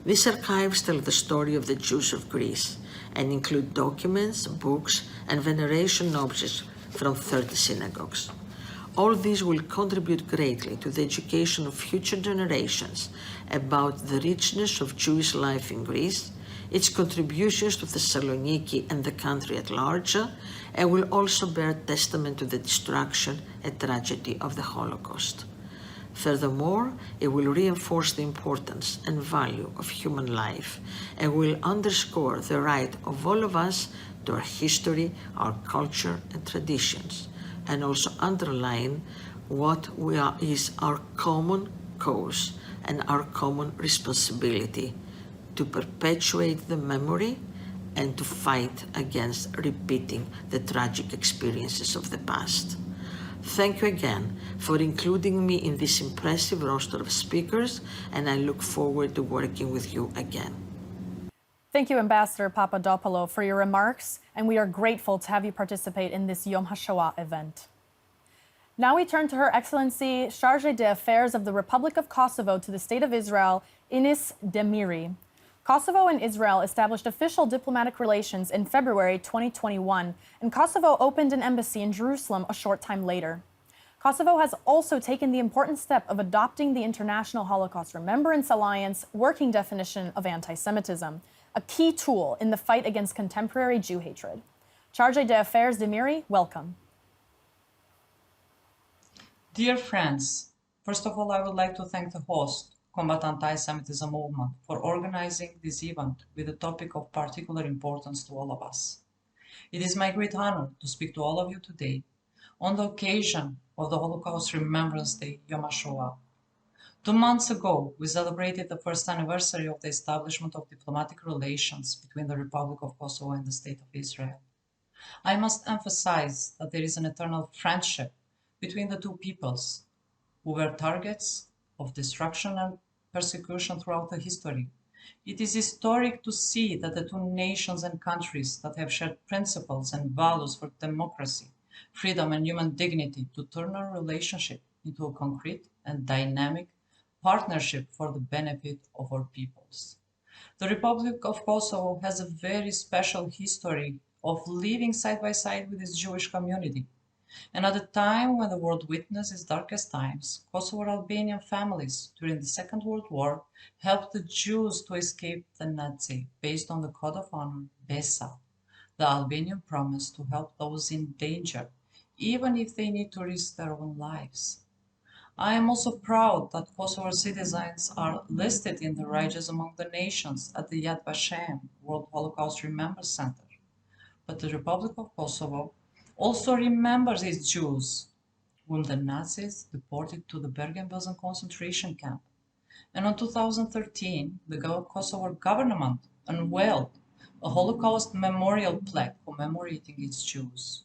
These archives tell the story of the Jews of Greece and include documents, books, and veneration objects from 30 synagogues. All these will contribute greatly to the education of future generations about the richness of Jewish life in Greece, its contributions to Thessaloniki and the country at large, and will also bear testament to the destruction and tragedy of the Holocaust. Furthermore, it will reinforce the importance and value of human life and will underscore the right of all of us to our history, our culture and traditions, and also underline what is our common cause and our common responsibility to perpetuate the memory and to fight against repeating the tragic experiences of the past. Thank you again for including me in this impressive roster of speakers, and I look forward to working with you again. Thank you, Ambassador Papadopoulou, for your remarks, and we are grateful to have you participate in this Yom HaShoah event. Now we turn to Her Excellency Chargé d'Affaires of the Republic of Kosovo to the State of Israel, Enis Demiri. Kosovo and Israel established official diplomatic relations in February 2021, and Kosovo opened an embassy in Jerusalem a short time later. Kosovo has also taken the important step of adopting the International Holocaust Remembrance Alliance working definition of anti-Semitism, a key tool in the fight against contemporary Jew hatred. Chargé d'Affaires Demiri, welcome. Dear friends, first of all, I would like to thank the host, Combat Antisemitism Movement, for organizing this event with a topic of particular importance to all of us. It is my great honor to speak to all of you today on the occasion of the Holocaust Remembrance Day, Yom HaShoah. 2 months ago, we celebrated the first anniversary of the establishment of diplomatic relations between the Republic of Kosovo and the State of Israel. I must emphasize that there is an eternal friendship between the two peoples who were targets of destruction and persecution throughout the history. It is historic to see that the two nations and countries that have shared principles and values for democracy, freedom and human dignity to turn our relationship into a concrete and dynamic partnership for the benefit of our peoples. The Republic of Kosovo has a very special history of living side by side with its Jewish community. And at a time when the world witnessed its darkest times, Kosovo Albanian families during the Second World War helped the Jews to escape the Nazi based on the Code of Honor BaSalon, the Albanian promise to help those in danger, even if they need to risk their own lives. I am also proud that Kosovo citizens are listed in the Righteous Among the Nations at the Yad Vashem World Holocaust Remembrance Center. But the Republic of Kosovo also remembers its Jews, whom the Nazis deported to the Bergen-Belsen concentration camp. And in 2013, the Kosovo government unveiled a Holocaust memorial plaque commemorating its Jews.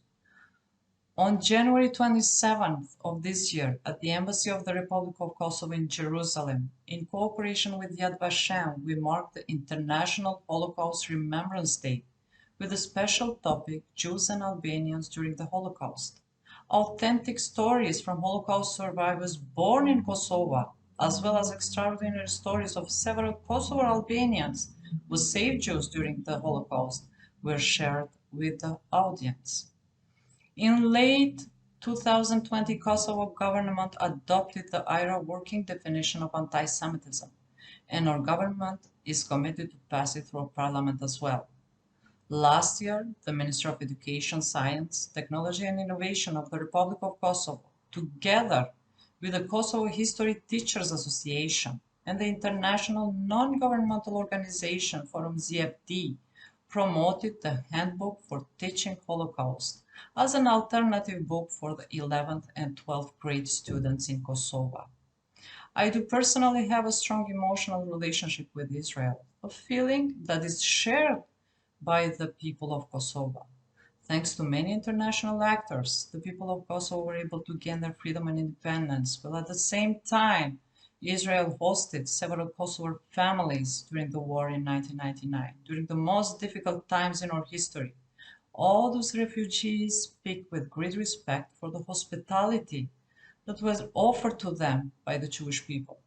On January 27th of this year, at the Embassy of the Republic of Kosovo in Jerusalem, in cooperation with Yad Vashem, we marked the International Holocaust Remembrance Day with a special topic, Jews and Albanians during the Holocaust. Authentic stories from Holocaust survivors born in Kosovo, as well as extraordinary stories of several Kosovo Albanians who saved Jews during the Holocaust, were shared with the audience. In late 2020, Kosovo government adopted the IHRA working definition of anti-Semitism, and our government is committed to pass it through parliament as well. Last year, the Ministry of Education, Science, Technology and Innovation of the Republic of Kosovo, together with the Kosovo History Teachers Association and the International Non-Governmental Organization Forum ZFD, promoted the Handbook for Teaching Holocaust as an alternative book for the 11th and 12th grade students in Kosovo. I do personally have a strong emotional relationship with Israel, a feeling that is shared by the people of Kosovo. Thanks to many international actors, the people of Kosovo were able to gain their freedom and independence, while at the same time, Israel hosted several Kosovo families during the war in 1999, during the most difficult times in our history. All those refugees speak with great respect for the hospitality that was offered to them by the Jewish people.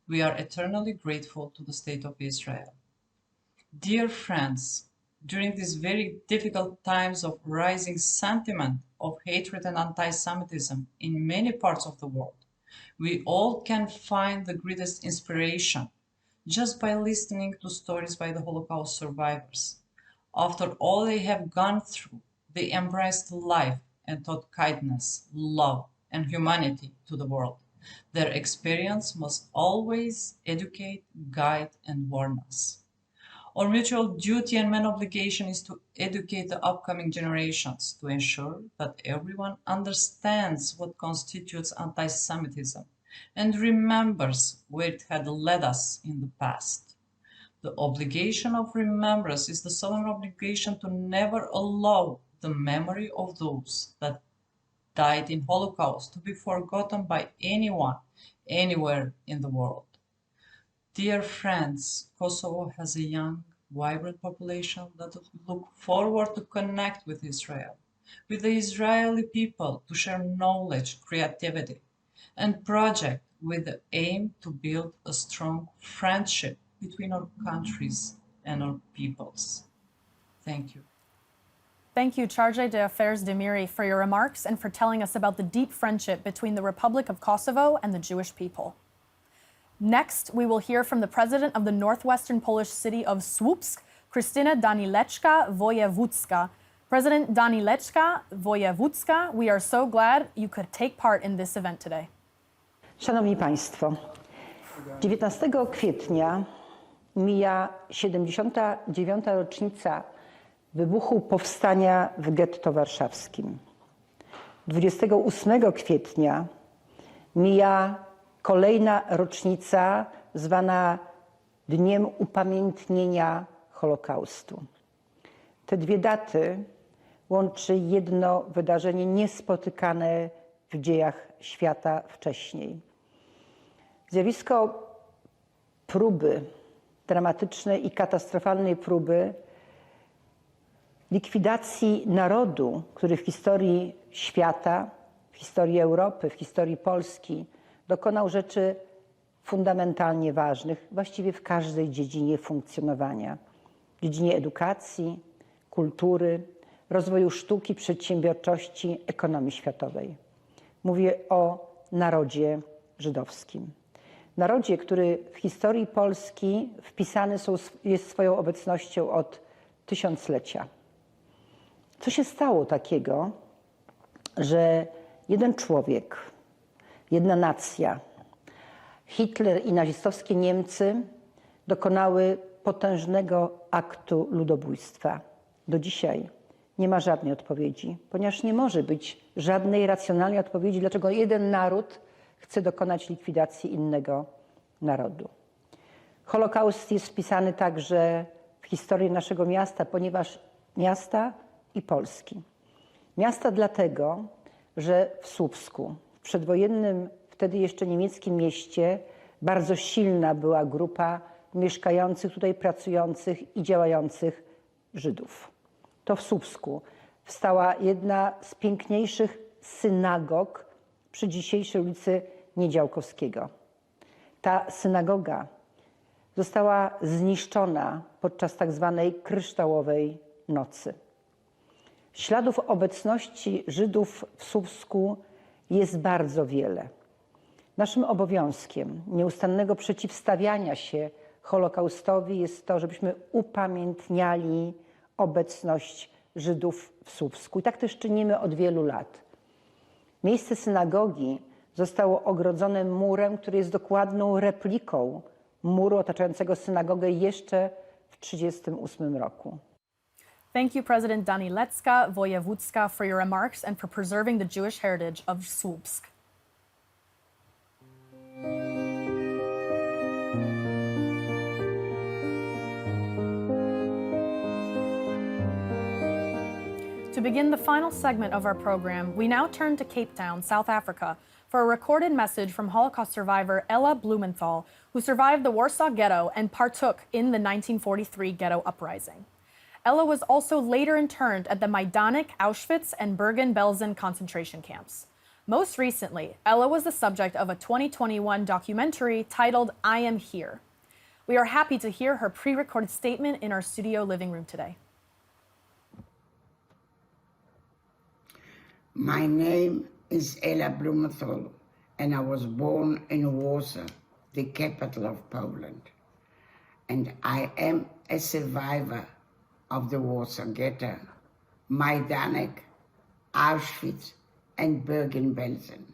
We are eternally grateful to the State of Israel. Dear friends, during these very difficult times of rising sentiment of hatred and anti-Semitism in many parts of the world, we all can find the greatest inspiration just by listening to stories by the Holocaust survivors. After all they have gone through, they embraced life and taught kindness, love, and humanity to the world. Their experience must always educate, guide, and warn us. Our mutual duty and main obligation is to educate the upcoming generations to ensure that everyone understands what constitutes anti-Semitism and remembers where it had led us in the past. The obligation of remembrance is the solemn obligation to never allow the memory of those that died in Holocaust to be forgotten by anyone, anywhere in the world. Dear friends, Kosovo has a young, vibrant population that look forward to connect with Israel, with the Israeli people, to share knowledge, creativity, and project with the aim to build a strong friendship between our countries and our peoples. Thank you. Thank you, Charge d'Affaires Demiri, for your remarks and for telling us about the deep friendship between the Republic of Kosovo and the Jewish people. Next, we will hear from the president of the northwestern Polish city of Słupsk, Krystyna Danileczka-Wojewódzka. President Danileczka-Wojewódzka, we are so glad you could take part in this event today. Szanowni Państwo, 19 kwietnia mija 79. rocznica wybuchu powstania w getto warszawskim. 28 kwietnia mija kolejna rocznica zwana Dniem Upamiętnienia Holokaustu. Te dwie daty łączy jedno wydarzenie niespotykane w dziejach świata wcześniej. Zjawisko próby, dramatycznej i katastrofalnej próby likwidacji narodu, który w historii świata, w historii Europy, w historii Polski dokonał rzeczy fundamentalnie ważnych, właściwie w każdej dziedzinie funkcjonowania. W dziedzinie edukacji, kultury, rozwoju sztuki, przedsiębiorczości, ekonomii światowej. Mówię o narodzie żydowskim. Narodzie, który w historii Polski wpisany jest swoją obecnością od tysiąclecia. Co się stało takiego, że jeden człowiek, jedna nacja, Hitler i nazistowskie Niemcy dokonały potężnego aktu ludobójstwa? Do dzisiaj nie ma żadnej odpowiedzi, ponieważ nie może być żadnej racjonalnej odpowiedzi, dlaczego jeden naród chce dokonać likwidacji innego narodu. Holokaust jest wpisany także w historię naszego miasta, ponieważ miasta i Polski. Miasta dlatego, że w Słupsku, w przedwojennym, wtedy jeszcze niemieckim mieście, bardzo silna była grupa mieszkających tutaj, pracujących i działających Żydów. To w Słupsku wstała jedna z piękniejszych synagog przy dzisiejszej ulicy Niedziałkowskiego. Ta synagoga została zniszczona podczas tak zwanej kryształowej nocy. Śladów obecności Żydów w Słupsku jest bardzo wiele. Naszym obowiązkiem nieustannego przeciwstawiania się Holokaustowi jest to, żebyśmy upamiętniali obecność Żydów w Słupsku. I tak też czynimy od wielu lat. Miejsce synagogi zostało ogrodzone murem, który jest dokładną repliką muru otaczającego synagogę jeszcze w 1938 roku. Thank you, President Danileczka-Wojewódzka, for your remarks and for preserving the Jewish heritage of Słupsk. To begin the final segment of our program, we now turn to Cape Town, South Africa, for a recorded message from Holocaust survivor Ella Blumenthal, who survived the Warsaw Ghetto and partook in the 1943 Ghetto Uprising. Ella was also later interned at the Majdanek, Auschwitz, and Bergen-Belsen concentration camps. Most recently, Ella was the subject of a 2021 documentary titled I Am Here. We are happy to hear her pre-recorded statement in our studio living room today. My name is Ella Blumenthal, and I was born in Warsaw, the capital of Poland. And I am a survivor of the Warsaw Ghetto, Majdanek, Auschwitz, and Bergen-Belsen.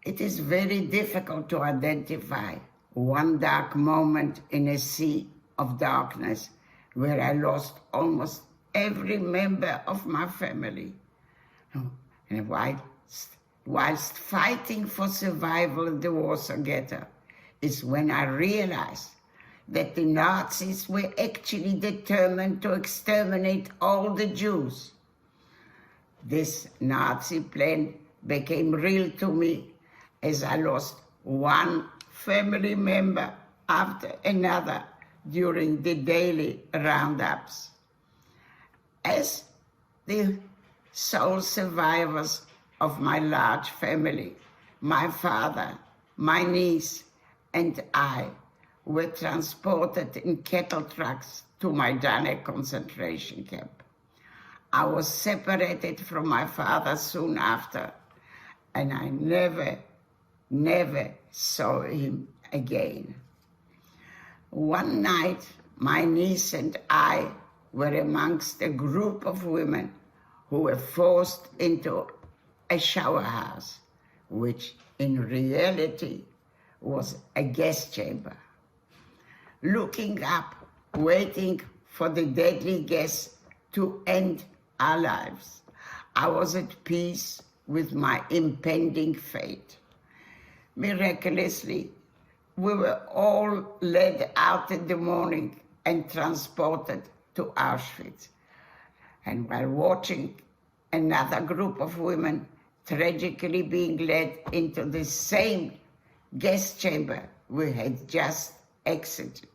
It is very difficult to identify one dark moment in a sea of darkness where I lost almost every member of my family. And whilst fighting for survival in the Warsaw Ghetto is when I realized that the Nazis were actually determined to exterminate all the Jews. This Nazi plan became real to me as I lost one family member after another during the daily roundups. As the sole survivors of my large family, my father, my niece, and I were transported in cattle trucks to Majdanek concentration camp. I was separated from my father soon after, and I never saw him again. One night, my niece and I were amongst a group of women who were forced into a shower house, which in reality was a gas chamber. Looking up, waiting for the deadly gas to end our lives, I was at peace with my impending fate. Miraculously, we were all led out in the morning and transported to Auschwitz. And while watching another group of women tragically being led into the same gas chamber we had just exited.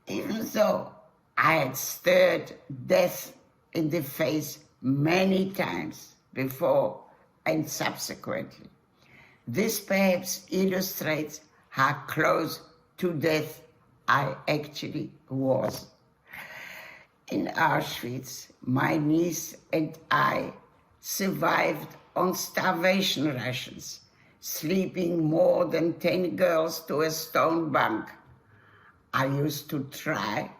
Even though I had stared death in the face many times before and subsequently, this perhaps illustrates how close to death I actually was. In Auschwitz, my niece and I survived on starvation rations, sleeping more than 10 girls to a stone bunk. I used to try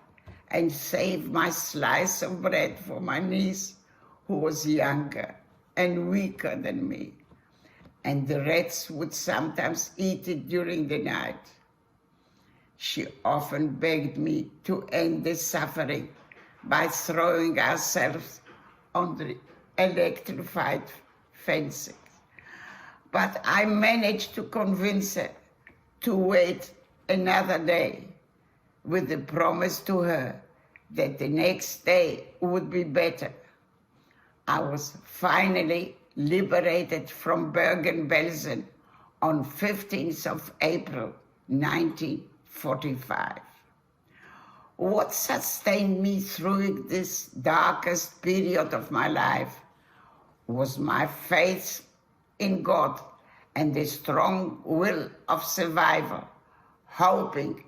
and save my slice of bread for my niece, who was younger and weaker than me, and the rats would sometimes eat it during the night. She often begged me to end the suffering by throwing ourselves on the electrified fencing. But I managed to convince her to wait another day, with the promise to her that the next day would be better. I was finally liberated from Bergen-Belsen on 15th of April, 1945. What sustained me through this darkest period of my life was my faith in God and the strong will of survival, hoping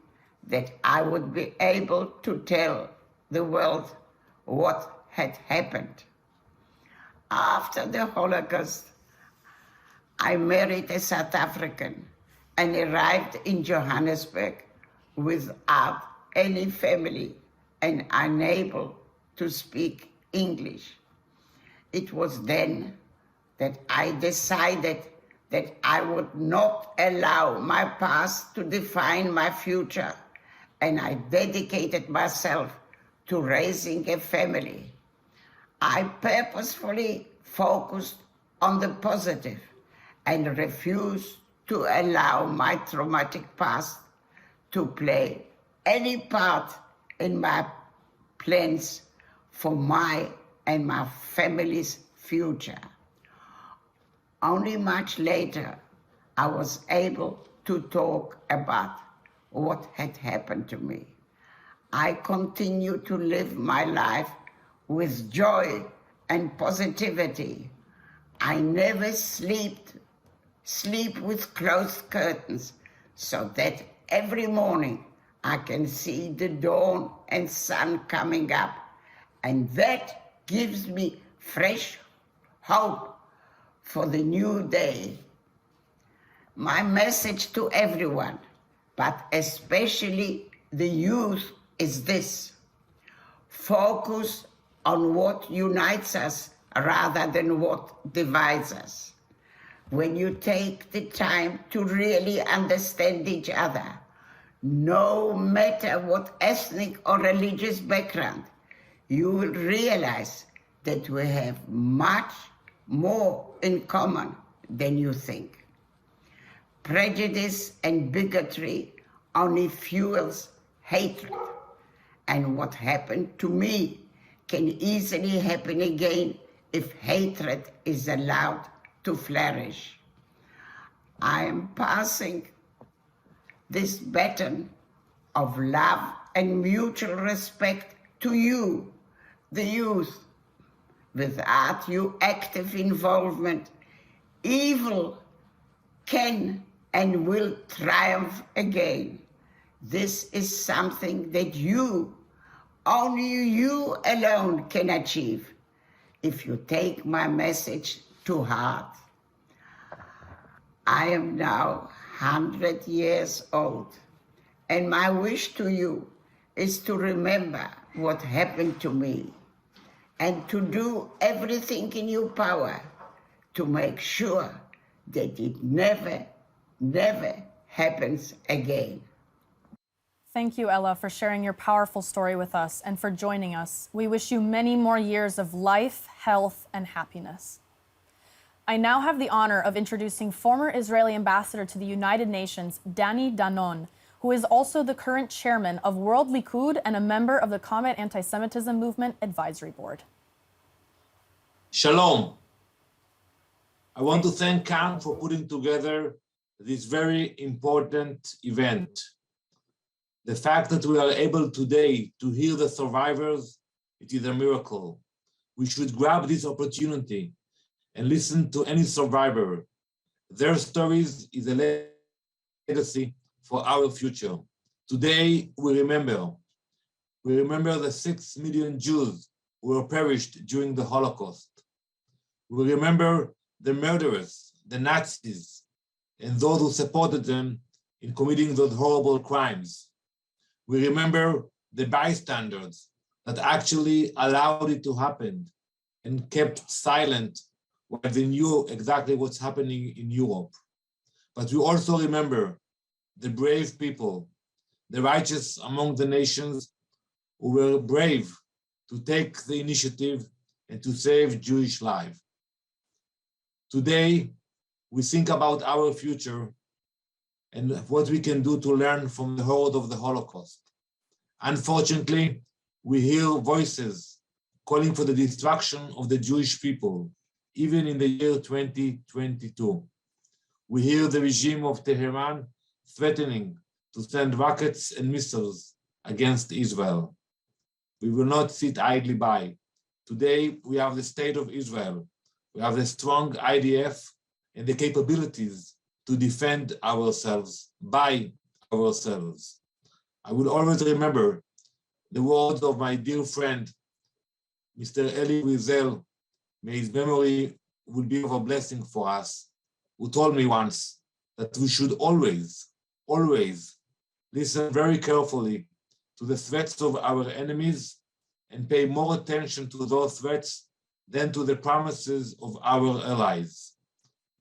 that I would be able to tell the world what had happened. After the Holocaust, I married a South African and arrived in Johannesburg without any family and unable to speak English. It was then that I decided that I would not allow my past to define my future, and I dedicated myself to raising a family. I purposefully focused on the positive and refused to allow my traumatic past to play any part in my plans for my and my family's future. Only much later, I was able to talk about what had happened to me. I continue to live my life with joy and positivity. I never sleep with closed curtains, so that every morning I can see the dawn and sun coming up, and that gives me fresh hope for the new day. My message to everyone, but especially the youth, is this: focus on what unites us rather than what divides us. When you take the time to really understand each other, no matter what ethnic or religious background, you will realize that we have much more in common than you think. Prejudice and bigotry only fuels hatred. And what happened to me can easily happen again if hatred is allowed to flourish. I am passing this baton of love and mutual respect to you, the youth. Without your active involvement, evil can and will triumph again. This is something that only you alone can achieve if you take my message to heart. I am now 100 years old, and my wish to you is to remember what happened to me and to do everything in your power to make sure that it never, never happens again. Thank you, Ella, for sharing your powerful story with us and for joining us. We wish you many more years of life, health, and happiness. I now have the honor of introducing former Israeli ambassador to the United Nations, Dani Danon, who is also the current chairman of World Likud and a member of the Combat Antisemitism Movement Advisory Board. Shalom. I want to thank CAM for putting together this very important event. The fact that we are able today to hear the survivors, it is a miracle. We should grab this opportunity and listen to any survivor. Their stories is a legacy for our future. Today, we remember the 6 million Jews who were perished during the Holocaust. We remember the murderers, the Nazis, and those who supported them in committing those horrible crimes. We remember the bystanders that actually allowed it to happen and kept silent while they knew exactly what's happening in Europe. But we also remember the brave people, the righteous among the nations who were brave to take the initiative and to save Jewish life. Today, we think about our future and what we can do to learn from the horror of the Holocaust. Unfortunately, we hear voices calling for the destruction of the Jewish people, even in the year 2022. We hear the regime of Tehran threatening to send rockets and missiles against Israel. We will not sit idly by. Today, we have the state of Israel. We have the strong IDF and the capabilities to defend ourselves by ourselves. I will always remember the words of my dear friend, Mr. Eli Wiesel, may his memory will be of a blessing for us, who told me once that we should always, always listen very carefully to the threats of our enemies and pay more attention to those threats than to the promises of our allies.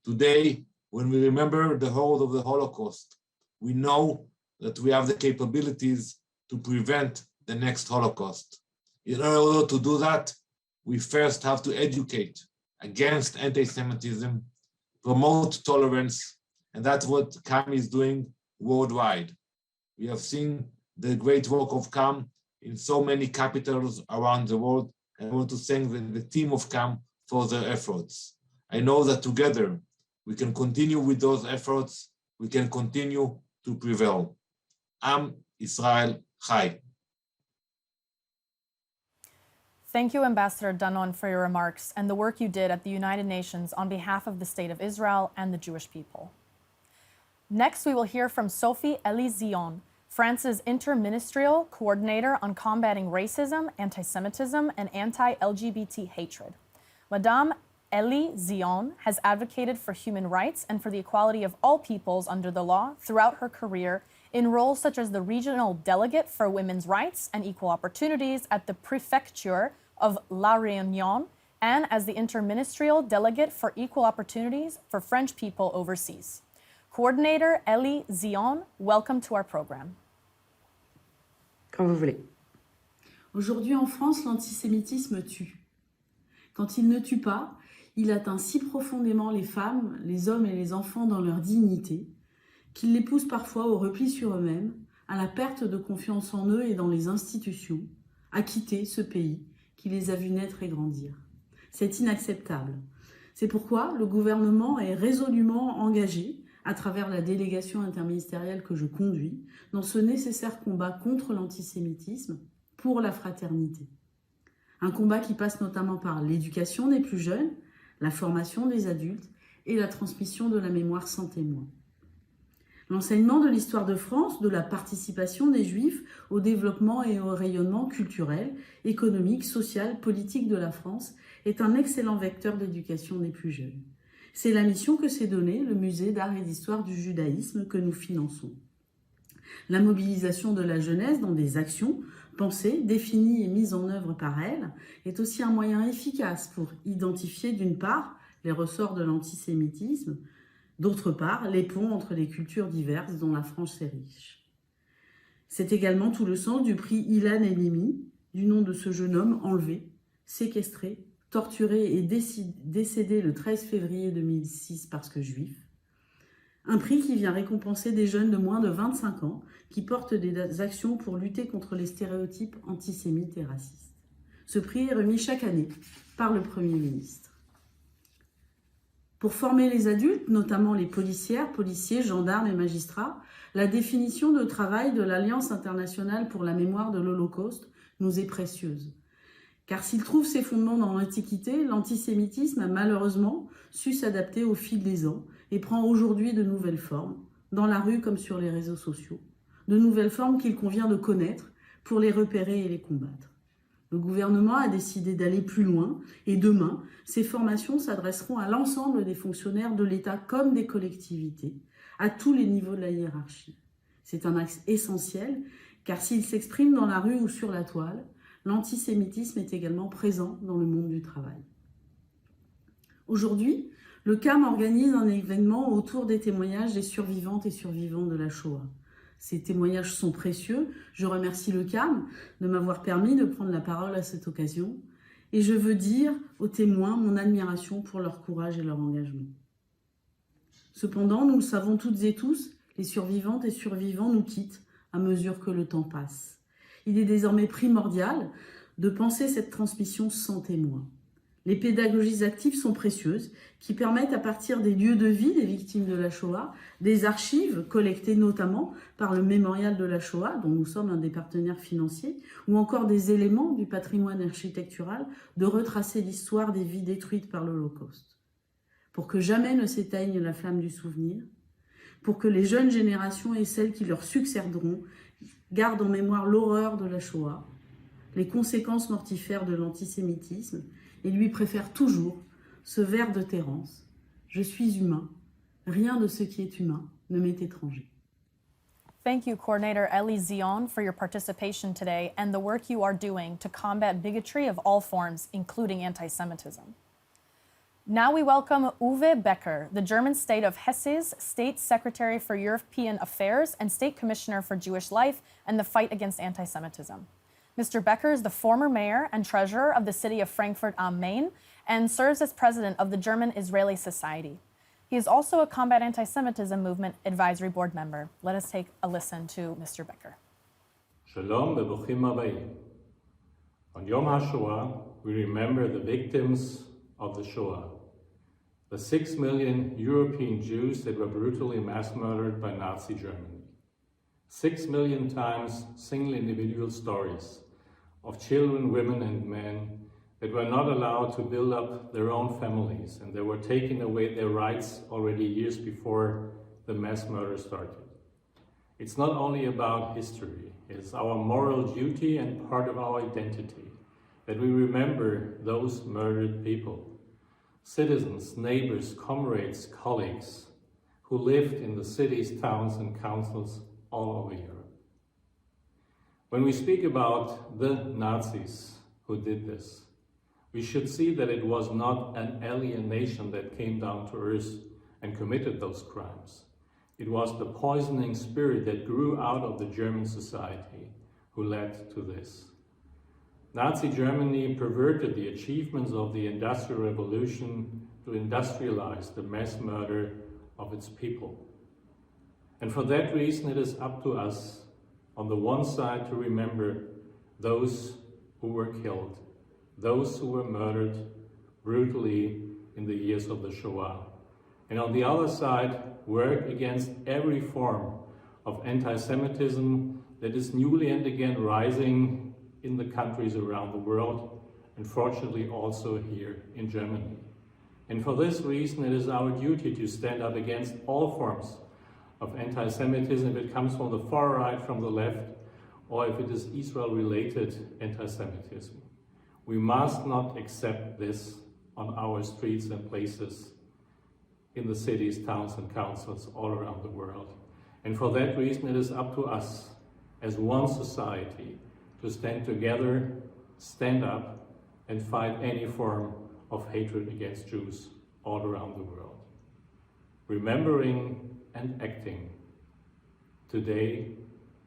Today, when we remember the horror of the Holocaust, we know that we have the capabilities to prevent the next Holocaust. In order to do that, we first have to educate against anti-Semitism, promote tolerance, and that's what CAM is doing worldwide. We have seen the great work of CAM in so many capitals around the world, and I want to thank the team of CAM for their efforts. I know that together we can continue with those efforts, we can continue to prevail. Am Israel Chai. Thank you, Ambassador Danon, for your remarks and the work you did at the United Nations on behalf of the State of Israel and the Jewish people. Next, we will hear from Sophie Elizion, France's interministerial coordinator on combating racism, anti-Semitism, and anti-LGBT hatred. Madame Elie Zion has advocated for human rights and for the equality of all peoples under the law throughout her career in roles such as the regional delegate for women's rights and equal opportunities at the Prefecture of La Réunion and as the interministerial delegate for equal opportunities for French people overseas. Coordinator Elie Zion, welcome to our program. Quand vous voulez. Aujourd'hui en France, l'antisémitisme tue. Quand il ne tue pas, il atteint si profondément les femmes, les hommes et les enfants dans leur dignité qu'il les pousse parfois au repli sur eux-mêmes, à la perte de confiance en eux et dans les institutions, à quitter ce pays qui les a vus naître et grandir. C'est inacceptable. C'est pourquoi le gouvernement est résolument engagé, à travers la délégation interministérielle que je conduis, dans ce nécessaire combat contre l'antisémitisme pour la fraternité. Un combat qui passe notamment par l'éducation des plus jeunes, la formation des adultes et la transmission de la mémoire sans témoin. L'enseignement de l'histoire de France, de la participation des Juifs au développement et au rayonnement culturel, économique, social, politique de la France est un excellent vecteur d'éducation des plus jeunes. C'est la mission que s'est donnée le musée d'art et d'histoire du judaïsme que nous finançons. La mobilisation de la jeunesse dans des actions pensées, définies et mises en œuvre par elle est aussi un moyen efficace pour identifier d'une part les ressorts de l'antisémitisme, d'autre part les ponts entre les cultures diverses dont la France est riche. C'est également tout le sens du prix Ilan Elimi, du nom de ce jeune homme enlevé, séquestré, torturé et décédé le 13 février 2006 parce que juif. Un prix qui vient récompenser des jeunes de moins de 25 ans qui portent des actions pour lutter contre les stéréotypes antisémites et racistes. Ce prix est remis chaque année par le Premier ministre. Pour former les adultes, notamment les policières, policiers, gendarmes et magistrats, la définition de travail de l'Alliance internationale pour la mémoire de l'Holocauste nous est précieuse. Car s'il trouve ses fondements dans l'Antiquité, l'antisémitisme a malheureusement su s'adapter au fil des ans et prend aujourd'hui de nouvelles formes, dans la rue comme sur les réseaux sociaux, de nouvelles formes qu'il convient de connaître pour les repérer et les combattre. Le gouvernement a décidé d'aller plus loin et demain, ces formations s'adresseront à l'ensemble des fonctionnaires de l'État comme des collectivités, à tous les niveaux de la hiérarchie. C'est un axe essentiel car s'il s'exprime dans la rue ou sur la toile, l'antisémitisme est également présent dans le monde du travail. Aujourd'hui, le CAM organise un événement autour des témoignages des survivantes et survivants de la Shoah. Ces témoignages sont précieux. Je remercie le CAM de m'avoir permis de prendre la parole à cette occasion. Et je veux dire aux témoins mon admiration pour leur courage et leur engagement. Cependant, nous le savons toutes et tous, les survivantes et survivants nous quittent à mesure que le temps passe. Il est désormais primordial de penser cette transmission sans témoin. Les pédagogies actives sont précieuses, qui permettent à partir des lieux de vie des victimes de la Shoah, des archives collectées notamment par le Mémorial de la Shoah, dont nous sommes un des partenaires financiers, ou encore des éléments du patrimoine architectural, de retracer l'histoire des vies détruites par l'Holocauste. Pour que jamais ne s'éteigne la flamme du souvenir, pour que les jeunes générations et celles qui leur succéderont gardent en mémoire l'horreur de la Shoah, les conséquences mortifères de l'antisémitisme, et lui préfère toujours ce vers de Terence. Je suis humain, rien de ce qui est humain ne m'est étranger. Thank you, Coordinator Elie Zion, for your participation today and the work you are doing to combat bigotry of all forms, including anti-Semitism. Now we welcome Uwe Becker, the German state of Hesse's State Secretary for European Affairs and State Commissioner for Jewish Life and the Fight Against Anti-Semitism. Mr. Becker is the former mayor and treasurer of the city of Frankfurt am Main and serves as president of the German-Israeli Society. He is also a Combat Antisemitism Movement Advisory Board member. Let us take a listen to Mr. Becker. Shalom v'bruchim habayim. On Yom HaShoah, we remember the victims of the Shoah, the 6 million European Jews that were brutally mass murdered by Nazi Germany. 6 million times single individual stories of children, women and men that were not allowed to build up their own families, and they were taking away their rights already years before the mass murder started. It's not only about history, it's our moral duty and part of our identity that we remember those murdered people. citizens, neighbors, comrades, colleagues who lived in the cities, towns, and councils all over Europe. When we speak about the Nazis who did this, we should see that it was not an alien nation that came down to earth and committed those crimes. It was the poisoning spirit that grew out of the German society who led to this. Nazi Germany perverted the achievements of the Industrial Revolution to industrialize the mass murder of its people. And for that reason, it is up to us, on the one side, to remember those who were killed, those who were murdered brutally in the years of the Shoah. And on the other side, work against every form of anti-Semitism that is newly and again rising in the countries around the world, and fortunately also here in Germany. And for this reason, it is our duty to stand up against all forms of anti-Semitism, if it comes from the far right, from the left, or if it is Israel-related anti-Semitism. We must not accept this on our streets and places in the cities, towns, and councils all around the world. And for that reason, it is up to us as one society to stand together, stand up, and fight any form of hatred against Jews all around the world. Remembering and acting today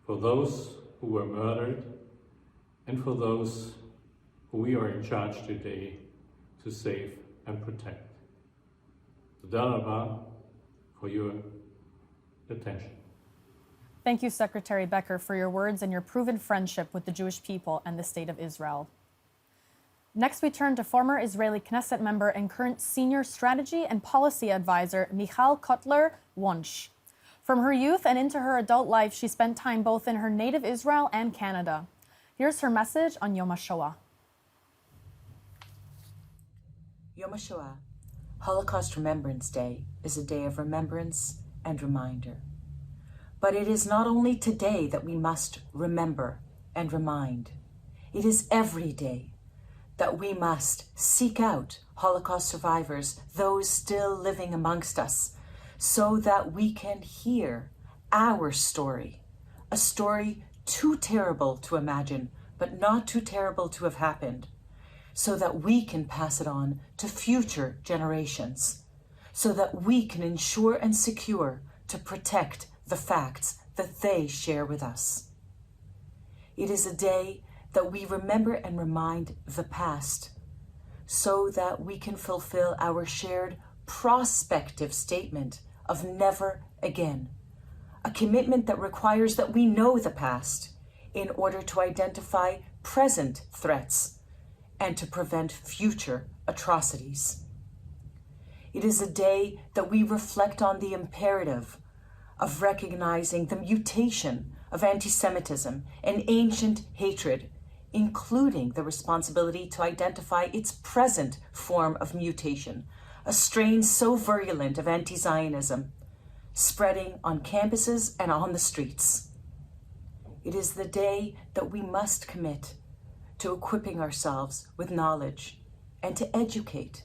for those who were murdered and for those who we are in charge today to save and protect. Toda rabah for your attention. Thank you, Secretary Becker, for your words and your proven friendship with the Jewish people and the State of Israel. Next, we turn to former Israeli Knesset member and current senior strategy and policy advisor, Michal Kotler-Wunsch. From her youth and into her adult life, she spent time both in her native Israel and Canada. Here's her message on Yom HaShoah. Yom HaShoah, Holocaust Remembrance Day, is a day of remembrance and reminder. But it is not only today that we must remember and remind. It is every day that we must seek out Holocaust survivors, those still living amongst us, so that we can hear our story, a story too terrible to imagine, but not too terrible to have happened, so that we can pass it on to future generations, so that we can ensure and secure to protect the facts that they share with us. It is a day that we remember and remind the past, so that we can fulfill our shared prospective statement of never again, a commitment that requires that we know the past in order to identify present threats and to prevent future atrocities. It is a day that we reflect on the imperative of recognizing the mutation of anti-Semitism and ancient hatred, including the responsibility to identify its present form of mutation, a strain so virulent of anti-Zionism, spreading on campuses and on the streets. It is the day that we must commit to equipping ourselves with knowledge and to educate,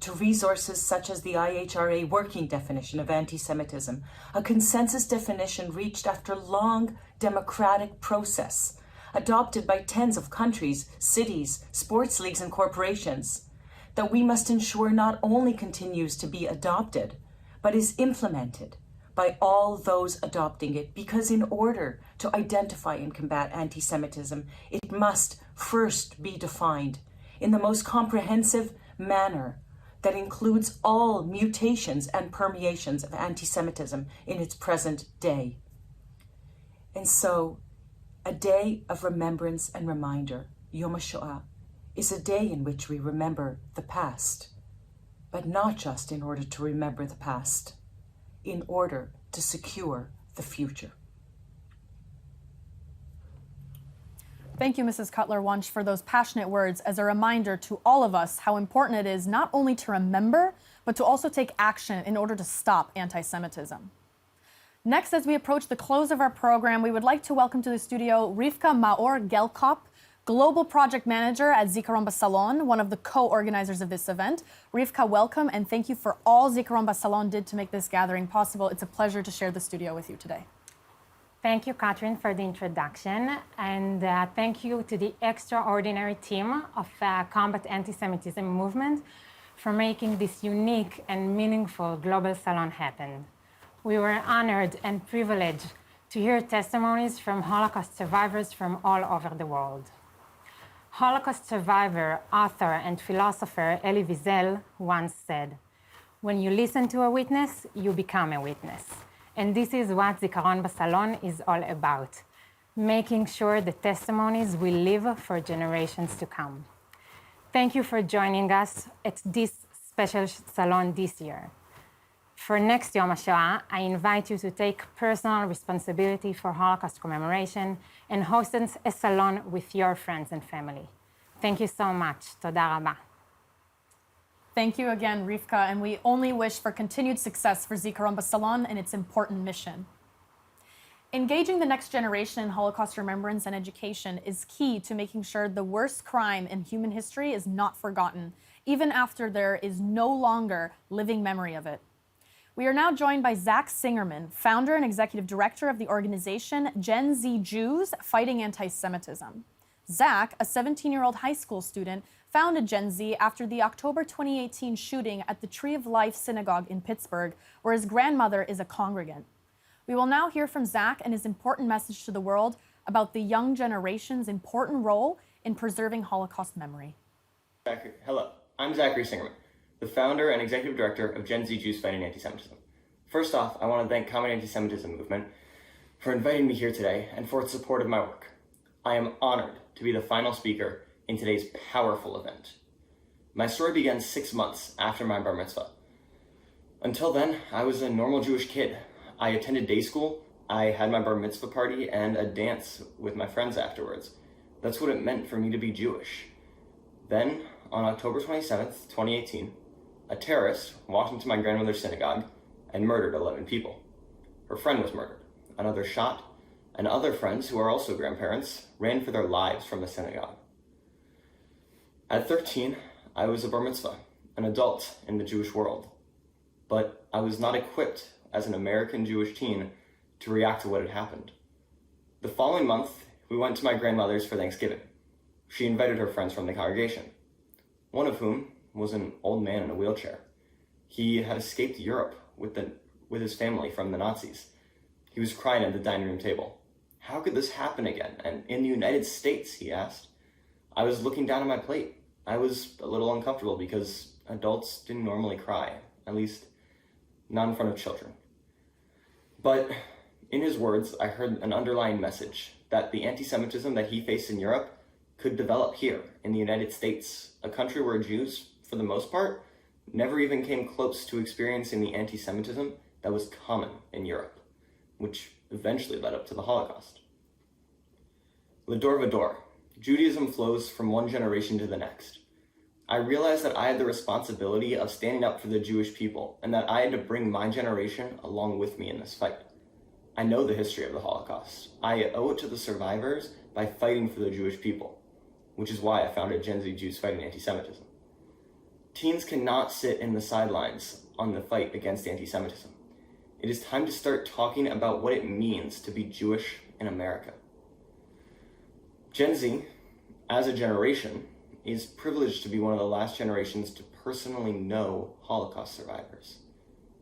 to resources such as the IHRA working definition of anti-Semitism, a consensus definition reached after long democratic process, adopted by tens of countries, cities, sports leagues, and corporations, that we must ensure not only continues to be adopted, but is implemented by all those adopting it, because in order to identify and combat anti-Semitism, it must first be defined in the most comprehensive manner that includes all mutations and permeations of anti-Semitism in its present day. And so, a day of remembrance and reminder, Yom HaShoah, is a day in which we remember the past, but not just in order to remember the past, in order to secure the future. Thank you, Mrs. Kotler-Wunsch, for those passionate words as a reminder to all of us how important it is not only to remember, but to also take action in order to stop anti-Semitism. Next, as we approach the close of our program, we would like to welcome to the studio Rivka Maor-Gelkop, Global Project Manager at Zikaron BaSalon, one of the co-organizers of this event. Rivka, welcome, and thank you for all Zikaron BaSalon did to make this gathering possible. It's a pleasure to share the studio with you today. Thank you, Katrin, for the introduction, and thank you to the extraordinary team of Combat Antisemitism Movement for making this unique and meaningful global salon happen. We were honored and privileged to hear testimonies from Holocaust survivors from all over the world. Holocaust survivor, author, and philosopher Elie Wiesel once said, "When you listen to a witness, you become a witness." And this is what Zikaron BaSalon is all about, making sure the testimonies will live for generations to come. Thank you for joining us at this special salon this year. For next Yom HaShoah, I invite you to take personal responsibility for Holocaust commemoration and host a salon with your friends and family. Thank you so much. Toda rabba. Thank you again, Rivka, and we only wish for continued success for Zikaron BaSalon and its important mission. Engaging the next generation in Holocaust remembrance and education is key to making sure the worst crime in human history is not forgotten, even after there is no longer living memory of it. We are now joined by Zach Singerman, founder and executive director of the organization Gen Z Jews Fighting Anti-Semitism. Zach, a 17-year-old high school student, founded Gen Z after the October 2018 shooting at the Tree of Life Synagogue in Pittsburgh, where his grandmother is a congregant. We will now hear from Zach and his important message to the world about the young generation's important role in preserving Holocaust memory. Hello, I'm Zachary Singerman, the founder and executive director of Gen Z Jews Fighting Antisemitism. First off, I want to thank Combat Antisemitism Movement for inviting me here today and for its support of my work. I am honored to be the final speaker in today's powerful event. My story began 6 months after my bar mitzvah. Until then, I was a normal Jewish kid. I attended day school, I had my bar mitzvah party, and a dance with my friends afterwards. That's what it meant for me to be Jewish. Then, on October 27th, 2018, a terrorist walked into my grandmother's synagogue and murdered 11 people. Her friend was murdered, another shot, and other friends who are also grandparents ran for their lives from the synagogue. At 13, I was a bar mitzvah, an adult in the Jewish world, but I was not equipped as an American Jewish teen to react to what had happened. The following month, we went to my grandmother's for Thanksgiving. She invited her friends from the congregation, one of whom was an old man in a wheelchair. He had escaped Europe with his family from the Nazis. He was crying at the dining room table. How could this happen again? And in the United States, he asked. I was looking down at my plate. I was a little uncomfortable because adults didn't normally cry, at least not in front of children. But in his words, I heard an underlying message that the anti-Semitism that he faced in Europe could develop here in the United States, a country where Jews, for the most part, never even came close to experiencing the anti-Semitism that was common in Europe, which eventually led up to the Holocaust. L'dor v'dor, Judaism flows from one generation to the next. I realized that I had the responsibility of standing up for the Jewish people and that I had to bring my generation along with me in this fight. I know the history of the Holocaust. I owe it to the survivors by fighting for the Jewish people, which is why I founded Gen Z Jews Fighting Antisemitism. Teens cannot sit in the sidelines on the fight against anti-Semitism. It is time to start talking about what it means to be Jewish in America. Gen Z, as a generation, is privileged to be one of the last generations to personally know Holocaust survivors.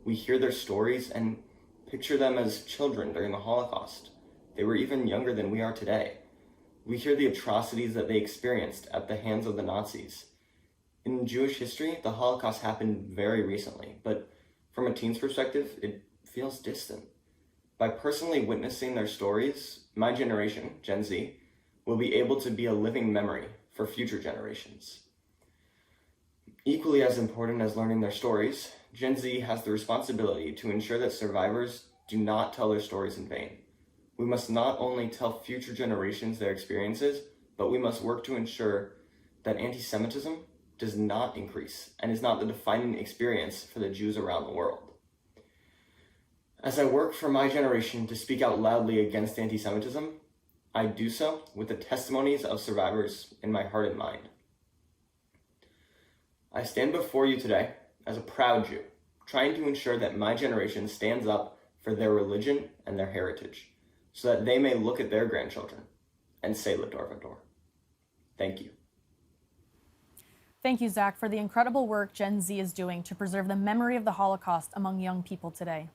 We hear their stories and picture them as children during the Holocaust. They were even younger than we are today. We hear the atrocities that they experienced at the hands of the Nazis. In Jewish history, the Holocaust happened very recently, but from a teen's perspective, it feels distant. By personally witnessing their stories, my generation, Gen Z, will be able to be a living memory for future generations. Equally as important as learning their stories, Gen Z has the responsibility to ensure that survivors do not tell their stories in vain. We must not only tell future generations their experiences, but we must work to ensure that anti-Semitism does not increase and is not the defining experience for the Jews around the world. As I work for my generation to speak out loudly against anti-Semitism, I do so with the testimonies of survivors in my heart and mind. I stand before you today as a proud Jew, trying to ensure that my generation stands up for their religion and their heritage, so that they may look at their grandchildren and say L'dor Vador. Thank you. Thank you, Zach, for the incredible work Gen Z is doing to preserve the memory of the Holocaust among young people today.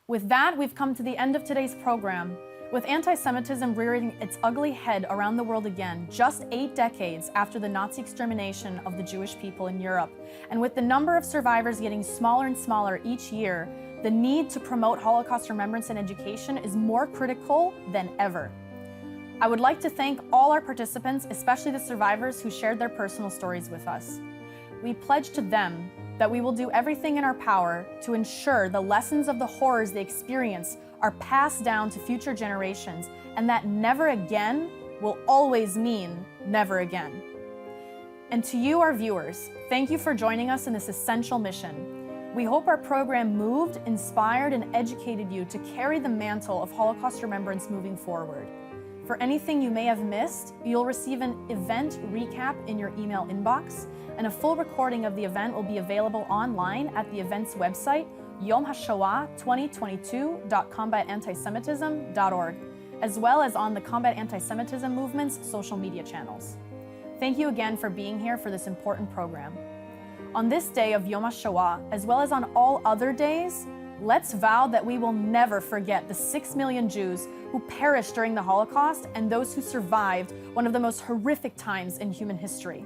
With that, we've come to the end of today's program. With anti-Semitism rearing its ugly head around the world again, just 8 decades after the Nazi extermination of the Jewish people in Europe, and with the number of survivors getting smaller and smaller each year, the need to promote Holocaust remembrance and education is more critical than ever. I would like to thank all our participants, especially the survivors who shared their personal stories with us. We pledge to them that we will do everything in our power to ensure the lessons of the horrors they experience are passed down to future generations, and that never again will always mean never again. And to you, our viewers, thank you for joining us in this essential mission. We hope our program moved, inspired, and educated you to carry the mantle of Holocaust remembrance moving forward. For anything you may have missed, you'll receive an event recap in your email inbox, and a full recording of the event will be available online at the event's website, yomhashoah2022.combatantisemitism.org, as well as on the Combat Antisemitism Movement's social media channels. Thank you again for being here for this important program. On this day of Yom HaShoah, as well as on all other days, let's vow that we will never forget the 6 million Jews who perished during the Holocaust and those who survived one of the most horrific times in human history.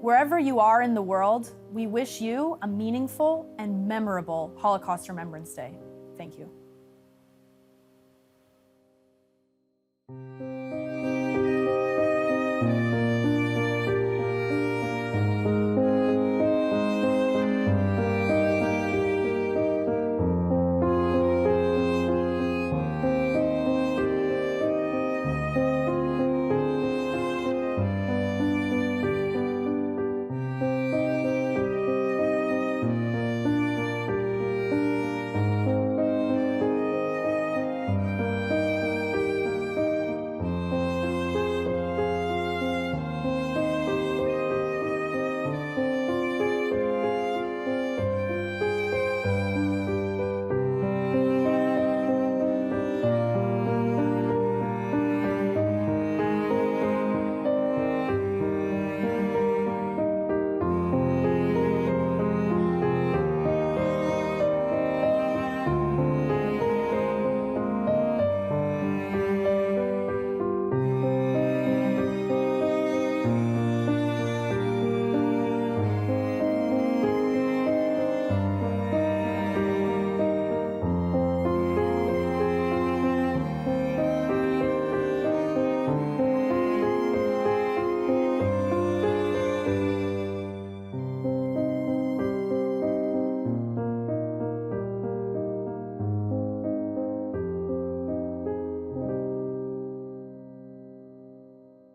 Wherever you are in the world, we wish you a meaningful and memorable Holocaust Remembrance Day. Thank you.